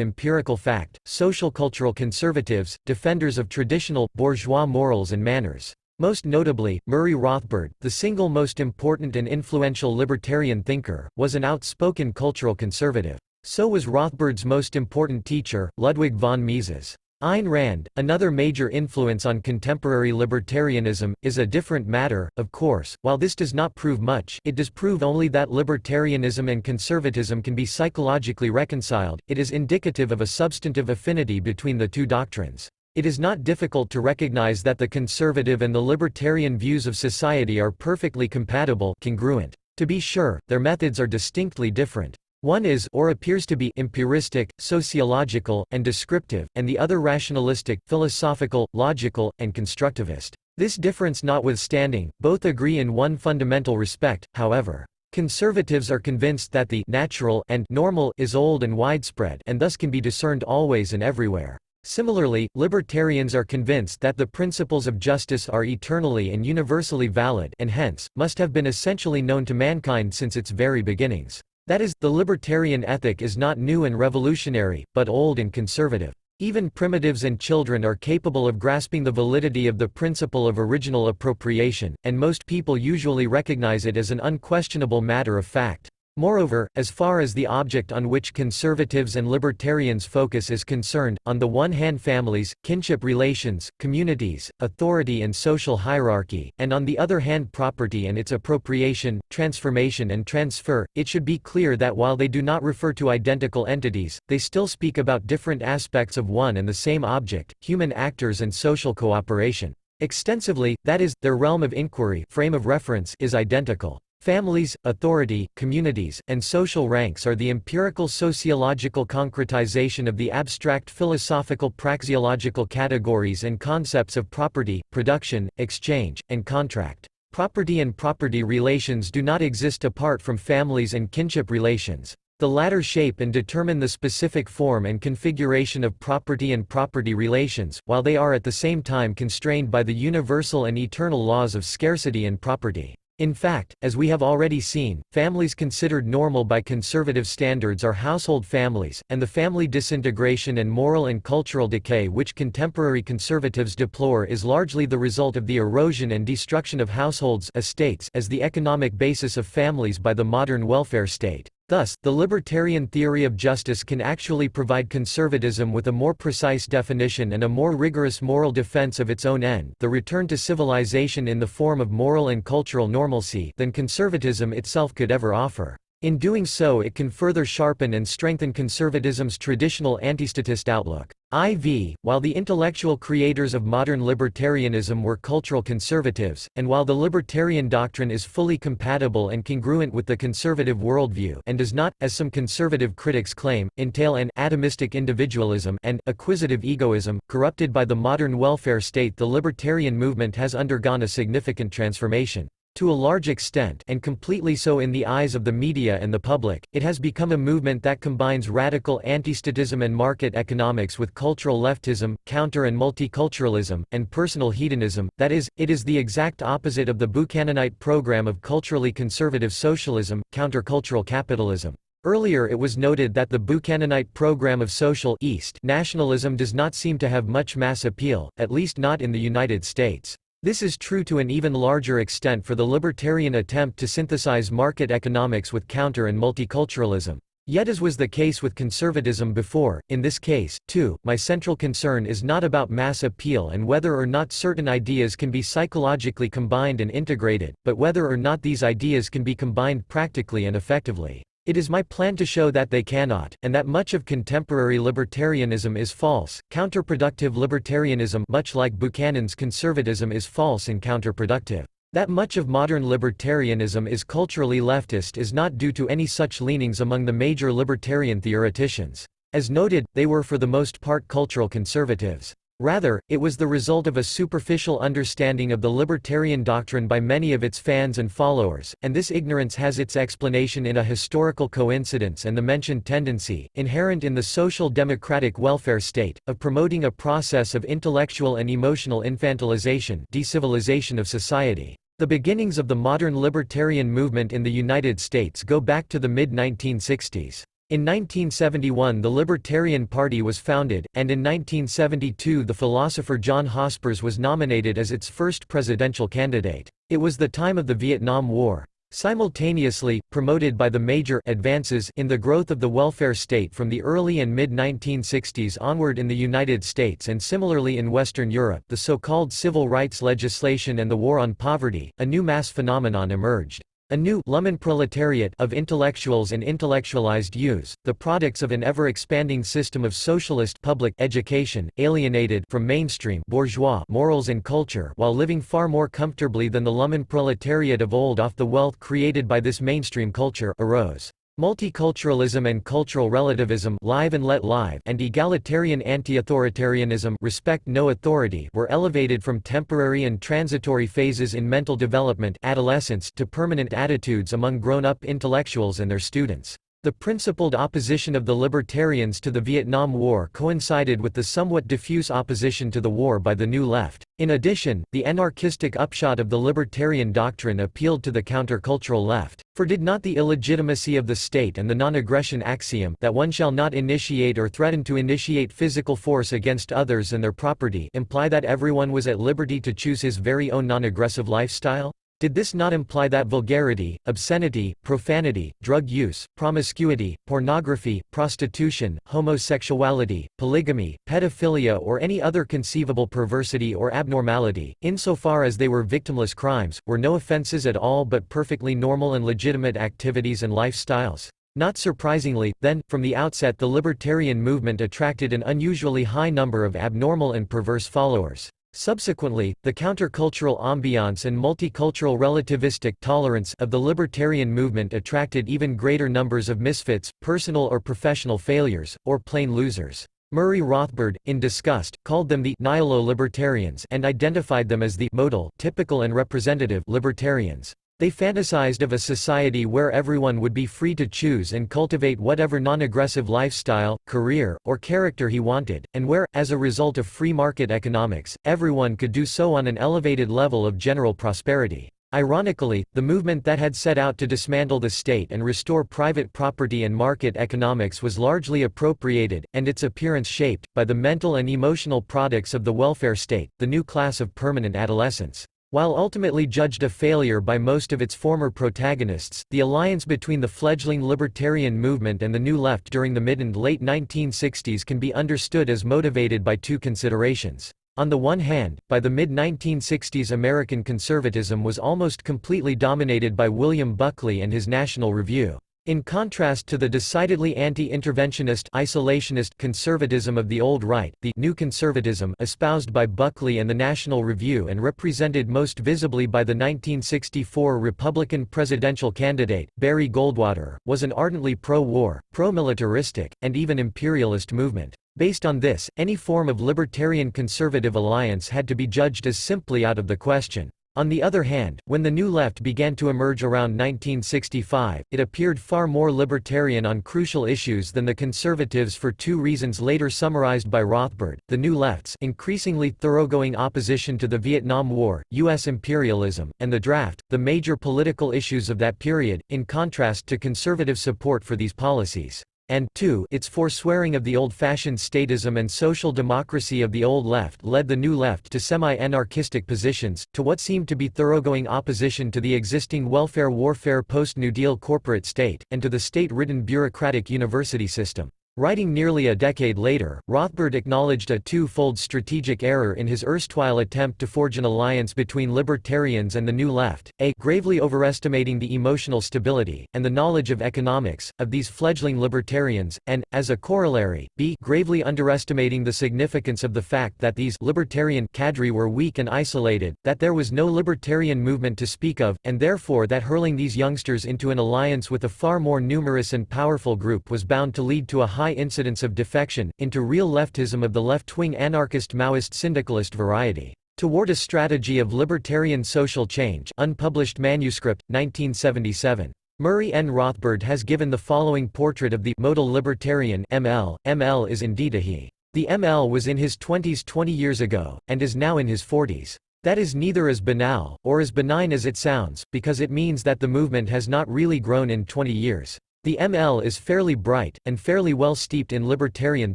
empirical fact, social-cultural conservatives, defenders of traditional, bourgeois morals and manners. Most notably, Murray Rothbard, the single most important and influential libertarian thinker, was an outspoken cultural conservative. So was Rothbard's most important teacher, Ludwig von Mises. Ayn Rand, another major influence on contemporary libertarianism, is a different matter, of course. While this does not prove much, it does prove only that libertarianism and conservatism can be psychologically reconciled. It is indicative of a substantive affinity between the two doctrines. It is not difficult to recognize that the conservative and the libertarian views of society are perfectly compatible, congruent. To be sure, their methods are distinctly different. One is, or appears to be, empiristic, sociological, and descriptive, and the other rationalistic, philosophical, logical, and constructivist. This difference notwithstanding, both agree in one fundamental respect, however. Conservatives are convinced that the natural and normal is old and widespread and thus can be discerned always and everywhere. Similarly, libertarians are convinced that the principles of justice are eternally and universally valid and hence, must have been essentially known to mankind since its very beginnings. That is, the libertarian ethic is not new and revolutionary, but old and conservative. Even primitives and children are capable of grasping the validity of the principle of original appropriation, and most people usually recognize it as an unquestionable matter of fact. Moreover, as far as the object on which conservatives and libertarians focus is concerned, on the one hand families, kinship relations, communities, authority and social hierarchy, and on the other hand property and its appropriation, transformation and transfer, it should be clear that while they do not refer to identical entities, they still speak about different aspects of one and the same object, human actors and social cooperation. Extensively, that is, their realm of inquiry, frame of reference, is identical. Families, authority, communities, and social ranks are the empirical sociological concretization of the abstract philosophical praxeological categories and concepts of property, production, exchange, and contract. Property and property relations do not exist apart from families and kinship relations. The latter shape and determine the specific form and configuration of property and property relations, while they are at the same time constrained by the universal and eternal laws of scarcity and property. In fact, as we have already seen, families considered normal by conservative standards are household families, and the family disintegration and moral and cultural decay which contemporary conservatives deplore is largely the result of the erosion and destruction of households estates as the economic basis of families by the modern welfare state. Thus, the libertarian theory of justice can actually provide conservatism with a more precise definition and a more rigorous moral defense of its own end, the return to civilization in the form of moral and cultural normalcy, than conservatism itself could ever offer. In doing so it can further sharpen and strengthen conservatism's traditional anti-statist outlook. While the intellectual creators of modern libertarianism were cultural conservatives, and while the libertarian doctrine is fully compatible and congruent with the conservative worldview and does not, as some conservative critics claim, entail an atomistic individualism and acquisitive egoism, corrupted by the modern welfare state, the libertarian movement has undergone a significant transformation. To a large extent, and completely so in the eyes of the media and the public, it has become a movement that combines radical anti-statism and market economics with cultural leftism, counter and multiculturalism, and personal hedonism. That is, it is the exact opposite of the Buchananite program of culturally conservative socialism, countercultural capitalism. Earlier it was noted that the Buchananite program of social East nationalism does not seem to have much mass appeal, at least not in the United States. This is true to an even larger extent for the libertarian attempt to synthesize market economics with counter and multiculturalism. Yet as was the case with conservatism before, in this case, too, my central concern is not about mass appeal and whether or not certain ideas can be psychologically combined and integrated, but whether or not these ideas can be combined practically and effectively. It is my plan to show that they cannot, and that much of contemporary libertarianism is false, counterproductive libertarianism much like Buchanan's conservatism is false and counterproductive. That much of modern libertarianism is culturally leftist is not due to any such leanings among the major libertarian theoreticians. As noted, they were for the most part cultural conservatives. Rather, it was the result of a superficial understanding of the libertarian doctrine by many of its fans and followers, and this ignorance has its explanation in a historical coincidence and the mentioned tendency, inherent in the social democratic welfare state, of promoting a process of intellectual and emotional infantilization, decivilization of society. The beginnings of the modern libertarian movement in the United States go back to the mid-1960s. In 1971 the Libertarian Party was founded, and in 1972 the philosopher John Hospers was nominated as its first presidential candidate. It was the time of the Vietnam War. Simultaneously, promoted by the major advances in the growth of the welfare state from the early and mid-1960s onward in the United States and similarly in Western Europe, the so-called civil rights legislation and the war on poverty, a new mass phenomenon emerged. A new Lumpenproletariat of intellectuals and intellectualized youths, the products of an ever-expanding system of socialist public education, alienated from mainstream bourgeois morals and culture while living far more comfortably than the Lumpenproletariat of old off the wealth created by this mainstream culture, arose. Multiculturalism and cultural relativism live and let live and egalitarian anti-authoritarianism respect no authority were elevated from temporary and transitory phases in mental development adolescence to permanent attitudes among grown-up intellectuals and their students. The principled opposition of the libertarians to the Vietnam War coincided with the somewhat diffuse opposition to the war by the New Left. In addition, the anarchistic upshot of the libertarian doctrine appealed to the countercultural left. For did not the illegitimacy of the state and the non-aggression axiom that one shall not initiate or threaten to initiate physical force against others and their property imply that everyone was at liberty to choose his very own non-aggressive lifestyle? Did this not imply that vulgarity, obscenity, profanity, drug use, promiscuity, pornography, prostitution, homosexuality, polygamy, pedophilia or any other conceivable perversity or abnormality, insofar as they were victimless crimes, were no offenses at all but perfectly normal and legitimate activities and lifestyles? Not surprisingly, then, from the outset the libertarian movement attracted an unusually high number of abnormal and perverse followers. Subsequently, the countercultural ambiance and multicultural relativistic tolerance of the libertarian movement attracted even greater numbers of misfits, personal or professional failures, or plain losers. Murray Rothbard, in disgust, called them the nihilo-libertarians and identified them as the modal, typical and representative libertarians. They fantasized of a society where everyone would be free to choose and cultivate whatever non-aggressive lifestyle, career, or character he wanted, and where, as a result of free market economics, everyone could do so on an elevated level of general prosperity. Ironically, the movement that had set out to dismantle the state and restore private property and market economics was largely appropriated, and its appearance shaped, by the mental and emotional products of the welfare state, the new class of permanent adolescents. While ultimately judged a failure by most of its former protagonists, the alliance between the fledgling libertarian movement and the New Left during the mid and late 1960s can be understood as motivated by two considerations. On the one hand, by the mid-1960s American conservatism was almost completely dominated by William Buckley and his National Review. In contrast to the decidedly anti-interventionist, isolationist conservatism of the old right, the New Conservatism espoused by Buckley and the National Review and represented most visibly by the 1964 Republican presidential candidate, Barry Goldwater, was an ardently pro-war, pro-militaristic, and even imperialist movement. Based on this, any form of libertarian-conservative alliance had to be judged as simply out of the question. On the other hand, when the New Left began to emerge around 1965, it appeared far more libertarian on crucial issues than the conservatives for two reasons later summarized by Rothbard: the New Left's increasingly thoroughgoing opposition to the Vietnam War, U.S. imperialism, and the draft, the major political issues of that period, in contrast to conservative support for these policies. And 2. Its forswearing of the old-fashioned statism and social democracy of the Old Left led the New Left to semi-anarchistic positions, to what seemed to be thoroughgoing opposition to the existing welfare warfare post-New Deal corporate state, and to the state-ridden bureaucratic university system. Writing nearly a decade later, Rothbard acknowledged a two-fold strategic error in his erstwhile attempt to forge an alliance between libertarians and the New Left, a. gravely overestimating the emotional stability, and the knowledge of economics, of these fledgling libertarians, and, as a corollary, b. gravely underestimating the significance of the fact that these libertarian cadre were weak and isolated, that there was no libertarian movement to speak of, and therefore that hurling these youngsters into an alliance with a far more numerous and powerful group was bound to lead to a high incidence of defection, into real leftism of the left-wing anarchist Maoist syndicalist variety. Toward a Strategy of Libertarian Social Change, unpublished manuscript, 1977. Murray N. Rothbard has given the following portrait of the modal libertarian ML. ML is indeed a he. The ML was in his 20s 20 years ago, and is now in his 40s. That is neither as banal, or as benign as it sounds, because it means that the movement has not really grown in 20 years. The ML is fairly bright, and fairly well steeped in libertarian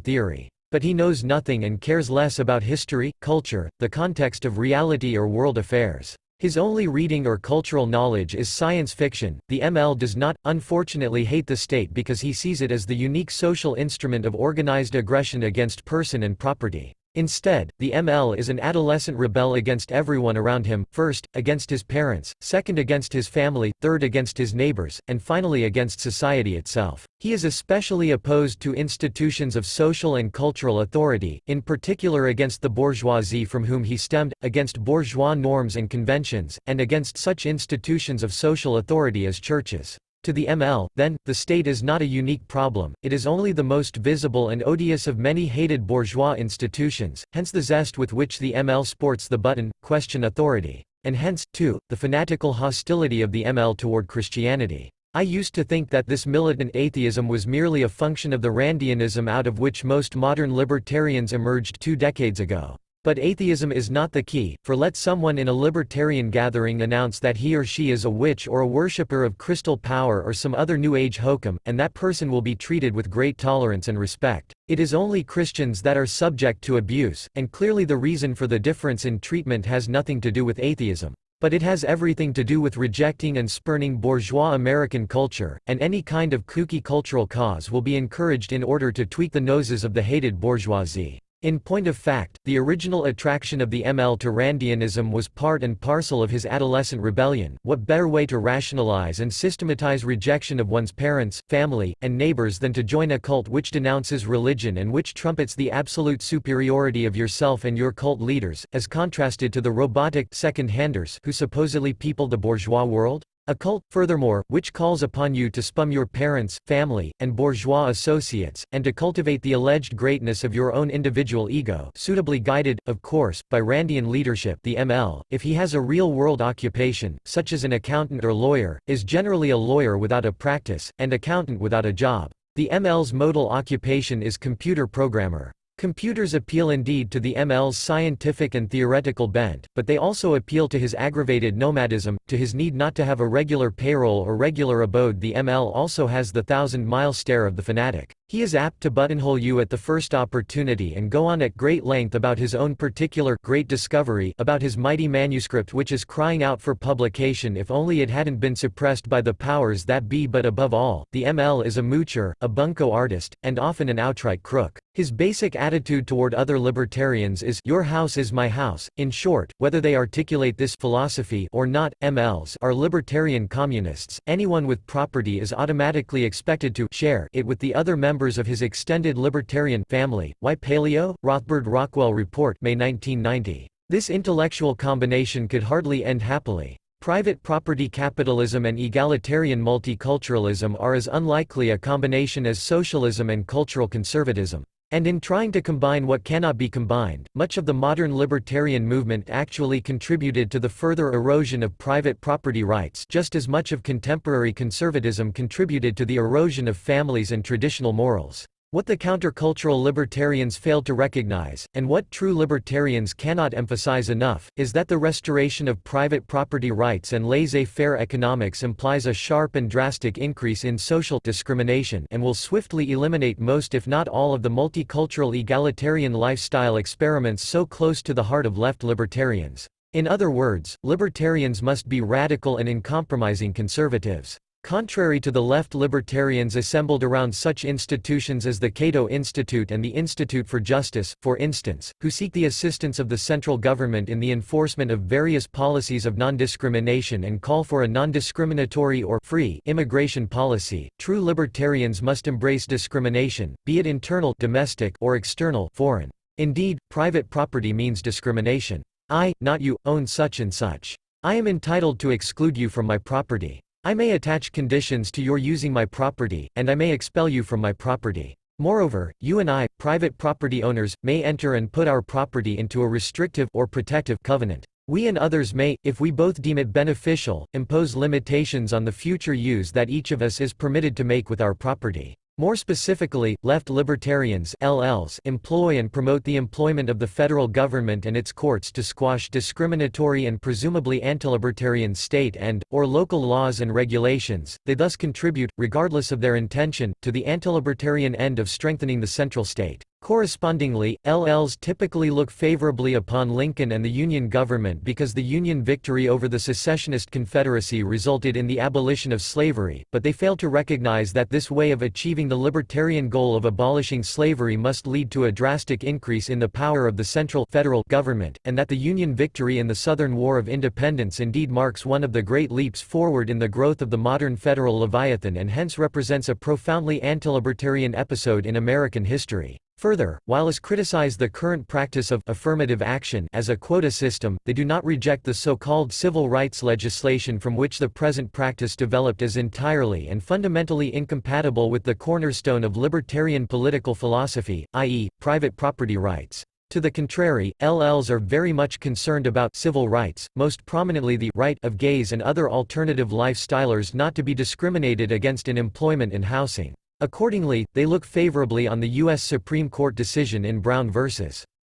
theory. But he knows nothing and cares less about history, culture, the context of reality or world affairs. His only reading or cultural knowledge is science fiction. The ML does not, unfortunately, hate the state because he sees it as the unique social instrument of organized aggression against person and property. Instead, the ML is an adolescent rebel against everyone around him, first, against his parents, second against his family, third against his neighbors, and finally against society itself. He is especially opposed to institutions of social and cultural authority, in particular against the bourgeoisie from whom he stemmed, against bourgeois norms and conventions, and against such institutions of social authority as churches. To the ML, then, the state is not a unique problem, it is only the most visible and odious of many hated bourgeois institutions, hence the zest with which the ML sports the button, question authority. And hence, too, the fanatical hostility of the ML toward Christianity. I used to think that this militant atheism was merely a function of the Randianism out of which most modern libertarians emerged 2 decades ago. But atheism is not the key, for let someone in a libertarian gathering announce that he or she is a witch or a worshipper of crystal power or some other New Age hokum, and that person will be treated with great tolerance and respect. It is only Christians that are subject to abuse, and clearly the reason for the difference in treatment has nothing to do with atheism. But it has everything to do with rejecting and spurning bourgeois American culture, and any kind of kooky cultural cause will be encouraged in order to tweak the noses of the hated bourgeoisie. In point of fact, the original attraction of the ML to Randianism was part and parcel of his adolescent rebellion. What better way to rationalize and systematize rejection of one's parents, family, and neighbors than to join a cult which denounces religion and which trumpets the absolute superiority of yourself and your cult leaders, as contrasted to the robotic second-handers who supposedly people the bourgeois world? A cult, furthermore, which calls upon you to spum your parents, family, and bourgeois associates, and to cultivate the alleged greatness of your own individual ego, suitably guided, of course, by Randian leadership. The ML, if he has a real-world occupation, such as an accountant or lawyer, is generally a lawyer without a practice, and accountant without a job. The ML's modal occupation is computer programmer. Computers appeal indeed to the ML's scientific and theoretical bent, but they also appeal to his aggravated nomadism, to his need not to have a regular payroll or regular abode. The ML also has the 1,000-mile stare of the fanatic. He is apt to buttonhole you at the first opportunity and go on at great length about his own particular great discovery, about his mighty manuscript which is crying out for publication if only it hadn't been suppressed by the powers that be. But above all, the ML is a moocher, a bunco artist, and often an outright crook. His basic attitude toward other libertarians is "your house is my house." In short, whether they articulate this philosophy or not, MLs are libertarian communists. Anyone with property is automatically expected to share it with the other members of his extended libertarian family. Why paleo? Rothbard Rockwell Report, May 1990. This intellectual combination could hardly end happily. Private property capitalism and egalitarian multiculturalism are as unlikely a combination as socialism and cultural conservatism. And in trying to combine what cannot be combined, much of the modern libertarian movement actually contributed to the further erosion of private property rights, just as much of contemporary conservatism contributed to the erosion of families and traditional morals. What the countercultural libertarians failed to recognize, and what true libertarians cannot emphasize enough, is that the restoration of private property rights and laissez-faire economics implies a sharp and drastic increase in social discrimination and will swiftly eliminate most if not all of the multicultural egalitarian lifestyle experiments so close to the heart of left libertarians. In other words, libertarians must be radical and uncompromising conservatives. Contrary to the left libertarians assembled around such institutions as the Cato Institute and the Institute for Justice, for instance, who seek the assistance of the central government in the enforcement of various policies of non-discrimination and call for a non-discriminatory or free immigration policy, true libertarians must embrace discrimination, be it internal domestic or external foreign. Indeed, private property means discrimination. I, not you, own such and such. I am entitled to exclude you from my property. I may attach conditions to your using my property, and I may expel you from my property. Moreover, you and I, private property owners, may enter and put our property into a restrictive or protective covenant. We and others may, if we both deem it beneficial, impose limitations on the future use that each of us is permitted to make with our property. More specifically, left libertarians (LLs) employ and promote the employment of the federal government and its courts to squash discriminatory and presumably anti-libertarian state and/or local laws and regulations. They thus contribute, regardless of their intention, to the anti-libertarian end of strengthening the central state. Correspondingly, LLs typically look favorably upon Lincoln and the Union government because the Union victory over the secessionist Confederacy resulted in the abolition of slavery, but they fail to recognize that this way of achieving the libertarian goal of abolishing slavery must lead to a drastic increase in the power of the central federal government, and that the Union victory in the Southern War of Independence indeed marks one of the great leaps forward in the growth of the modern federal leviathan and hence represents a profoundly anti-libertarian episode in American history. Further, while as criticize the current practice of affirmative action as a quota system, they do not reject the so-called civil rights legislation from which the present practice developed as entirely and fundamentally incompatible with the cornerstone of libertarian political philosophy, i.e., private property rights. To the contrary, LLs are very much concerned about civil rights, most prominently the right of gays and other alternative lifestylers not to be discriminated against in employment and housing. Accordingly, they look favorably on the U.S. Supreme Court decision in Brown v.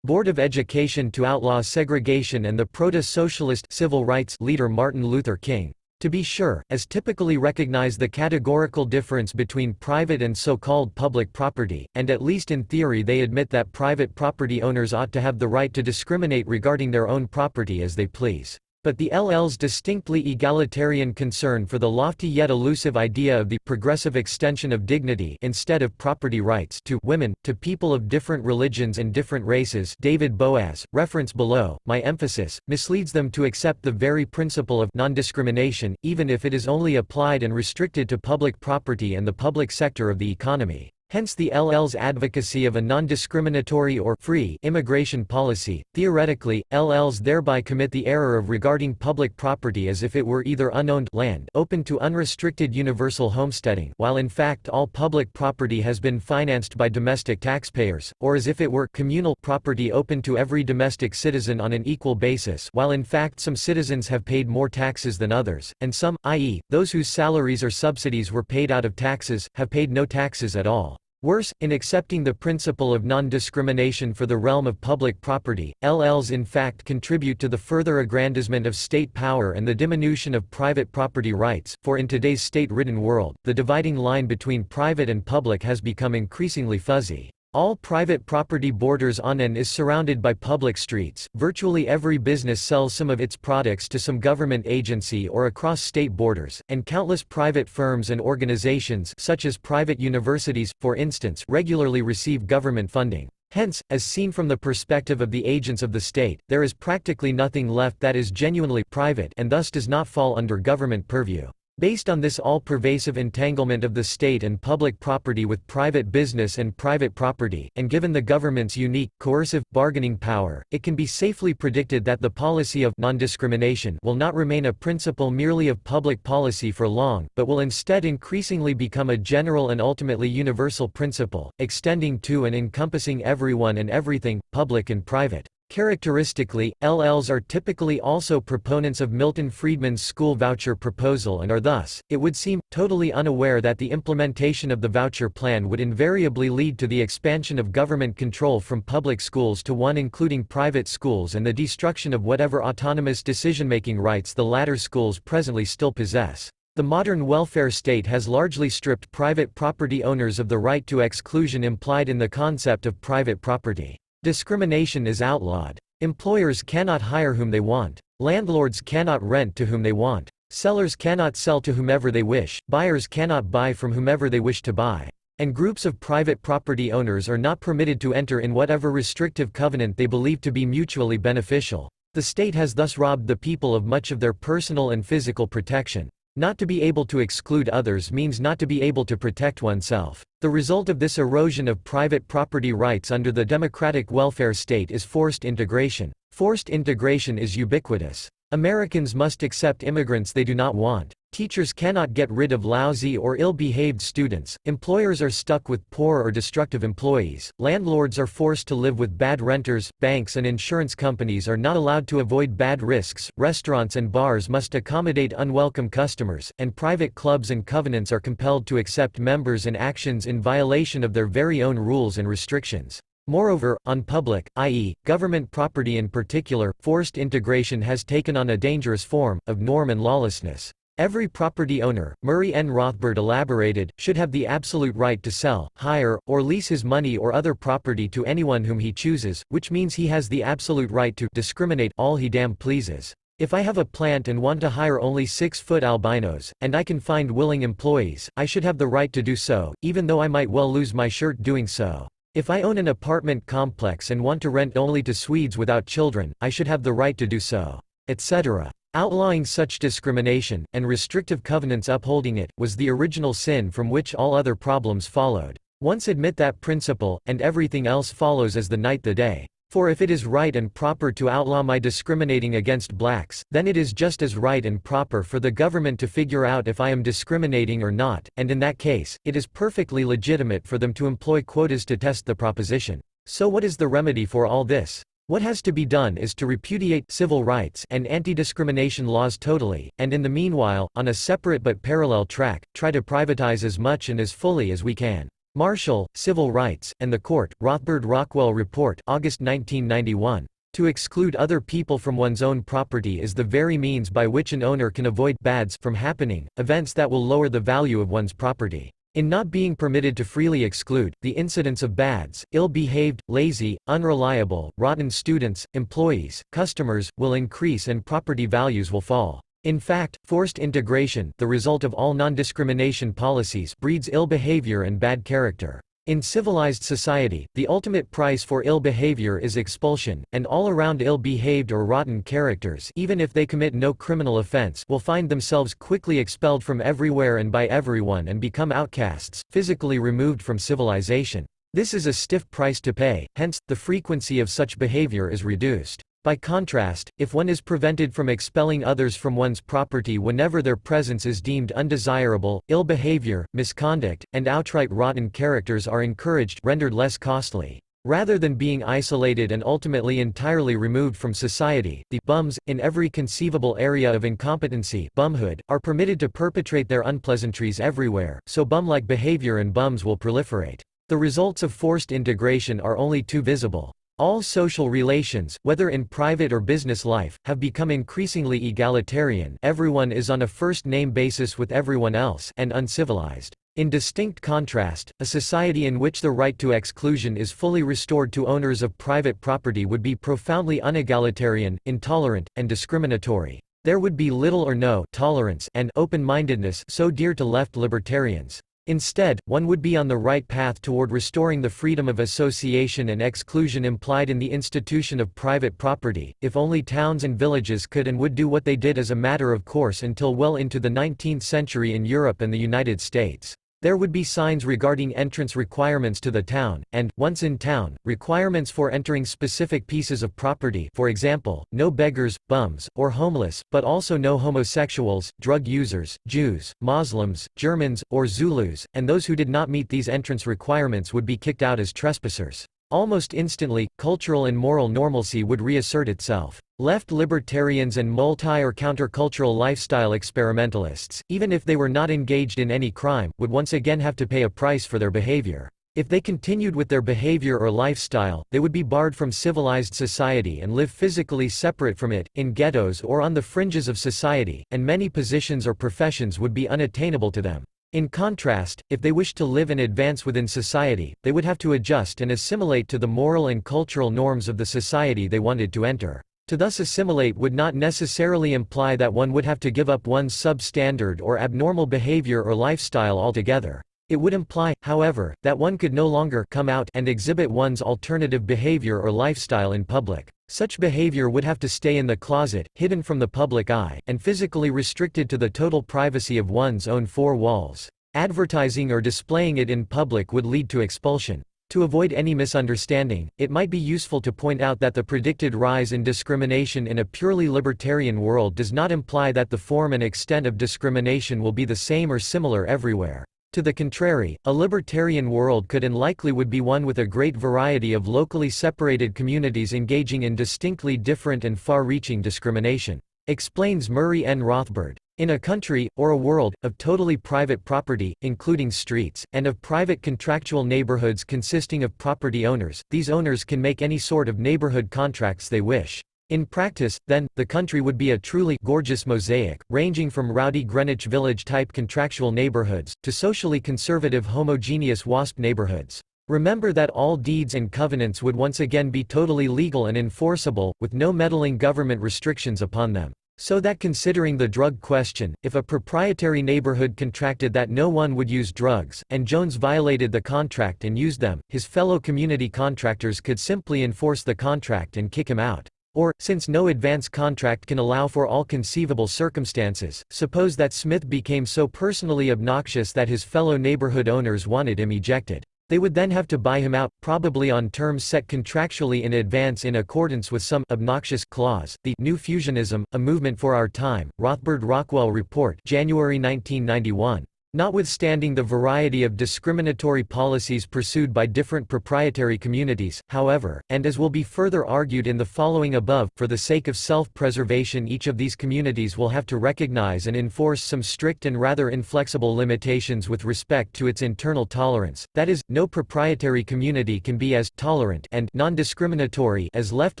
Board of Education to outlaw segregation and the proto-socialist civil rights leader Martin Luther King. To be sure, as typically recognize the categorical difference between private and so-called public property, and at least in theory they admit that private property owners ought to have the right to discriminate regarding their own property as they please. But the LL's distinctly egalitarian concern for the lofty yet elusive idea of the progressive extension of dignity instead of property rights to women, to people of different religions and different races, David Boaz, reference below, my emphasis, misleads them to accept the very principle of non-discrimination, even if it is only applied and restricted to public property and the public sector of the economy. Hence the LL's advocacy of a non-discriminatory or free immigration policy. Theoretically, LLs thereby commit the error of regarding public property as if it were either unowned land open to unrestricted universal homesteading, while in fact all public property has been financed by domestic taxpayers, or as if it were communal property open to every domestic citizen on an equal basis, while in fact some citizens have paid more taxes than others, and some, i.e., those whose salaries or subsidies were paid out of taxes, have paid no taxes at all. Worse, in accepting the principle of non-discrimination for the realm of public property, LLs in fact contribute to the further aggrandizement of state power and the diminution of private property rights, for in today's state-ridden world, the dividing line between private and public has become increasingly fuzzy. All private property borders on and is surrounded by public streets. Virtually every business sells some of its products to some government agency or across state borders, and countless private firms and organizations, such as private universities, for instance, regularly receive government funding. Hence, as seen from the perspective of the agents of the state, there is practically nothing left that is genuinely private and thus does not fall under government purview. Based on this all-pervasive entanglement of the state and public property with private business and private property, and given the government's unique, coercive, bargaining power, it can be safely predicted that the policy of non-discrimination will not remain a principle merely of public policy for long, but will instead increasingly become a general and ultimately universal principle, extending to and encompassing everyone and everything, public and private. Characteristically, LLs are typically also proponents of Milton Friedman's school voucher proposal and are thus, it would seem, totally unaware that the implementation of the voucher plan would invariably lead to the expansion of government control from public schools to one including private schools and the destruction of whatever autonomous decision-making rights the latter schools presently still possess. The modern welfare state has largely stripped private property owners of the right to exclusion implied in the concept of private property. Discrimination is outlawed. Employers cannot hire whom they want. Landlords cannot rent to whom they want. Sellers cannot sell to whomever they wish. Buyers cannot buy from whomever they wish to buy. And groups of private property owners are not permitted to enter in whatever restrictive covenant they believe to be mutually beneficial. The state has thus robbed the people of much of their personal and physical protection. Not to be able to exclude others means not to be able to protect oneself. The result of this erosion of private property rights under the democratic welfare state is forced integration. Forced integration is ubiquitous. Americans must accept immigrants they do not want. Teachers cannot get rid of lousy or ill-behaved students. Employers are stuck with poor or destructive employees. Landlords are forced to live with bad renters. Banks and insurance companies are not allowed to avoid bad risks. Restaurants and bars must accommodate unwelcome customers, and private clubs and covenants are compelled to accept members and actions in violation of their very own rules and restrictions. Moreover, on public, i.e., government property in particular, forced integration has taken on a dangerous form of norm and lawlessness. Every property owner, Murray N. Rothbard elaborated, should have the absolute right to sell, hire, or lease his money or other property to anyone whom he chooses, which means he has the absolute right to discriminate all he damn pleases. If I have a plant and want to hire only 6-foot albinos, and I can find willing employees, I should have the right to do so, even though I might well lose my shirt doing so. If I own an apartment complex and want to rent only to Swedes without children, I should have the right to do so, etc. Outlawing such discrimination, and restrictive covenants upholding it, was the original sin from which all other problems followed. Once admit that principle, and everything else follows as the night the day. For if it is right and proper to outlaw my discriminating against blacks, then it is just as right and proper for the government to figure out if I am discriminating or not, and in that case, it is perfectly legitimate for them to employ quotas to test the proposition. So what is the remedy for all this? What has to be done is to repudiate civil rights and anti-discrimination laws totally, and in the meanwhile, on a separate but parallel track, try to privatize as much and as fully as we can. Marshall, Civil Rights, and the Court, Rothbard-Rockwell Report, August 1991. To exclude other people from one's own property is the very means by which an owner can avoid bads from happening, events that will lower the value of one's property. In not being permitted to freely exclude, the incidence of bads, ill-behaved, lazy, unreliable, rotten students, employees, customers, will increase and property values will fall. In fact, forced integration, the result of all non-discrimination policies, breeds ill behavior and bad character. In civilized society, the ultimate price for ill behavior is expulsion, and all around ill-behaved or rotten characters, even if they commit no criminal offense, will find themselves quickly expelled from everywhere and by everyone and become outcasts, physically removed from civilization. This is a stiff price to pay, hence, the frequency of such behavior is reduced. By contrast, if one is prevented from expelling others from one's property whenever their presence is deemed undesirable, ill behavior, misconduct, and outright rotten characters are encouraged, rendered less costly. Rather than being isolated and ultimately entirely removed from society, the bums, in every conceivable area of incompetency, bumhood, are permitted to perpetrate their unpleasantries everywhere, so bum-like behavior and bums will proliferate. The results of forced integration are only too visible. All social relations, whether in private or business life, have become increasingly egalitarian. Everyone is on a first-name basis with everyone else, and uncivilized. In distinct contrast, a society in which the right to exclusion is fully restored to owners of private property would be profoundly unegalitarian, intolerant, and discriminatory. There would be little or no tolerance and open-mindedness so dear to left libertarians. Instead, one would be on the right path toward restoring the freedom of association and exclusion implied in the institution of private property, if only towns and villages could and would do what they did as a matter of course until well into the 19th century in Europe and the United States. There would be signs regarding entrance requirements to the town, and, once in town, requirements for entering specific pieces of property, for example, no beggars, bums, or homeless, but also no homosexuals, drug users, Jews, Muslims, Germans, or Zulus, and those who did not meet these entrance requirements would be kicked out as trespassers. Almost instantly, cultural and moral normalcy would reassert itself. Left libertarians and multi- or countercultural lifestyle experimentalists, even if they were not engaged in any crime, would once again have to pay a price for their behavior. If they continued with their behavior or lifestyle, they would be barred from civilized society and live physically separate from it, in ghettos or on the fringes of society, and many positions or professions would be unattainable to them. In contrast, if they wished to live and advance within society, they would have to adjust and assimilate to the moral and cultural norms of the society they wanted to enter. To thus assimilate would not necessarily imply that one would have to give up one's substandard or abnormal behavior or lifestyle altogether. It would imply, however, that one could no longer come out and exhibit one's alternative behavior or lifestyle in public. Such behavior would have to stay in the closet, hidden from the public eye, and physically restricted to the total privacy of one's own four walls. Advertising or displaying it in public would lead to expulsion. To avoid any misunderstanding, it might be useful to point out that the predicted rise in discrimination in a purely libertarian world does not imply that the form and extent of discrimination will be the same or similar everywhere. To the contrary, a libertarian world could and likely would be one with a great variety of locally separated communities engaging in distinctly different and far-reaching discrimination. Explains Murray N. Rothbard. In a country, or a world, of totally private property, including streets, and of private contractual neighborhoods consisting of property owners, these owners can make any sort of neighborhood contracts they wish. In practice, then, the country would be a truly gorgeous mosaic, ranging from rowdy Greenwich Village-type contractual neighborhoods, to socially conservative homogeneous WASP neighborhoods. Remember that all deeds and covenants would once again be totally legal and enforceable, with no meddling government restrictions upon them. So that considering the drug question, if a proprietary neighborhood contracted that no one would use drugs, and Jones violated the contract and used them, his fellow community contractors could simply enforce the contract and kick him out. Or, since no advance contract can allow for all conceivable circumstances, suppose that Smith became so personally obnoxious that his fellow neighborhood owners wanted him ejected. They would then have to buy him out, probably on terms set contractually in advance in accordance with some obnoxious clause. The New Fusionism, A Movement for Our Time, Rothbard-Rockwell Report, January 1991. Notwithstanding the variety of discriminatory policies pursued by different proprietary communities, however, and as will be further argued in the following above, for the sake of self-preservation each of these communities will have to recognize and enforce some strict and rather inflexible limitations with respect to its internal tolerance, that is, no proprietary community can be as tolerant and non-discriminatory as left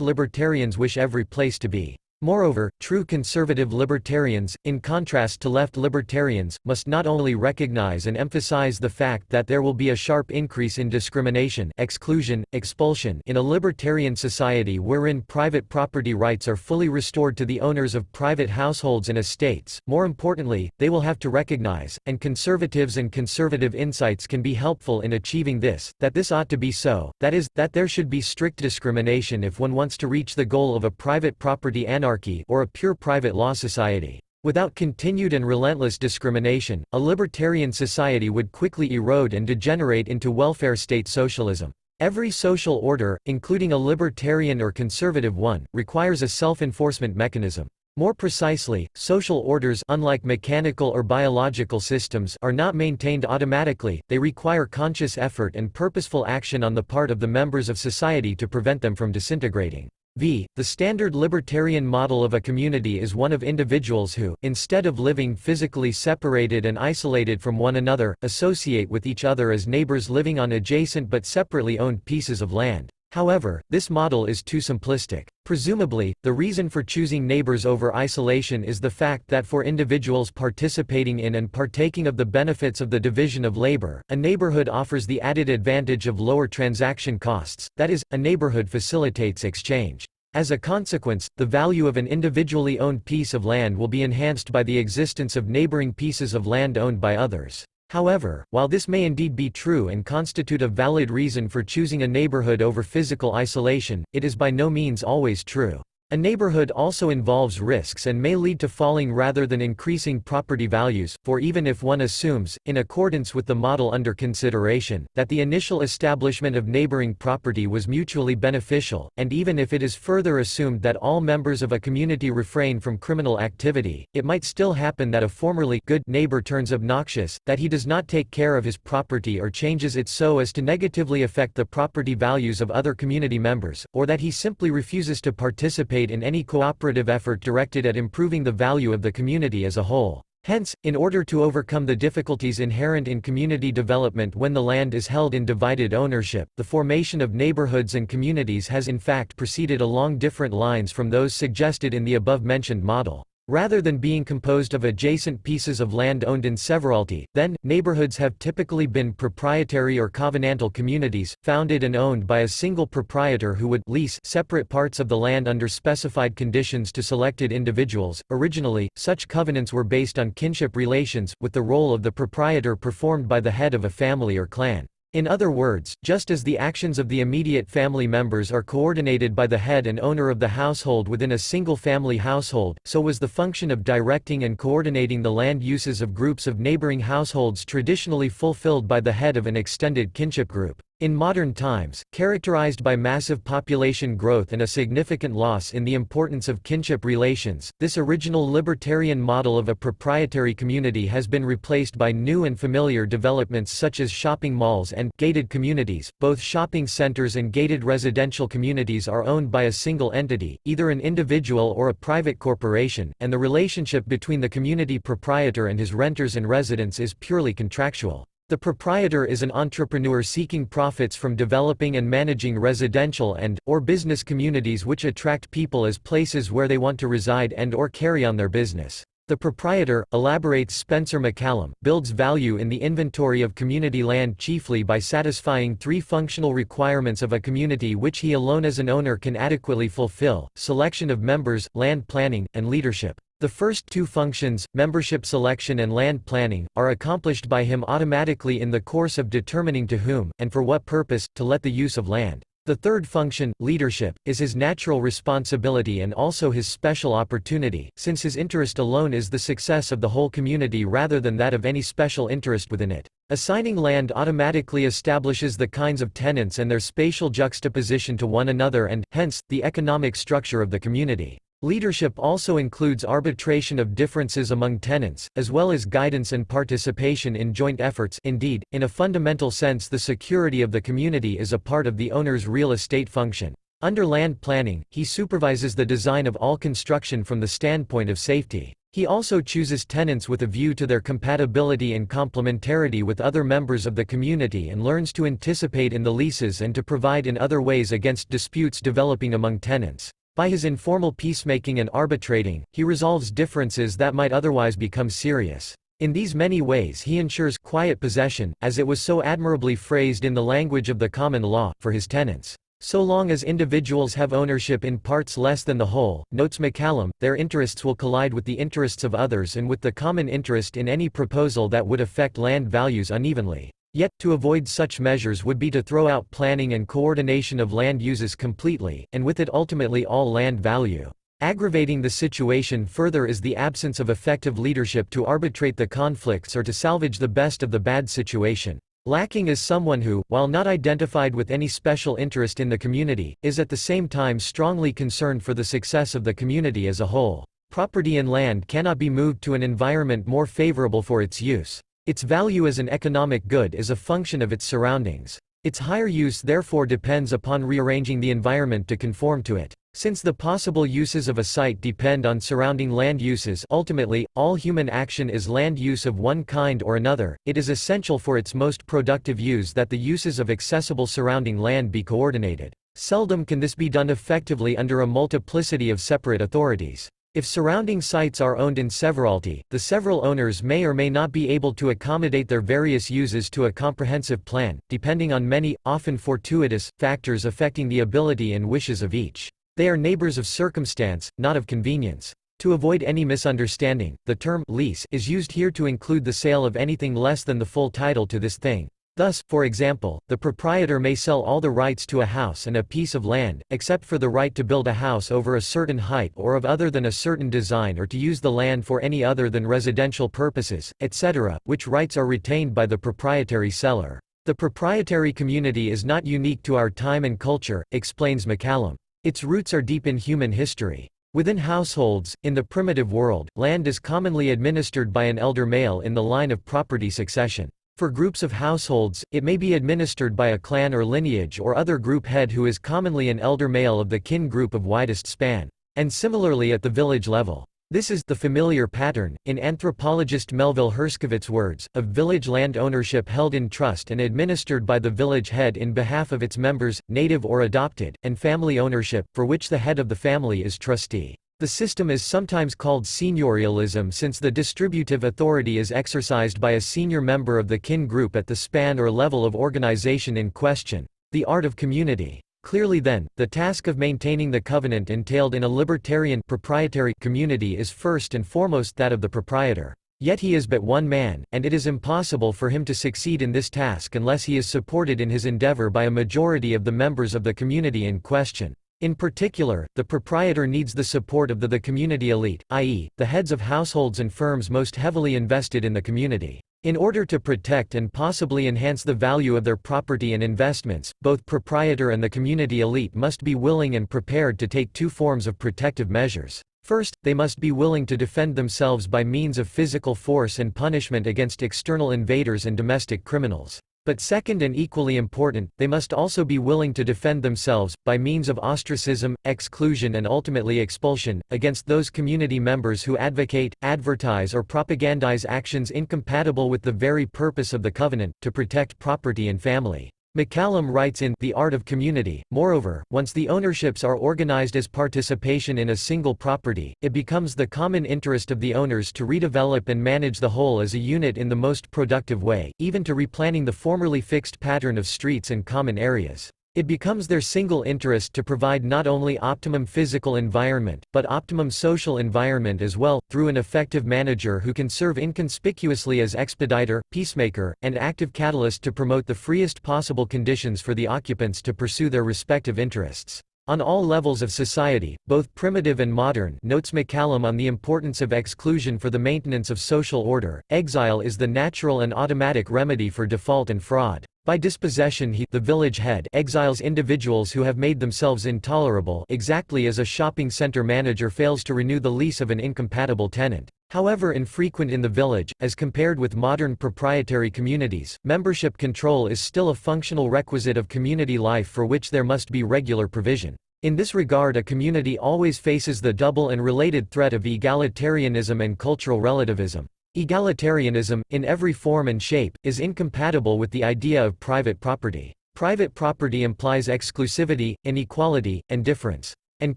libertarians wish every place to be. Moreover, true conservative libertarians, in contrast to left libertarians, must not only recognize and emphasize the fact that there will be a sharp increase in discrimination, exclusion, expulsion in a libertarian society wherein private property rights are fully restored to the owners of private households and estates. More importantly, they will have to recognize, and conservatives and conservative insights can be helpful in achieving this, that this ought to be so, that is, that there should be strict discrimination if one wants to reach the goal of a private property anarchy or a pure private law society. Without continued and relentless discrimination, a libertarian society would quickly erode and degenerate into welfare state socialism. Every social order, including a libertarian or conservative one, requires a self-enforcement mechanism. More precisely, social orders, unlike mechanical or biological systems, are not maintained automatically, they require conscious effort and purposeful action on the part of the members of society to prevent them from disintegrating. The standard libertarian model of a community is one of individuals who, instead of living physically separated and isolated from one another, associate with each other as neighbors living on adjacent but separately owned pieces of land. However, this model is too simplistic. Presumably, the reason for choosing neighbors over isolation is the fact that for individuals participating in and partaking of the benefits of the division of labor, a neighborhood offers the added advantage of lower transaction costs, that is, a neighborhood facilitates exchange. As a consequence, the value of an individually owned piece of land will be enhanced by the existence of neighboring pieces of land owned by others. However, while this may indeed be true and constitute a valid reason for choosing a neighborhood over physical isolation, it is by no means always true. A neighborhood also involves risks and may lead to falling rather than increasing property values, for even if one assumes, in accordance with the model under consideration, that the initial establishment of neighboring property was mutually beneficial, and even if it is further assumed that all members of a community refrain from criminal activity, it might still happen that a formerly good neighbor turns obnoxious, that he does not take care of his property or changes it so as to negatively affect the property values of other community members, or that he simply refuses to participate in any cooperative effort directed at improving the value of the community as a whole. Hence, in order to overcome the difficulties inherent in community development when the land is held in divided ownership, the formation of neighborhoods and communities has in fact proceeded along different lines from those suggested in the above-mentioned model. Rather than being composed of adjacent pieces of land owned in severalty, then, neighborhoods have typically been proprietary or covenantal communities, founded and owned by a single proprietor who would lease separate parts of the land under specified conditions to selected individuals. Originally, such covenants were based on kinship relations, with the role of the proprietor performed by the head of a family or clan. In other words, just as the actions of the immediate family members are coordinated by the head and owner of the household within a single family household, so was the function of directing and coordinating the land uses of groups of neighboring households traditionally fulfilled by the head of an extended kinship group. In modern times, characterized by massive population growth and a significant loss in the importance of kinship relations, this original libertarian model of a proprietary community has been replaced by new and familiar developments such as shopping malls and gated communities. Both shopping centers and gated residential communities are owned by a single entity, either an individual or a private corporation, and the relationship between the community proprietor and his renters and residents is purely contractual. The proprietor is an entrepreneur seeking profits from developing and managing residential and/or business communities which attract people as places where they want to reside and/or carry on their business. The proprietor, elaborates Spencer McCallum, builds value in the inventory of community land chiefly by satisfying three functional requirements of a community which he alone as an owner can adequately fulfill: selection of members, land planning, and leadership. The first two functions, membership selection and land planning, are accomplished by him automatically in the course of determining to whom, and for what purpose, to let the use of land. The third function, leadership, is his natural responsibility and also his special opportunity, since his interest alone is the success of the whole community rather than that of any special interest within it. Assigning land automatically establishes the kinds of tenants and their spatial juxtaposition to one another and, hence, the economic structure of the community. Leadership also includes arbitration of differences among tenants, as well as guidance and participation in joint efforts. Indeed, in a fundamental sense, the security of the community is a part of the owner's real estate function. Under land planning, he supervises the design of all construction from the standpoint of safety. He also chooses tenants with a view to their compatibility and complementarity with other members of the community and learns to anticipate in the leases and to provide in other ways against disputes developing among tenants. By his informal peacemaking and arbitrating, he resolves differences that might otherwise become serious. In these many ways he ensures quiet possession, as it was so admirably phrased in the language of the common law, for his tenants. So long as individuals have ownership in parts less than the whole, notes McCallum, their interests will collide with the interests of others and with the common interest in any proposal that would affect land values unevenly. Yet, to avoid such measures would be to throw out planning and coordination of land uses completely, and with it ultimately all land value. Aggravating the situation further is the absence of effective leadership to arbitrate the conflicts or to salvage the best of the bad situation. Lacking is someone who, while not identified with any special interest in the community, is at the same time strongly concerned for the success of the community as a whole. Property and land cannot be moved to an environment more favorable for its use. Its value as an economic good is a function of its surroundings. Its higher use therefore depends upon rearranging the environment to conform to it. Since the possible uses of a site depend on surrounding land uses, ultimately, all human action is land use of one kind or another, it is essential for its most productive use that the uses of accessible surrounding land be coordinated. Seldom can this be done effectively under a multiplicity of separate authorities. If surrounding sites are owned in severalty, the several owners may or may not be able to accommodate their various uses to a comprehensive plan, depending on many, often fortuitous, factors affecting the ability and wishes of each. They are neighbors of circumstance, not of convenience. To avoid any misunderstanding, the term lease is used here to include the sale of anything less than the full title to this thing. Thus, for example, the proprietor may sell all the rights to a house and a piece of land, except for the right to build a house over a certain height or of other than a certain design, or to use the land for any other than residential purposes, etc., which rights are retained by the proprietary seller. The proprietary community is not unique to our time and culture, explains McCallum. Its roots are deep in human history. Within households, in the primitive world, land is commonly administered by an elder male in the line of property succession. For groups of households, it may be administered by a clan or lineage or other group head who is commonly an elder male of the kin group of widest span. And similarly at the village level. This is the familiar pattern, in anthropologist Melville Herskovit's words, of village land ownership held in trust and administered by the village head in behalf of its members, native or adopted, and family ownership, for which the head of the family is trustee. The system is sometimes called seigneurialism since the distributive authority is exercised by a senior member of the kin group at the span or level of organization in question. The art of community. Clearly then, the task of maintaining the covenant entailed in a libertarian proprietary community is first and foremost that of the proprietor. Yet he is but one man, and it is impossible for him to succeed in this task unless he is supported in his endeavor by a majority of the members of the community in question. In particular, the proprietor needs the support of the community elite, i.e., the heads of households and firms most heavily invested in the community. In order to protect and possibly enhance the value of their property and investments, both proprietor and the community elite must be willing and prepared to take two forms of protective measures. First, they must be willing to defend themselves by means of physical force and punishment against external invaders and domestic criminals. But second and equally important, they must also be willing to defend themselves, by means of ostracism, exclusion and ultimately expulsion, against those community members who advocate, advertise or propagandize actions incompatible with the very purpose of the covenant, to protect property and family. McCallum writes in The Art of Community, moreover, once the ownerships are organized as participation in a single property, it becomes the common interest of the owners to redevelop and manage the whole as a unit in the most productive way, even to replanning the formerly fixed pattern of streets and common areas. It becomes their single interest to provide not only optimum physical environment, but optimum social environment as well, through an effective manager who can serve inconspicuously as expediter, peacemaker, and active catalyst to promote the freest possible conditions for the occupants to pursue their respective interests. On all levels of society, both primitive and modern, notes McCallum on the importance of exclusion for the maintenance of social order, exile is the natural and automatic remedy for default and fraud. By dispossession the village head exiles individuals who have made themselves intolerable, exactly as a shopping center manager fails to renew the lease of an incompatible tenant. However infrequent in the village, as compared with modern proprietary communities, membership control is still a functional requisite of community life for which there must be regular provision. In this regard, a community always faces the double and related threat of egalitarianism and cultural relativism. Egalitarianism, in every form and shape, is incompatible with the idea of private property. Private property implies exclusivity, inequality, and difference. And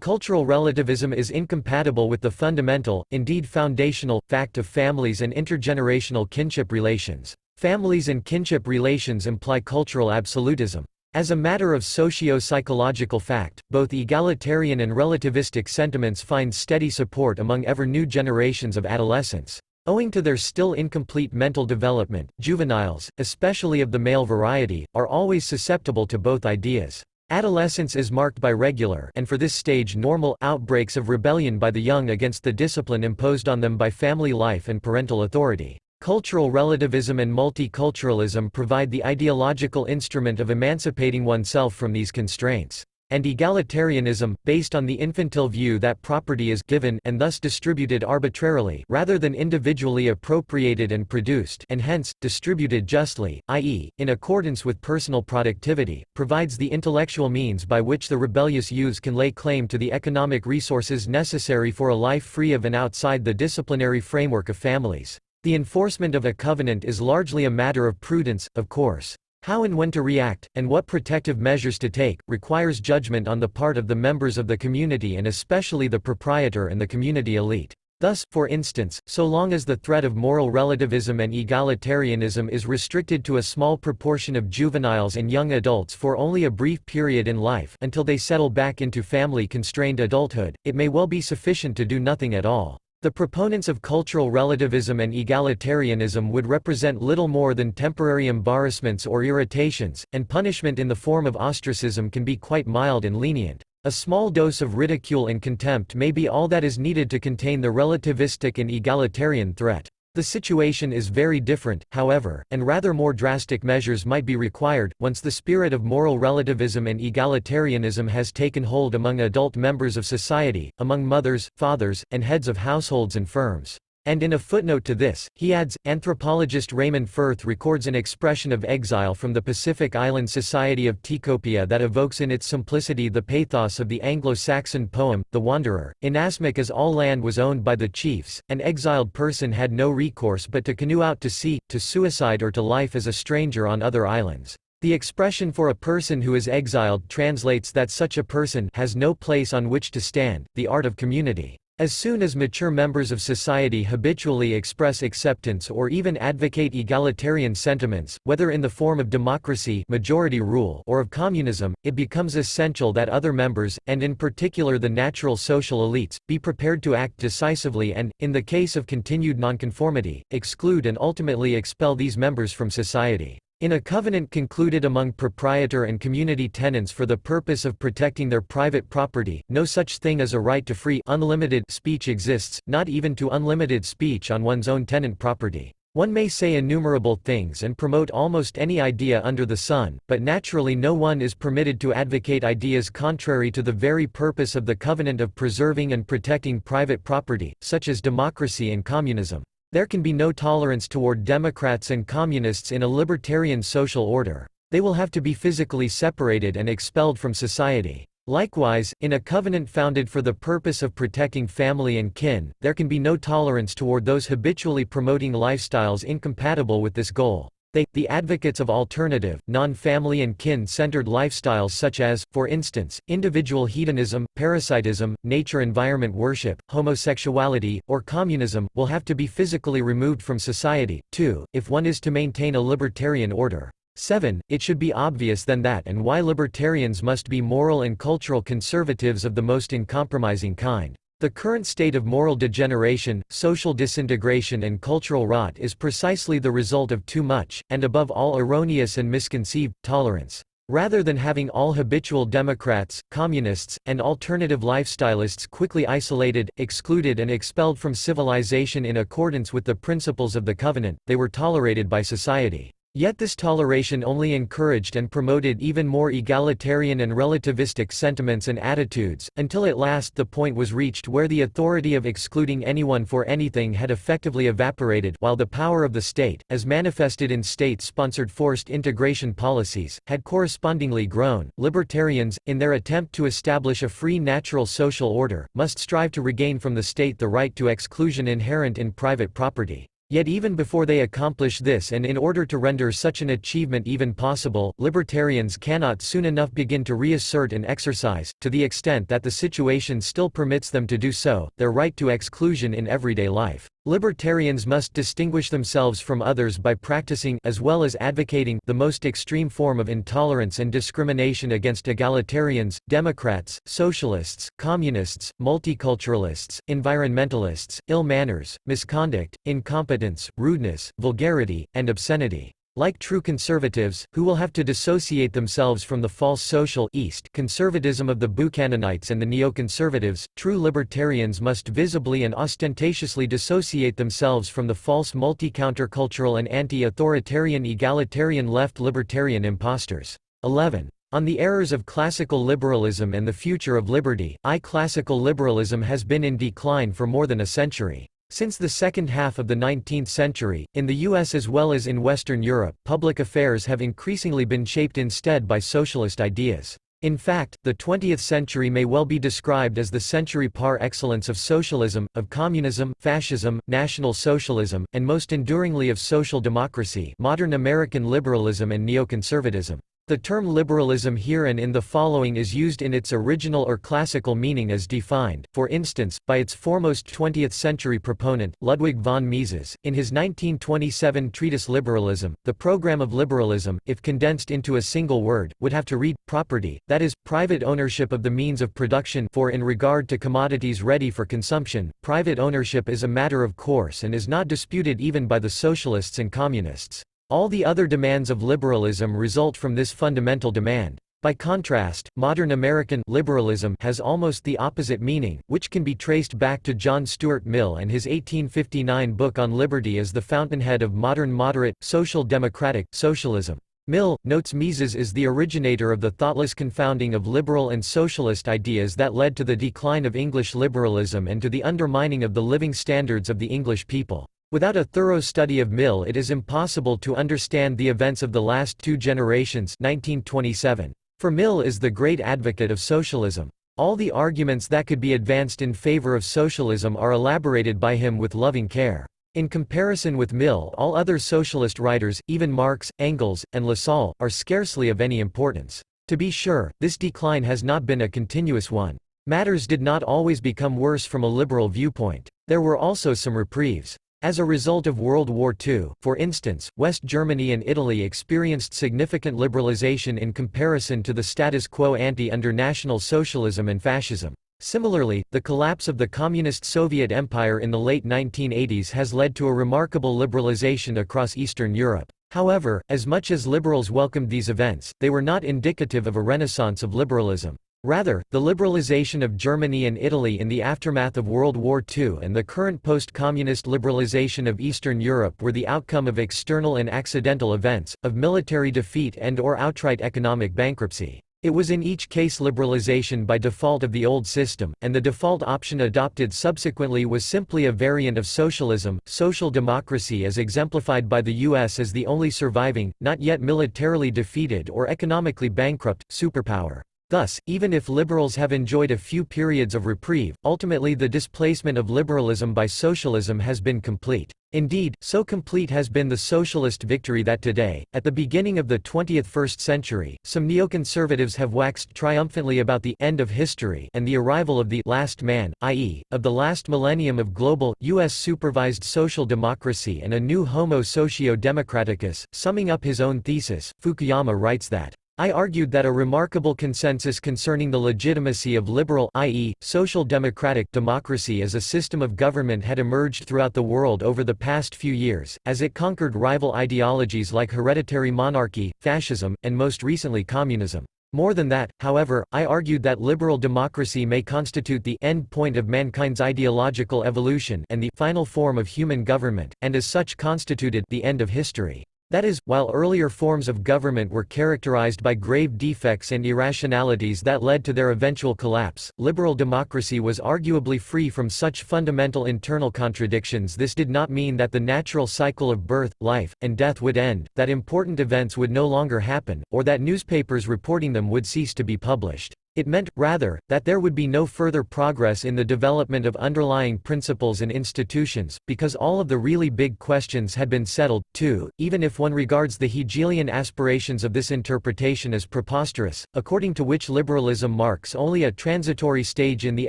cultural relativism is incompatible with the fundamental, indeed foundational, fact of families and intergenerational kinship relations. Families and kinship relations imply cultural absolutism. As a matter of socio-psychological fact, both egalitarian and relativistic sentiments find steady support among ever-new generations of adolescents. Owing to their still incomplete mental development, juveniles, especially of the male variety, are always susceptible to both ideas. Adolescence is marked by regular, and for this stage normal, outbreaks of rebellion by the young against the discipline imposed on them by family life and parental authority. Cultural relativism and multiculturalism provide the ideological instrument of emancipating oneself from these constraints. And egalitarianism, based on the infantile view that property is given and thus distributed arbitrarily rather than individually appropriated and produced and hence, distributed justly, i.e., in accordance with personal productivity, provides the intellectual means by which the rebellious youths can lay claim to the economic resources necessary for a life free of and outside the disciplinary framework of families. The enforcement of a covenant is largely a matter of prudence, of course. How and when to react, and what protective measures to take, requires judgment on the part of the members of the community and especially the proprietor and the community elite. Thus, for instance, so long as the threat of moral relativism and egalitarianism is restricted to a small proportion of juveniles and young adults for only a brief period in life until they settle back into family-constrained adulthood, it may well be sufficient to do nothing at all. The proponents of cultural relativism and egalitarianism would represent little more than temporary embarrassments or irritations, and punishment in the form of ostracism can be quite mild and lenient. A small dose of ridicule and contempt may be all that is needed to contain the relativistic and egalitarian threat. The situation is very different, however, and rather more drastic measures might be required, once the spirit of moral relativism and egalitarianism has taken hold among adult members of society, among mothers, fathers, and heads of households and firms. And in a footnote to this, he adds, anthropologist Raymond Firth records an expression of exile from the Pacific Island society of Tikopia that evokes in its simplicity the pathos of the Anglo-Saxon poem, The Wanderer. Inasmuch as all land was owned by the chiefs, an exiled person had no recourse but to canoe out to sea, to suicide or to life as a stranger on other islands. The expression for a person who is exiled translates that such a person has no place on which to stand, the art of community. As soon as mature members of society habitually express acceptance or even advocate egalitarian sentiments, whether in the form of democracy, majority rule, or of communism, it becomes essential that other members, and in particular the natural social elites, be prepared to act decisively and, in the case of continued nonconformity, exclude and ultimately expel these members from society. In a covenant concluded among proprietor and community tenants for the purpose of protecting their private property, no such thing as a right to free, unlimited speech exists, not even to unlimited speech on one's own tenant property. One may say innumerable things and promote almost any idea under the sun, but naturally no one is permitted to advocate ideas contrary to the very purpose of the covenant of preserving and protecting private property, such as democracy and communism. There can be no tolerance toward Democrats and Communists in a libertarian social order. They will have to be physically separated and expelled from society. Likewise, in a covenant founded for the purpose of protecting family and kin, there can be no tolerance toward those habitually promoting lifestyles incompatible with this goal. They, the advocates of alternative, non-family and kin-centered lifestyles such as, for instance, individual hedonism, parasitism, nature-environment worship, homosexuality, or communism, will have to be physically removed from society. 2. If one is to maintain a libertarian order. 7. It should be obvious then that and why libertarians must be moral and cultural conservatives of the most uncompromising kind. The current state of moral degeneration, social disintegration and cultural rot is precisely the result of too much, and above all erroneous and misconceived, tolerance. Rather than having all habitual Democrats, Communists, and alternative lifestylists quickly isolated, excluded and expelled from civilization in accordance with the principles of the Covenant, they were tolerated by society. Yet this toleration only encouraged and promoted even more egalitarian and relativistic sentiments and attitudes, until at last the point was reached where the authority of excluding anyone for anything had effectively evaporated, while the power of the state, as manifested in state-sponsored forced integration policies, had correspondingly grown. Libertarians, in their attempt to establish a free natural social order, must strive to regain from the state the right to exclusion inherent in private property. Yet even before they accomplish this, and in order to render such an achievement even possible, libertarians cannot soon enough begin to reassert and exercise, to the extent that the situation still permits them to do so, their right to exclusion in everyday life. Libertarians must distinguish themselves from others by practicing, as well as advocating, the most extreme form of intolerance and discrimination against egalitarians, Democrats, socialists, communists, multiculturalists, environmentalists, ill manners, misconduct, incompetence, rudeness, vulgarity, and obscenity. Like true conservatives, who will have to dissociate themselves from the false social East conservatism of the Buchananites and the neoconservatives, true libertarians must visibly and ostentatiously dissociate themselves from the false multi-countercultural and anti-authoritarian egalitarian left libertarian imposters. 11. On the errors of classical liberalism and the future of liberty. Classical liberalism has been in decline for more than a century. Since the second half of the 19th century, in the US as well as in Western Europe, public affairs have increasingly been shaped instead by socialist ideas. In fact, the 20th century may well be described as the century par excellence of socialism, of communism, fascism, National Socialism, and most enduringly of social democracy, modern American liberalism and neoconservatism. The term liberalism here and in the following is used in its original or classical meaning as defined, for instance, by its foremost 20th-century proponent, Ludwig von Mises, in his 1927 treatise Liberalism. The program of liberalism, if condensed into a single word, would have to read, property, that is, private ownership of the means of production. For in regard to commodities ready for consumption, private ownership is a matter of course and is not disputed even by the socialists and communists. All the other demands of liberalism result from this fundamental demand. By contrast, modern American liberalism has almost the opposite meaning, which can be traced back to John Stuart Mill and his 1859 book on liberty as the fountainhead of modern moderate, social democratic, socialism. Mill notes Mises is the originator of the thoughtless confounding of liberal and socialist ideas that led to the decline of English liberalism and to the undermining of the living standards of the English people. Without a thorough study of Mill, it is impossible to understand the events of the last two generations. 1927. For Mill is the great advocate of socialism. All the arguments that could be advanced in favor of socialism are elaborated by him with loving care. In comparison with Mill, all other socialist writers, even Marx, Engels, and Lassalle, are scarcely of any importance. To be sure, this decline has not been a continuous one. Matters did not always become worse from a liberal viewpoint. There were also some reprieves. As a result of World War II, for instance, West Germany and Italy experienced significant liberalization in comparison to the status quo ante under National Socialism and Fascism. Similarly, the collapse of the Communist Soviet Empire in the late 1980s has led to a remarkable liberalization across Eastern Europe. However, as much as liberals welcomed these events, they were not indicative of a renaissance of liberalism. Rather, the liberalization of Germany and Italy in the aftermath of World War II and the current post-communist liberalization of Eastern Europe were the outcome of external and accidental events, of military defeat and/or outright economic bankruptcy. It was in each case liberalization by default of the old system, and the default option adopted subsequently was simply a variant of socialism, social democracy as exemplified by the US as the only surviving, not yet militarily defeated or economically bankrupt, superpower. Thus, even if liberals have enjoyed a few periods of reprieve, ultimately the displacement of liberalism by socialism has been complete. Indeed, so complete has been the socialist victory that today, at the beginning of the 21st century, some neoconservatives have waxed triumphantly about the end of history and the arrival of the last man, i.e., of the last millennium of global, US-supervised social democracy and a new Homo socio-democraticus. Summing up his own thesis, Fukuyama writes that I argued that a remarkable consensus concerning the legitimacy of liberal, i.e., social democratic, democracy as a system of government had emerged throughout the world over the past few years, as it conquered rival ideologies like hereditary monarchy, fascism, and most recently communism. More than that, however, I argued that liberal democracy may constitute the end point of mankind's ideological evolution and the final form of human government, and as such constituted the end of history. That is, while earlier forms of government were characterized by grave defects and irrationalities that led to their eventual collapse, liberal democracy was arguably free from such fundamental internal contradictions. This did not mean that the natural cycle of birth, life, and death would end, that important events would no longer happen, or that newspapers reporting them would cease to be published. It meant, rather, that there would be no further progress in the development of underlying principles and institutions, because all of the really big questions had been settled, too, even if one regards the Hegelian aspirations of this interpretation as preposterous, according to which liberalism marks only a transitory stage in the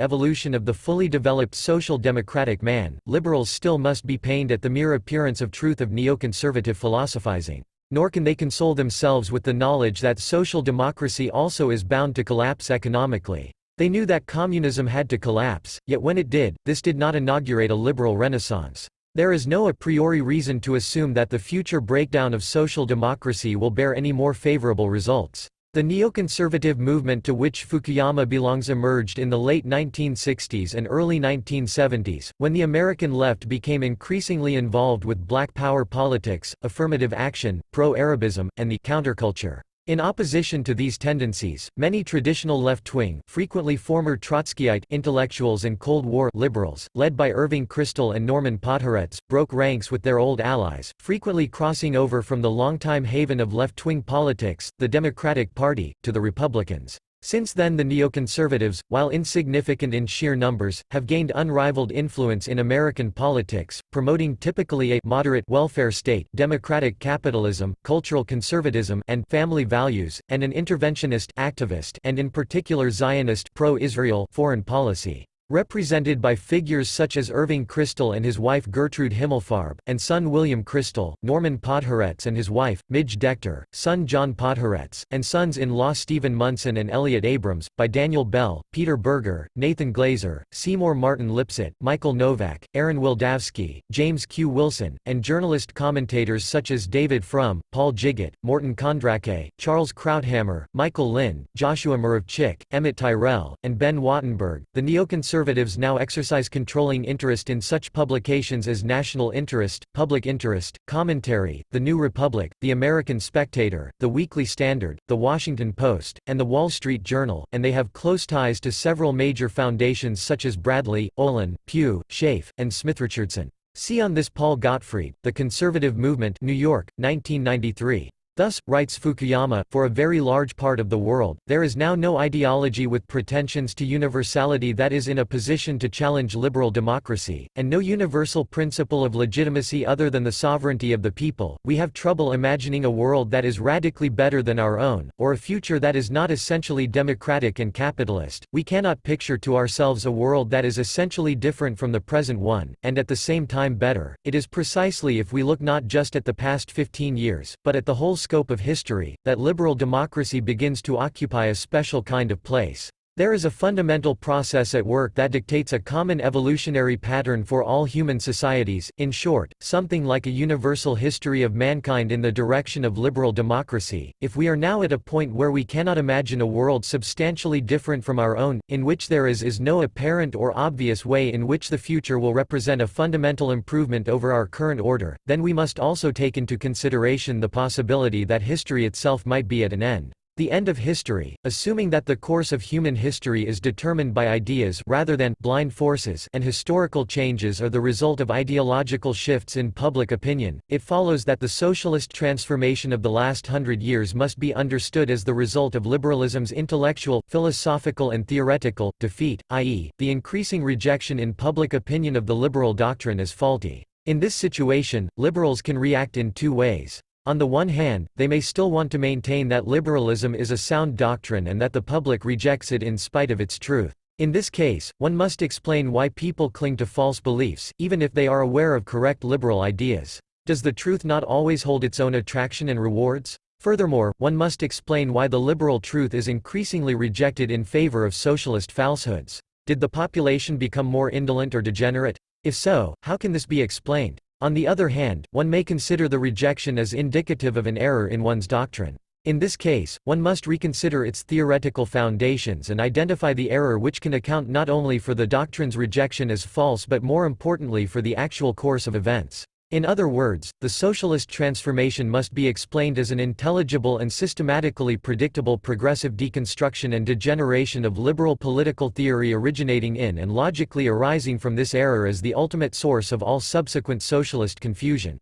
evolution of the fully developed social democratic man. Liberals still must be pained at the mere appearance of truth of neoconservative philosophizing. Nor can they console themselves with the knowledge that social democracy also is bound to collapse economically. They knew that communism had to collapse, yet when it did, this did not inaugurate a liberal renaissance. There is no a priori reason to assume that the future breakdown of social democracy will bear any more favorable results. The neoconservative movement to which Fukuyama belongs emerged in the late 1960s and early 1970s, when the American left became increasingly involved with black power politics, affirmative action, pro-Arabism, and the counterculture. In opposition to these tendencies, many traditional left-wing, frequently former Trotskyite intellectuals and Cold War liberals, led by Irving Kristol and Norman Podhoretz, broke ranks with their old allies, frequently crossing over from the longtime haven of left-wing politics, the Democratic Party, to the Republicans. Since then the neoconservatives, while insignificant in sheer numbers, have gained unrivaled influence in American politics, promoting typically a moderate welfare state, democratic capitalism, cultural conservatism, and family values, and an interventionist, activist, and in particular Zionist, pro-Israel foreign policy. Represented by figures such as Irving Kristol and his wife Gertrude Himmelfarb, and son William Kristol, Norman Podhoretz and his wife, Midge Decter, son John Podhoretz, and sons-in-law Stephen Munson and Elliot Abrams, by Daniel Bell, Peter Berger, Nathan Glazer, Seymour Martin Lipset, Michael Novak, Aaron Wildavsky, James Q. Wilson, and journalist commentators such as David Frum, Paul Jiggett, Morton Kondrake, Charles Krauthammer, Michael Lind, Joshua Muravchik, Emmett Tyrell, and Ben Wattenberg. The neoconservatives now exercise controlling interest in such publications as National Interest, Public Interest, Commentary, The New Republic, The American Spectator, The Weekly Standard, The Washington Post, and The Wall Street Journal, and they have close ties to several major foundations such as Bradley, Olin, Pew, Schaff, and Smith Richardson. See on this Paul Gottfried, The Conservative Movement, New York, 1993. Thus, writes Fukuyama, for a very large part of the world, there is now no ideology with pretensions to universality that is in a position to challenge liberal democracy, and no universal principle of legitimacy other than the sovereignty of the people. We have trouble imagining a world that is radically better than our own, or a future that is not essentially democratic and capitalist. We cannot picture to ourselves a world that is essentially different from the present one, and at the same time better. It is precisely if we look not just at the past 15 years, but at the whole scope of history, that liberal democracy begins to occupy a special kind of place. There is a fundamental process at work that dictates a common evolutionary pattern for all human societies, in short, something like a universal history of mankind in the direction of liberal democracy. If we are now at a point where we cannot imagine a world substantially different from our own, in which there is no apparent or obvious way in which the future will represent a fundamental improvement over our current order, then we must also take into consideration the possibility that history itself might be at an end. The end of history, assuming that the course of human history is determined by ideas rather than blind forces and historical changes are the result of ideological shifts in public opinion, it follows that the socialist transformation of the last 100 years must be understood as the result of liberalism's intellectual, philosophical and theoretical defeat, i.e., the increasing rejection in public opinion of the liberal doctrine as faulty. In this situation, liberals can react in two ways. On the one hand, they may still want to maintain that liberalism is a sound doctrine and that the public rejects it in spite of its truth. In this case, one must explain why people cling to false beliefs, even if they are aware of correct liberal ideas. Does the truth not always hold its own attraction and rewards? Furthermore, one must explain why the liberal truth is increasingly rejected in favor of socialist falsehoods. Did the population become more indolent or degenerate? If so, how can this be explained? On the other hand, one may consider the rejection as indicative of an error in one's doctrine. In this case, one must reconsider its theoretical foundations and identify the error which can account not only for the doctrine's rejection as false but more importantly for the actual course of events. In other words, the socialist transformation must be explained as an intelligible and systematically predictable progressive deconstruction and degeneration of liberal political theory originating in and logically arising from this error as the ultimate source of all subsequent socialist confusion.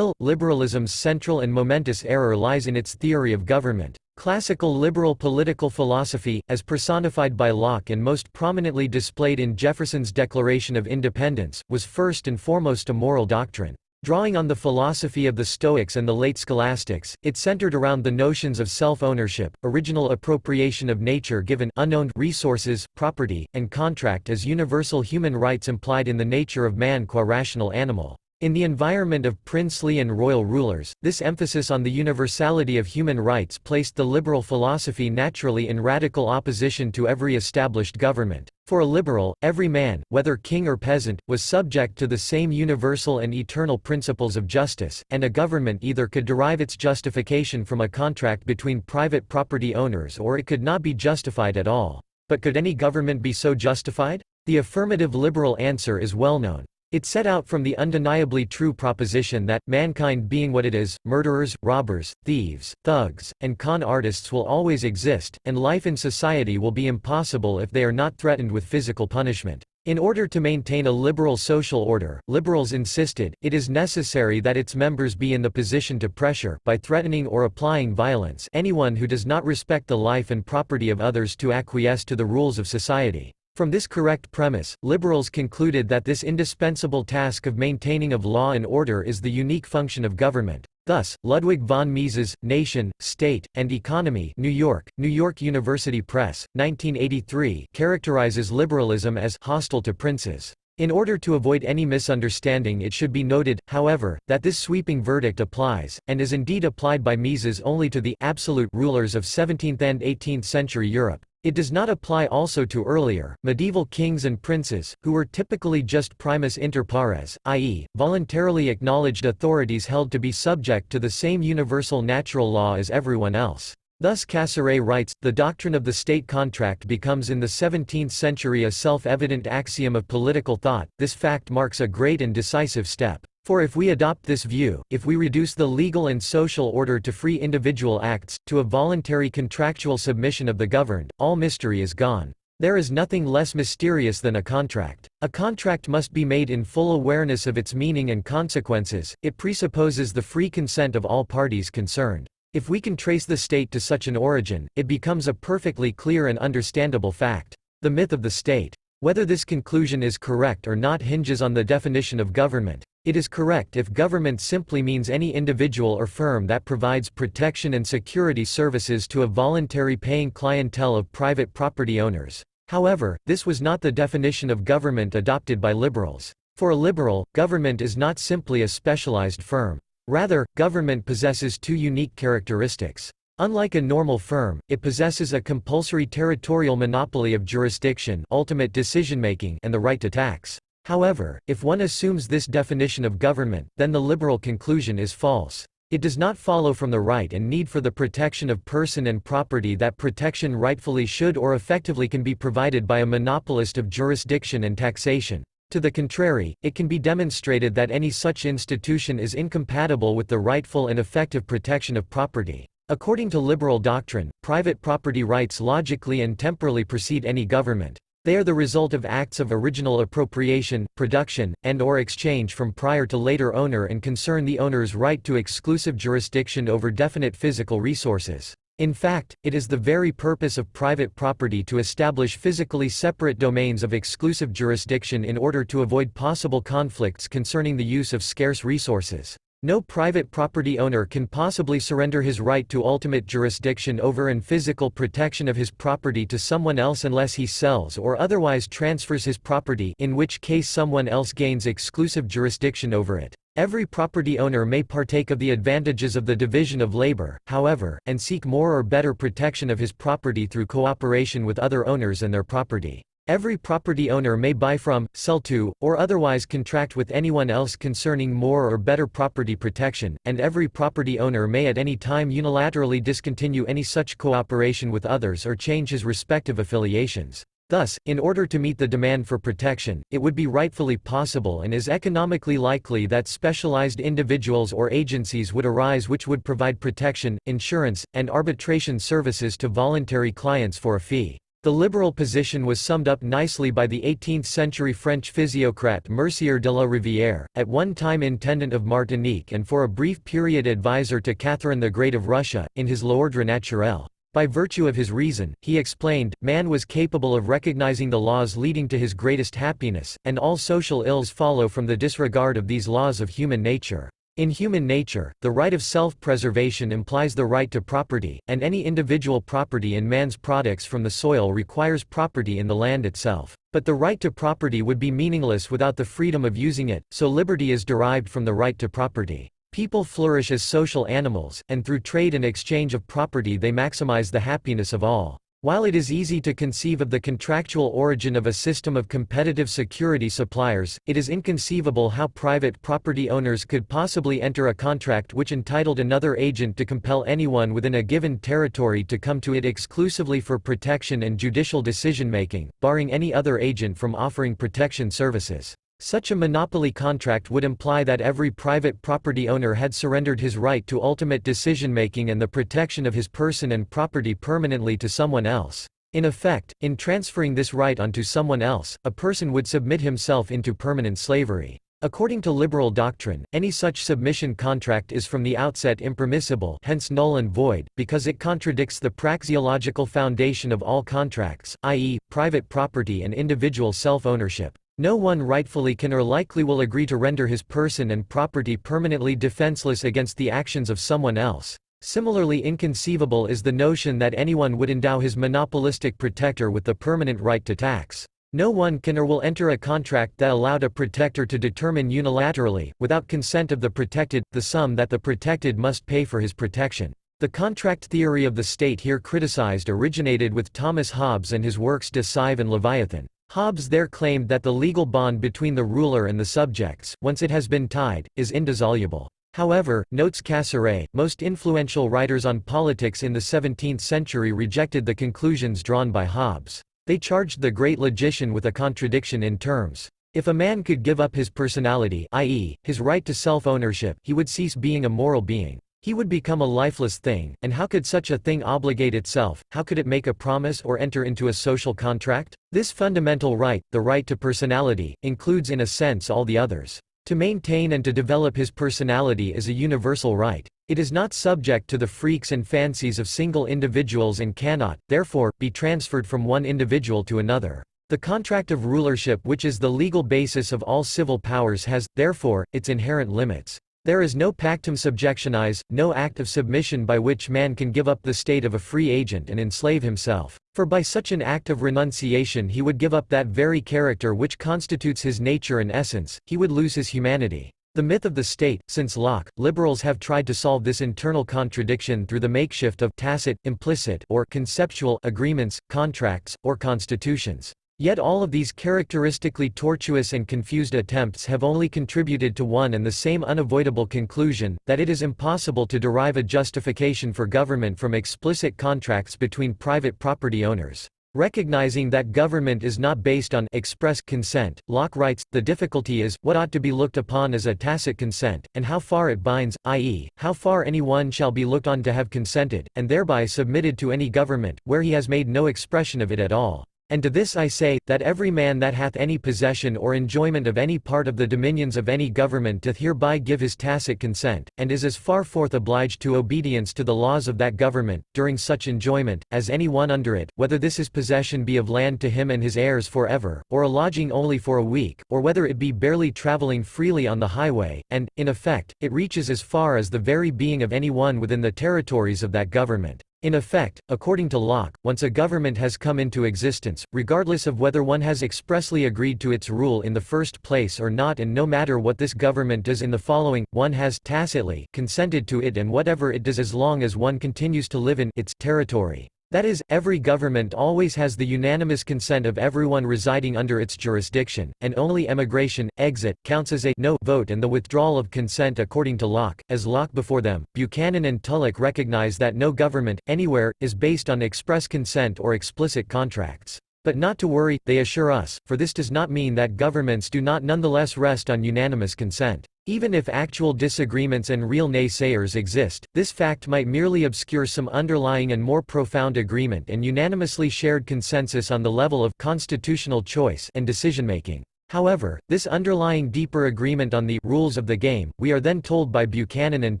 Liberalism's central and momentous error lies in its theory of government. Classical liberal political philosophy, as personified by Locke and most prominently displayed in Jefferson's Declaration of Independence, was first and foremost a moral doctrine. Drawing on the philosophy of the Stoics and the late Scholastics, it centered around the notions of self-ownership, original appropriation of nature given unowned resources, property, and contract as universal human rights implied in the nature of man qua rational animal. In the environment of princely and royal rulers, this emphasis on the universality of human rights placed the liberal philosophy naturally in radical opposition to every established government. For a liberal, every man, whether king or peasant, was subject to the same universal and eternal principles of justice, and a government either could derive its justification from a contract between private property owners or it could not be justified at all. But could any government be so justified? The affirmative liberal answer is well known. It set out from the undeniably true proposition that, mankind being what it is, murderers, robbers, thieves, thugs, and con artists will always exist, and life in society will be impossible if they are not threatened with physical punishment. In order to maintain a liberal social order, liberals insisted, it is necessary that its members be in the position to pressure, by threatening or applying violence, anyone who does not respect the life and property of others to acquiesce to the rules of society. From this correct premise, liberals concluded that this indispensable task of maintaining of law and order is the unique function of government. Thus, Ludwig von Mises, Nation, State, and Economy, New York University Press, 1983, characterizes liberalism as hostile to princes. In order to avoid any misunderstanding, it should be noted, however, that this sweeping verdict applies, and is indeed applied by Mises only to the absolute rulers of 17th and 18th century Europe. It does not apply also to earlier, medieval kings and princes, who were typically just primus inter pares, i.e., voluntarily acknowledged authorities held to be subject to the same universal natural law as everyone else. Thus Cassirer writes, the doctrine of the state contract becomes in the 17th century a self-evident axiom of political thought. This fact marks a great and decisive step. For if we adopt this view, if we reduce the legal and social order to free individual acts, to a voluntary contractual submission of the governed, all mystery is gone. There is nothing less mysterious than a contract. A contract must be made in full awareness of its meaning and consequences. It presupposes the free consent of all parties concerned. If we can trace the state to such an origin, it becomes a perfectly clear and understandable fact. The myth of the state. Whether this conclusion is correct or not hinges on the definition of government. It is correct if government simply means any individual or firm that provides protection and security services to a voluntary paying clientele of private property owners. However, this was not the definition of government adopted by liberals. For a liberal, government is not simply a specialized firm. Rather, government possesses two unique characteristics. Unlike a normal firm, it possesses a compulsory territorial monopoly of jurisdiction, ultimate decision-making, and the right to tax. However, if one assumes this definition of government, then the liberal conclusion is false. It does not follow from the right and need for the protection of person and property that protection rightfully should or effectively can be provided by a monopolist of jurisdiction and taxation. To the contrary, it can be demonstrated that any such institution is incompatible with the rightful and effective protection of property. According to liberal doctrine, private property rights logically and temporally precede any government. They are the result of acts of original appropriation, production, and/or exchange from prior to later owner and concern the owner's right to exclusive jurisdiction over definite physical resources. In fact, it is the very purpose of private property to establish physically separate domains of exclusive jurisdiction in order to avoid possible conflicts concerning the use of scarce resources. No private property owner can possibly surrender his right to ultimate jurisdiction over and physical protection of his property to someone else unless he sells or otherwise transfers his property, in which case someone else gains exclusive jurisdiction over it. Every property owner may partake of the advantages of the division of labor, however, and seek more or better protection of his property through cooperation with other owners and their property. Every property owner may buy from, sell to, or otherwise contract with anyone else concerning more or better property protection, and every property owner may at any time unilaterally discontinue any such cooperation with others or change his respective affiliations. Thus, in order to meet the demand for protection, it would be rightfully possible and is economically likely that specialized individuals or agencies would arise which would provide protection, insurance, and arbitration services to voluntary clients for a fee. The liberal position was summed up nicely by the 18th-century French physiocrat Mercier de la Rivière, at one time intendant of Martinique and for a brief period advisor to Catherine the Great of Russia, in his L'Ordre naturel. By virtue of his reason, he explained, man was capable of recognizing the laws leading to his greatest happiness, and all social ills follow from the disregard of these laws of human nature. In human nature, the right of self-preservation implies the right to property, and any individual property in man's products from the soil requires property in the land itself. But the right to property would be meaningless without the freedom of using it, so liberty is derived from the right to property. People flourish as social animals, and through trade and exchange of property they maximize the happiness of all. While it is easy to conceive of the contractual origin of a system of competitive security suppliers, it is inconceivable how private property owners could possibly enter a contract which entitled another agent to compel anyone within a given territory to come to it exclusively for protection and judicial decision-making, barring any other agent from offering protection services. Such a monopoly contract would imply that every private property owner had surrendered his right to ultimate decision-making and the protection of his person and property permanently to someone else. In effect, in transferring this right onto someone else, a person would submit himself into permanent slavery. According to liberal doctrine, any such submission contract is from the outset impermissible, hence null and void, because it contradicts the praxeological foundation of all contracts, i.e., private property and individual self-ownership. No one rightfully can or likely will agree to render his person and property permanently defenseless against the actions of someone else. Similarly inconceivable is the notion that anyone would endow his monopolistic protector with the permanent right to tax. No one can or will enter a contract that allowed a protector to determine unilaterally, without consent of the protected, the sum that the protected must pay for his protection. The contract theory of the state here criticized originated with Thomas Hobbes and his works De Cive and Leviathan. Hobbes there claimed that the legal bond between the ruler and the subjects, once it has been tied, is indissoluble. However, notes Cassirer, most influential writers on politics in the 17th century rejected the conclusions drawn by Hobbes. They charged the great logician with a contradiction in terms. If a man could give up his personality, i.e., his right to self-ownership, he would cease being a moral being. He would become a lifeless thing, and how could such a thing obligate itself, how could it make a promise or enter into a social contract? This fundamental right, the right to personality, includes in a sense all the others. To maintain and to develop his personality is a universal right. It is not subject to the freaks and fancies of single individuals and cannot, therefore, be transferred from one individual to another. The contract of rulership, which is the legal basis of all civil powers, has, therefore, its inherent limits. There is no pactum subjectionis, no act of submission by which man can give up the state of a free agent and enslave himself. For by such an act of renunciation he would give up that very character which constitutes his nature and essence, he would lose his humanity. The myth of the state. Since Locke, liberals have tried to solve this internal contradiction through the makeshift of tacit, implicit, or conceptual agreements, contracts, or constitutions. Yet all of these characteristically tortuous and confused attempts have only contributed to one and the same unavoidable conclusion, that it is impossible to derive a justification for government from explicit contracts between private property owners. Recognizing that government is not based on express consent, Locke writes, the difficulty is, what ought to be looked upon as a tacit consent, and how far it binds, i.e., how far any one shall be looked on to have consented, and thereby submitted to any government, where he has made no expression of it at all. And to this I say, that every man that hath any possession or enjoyment of any part of the dominions of any government doth hereby give his tacit consent, and is as far forth obliged to obedience to the laws of that government, during such enjoyment, as any one under it, whether this his possession be of land to him and his heirs for ever, or a lodging only for a week, or whether it be barely travelling freely on the highway, and, in effect, it reaches as far as the very being of any one within the territories of that government. In effect, according to Locke, once a government has come into existence, regardless of whether one has expressly agreed to its rule in the first place or not, and no matter what this government does in the following, one has tacitly consented to it and whatever it does as long as one continues to live in its territory. That is, every government always has the unanimous consent of everyone residing under its jurisdiction, and only emigration, exit, counts as a no vote and the withdrawal of consent according to Locke. As Locke before them, Buchanan and Tulloch recognize that no government, anywhere, is based on express consent or explicit contracts. But not to worry, they assure us, for this does not mean that governments do not nonetheless rest on unanimous consent. Even if actual disagreements and real naysayers exist, this fact might merely obscure some underlying and more profound agreement and unanimously shared consensus on the level of constitutional choice and decision-making. However, this underlying deeper agreement on the rules of the game, we are then told by Buchanan and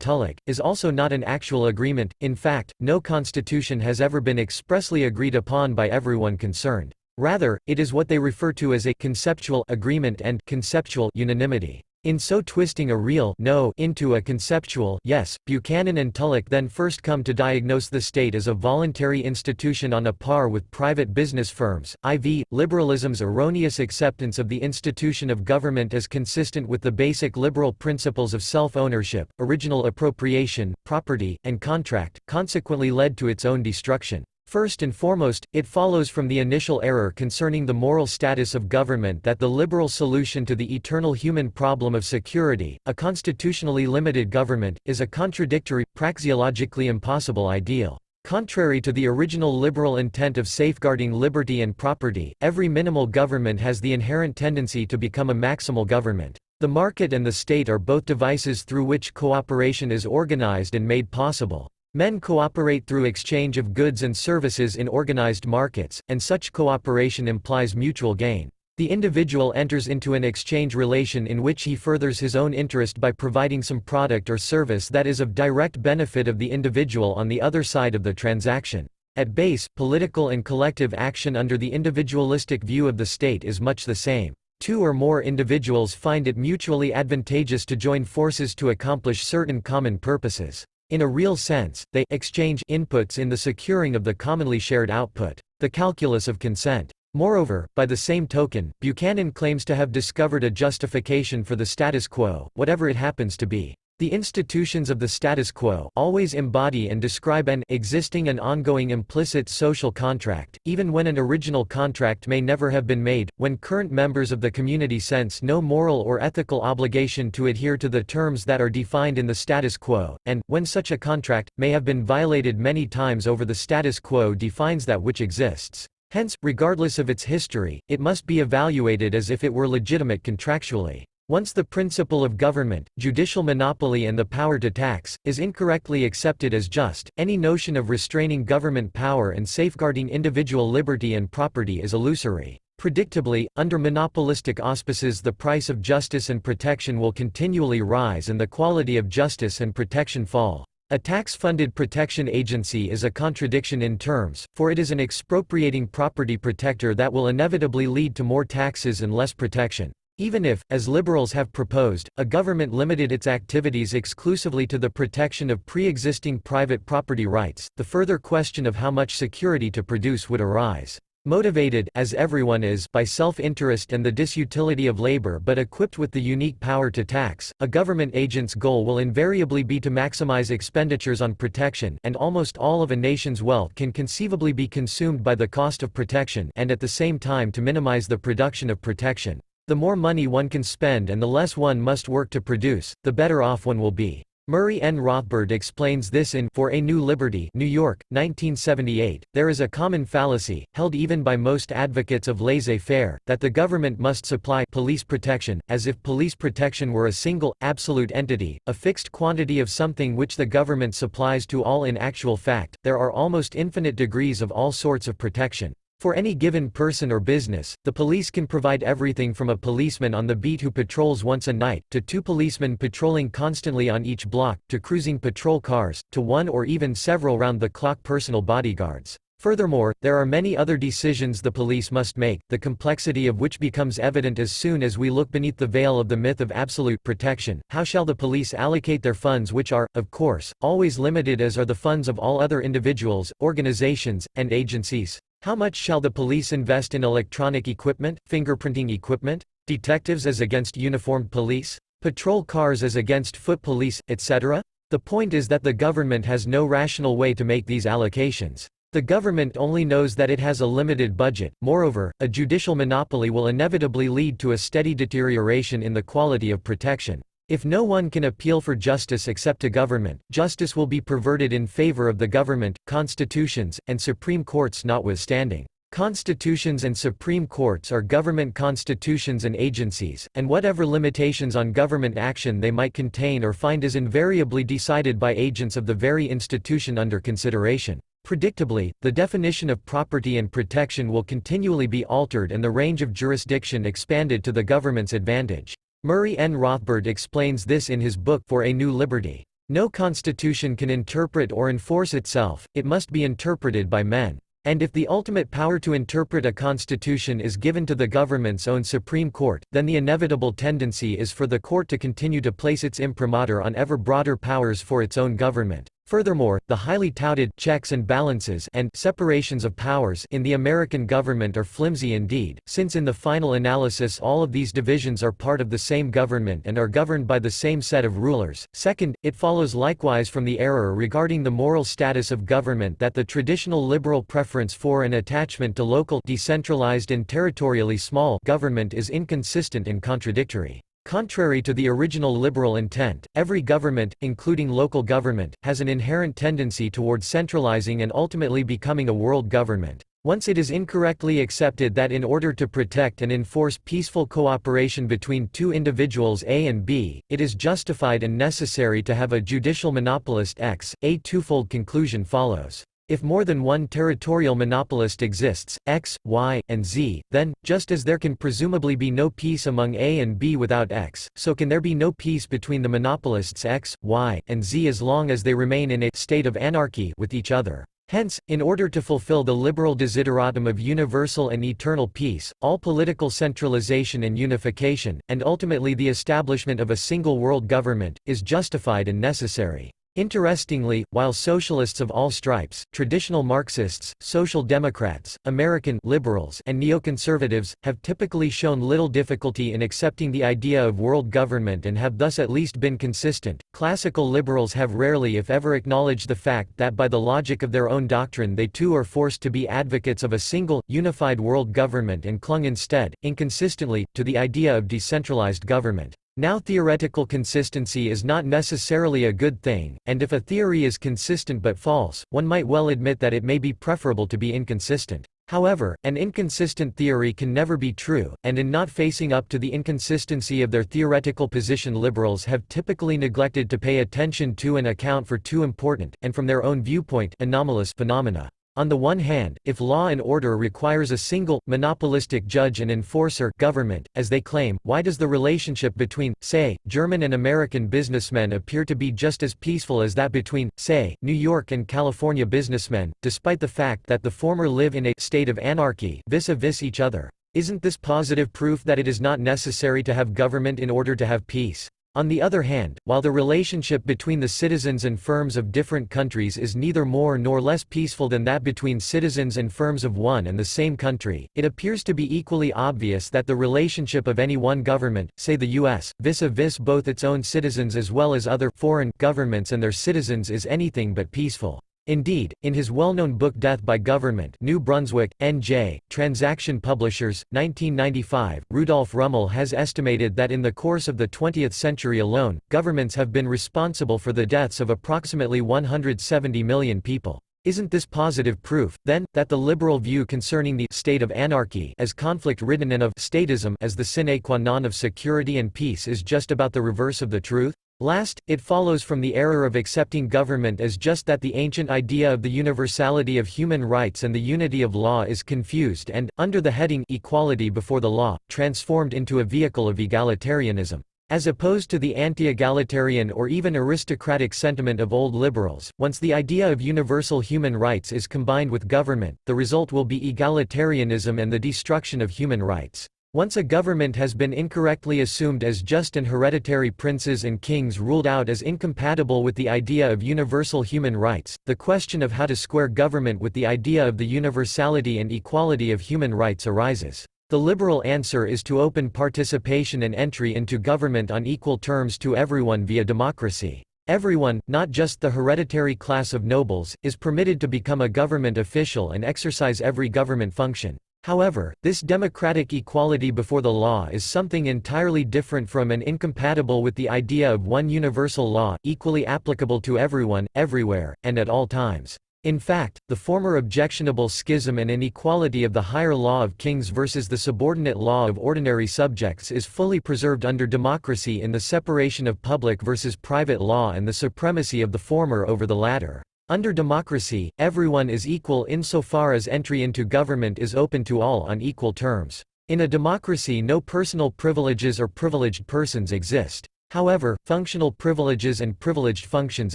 Tulloch, is also not an actual agreement. In fact, no constitution has ever been expressly agreed upon by everyone concerned. Rather, it is what they refer to as a conceptual agreement and conceptual unanimity. In so twisting a real no into a conceptual yes, Buchanan and Tulloch then first come to diagnose the state as a voluntary institution on a par with private business firms. IV. Liberalism's erroneous acceptance of the institution of government as consistent with the basic liberal principles of self-ownership, original appropriation, property, and contract, consequently led to its own destruction. First and foremost, it follows from the initial error concerning the moral status of government that the liberal solution to the eternal human problem of security, a constitutionally limited government, is a contradictory, praxeologically impossible ideal. Contrary to the original liberal intent of safeguarding liberty and property, every minimal government has the inherent tendency to become a maximal government. The market and the state are both devices through which cooperation is organized and made possible. Men cooperate through exchange of goods and services in organized markets, and such cooperation implies mutual gain. The individual enters into an exchange relation in which he furthers his own interest by providing some product or service that is of direct benefit of the individual on the other side of the transaction. At base, political and collective action under the individualistic view of the state is much the same. Two or more individuals find it mutually advantageous to join forces to accomplish certain common purposes. In a real sense, they exchange inputs in the securing of the commonly shared output. The calculus of consent. Moreover, by the same token, Buchanan claims to have discovered a justification for the status quo, whatever it happens to be. The institutions of the status quo always embody and describe an existing and ongoing implicit social contract, even when an original contract may never have been made, when current members of the community sense no moral or ethical obligation to adhere to the terms that are defined in the status quo, and, when such a contract may have been violated many times over, the status quo defines that which exists. Hence, regardless of its history, it must be evaluated as if it were legitimate contractually. Once the principle of government, judicial monopoly and the power to tax, is incorrectly accepted as just, any notion of restraining government power and safeguarding individual liberty and property is illusory. Predictably, under monopolistic auspices the price of justice and protection will continually rise and the quality of justice and protection fall. A tax-funded protection agency is a contradiction in terms, for it is an expropriating property protector that will inevitably lead to more taxes and less protection. Even if, as liberals have proposed, a government limited its activities exclusively to the protection of pre-existing private property rights, the further question of how much security to produce would arise. Motivated, as everyone is, by self-interest and the disutility of labor but equipped with the unique power to tax, a government agent's goal will invariably be to maximize expenditures on protection, and almost all of a nation's wealth can conceivably be consumed by the cost of protection and at the same time to minimize the production of protection. The more money one can spend and the less one must work to produce, the better off one will be. Murray N. Rothbard explains this in For a New Liberty, New York, 1978. There is a common fallacy, held even by most advocates of laissez-faire, that the government must supply police protection, as if police protection were a single, absolute entity, a fixed quantity of something which the government supplies to all. In actual fact, there are almost infinite degrees of all sorts of protection. For any given person or business, the police can provide everything from a policeman on the beat who patrols once a night, to 2 policemen patrolling constantly on each block, to cruising patrol cars, to 1 or even several round-the-clock personal bodyguards. Furthermore, there are many other decisions the police must make, the complexity of which becomes evident as soon as we look beneath the veil of the myth of absolute protection. How shall the police allocate their funds, which are, of course, always limited as are the funds of all other individuals, organizations, and agencies? How much shall the police invest in electronic equipment, fingerprinting equipment, detectives as against uniformed police, patrol cars as against foot police, etc.? The point is that the government has no rational way to make these allocations. The government only knows that it has a limited budget. Moreover, a judicial monopoly will inevitably lead to a steady deterioration in the quality of protection. If no one can appeal for justice except to government, justice will be perverted in favor of the government, constitutions, and Supreme Courts notwithstanding. Constitutions and Supreme Courts are government constitutions and agencies, and whatever limitations on government action they might contain or find is invariably decided by agents of the very institution under consideration. Predictably, the definition of property and protection will continually be altered and the range of jurisdiction expanded to the government's advantage. Murray N. Rothbard explains this in his book For a New Liberty. No constitution can interpret or enforce itself, it must be interpreted by men. And if the ultimate power to interpret a constitution is given to the government's own Supreme Court, then the inevitable tendency is for the court to continue to place its imprimatur on ever broader powers for its own government. Furthermore, the highly touted checks and balances and separations of powers in the American government are flimsy indeed, since in the final analysis all of these divisions are part of the same government and are governed by the same set of rulers. Second, it follows likewise from the error regarding the moral status of government that the traditional liberal preference for and attachment to local, decentralized and territorially small government is inconsistent and contradictory. Contrary to the original liberal intent, every government, including local government, has an inherent tendency toward centralizing and ultimately becoming a world government. Once it is incorrectly accepted that in order to protect and enforce peaceful cooperation between two individuals A and B, it is justified and necessary to have a judicial monopolist X, a twofold conclusion follows. If more than one territorial monopolist exists, X, Y, and Z, then, just as there can presumably be no peace among A and B without X, so can there be no peace between the monopolists X, Y, and Z as long as they remain in a state of anarchy with each other. Hence, in order to fulfill the liberal desideratum of universal and eternal peace, all political centralization and unification, and ultimately the establishment of a single world government, is justified and necessary. Interestingly, while socialists of all stripes, traditional Marxists, social democrats, American liberals, and neoconservatives, have typically shown little difficulty in accepting the idea of world government and have thus at least been consistent, classical liberals have rarely if ever acknowledged the fact that by the logic of their own doctrine they too are forced to be advocates of a single, unified world government and clung instead, inconsistently, to the idea of decentralized government. Now theoretical consistency is not necessarily a good thing, and if a theory is consistent but false, one might well admit that it may be preferable to be inconsistent. However, an inconsistent theory can never be true, and in not facing up to the inconsistency of their theoretical position liberals have typically neglected to pay attention to and account for two important, and from their own viewpoint, anomalous phenomena. On the one hand, if law and order requires a single, monopolistic judge and enforcer government, as they claim, why does the relationship between, say, German and American businessmen appear to be just as peaceful as that between, say, New York and California businessmen, despite the fact that the former live in a state of anarchy vis-a-vis each other? Isn't this positive proof that it is not necessary to have government in order to have peace? On the other hand, while the relationship between the citizens and firms of different countries is neither more nor less peaceful than that between citizens and firms of one and the same country, it appears to be equally obvious that the relationship of any one government, say the U.S., vis-a-vis both its own citizens as well as other foreign governments and their citizens is anything but peaceful. Indeed, in his well-known book Death by Government, New Brunswick, N.J., Transaction Publishers, 1995, Rudolf Rummel has estimated that in the course of the 20th century alone, governments have been responsible for the deaths of approximately 170 million people. Isn't this positive proof, then, that the liberal view concerning the state of anarchy as conflict-ridden and of statism as the sine qua non of security and peace is just about the reverse of the truth? Last, it follows from the error of accepting government as just that the ancient idea of the universality of human rights and the unity of law is confused and, under the heading equality before the law, transformed into a vehicle of egalitarianism. As opposed to the anti-egalitarian or even aristocratic sentiment of old liberals, once the idea of universal human rights is combined with government, the result will be egalitarianism and the destruction of human rights. Once a government has been incorrectly assumed as just and hereditary princes and kings ruled out as incompatible with the idea of universal human rights, the question of how to square government with the idea of the universality and equality of human rights arises. The liberal answer is to open participation and entry into government on equal terms to everyone via democracy. Everyone, not just the hereditary class of nobles, is permitted to become a government official and exercise every government function. However, this democratic equality before the law is something entirely different from and incompatible with the idea of one universal law, equally applicable to everyone, everywhere, and at all times. In fact, the former objectionable schism and inequality of the higher law of kings versus the subordinate law of ordinary subjects is fully preserved under democracy in the separation of public versus private law and the supremacy of the former over the latter. Under democracy, everyone is equal insofar as entry into government is open to all on equal terms. In a democracy, no personal privileges or privileged persons exist. However, functional privileges and privileged functions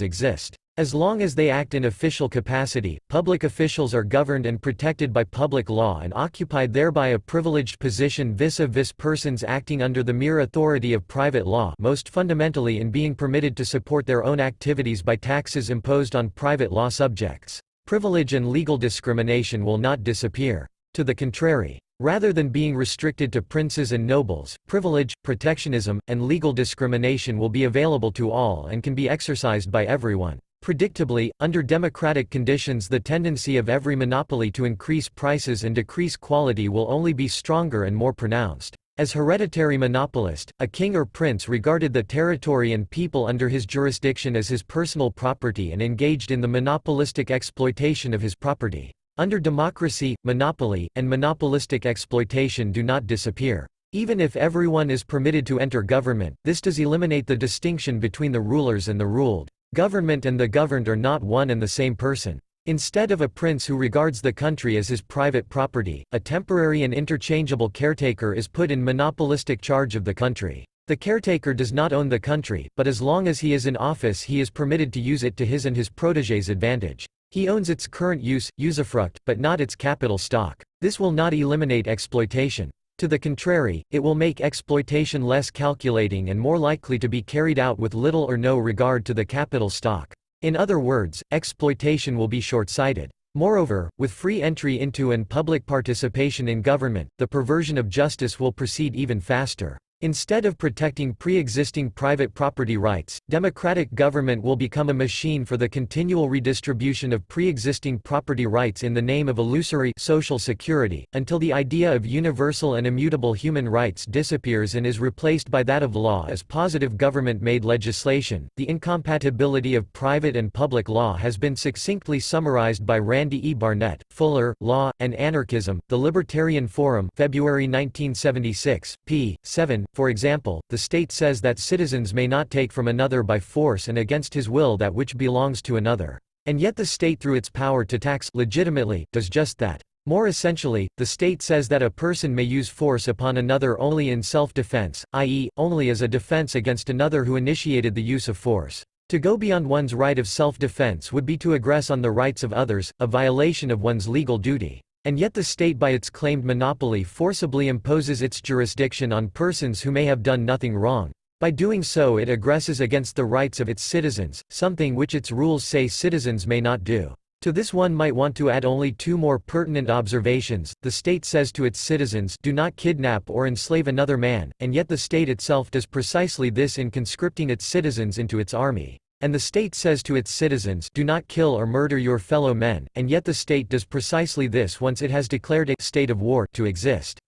exist. As long as they act in official capacity, public officials are governed and protected by public law and occupy thereby a privileged position vis-a-vis persons acting under the mere authority of private law, most fundamentally in being permitted to support their own activities by taxes imposed on private law subjects. Privilege and legal discrimination will not disappear. To the contrary. Rather than being restricted to princes and nobles, privilege, protectionism, and legal discrimination will be available to all and can be exercised by everyone. Predictably, under democratic conditions the tendency of every monopoly to increase prices and decrease quality will only be stronger and more pronounced. As hereditary monopolist, a king or prince regarded the territory and people under his jurisdiction as his personal property and engaged in the monopolistic exploitation of his property. Under democracy, monopoly, and monopolistic exploitation do not disappear. Even if everyone is permitted to enter government, this does eliminate the distinction between the rulers and the ruled. Government and the governed are not one and the same person. Instead of a prince who regards the country as his private property, a temporary and interchangeable caretaker is put in monopolistic charge of the country. The caretaker does not own the country, but as long as he is in office he is permitted to use it to his and his protégés' advantage. He owns its current use, usufruct, but not its capital stock. This will not eliminate exploitation. To the contrary, it will make exploitation less calculating and more likely to be carried out with little or no regard to the capital stock. In other words, exploitation will be short-sighted. Moreover, with free entry into and public participation in government, the perversion of justice will proceed even faster. Instead of protecting pre-existing private property rights, democratic government will become a machine for the continual redistribution of pre-existing property rights in the name of illusory social security, until the idea of universal and immutable human rights disappears and is replaced by that of law as positive government-made legislation. The incompatibility of private and public law has been succinctly summarized by Randy E. Barnett, Fuller, Law, and Anarchism, The Libertarian Forum, February 1976, p. 7. For example, the state says that citizens may not take from another by force and against his will that which belongs to another. And yet the state through its power to tax legitimately does just that. More essentially, the state says that a person may use force upon another only in self-defense, i.e., only as a defense against another who initiated the use of force. To go beyond one's right of self-defense would be to aggress on the rights of others, a violation of one's legal duty. And yet the state by its claimed monopoly forcibly imposes its jurisdiction on persons who may have done nothing wrong. By doing so it aggresses against the rights of its citizens, something which its rules say citizens may not do. To this one might want to add only two more pertinent observations. The state says to its citizens, "Do not kidnap or enslave another man," and yet the state itself does precisely this in conscripting its citizens into its army. And the state says to its citizens, "Do not kill or murder your fellow men," and yet the state does precisely this once it has declared a state of war to exist.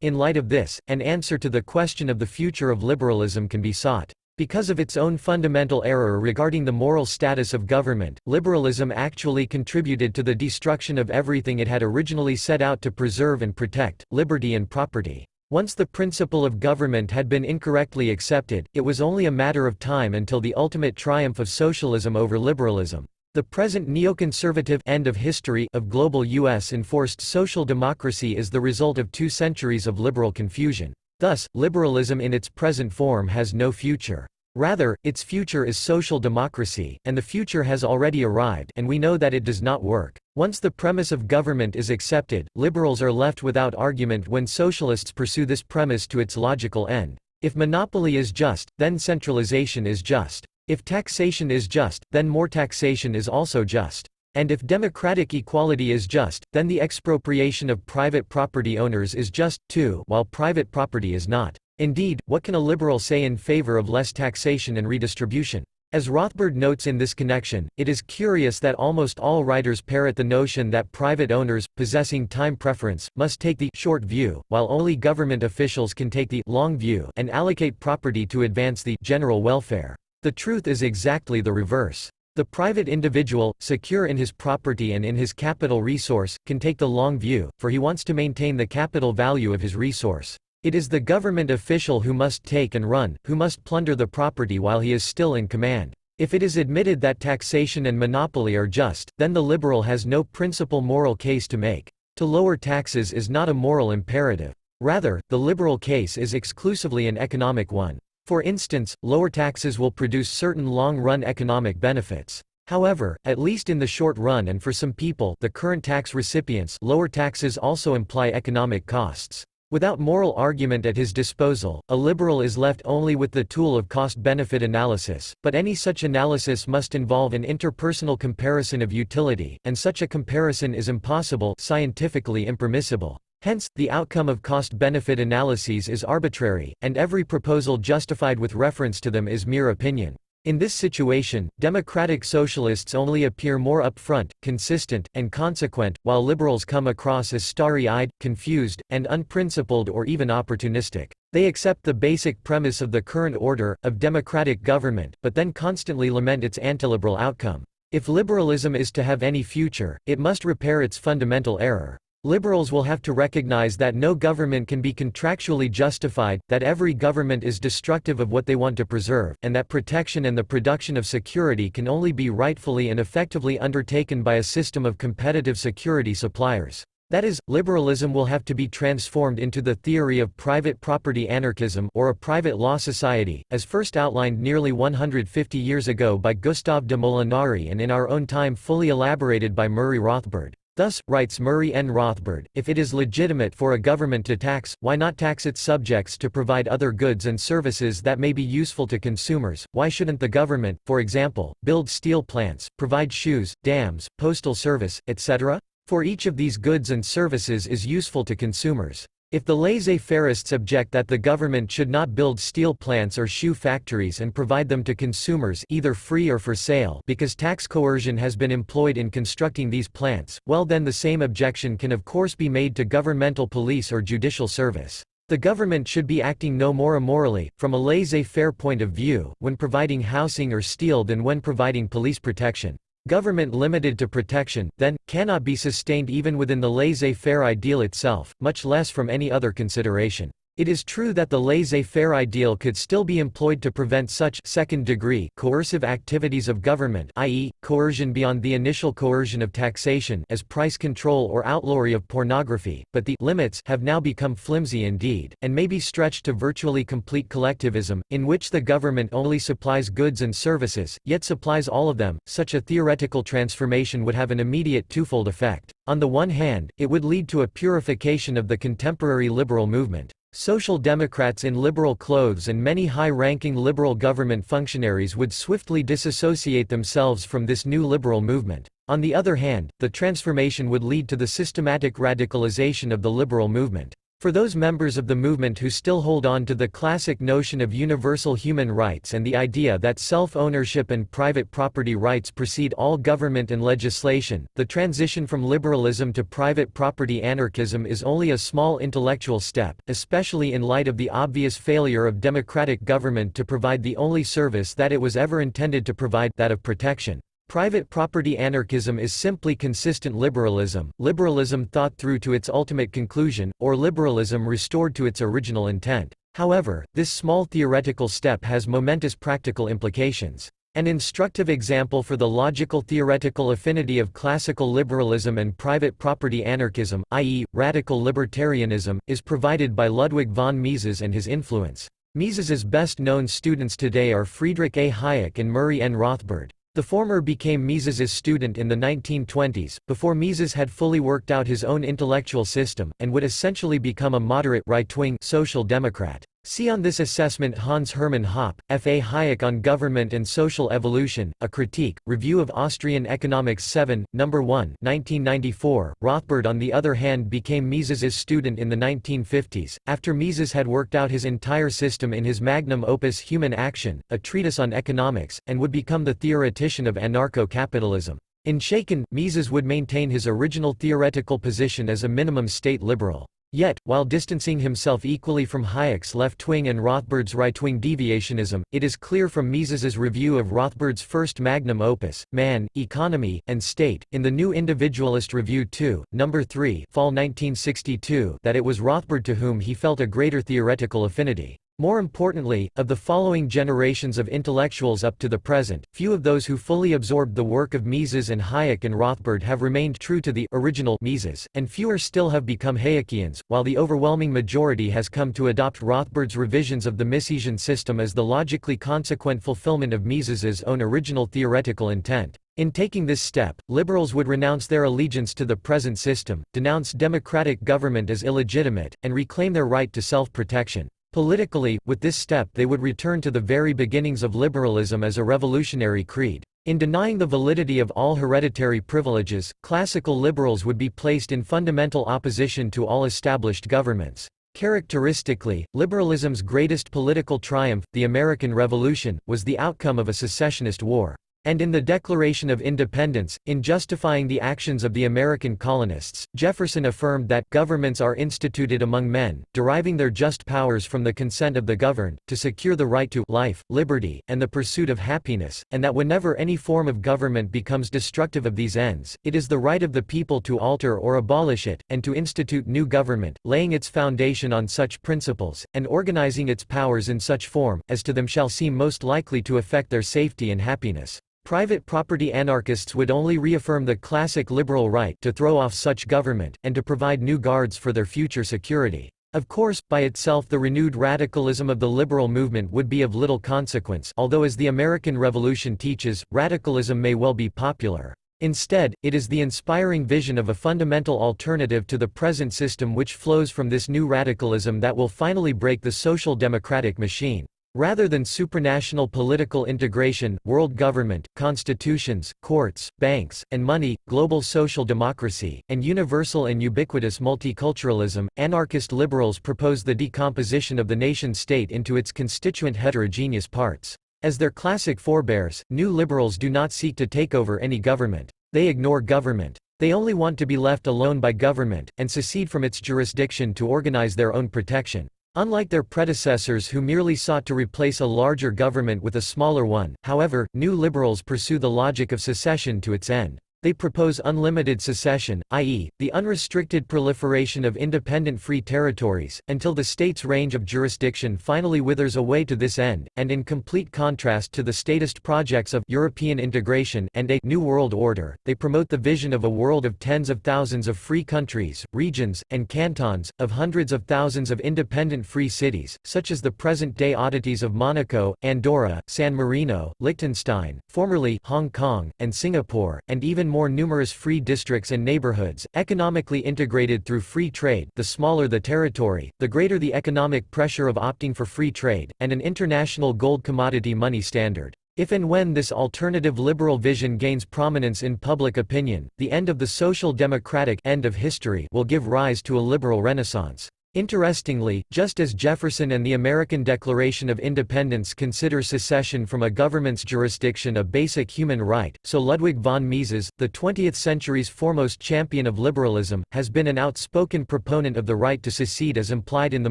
In light of this, an answer to the question of the future of liberalism can be sought. Because of its own fundamental error regarding the moral status of government, liberalism actually contributed to the destruction of everything it had originally set out to preserve and protect, liberty and property. Once the principle of government had been incorrectly accepted, it was only a matter of time until the ultimate triumph of socialism over liberalism. The present neoconservative end of history of global U.S. enforced social democracy is the result of 2 centuries of liberal confusion. Thus, liberalism in its present form has no future. Rather, its future is social democracy, and the future has already arrived, and we know that it does not work. Once the premise of government is accepted, liberals are left without argument when socialists pursue this premise to its logical end. If monopoly is just, then centralization is just. If taxation is just, then more taxation is also just. And if democratic equality is just, then the expropriation of private property owners is just, too, while private property is not. Indeed, what can a liberal say in favor of less taxation and redistribution? As Rothbard notes in this connection, it is curious that almost all writers parrot the notion that private owners, possessing time preference, must take the short view, while only government officials can take the long view and allocate property to advance the general welfare. The truth is exactly the reverse. The private individual, secure in his property and in his capital resource, can take the long view, for he wants to maintain the capital value of his resource. It is the government official who must take and run, who must plunder the property while he is still in command. If it is admitted that taxation and monopoly are just, then the liberal has no principal moral case to make. To lower taxes is not a moral imperative. Rather, the liberal case is exclusively an economic one. For instance, lower taxes will produce certain long-run economic benefits. However, at least in the short run and for some people, the current tax recipients, lower taxes also imply economic costs. Without moral argument at his disposal, a liberal is left only with the tool of cost-benefit analysis, but any such analysis must involve an interpersonal comparison of utility, and such a comparison is impossible, scientifically impermissible. Hence, the outcome of cost-benefit analyses is arbitrary, and every proposal justified with reference to them is mere opinion. In this situation, democratic socialists only appear more upfront, consistent, and consequent, while liberals come across as starry-eyed, confused, and unprincipled or even opportunistic. They accept the basic premise of the current order, of democratic government, but then constantly lament its antiliberal outcome. If liberalism is to have any future, it must repair its fundamental error. Liberals will have to recognize that no government can be contractually justified, that every government is destructive of what they want to preserve, and that protection and the production of security can only be rightfully and effectively undertaken by a system of competitive security suppliers. That is, liberalism will have to be transformed into the theory of private property anarchism or a private law society, as first outlined nearly 150 years ago by Gustave de Molinari and in our own time fully elaborated by Murray Rothbard. Thus, writes Murray N. Rothbard, if it is legitimate for a government to tax, why not tax its subjects to provide other goods and services that may be useful to consumers? Why shouldn't the government, for example, build steel plants, provide shoes, dams, postal service, etc.? For each of these goods and services is useful to consumers. If the laissez-faireists object that the government should not build steel plants or shoe factories and provide them to consumers either free or for sale because tax coercion has been employed in constructing these plants, well then the same objection can of course be made to governmental police or judicial service. The government should be acting no more immorally, from a laissez-faire point of view, when providing housing or steel than when providing police protection. Government limited to protection, then, cannot be sustained even within the laissez-faire ideal itself, much less from any other consideration. It is true that the laissez-faire ideal could still be employed to prevent such second-degree coercive activities of government, i.e., coercion beyond the initial coercion of taxation, as price control or outlawry of pornography, but the limits have now become flimsy indeed, and may be stretched to virtually complete collectivism, in which the government only supplies goods and services, yet supplies all of them. Such a theoretical transformation would have an immediate twofold effect. On the one hand, it would lead to a purification of the contemporary liberal movement. Social democrats in liberal clothes and many high-ranking liberal government functionaries would swiftly disassociate themselves from this new liberal movement. On the other hand, the transformation would lead to the systematic radicalization of the liberal movement. For those members of the movement who still hold on to the classic notion of universal human rights and the idea that self-ownership and private property rights precede all government and legislation, the transition from liberalism to private property anarchism is only a small intellectual step, especially in light of the obvious failure of democratic government to provide the only service that it was ever intended to provide, that of protection. Private property anarchism is simply consistent liberalism, liberalism thought through to its ultimate conclusion, or liberalism restored to its original intent. However, this small theoretical step has momentous practical implications. An instructive example for the logical theoretical affinity of classical liberalism and private property anarchism, i.e., radical libertarianism, is provided by Ludwig von Mises and his influence. Mises's best-known students today are Friedrich A. Hayek and Murray N. Rothbard. The former became Mises's student in the 1920s, before Mises had fully worked out his own intellectual system, and would essentially become a moderate, right-wing, social democrat. See on this assessment Hans Hermann Hoppe, F. A. Hayek on Government and Social Evolution, A Critique, Review of Austrian Economics 7, No. 1 1994. Rothbard on the other hand became Mises's student in the 1950s, after Mises had worked out his entire system in his magnum opus Human Action, a treatise on economics, and would become the theoretician of anarcho-capitalism. In Shaken, Mises would maintain his original theoretical position as a minimum state liberal. Yet, while distancing himself equally from Hayek's left-wing and Rothbard's right-wing deviationism, it is clear from Mises's review of Rothbard's first magnum opus, Man, Economy, and State, in the New Individualist Review 2, No. 3, Fall 1962, that it was Rothbard to whom he felt a greater theoretical affinity. More importantly, of the following generations of intellectuals up to the present, few of those who fully absorbed the work of Mises and Hayek and Rothbard have remained true to the original Mises, and fewer still have become Hayekians, while the overwhelming majority has come to adopt Rothbard's revisions of the Misesian system as the logically consequent fulfillment of Mises's own original theoretical intent. In taking this step, liberals would renounce their allegiance to the present system, denounce democratic government as illegitimate, and reclaim their right to self-protection. Politically, with this step they would return to the very beginnings of liberalism as a revolutionary creed. In denying the validity of all hereditary privileges, classical liberals would be placed in fundamental opposition to all established governments. Characteristically, liberalism's greatest political triumph, the American Revolution, was the outcome of a secessionist war. And in the Declaration of Independence, in justifying the actions of the American colonists, Jefferson affirmed that governments are instituted among men, deriving their just powers from the consent of the governed, to secure the right to life, liberty, and the pursuit of happiness, and that whenever any form of government becomes destructive of these ends, it is the right of the people to alter or abolish it, and to institute new government, laying its foundation on such principles, and organizing its powers in such form, as to them shall seem most likely to affect their safety and happiness. Private property anarchists would only reaffirm the classic liberal right to throw off such government, and to provide new guards for their future security. Of course, by itself the renewed radicalism of the liberal movement would be of little consequence, although as the American Revolution teaches, radicalism may well be popular. Instead, it is the inspiring vision of a fundamental alternative to the present system which flows from this new radicalism that will finally break the social democratic machine. Rather than supranational political integration, world government, constitutions, courts, banks, and money, global social democracy, and universal and ubiquitous multiculturalism, anarchist liberals propose the decomposition of the nation-state into its constituent heterogeneous parts. As their classic forebears, new liberals do not seek to take over any government. They ignore government. They only want to be left alone by government, and secede from its jurisdiction to organize their own protection. Unlike their predecessors who merely sought to replace a larger government with a smaller one, however, new liberals pursue the logic of secession to its end. They propose unlimited secession, i.e., the unrestricted proliferation of independent free territories, until the state's range of jurisdiction finally withers away to this end, and in complete contrast to the statist projects of European integration and a New World Order, they promote the vision of a world of tens of thousands of free countries, regions, and cantons, of hundreds of thousands of independent free cities, such as the present-day oddities of Monaco, Andorra, San Marino, Liechtenstein, formerly Hong Kong, and Singapore, and even more numerous free districts and neighborhoods, economically integrated through free trade. The smaller the territory, the greater the economic pressure of opting for free trade, and an international gold commodity money standard. If and when this alternative liberal vision gains prominence in public opinion, the end of the social democratic end of history will give rise to a liberal renaissance. Interestingly, just as Jefferson and the American Declaration of Independence consider secession from a government's jurisdiction a basic human right, so Ludwig von Mises, the 20th century's foremost champion of liberalism, has been an outspoken proponent of the right to secede as implied in the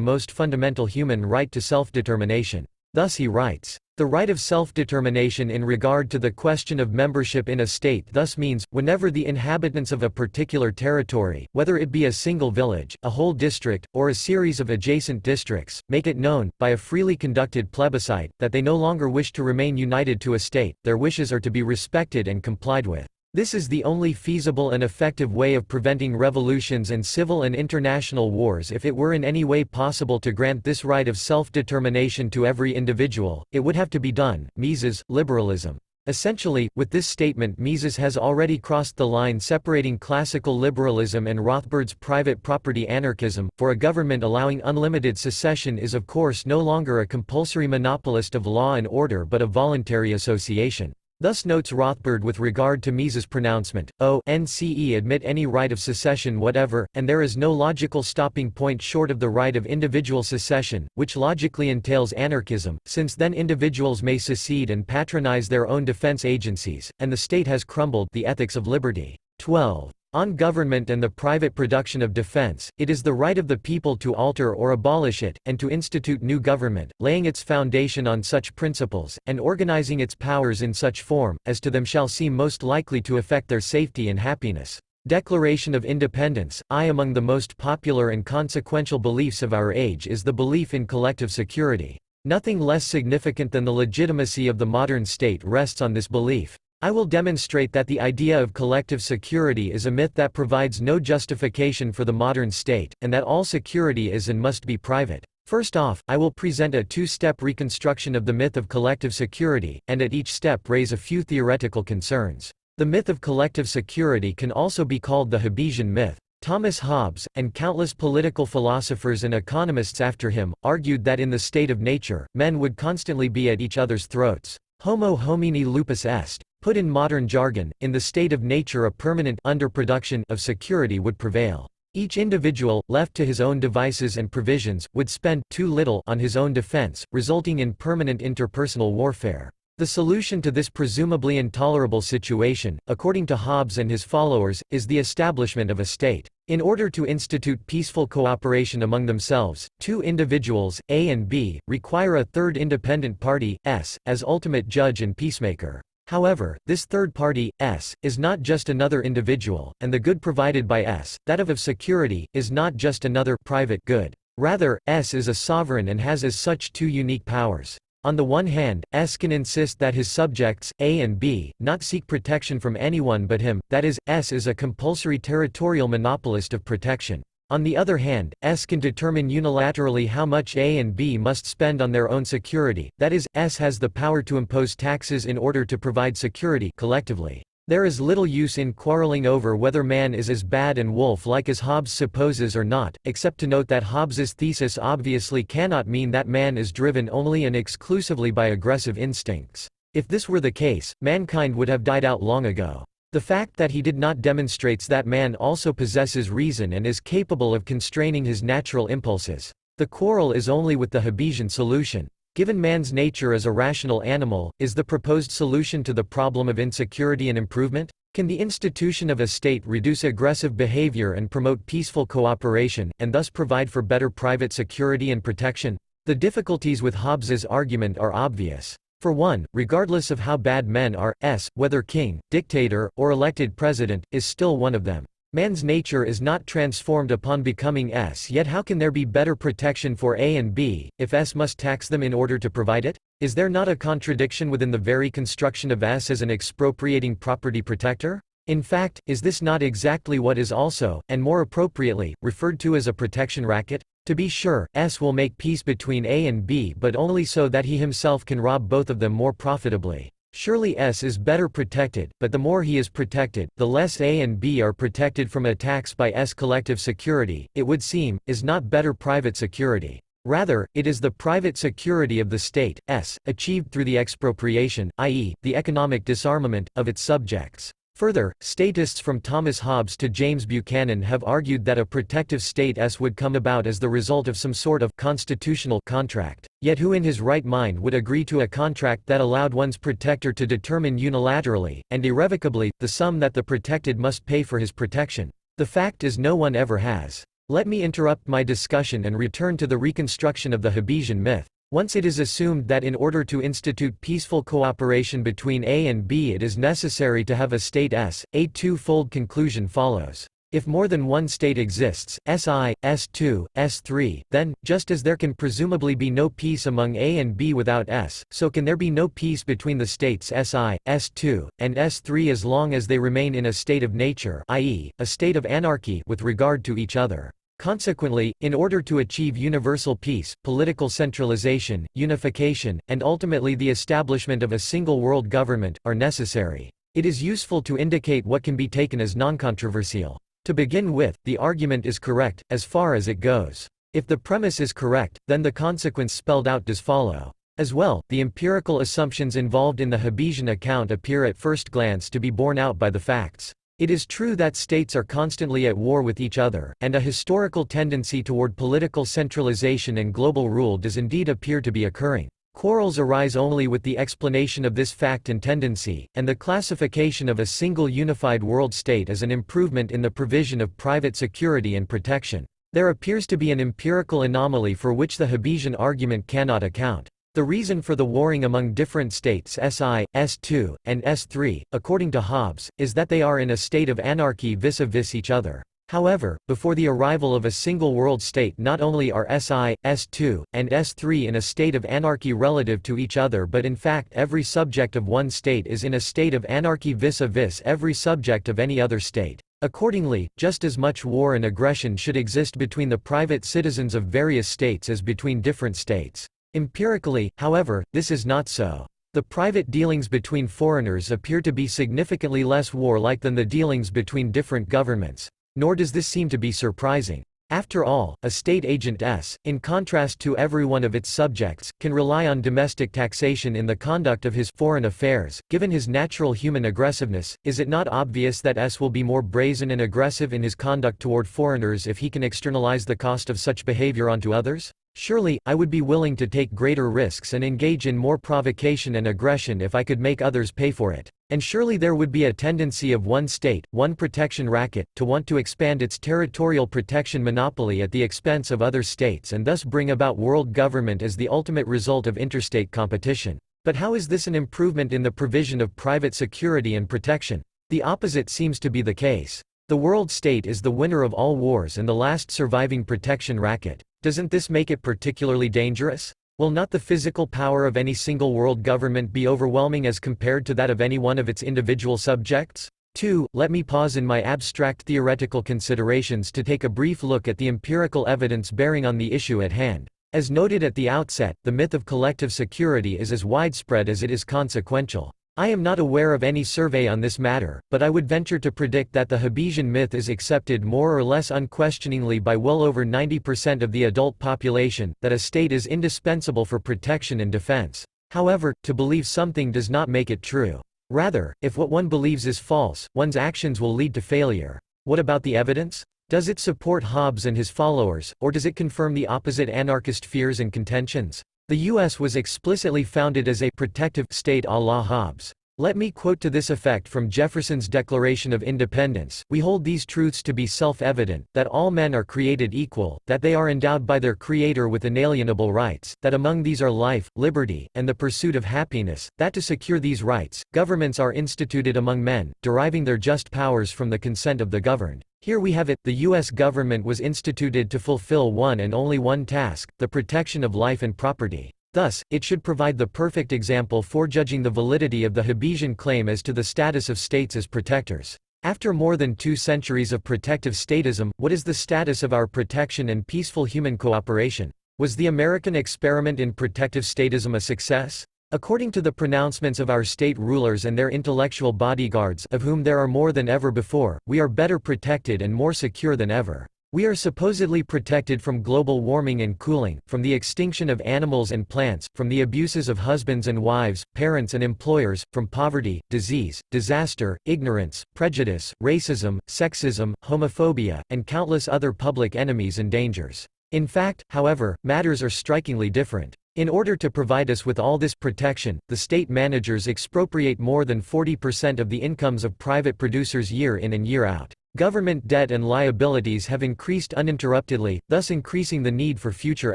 most fundamental human right to self-determination. Thus he writes, "The right of self-determination in regard to the question of membership in a state thus means, whenever the inhabitants of a particular territory, whether it be a single village, a whole district, or a series of adjacent districts, make it known, by a freely conducted plebiscite, that they no longer wish to remain united to a state, their wishes are to be respected and complied with. This is the only feasible and effective way of preventing revolutions and civil and international wars. If it were in any way possible to grant this right of self-determination to every individual, it would have to be done." Mises, Liberalism. Essentially, with this statement Mises has already crossed the line separating classical liberalism and Rothbard's private property anarchism, for a government allowing unlimited secession is of course no longer a compulsory monopolist of law and order but a voluntary association. Thus notes Rothbard with regard to Mises' pronouncement, "ONCE admit any right of secession whatever, and there is no logical stopping point short of the right of individual secession, which logically entails anarchism, since then individuals may secede and patronize their own defense agencies, and the state has crumbled." The Ethics of Liberty. 12. On government and the private production of defense, it is the right of the people to alter or abolish it, and to institute new government, laying its foundation on such principles, and organizing its powers in such form, as to them shall seem most likely to affect their safety and happiness. Declaration of Independence. Among the most popular and consequential beliefs of our age is the belief in collective security. Nothing less significant than the legitimacy of the modern state rests on this belief. I will demonstrate that the idea of collective security is a myth that provides no justification for the modern state, and that all security is and must be private. First off, I will present a two-step reconstruction of the myth of collective security, and at each step raise a few theoretical concerns. The myth of collective security can also be called the Hobbesian myth. Thomas Hobbes, and countless political philosophers and economists after him, argued that in the state of nature, men would constantly be at each other's throats. Homo homini lupus est. Put in modern jargon, in the state of nature a permanent underproduction of security would prevail. Each individual, left to his own devices and provisions, would spend too little on his own defense, resulting in permanent interpersonal warfare. The solution to this presumably intolerable situation, according to Hobbes and his followers, is the establishment of a state. In order to institute peaceful cooperation among themselves, two individuals, A and B, require a third independent party, S, as ultimate judge and peacemaker. However, this third party, S, is not just another individual, and the good provided by S, that of security, is not just another private good. Rather, S is a sovereign and has as such two unique powers. On the one hand, S can insist that his subjects, A and B, not seek protection from anyone but him, that is, S is a compulsory territorial monopolist of protection. On the other hand, S can determine unilaterally how much A and B must spend on their own security, that is, S has the power to impose taxes in order to provide security collectively. There is little use in quarreling over whether man is as bad and wolf-like as Hobbes supposes or not, except to note that Hobbes's thesis obviously cannot mean that man is driven only and exclusively by aggressive instincts. If this were the case, mankind would have died out long ago. The fact that he did not demonstrates that man also possesses reason and is capable of constraining his natural impulses. The quarrel is only with the Hobbesian solution. Given man's nature as a rational animal, is the proposed solution to the problem of insecurity an improvement? Can the institution of a state reduce aggressive behavior and promote peaceful cooperation, and thus provide for better private security and protection? The difficulties with Hobbes's argument are obvious. For one, regardless of how bad men are, S, whether king, dictator, or elected president, is still one of them. Man's nature is not transformed upon becoming S, yet how can there be better protection for A and B, if S must tax them in order to provide it? Is there not a contradiction within the very construction of S as an expropriating property protector? In fact, is this not exactly what is also, and more appropriately, referred to as a protection racket? To be sure, S will make peace between A and B, but only so that he himself can rob both of them more profitably. Surely S is better protected, but the more he is protected, the less A and B are protected from attacks by S. Collective security, it would seem, is not better private security. Rather, it is the private security of the state, S, achieved through the expropriation, i.e., the economic disarmament, of its subjects. Further, statists from Thomas Hobbes to James Buchanan have argued that a protective state S would come about as the result of some sort of constitutional contract. Yet who in his right mind would agree to a contract that allowed one's protector to determine unilaterally, and irrevocably, the sum that the protected must pay for his protection? The fact is no one ever has. Let me interrupt my discussion and return to the reconstruction of the Hobbesian myth. Once it is assumed that in order to institute peaceful cooperation between A and B it is necessary to have a state S, a two-fold conclusion follows. If more than one state exists, SI, S2, S3, then, just as there can presumably be no peace among A and B without S, so can there be no peace between the states SI, S2, and S3 as long as they remain in a state of nature, i.e., a state of anarchy with regard to each other. Consequently, in order to achieve universal peace, political centralization, unification, and ultimately the establishment of a single world government, are necessary. It is useful to indicate what can be taken as non-controversial. To begin with, the argument is correct, as far as it goes. If the premise is correct, then the consequence spelled out does follow. As well, the empirical assumptions involved in the Hobbesian account appear at first glance to be borne out by the facts. It is true that states are constantly at war with each other, and a historical tendency toward political centralization and global rule does indeed appear to be occurring. Quarrels arise only with the explanation of this fact and tendency, and the classification of a single unified world state as an improvement in the provision of private security and protection. There appears to be an empirical anomaly for which the Hobbesian argument cannot account. The reason for the warring among different states SI, S2, and S3, according to Hobbes, is that they are in a state of anarchy vis-a-vis each other. However, before the arrival of a single world state not only are SI, S2, and S3 in a state of anarchy relative to each other but in fact every subject of one state is in a state of anarchy vis-a-vis every subject of any other state. Accordingly, just as much war and aggression should exist between the private citizens of various states as between different states. Empirically, however, this is not so. The private dealings between foreigners appear to be significantly less warlike than the dealings between different governments. Nor does this seem to be surprising. After all, a state agent S, in contrast to every one of its subjects, can rely on domestic taxation in the conduct of his foreign affairs. Given his natural human aggressiveness, is it not obvious that S will be more brazen and aggressive in his conduct toward foreigners if he can externalize the cost of such behavior onto others? Surely, I would be willing to take greater risks and engage in more provocation and aggression if I could make others pay for it. And surely there would be a tendency of one state, one protection racket, to want to expand its territorial protection monopoly at the expense of other states and thus bring about world government as the ultimate result of interstate competition. But how is this an improvement in the provision of private security and protection? The opposite seems to be the case. The world state is the winner of all wars and the last surviving protection racket. Doesn't this make it particularly dangerous? Will not the physical power of any single world government be overwhelming as compared to that of any one of its individual subjects? 2. Let me pause in my abstract theoretical considerations to take a brief look at the empirical evidence bearing on the issue at hand. As noted at the outset, the myth of collective security is as widespread as it is consequential. I am not aware of any survey on this matter, but I would venture to predict that the Hobbesian myth is accepted more or less unquestioningly by well over 90% of the adult population, that a state is indispensable for protection and defense. However, to believe something does not make it true. Rather, if what one believes is false, one's actions will lead to failure. What about the evidence? Does it support Hobbes and his followers, or does it confirm the opposite anarchist fears and contentions? The U.S. was explicitly founded as a protective state à la Hobbes. Let me quote to this effect from Jefferson's Declaration of Independence: "We hold these truths to be self-evident, that all men are created equal, that they are endowed by their Creator with inalienable rights, that among these are life, liberty, and the pursuit of happiness, that to secure these rights, governments are instituted among men, deriving their just powers from the consent of the governed." Here we have it, the U.S. government was instituted to fulfill one and only one task, the protection of life and property. Thus, it should provide the perfect example for judging the validity of the Hobbesian claim as to the status of states as protectors. After more than 2 centuries of protective statism, what is the status of our protection and peaceful human cooperation? Was the American experiment in protective statism a success? According to the pronouncements of our state rulers and their intellectual bodyguards, of whom there are more than ever before, we are better protected and more secure than ever. We are supposedly protected from global warming and cooling, from the extinction of animals and plants, from the abuses of husbands and wives, parents and employers, from poverty, disease, disaster, ignorance, prejudice, racism, sexism, homophobia, and countless other public enemies and dangers. In fact, however, matters are strikingly different. In order to provide us with all this protection, the state managers expropriate more than 40% of the incomes of private producers year in and year out. Government debt and liabilities have increased uninterruptedly, thus increasing the need for future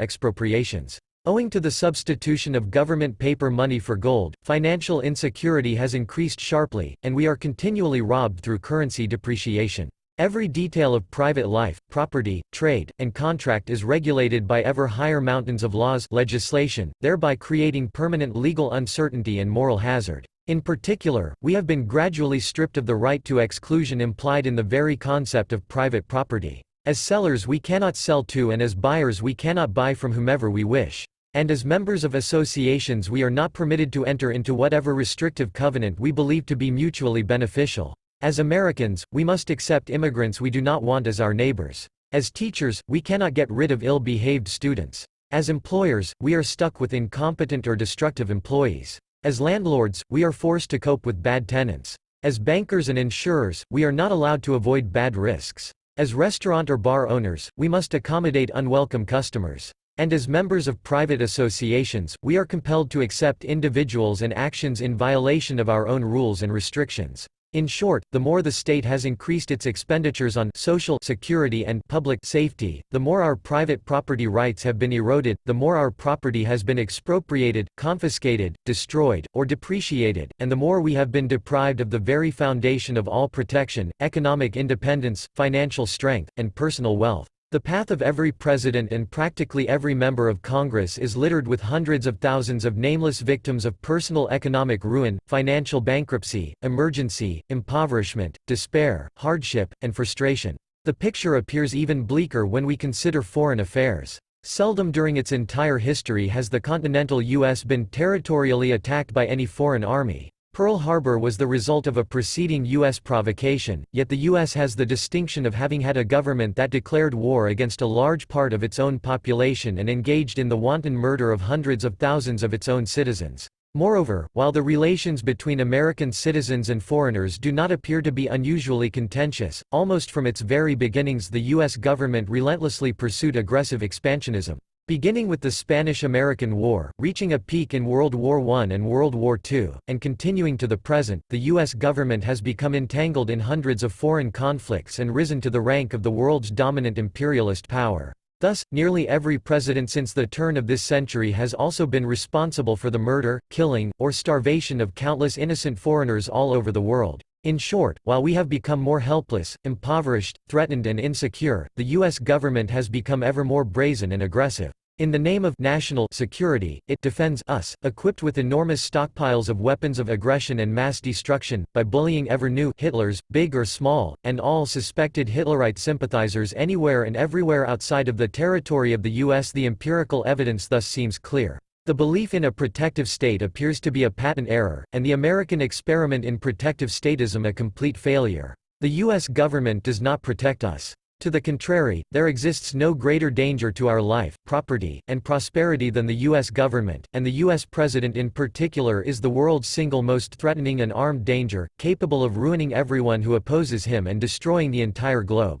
expropriations. Owing to the substitution of government paper money for gold, financial insecurity has increased sharply, and we are continually robbed through currency depreciation. Every detail of private life, property, trade, and contract is regulated by ever higher mountains of laws, legislation, thereby creating permanent legal uncertainty and moral hazard. In particular, we have been gradually stripped of the right to exclusion implied in the very concept of private property. As sellers we cannot sell to, and as buyers we cannot buy from whomever we wish. And as members of associations we are not permitted to enter into whatever restrictive covenant we believe to be mutually beneficial. As Americans, we must accept immigrants we do not want as our neighbors. As teachers, we cannot get rid of ill-behaved students. As employers, we are stuck with incompetent or destructive employees. As landlords, we are forced to cope with bad tenants. As bankers and insurers, we are not allowed to avoid bad risks. As restaurant or bar owners, we must accommodate unwelcome customers. And as members of private associations, we are compelled to accept individuals and actions in violation of our own rules and restrictions. In short, the more the state has increased its expenditures on social security and public safety, the more our private property rights have been eroded, the more our property has been expropriated, confiscated, destroyed, or depreciated, and the more we have been deprived of the very foundation of all protection, economic independence, financial strength, and personal wealth. The path of every president and practically every member of Congress is littered with hundreds of thousands of nameless victims of personal economic ruin, financial bankruptcy, emergency, impoverishment, despair, hardship, and frustration. The picture appears even bleaker when we consider foreign affairs. Seldom during its entire history has the continental U.S. been territorially attacked by any foreign army. Pearl Harbor was the result of a preceding U.S. provocation, yet the U.S. has the distinction of having had a government that declared war against a large part of its own population and engaged in the wanton murder of hundreds of thousands of its own citizens. Moreover, while the relations between American citizens and foreigners do not appear to be unusually contentious, almost from its very beginnings the U.S. government relentlessly pursued aggressive expansionism. Beginning with the Spanish–American War, reaching a peak in World War I and World War II, and continuing to the present, the U.S. government has become entangled in hundreds of foreign conflicts and risen to the rank of the world's dominant imperialist power. Thus, nearly every president since the turn of this century has also been responsible for the murder, killing, or starvation of countless innocent foreigners all over the world. In short, while we have become more helpless, impoverished, threatened and insecure, the U.S. government has become ever more brazen and aggressive. In the name of national security, it defends us, equipped with enormous stockpiles of weapons of aggression and mass destruction, by bullying ever new Hitlers, big or small, and all suspected Hitlerite sympathizers anywhere and everywhere outside of the territory of the U.S. The empirical evidence thus seems clear. The belief in a protective state appears to be a patent error, and the American experiment in protective statism a complete failure. The U.S. government does not protect us. To the contrary, there exists no greater danger to our life, property, and prosperity than the U.S. government, and the U.S. president in particular is the world's single most threatening and armed danger, capable of ruining everyone who opposes him and destroying the entire globe.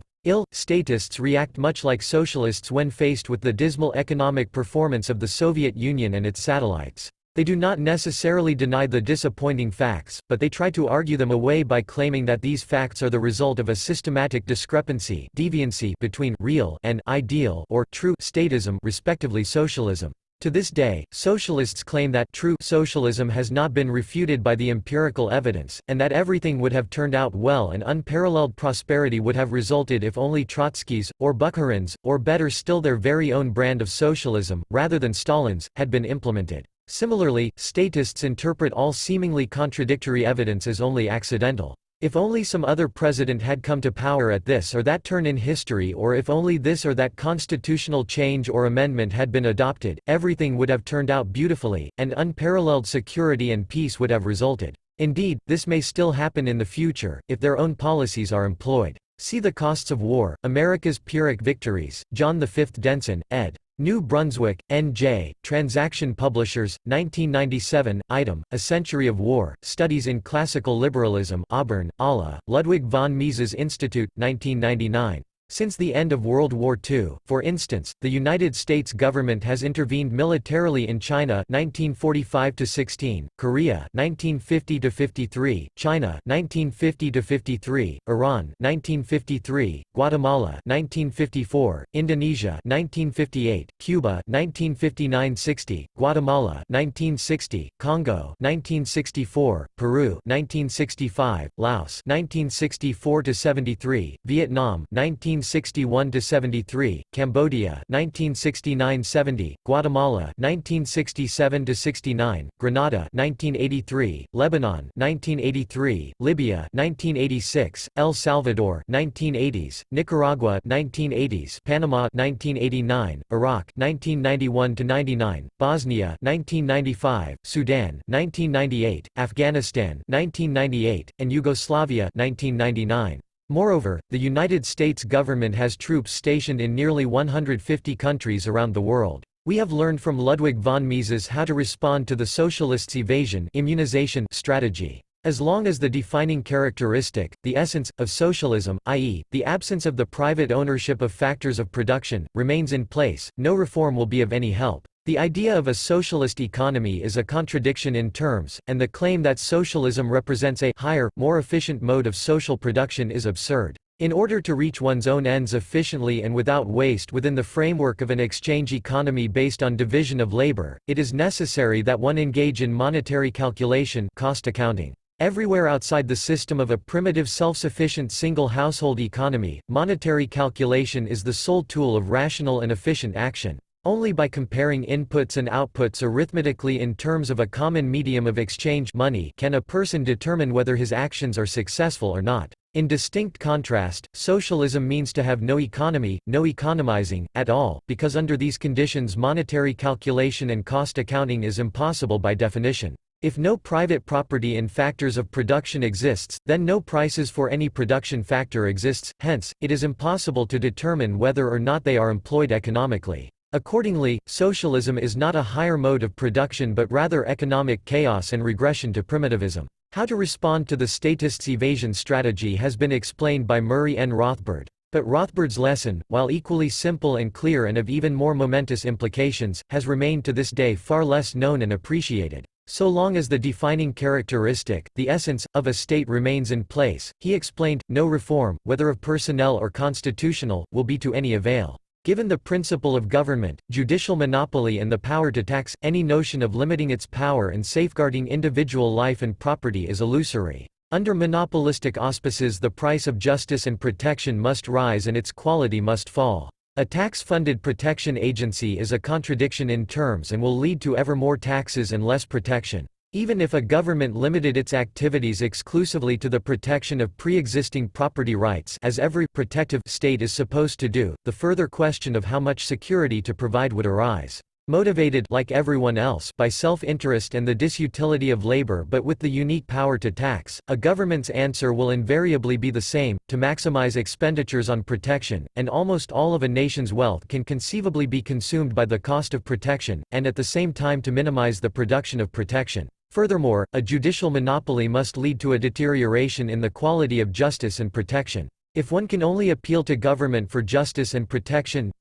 Statists react much like socialists when faced with the dismal economic performance of the Soviet Union and its satellites. They do not necessarily deny the disappointing facts, but they try to argue them away by claiming that these facts are the result of a systematic discrepancy deviancy between real and ideal or true statism, respectively socialism. To this day, socialists claim that true socialism has not been refuted by the empirical evidence, and that everything would have turned out well and unparalleled prosperity would have resulted if only Trotsky's, or Bukharin's, or better still their very own brand of socialism, rather than Stalin's, had been implemented. Similarly, statists interpret all seemingly contradictory evidence as only accidental. If only some other president had come to power at this or that turn in history, or if only this or that constitutional change or amendment had been adopted, everything would have turned out beautifully, and unparalleled security and peace would have resulted. Indeed, this may still happen in the future, if their own policies are employed. See The Costs of War, America's Pyrrhic Victories, John V. Denson, ed. New Brunswick, N.J., Transaction Publishers, 1997, item, A Century of War, Studies in Classical Liberalism, Auburn, Allah, Ludwig von Mises Institute, 1999. Since the end of World War II, for instance, the United States government has intervened militarily in China 1945–16, Korea 1950–53, China 1950–53, Iran 1953, Guatemala 1954, Indonesia 1958, Cuba 1959–60, Guatemala 1960, Congo 1964, Peru 1965, Laos 1964–73, Vietnam 1961–73, Cambodia 1969–70, Guatemala 1967–69, Grenada 1983, Lebanon 1983, Libya 1986, El Salvador 1980s, Nicaragua 1980s, Panama 1989, Iraq 1991–99, Bosnia 1995, Sudan 1998, Afghanistan 1998, and Yugoslavia 1999. Moreover, the United States government has troops stationed in nearly 150 countries around the world. We have learned from Ludwig von Mises how to respond to the socialists' evasion immunization strategy. As long as the defining characteristic, the essence, of socialism, i.e., the absence of the private ownership of factors of production, remains in place, no reform will be of any help. The idea of a socialist economy is a contradiction in terms, and the claim that socialism represents a higher, more efficient mode of social production is absurd. In order to reach one's own ends efficiently and without waste within the framework of an exchange economy based on division of labor, it is necessary that one engage in monetary calculation, cost accounting. Everywhere outside the system of a primitive self-sufficient single household economy, monetary calculation is the sole tool of rational and efficient action. Only by comparing inputs and outputs arithmetically in terms of a common medium of exchange money can a person determine whether his actions are successful or not. In distinct contrast, socialism means to have no economy, no economizing, at all, because under these conditions monetary calculation and cost accounting is impossible by definition. If no private property in factors of production exists, then no prices for any production factor exists, hence, it is impossible to determine whether or not they are employed economically. Accordingly, socialism is not a higher mode of production but rather economic chaos and regression to primitivism. How to respond to the statists' evasion strategy has been explained by Murray N. Rothbard. But Rothbard's lesson, while equally simple and clear and of even more momentous implications, has remained to this day far less known and appreciated. So long as the defining characteristic, the essence, of a state remains in place, he explained, no reform, whether of personnel or constitutional, will be to any avail. Given the principle of government, judicial monopoly and the power to tax, any notion of limiting its power and safeguarding individual life and property is illusory. Under monopolistic auspices the price of justice and protection must rise and its quality must fall. A tax-funded protection agency is a contradiction in terms and will lead to ever more taxes and less protection. Even if a government limited its activities exclusively to the protection of pre-existing property rights, as every protective state is supposed to do, the further question of how much security to provide would arise. Motivated, like everyone else, by self-interest and the disutility of labor but with the unique power to tax, a government's answer will invariably be the same, to maximize expenditures on protection, and almost all of a nation's wealth can conceivably be consumed by the cost of protection, and at the same time to minimize the production of protection. Furthermore, a judicial monopoly must lead to a deterioration in the quality of justice and protection. If one can only appeal to government for justice and protection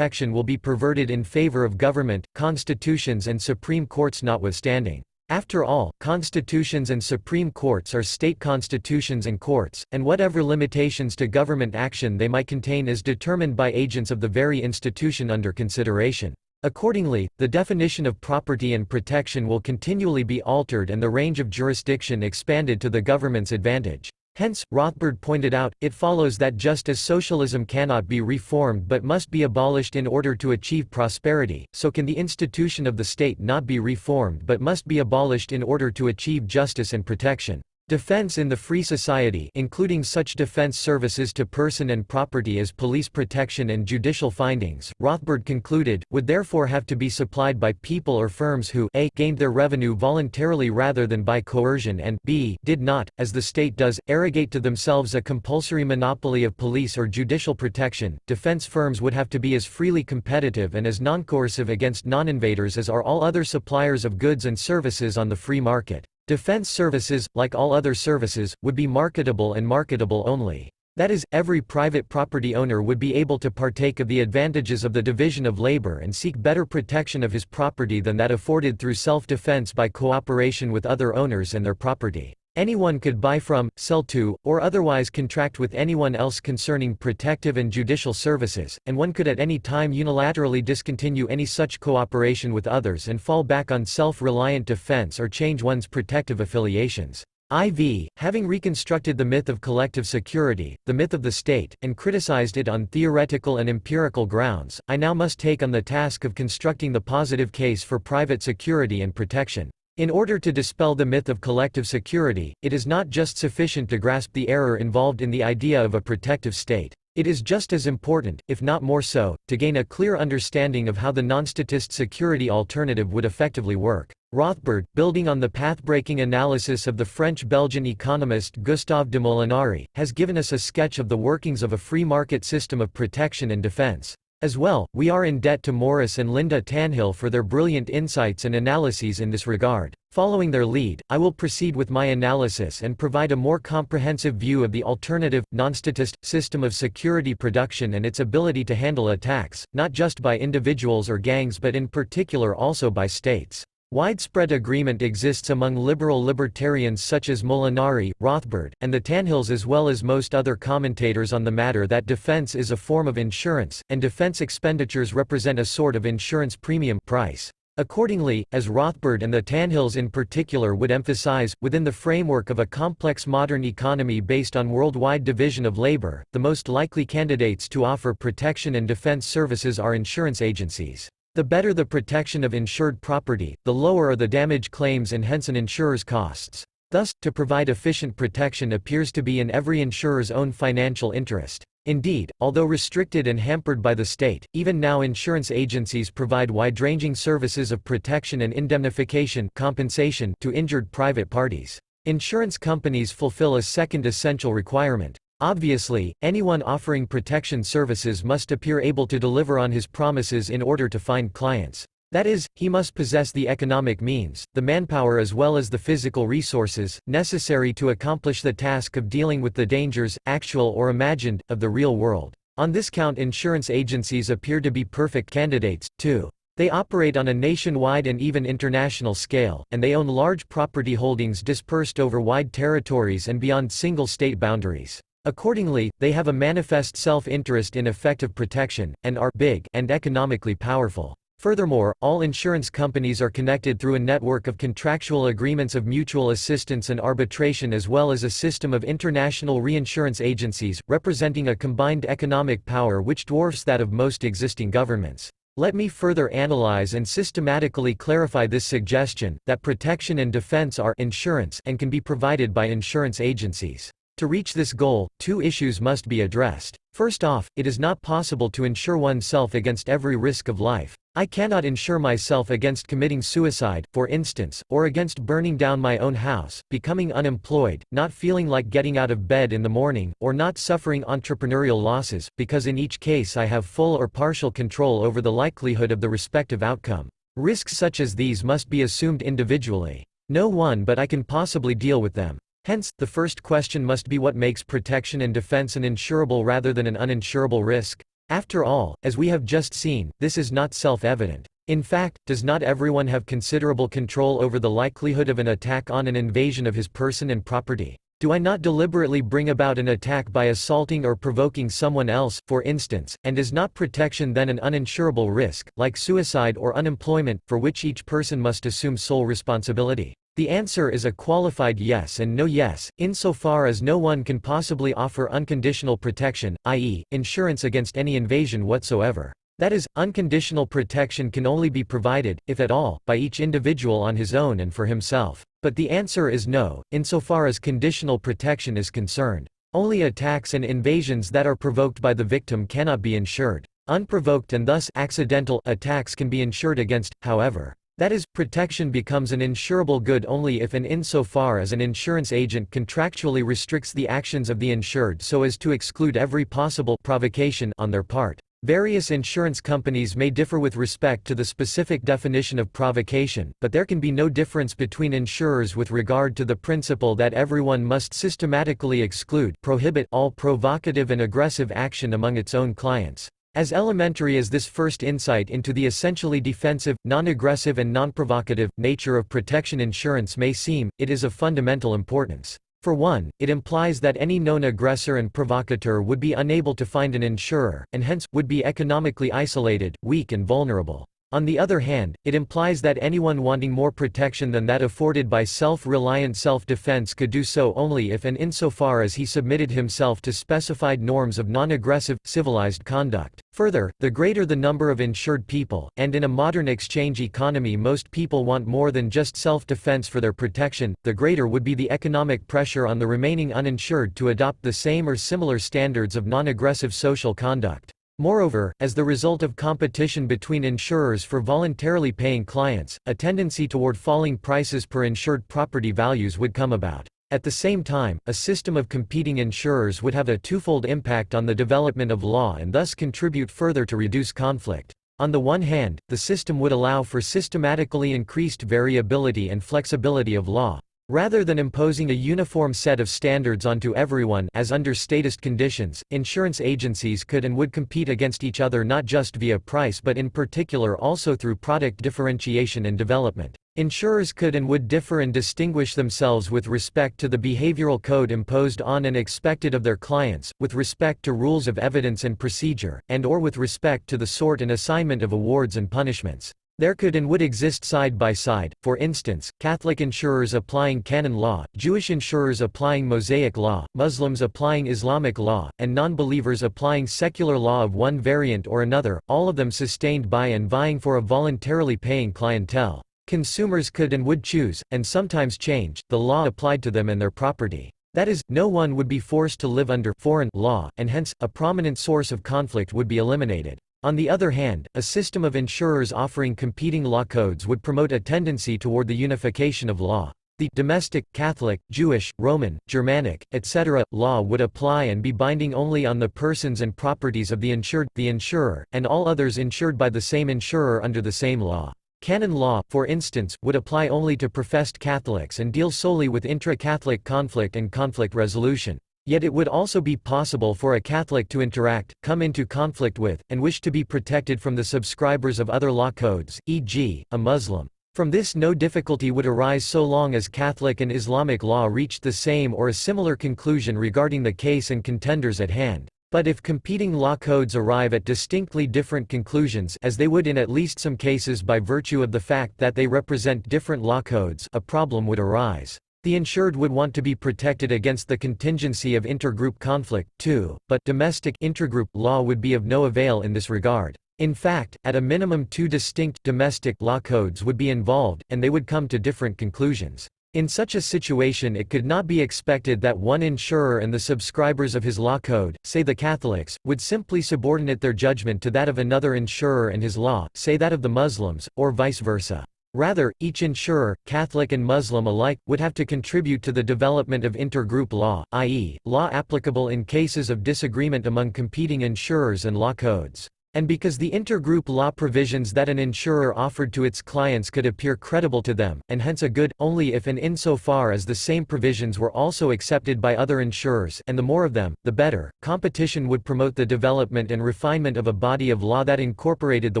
will be perverted in favor of government, constitutions and Supreme Courts notwithstanding. After all, constitutions and Supreme Courts are state constitutions and courts, and whatever limitations to government action they might contain is determined by agents of the very institution under consideration. Accordingly, the definition of property and protection will continually be altered and the range of jurisdiction expanded to the government's advantage. Hence, Rothbard pointed out, it follows that just as socialism cannot be reformed but must be abolished in order to achieve prosperity, so can the institution of the state not be reformed but must be abolished in order to achieve justice and protection. Defense in the free society, including such defense services to person and property as police protection and judicial findings, Rothbard concluded, would therefore have to be supplied by people or firms who a. gained their revenue voluntarily rather than by coercion and b. did not, as the state does, arrogate to themselves a compulsory monopoly of police or judicial protection. Defense firms would have to be as freely competitive and as non-coercive against non-invaders as are all other suppliers of goods and services on the free market. Defense services, like all other services, would be marketable and marketable only. That is, every private property owner would be able to partake of the advantages of the division of labor and seek better protection of his property than that afforded through self-defense by cooperation with other owners and their property. Anyone could buy from, sell to, or otherwise contract with anyone else concerning protective and judicial services, and one could at any time unilaterally discontinue any such cooperation with others and fall back on self-reliant defense or change one's protective affiliations. Having reconstructed the myth of collective security, the myth of the state, and criticized it on theoretical and empirical grounds, I now must take on the task of constructing the positive case for private security and protection. In order to dispel the myth of collective security, it is not just sufficient to grasp the error involved in the idea of a protective state. It is just as important, if not more so, to gain a clear understanding of how the non-statist security alternative would effectively work. Rothbard, building on the path-breaking analysis of the French-Belgian economist Gustave de Molinari, has given us a sketch of the workings of a free market system of protection and defense. As well, we are in debt to Morris and Linda Tannehill for their brilliant insights and analyses in this regard. Following their lead, I will proceed with my analysis and provide a more comprehensive view of the alternative, non-statist, system of security production and its ability to handle attacks, not just by individuals or gangs but in particular also by states. Widespread agreement exists among liberal libertarians such as Molinari, Rothbard, and the Tannehills as well as most other commentators on the matter that defense is a form of insurance, and defense expenditures represent a sort of insurance premium price. Accordingly, as Rothbard and the Tannehills in particular would emphasize, within the framework of a complex modern economy based on worldwide division of labor, the most likely candidates to offer protection and defense services are insurance agencies. The better the protection of insured property, the lower are the damage claims and hence an insurer's costs. Thus, to provide efficient protection appears to be in every insurer's own financial interest. Indeed, although restricted and hampered by the state, even now insurance agencies provide wide-ranging services of protection and indemnification compensation to injured private parties. Insurance companies fulfill a second essential requirement. Obviously, anyone offering protection services must appear able to deliver on his promises in order to find clients. That is, he must possess the economic means, the manpower as well as the physical resources, necessary to accomplish the task of dealing with the dangers, actual or imagined, of the real world. On this count insurance agencies appear to be perfect candidates, too. They operate on a nationwide and even international scale, and they own large property holdings dispersed over wide territories and beyond single state boundaries. Accordingly, they have a manifest self-interest in effective protection, and are big and economically powerful. Furthermore, all insurance companies are connected through a network of contractual agreements of mutual assistance and arbitration as well as a system of international reinsurance agencies, representing a combined economic power which dwarfs that of most existing governments. Let me further analyze and systematically clarify this suggestion, that protection and defense are insurance and can be provided by insurance agencies. To reach this goal, two issues must be addressed. First off, it is not possible to insure oneself against every risk of life. I cannot insure myself against committing suicide, for instance, or against burning down my own house, becoming unemployed, not feeling like getting out of bed in the morning, or not suffering entrepreneurial losses, because in each case I have full or partial control over the likelihood of the respective outcome. Risks such as these must be assumed individually. No one but I can possibly deal with them. Hence, the first question must be what makes protection and defense an insurable rather than an uninsurable risk? After all, as we have just seen, this is not self-evident. In fact, does not everyone have considerable control over the likelihood of an attack on an invasion of his person and property? Do I not deliberately bring about an attack by assaulting or provoking someone else, for instance, and is not protection then an uninsurable risk, like suicide or unemployment, for which each person must assume sole responsibility? The answer is a qualified yes and no yes, insofar as no one can possibly offer unconditional protection, i.e., insurance against any invasion whatsoever. That is, unconditional protection can only be provided, if at all, by each individual on his own and for himself. But the answer is no, insofar as conditional protection is concerned. Only attacks and invasions that are provoked by the victim cannot be insured. Unprovoked and thus accidental attacks can be insured against, however. That is, protection becomes an insurable good only if and insofar as an insurance agent contractually restricts the actions of the insured so as to exclude every possible provocation on their part. Various insurance companies may differ with respect to the specific definition of provocation, but there can be no difference between insurers with regard to the principle that everyone must systematically exclude, prohibit all provocative and aggressive action among its own clients. As elementary as this first insight into the essentially defensive, non-aggressive and non-provocative nature of protection insurance may seem, it is of fundamental importance. For one, it implies that any known aggressor and provocateur would be unable to find an insurer, and hence, would be economically isolated, weak and vulnerable. On the other hand, it implies that anyone wanting more protection than that afforded by self-reliant self-defense could do so only if and insofar as he submitted himself to specified norms of non-aggressive, civilized conduct. Further, the greater the number of insured people, and in a modern exchange economy most people want more than just self-defense for their protection, the greater would be the economic pressure on the remaining uninsured to adopt the same or similar standards of non-aggressive social conduct. Moreover, as the result of competition between insurers for voluntarily paying clients, a tendency toward falling prices per insured property values would come about. At the same time, a system of competing insurers would have a twofold impact on the development of law and thus contribute further to reduce conflict. On the one hand, the system would allow for systematically increased variability and flexibility of law. Rather than imposing a uniform set of standards onto everyone as under statist conditions, insurance agencies could and would compete against each other not just via price but in particular also through product differentiation and development. Insurers could and would differ and distinguish themselves with respect to the behavioral code imposed on and expected of their clients, with respect to rules of evidence and procedure, and/or with respect to the sort and assignment of awards and punishments. There could and would exist side by side, for instance, Catholic insurers applying canon law, Jewish insurers applying Mosaic law, Muslims applying Islamic law, and non-believers applying secular law of one variant or another, all of them sustained by and vying for a voluntarily paying clientele. Consumers could and would choose, and sometimes change, the law applied to them and their property. That is, no one would be forced to live under foreign law, and hence, a prominent source of conflict would be eliminated. On the other hand, a system of insurers offering competing law codes would promote a tendency toward the unification of law. The domestic, Catholic, Jewish, Roman, Germanic, etc. law would apply and be binding only on the persons and properties of the insured, the insurer, and all others insured by the same insurer under the same law. Canon law, for instance, would apply only to professed Catholics and deal solely with intra-Catholic conflict and conflict resolution. Yet it would also be possible for a Catholic to interact, come into conflict with, and wish to be protected from the subscribers of other law codes, e.g., a Muslim. From this no difficulty would arise so long as Catholic and Islamic law reached the same or a similar conclusion regarding the case and contenders at hand. But if competing law codes arrive at distinctly different conclusions, as they would in at least some cases by virtue of the fact that they represent different law codes, a problem would arise. The insured would want to be protected against the contingency of intergroup conflict, too, but domestic intragroup law would be of no avail in this regard. In fact, at a minimum two distinct domestic law codes would be involved, and they would come to different conclusions. In such a situation it could not be expected that one insurer and the subscribers of his law code, say the Catholics, would simply subordinate their judgment to that of another insurer and his law, say that of the Muslims, or vice versa. Rather, each insurer, Catholic and Muslim alike, would have to contribute to the development of intergroup law, i.e., law applicable in cases of disagreement among competing insurers and law codes. And because the intergroup law provisions that an insurer offered to its clients could appear credible to them, and hence a good, only if and insofar as the same provisions were also accepted by other insurers, and the more of them, the better, competition would promote the development and refinement of a body of law that incorporated the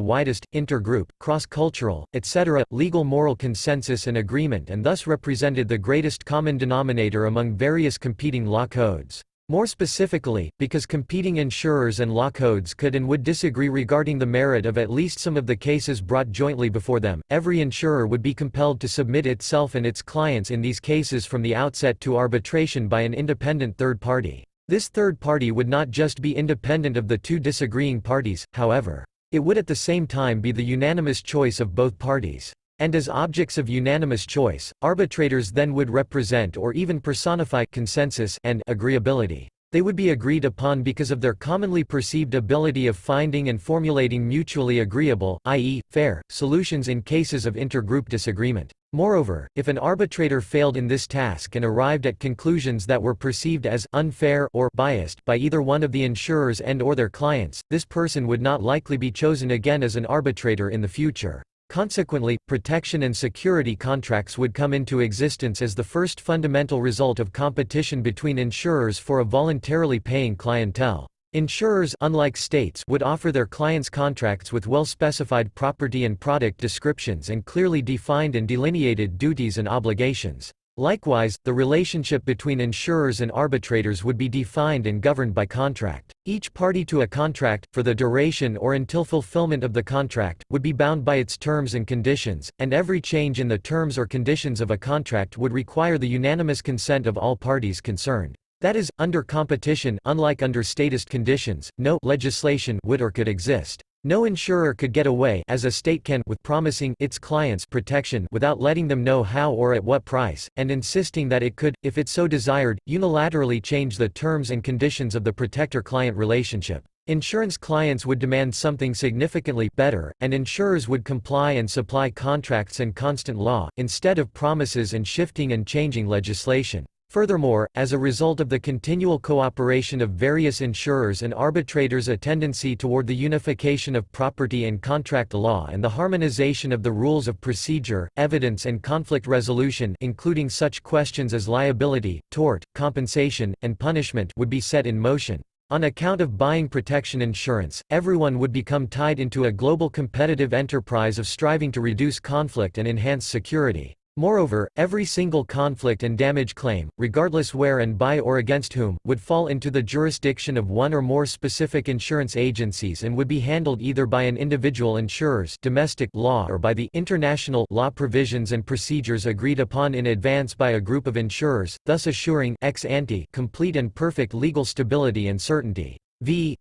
widest, intergroup, cross-cultural, etc., legal moral consensus and agreement and thus represented the greatest common denominator among various competing law codes. More specifically, because competing insurers and law codes could and would disagree regarding the merit of at least some of the cases brought jointly before them, every insurer would be compelled to submit itself and its clients in these cases from the outset to arbitration by an independent third party. This third party would not just be independent of the two disagreeing parties, however. It would at the same time be the unanimous choice of both parties. And as objects of unanimous choice, arbitrators then would represent or even personify consensus and agreeability. They would be agreed upon because of their commonly perceived ability of finding and formulating mutually agreeable, i.e., fair, solutions in cases of intergroup disagreement. Moreover, if an arbitrator failed in this task and arrived at conclusions that were perceived as unfair or biased by either one of the insurers and/or their clients, this person would not likely be chosen again as an arbitrator in the future. Consequently, protection and security contracts would come into existence as the first fundamental result of competition between insurers for a voluntarily paying clientele. Insurers, unlike states, would offer their clients contracts with well-specified property and product descriptions and clearly defined and delineated duties and obligations. Likewise, the relationship between insurers and arbitrators would be defined and governed by contract. Each party to a contract, for the duration or until fulfillment of the contract, would be bound by its terms and conditions, and every change in the terms or conditions of a contract would require the unanimous consent of all parties concerned. That is, under competition, unlike under statist conditions, no legislation would or could exist. No insurer could get away, as a state can, with promising its clients protection without letting them know how or at what price, and insisting that it could, if it so desired, unilaterally change the terms and conditions of the protector-client relationship. Insurance clients would demand something significantly better, and insurers would comply and supply contracts and constant law, instead of promises and shifting and changing legislation. Furthermore, as a result of the continual cooperation of various insurers and arbitrators, a tendency toward the unification of property and contract law and the harmonization of the rules of procedure, evidence and conflict resolution, including such questions as liability, tort, compensation, and punishment, would be set in motion. On account of buying protection insurance, everyone would become tied into a global competitive enterprise of striving to reduce conflict and enhance security. Moreover, every single conflict and damage claim, regardless where and by or against whom, would fall into the jurisdiction of one or more specific insurance agencies and would be handled either by an individual insurer's domestic law or by the international law provisions and procedures agreed upon in advance by a group of insurers, thus assuring ex ante complete and perfect legal stability and certainty.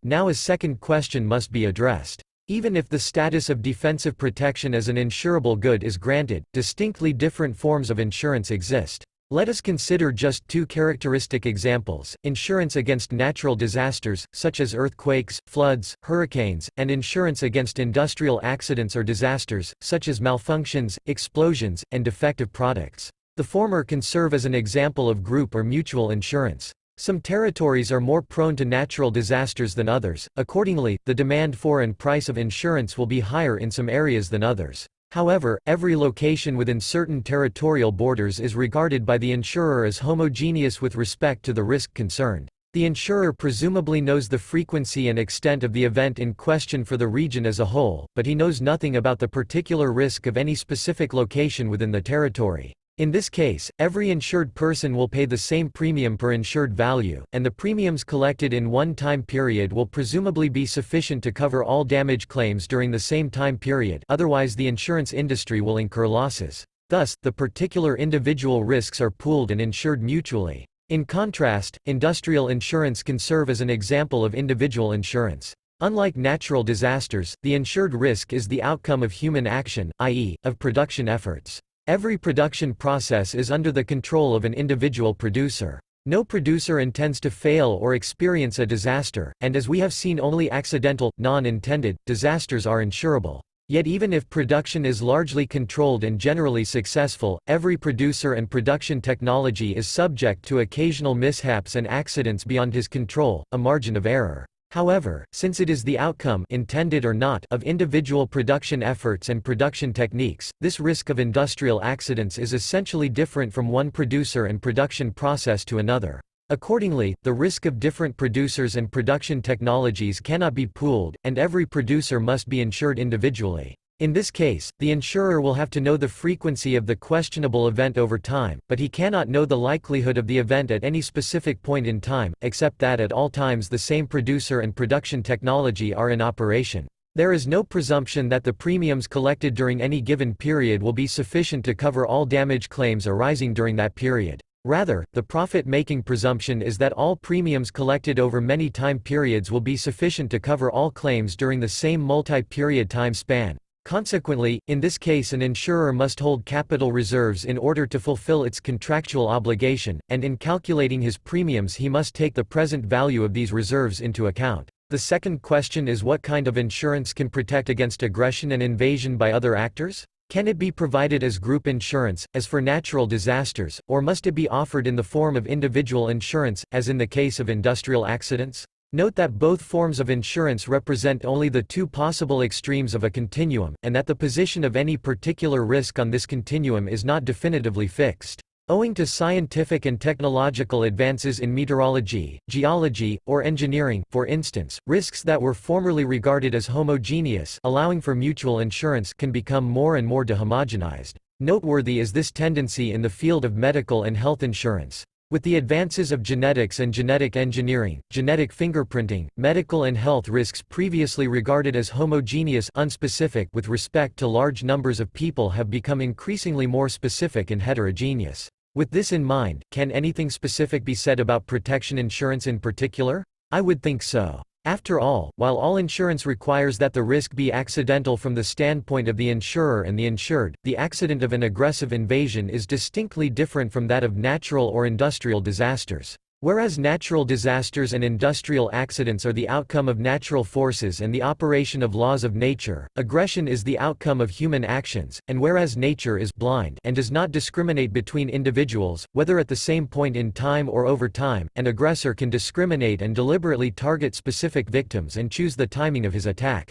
Now a second question must be addressed. Even if the status of defensive protection as an insurable good is granted, distinctly different forms of insurance exist. Let us consider just two characteristic examples: insurance against natural disasters, such as earthquakes, floods, hurricanes, and insurance against industrial accidents or disasters, such as malfunctions, explosions, and defective products. The former can serve as an example of group or mutual insurance. Some territories are more prone to natural disasters than others, accordingly, the demand for and price of insurance will be higher in some areas than others. However, every location within certain territorial borders is regarded by the insurer as homogeneous with respect to the risk concerned. The insurer presumably knows the frequency and extent of the event in question for the region as a whole, but he knows nothing about the particular risk of any specific location within the territory. In this case, every insured person will pay the same premium per insured value, and the premiums collected in one time period will presumably be sufficient to cover all damage claims during the same time period, otherwise the insurance industry will incur losses. Thus, the particular individual risks are pooled and insured mutually. In contrast, industrial insurance can serve as an example of individual insurance. Unlike natural disasters, the insured risk is the outcome of human action, i.e., of production efforts. Every production process is under the control of an individual producer. No producer intends to fail or experience a disaster, and as we have seen, only accidental, non-intended, disasters are insurable. Yet even if production is largely controlled and generally successful, every producer and production technology is subject to occasional mishaps and accidents beyond his control, a margin of error. However, since it is the outcome, intended or not, of individual production efforts and production techniques, this risk of industrial accidents is essentially different from one producer and production process to another. Accordingly, the risk of different producers and production technologies cannot be pooled, and every producer must be insured individually. In this case, the insurer will have to know the frequency of the questionable event over time, but he cannot know the likelihood of the event at any specific point in time, except that at all times the same producer and production technology are in operation. There is no presumption that the premiums collected during any given period will be sufficient to cover all damage claims arising during that period. Rather, the profit-making presumption is that all premiums collected over many time periods will be sufficient to cover all claims during the same multi-period time span. Consequently, in this case an insurer must hold capital reserves in order to fulfill its contractual obligation, and in calculating his premiums he must take the present value of these reserves into account. The second question is, what kind of insurance can protect against aggression and invasion by other actors? Can it be provided as group insurance, as for natural disasters, or must it be offered in the form of individual insurance, as in the case of industrial accidents? Note that both forms of insurance represent only the two possible extremes of a continuum, and that the position of any particular risk on this continuum is not definitively fixed. Owing to scientific and technological advances in meteorology, geology, or engineering, for instance, risks that were formerly regarded as homogeneous, allowing for mutual insurance, can become more and more dehomogenized. Noteworthy is this tendency in the field of medical and health insurance. With the advances of genetics and genetic engineering, genetic fingerprinting, medical and health risks previously regarded as homogeneous, unspecific with respect to large numbers of people have become increasingly more specific and heterogeneous. With this in mind, can anything specific be said about protection insurance in particular? I would think so. After all, while all insurance requires that the risk be accidental from the standpoint of the insurer and the insured, the accident of an aggressive invasion is distinctly different from that of natural or industrial disasters. Whereas natural disasters and industrial accidents are the outcome of natural forces and the operation of laws of nature, aggression is the outcome of human actions, and whereas nature is blind and does not discriminate between individuals, whether at the same point in time or over time, an aggressor can discriminate and deliberately target specific victims and choose the timing of his attack.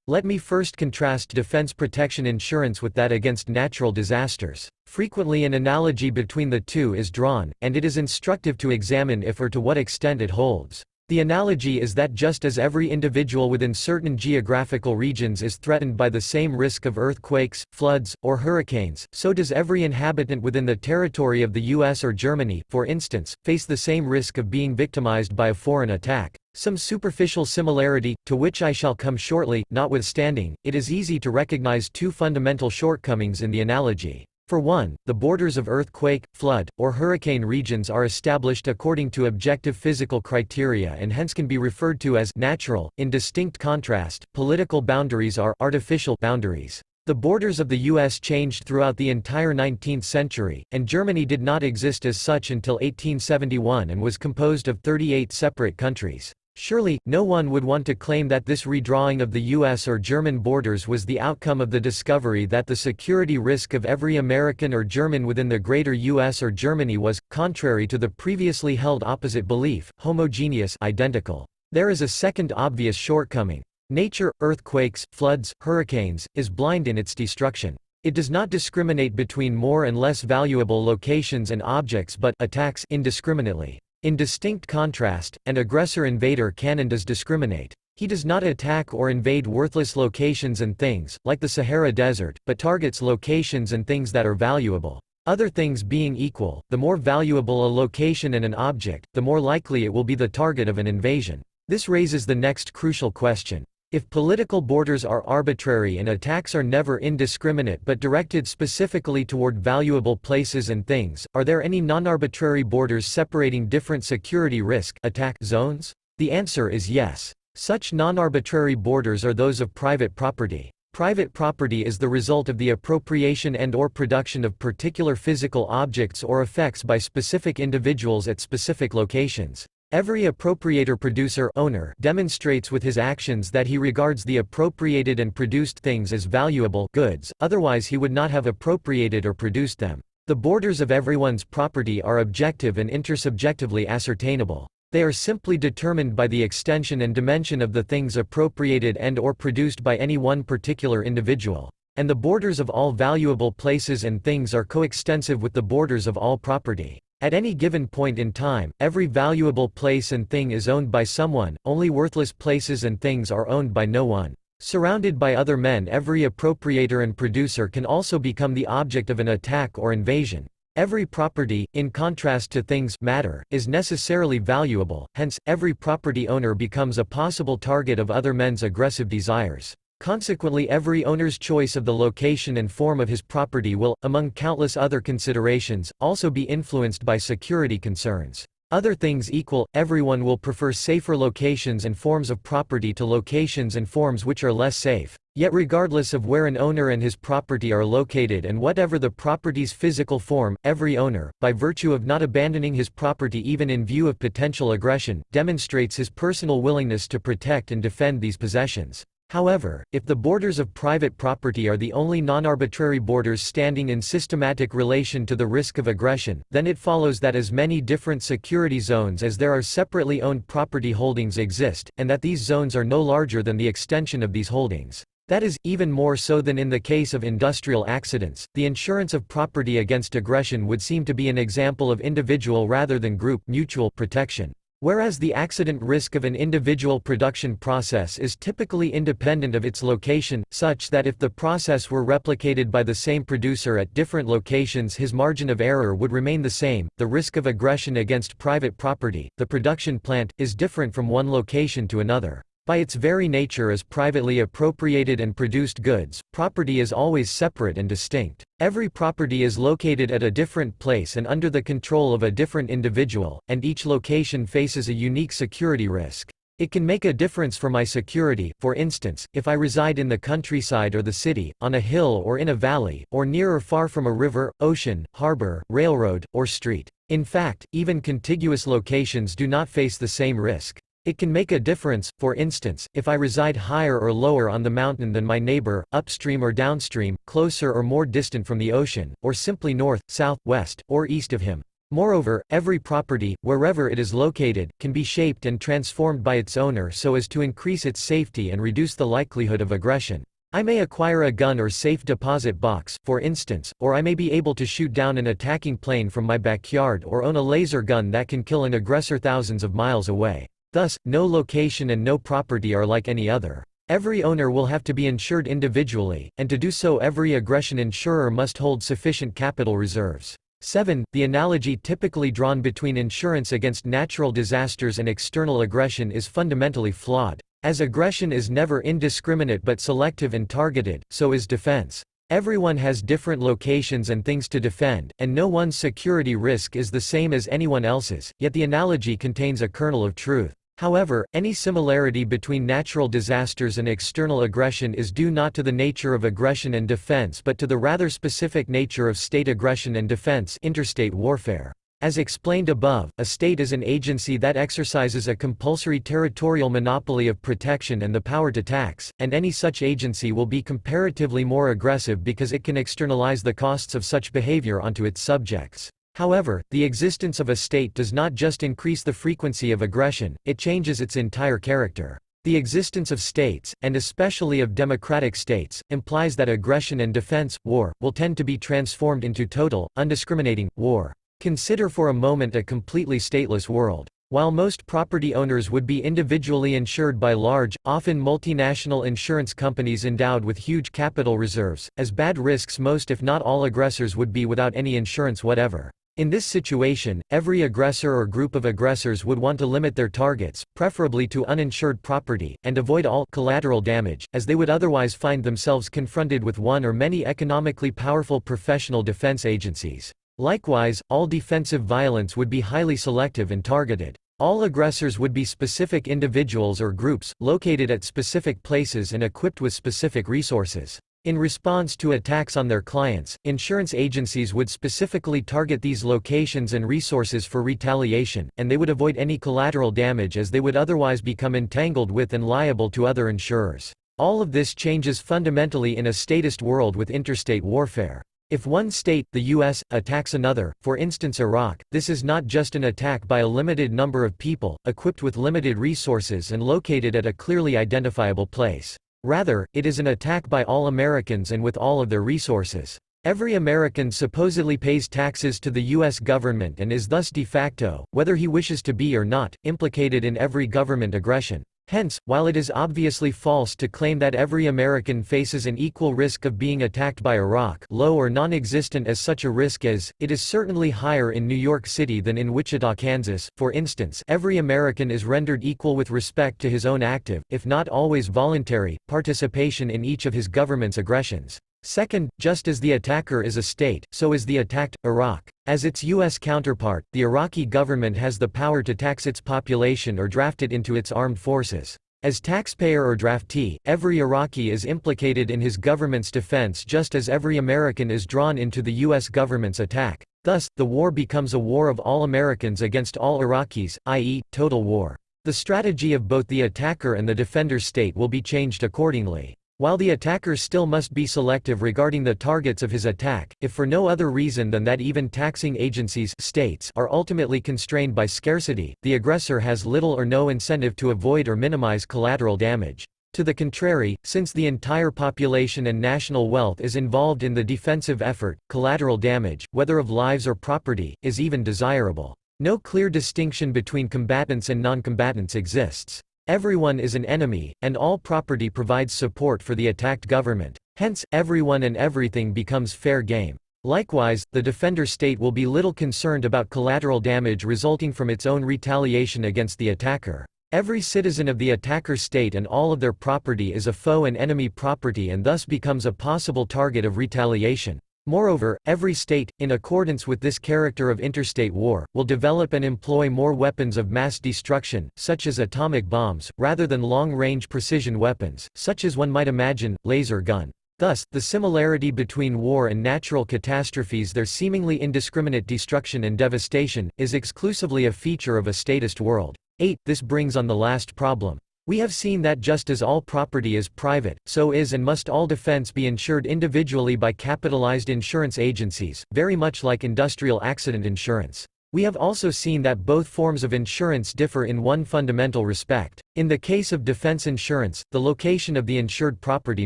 Let me first contrast defense protection insurance with that against natural disasters. Frequently an analogy between the two is drawn, and it is instructive to examine if or to what extent it holds. The analogy is that just as every individual within certain geographical regions is threatened by the same risk of earthquakes, floods, or hurricanes, so does every inhabitant within the territory of the US or Germany, for instance, face the same risk of being victimized by a foreign attack. Some superficial similarity, to which I shall come shortly, notwithstanding, it is easy to recognize two fundamental shortcomings in the analogy. For one, the borders of earthquake, flood, or hurricane regions are established according to objective physical criteria and hence can be referred to as natural. In distinct contrast, political boundaries are artificial boundaries. The borders of the US changed throughout the entire 19th century, and Germany did not exist as such until 1871 and was composed of 38 separate countries. Surely, no one would want to claim that this redrawing of the US or German borders was the outcome of the discovery that the security risk of every American or German within the greater US or Germany was, contrary to the previously held opposite belief, homogeneous, identical. There is a second obvious shortcoming. Nature, earthquakes, floods, hurricanes, is blind in its destruction. It does not discriminate between more and less valuable locations and objects but attacks indiscriminately. In distinct contrast, an aggressor-invader canon does discriminate. He does not attack or invade worthless locations and things, like the Sahara Desert, but targets locations and things that are valuable. Other things being equal, the more valuable a location and an object, the more likely it will be the target of an invasion. This raises the next crucial question. If political borders are arbitrary and attacks are never indiscriminate but directed specifically toward valuable places and things, are there any non-arbitrary borders separating different security risk attack zones? The answer is yes. Such non-arbitrary borders are those of private property. Private property is the result of the appropriation and/or production of particular physical objects or effects by specific individuals at specific locations. Every appropriator-producer owner demonstrates with his actions that he regards the appropriated and produced things as valuable goods, otherwise he would not have appropriated or produced them. The borders of everyone's property are objective and intersubjectively ascertainable. They are simply determined by the extension and dimension of the things appropriated and/or produced by any one particular individual. And the borders of all valuable places and things are coextensive with the borders of all property. At any given point in time, every valuable place and thing is owned by someone, only worthless places and things are owned by no one. Surrounded by other men, every appropriator and producer can also become the object of an attack or invasion. Every property, in contrast to things matter, is necessarily valuable, hence, every property owner becomes a possible target of other men's aggressive desires. Consequently, every owner's choice of the location and form of his property will, among countless other considerations, also be influenced by security concerns. Other things equal, everyone will prefer safer locations and forms of property to locations and forms which are less safe. Yet regardless of where an owner and his property are located and whatever the property's physical form, every owner, by virtue of not abandoning his property even in view of potential aggression, demonstrates his personal willingness to protect and defend these possessions. However, if the borders of private property are the only non-arbitrary borders standing in systematic relation to the risk of aggression, then it follows that as many different security zones as there are separately owned property holdings exist, and that these zones are no larger than the extension of these holdings. That is, even more so than in the case of industrial accidents, the insurance of property against aggression would seem to be an example of individual rather than group mutual protection. Whereas the accident risk of an individual production process is typically independent of its location, such that if the process were replicated by the same producer at different locations his margin of error would remain the same, the risk of aggression against private property, the production plant, is different from one location to another. By its very nature as privately appropriated and produced goods, property is always separate and distinct. Every property is located at a different place and under the control of a different individual, and each location faces a unique security risk. It can make a difference for my security, for instance, if I reside in the countryside or the city, on a hill or in a valley, or near or far from a river, ocean, harbor, railroad, or street. In fact, even contiguous locations do not face the same risk. It can make a difference, for instance, if I reside higher or lower on the mountain than my neighbor, upstream or downstream, closer or more distant from the ocean, or simply north, south, west, or east of him. Moreover, every property, wherever it is located, can be shaped and transformed by its owner so as to increase its safety and reduce the likelihood of aggression. I may acquire a gun or safe deposit box, for instance, or I may be able to shoot down an attacking plane from my backyard or own a laser gun that can kill an aggressor thousands of miles away. Thus, no location and no property are like any other. Every owner will have to be insured individually, and to do so every aggression insurer must hold sufficient capital reserves. 7. The analogy typically drawn between insurance against natural disasters and external aggression is fundamentally flawed. As aggression is never indiscriminate but selective and targeted, so is defense. Everyone has different locations and things to defend, and no one's security risk is the same as anyone else's, yet the analogy contains a kernel of truth. However, any similarity between natural disasters and external aggression is due not to the nature of aggression and defense but to the rather specific nature of state aggression and defense, interstate warfare. As explained above, a state is an agency that exercises a compulsory territorial monopoly of protection and the power to tax, and any such agency will be comparatively more aggressive because it can externalize the costs of such behavior onto its subjects. However, the existence of a state does not just increase the frequency of aggression, it changes its entire character. The existence of states, and especially of democratic states, implies that aggression and defense, war, will tend to be transformed into total, undiscriminating, war. Consider for a moment a completely stateless world. While most property owners would be individually insured by large, often multinational insurance companies endowed with huge capital reserves, as bad risks most if not all aggressors would be without any insurance whatever. In this situation, every aggressor or group of aggressors would want to limit their targets, preferably to uninsured property, and avoid all collateral damage, as they would otherwise find themselves confronted with one or many economically powerful professional defense agencies. Likewise, all defensive violence would be highly selective and targeted. All aggressors would be specific individuals or groups, located at specific places and equipped with specific resources. In response to attacks on their clients, insurance agencies would specifically target these locations and resources for retaliation, and they would avoid any collateral damage as they would otherwise become entangled with and liable to other insurers. All of this changes fundamentally in a statist world with interstate warfare. If one state, the U.S., attacks another, for instance Iraq, this is not just an attack by a limited number of people, equipped with limited resources and located at a clearly identifiable place. Rather, it is an attack by all Americans and with all of their resources. Every American supposedly pays taxes to the U.S. government and is thus de facto, whether he wishes to be or not, implicated in every government aggression. Hence, while it is obviously false to claim that every American faces an equal risk of being attacked by Iraq, low or non-existent as such a risk is, it is certainly higher in New York City than in Wichita, Kansas. For instance, every American is rendered equal with respect to his own active, if not always voluntary, participation in each of his government's aggressions. Second, just as the attacker is a state, so is the attacked, Iraq. As its U.S. counterpart, the Iraqi government has the power to tax its population or draft it into its armed forces. As taxpayer or draftee, every Iraqi is implicated in his government's defense just as every American is drawn into the U.S. government's attack. Thus, the war becomes a war of all Americans against all Iraqis, i.e., total war. The strategy of both the attacker and the defender state will be changed accordingly. While the attacker still must be selective regarding the targets of his attack, if for no other reason than that even taxing agencies states are ultimately constrained by scarcity, the aggressor has little or no incentive to avoid or minimize collateral damage. To the contrary, since the entire population and national wealth is involved in the defensive effort, collateral damage, whether of lives or property, is even desirable. No clear distinction between combatants and non-combatants exists. Everyone is an enemy, and all property provides support for the attacked government. Hence, everyone and everything becomes fair game. Likewise, the defender state will be little concerned about collateral damage resulting from its own retaliation against the attacker. Every citizen of the attacker state and all of their property is a foe and enemy property and thus becomes a possible target of retaliation. Moreover, every state, in accordance with this character of interstate war, will develop and employ more weapons of mass destruction, such as atomic bombs, rather than long-range precision weapons, such as one might imagine, laser gun. Thus, the similarity between war and natural catastrophes, their seemingly indiscriminate destruction and devastation, is exclusively a feature of a statist world. 8. This brings on the last problem. We have seen that just as all property is private, so is and must all defense be insured individually by capitalized insurance agencies, very much like industrial accident insurance. We have also seen that both forms of insurance differ in one fundamental respect. In the case of defense insurance, the location of the insured property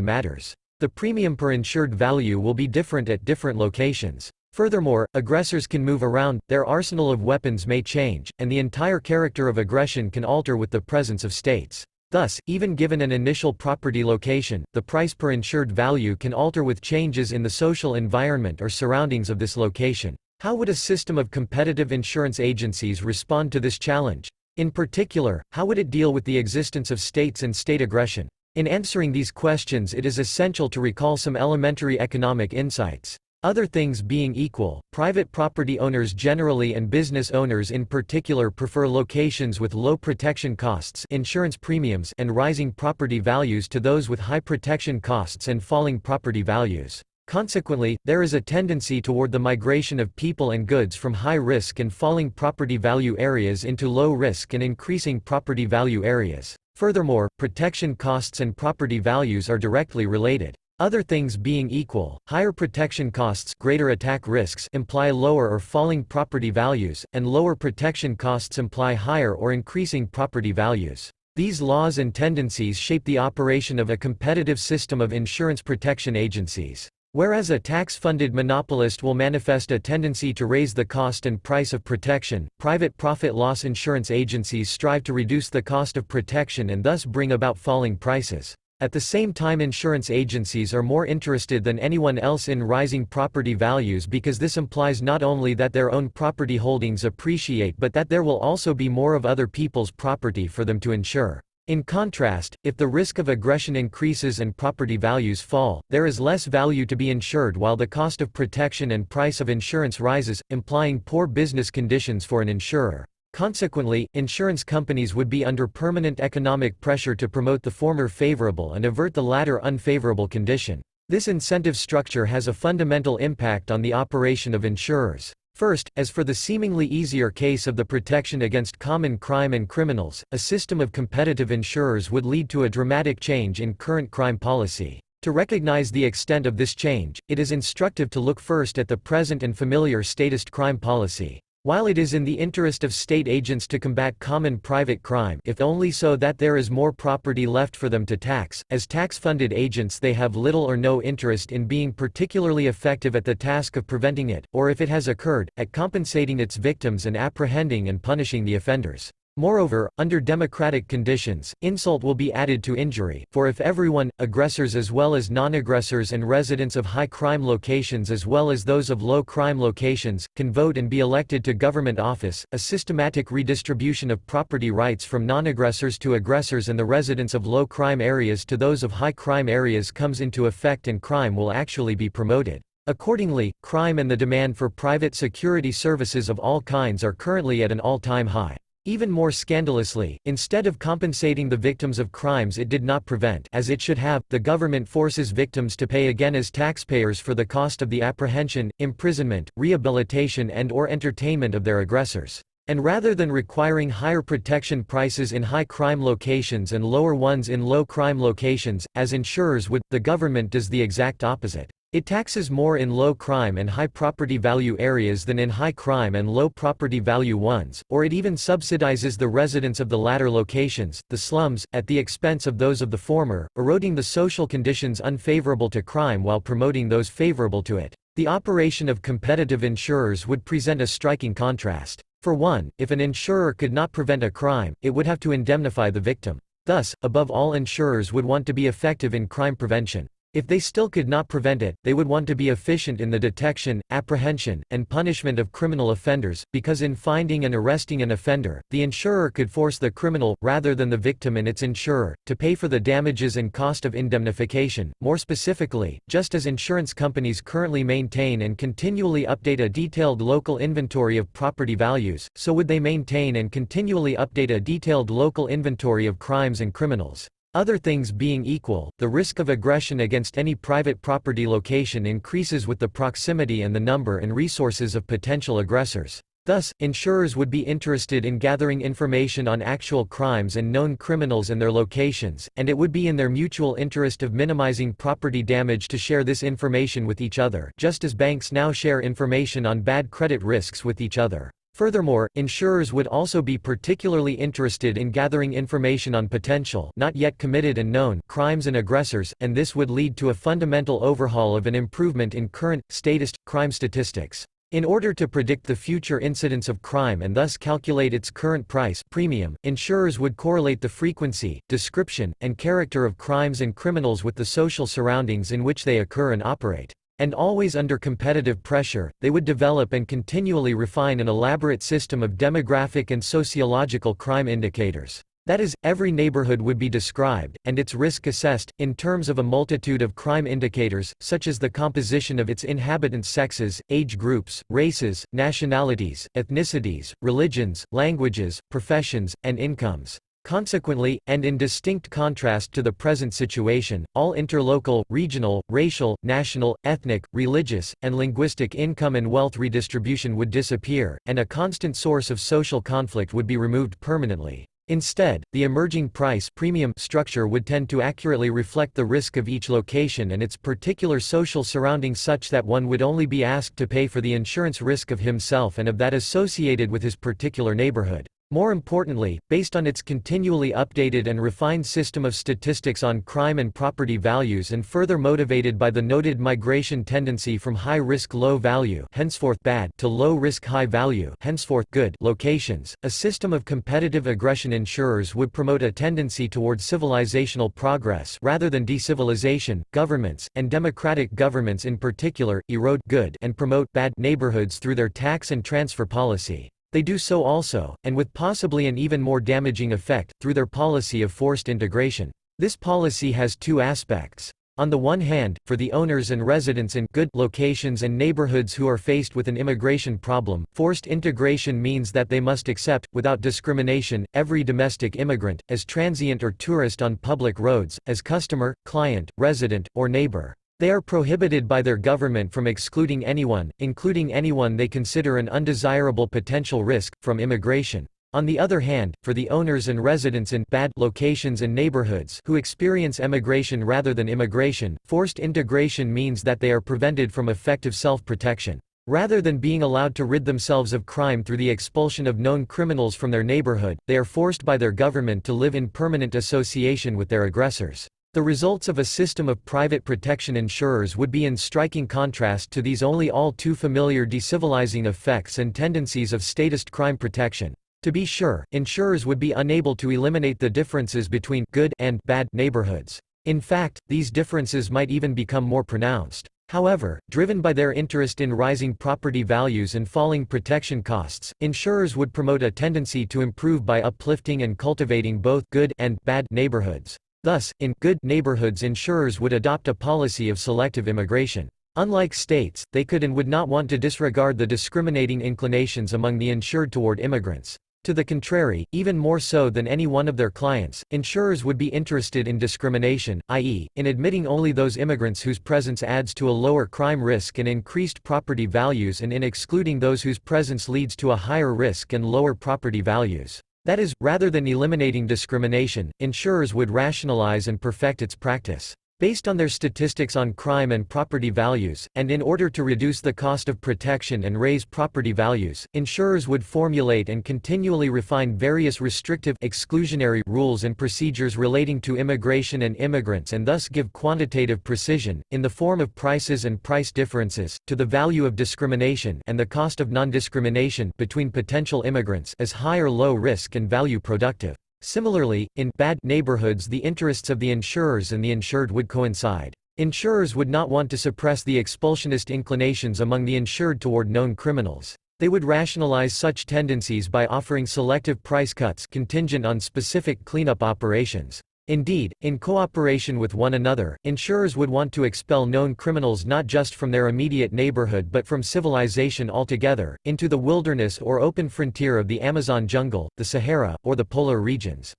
matters. The premium per insured value will be different at different locations. Furthermore, aggressors can move around, their arsenal of weapons may change, and the entire character of aggression can alter with the presence of states. Thus, even given an initial property location, the price per insured value can alter with changes in the social environment or surroundings of this location. How would a system of competitive insurance agencies respond to this challenge? In particular, how would it deal with the existence of states and state aggression? In answering these questions, it is essential to recall some elementary economic insights. Other things being equal, private property owners generally and business owners in particular prefer locations with low protection costs, insurance premiums, and rising property values to those with high protection costs and falling property values. Consequently, there is a tendency toward the migration of people and goods from high-risk and falling property value areas into low-risk and increasing property value areas. Furthermore, protection costs and property values are directly related. Other things being equal, higher protection costs, greater attack risks, imply lower or falling property values, and lower protection costs imply higher or increasing property values. These laws and tendencies shape the operation of a competitive system of insurance protection agencies. Whereas a tax-funded monopolist will manifest a tendency to raise the cost and price of protection, private profit-loss insurance agencies strive to reduce the cost of protection and thus bring about falling prices. At the same time, insurance agencies are more interested than anyone else in rising property values because this implies not only that their own property holdings appreciate but that there will also be more of other people's property for them to insure. In contrast, if the risk of aggression increases and property values fall, there is less value to be insured while the cost of protection and price of insurance rises, implying poor business conditions for an insurer. Consequently, insurance companies would be under permanent economic pressure to promote the former favorable and avert the latter unfavorable condition. This incentive structure has a fundamental impact on the operation of insurers. First, as for the seemingly easier case of the protection against common crime and criminals, a system of competitive insurers would lead to a dramatic change in current crime policy. To recognize the extent of this change, it is instructive to look first at the present and familiar statist crime policy. While it is in the interest of state agents to combat common private crime, if only so that there is more property left for them to tax, as tax-funded agents they have little or no interest in being particularly effective at the task of preventing it, or if it has occurred, at compensating its victims and apprehending and punishing the offenders. Moreover, under democratic conditions, insult will be added to injury, for if everyone, aggressors as well as non-aggressors and residents of high-crime locations as well as those of low-crime locations, can vote and be elected to government office, a systematic redistribution of property rights from non-aggressors to aggressors and the residents of low-crime areas to those of high-crime areas comes into effect and crime will actually be promoted. Accordingly, crime and the demand for private security services of all kinds are currently at an all-time high. Even more scandalously, instead of compensating the victims of crimes it did not prevent, as it should have, the government forces victims to pay again as taxpayers for the cost of the apprehension, imprisonment, rehabilitation and/or entertainment of their aggressors. And rather than requiring higher protection prices in high-crime locations and lower ones in low-crime locations, as insurers would, the government does the exact opposite. It taxes more in low crime and high property value areas than in high crime and low property value ones, or it even subsidizes the residents of the latter locations, the slums, at the expense of those of the former, eroding the social conditions unfavorable to crime while promoting those favorable to it. The operation of competitive insurers would present a striking contrast. For one, if an insurer could not prevent a crime, it would have to indemnify the victim. Thus, above all, insurers would want to be effective in crime prevention. If they still could not prevent it, they would want to be efficient in the detection, apprehension, and punishment of criminal offenders, because in finding and arresting an offender, the insurer could force the criminal, rather than the victim and its insurer, to pay for the damages and cost of indemnification. More specifically, just as insurance companies currently maintain and continually update a detailed local inventory of property values, so would they maintain and continually update a detailed local inventory of crimes and criminals. Other things being equal, the risk of aggression against any private property location increases with the proximity and the number and resources of potential aggressors. Thus, insurers would be interested in gathering information on actual crimes and known criminals and their locations, and it would be in their mutual interest of minimizing property damage to share this information with each other, just as banks now share information on bad credit risks with each other. Furthermore, insurers would also be particularly interested in gathering information on potential, not yet committed and known, crimes and aggressors, and this would lead to a fundamental overhaul of an improvement in current, statist, crime statistics. In order to predict the future incidence of crime and thus calculate its current price premium, insurers would correlate the frequency, description, and character of crimes and criminals with the social surroundings in which they occur and operate. And always under competitive pressure, they would develop and continually refine an elaborate system of demographic and sociological crime indicators. That is, every neighborhood would be described, and its risk assessed, in terms of a multitude of crime indicators, such as the composition of its inhabitants' sexes, age groups, races, nationalities, ethnicities, religions, languages, professions, and incomes. Consequently, and in distinct contrast to the present situation, all interlocal, regional, racial, national, ethnic, religious, and linguistic income and wealth redistribution would disappear, and a constant source of social conflict would be removed permanently. Instead, the emerging price premium structure would tend to accurately reflect the risk of each location and its particular social surroundings such that one would only be asked to pay for the insurance risk of himself and of that associated with his particular neighborhood. More importantly, based on its continually updated and refined system of statistics on crime and property values and further motivated by the noted migration tendency from high-risk low-value henceforth bad to low-risk high-value henceforth good locations, a system of competitive aggression insurers would promote a tendency toward civilizational progress rather than decivilization. Governments, and democratic governments in particular, erode good and promote bad neighborhoods through their tax and transfer policy. They do so also, and with possibly an even more damaging effect, through their policy of forced integration. This policy has two aspects. On the one hand, for the owners and residents in good locations and neighborhoods who are faced with an immigration problem, forced integration means that they must accept, without discrimination, every domestic immigrant, as transient or tourist on public roads, as customer, client, resident, or neighbor. They are prohibited by their government from excluding anyone, including anyone they consider an undesirable potential risk, from immigration. On the other hand, for the owners and residents in bad locations and neighborhoods who experience emigration rather than immigration, forced integration means that they are prevented from effective self-protection. Rather than being allowed to rid themselves of crime through the expulsion of known criminals from their neighborhood, they are forced by their government to live in permanent association with their aggressors. The results of a system of private protection insurers would be in striking contrast to these only all too familiar decivilizing effects and tendencies of statist crime protection. To be sure, insurers would be unable to eliminate the differences between good and bad neighborhoods. In fact, these differences might even become more pronounced. However, driven by their interest in rising property values and falling protection costs, insurers would promote a tendency to improve by uplifting and cultivating both good and bad neighborhoods. Thus, in good neighborhoods insurers would adopt a policy of selective immigration. Unlike states, they could and would not want to disregard the discriminating inclinations among the insured toward immigrants. To the contrary, even more so than any one of their clients, insurers would be interested in discrimination, i.e., in admitting only those immigrants whose presence adds to a lower crime risk and increased property values and in excluding those whose presence leads to a higher risk and lower property values. That is, rather than eliminating discrimination, insurers would rationalize and perfect its practice. Based on their statistics on crime and property values, and in order to reduce the cost of protection and raise property values, insurers would formulate and continually refine various restrictive, exclusionary rules and procedures relating to immigration and immigrants and thus give quantitative precision, in the form of prices and price differences, to the value of discrimination and the cost of non-discrimination between potential immigrants as high or low risk and value productive. Similarly, in bad neighborhoods the interests of the insurers and the insured would coincide. Insurers would not want to suppress the expulsionist inclinations among the insured toward known criminals. They would rationalize such tendencies by offering selective price cuts contingent on specific cleanup operations. Indeed, in cooperation with one another, insurers would want to expel known criminals not just from their immediate neighborhood but from civilization altogether, into the wilderness or open frontier of the Amazon jungle, the Sahara, or the polar regions.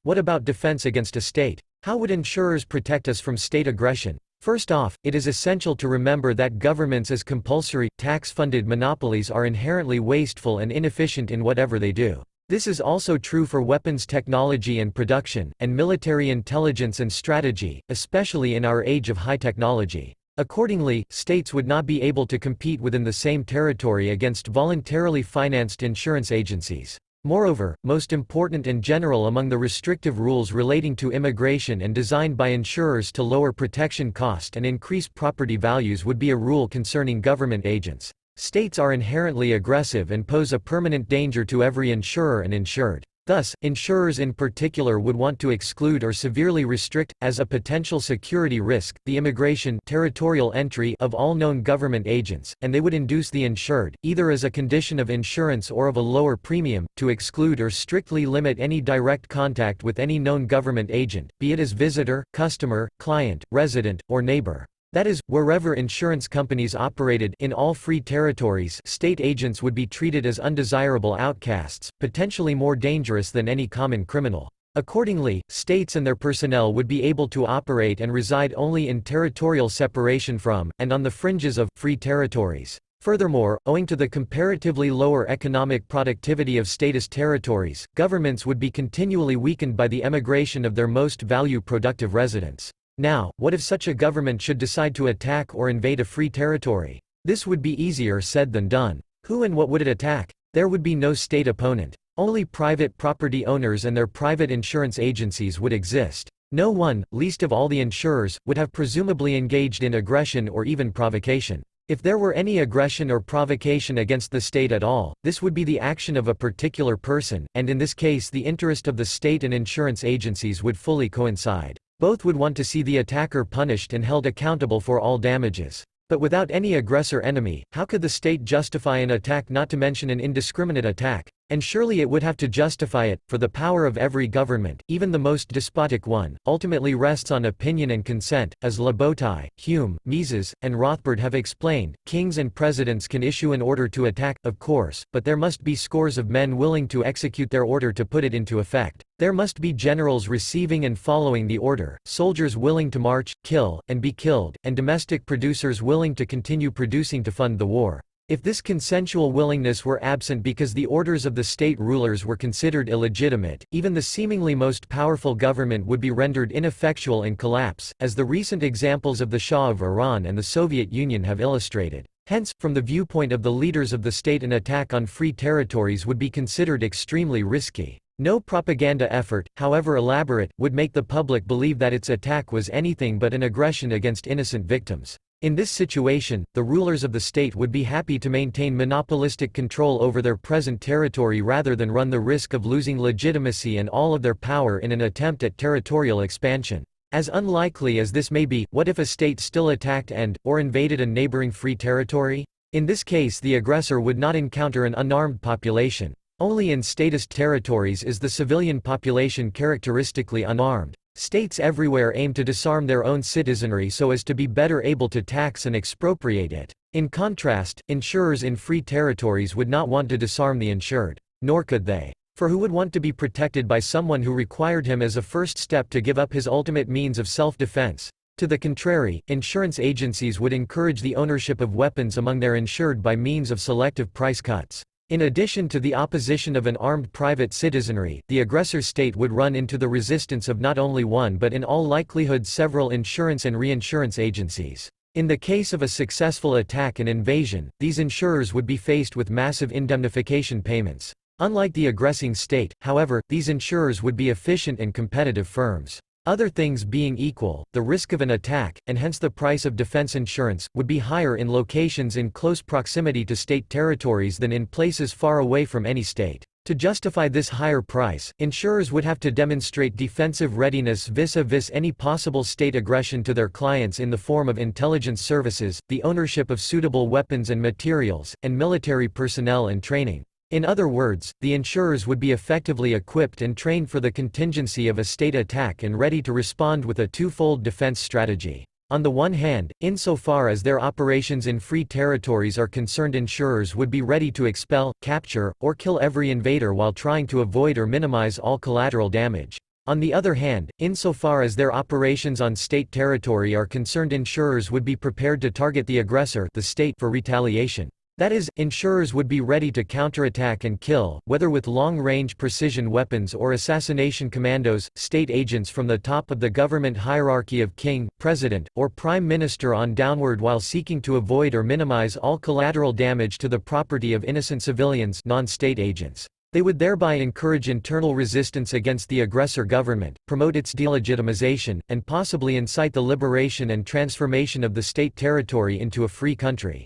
What about defense against a state? How would insurers protect us from state aggression? First off, it is essential to remember that governments as compulsory, tax-funded monopolies are inherently wasteful and inefficient in whatever they do. This is also true for weapons technology and production, and military intelligence and strategy, especially in our age of high technology. Accordingly, states would not be able to compete within the same territory against voluntarily financed insurance agencies. Moreover, most important and general among the restrictive rules relating to immigration and designed by insurers to lower protection cost and increase property values would be a rule concerning government agents. States are inherently aggressive and pose a permanent danger to every insurer and insured. Thus, insurers in particular would want to exclude or severely restrict, as a potential security risk, the immigration territorial entry of all known government agents, and they would induce the insured, either as a condition of insurance or of a lower premium, to exclude or strictly limit any direct contact with any known government agent, be it as visitor, customer, client, resident, or neighbor. That is, wherever insurance companies operated in all free territories, state agents would be treated as undesirable outcasts, potentially more dangerous than any common criminal. Accordingly, states and their personnel would be able to operate and reside only in territorial separation from, and on the fringes of, free territories. Furthermore, owing to the comparatively lower economic productivity of statist territories, governments would be continually weakened by the emigration of their most value-productive residents. Now, what if such a government should decide to attack or invade a free territory? This would be easier said than done. Who and what would it attack? There would be no state opponent. Only private property owners and their private insurance agencies would exist. No one, least of all the insurers, would have presumably engaged in aggression or even provocation. If there were any aggression or provocation against the state at all, this would be the action of a particular person, and in this case the interest of the state and insurance agencies would fully coincide. Both would want to see the attacker punished and held accountable for all damages. But without any aggressor enemy, how could the state justify an attack, not to mention an indiscriminate attack? And surely it would have to justify it, for the power of every government, even the most despotic one, ultimately rests on opinion and consent. As Labotai, Hume, Mises, and Rothbard have explained, kings and presidents can issue an order to attack, of course, but there must be scores of men willing to execute their order to put it into effect. There must be generals receiving and following the order, soldiers willing to march, kill, and be killed, and domestic producers willing to continue producing to fund the war. If this consensual willingness were absent because the orders of the state rulers were considered illegitimate, even the seemingly most powerful government would be rendered ineffectual and collapse, as the recent examples of the Shah of Iran and the Soviet Union have illustrated. Hence, from the viewpoint of the leaders of the state, an attack on free territories would be considered extremely risky. No propaganda effort, however elaborate, would make the public believe that its attack was anything but an aggression against innocent victims. In this situation, the rulers of the state would be happy to maintain monopolistic control over their present territory rather than run the risk of losing legitimacy and all of their power in an attempt at territorial expansion. As unlikely as this may be, what if a state still attacked or invaded a neighboring free territory? In this case, the aggressor would not encounter an unarmed population. Only in statist territories is the civilian population characteristically unarmed. States everywhere aim to disarm their own citizenry so as to be better able to tax and expropriate it. In contrast, insurers in free territories would not want to disarm the insured. Nor could they. For who would want to be protected by someone who required him as a first step to give up his ultimate means of self-defense? To the contrary, insurance agencies would encourage the ownership of weapons among their insured by means of selective price cuts. In addition to the opposition of an armed private citizenry, the aggressor state would run into the resistance of not only one but in all likelihood several insurance and reinsurance agencies. In the case of a successful attack and invasion, these insurers would be faced with massive indemnification payments. Unlike the aggressing state, however, these insurers would be efficient and competitive firms. Other things being equal, the risk of an attack, and hence the price of defense insurance, would be higher in locations in close proximity to state territories than in places far away from any state. To justify this higher price, insurers would have to demonstrate defensive readiness vis-a-vis any possible state aggression to their clients in the form of intelligence services, the ownership of suitable weapons and materials, and military personnel and training. In other words, the insurers would be effectively equipped and trained for the contingency of a state attack and ready to respond with a twofold defense strategy. On the one hand, insofar as their operations in free territories are concerned, insurers would be ready to expel, capture, or kill every invader while trying to avoid or minimize all collateral damage. On the other hand, insofar as their operations on state territory are concerned, insurers would be prepared to target the aggressor, the state, for retaliation. That is, insurers would be ready to counterattack and kill, whether with long-range precision weapons or assassination commandos, state agents from the top of the government hierarchy of king, president, or prime minister on downward, while seeking to avoid or minimize all collateral damage to the property of innocent civilians, non-state agents. They would thereby encourage internal resistance against the aggressor government, promote its delegitimization, and possibly incite the liberation and transformation of the state territory into a free country.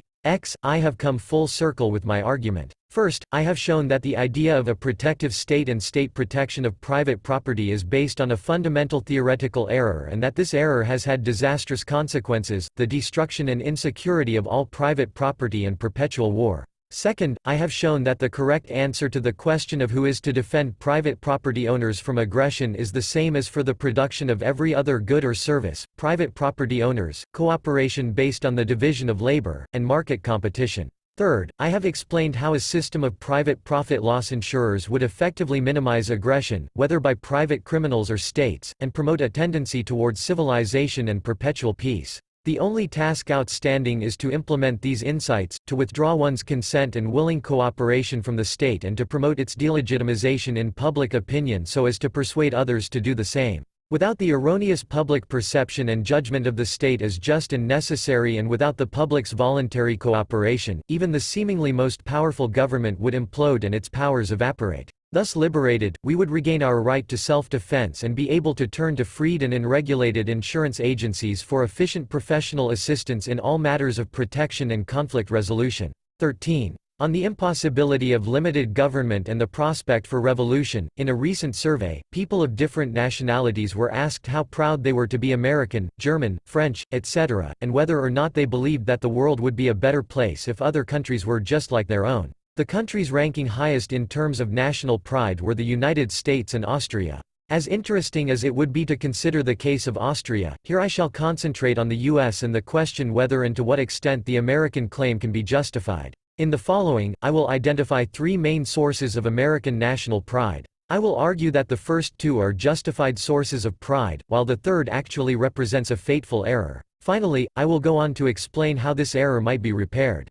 I have come full circle with my argument. First, I have shown that the idea of a protective state and state protection of private property is based on a fundamental theoretical error, and that this error has had disastrous consequences, the destruction and insecurity of all private property and perpetual war. Second, I have shown that the correct answer to the question of who is to defend private property owners from aggression is the same as for the production of every other good or service: private property owners, cooperation based on the division of labor, and market competition. Third, I have explained how a system of private profit loss insurers would effectively minimize aggression, whether by private criminals or states, and promote a tendency towards civilization and perpetual peace. The only task outstanding is to implement these insights, to withdraw one's consent and willing cooperation from the state, and to promote its delegitimization in public opinion so as to persuade others to do the same. Without the erroneous public perception and judgment of the state as just and necessary, and without the public's voluntary cooperation, even the seemingly most powerful government would implode and its powers evaporate. Thus liberated, we would regain our right to self-defense and be able to turn to freed and unregulated insurance agencies for efficient professional assistance in all matters of protection and conflict resolution. 13. On the impossibility of limited government and the prospect for revolution, in a recent survey, people of different nationalities were asked how proud they were to be American, German, French, etc., and whether or not they believed that the world would be a better place if other countries were just like their own. The countries ranking highest in terms of national pride were the United States and Austria. As interesting as it would be to consider the case of Austria, here I shall concentrate on the US and the question whether and to what extent the American claim can be justified. In the following, I will identify three main sources of American national pride. I will argue that the first two are justified sources of pride, while the third actually represents a fateful error. Finally, I will go on to explain how this error might be repaired.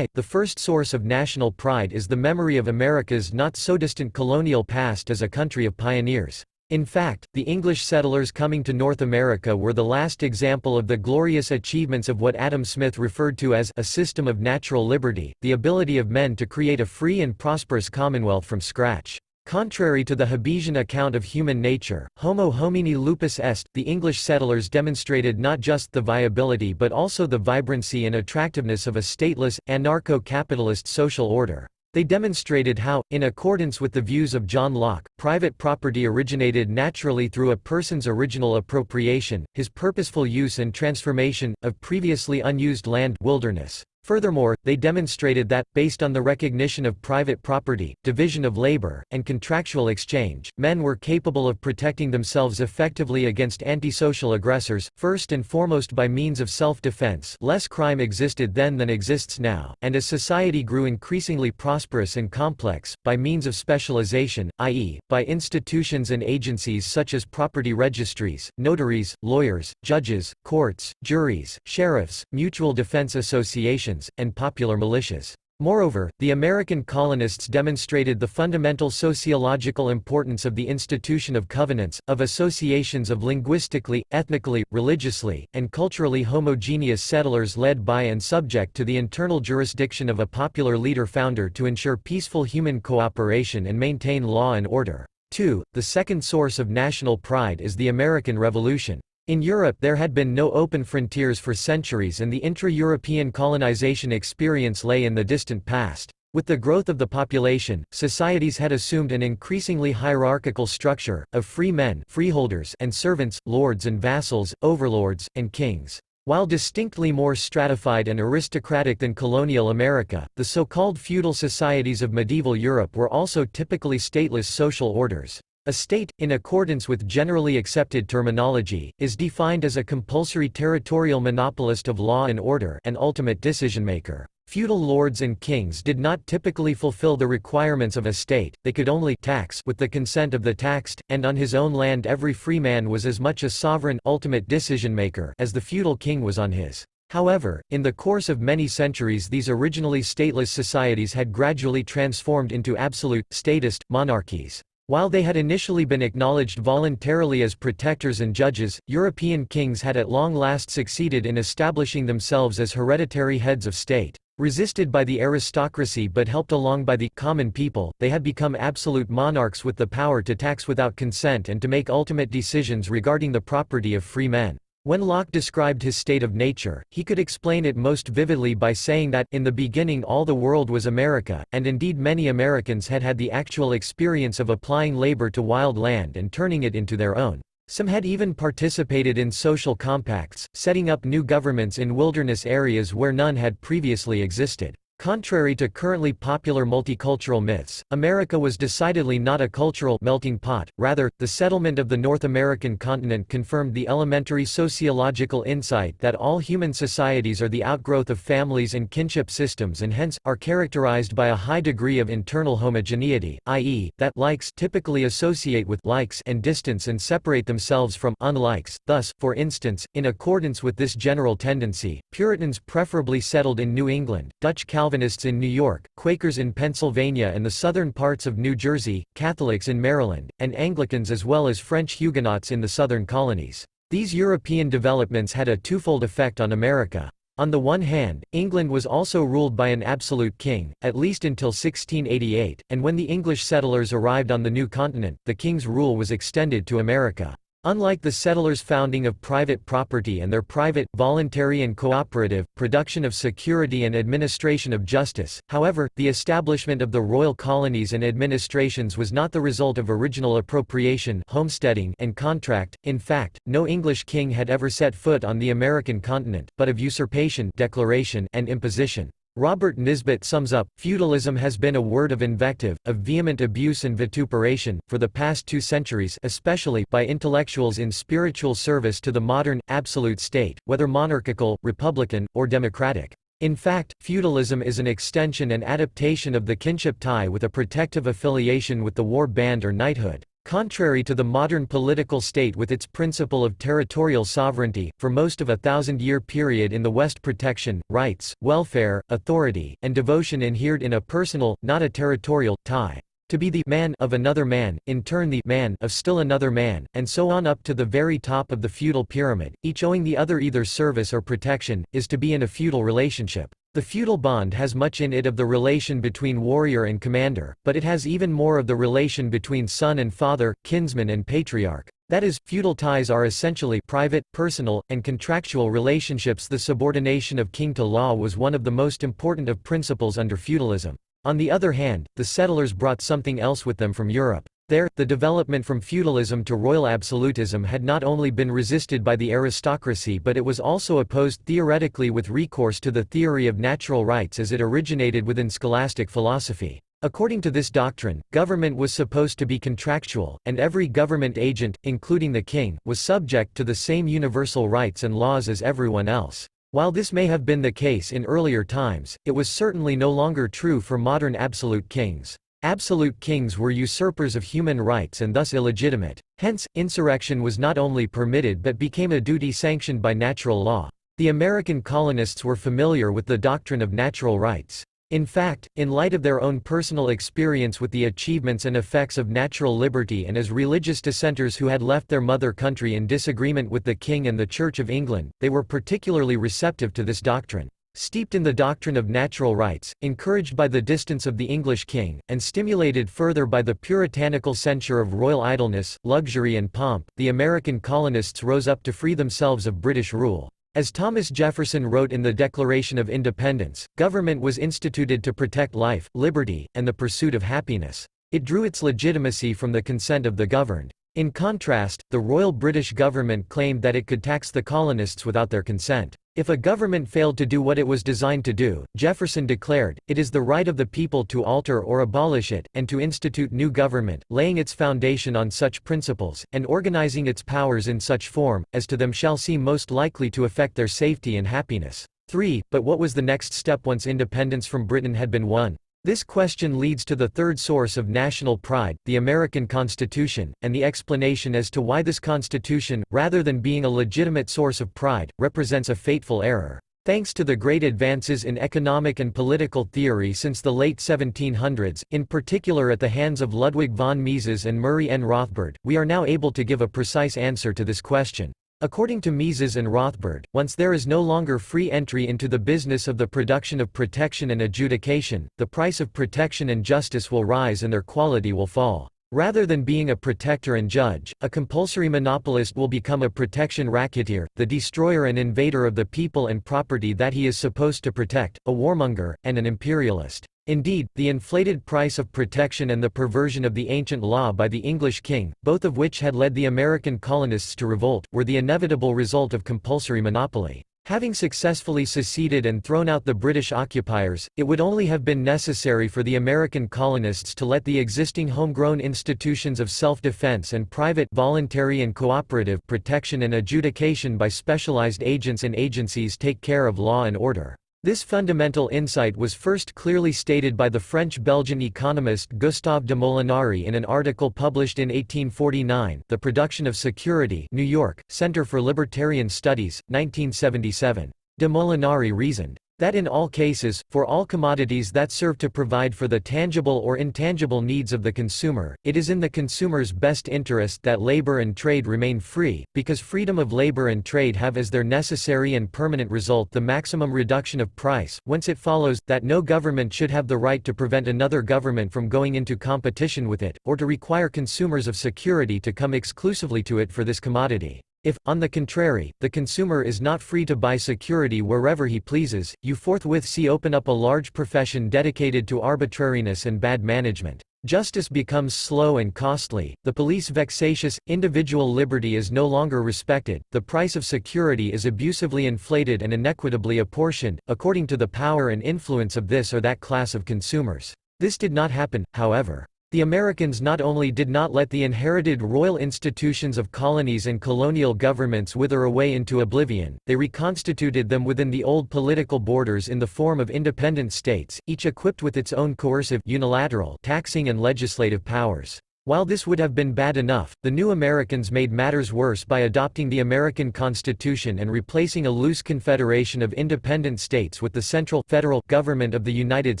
The first source of national pride is the memory of America's not-so-distant colonial past as a country of pioneers. In fact, the English settlers coming to North America were the last example of the glorious achievements of what Adam Smith referred to as a system of natural liberty, the ability of men to create a free and prosperous commonwealth from scratch. Contrary to the Hobbesian account of human nature, homo homini lupus est, the English settlers demonstrated not just the viability but also the vibrancy and attractiveness of a stateless, anarcho-capitalist social order. They demonstrated how, in accordance with the views of John Locke, private property originated naturally through a person's original appropriation, his purposeful use and transformation, of previously unused land wilderness. Furthermore, they demonstrated that, based on the recognition of private property, division of labor, and contractual exchange, men were capable of protecting themselves effectively against antisocial aggressors, first and foremost by means of self-defense. Less crime existed then than exists now, and as society grew increasingly prosperous and complex, by means of specialization, i.e., by institutions and agencies such as property registries, notaries, lawyers, judges, courts, juries, sheriffs, mutual defense associations, and popular militias. Moreover, the American colonists demonstrated the fundamental sociological importance of the institution of covenants, of associations of linguistically, ethnically, religiously, and culturally homogeneous settlers led by and subject to the internal jurisdiction of a popular leader-founder to ensure peaceful human cooperation and maintain law and order. 2. The second source of national pride is the American Revolution. In Europe there had been no open frontiers for centuries and the intra-European colonization experience lay in the distant past. With the growth of the population, societies had assumed an increasingly hierarchical structure, of free men, freeholders, and servants, lords and vassals, overlords, and kings. While distinctly more stratified and aristocratic than colonial America, the so-called feudal societies of medieval Europe were also typically stateless social orders. A state, in accordance with generally accepted terminology, is defined as a compulsory territorial monopolist of law and order and ultimate decision-maker. Feudal lords and kings did not typically fulfill the requirements of a state, they could only tax with the consent of the taxed, and on his own land every free man was as much a sovereign ultimate decision-maker as the feudal king was on his. However, in the course of many centuries these originally stateless societies had gradually transformed into absolute, statist, monarchies. While they had initially been acknowledged voluntarily as protectors and judges, European kings had at long last succeeded in establishing themselves as hereditary heads of state. Resisted by the aristocracy but helped along by the common people, they had become absolute monarchs with the power to tax without consent and to make ultimate decisions regarding the property of free men. When Locke described his state of nature, he could explain it most vividly by saying that, in the beginning all the world was America, and indeed many Americans had had the actual experience of applying labor to wild land and turning it into their own. Some had even participated in social compacts, setting up new governments in wilderness areas where none had previously existed. Contrary to currently popular multicultural myths, America was decidedly not a cultural melting pot, rather, the settlement of the North American continent confirmed the elementary sociological insight that all human societies are the outgrowth of families and kinship systems and hence, are characterized by a high degree of internal homogeneity, i.e., that likes typically associate with likes and distance and separate themselves from unlikes. Thus, for instance, in accordance with this general tendency, Puritans preferably settled in New England, Dutch Calvinists in New York, Quakers in Pennsylvania and the southern parts of New Jersey, Catholics in Maryland, and Anglicans as well as French Huguenots in the southern colonies. These European developments had a twofold effect on America. On the one hand, England was also ruled by an absolute king, at least until 1688, and when the English settlers arrived on the new continent, the king's rule was extended to America. Unlike the settlers' founding of private property and their private, voluntary and cooperative, production of security and administration of justice, however, the establishment of the royal colonies and administrations was not the result of original appropriation, homesteading, and contract. In fact, no English king had ever set foot on the American continent, but of usurpation, declaration, and imposition. Robert Nisbet sums up, feudalism has been a word of invective, of vehement abuse and vituperation, for the past 2 centuries, especially by intellectuals in spiritual service to the modern, absolute state, whether monarchical, republican, or democratic. In fact, feudalism is an extension and adaptation of the kinship tie with a protective affiliation with the war band or knighthood. Contrary to the modern political state with its principle of territorial sovereignty, for most of a 1,000-year period in the West protection, rights, welfare, authority, and devotion inhered in a personal, not a territorial, tie. To be the man of another man, in turn the man of still another man, and so on up to the very top of the feudal pyramid, each owing the other either service or protection, is to be in a feudal relationship. The feudal bond has much in it of the relation between warrior and commander, but it has even more of the relation between son and father, kinsman and patriarch. That is, feudal ties are essentially private, personal, and contractual relationships. The subordination of king to law was one of the most important of principles under feudalism. On the other hand, the settlers brought something else with them from Europe. There, the development from feudalism to royal absolutism had not only been resisted by the aristocracy but it was also opposed theoretically with recourse to the theory of natural rights as it originated within scholastic philosophy. According to this doctrine, government was supposed to be contractual, and every government agent, including the king, was subject to the same universal rights and laws as everyone else. While this may have been the case in earlier times, it was certainly no longer true for modern absolute kings. Absolute kings were usurpers of human rights and thus illegitimate. Hence, insurrection was not only permitted but became a duty sanctioned by natural law. The American colonists were familiar with the doctrine of natural rights. In fact, in light of their own personal experience with the achievements and effects of natural liberty and as religious dissenters who had left their mother country in disagreement with the King and the Church of England, they were particularly receptive to this doctrine. Steeped in the doctrine of natural rights, encouraged by the distance of the English king, and stimulated further by the puritanical censure of royal idleness, luxury and pomp, the American colonists rose up to free themselves of British rule. As Thomas Jefferson wrote in the Declaration of Independence, government was instituted to protect life, liberty, and the pursuit of happiness. It drew its legitimacy from the consent of the governed. In contrast, the Royal British government claimed that it could tax the colonists without their consent. If a government failed to do what it was designed to do, Jefferson declared, it is the right of the people to alter or abolish it, and to institute new government, laying its foundation on such principles, and organizing its powers in such form, as to them shall seem most likely to affect their safety and happiness. 3. But what was the next step once independence from Britain had been won? This question leads to the third source of national pride, the American Constitution, and the explanation as to why this Constitution, rather than being a legitimate source of pride, represents a fateful error. Thanks to the great advances in economic and political theory since the late 1700s, in particular at the hands of Ludwig von Mises and Murray N. Rothbard, we are now able to give a precise answer to this question. According to Mises and Rothbard, once there is no longer free entry into the business of the production of protection and adjudication, the price of protection and justice will rise and their quality will fall. Rather than being a protector and judge, a compulsory monopolist will become a protection racketeer, the destroyer and invader of the people and property that he is supposed to protect, a warmonger, and an imperialist. Indeed, the inflated price of protection and the perversion of the ancient law by the English king, both of which had led the American colonists to revolt, were the inevitable result of compulsory monopoly. Having successfully seceded and thrown out the British occupiers, it would only have been necessary for the American colonists to let the existing homegrown institutions of self-defense and private voluntary and cooperative protection and adjudication by specialized agents and agencies take care of law and order. This fundamental insight was first clearly stated by the French-Belgian economist Gustave de Molinari in an article published in 1849, The Production of Security, New York, Center for Libertarian Studies, 1977. De Molinari reasoned, That in all cases, for all commodities that serve to provide for the tangible or intangible needs of the consumer, it is in the consumer's best interest that labor and trade remain free, because freedom of labor and trade have as their necessary and permanent result the maximum reduction of price, whence it follows, that no government should have the right to prevent another government from going into competition with it, or to require consumers of security to come exclusively to it for this commodity. If, on the contrary, the consumer is not free to buy security wherever he pleases, you forthwith see open up a large profession dedicated to arbitrariness and bad management. Justice becomes slow and costly, the police vexatious, individual liberty is no longer respected, the price of security is abusively inflated and inequitably apportioned, according to the power and influence of this or that class of consumers. This did not happen, however. The Americans not only did not let the inherited royal institutions of colonies and colonial governments wither away into oblivion, they reconstituted them within the old political borders in the form of independent states, each equipped with its own coercive, unilateral, taxing and legislative powers. While this would have been bad enough, the new Americans made matters worse by adopting the American Constitution and replacing a loose confederation of independent states with the central, federal, government of the United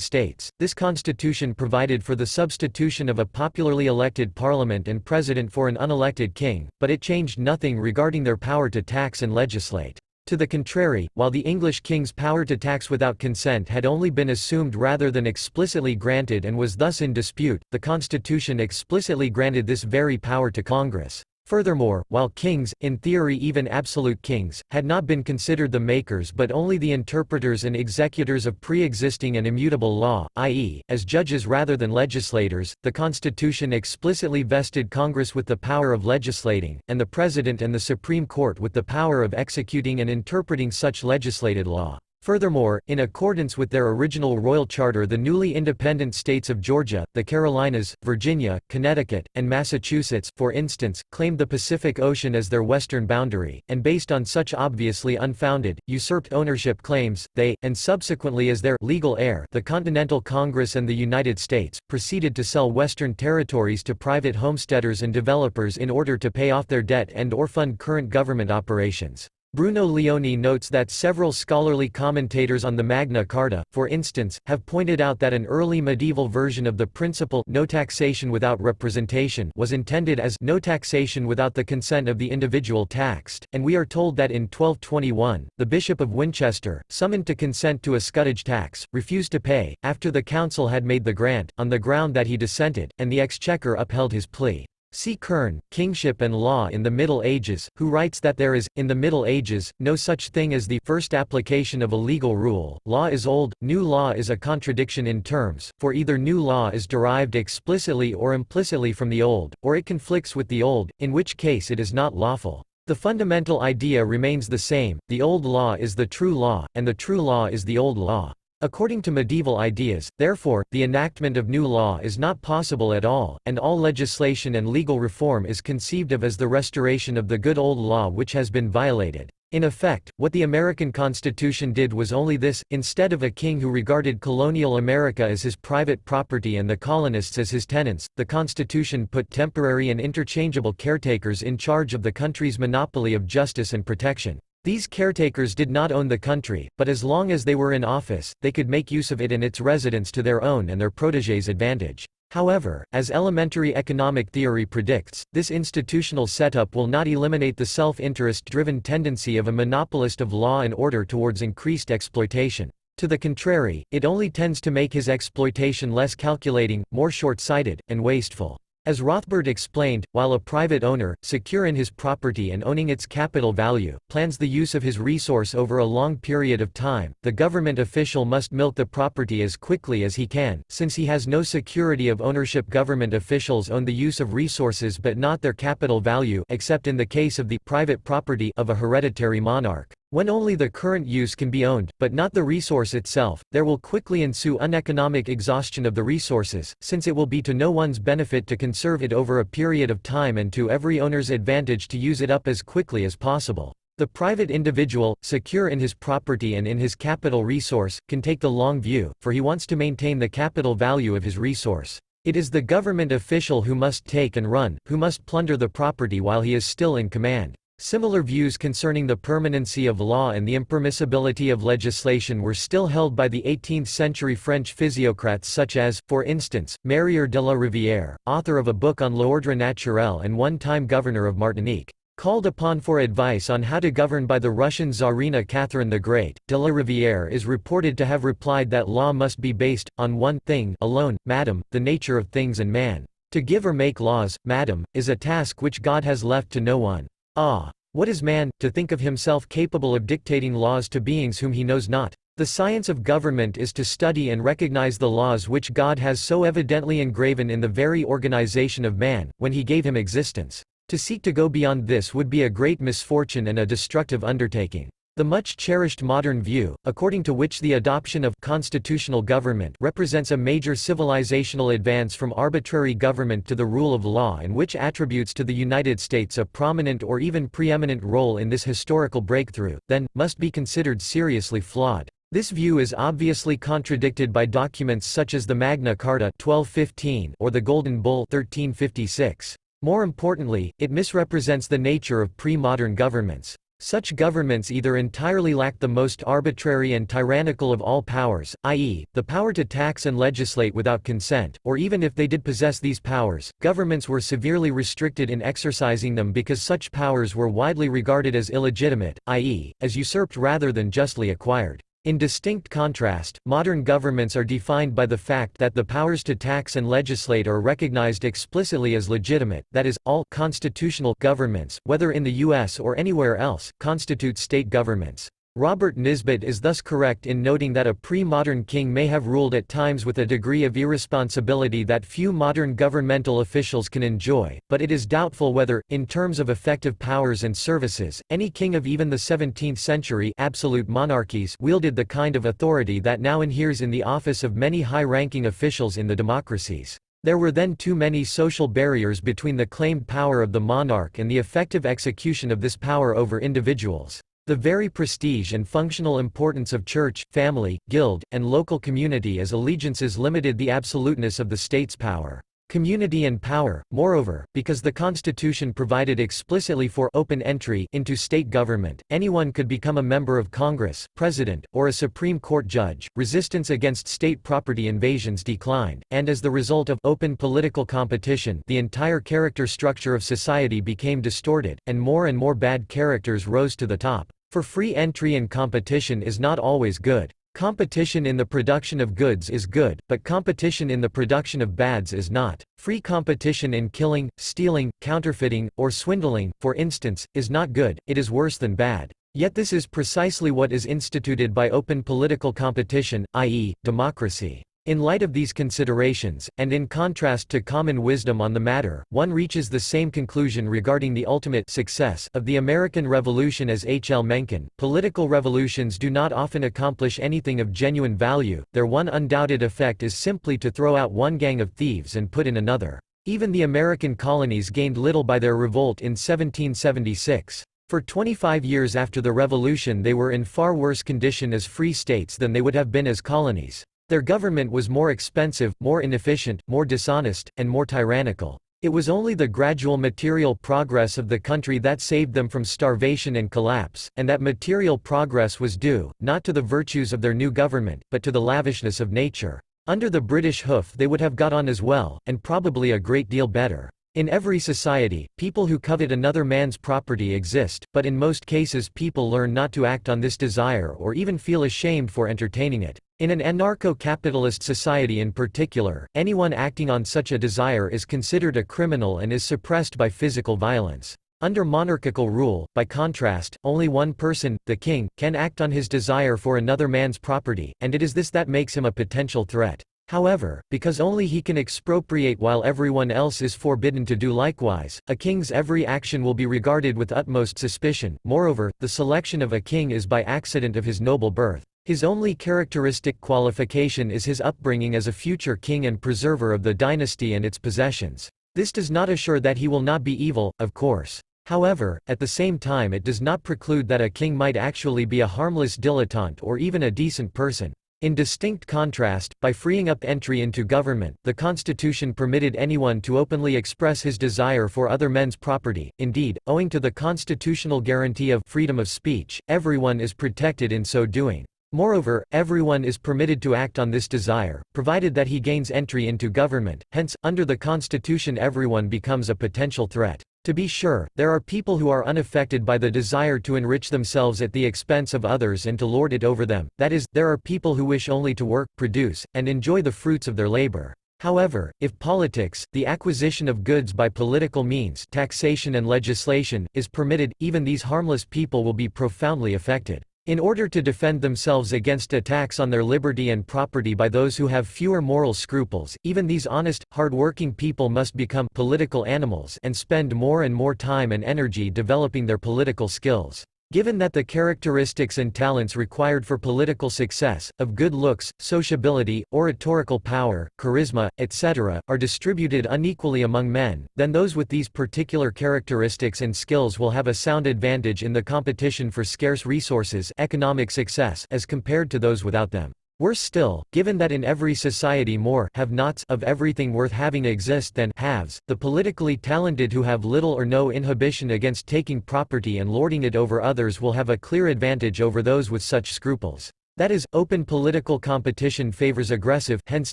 States. This Constitution provided for the substitution of a popularly elected parliament and president for an unelected king, but it changed nothing regarding their power to tax and legislate. To the contrary, while the English king's power to tax without consent had only been assumed rather than explicitly granted and was thus in dispute, the Constitution explicitly granted this very power to Congress. Furthermore, while kings, in theory even absolute kings, had not been considered the makers but only the interpreters and executors of pre-existing and immutable law, i.e., as judges rather than legislators, the Constitution explicitly vested Congress with the power of legislating, and the President and the Supreme Court with the power of executing and interpreting such legislated law. Furthermore, in accordance with their original royal charter, the newly independent states of Georgia, the Carolinas, Virginia, Connecticut, and Massachusetts, for instance, claimed the Pacific Ocean as their western boundary, and based on such obviously unfounded, usurped ownership claims, they, and subsequently as their legal heir, the Continental Congress and the United States, proceeded to sell western territories to private homesteaders and developers in order to pay off their debt and/or fund current government operations. Bruno Leoni notes that several scholarly commentators on the Magna Carta, for instance, have pointed out that an early medieval version of the principle no taxation without representation was intended as no taxation without the consent of the individual taxed, and we are told that in 1221, the Bishop of Winchester, summoned to consent to a scutage tax, refused to pay, after the council had made the grant, on the ground that he dissented, and the Exchequer upheld his plea. See Kern, Kingship and Law in the Middle Ages, who writes that there is, in the Middle Ages, no such thing as the first application of a legal rule. Law is old, new law is a contradiction in terms, for either new law is derived explicitly or implicitly from the old, or it conflicts with the old, in which case it is not lawful. The fundamental idea remains the same: the old law is the true law, and the true law is the old law. According to medieval ideas, therefore, the enactment of new law is not possible at all, and all legislation and legal reform is conceived of as the restoration of the good old law which has been violated. In effect, what the American Constitution did was only this: instead of a king who regarded colonial America as his private property and the colonists as his tenants, the Constitution put temporary and interchangeable caretakers in charge of the country's monopoly of justice and protection. These caretakers did not own the country, but as long as they were in office, they could make use of it and its residents to their own and their protégés' advantage. However, as elementary economic theory predicts, this institutional setup will not eliminate the self-interest-driven tendency of a monopolist of law and order towards increased exploitation. To the contrary, it only tends to make his exploitation less calculating, more short-sighted, and wasteful. As Rothbard explained, while a private owner, secure in his property and owning its capital value, plans the use of his resource over a long period of time, the government official must milk the property as quickly as he can, since he has no security of ownership. Government officials own the use of resources but not their capital value, except in the case of the private property of a hereditary monarch. When only the current use can be owned, but not the resource itself, there will quickly ensue uneconomic exhaustion of the resources, since it will be to no one's benefit to conserve it over a period of time and to every owner's advantage to use it up as quickly as possible. The private individual, secure in his property and in his capital resource, can take the long view, for he wants to maintain the capital value of his resource. It is the government official who must take and run, who must plunder the property while he is still in command. Similar views concerning the permanency of law and the impermissibility of legislation were still held by the 18th-century French physiocrats such as, for instance, Mérière de la Rivière, author of a book on l'ordre naturel and one-time governor of Martinique. Called upon for advice on how to govern by the Russian Tsarina Catherine the Great, de la Rivière is reported to have replied that law must be based, on one thing alone, madam, the nature of things and man. To give or make laws, madam, is a task which God has left to no one. Ah! What is man, to think of himself capable of dictating laws to beings whom he knows not? The science of government is to study and recognize the laws which God has so evidently engraven in the very organization of man, when he gave him existence. To seek to go beyond this would be a great misfortune and a destructive undertaking. The much-cherished modern view, according to which the adoption of constitutional government represents a major civilizational advance from arbitrary government to the rule of law and which attributes to the United States a prominent or even preeminent role in this historical breakthrough, then, must be considered seriously flawed. This view is obviously contradicted by documents such as the Magna Carta 1215 or the Golden Bull 1356. More importantly, it misrepresents the nature of pre-modern governments. Such governments either entirely lack the most arbitrary and tyrannical of all powers, i.e., the power to tax and legislate without consent, or even if they did possess these powers, governments were severely restricted in exercising them because such powers were widely regarded as illegitimate, i.e., as usurped rather than justly acquired. In distinct contrast, modern governments are defined by the fact that the powers to tax and legislate are recognized explicitly as legitimate, that is, all constitutional governments, whether in the U.S. or anywhere else, constitute state governments. Robert Nisbet is thus correct in noting that a pre-modern king may have ruled at times with a degree of irresponsibility that few modern governmental officials can enjoy, but it is doubtful whether, in terms of effective powers and services, any king of even the 17th century absolute monarchies wielded the kind of authority that now inheres in the office of many high-ranking officials in the democracies. There were then too many social barriers between the claimed power of the monarch and the effective execution of this power over individuals. The very prestige and functional importance of church, family, guild, and local community as allegiances limited the absoluteness of the state's power. Community and power, moreover, because the Constitution provided explicitly for open entry into state government, anyone could become a member of Congress, president, or a Supreme Court judge. Resistance against state property invasions declined, and as the result of open political competition, the entire character structure of society became distorted, and more bad characters rose to the top. For free entry and competition is not always good. Competition in the production of goods is good, but competition in the production of bads is not. Free competition in killing, stealing, counterfeiting, or swindling, for instance, is not good, it is worse than bad. Yet this is precisely what is instituted by open political competition, i.e., democracy. In light of these considerations, and in contrast to common wisdom on the matter, one reaches the same conclusion regarding the ultimate success of the American Revolution as H. L. Mencken. Political revolutions do not often accomplish anything of genuine value, their one undoubted effect is simply to throw out one gang of thieves and put in another. Even the American colonies gained little by their revolt in 1776. For 25 years after the Revolution they were in far worse condition as free states than they would have been as colonies. Their government was more expensive, more inefficient, more dishonest, and more tyrannical. It was only the gradual material progress of the country that saved them from starvation and collapse, and that material progress was due, not to the virtues of their new government, but to the lavishness of nature. Under the British hoof they would have got on as well, and probably a great deal better. In every society, people who covet another man's property exist, but in most cases people learn not to act on this desire or even feel ashamed for entertaining it. In an anarcho-capitalist society in particular, anyone acting on such a desire is considered a criminal and is suppressed by physical violence. Under monarchical rule, by contrast, only one person, the king, can act on his desire for another man's property, and it is this that makes him a potential threat. However, because only he can expropriate while everyone else is forbidden to do likewise, a king's every action will be regarded with utmost suspicion. Moreover, the selection of a king is by accident of his noble birth. His only characteristic qualification is his upbringing as a future king and preserver of the dynasty and its possessions. This does not assure that he will not be evil, of course. However, at the same time it does not preclude that a king might actually be a harmless dilettante or even a decent person. In distinct contrast, by freeing up entry into government, the Constitution permitted anyone to openly express his desire for other men's property. Indeed, owing to the constitutional guarantee of freedom of speech, everyone is protected in so doing. Moreover, everyone is permitted to act on this desire, provided that he gains entry into government. Hence, under the Constitution everyone becomes a potential threat. To be sure, there are people who are unaffected by the desire to enrich themselves at the expense of others and to lord it over them, that is, there are people who wish only to work, produce, and enjoy the fruits of their labor. However, if politics, the acquisition of goods by political means, taxation and legislation, is permitted, even these harmless people will be profoundly affected. In order to defend themselves against attacks on their liberty and property by those who have fewer moral scruples, even these honest, hard-working people must become political animals and spend more and more time and energy developing their political skills. Given that the characteristics and talents required for political success, of good looks, sociability, oratorical power, charisma, etc., are distributed unequally among men, then those with these particular characteristics and skills will have a sound advantage in the competition for scarce resources, economic success, as compared to those without them. Worse still, given that in every society more have-nots of everything worth having exist than haves, the politically talented who have little or no inhibition against taking property and lording it over others will have a clear advantage over those with such scruples. That is, open political competition favors aggressive, hence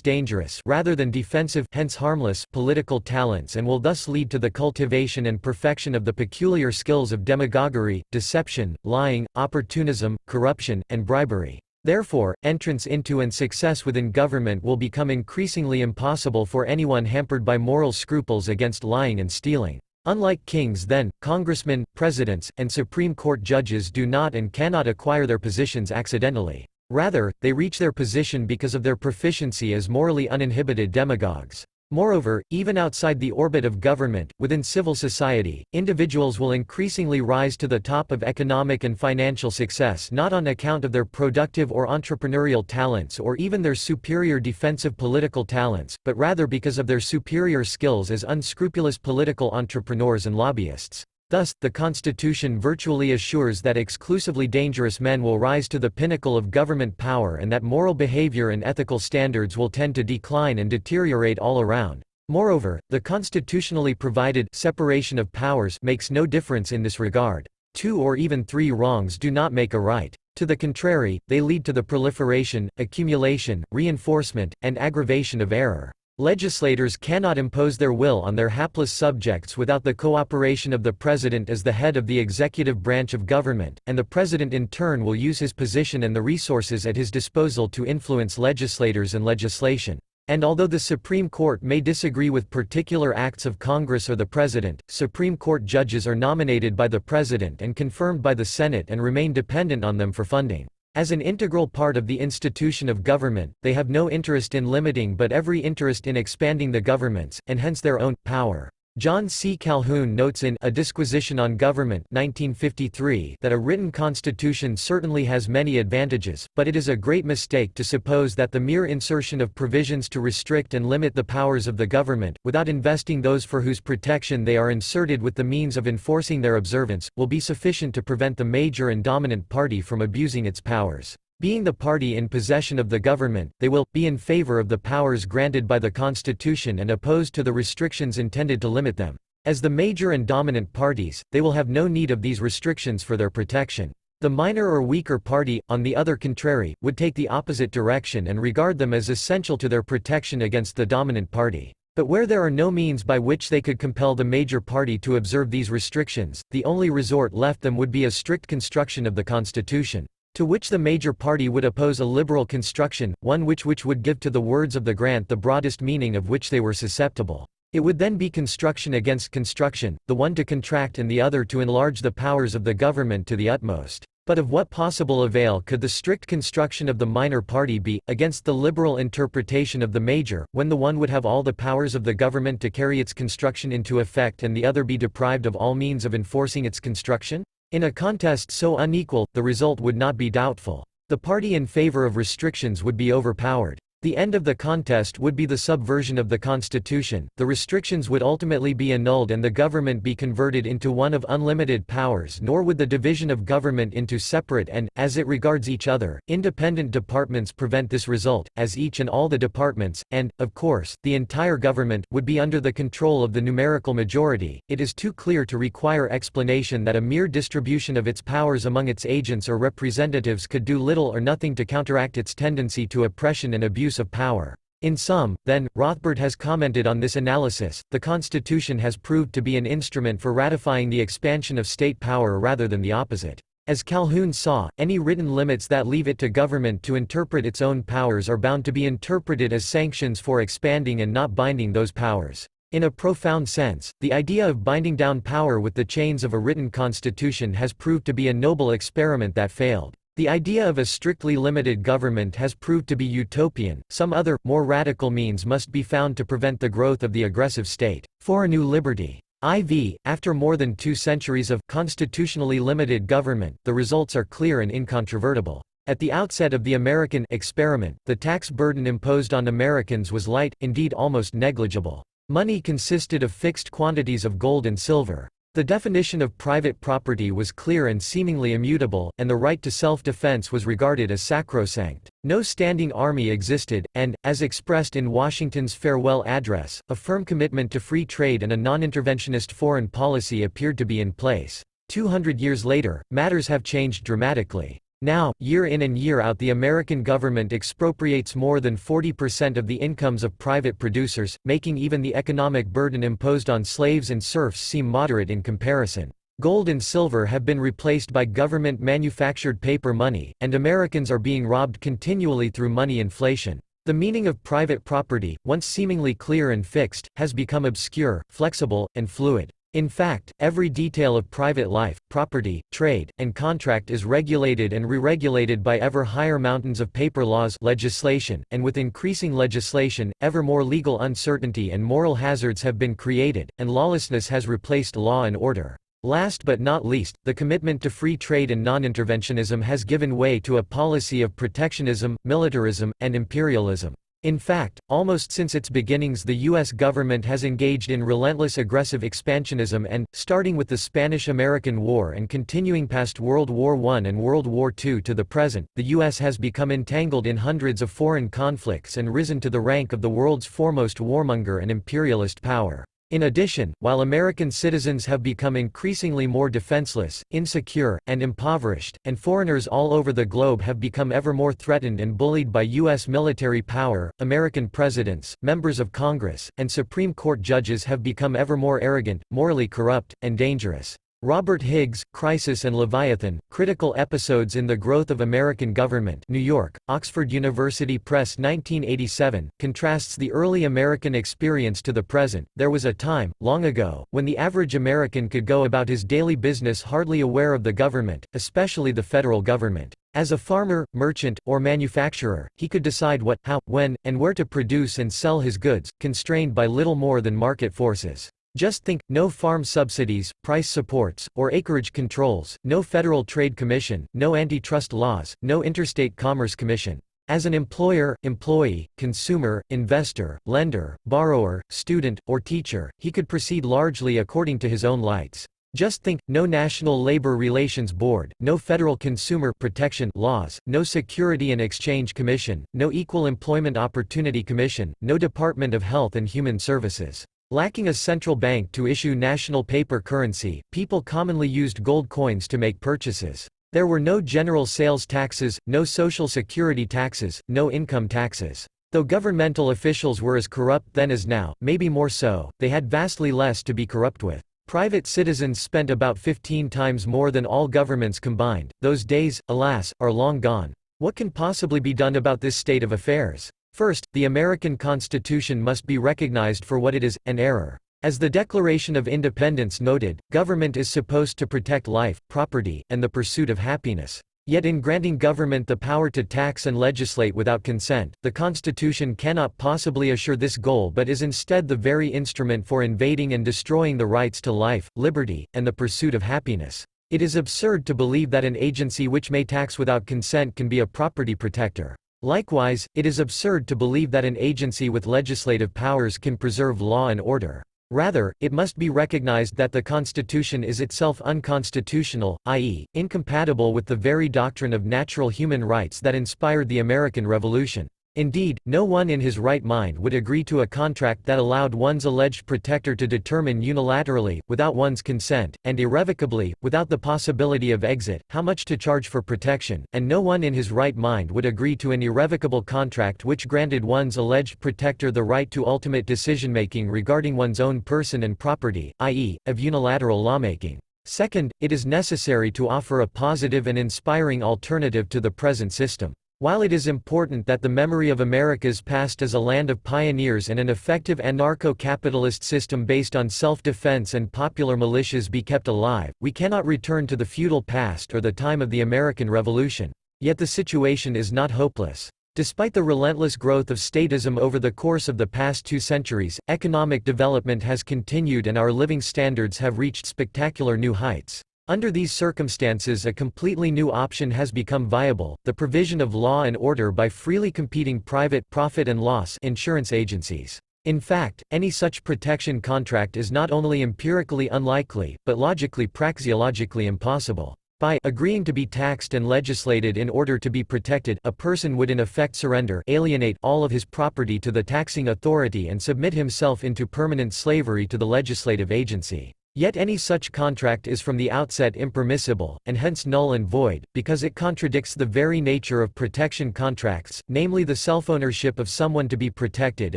dangerous, rather than defensive, hence harmless, political talents and will thus lead to the cultivation and perfection of the peculiar skills of demagoguery, deception, lying, opportunism, corruption, and bribery. Therefore, entrance into and success within government will become increasingly impossible for anyone hampered by moral scruples against lying and stealing. Unlike kings then, congressmen, presidents, and Supreme Court judges do not and cannot acquire their positions accidentally. Rather, they reach their position because of their proficiency as morally uninhibited demagogues. Moreover, even outside the orbit of government, within civil society, individuals will increasingly rise to the top of economic and financial success not on account of their productive or entrepreneurial talents or even their superior defensive political talents, but rather because of their superior skills as unscrupulous political entrepreneurs and lobbyists. Thus, the Constitution virtually assures that exclusively dangerous men will rise to the pinnacle of government power and that moral behavior and ethical standards will tend to decline and deteriorate all around. Moreover, the constitutionally provided separation of powers makes no difference in this regard. 2 or even 3 wrongs do not make a right. To the contrary, they lead to the proliferation, accumulation, reinforcement, and aggravation of error. Legislators cannot impose their will on their hapless subjects without the cooperation of the President as the head of the executive branch of government, and the President in turn will use his position and the resources at his disposal to influence legislators and legislation. And although the Supreme Court may disagree with particular acts of Congress or the President, Supreme Court judges are nominated by the President and confirmed by the Senate and remain dependent on them for funding. As an integral part of the institution of government, they have no interest in limiting but every interest in expanding the government's, and hence their own, power. John C. Calhoun notes in A Disquisition on Government 1953 that a written constitution certainly has many advantages, but it is a great mistake to suppose that the mere insertion of provisions to restrict and limit the powers of the government, without investing those for whose protection they are inserted with the means of enforcing their observance, will be sufficient to prevent the major and dominant party from abusing its powers. Being the party in possession of the government, they will be in favor of the powers granted by the Constitution and opposed to the restrictions intended to limit them. As the major and dominant parties, they will have no need of these restrictions for their protection. The minor or weaker party, on the other contrary, would take the opposite direction and regard them as essential to their protection against the dominant party. But where there are no means by which they could compel the major party to observe these restrictions, the only resort left them would be a strict construction of the Constitution, to which the major party would oppose a liberal construction, one which would give to the words of the grant the broadest meaning of which they were susceptible. It would then be construction against construction, the one to contract and the other to enlarge the powers of the government to the utmost. But of what possible avail could the strict construction of the minor party be, against the liberal interpretation of the major, when the one would have all the powers of the government to carry its construction into effect and the other be deprived of all means of enforcing its construction? In a contest so unequal, the result would not be doubtful. The party in favor of restrictions would be overpowered. The end of the contest would be the subversion of the constitution, the restrictions would ultimately be annulled and the government be converted into one of unlimited powers, nor would the division of government into separate and, as it regards each other, independent departments prevent this result, as each and all the departments, and, of course, the entire government, would be under the control of the numerical majority. It is too clear to require explanation that a mere distribution of its powers among its agents or representatives could do little or nothing to counteract its tendency to oppression and abuse of power. In sum, then, Rothbard has commented on this analysis, the Constitution has proved to be an instrument for ratifying the expansion of state power rather than the opposite. As Calhoun saw, any written limits that leave it to government to interpret its own powers are bound to be interpreted as sanctions for expanding and not binding those powers. In a profound sense, the idea of binding down power with the chains of a written constitution has proved to be a noble experiment that failed. The idea of a strictly limited government has proved to be utopian. Some other, more radical means must be found to prevent the growth of the aggressive state. For a new liberty. After more than 2 centuries of constitutionally limited government, the results are clear and incontrovertible. At the outset of the American experiment, the tax burden imposed on Americans was light, indeed almost negligible. Money consisted of fixed quantities of gold and silver. The definition of private property was clear and seemingly immutable, and the right to self-defense was regarded as sacrosanct. No standing army existed, and, as expressed in Washington's farewell address, a firm commitment to free trade and a non-interventionist foreign policy appeared to be in place. 200 years later, matters have changed dramatically. Now, year in and year out, the American government expropriates more than 40% of the incomes of private producers, making even the economic burden imposed on slaves and serfs seem moderate in comparison. Gold and silver have been replaced by government-manufactured paper money, and Americans are being robbed continually through money inflation. The meaning of private property, once seemingly clear and fixed, has become obscure, flexible, and fluid. In fact, every detail of private life, property, trade, and contract is regulated and re-regulated by ever higher mountains of paper laws legislation, and with increasing legislation, ever more legal uncertainty and moral hazards have been created, and lawlessness has replaced law and order. Last but not least, the commitment to free trade and non-interventionism has given way to a policy of protectionism, militarism, and imperialism. In fact, almost since its beginnings the U.S. government has engaged in relentless aggressive expansionism and, starting with the Spanish-American War and continuing past World War I and World War II to the present, the U.S. has become entangled in hundreds of foreign conflicts and risen to the rank of the world's foremost warmonger and imperialist power. In addition, while American citizens have become increasingly more defenseless, insecure, and impoverished, and foreigners all over the globe have become ever more threatened and bullied by U.S. military power, American presidents, members of Congress, and Supreme Court judges have become ever more arrogant, morally corrupt, and dangerous. Robert Higgs, Crisis and Leviathan, Critical Episodes in the Growth of American Government, New York, Oxford University Press 1987, contrasts the early American experience to the present. There was a time, long ago, when the average American could go about his daily business hardly aware of the government, especially the federal government. As a farmer, merchant, or manufacturer, he could decide what, how, when, and where to produce and sell his goods, constrained by little more than market forces. Just think, no farm subsidies, price supports, or acreage controls, no Federal Trade Commission, no antitrust laws, no Interstate Commerce Commission. As an employer, employee, consumer, investor, lender, borrower, student, or teacher, he could proceed largely according to his own lights. Just think, no National Labor Relations Board, no Federal Consumer Protection laws, no Security and Exchange Commission, no Equal Employment Opportunity Commission, no Department of Health and Human Services. Lacking a central bank to issue national paper currency, people commonly used gold coins to make purchases. There were no general sales taxes, no social security taxes, no income taxes. Though governmental officials were as corrupt then as now, maybe more so, they had vastly less to be corrupt with. Private citizens spent about 15 times more than all governments combined. Those days, alas, are long gone. What can possibly be done about this state of affairs? First, the American Constitution must be recognized for what it is, an error. As the Declaration of Independence noted, government is supposed to protect life, property, and the pursuit of happiness. Yet in granting government the power to tax and legislate without consent, the Constitution cannot possibly assure this goal but is instead the very instrument for invading and destroying the rights to life, liberty, and the pursuit of happiness. It is absurd to believe that an agency which may tax without consent can be a property protector. Likewise, it is absurd to believe that an agency with legislative powers can preserve law and order. Rather, it must be recognized that the Constitution is itself unconstitutional, i.e., incompatible with the very doctrine of natural human rights that inspired the American Revolution. Indeed, no one in his right mind would agree to a contract that allowed one's alleged protector to determine unilaterally, without one's consent, and irrevocably, without the possibility of exit, how much to charge for protection, and no one in his right mind would agree to an irrevocable contract which granted one's alleged protector the right to ultimate decision-making regarding one's own person and property, i.e., of unilateral lawmaking. Second, it is necessary to offer a positive and inspiring alternative to the present system. While it is important that the memory of America's past as a land of pioneers and an effective anarcho-capitalist system based on self-defense and popular militias be kept alive, we cannot return to the feudal past or the time of the American Revolution. Yet the situation is not hopeless. Despite the relentless growth of statism over the course of the past 2 centuries, economic development has continued and our living standards have reached spectacular new heights. Under these circumstances, a completely new option has become viable: the provision of law and order by freely competing private profit and loss insurance agencies. In fact, any such protection contract is not only empirically unlikely, but logically praxeologically impossible. By agreeing to be taxed and legislated in order to be protected, a person would in effect surrender, alienate all of his property to the taxing authority and submit himself into permanent slavery to the legislative agency. Yet any such contract is from the outset impermissible, and hence null and void, because it contradicts the very nature of protection contracts, namely the self-ownership of someone to be protected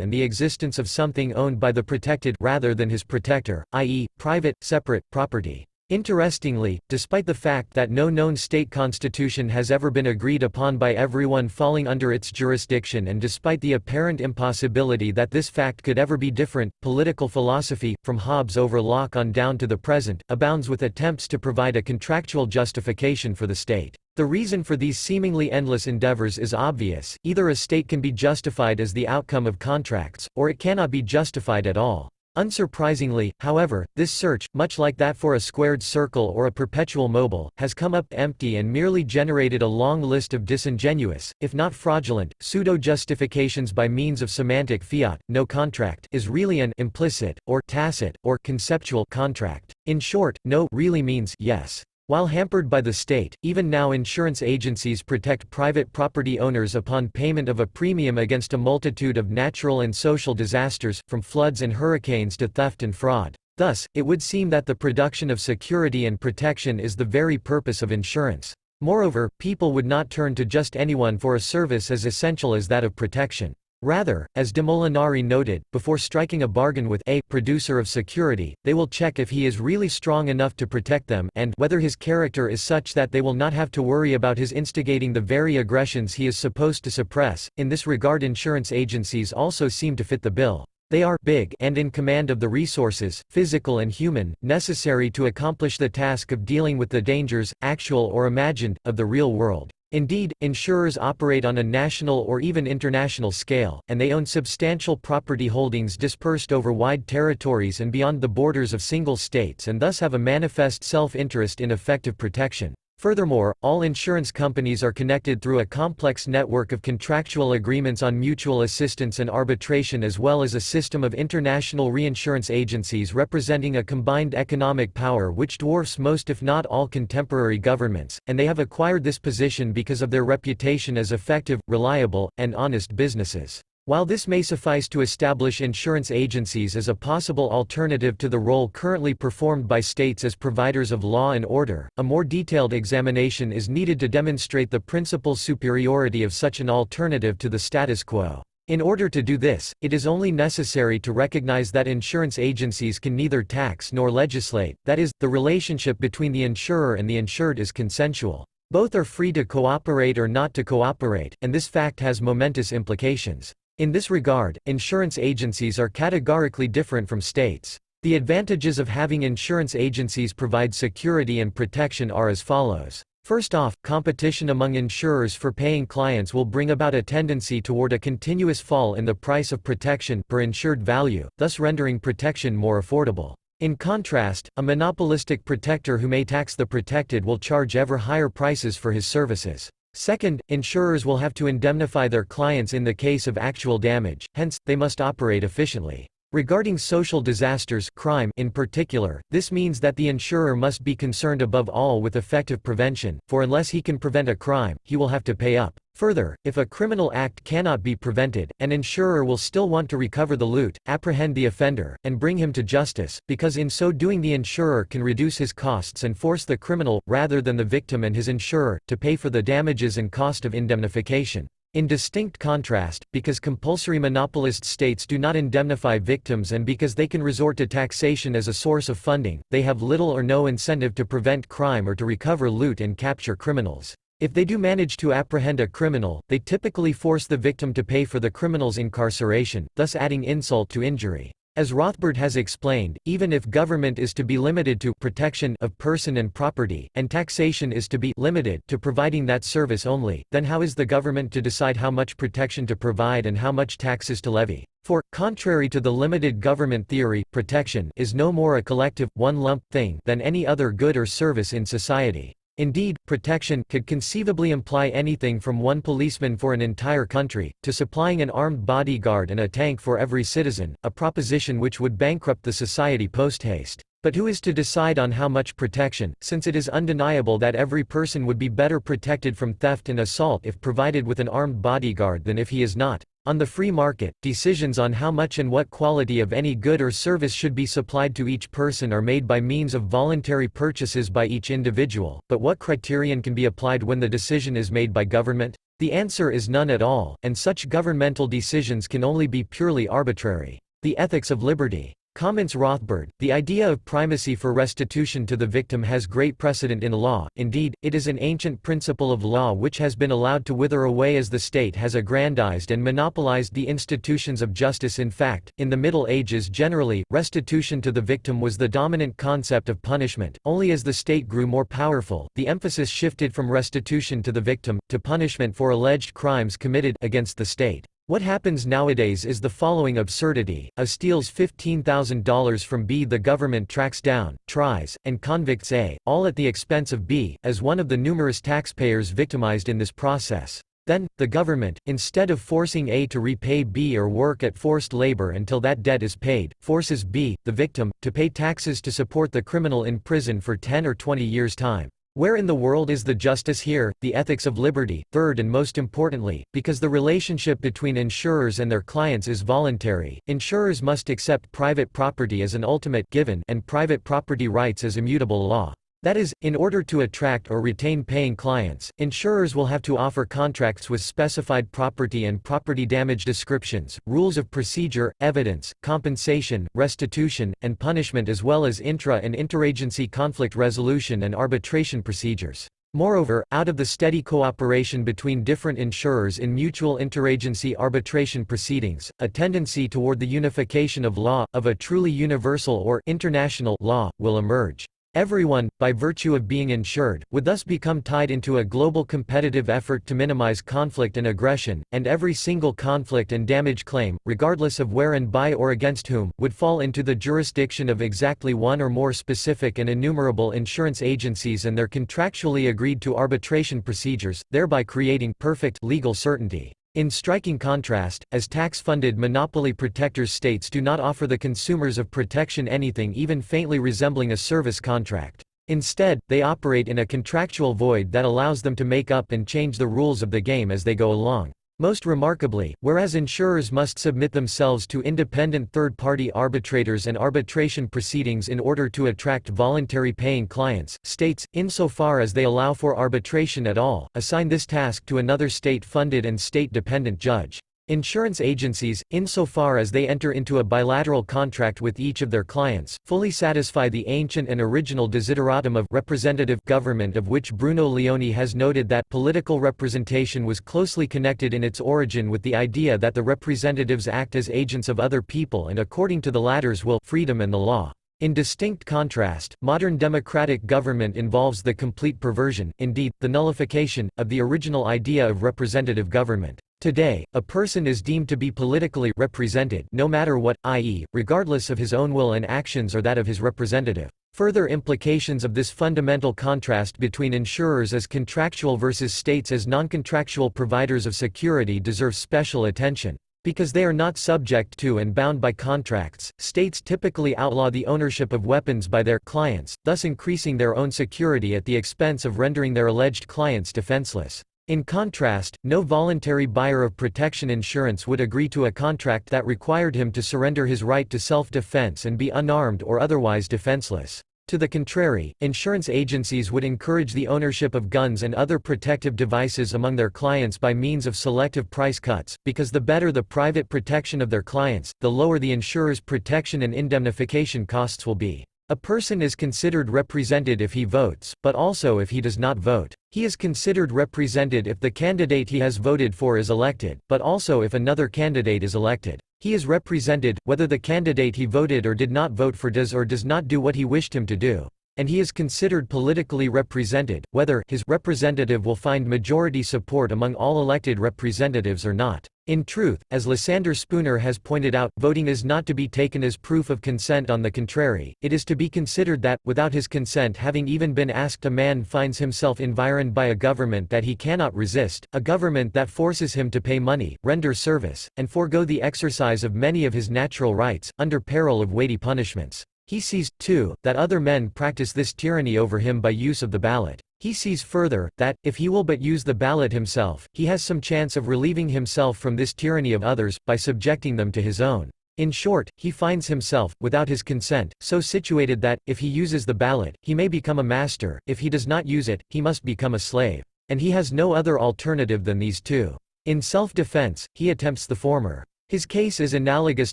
and the existence of something owned by the protected rather than his protector, i.e., private, separate, property. Interestingly, despite the fact that no known state constitution has ever been agreed upon by everyone falling under its jurisdiction, and despite the apparent impossibility that this fact could ever be different, political philosophy, from Hobbes over Locke on down to the present, abounds with attempts to provide a contractual justification for the state. The reason for these seemingly endless endeavors is obvious: either a state can be justified as the outcome of contracts, or it cannot be justified at all. Unsurprisingly, however, this search, much like that for a squared circle or a perpetual mobile, has come up empty and merely generated a long list of disingenuous, if not fraudulent, pseudo-justifications by means of semantic fiat. No contract is really an implicit, or tacit, or conceptual contract. In short, no really means yes. While hampered by the state, even now insurance agencies protect private property owners upon payment of a premium against a multitude of natural and social disasters, from floods and hurricanes to theft and fraud. Thus, it would seem that the production of security and protection is the very purpose of insurance. Moreover, people would not turn to just anyone for a service as essential as that of protection. Rather, as de Molinari noted, before striking a bargain with a producer of security, they will check if he is really strong enough to protect them, and whether his character is such that they will not have to worry about his instigating the very aggressions he is supposed to suppress. In this regard, insurance agencies also seem to fit the bill. They are big and in command of the resources, physical and human, necessary to accomplish the task of dealing with the dangers, actual or imagined, of the real world. Indeed, insurers operate on a national or even international scale, and they own substantial property holdings dispersed over wide territories and beyond the borders of single states, and thus have a manifest self-interest in effective protection. Furthermore, all insurance companies are connected through a complex network of contractual agreements on mutual assistance and arbitration, as well as a system of international reinsurance agencies representing a combined economic power which dwarfs most if not all contemporary governments, and they have acquired this position because of their reputation as effective, reliable, and honest businesses. While this may suffice to establish insurance agencies as a possible alternative to the role currently performed by states as providers of law and order, a more detailed examination is needed to demonstrate the principal superiority of such an alternative to the status quo. In order to do this, it is only necessary to recognize that insurance agencies can neither tax nor legislate, that is, the relationship between the insurer and the insured is consensual. Both are free to cooperate or not to cooperate, and this fact has momentous implications. In this regard, insurance agencies are categorically different from states. The advantages of having insurance agencies provide security and protection are as follows. First off, competition among insurers for paying clients will bring about a tendency toward a continuous fall in the price of protection per insured value, thus rendering protection more affordable. In contrast, a monopolistic protector who may tax the protected will charge ever higher prices for his services. Second, insurers will have to indemnify their clients in the case of actual damage, hence, they must operate efficiently. Regarding social disasters, crime in particular, this means that the insurer must be concerned above all with effective prevention, for unless he can prevent a crime, he will have to pay up. Further, if a criminal act cannot be prevented, an insurer will still want to recover the loot, apprehend the offender, and bring him to justice, because in so doing the insurer can reduce his costs and force the criminal, rather than the victim and his insurer, to pay for the damages and cost of indemnification. In distinct contrast, because compulsory monopolist states do not indemnify victims and because they can resort to taxation as a source of funding, they have little or no incentive to prevent crime or to recover loot and capture criminals. If they do manage to apprehend a criminal, they typically force the victim to pay for the criminal's incarceration, thus adding insult to injury. As Rothbard has explained, even if government is to be limited to protection of person and property, and taxation is to be limited to providing that service only, then how is the government to decide how much protection to provide and how much taxes to levy? For, contrary to the limited government theory, protection is no more a collective, one-lump thing than any other good or service in society. Indeed, protection could conceivably imply anything from one policeman for an entire country, to supplying an armed bodyguard and a tank for every citizen, a proposition which would bankrupt the society post-haste. But who is to decide on how much protection, since it is undeniable that every person would be better protected from theft and assault if provided with an armed bodyguard than if he is not? On the free market, decisions on how much and what quality of any good or service should be supplied to each person are made by means of voluntary purchases by each individual, but what criterion can be applied when the decision is made by government? The answer is none at all, and such governmental decisions can only be purely arbitrary. The ethics of liberty. Comments Rothbard, the idea of primacy for restitution to the victim has great precedent in law. Indeed, it is an ancient principle of law which has been allowed to wither away as the state has aggrandized and monopolized the institutions of justice. In fact, in the Middle Ages generally, restitution to the victim was the dominant concept of punishment. Only as the state grew more powerful, the emphasis shifted from restitution to the victim, to punishment for alleged crimes committed against the state. What happens nowadays is the following absurdity: A steals $15,000 from B, the government tracks down, tries, and convicts A, all at the expense of B, as one of the numerous taxpayers victimized in this process. Then, the government, instead of forcing A to repay B or work at forced labor until that debt is paid, forces B, the victim, to pay taxes to support the criminal in prison for 10 or 20 years' time. Where in the world is the justice here? The ethics of liberty. Third and most importantly, because the relationship between insurers and their clients is voluntary, insurers must accept private property as an ultimate given and private property rights as immutable law. That is, in order to attract or retain paying clients, insurers will have to offer contracts with specified property and property damage descriptions, rules of procedure, evidence, compensation, restitution, and punishment, as well as intra- and interagency conflict resolution and arbitration procedures. Moreover, out of the steady cooperation between different insurers in mutual interagency arbitration proceedings, a tendency toward the unification of law, of a truly universal or international law, will emerge. Everyone, by virtue of being insured, would thus become tied into a global competitive effort to minimize conflict and aggression, and every single conflict and damage claim, regardless of where and by or against whom, would fall into the jurisdiction of exactly one or more specific and innumerable insurance agencies and their contractually agreed to arbitration procedures, thereby creating perfect legal certainty. In striking contrast, as tax-funded monopoly protectors, states do not offer the consumers of protection anything even faintly resembling a service contract. Instead, they operate in a contractual void that allows them to make up and change the rules of the game as they go along. Most remarkably, whereas insurers must submit themselves to independent third-party arbitrators and arbitration proceedings in order to attract voluntary paying clients, states, insofar as they allow for arbitration at all, assign this task to another state-funded and state-dependent judge. Insurance agencies, insofar as they enter into a bilateral contract with each of their clients, fully satisfy the ancient and original desideratum of representative government, of which Bruno Leoni has noted that political representation was closely connected in its origin with the idea that the representatives act as agents of other people and according to the latter's will, freedom and the law. In distinct contrast, modern democratic government involves the complete perversion, indeed, the nullification, of the original idea of representative government. Today, a person is deemed to be politically represented no matter what, i.e., regardless of his own will and actions or that of his representative. Further implications of this fundamental contrast between insurers as contractual versus states as non-contractual providers of security deserve special attention. Because they are not subject to and bound by contracts, states typically outlaw the ownership of weapons by their clients, thus increasing their own security at the expense of rendering their alleged clients defenseless. In contrast, no voluntary buyer of protection insurance would agree to a contract that required him to surrender his right to self-defense and be unarmed or otherwise defenseless. To the contrary, insurance agencies would encourage the ownership of guns and other protective devices among their clients by means of selective price cuts, because the better the private protection of their clients, the lower the insurer's protection and indemnification costs will be. A person is considered represented if he votes, but also if he does not vote. He is considered represented if the candidate he has voted for is elected, but also if another candidate is elected. He is represented, whether the candidate he voted or did not vote for does or does not do what he wished him to do. And he is considered politically represented, whether his representative will find majority support among all elected representatives or not. In truth, as Lysander Spooner has pointed out, voting is not to be taken as proof of consent. On the contrary, it is to be considered that, without his consent having even been asked, a man finds himself environed by a government that he cannot resist, a government that forces him to pay money, render service, and forego the exercise of many of his natural rights, under peril of weighty punishments. He sees, too, that other men practice this tyranny over him by use of the ballot. He sees further, that, if he will but use the ballot himself, he has some chance of relieving himself from this tyranny of others, by subjecting them to his own. In short, he finds himself, without his consent, so situated that, if he uses the ballot, he may become a master; if he does not use it, he must become a slave. And he has no other alternative than these two. In self-defense, he attempts the former. His case is analogous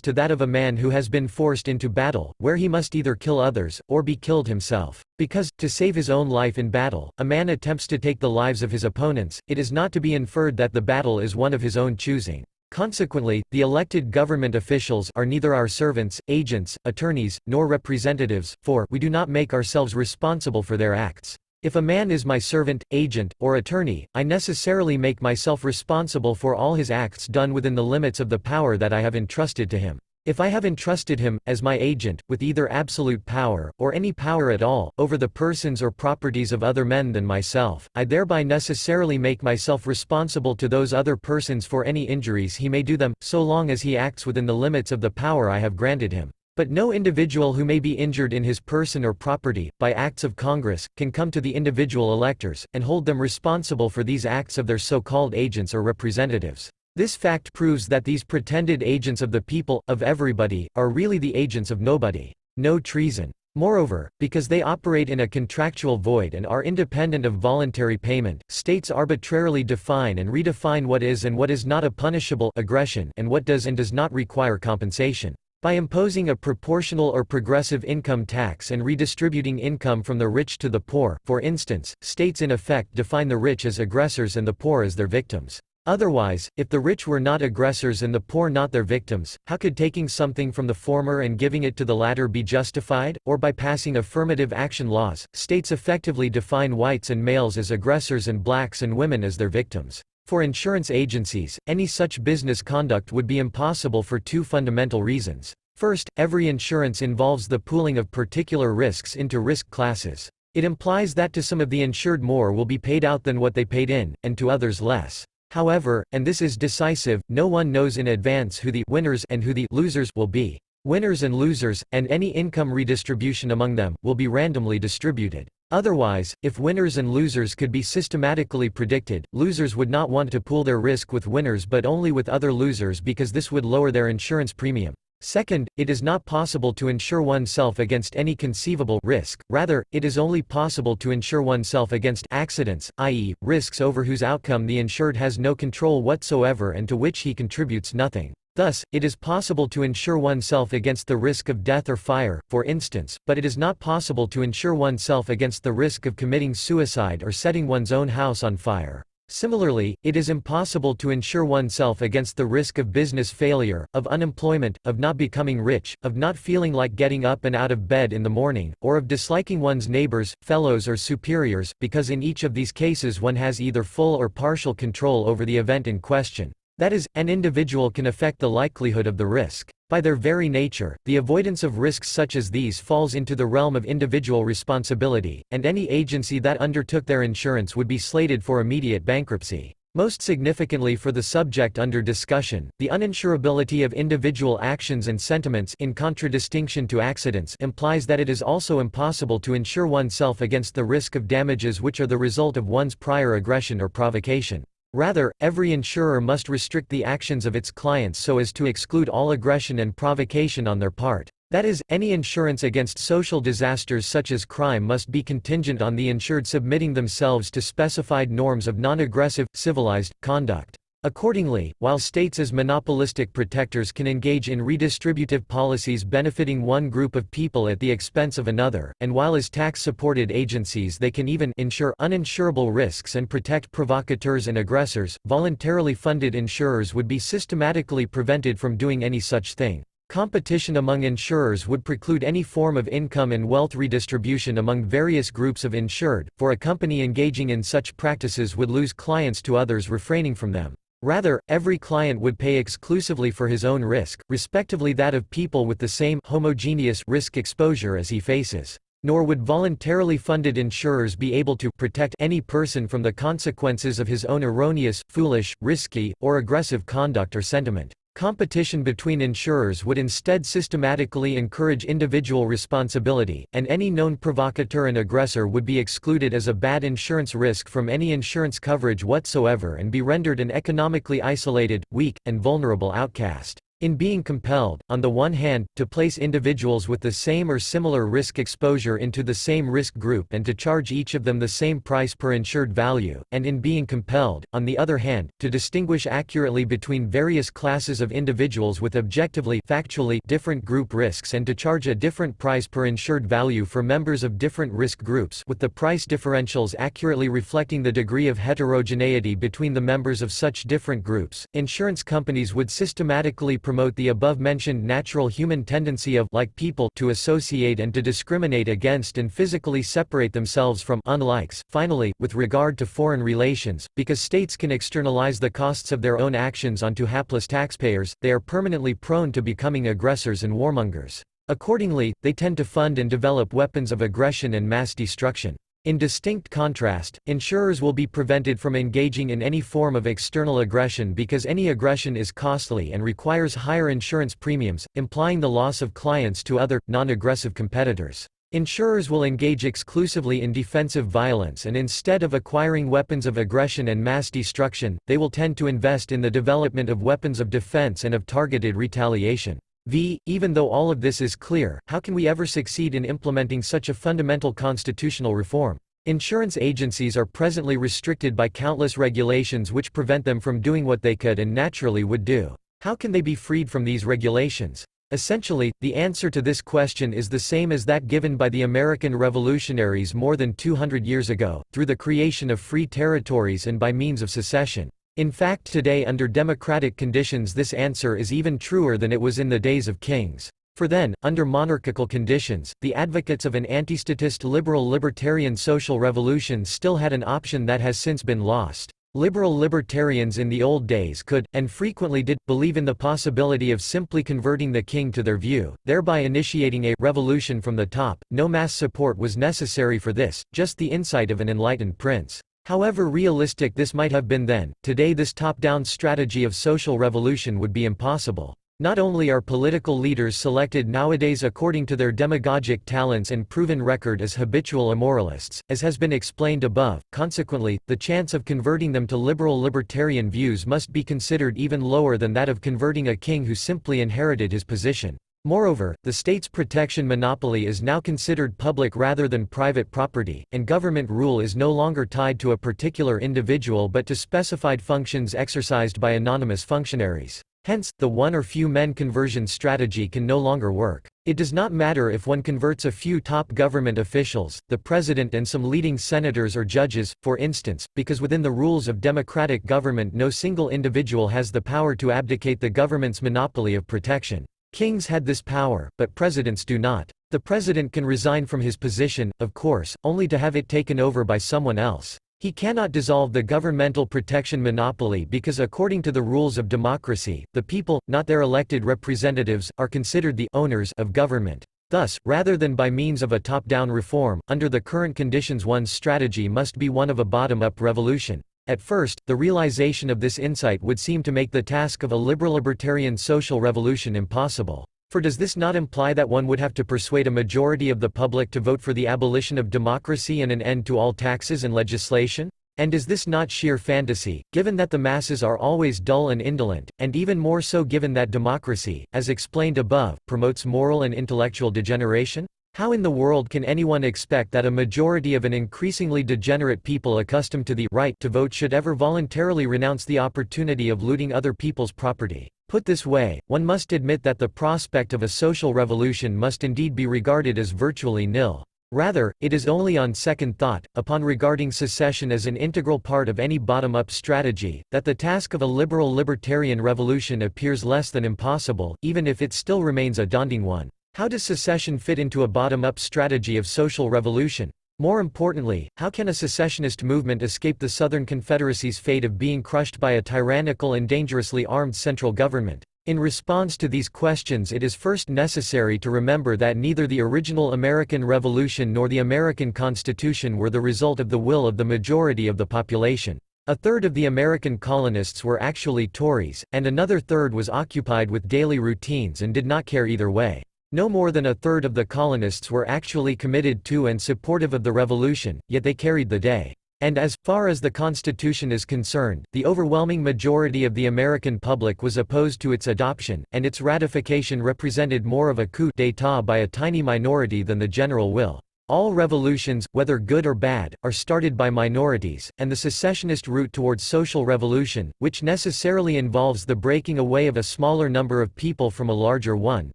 to that of a man who has been forced into battle, where he must either kill others, or be killed himself. Because, to save his own life in battle, a man attempts to take the lives of his opponents, it is not to be inferred that the battle is one of his own choosing. Consequently, the elected government officials are neither our servants, agents, attorneys, nor representatives, for we do not make ourselves responsible for their acts. If a man is my servant, agent, or attorney, I necessarily make myself responsible for all his acts done within the limits of the power that I have entrusted to him. If I have entrusted him, as my agent, with either absolute power, or any power at all, over the persons or properties of other men than myself, I thereby necessarily make myself responsible to those other persons for any injuries he may do them, so long as he acts within the limits of the power I have granted him. But no individual who may be injured in his person or property, by acts of Congress, can come to the individual electors, and hold them responsible for these acts of their so-called agents or representatives. This fact proves that these pretended agents of the people, of everybody, are really the agents of nobody. No treason. Moreover, because they operate in a contractual void and are independent of voluntary payment, states arbitrarily define and redefine what is and what is not a punishable aggression and what does and does not require compensation. By imposing a proportional or progressive income tax and redistributing income from the rich to the poor, for instance, states in effect define the rich as aggressors and the poor as their victims. Otherwise, if the rich were not aggressors and the poor not their victims, how could taking something from the former and giving it to the latter be justified? Or by passing affirmative action laws, states effectively define whites and males as aggressors and blacks and women as their victims. For insurance agencies, any such business conduct would be impossible for two fundamental reasons. First, every insurance involves the pooling of particular risks into risk classes. It implies that to some of the insured more will be paid out than what they paid in, and to others less. However, and this is decisive, no one knows in advance who the winners and who the losers will be. Winners and losers, and any income redistribution among them, will be randomly distributed. Otherwise, if winners and losers could be systematically predicted, losers would not want to pool their risk with winners but only with other losers because this would lower their insurance premium. Second, it is not possible to insure oneself against any conceivable risk, rather, it is only possible to insure oneself against accidents, i.e., risks over whose outcome the insured has no control whatsoever and to which he contributes nothing. Thus, it is possible to insure oneself against the risk of death or fire, for instance, but it is not possible to insure oneself against the risk of committing suicide or setting one's own house on fire. Similarly, it is impossible to insure oneself against the risk of business failure, of unemployment, of not becoming rich, of not feeling like getting up and out of bed in the morning, or of disliking one's neighbors, fellows or superiors, because in each of these cases one has either full or partial control over the event in question. That is, an individual can affect the likelihood of the risk. By their very nature, the avoidance of risks such as these falls into the realm of individual responsibility, and any agency that undertook their insurance would be slated for immediate bankruptcy. Most significantly for the subject under discussion, the uninsurability of individual actions and sentiments in contradistinction to accidents implies that it is also impossible to insure oneself against the risk of damages which are the result of one's prior aggression or provocation. Rather, every insurer must restrict the actions of its clients so as to exclude all aggression and provocation on their part. That is, any insurance against social disasters such as crime must be contingent on the insured submitting themselves to specified norms of non-aggressive, civilized, conduct. Accordingly, while states as monopolistic protectors can engage in redistributive policies benefiting one group of people at the expense of another, and while as tax-supported agencies they can even insure uninsurable risks and protect provocateurs and aggressors, voluntarily funded insurers would be systematically prevented from doing any such thing. Competition among insurers would preclude any form of income and wealth redistribution among various groups of insured, for a company engaging in such practices would lose clients to others refraining from them. Rather, every client would pay exclusively for his own risk, respectively that of people with the same homogeneous risk exposure as he faces. Nor would voluntarily funded insurers be able to protect any person from the consequences of his own erroneous, foolish, risky, or aggressive conduct or sentiment. Competition between insurers would instead systematically encourage individual responsibility, and any known provocateur and aggressor would be excluded as a bad insurance risk from any insurance coverage whatsoever and be rendered an economically isolated, weak, and vulnerable outcast. In being compelled, on the one hand, to place individuals with the same or similar risk exposure into the same risk group and to charge each of them the same price per insured value, and in being compelled, on the other hand, to distinguish accurately between various classes of individuals with objectively factually different group risks and to charge a different price per insured value for members of different risk groups with the price differentials accurately reflecting the degree of heterogeneity between the members of such different groups, insurance companies would systematically promote the above-mentioned natural human tendency of like people to associate and to discriminate against and physically separate themselves from unlikes. Finally, with regard to foreign relations, because states can externalize the costs of their own actions onto hapless taxpayers, they are permanently prone to becoming aggressors and warmongers. Accordingly, they tend to fund and develop weapons of aggression and mass destruction. In distinct contrast, insurers will be prevented from engaging in any form of external aggression because any aggression is costly and requires higher insurance premiums, implying the loss of clients to other, non-aggressive competitors. Insurers will engage exclusively in defensive violence and instead of acquiring weapons of aggression and mass destruction, they will tend to invest in the development of weapons of defense and of targeted retaliation. Even though all of this is clear, how can we ever succeed in implementing such a fundamental constitutional reform? Insurance agencies are presently restricted by countless regulations which prevent them from doing what they could and naturally would do. How can they be freed from these regulations? Essentially, the answer to this question is the same as that given by the American revolutionaries more than 200 years ago, through the creation of free territories and by means of secession. In fact, today under democratic conditions this answer is even truer than it was in the days of kings. For then, under monarchical conditions, the advocates of an anti-statist liberal libertarian social revolution still had an option that has since been lost. Liberal libertarians in the old days could, and frequently did, believe in the possibility of simply converting the king to their view, thereby initiating a revolution from the top. No mass support was necessary for this, just the insight of an enlightened prince. However realistic this might have been then, today this top-down strategy of social revolution would be impossible. Not only are political leaders selected nowadays according to their demagogic talents and proven record as habitual immoralists, as has been explained above, consequently, the chance of converting them to liberal libertarian views must be considered even lower than that of converting a king who simply inherited his position. Moreover, the state's protection monopoly is now considered public rather than private property, and government rule is no longer tied to a particular individual but to specified functions exercised by anonymous functionaries. Hence, the one or few men conversion strategy can no longer work. It does not matter if one converts a few top government officials, the president and some leading senators or judges, for instance, because within the rules of democratic government no single individual has the power to abdicate the government's monopoly of protection. Kings had this power, but presidents do not. The president can resign from his position, of course, only to have it taken over by someone else. He cannot dissolve the governmental protection monopoly because according to the rules of democracy, the people, not their elected representatives, are considered the owners of government. Thus, rather than by means of a top-down reform, under the current conditions one's strategy must be one of a bottom-up revolution. At first, the realization of this insight would seem to make the task of a liberal libertarian social revolution impossible. For does this not imply that one would have to persuade a majority of the public to vote for the abolition of democracy and an end to all taxes and legislation? And is this not sheer fantasy, given that the masses are always dull and indolent, and even more so given that democracy, as explained above, promotes moral and intellectual degeneration? How in the world can anyone expect that a majority of an increasingly degenerate people accustomed to the right to vote should ever voluntarily renounce the opportunity of looting other people's property? Put this way, one must admit that the prospect of a social revolution must indeed be regarded as virtually nil. Rather, it is only on second thought, upon regarding secession as an integral part of any bottom-up strategy, that the task of a liberal libertarian revolution appears less than impossible, even if it still remains a daunting one. How does secession fit into a bottom-up strategy of social revolution? More importantly, how can a secessionist movement escape the Southern Confederacy's fate of being crushed by a tyrannical and dangerously armed central government? In response to these questions, it is first necessary to remember that neither the original American Revolution nor the American Constitution were the result of the will of the majority of the population. A third of the American colonists were actually Tories, and another third was occupied with daily routines and did not care either way. No more than a third of the colonists were actually committed to and supportive of the revolution, yet they carried the day. And as far as the Constitution is concerned, the overwhelming majority of the American public was opposed to its adoption, and its ratification represented more of a coup d'état by a tiny minority than the general will. All revolutions, whether good or bad, are started by minorities, and the secessionist route towards social revolution, which necessarily involves the breaking away of a smaller number of people from a larger one,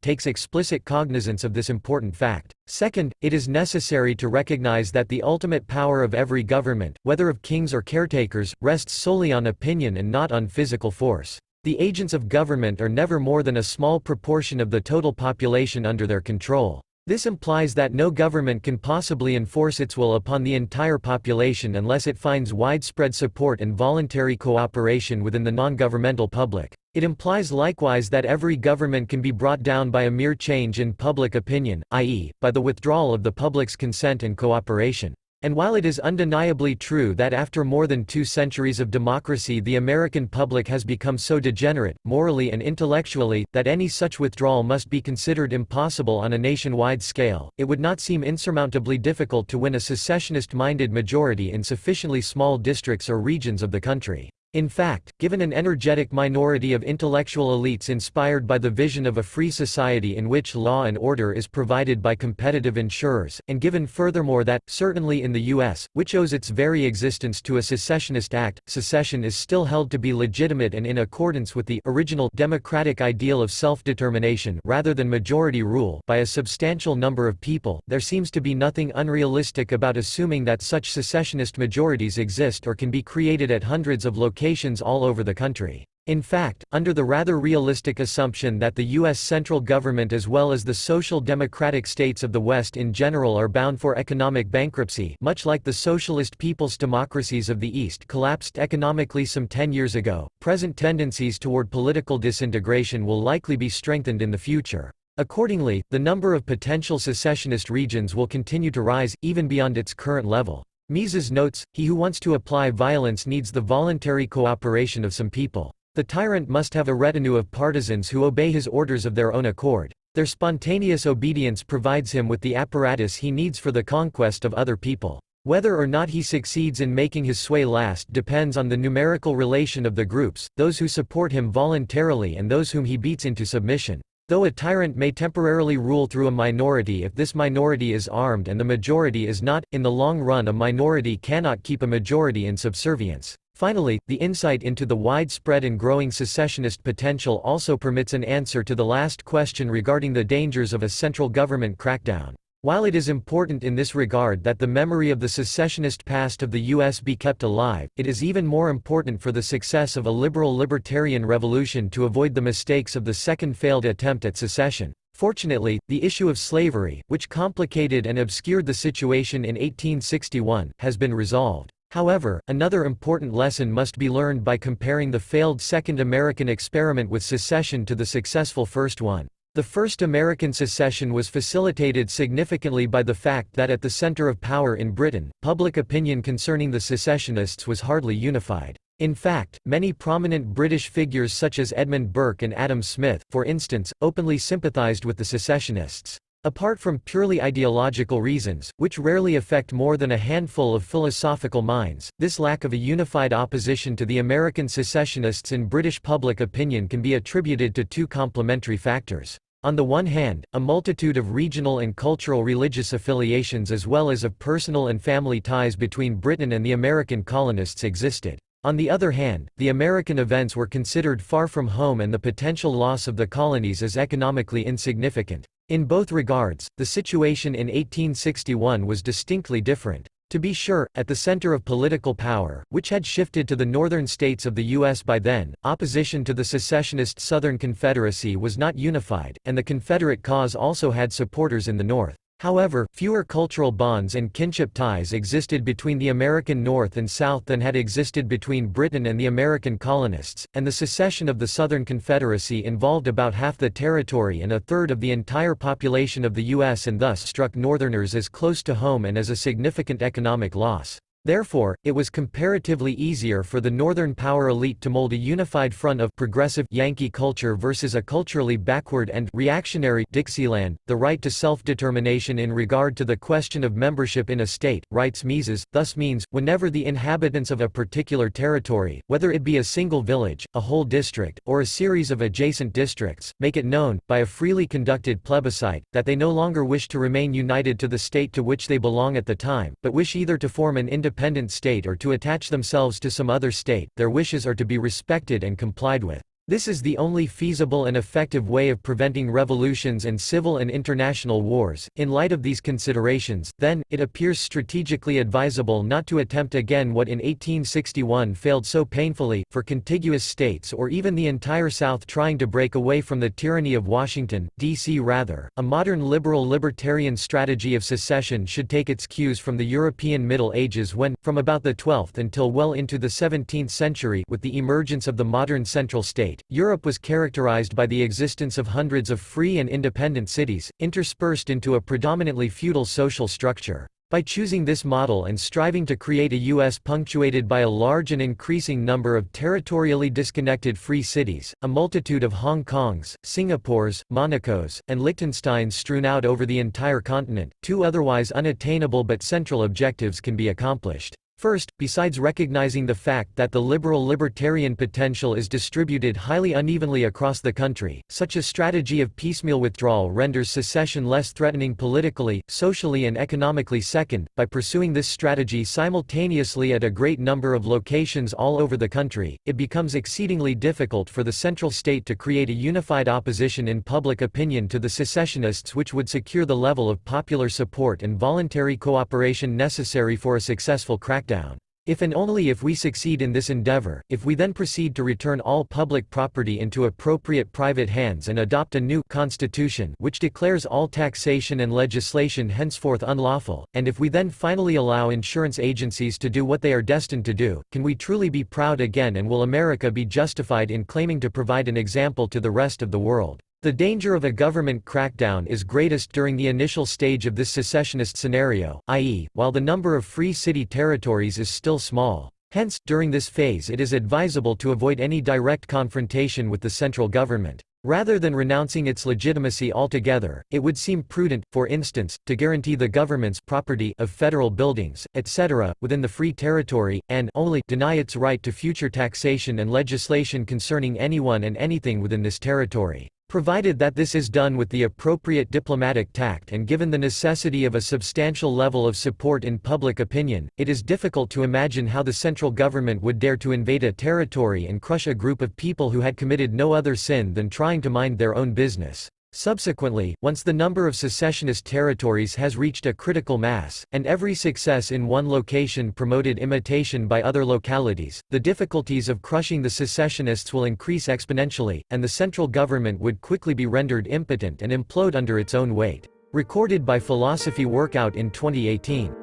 takes explicit cognizance of this important fact. Second, it is necessary to recognize that the ultimate power of every government, whether of kings or caretakers, rests solely on opinion and not on physical force. The agents of government are never more than a small proportion of the total population under their control. This implies that no government can possibly enforce its will upon the entire population unless it finds widespread support and voluntary cooperation within the non-governmental public. It implies likewise that every government can be brought down by a mere change in public opinion, i.e., by the withdrawal of the public's consent and cooperation. And while it is undeniably true that after more than 2 centuries of democracy the American public has become so degenerate, morally and intellectually, that any such withdrawal must be considered impossible on a nationwide scale, it would not seem insurmountably difficult to win a secessionist-minded majority in sufficiently small districts or regions of the country. In fact, given an energetic minority of intellectual elites inspired by the vision of a free society in which law and order is provided by competitive insurers, and given furthermore that, certainly in the U.S., which owes its very existence to a secessionist act, secession is still held to be legitimate and in accordance with the original democratic ideal of self-determination rather than majority rule by a substantial number of people, there seems to be nothing unrealistic about assuming that such secessionist majorities exist or can be created at hundreds of locations all over the country. In fact, under the rather realistic assumption that the U.S. central government as well as the social democratic states of the West in general are bound for economic bankruptcy, much like the socialist people's democracies of the East collapsed economically some 10 years ago, present tendencies toward political disintegration will likely be strengthened in the future. Accordingly, the number of potential secessionist regions will continue to rise, even beyond its current level. Mises notes, he who wants to apply violence needs the voluntary cooperation of some people. The tyrant must have a retinue of partisans who obey his orders of their own accord. Their spontaneous obedience provides him with the apparatus he needs for the conquest of other people. Whether or not he succeeds in making his sway last depends on the numerical relation of the groups, those who support him voluntarily and those whom he beats into submission. Though a tyrant may temporarily rule through a minority if this minority is armed and the majority is not, in the long run a minority cannot keep a majority in subservience. Finally, the insight into the widespread and growing secessionist potential also permits an answer to the last question regarding the dangers of a central government crackdown. While it is important in this regard that the memory of the secessionist past of the U.S. be kept alive, it is even more important for the success of a liberal libertarian revolution to avoid the mistakes of the second failed attempt at secession. Fortunately, the issue of slavery, which complicated and obscured the situation in 1861, has been resolved. However, another important lesson must be learned by comparing the failed Second American experiment with secession to the successful first one. The first American secession was facilitated significantly by the fact that at the center of power in Britain, public opinion concerning the secessionists was hardly unified. In fact, many prominent British figures such as Edmund Burke and Adam Smith, for instance, openly sympathized with the secessionists. Apart from purely ideological reasons, which rarely affect more than a handful of philosophical minds, this lack of a unified opposition to the American secessionists in British public opinion can be attributed to two complementary factors. On the one hand, a multitude of regional and cultural religious affiliations as well as of personal and family ties between Britain and the American colonists existed. On the other hand, the American events were considered far from home and the potential loss of the colonies as economically insignificant. In both regards, the situation in 1861 was distinctly different. To be sure, at the center of political power, which had shifted to the northern states of the U.S. by then, opposition to the secessionist Southern Confederacy was not unified, and the Confederate cause also had supporters in the North. However, fewer cultural bonds and kinship ties existed between the American North and South than had existed between Britain and the American colonists, and the secession of the Southern Confederacy involved about half the territory and a third of the entire population of the U.S. and thus struck Northerners as close to home and as a significant economic loss. Therefore, it was comparatively easier for the Northern power elite to mold a unified front of progressive Yankee culture versus a culturally backward and reactionary Dixieland. The right to self-determination in regard to the question of membership in a state, writes Mises, thus means, whenever the inhabitants of a particular territory, whether it be a single village, a whole district, or a series of adjacent districts, make it known, by a freely conducted plebiscite, that they no longer wish to remain united to the state to which they belong at the time, but wish either to form an independent state or to attach themselves to some other state, their wishes are to be respected and complied with. This is the only feasible and effective way of preventing revolutions and civil and international wars. In light of these considerations, then, it appears strategically advisable not to attempt again what in 1861 failed so painfully, for contiguous states or even the entire South trying to break away from the tyranny of Washington, D.C. Rather, a modern liberal libertarian strategy of secession should take its cues from the European Middle Ages when, from about the 12th until well into the 17th century, with the emergence of the modern central state, Europe was characterized by the existence of hundreds of free and independent cities, interspersed into a predominantly feudal social structure. By choosing this model and striving to create a U.S. punctuated by a large and increasing number of territorially disconnected free cities, a multitude of Hong Kongs, Singapores, Monacos, and Liechtensteins strewn out over the entire continent, two otherwise unattainable but central objectives can be accomplished. First, besides recognizing the fact that the liberal libertarian potential is distributed highly unevenly across the country, such a strategy of piecemeal withdrawal renders secession less threatening politically, socially and economically. Second, by pursuing this strategy simultaneously at a great number of locations all over the country, it becomes exceedingly difficult for the central state to create a unified opposition in public opinion to the secessionists which would secure the level of popular support and voluntary cooperation necessary for a successful crackdown. If and only if we succeed in this endeavor, if we then proceed to return all public property into appropriate private hands and adopt a new constitution which declares all taxation and legislation henceforth unlawful, and if we then finally allow insurance agencies to do what they are destined to do, can we truly be proud again, and will America be justified in claiming to provide an example to the rest of the world? The danger of a government crackdown is greatest during the initial stage of this secessionist scenario, i.e., while the number of free city territories is still small. Hence, during this phase it is advisable to avoid any direct confrontation with the central government. Rather than renouncing its legitimacy altogether, it would seem prudent, for instance, to guarantee the government's property of federal buildings, etc., within the free territory, and only deny its right to future taxation and legislation concerning anyone and anything within this territory. Provided that this is done with the appropriate diplomatic tact and given the necessity of a substantial level of support in public opinion, it is difficult to imagine how the central government would dare to invade a territory and crush a group of people who had committed no other sin than trying to mind their own business. Subsequently, once the number of secessionist territories has reached a critical mass, and every success in one location promoted imitation by other localities, the difficulties of crushing the secessionists will increase exponentially, and the central government would quickly be rendered impotent and implode under its own weight. Recorded by Philosophy Workout in 2018.